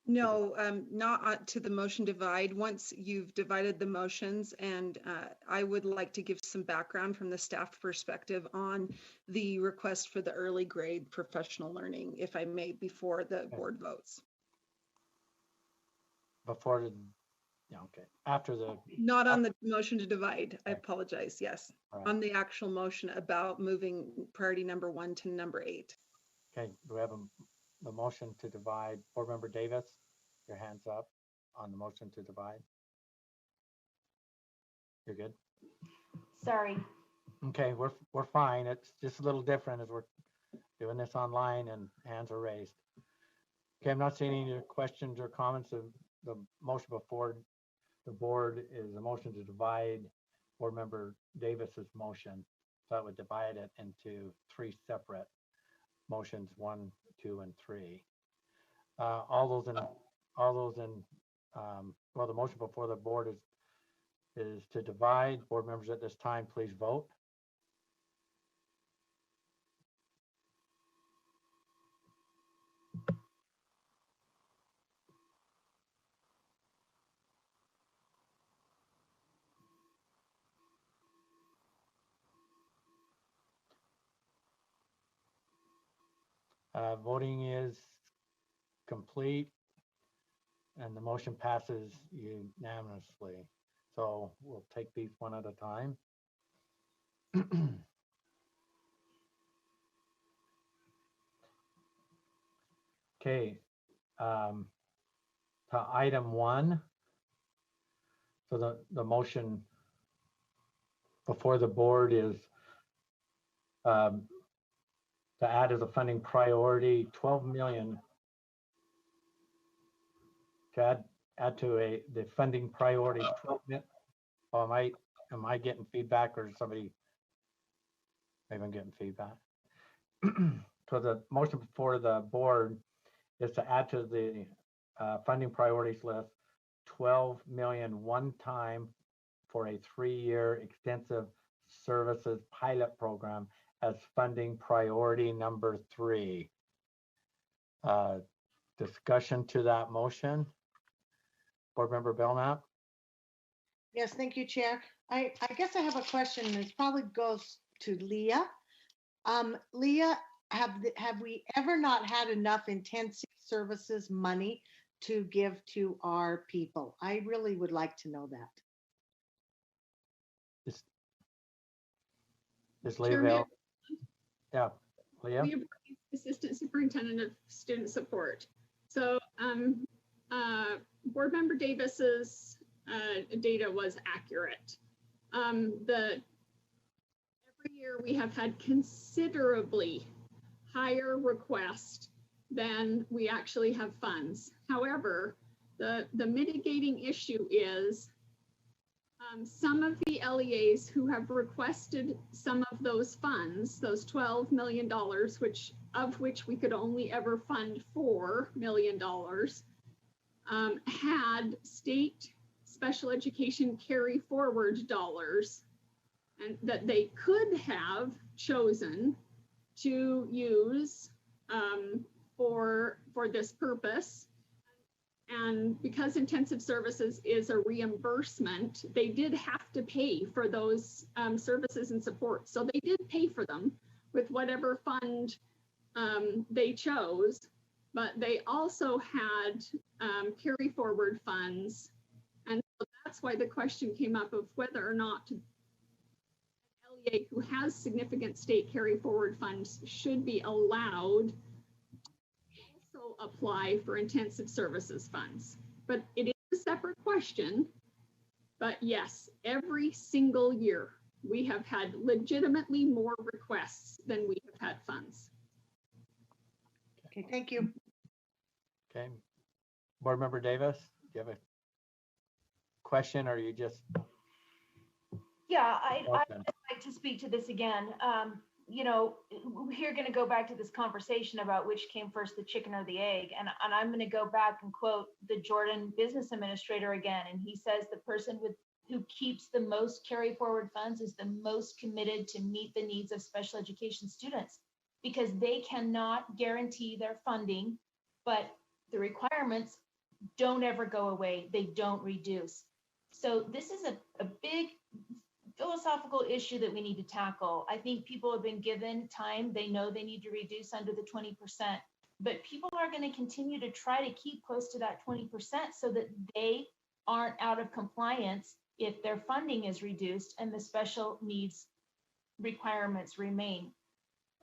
No, not to the motion divide. Once you've divided the motions, and I would like to give some background from the staff perspective on the request for the early grade professional learning, if I may, before the board votes. Before the, yeah, okay, after the. Not on the motion to divide. I apologize. Yes, Right. on the actual motion about moving priority number 1 to number 8. Okay, do we have the motion to divide? Board Member Davis, your hand's up on the motion to divide. You're good? Sorry. Okay, we're fine. It's just a little different as we're doing this online and hands are raised. Okay, I'm not seeing any questions or comments. The motion before the board is a motion to divide Board Member Davis's motion. So that would divide it into 3 separate motions, 1, 2, and 3. All those in, well, the motion before the board is to divide. Board members at this time, please vote. Voting is complete and the motion passes unanimously. So we'll take these one at a time. Okay, to item 1. So the motion before the board is to add as a funding priority 12 million to add to the funding priority 12 million. Oh, am I getting feedback or somebody? Maybe I'm getting feedback. So the motion before the board is to add to the funding priorities list 12 million one time for a 3-year extensive services pilot program as funding priority number 3. Discussion to that motion. Board Member Belknap. Yes, thank you, Chair. I guess I have a question. This probably goes to Leah. Leah, have we ever not had enough intensive services money to give to our people? I really would like to know that. Is Leah available? Yeah, Leah. We have Assistant Superintendent of Student Support. So Board Member Davis's data was accurate. Every year we have had considerably higher requests than we actually have funds. However, the mitigating issue is some of the LEAs who have requested some of those funds, those $12 million, of which we could only ever fund $4 million, had state special education carry forward dollars and that they could have chosen to use for this purpose. And because intensive services is a reimbursement, they did have to pay for those services and support. So they did pay for them with whatever fund they chose, but they also had carry forward funds. And so that's why the question came up of whether or not an LEA who has significant state carry forward funds should be allowed also apply for intensive services funds. But it is a separate question. But yes, every single year we have had legitimately more requests than we have had funds. Okay, thank you. Okay. Board Member Davis, do you have a question or you just? Yeah, I'd like to speak to this again. You know, we're going to go back to this conversation about which came first, the chicken or the egg. And I'm going to go back and quote the Jordan business administrator again. And he says the person who keeps the most carry forward funds is the most committed to meet the needs of special education students, because they cannot guarantee their funding, but the requirements don't ever go away. They don't reduce. So this is a big philosophical issue that we need to tackle. I think people have been given time. They know they need to reduce under the 20%, but people are going to continue to try to keep close to that 20% so that they aren't out of compliance if their funding is reduced and the special needs requirements remain.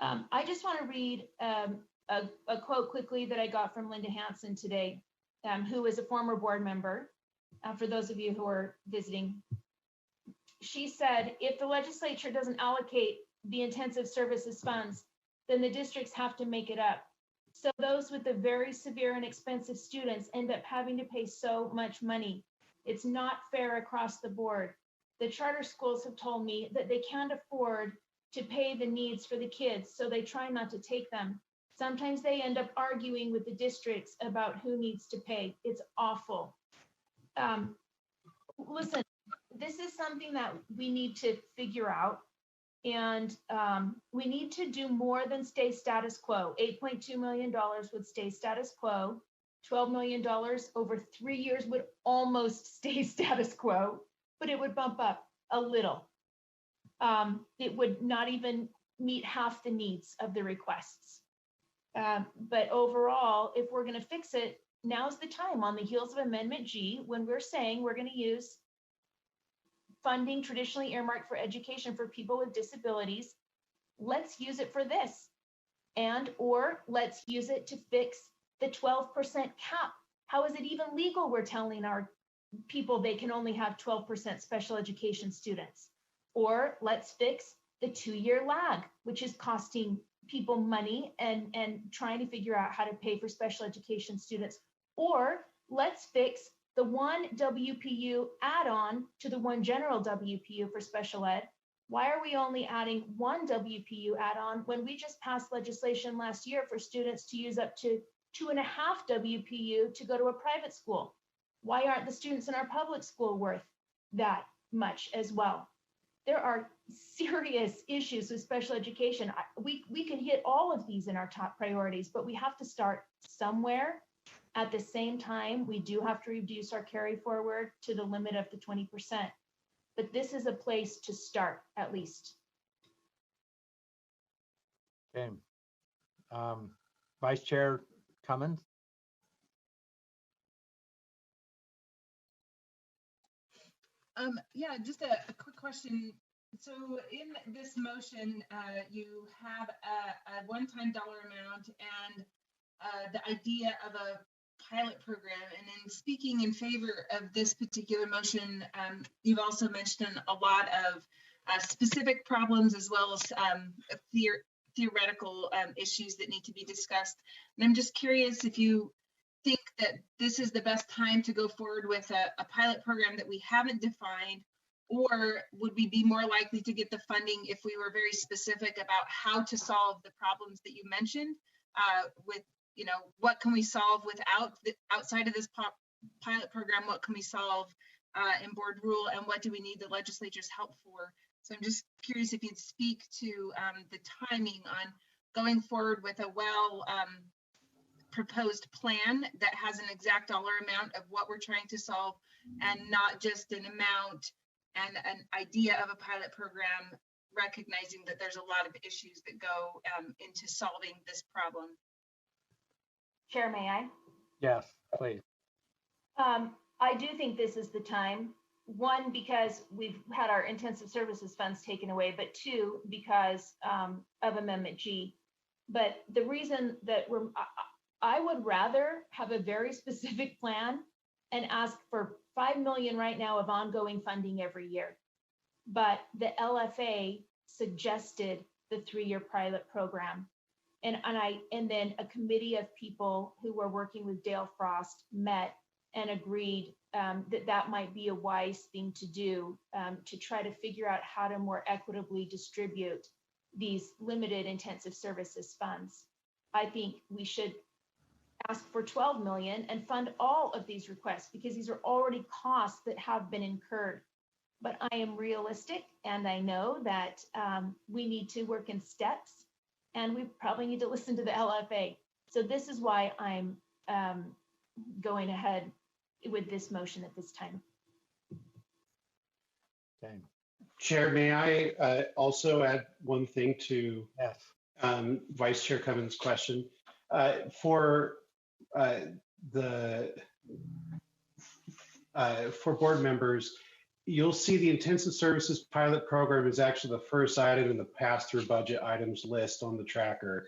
I just want to read a quote quickly that I got from Linda Hansen today, who is a former board member, for those of you who are visiting. She said, if the legislature doesn't allocate the intensive services funds, then the districts have to make it up. So those with the very severe and expensive students end up having to pay so much money. It's not fair across the board. The charter schools have told me that they can't afford to pay the needs for the kids, so they try not to take them. Sometimes they end up arguing with the districts about who needs to pay. It's awful. Listen, this is something that we need to figure out, and we need to do more than stay status quo. $8.2 million would stay status quo. $12 million over 3 years would almost stay status quo, but it would bump up a little. It would not even meet half the needs of the requests. But overall, if we're going to fix it, now's the time, on the heels of Amendment G, when we're saying we're going to use funding traditionally earmarked for education for people with disabilities. Let's use it for this, or let's use it to fix the 12% cap. How is it even legal? We're telling our people they can only have 12% special education students. Or let's fix the 2-year lag, which is costing people money and trying to figure out how to pay for special education students. Or let's fix the one WPU add-on to the one general WPU for special ed. Why are we only adding one WPU add-on when we just passed legislation last year for students to use up to 2.5 WPU to go to a private school? Why aren't the students in our public school worth that much as well? There are serious issues with special education. We can hit all of these in our top priorities, but we have to start somewhere. At the same time, we do have to reduce our carry forward to the limit of the 20%. But this is a place to start, at least. Okay. Vice Chair Cummins. Yeah, just a quick question. So in this motion, you have a one-time dollar amount and the idea of a pilot program. And in speaking in favor of this particular motion, you've also mentioned a lot of specific problems as well as theoretical issues that need to be discussed. And I'm just curious if you think that this is the best time to go forward with a pilot program that we haven't defined, or would we be more likely to get the funding if we were very specific about how to solve the problems that you mentioned with, you know, what can we solve without outside of this pilot program, what can we solve in board rule, and what do we need the legislature's help for? So I'm just curious if you'd speak to the timing on going forward with a proposed plan that has an exact dollar amount of what we're trying to solve, and not just an amount and an idea of a pilot program, recognizing that there's a lot of issues that go into solving this problem. Chair, may I? Yes, please. I do think this is the time. One, because we've had our intensive services funds taken away, but two, because of Amendment G. But the reason that I would rather have a very specific plan and ask for 5 million right now of ongoing funding every year. But the LFA suggested the 3-year pilot program. And then a committee of people who were working with Dale Frost met and agreed that might be a wise thing to do, to try to figure out how to more equitably distribute these limited intensive services funds. I think we should ask for 12 million and fund all of these requests, because these are already costs that have been incurred. But I am realistic, and I know that we need to work in steps, and we probably need to listen to the LFA. So this is why I'm going ahead with this motion at this time. Okay. Chair, may I also add one thing to Yes. Vice Chair Cummins' question? For board members, you'll see the intensive services pilot program is actually the first item in the pass-through budget items list on the tracker.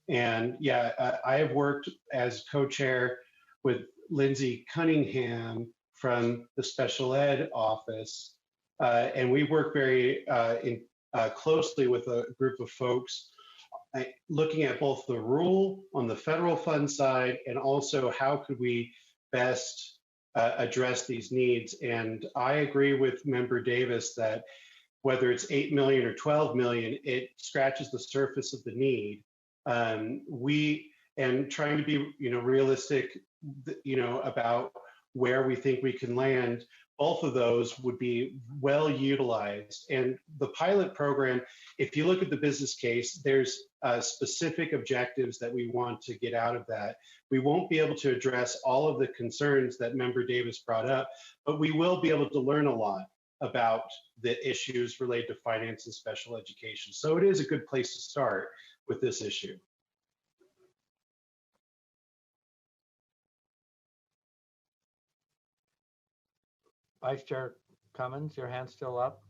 And yeah, I have worked as co-chair with Lindsay Cunningham from the special ed office. And we work very closely with a group of folks looking at both the rule on the federal fund side and also how could we best address these needs. And I agree with Member Davis that whether it's 8 million or 12 million, it scratches the surface of the need. And trying to be, realistic, about where we think we can land, both of those would be well utilized. And the pilot program, if you look at the business case, there's specific objectives that we want to get out of that. We won't be able to address all of the concerns that Member Davis brought up, but we will be able to learn a lot about the issues related to finance and special education. So it is a good place to start with this issue. Vice Chair Cummins, your hand's still up.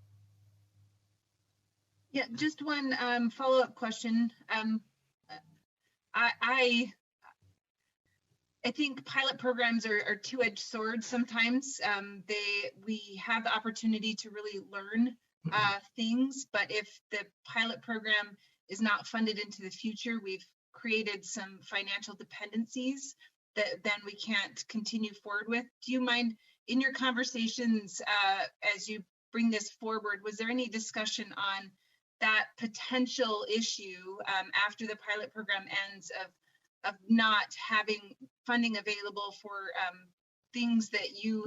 Yeah, just one follow-up question. I think pilot programs are two-edged swords sometimes. We have the opportunity to really learn things, but if the pilot program is not funded into the future, we've created some financial dependencies that then we can't continue forward with. Do you mind, in your conversations as you bring this forward, was there any discussion on that potential issue after the pilot program ends of not having funding available for things that you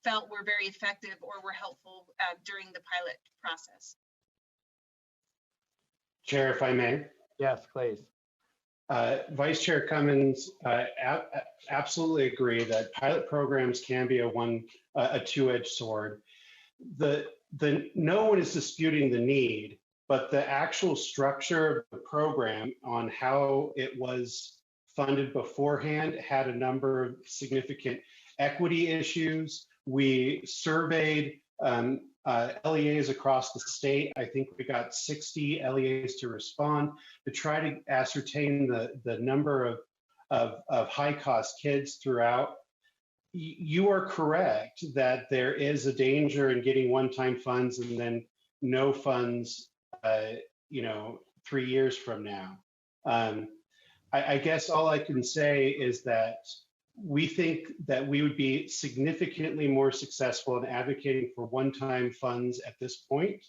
felt were very effective or were helpful during the pilot process? Chair, if I may. Yes, please. Vice Chair Cummins, absolutely agree that pilot programs can be a two-edged sword. No one is disputing the need, but the actual structure of the program on how it was funded beforehand had a number of significant equity issues. We surveyed LEAs across the state. I think we got 60 LEAs to respond to try to ascertain the number of high-cost kids throughout. You are correct that there is a danger in getting one-time funds and then no funds, 3 years from now. I guess all I can say is that we think that we would be significantly more successful in advocating for one-time funds at this point.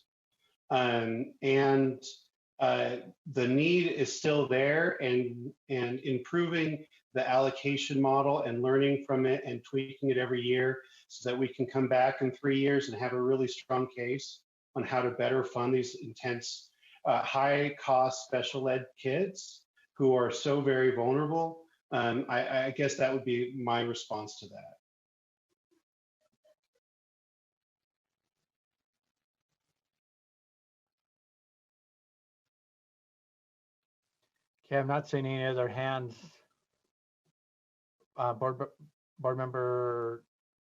The need is still there, and improving the allocation model and learning from it and tweaking it every year so that we can come back in 3 years and have a really strong case on how to better fund these intense, high-cost special ed kids who are so very vulnerable. I guess that would be my response to that. Okay, I'm not seeing any other hands. Board member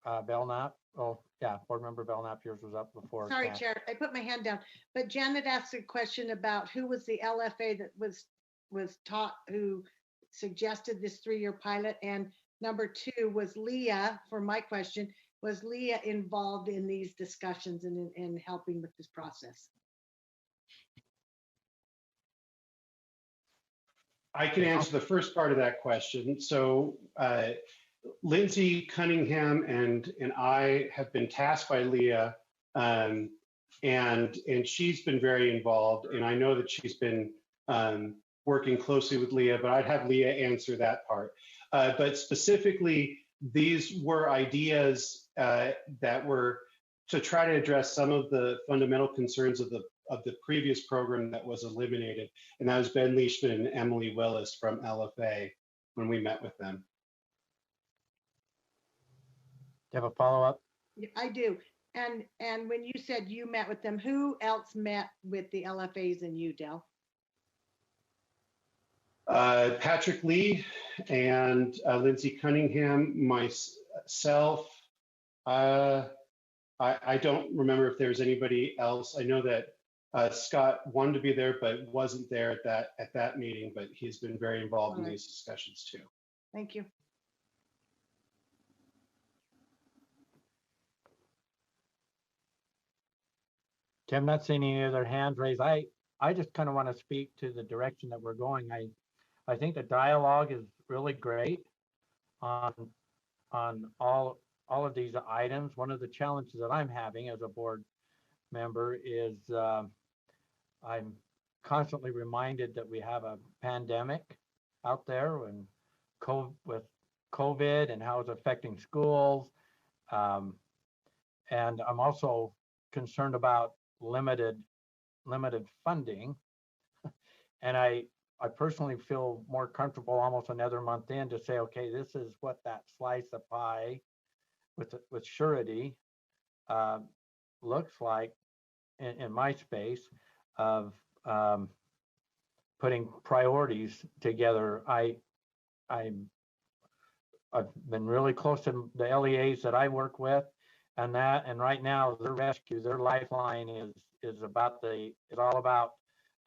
Belknap. Oh, yeah, board member Belknap, yours was up before. Sorry, Kat. Chair, I put my hand down, but Janet asked a question about who was the LFA that was taught, who suggested this 3-year pilot, and number 2 was Leah. For my question, was Leah involved in these discussions and in helping with this process? I can answer the first part of that question. So Lindsay Cunningham and I have been tasked by Leah, and she's been very involved, and I know that she's been working closely with Leah, but I'd have Leah answer that part. But specifically, these were ideas that were to try to address some of the fundamental concerns of the previous program that was eliminated. And that was Ben Leishman and Emily Willis from LFA when we met with them. Do you have a follow-up? I do. And when you said you met with them, who else met with the LFAs and you, Del? Patrick Lee and Lindsay Cunningham, myself. I don't remember if there was anybody else. I know that Scott wanted to be there, but wasn't there at that meeting, but he's been very involved in these discussions too. Thank you. Okay, I'm not seeing any other hands raised. I just kind of want to speak to the direction that we're going. I think the dialogue is really great on all of these items. One of the challenges that I'm having as a board member is I'm constantly reminded that we have a pandemic out there and with COVID and how it's affecting schools. And I'm also concerned about limited funding. And I personally feel more comfortable almost another month in to say, okay, this is what that slice of pie with surety looks like in my space of putting priorities together. I've been really close to the LEAs that I work with, and right now their lifeline is all about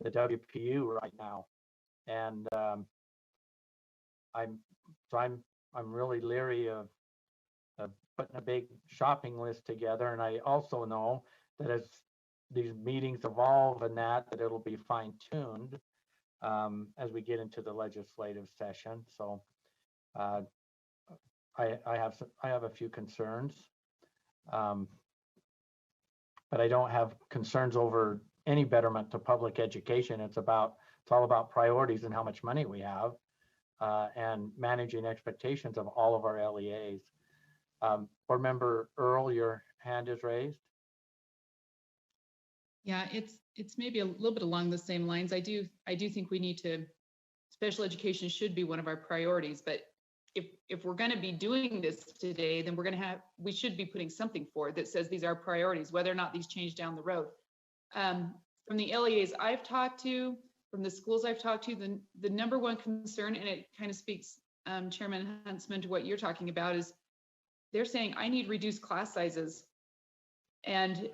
the WPU right now, and I'm really leery of putting a big shopping list together. And I also know that as these meetings evolve and that it'll be fine-tuned as we get into the legislative session. So I have a few concerns, but I don't have concerns over any betterment to public education. It's all about priorities and how much money we have, and managing expectations of all of our LEAs. Board Member Earl, your hand is raised. Yeah, it's maybe a little bit along the same lines. I do think we need to, special education should be one of our priorities, but if we're going to be doing this today, then we should be putting something forward that says these are priorities, whether or not these change down the road. From the LEAs I've talked to, from the schools I've talked to, the number one concern, and it kind of speaks, Chairman Huntsman, to what you're talking about, is they're saying, I need reduced class sizes and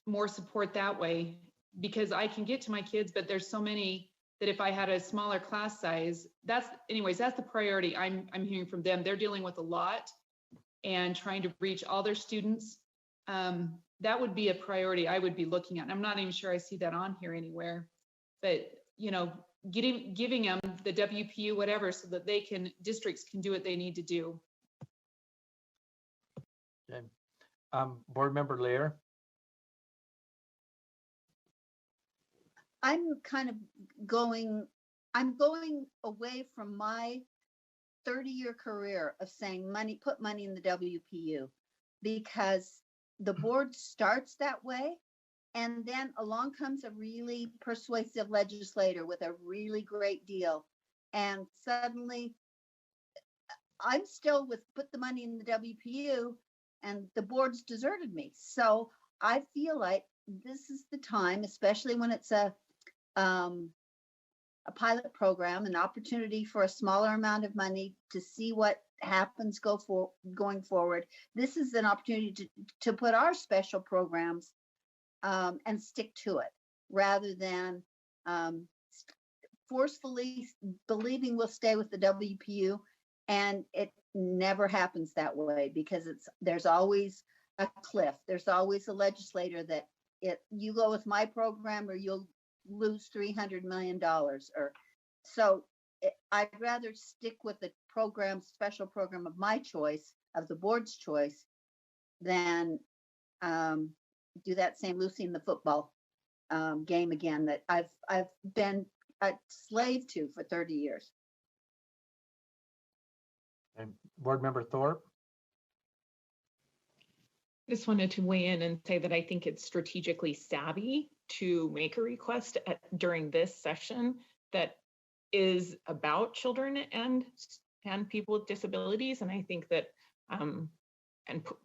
more support that way, because I can get to my kids, but there's so many that if I had a smaller class size, that's the priority I'm hearing from them. They're dealing with a lot and trying to reach all their students. That would be a priority I would be looking at. And I'm not even sure I see that on here anywhere, but giving them the WPU, whatever, so that districts can do what they need to do. Okay. Board Member Lear. I'm going away from my 30-year career of saying put money in the WPU, because the board starts that way, and then along comes a really persuasive legislator with a really great deal, and suddenly I'm still with put the money in the WPU, and the board's deserted me. So I feel like this is the time, especially when it's a pilot program, an opportunity for a smaller amount of money to see what happens going forward. This is an opportunity to put our special programs and stick to it, rather than forcefully believing we'll stay with the WPU. And it never happens that way, because there's always a cliff. There's always a legislator that you go with my program or you'll lose $300 million. I'd rather stick with the special program of my choice, of the board's choice, than do that same Lucy in the football game again that I've been a slave to for 30 years. And Board Member Thorpe. Just wanted to weigh in and say that I think it's strategically savvy to make a request during this session that is about children and people with disabilities. And I think that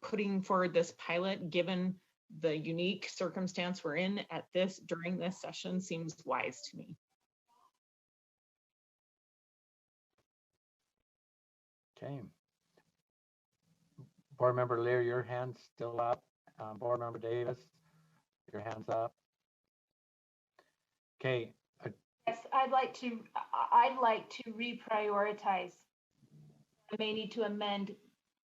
putting forward this pilot, given the unique circumstance we're in during this session, seems wise to me. Okay. Board Member Lear, your hand's still up. Board Member Davis, your hand's up. Okay. Yes, I'd like to reprioritize. I may need to amend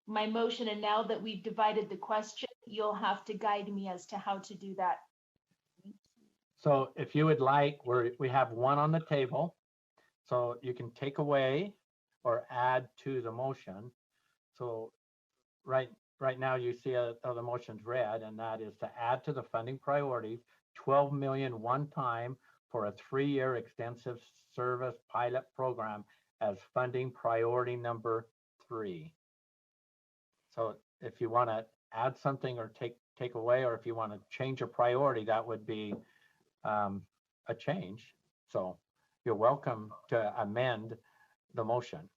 my motion, and now that we've divided the question, you'll have to guide me as to how to do that. So if you would like, we have one on the table, so you can take away or add to the motion. So right now you see the motion's red, and that is to add to the funding priorities 12 million one time for a 3-year extensive service pilot program as funding priority number 3. So if you want to add something or take away, or if you want to change a priority, that would be a change. So you're welcome to amend the motion.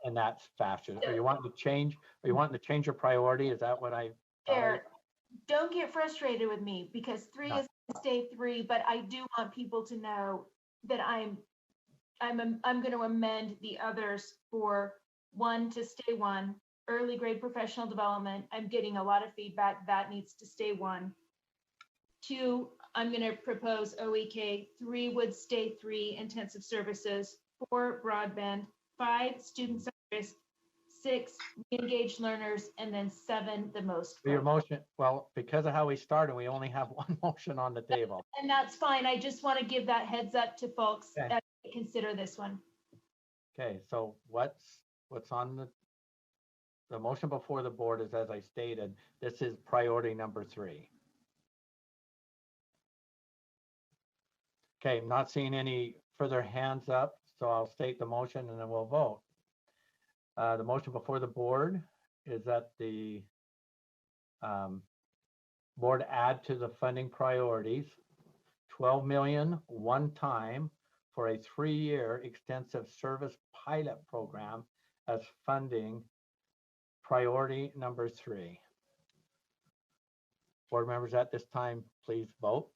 And that's faster. Are you wanting to change your priority? Is that what I There, don't get frustrated with me, because 3 is going to stay 3, but I do want people to know that I'm going to amend the others for 1 to stay 1, early grade professional development. I'm getting a lot of feedback that needs to stay 1. 2, I'm going to propose OEK. 3 would stay 3, intensive services. 4, broadband. 5, student service. 6, engaged learners, and then 7, the most. Your motion, well, because of how we started, we only have one motion on the table. And that's fine. I just want to give that heads up to folks that consider this one. Okay, so what's on the motion before the board is, as I stated, this is priority number 3. Okay, I'm not seeing any further hands up, so I'll state the motion and then we'll vote. The motion before the board is that the board add to the funding priorities 12 million one time for a 3-year extensive service pilot program as funding priority number 3. Board members at this time, please vote.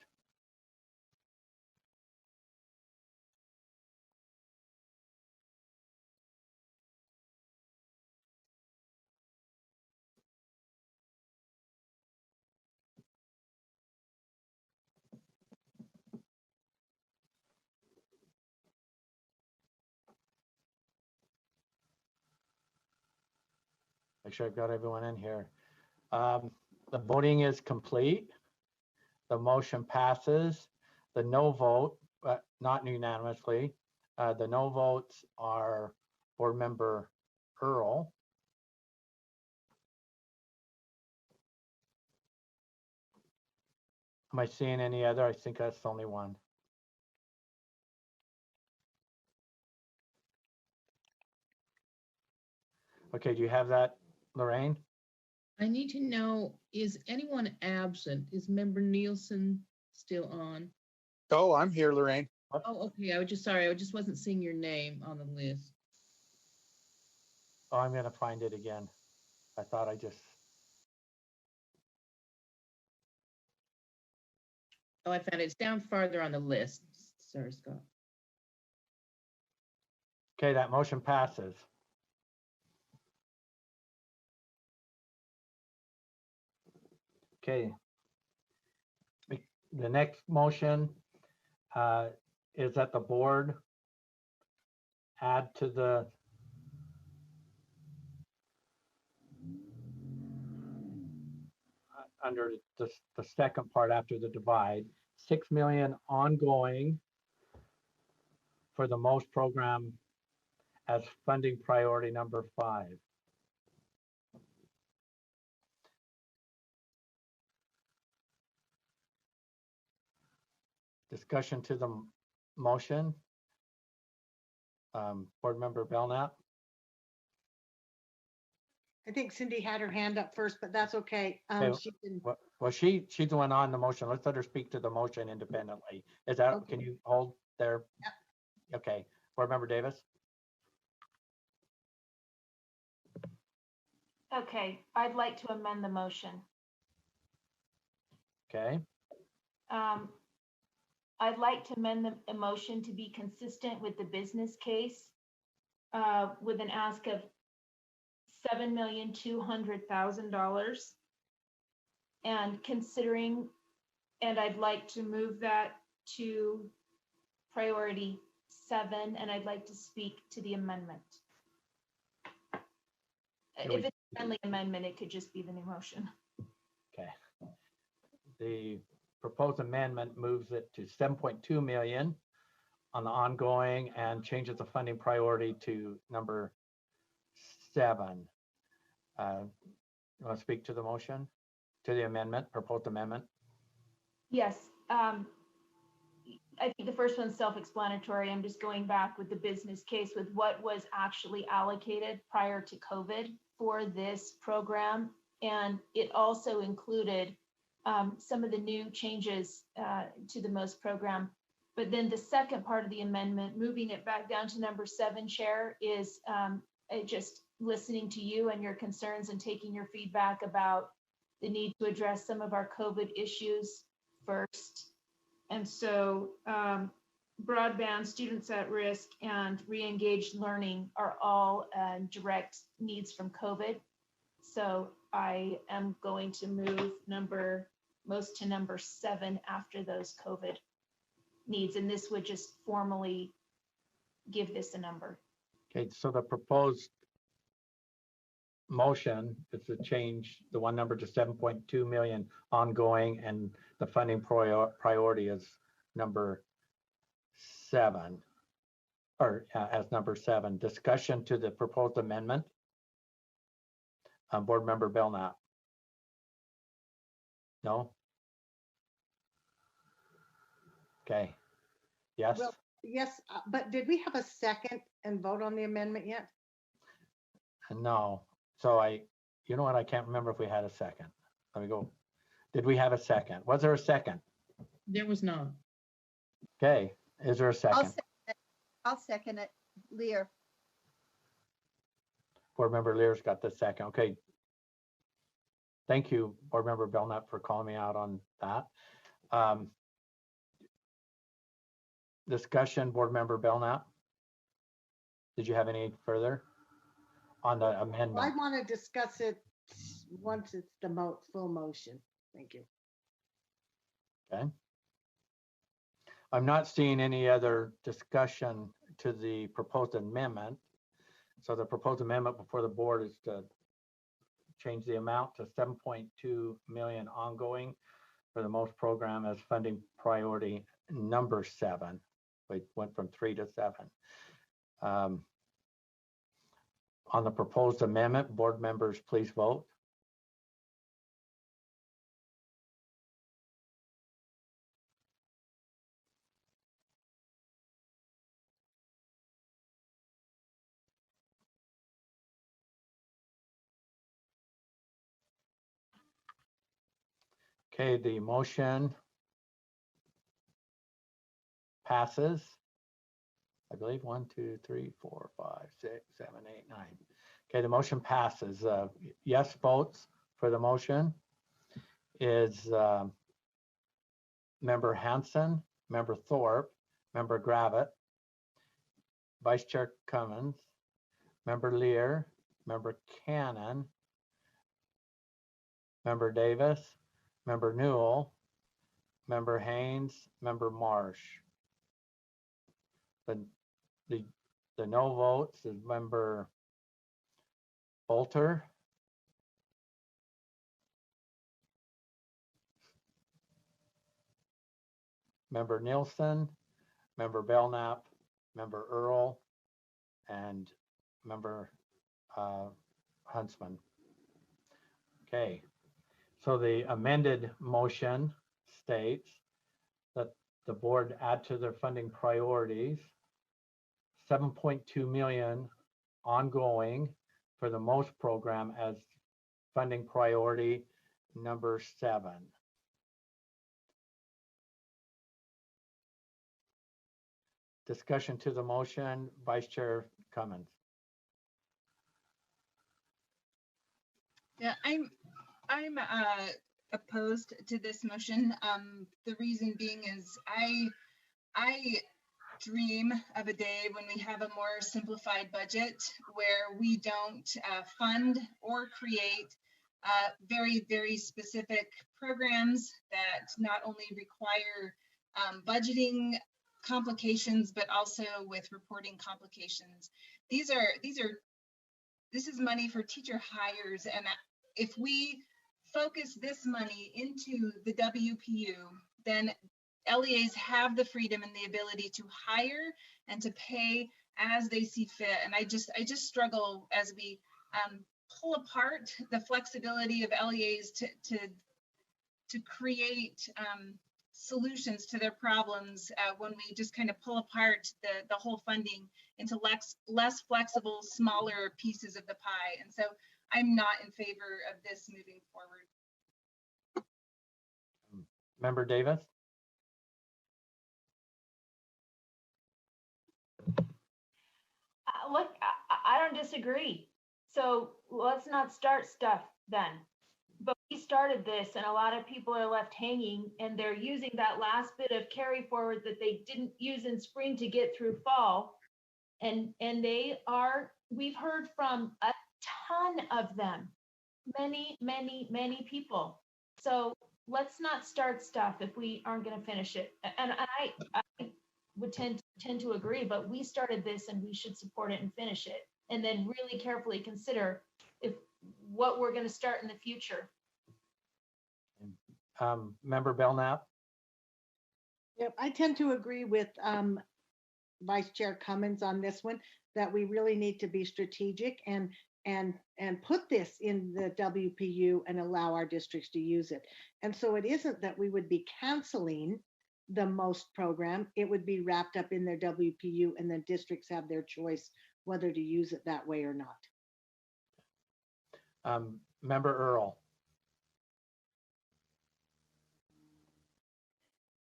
Make sure I've got everyone in here. The voting is complete. The motion passes. The no vote, but not unanimously. The no votes are Board Member Earl. Am I seeing any other? I think that's the only one. Okay, do you have that, Lorraine? I need to know, is anyone absent? Is Member Nielsen still on? Oh, I'm here, Lorraine. Oh, okay. I was just sorry. I just wasn't seeing your name on the list. Oh, I'm gonna find it again. I thought I just, Oh, I found it. It's down farther on the list. Sorry, Scott. okay, that motion passes. Okay. The next motion is that the board add to the under the second part after the divide, 6 million ongoing for the most program as funding priority number 5. Discussion to the motion. Board Member Belknap. I think Cindy had her hand up first, but that's okay. Okay, She can, well, she's the one on the motion. Let's let her speak to the motion independently. Is that, Okay. can you hold there? Yep. Okay, Board Member Davis. Okay, I'd like to amend the motion. Okay, I'd like to amend the motion to be consistent with the business case with an ask of $7,200,000. And considering, and I'd like to move that to priority 7, and I'd like to speak to the amendment. If it's a friendly amendment, it could just be the new motion. okay. The proposed amendment moves it to 7.2 million on the ongoing and changes the funding priority to number 7. You want to speak to the motion, to the amendment, proposed amendment? Yes, I think the first one's self-explanatory. I'm just going back with the business case with what was actually allocated prior to COVID for this program. And it also included some of the new changes to the MOST program. But then the second part of the amendment, moving it back down to number 7, Chair, is just listening to you and your concerns and taking your feedback about the need to address some of our COVID issues first. And so broadband, students at risk, and re-engaged learning are all direct needs from COVID. So I am going to move MOST to number 7 after those COVID needs. And this would just formally give this a number. Okay, so the proposed motion is to change the one number to 7.2 million ongoing, and the funding priority is number 7, or as number 7. Discussion to the proposed amendment. Board Member Belknap. No? Okay. Yes? well, yes, but did we have a second and vote on the amendment yet? No. So you know what? I can't remember if we had a second. Let me go. Did we have a second? Was there a second? There was not. Okay. Is there a second? I'll second it. Lear. Board Member Lear's got the second. Okay. Thank you, Board Member Belknap, for calling me out on that. Discussion, Board Member Belknap. Did you have any further on the amendment? I want to discuss it once it's the full motion. Thank you. Okay. I'm not seeing any other discussion to the proposed amendment. So the proposed amendment before the board is to change the amount to 7.2 million ongoing for the most program as funding priority number 7. We went from 3 to 7. On the proposed amendment, board members, please vote. Okay, the motion passes. I believe 1, 2, 3, 4, 5, 6, 7, 8, 9. Okay, the motion passes. Yes votes for the motion is Member Hanson, Member Thorpe, Member Gravitt, Vice Chair Cummins, Member Lear, Member Cannon, Member Davis, Member Newell, Member Haynes, Member Marsh. The no votes is Member Bolter, Member Nielsen, Member Belknap, Member Earl, and Member Huntsman. Okay, so the amended motion states that the board add to their funding priorities 7.2 million ongoing for the most program as funding priority number 7. Discussion to the motion, Vice Chair Cummins. Yeah, I'm opposed to this motion. The reason being is I dream of a day when we have a more simplified budget where we don't fund or create very, very specific programs that not only require budgeting complications, but also with reporting complications. This is money for teacher hires, and if we focus this money into the WPU, then LEAs have the freedom and the ability to hire and to pay as they see fit. And I just struggle as we pull apart the flexibility of LEAs to create solutions to their problems when we just kind of pull apart the whole funding into less flexible, smaller pieces of the pie. And so I'm not in favor of this moving forward. Member Davis? Look, I don't disagree. So let's not start stuff then. But we started this and a lot of people are left hanging and they're using that last bit of carry forward that they didn't use in spring to get through fall. And we've heard from a ton of them, many people. So let's not start stuff if we aren't going to finish it. And I would tend to agree, but we started this and we should support it and finish it. And then really carefully consider what we're going to start in the future. Member Belknap? Yep, I tend to agree with Vice Chair Cummins on this one, that we really need to be strategic and put this in the WPU and allow our districts to use it. And so it isn't that we would be canceling the most program, it would be wrapped up in their WPU and then districts have their choice whether to use it that way or not. Member Earl?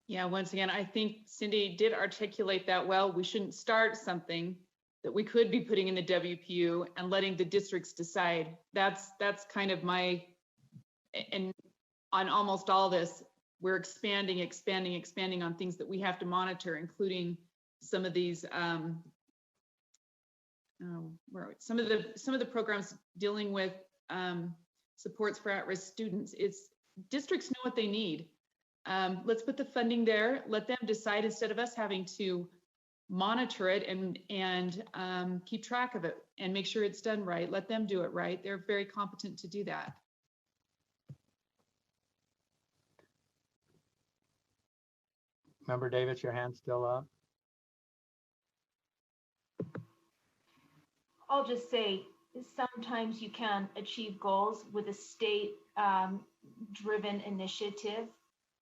Yeah, once again, I think Cindy did articulate that well. We shouldn't start something that we could be putting in the WPU and letting the districts decide. That's kind of my, and on almost all this, we're expanding on things that we have to monitor, including some of these, some of the programs dealing with supports for at-risk students. It's districts know what they need. Let's put the funding there, let them decide instead of us having to monitor it and keep track of it and make sure it's done right. Let them do it right. They're very competent to do that. Member Davis, your hand's still up. I'll just say, sometimes you can achieve goals with a state driven initiative.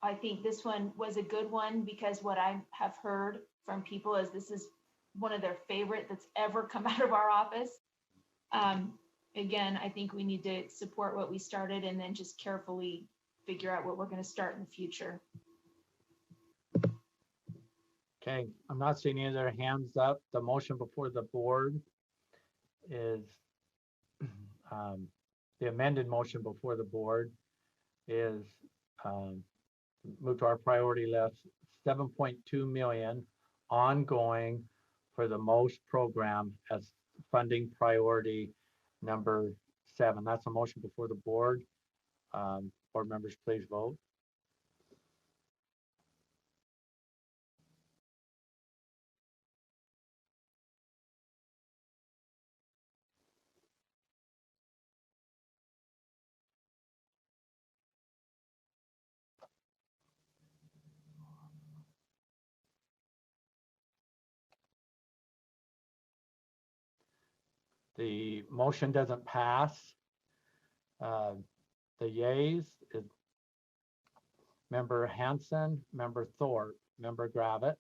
I think this one was a good one because what I have heard from people is this is one of their favorite that's ever come out of our office. Again, I think we need to support what we started and then just carefully figure out what we're going to start in the future. Okay, I'm not seeing any other hands up. The motion before the board is, the amended motion before the board is move to our priority list, 7.2 million ongoing for the most program as funding priority number 7. That's a motion before the board. Board members, please vote. The motion doesn't pass. The yeas is Member Hanson, Member Thorpe, Member Gravitt,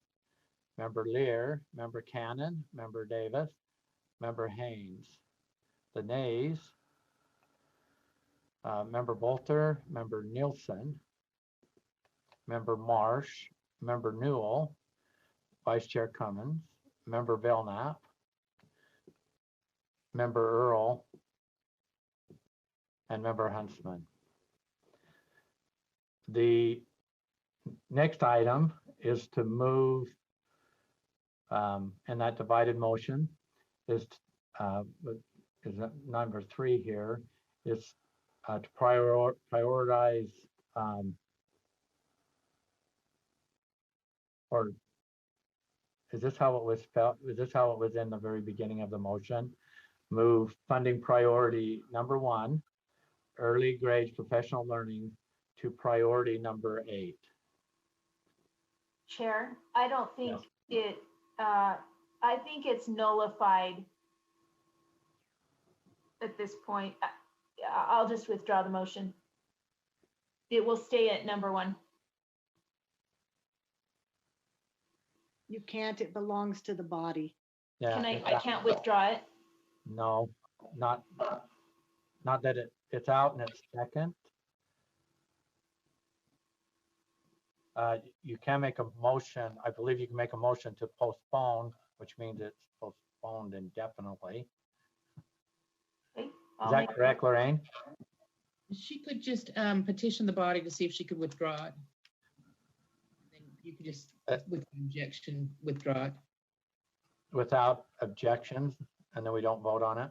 Member Lear, Member Cannon, Member Davis, Member Haynes. The nays, Member Bolter, Member Nielsen, Member Marsh, Member Newell, Vice Chair Cummins, Member Belknap, Member Earl, and Member Huntsman. The next item is to move, and that divided motion is number 3 here, is to prioritize, or is this how it was spelled? Is this how it was in the very beginning of the motion? Move funding priority number 1, early grades professional learning, to priority number 8. Chair, I don't think I think it's nullified at this point. I'll just withdraw the motion. It will stay at number 1. You can't, it belongs to the body. Yeah. Can I can't withdraw it? No, not that it's out and it's second. You can make a motion. I believe you can make a motion to postpone, which means it's postponed indefinitely. Okay, Is that correct, Lorraine? She could just petition the body to see if she could withdraw it. Then you could just, with objection, withdraw it. Without objections, and then we don't vote on it?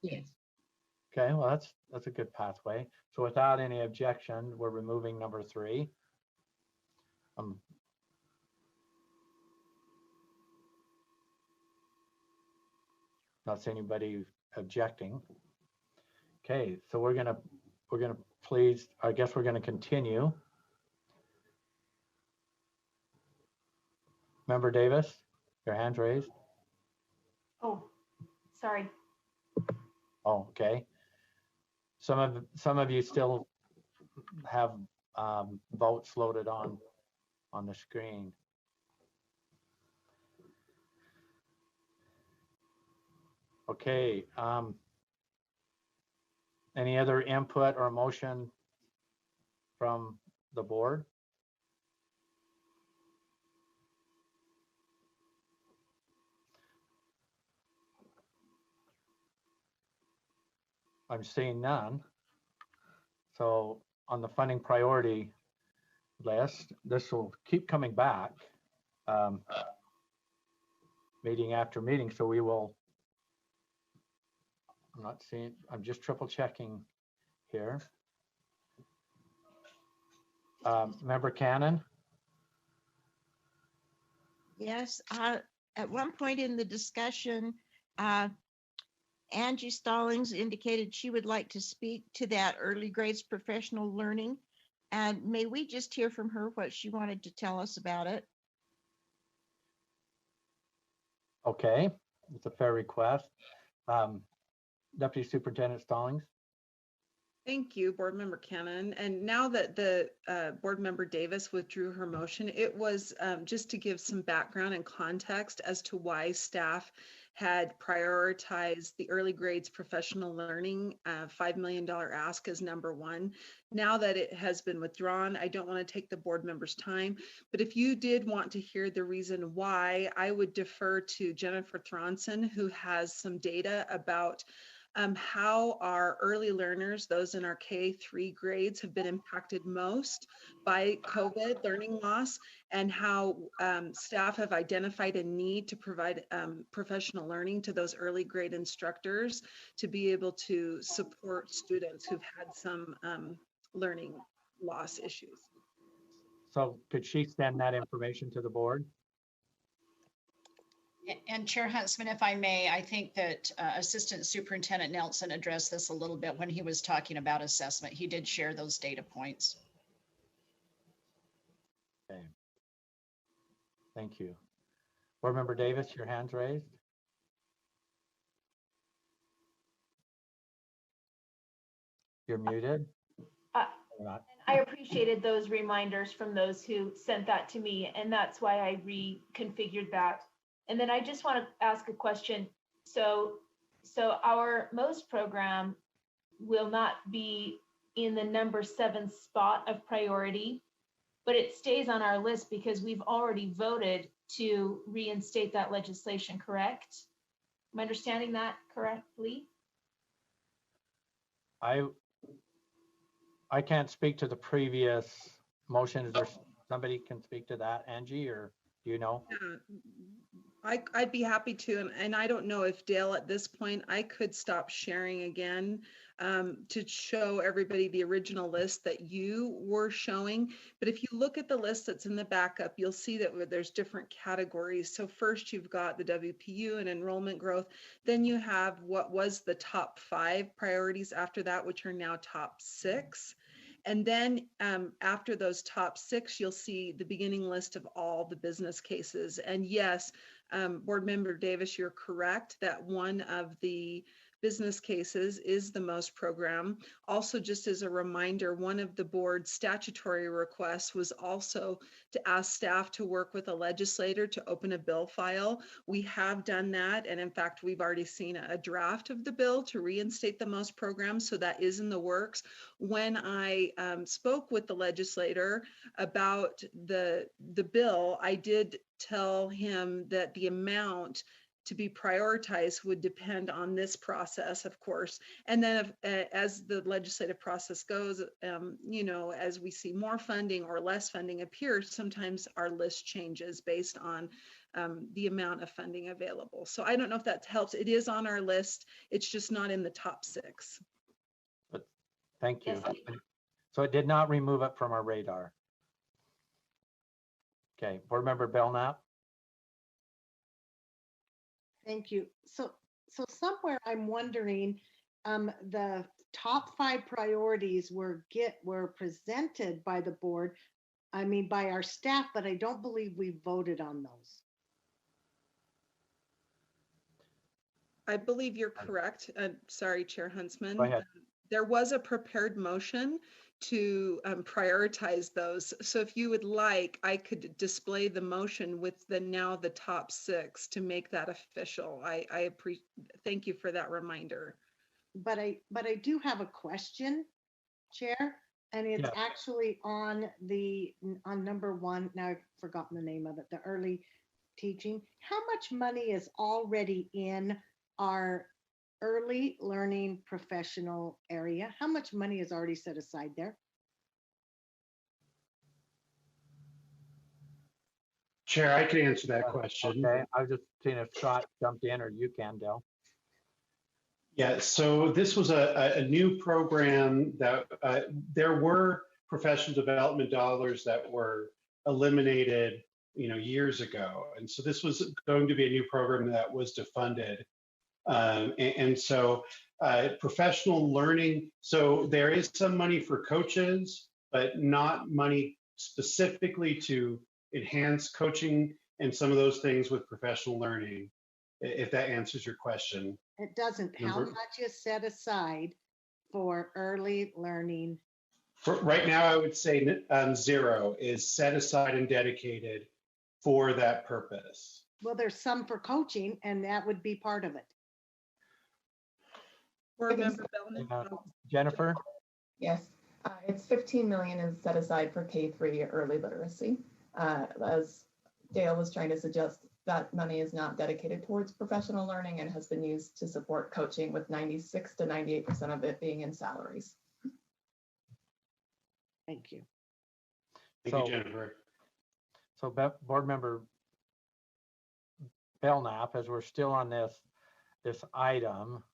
Yes. Okay, well, that's a good pathway. So without any objection, we're removing number 3. Not seeing anybody objecting. Okay, so we're gonna please, I guess we're gonna continue. Member Davis, your hand's raised. Oh, sorry. Oh, okay. Some of you still have votes loaded on the screen. Okay. Any other input or motion from the board? I'm seeing none. So on the funding priority list, this will keep coming back meeting after meeting. So we will, I'm not seeing, I'm just triple checking here. Member Cannon? Yes, at one point in the discussion, Angie Stallings indicated she would like to speak to that early grades professional learning. And may we just hear from her what she wanted to tell us about it? Okay, it's a fair request. Deputy Superintendent Stallings. Thank you, Board Member Cannon. And now that the Board Member Davis withdrew her motion, it was just to give some background and context as to why staff had prioritized the early grades professional learning $5 million ask as number one. Now that it has been withdrawn, I don't want to take the board members' time, but if you did want to hear the reason why, I would defer to Jennifer Thronson, who has some data about how our early learners, those in our K-3 grades, have been impacted most by COVID learning loss, and how staff have identified a need to provide professional learning to those early grade instructors to be able to support students who've had some learning loss issues. So could she send that information to the board? And Chair Huntsman, if I may, I think that Assistant Superintendent Nelson addressed this a little bit when he was talking about assessment. He did share those data points. Okay. Thank you. Board Member Davis, your hand's raised. You're muted. I appreciated those reminders from those who sent that to me, and that's why I reconfigured that. And then I just want to ask a question. So our MOST program will not be in the number 7 spot of priority, but it stays on our list because we've already voted to reinstate that legislation, correct? Am I understanding that correctly? I can't speak to the previous motion. Is there somebody can speak to that, Angie, or do you know? I'd be happy to, and I don't know if Dale at this point, I could stop sharing again to show everybody the original list that you were showing. But if you look at the list that's in the backup, you'll see that there's different categories. So first you've got the WPU and enrollment growth. Then you have what was the top 5 priorities after that, which are now top 6. And then after those top 6, you'll see the beginning list of all the business cases. And yes, Board Member Davis, you're correct that one of the business cases is the MOST program. Also, just as a reminder, one of the board's statutory requests was also to ask staff to work with a legislator to open a bill file. We have done that, and in fact, we've already seen a draft of the bill to reinstate the MOST program, so that is in the works. When I spoke with the legislator about the bill, I did tell him that the amount to be prioritized would depend on this process, of course. And then as the legislative process goes, you know, as we see more funding or less funding appear, sometimes our list changes based on the amount of funding available. So I don't know if that helps. It is on our list. It's just not in the top 6. But thank you. So it did not remove it from our radar. Okay, Board Member Belknap. Thank you. So somewhere I'm wondering, the top 5 priorities were presented by the board, I mean, by our staff, but I don't believe we voted on those. I believe you're correct. Sorry, Chair Huntsman. Go ahead. There was a prepared motion to prioritize those. So if you would like, I could display the motion with now the top 6 to make that official. I thank you for that reminder. But I do have a question, Chair, and it's actually on number 1. Now I've forgotten the name of it, the early teaching. How much money is already in our early learning professional area? How much money is already set aside there? Chair, I can answer that question. Okay, I was just seeing if Scott jumped in, or you can, Dale. Yeah, so this was a new program that there were professional development dollars that were eliminated years ago. And so this was going to be a new program that was defunded. And so professional learning, so there is some money for coaches, but not money specifically to enhance coaching and some of those things with professional learning, if that answers your question. It doesn't. How much is set aside for early learning? Right now, I would say zero is set aside and dedicated for that purpose. Well, there's some for coaching, and that would be part of it. Board Member Bellman. Jennifer? Yes, it's 15 million is set aside for K-3 early literacy. As Dale was trying to suggest, that money is not dedicated towards professional learning and has been used to support coaching, with 96 to 98% of it being in salaries. Thank you. Thank you, Jennifer. So Board Member Belknap, as we're still on this item,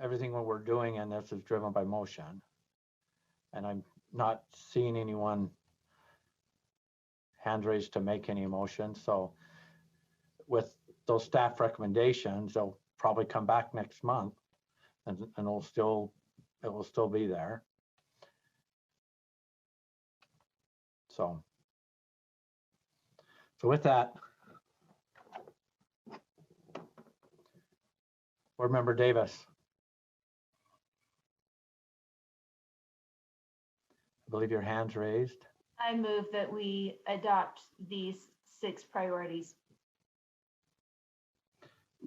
everything what we're doing in this is driven by motion. And I'm not seeing anyone hand raised to make any motion. So with those staff recommendations, they'll probably come back next month and it will still be there. So with that, Board Member Davis. I believe your hand's raised. I move that we adopt these 6 priorities.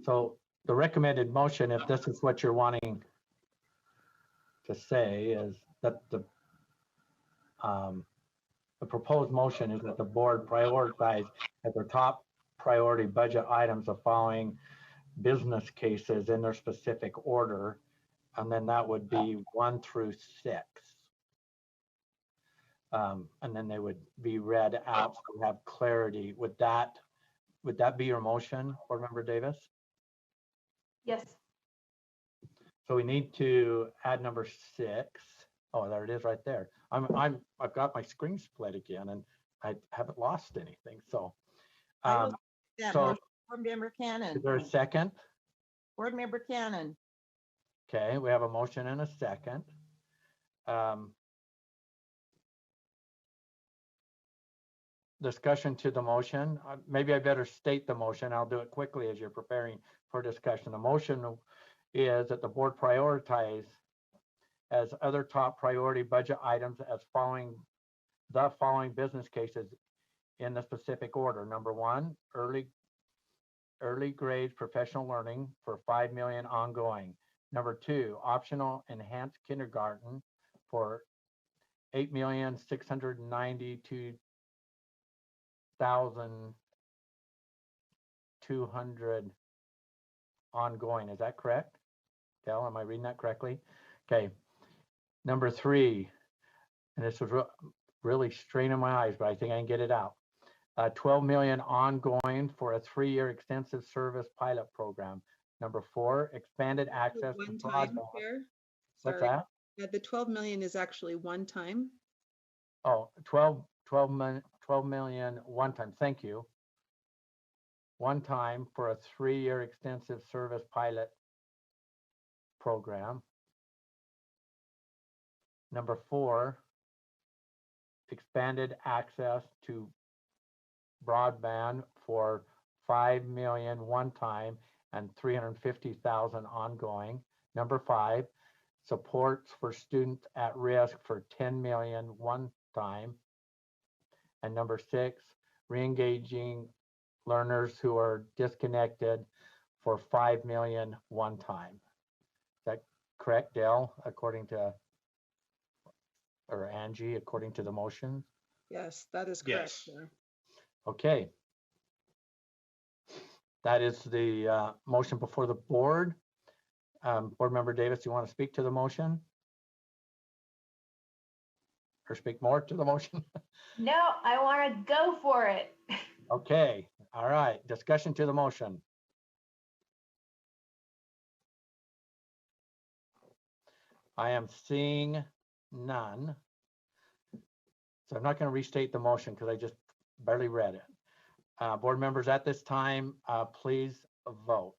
So the recommended motion, if this is what you're wanting to say, is that the proposed motion is that the board prioritize as their top priority budget items the following business cases in their specific order, and then that would be 1 through 6. And then they would be read out so we have clarity. Would that be your motion, Board Member Davis? Yes. So we need to add number 6. Oh, there it is right there. I've got my screen split again and I haven't lost anything. So, Board so Member Cannon. is there a second? Board Member Cannon. Okay, we have a motion and a second. Discussion to the motion. Maybe I better state the motion. I'll do it quickly as you're preparing for discussion. The motion is that the board prioritize as other top priority budget items as the following business cases in the specific order. Number 1, early grades professional learning for 5 million ongoing. Number 2, optional enhanced kindergarten for 8,692,200 ongoing. Is that correct? Dell, am I reading that correctly? Okay. Number 3, and this was really straining my eyes, but I think I can get it out. 12 million ongoing for a 3-year extensive service pilot program. Number 4, expanded access to broadband. What's that? The 12 million is actually one time. Oh, 12 million one time. Thank you. One time for a 3-year extensive service pilot program. Number 4, expanded access to broadband for 5 million one time and 350,000 ongoing. Number 5, supports for students at risk for 10 million one time. And number 6, re-engaging learners who are disconnected for 5 million one time. Is that correct, Dale, according to, or Angie, according to the motion? Yes, that is correct. Yes. Sir. Okay. That is the motion before the board. Board Member Davis, you want to speak to the motion? Or speak more to the motion? No, I want to go for it. Okay, all right. Discussion to the motion. I am seeing none. So I'm not going to restate the motion because I just barely read it. Board members, at this time, please vote.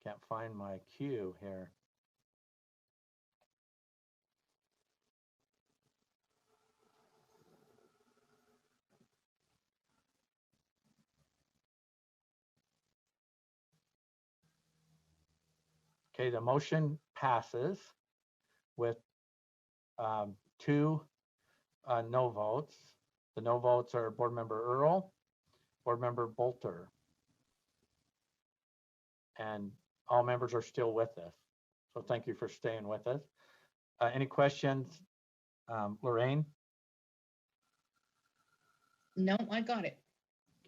Can't find my cue here. Okay, the motion passes with 2 no votes. The no votes are Board Member Earl, Board Member Bolter, and all members are still with us. So thank you for staying with us. Any questions, Lorraine? No, I got it.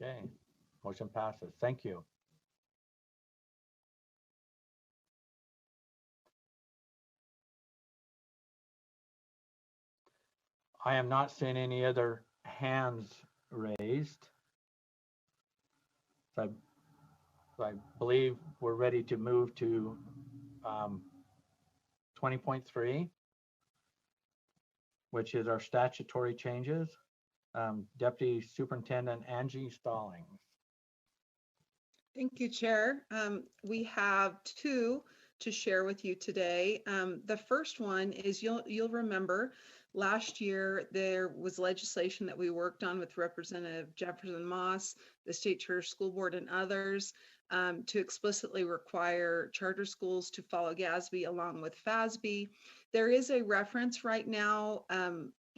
Okay, motion passes. Thank you. I am not seeing any other hands raised. So I believe we're ready to move to 20.3, which is our statutory changes. Deputy Superintendent Angie Stallings. Thank you, Chair. We have 2 to share with you today. The first one is you'll remember last year there was legislation that we worked on with Representative Jefferson Moss, the State Charter School Board, and others to explicitly require charter schools to follow GASB along with FASB. There is a reference right now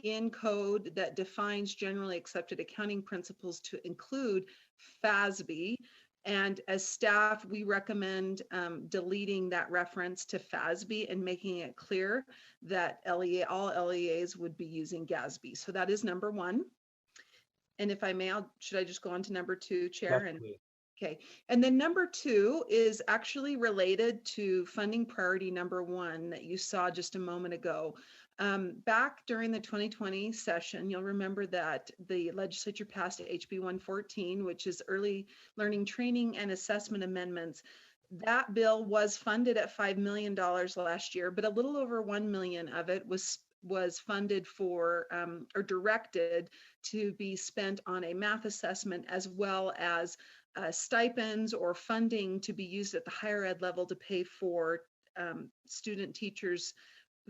in code that defines generally accepted accounting principles to include FASB. And as staff, we recommend deleting that reference to FASB and making it clear that all LEAs would be using GASB. So that is number 1. And if I may, should I just go on to number 2, Chair? Yes, okay. And then number 2 is actually related to funding priority number 1 that you saw just a moment ago. Back during the 2020 session, you'll remember that the legislature passed HB 114, which is early learning training and assessment amendments. That bill was funded at $5 million last year, but a little over 1 million of it was funded for or directed to be spent on a math assessment, as well as stipends or funding to be used at the higher ed level to pay for student teachers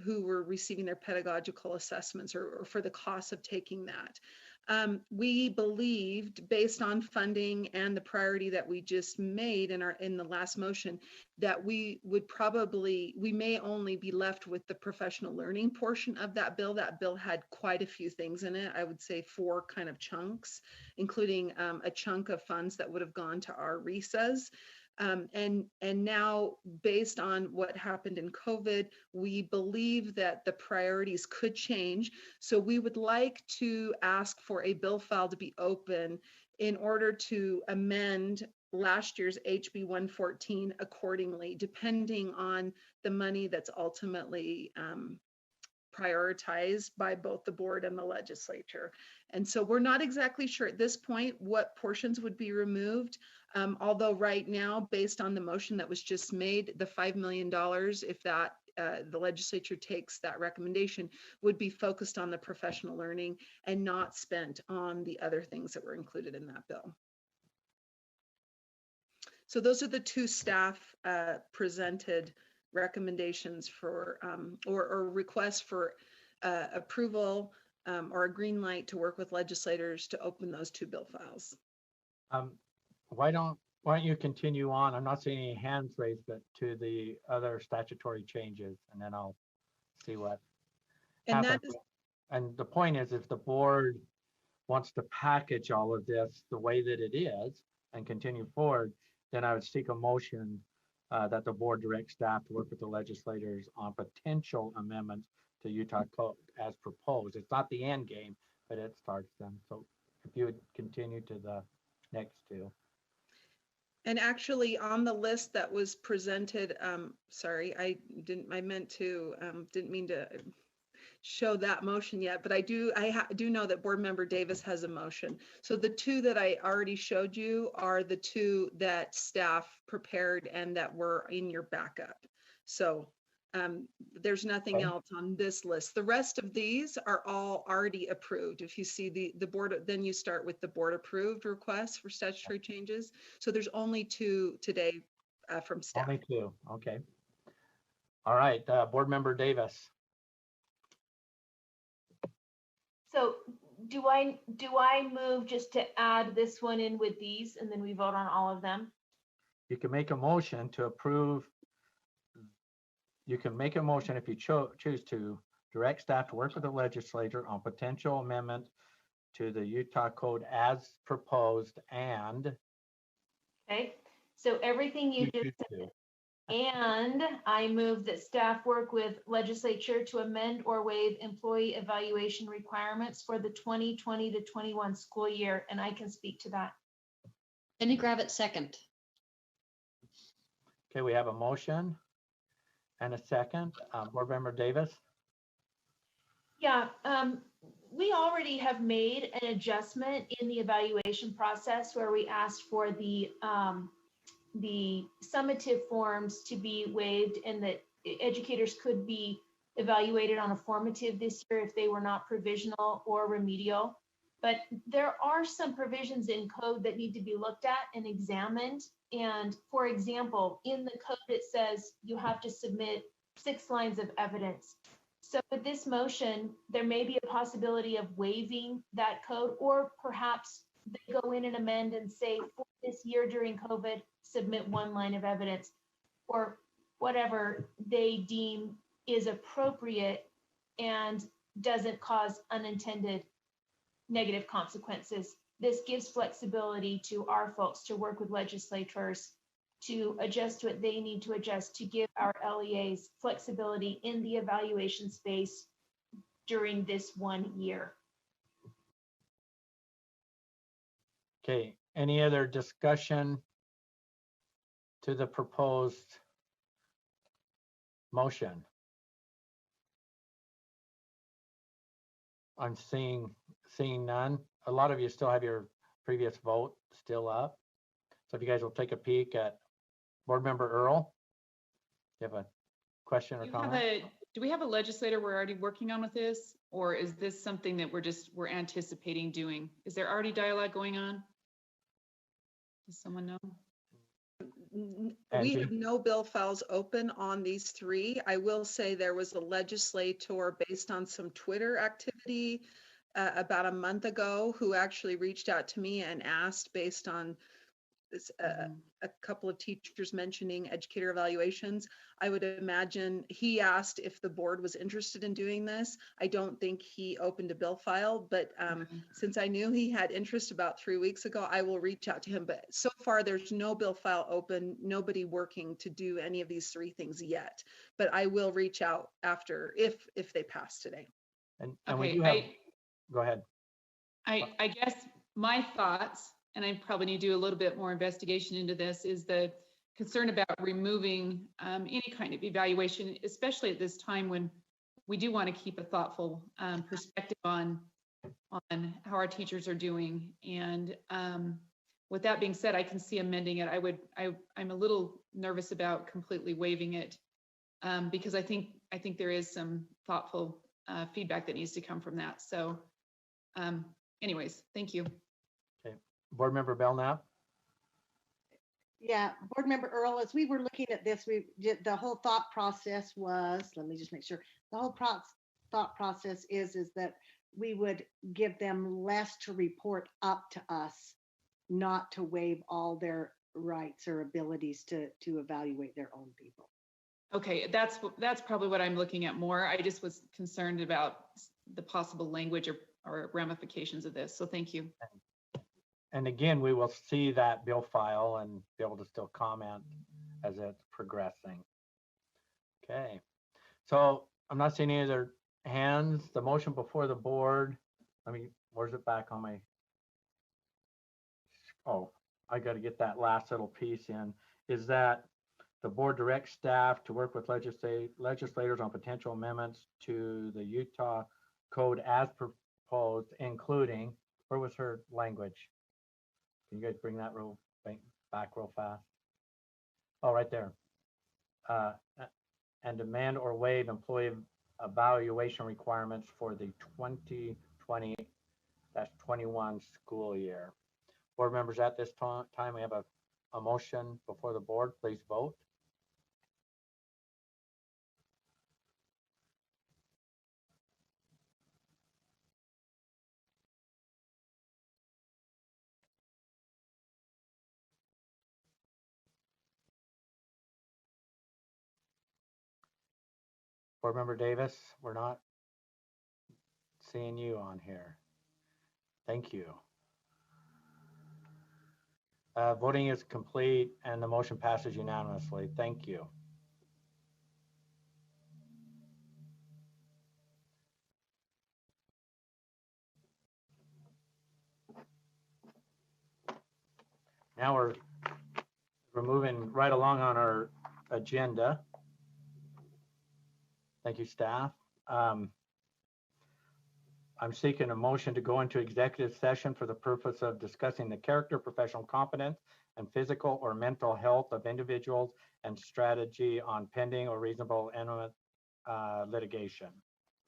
who were receiving their pedagogical assessments or for the cost of taking that. We believed, based on funding and the priority that we just made in the last motion, that we may only be left with the professional learning portion of that bill. That bill had quite a few things in it. I would say 4 kind of chunks, including a chunk of funds that would have gone to our RESAs. And now, based on what happened in COVID, we believe that the priorities could change. So we would like to ask for a bill file to be open in order to amend last year's HB 114 accordingly, depending on the money that's ultimately prioritized by both the board and the legislature. And so we're not exactly sure at this point what portions would be removed. Although right now, based on the motion that was just made, the $5 million, if that the legislature takes that recommendation, would be focused on the professional learning and not spent on the other things that were included in that bill. So those are the 2 staff presented recommendations for or requests for approval or a green light to work with legislators to open those 2 bill files. Why don't you continue on? I'm not seeing any hands raised, but to the other statutory changes, and then I'll see what happens. And the point is, if the board wants to package all of this the way that it is and continue forward, then I would seek a motion that the board direct staff to work with the legislators on potential amendments to Utah Code as proposed. It's not the end game, but it starts them. So if you would continue to the next 2. And actually, on the list that was presented, sorry, didn't mean to show that motion yet, but I do know that Board Member Davis has a motion. So the two that I already showed you are the two that staff prepared and that were in your backup. So there's nothing else on this list. The rest of these are all already approved. If you see the board, then you start with the board approved requests for statutory changes. So there's only two today from staff. Only two, okay. All right, Board Member Davis. So do I move just to add this one in with these and then we vote on all of them? You can make a motion to approve. You can make a motion if you choose to direct staff to work with the legislature on potential amendment to the Utah Code as proposed and. Okay, so everything you just said. And I move that staff work with legislature to amend or waive employee evaluation requirements for the 2020 to 21 school year. And I can speak to that. Cindy Gravett, second. Okay, we have a motion and a second. Board Member Davis. Yeah, we already have made an adjustment in the evaluation process where we asked for the summative forms to be waived and that educators could be evaluated on a formative this year if they were not provisional or remedial. But there are some provisions in code that need to be looked at and examined. And for example, in the code, it says you have to submit 6 lines of evidence. So with this motion, there may be a possibility of waiving that code, or perhaps they go in and amend and say, for this year during COVID, submit 1 line of evidence, or whatever they deem is appropriate and doesn't cause unintended negative consequences. This gives flexibility to our folks to work with legislators to adjust what they need to adjust to give our LEAs flexibility in the evaluation space during this 1 year. Okay, any other discussion to the proposed motion? I'm seeing none. A lot of you still have your previous vote still up. So if you guys will take a peek at Board Member Earl, you have a question or comment? Do we have a legislator we're already working on with this? Or is this something that we're anticipating doing? Is there already dialogue going on? Does someone know? We have no bill files open on these 3. I will say there was a legislator based on some Twitter activity about a month ago who actually reached out to me and asked based on this, a couple of teachers mentioning educator evaluations. I would imagine he asked if the board was interested in doing this. I don't think he opened a bill file, but since I knew he had interest about 3 weeks ago, I will reach out to him. But so far, there's no bill file open, nobody working to do any of these 3 things yet. But I will reach out after if they pass today. And Okay, we do have, go ahead. I guess my thoughts, and I probably need to do a little bit more investigation into this, is the concern about removing any kind of evaluation, especially at this time when we do want to keep a thoughtful perspective on how our teachers are doing. And with that being said, I can see amending it. I'm a little nervous about completely waiving it because I think there is some thoughtful feedback that needs to come from that. So anyways, thank you. Okay, Board Member Belknap. Yeah, Board Member Earl, as we were looking at this, the whole thought process was, let me just make sure, the whole thought process is that we would give them less to report up to us, not to waive all their rights or abilities to evaluate their own people. Okay, that's probably what I'm looking at more. I just was concerned about the possible language or ramifications of this. So thank you. And again, we will see that bill file and be able to still comment as it's progressing. Okay, so I'm not seeing any other hands. The motion before the board, where's it back on my, oh, I got to get that last little piece in, is that the board directs staff to work with legislators on potential amendments to the Utah code as proposed, including, where was her language? Can you guys bring that back real fast? Oh, right there. And demand or waive employee evaluation requirements for the 2020-21 school year. Board members, at this time, we have a motion before the board. Please vote. Board member Davis, we're not seeing you on here. Thank you. Voting is complete and the motion passes unanimously. Thank you. Now we're moving right along on our agenda. Thank you, staff. I'm seeking a motion to go into executive session for the purpose of discussing the character, professional competence, and physical or mental health of individuals and strategy on pending or reasonable imminent litigation.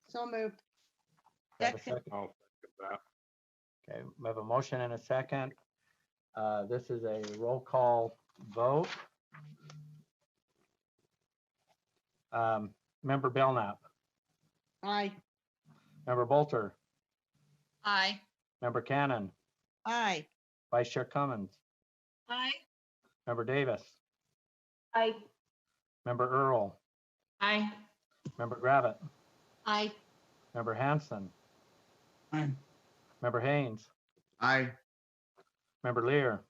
So moved. Have a second? I'll second that. Okay, we have a motion and a second. This is a roll call vote. Member Belknap. Aye. Member Bolter. Aye. Member Cannon. Aye. Vice Chair Cummins. Aye. Member Davis. Aye. Member Earl. Aye. Member Gravitt. Aye. Member Hanson. Aye. Member Haynes. Aye. Member Lear.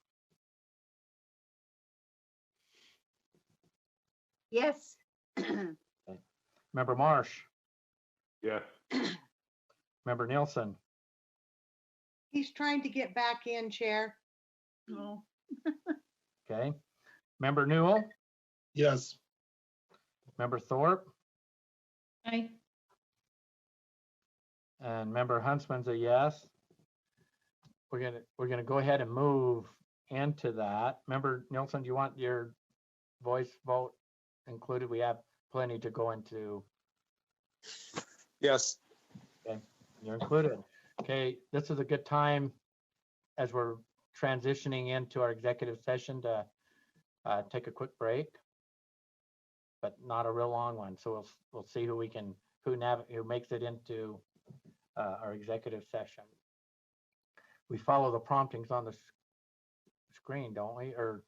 Yes. Member Marsh. Yes. Member Nielsen. He's trying to get back in, Chair. Oh. Okay. Member Newell. Yes. Member Thorpe. Aye. And Member Huntsman's a yes. We're gonna go ahead and move into that. Member Nielsen, do you want your voice vote included? We have plenty to go into. Yes. Okay, you're included. Okay, this is a good time as we're transitioning into our executive session to take a quick break, but not a real long one. So we'll see who makes it into our executive session. We follow the promptings on the screen, don't we? Or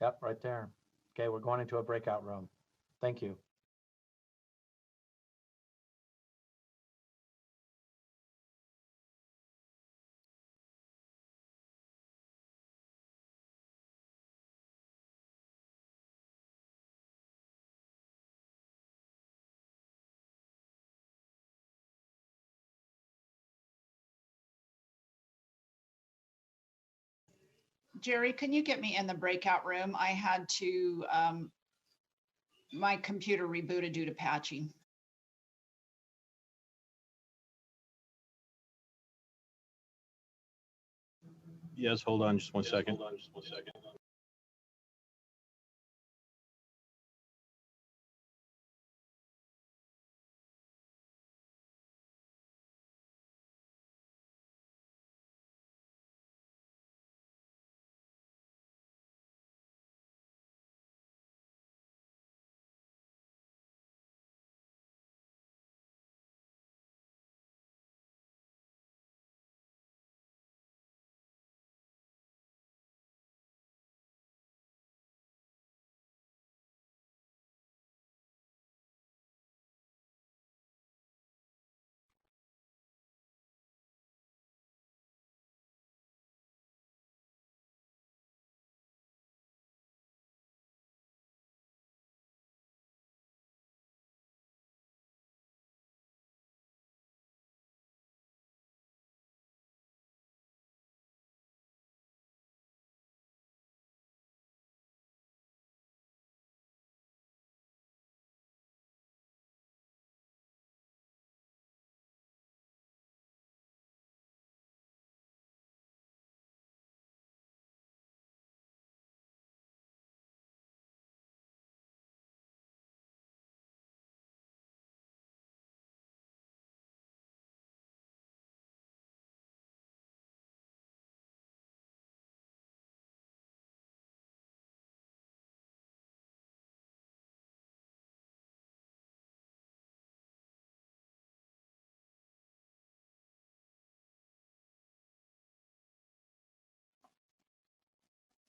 yep, right there. Okay, we're going into a breakout room. Thank you. Jerry, can you get me in the breakout room? I had to, my computer rebooted due to patching. Yes, hold on just one second.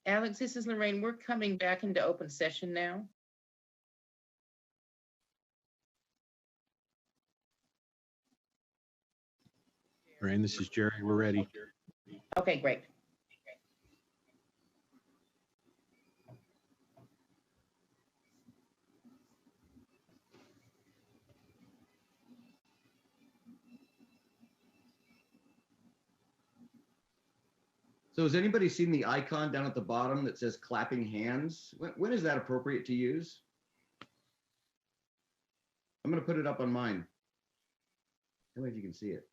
Alex, this is Lorraine. We're coming back into open session now. Lorraine, this is Jerry. We're ready. Okay, great. So has anybody seen the icon down at the bottom that says clapping hands? When is that appropriate to use? I'm going to put it up on mine. Tell me if you can see it.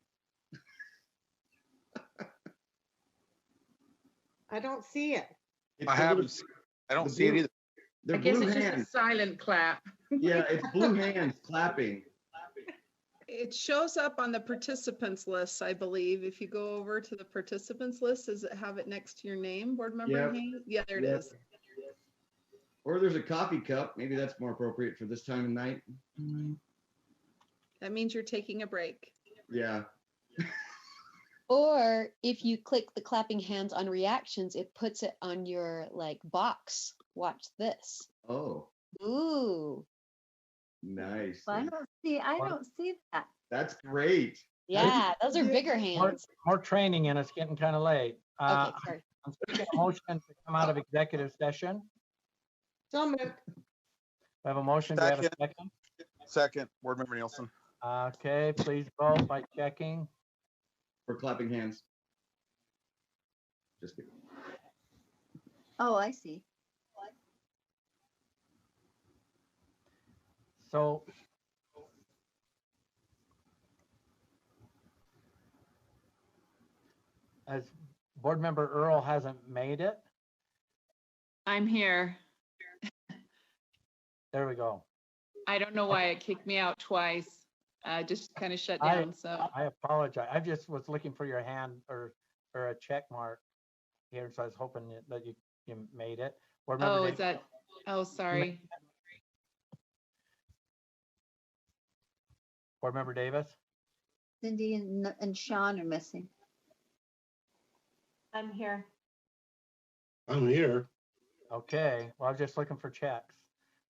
I don't see it. It's I the haven't. little- I don't the see it blue- either. They're I guess blue it's just a hands. silent clap. Yeah, it's blue hands clapping. It shows up on the participants list, I believe. If you go over to the participants list, does it have it next to your name, board member? Yep. Haynes? Yeah, there it Yep. is. Or there's a coffee cup. Maybe that's more appropriate for this time of night. That means you're taking a break. Yeah. Or if you click the clapping hands on reactions, it puts it on your like box. Watch this. Oh, Ooh. nice. I don't see that. That's great. Yeah, those are bigger More, hands. more training and it's getting kind of late. Okay, sorry. I'm seeking a motion to come out of executive session. So moved. We have a motion. Do we have a second? Second, Board Member Nielsen. Okay, please vote by checking. For clapping hands. Just kidding. Oh, I see. So as board member Earl hasn't made it, I'm here. there we go. I don't know why it kicked me out twice. Just kind of shut I down, so. I apologize. I just was looking for your hand or a check mark here, so I was hoping that you made it. Board member Oh, Davis, is that, oh, sorry. Board member Davis? Cindy and Sean are missing. I'm here. I'm here. Okay, well, I was just looking for checks.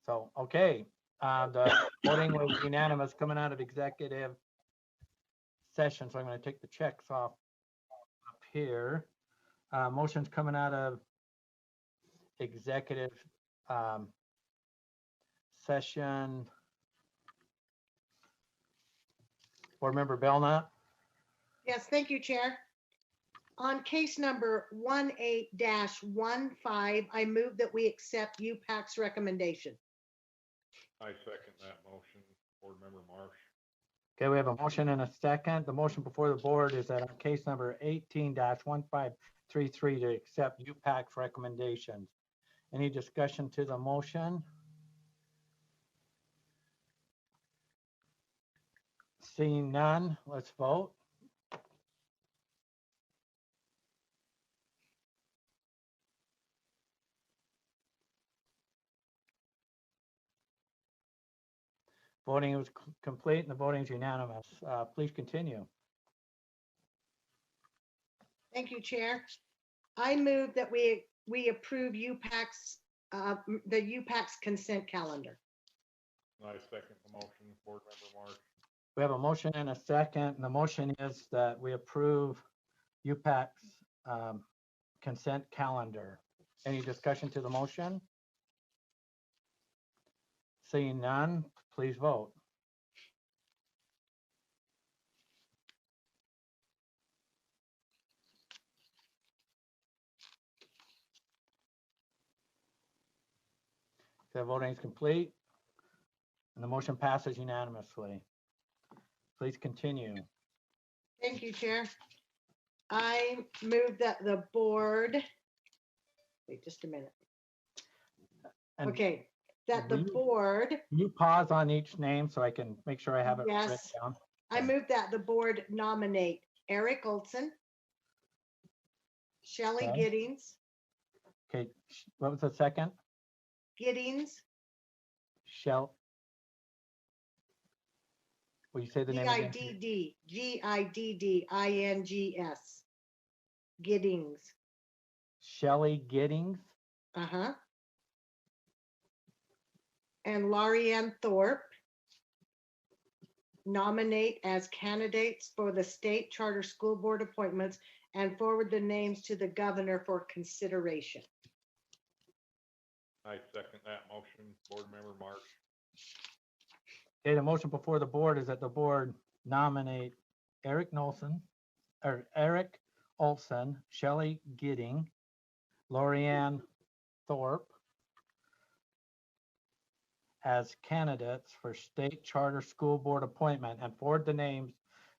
So, okay, the voting was unanimous coming out of executive session, so I'm going to take the checks off up here. Motion's coming out of executive session. Board member Belknap? Yes, thank you, Chair. On case number 18-15, I move that we accept UPAC's recommendation. I second that motion, Board Member Marsh. Okay, we have a motion and a second. The motion before the board is that on case number 18-1533 to accept UPAC's recommendations. Any discussion to the motion? Seeing none, let's vote. Voting was complete and the voting is unanimous. Please continue. Thank you, Chair. I move that we approve UPAC's, the UPAC's consent calendar. I second the motion, Board Member Marsh. We have a motion and a second, and the motion is that we approve UPAC's consent calendar. Any discussion to the motion? Seeing none, please vote. The voting is complete, and the motion passes unanimously. Please continue. Thank you, Chair. I move that the board, wait just a minute. And Okay, that the will you- board, Can you pause on each name so I can make sure I have it written yes, down? I move that the board nominate Eric Olson, Shelley Okay. Giddings, Okay, what was the second? Giddings, Will you say the name again? Giddings, Shelley Giddings? Uh-huh. And Laurie Ann Thorpe nominate as candidates for the state charter school board appointments and forward the names to the governor for consideration. I second that motion, Board Member Marsh. Okay, the motion before the board is that the board nominate Eric Olson, Shelley Gidding, Lorianne Thorpe as candidates for state charter school board appointment and forward the names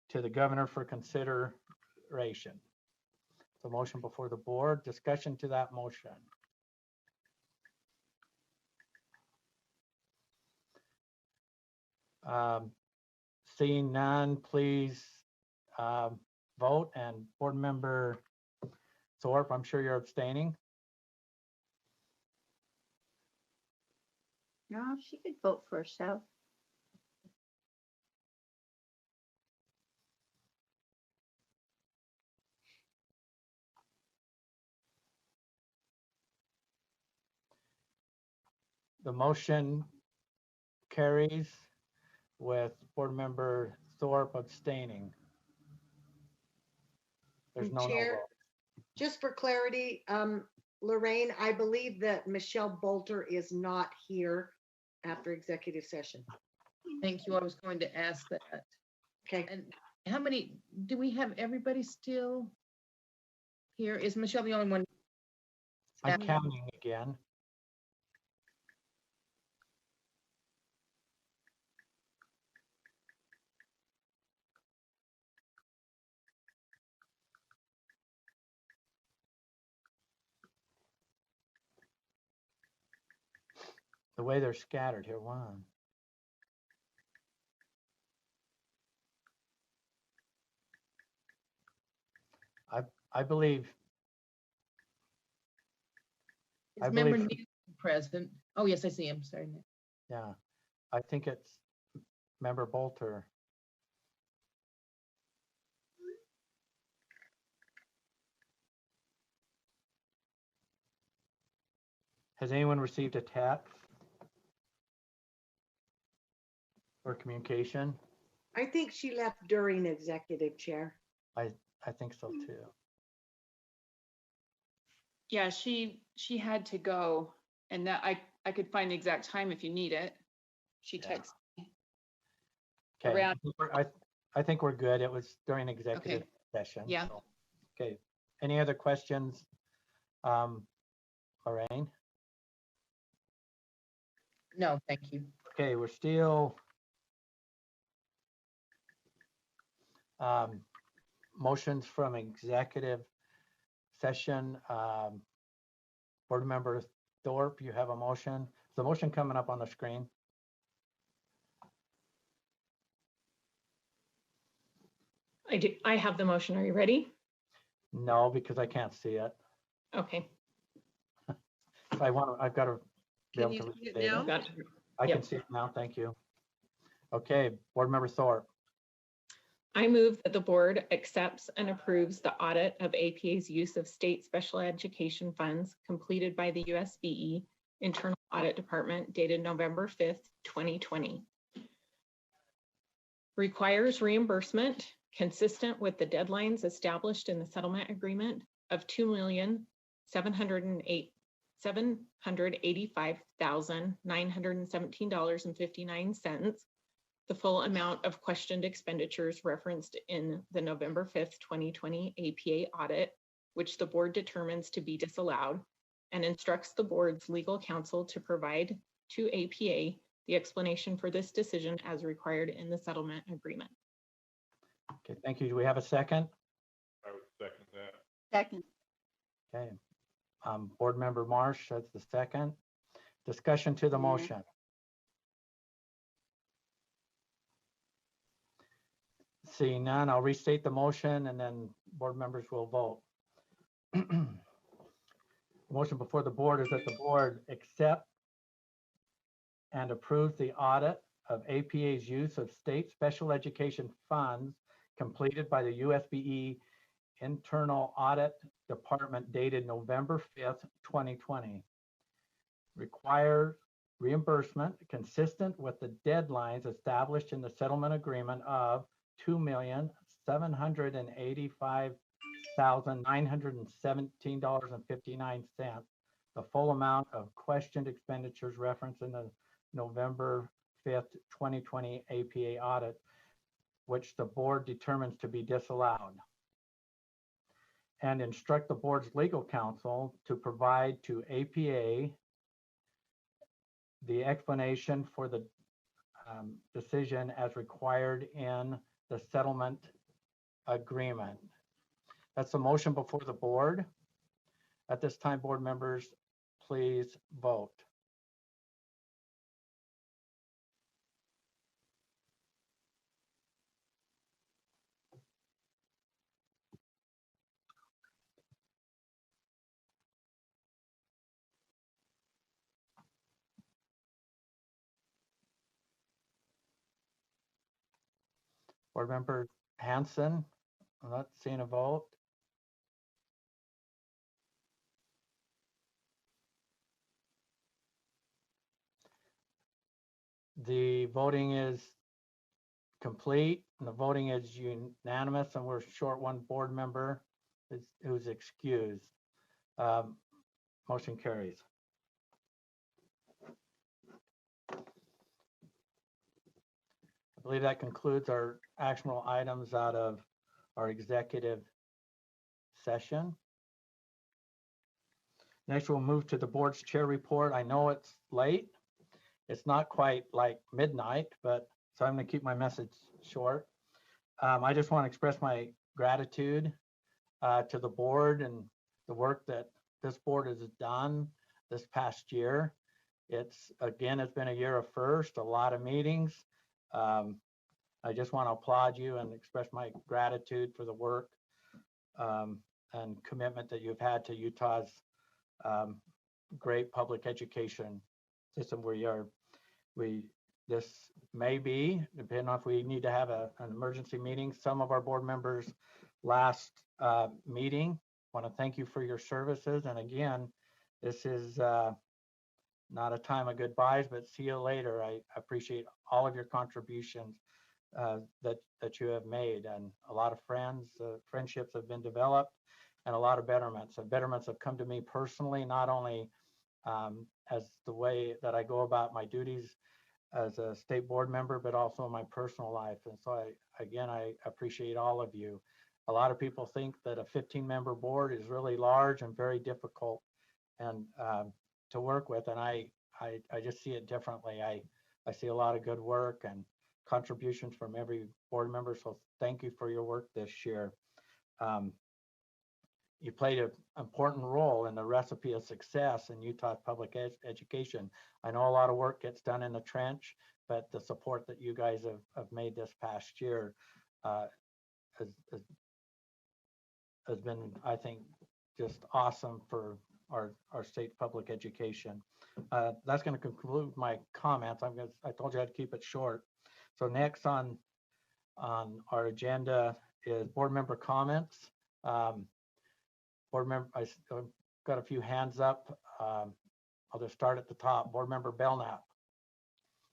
to the governor for consideration. The motion before the board, discussion to that motion. Seeing none, please vote. And board member Thorpe, I'm sure you're abstaining. No, she could vote for herself. The motion carries with board member Thorpe abstaining. There's no Chair, vote. just for clarity, Lorraine, I believe that Michelle Bolter is not here after executive session. Thank you. I was going to ask that. Okay. And how many, do we have everybody still here? Is Michelle the only one? I'm counting again. The way they're scattered here, one. I believe. Is member Newton present? Oh, yes, I see him. Sorry. Yeah, I think it's member Bolter. Has anyone received a text or communication? I think she left during executive, Chair. I think so too. Yeah, she had to go, and that I could find the exact time if you need it. She texted me. Okay, Around. I think we're good. It was during executive session. Yeah. So, okay. Any other questions, Lorraine? No, thank you. Okay, we're still motions from executive session. Board member Thorpe, you have a motion. Is the motion coming up on the screen? I do. I have the motion. Are you ready? No, because I can't see it. Okay. I've got to be Can able you to see it restate it. now? Got it. I Yep. can see it now. Thank you. Okay, board member Thorpe. I move that the board accepts and approves the audit of APA's use of state special education funds completed by the USBE Internal Audit Department dated November 5th, 2020. Requires reimbursement consistent with the deadlines established in the settlement agreement of $2,785,917.59, the full amount of questioned expenditures referenced in the November 5th, 2020 APA audit, which the board determines to be disallowed, and instructs the board's legal counsel to provide to APA the explanation for this decision as required in the settlement agreement. Okay, thank you. Do we have a second? I would second that. Second. Okay. Board member Marsh, that's the second. Discussion to the motion. Seeing none, I'll restate the motion and then board members will vote. The motion before the board is that the board accept and approve the audit of APA's use of state special education funds completed by the USBE Internal Audit Department dated November 5th, 2020. requires reimbursement consistent with the deadlines established in the settlement agreement of $2,785,917.59, the full amount of questioned expenditures referenced in the November 5th, 2020 APA audit, which the board determines to be disallowed. And instruct the board's legal counsel to provide to APA the explanation for the decision as required in the settlement agreement. That's the motion before the board. At this time, board members, please vote. Board member Hanson, I'm not seeing a vote. The voting is complete and the voting is unanimous, and we're short one board member who's excused. Motion carries. I believe that concludes our actionable items out of our executive session. Next, we'll move to the board's chair report. I know it's late. It's not quite like midnight, but so I'm going to keep my message short. I just want to express my gratitude to the board and the work that this board has done this past year. It's been a year of first, a lot of meetings. I just want to applaud you and express my gratitude for the work and commitment that you've had to Utah's great public education system. This may be, depending on if we need to have an emergency meeting, some of our board members' last meeting. I want to thank you for your services. And again, this is not a time of goodbyes, but see you later. I appreciate all of your contributions that you have made, and a lot of friendships have been developed, and a lot of betterments. And betterments have come to me personally, not only as the way that I go about my duties as a state board member, but also in my personal life. And so I appreciate all of you. A lot of people think that a 15-member board is really large and very difficult and to work with, and I just see it differently. I see a lot of good work and contributions from every board member, so thank you for your work this year. You played an important role in the recipe of success in Utah's public education. I know a lot of work gets done in the trench, but the support that you guys have made this past year has been, I think, just awesome for our state public education. That's going to conclude my comments. I told you I'd keep it short. So next on our agenda is board member comments. Board member, I've got a few hands up. I'll just start at the top. Board member Belknap.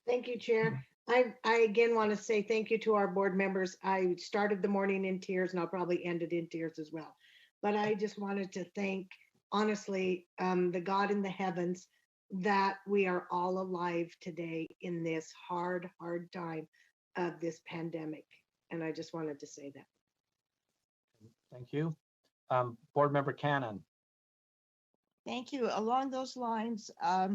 Thank you, Chair. I again want to say thank you to our board members. I started the morning in tears and I'll probably end it in tears as well. But I just wanted to thank, honestly, the God in the heavens that we are all alive today in this hard time of this pandemic. And I just wanted to say that. Thank you. Board member Cannon. Thank you. Along those lines, I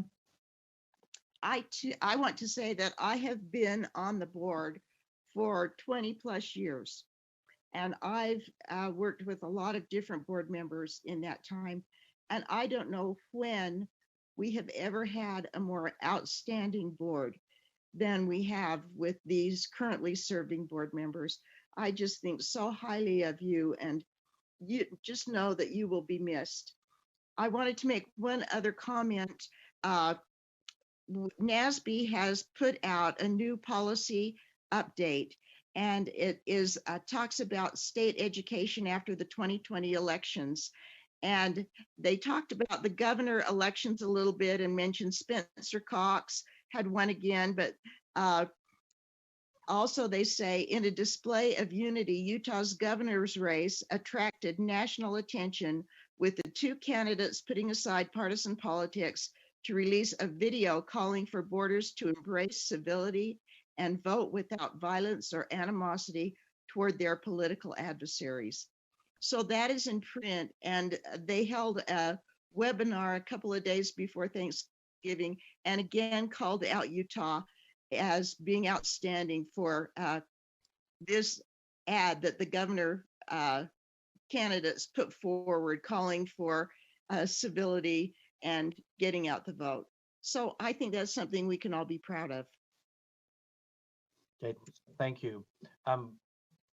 want to say that I have been on the board for 20 plus years, and I've worked with a lot of different board members in that time. And I don't know when we have ever had a more outstanding board than we have with these currently serving board members. I just think so highly of you, and you just know that you will be missed. I wanted to make one other comment. NASB has put out a new policy update, and it is talks about state education after the 2020 elections. And they talked about the governor elections a little bit and mentioned Spencer Cox had won again, but also they say in a display of unity, Utah's governor's race attracted national attention with the two candidates putting aside partisan politics to release a video calling for borders to embrace civility and vote without violence or animosity toward their political adversaries. So that is in print, and they held a webinar a couple of days before Thanksgiving and again called out Utah as being outstanding for this ad that the governor candidates put forward, calling for civility and getting out the vote. So I think that's something we can all be proud of. Okay, thank you.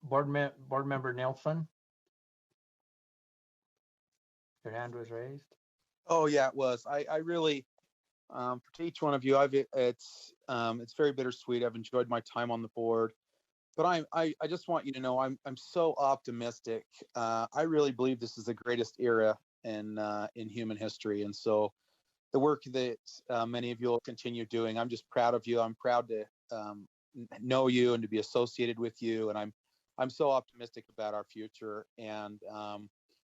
Board Member Nelson? Your hand was raised. Oh, yeah, it was. I really, for each one of you, it's very bittersweet. I've enjoyed my time on the board, but I just want you to know I'm so optimistic. I really believe this is the greatest era in human history, and so the work that many of you will continue doing, I'm just proud of you. I'm proud to know you and to be associated with you, and I'm so optimistic about our future. And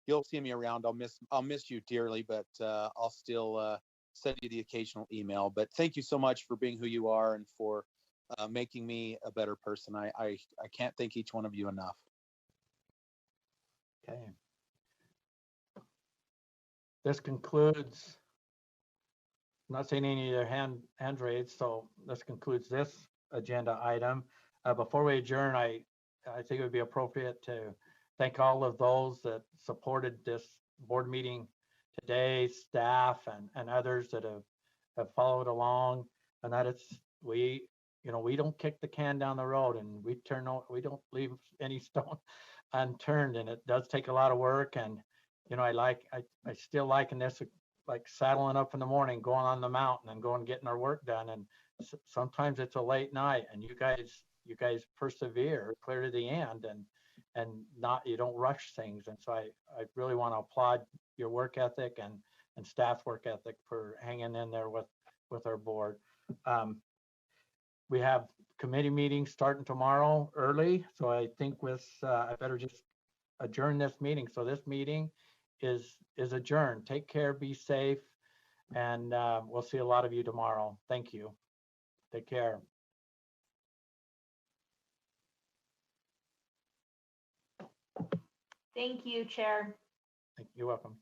you'll see me around. I'll miss you dearly, but I'll still send you the occasional email. But thank you so much for being who you are and for making me a better person. I can't thank each one of you enough. Okay. This concludes, I'm not seeing any of your hand raised, so this concludes this agenda item. Before we adjourn, I think it would be appropriate to thank all of those that supported this board meeting today, staff and others that have followed along, and that we don't kick the can down the road, and we don't leave any stone unturned, and it does take a lot of work. And I still liken this like saddling up in the morning, going on the mountain and going getting our work done. And sometimes it's a late night, and you guys persevere clear to the end, and you don't rush things. And so I really want to applaud your work ethic and staff work ethic for hanging in there with our board. We have committee meetings starting tomorrow early, so I think I better just adjourn this meeting. So this meeting is adjourned. Take care, be safe, and we'll see a lot of you tomorrow. Thank you. Take care. Thank you, Chair. You're welcome.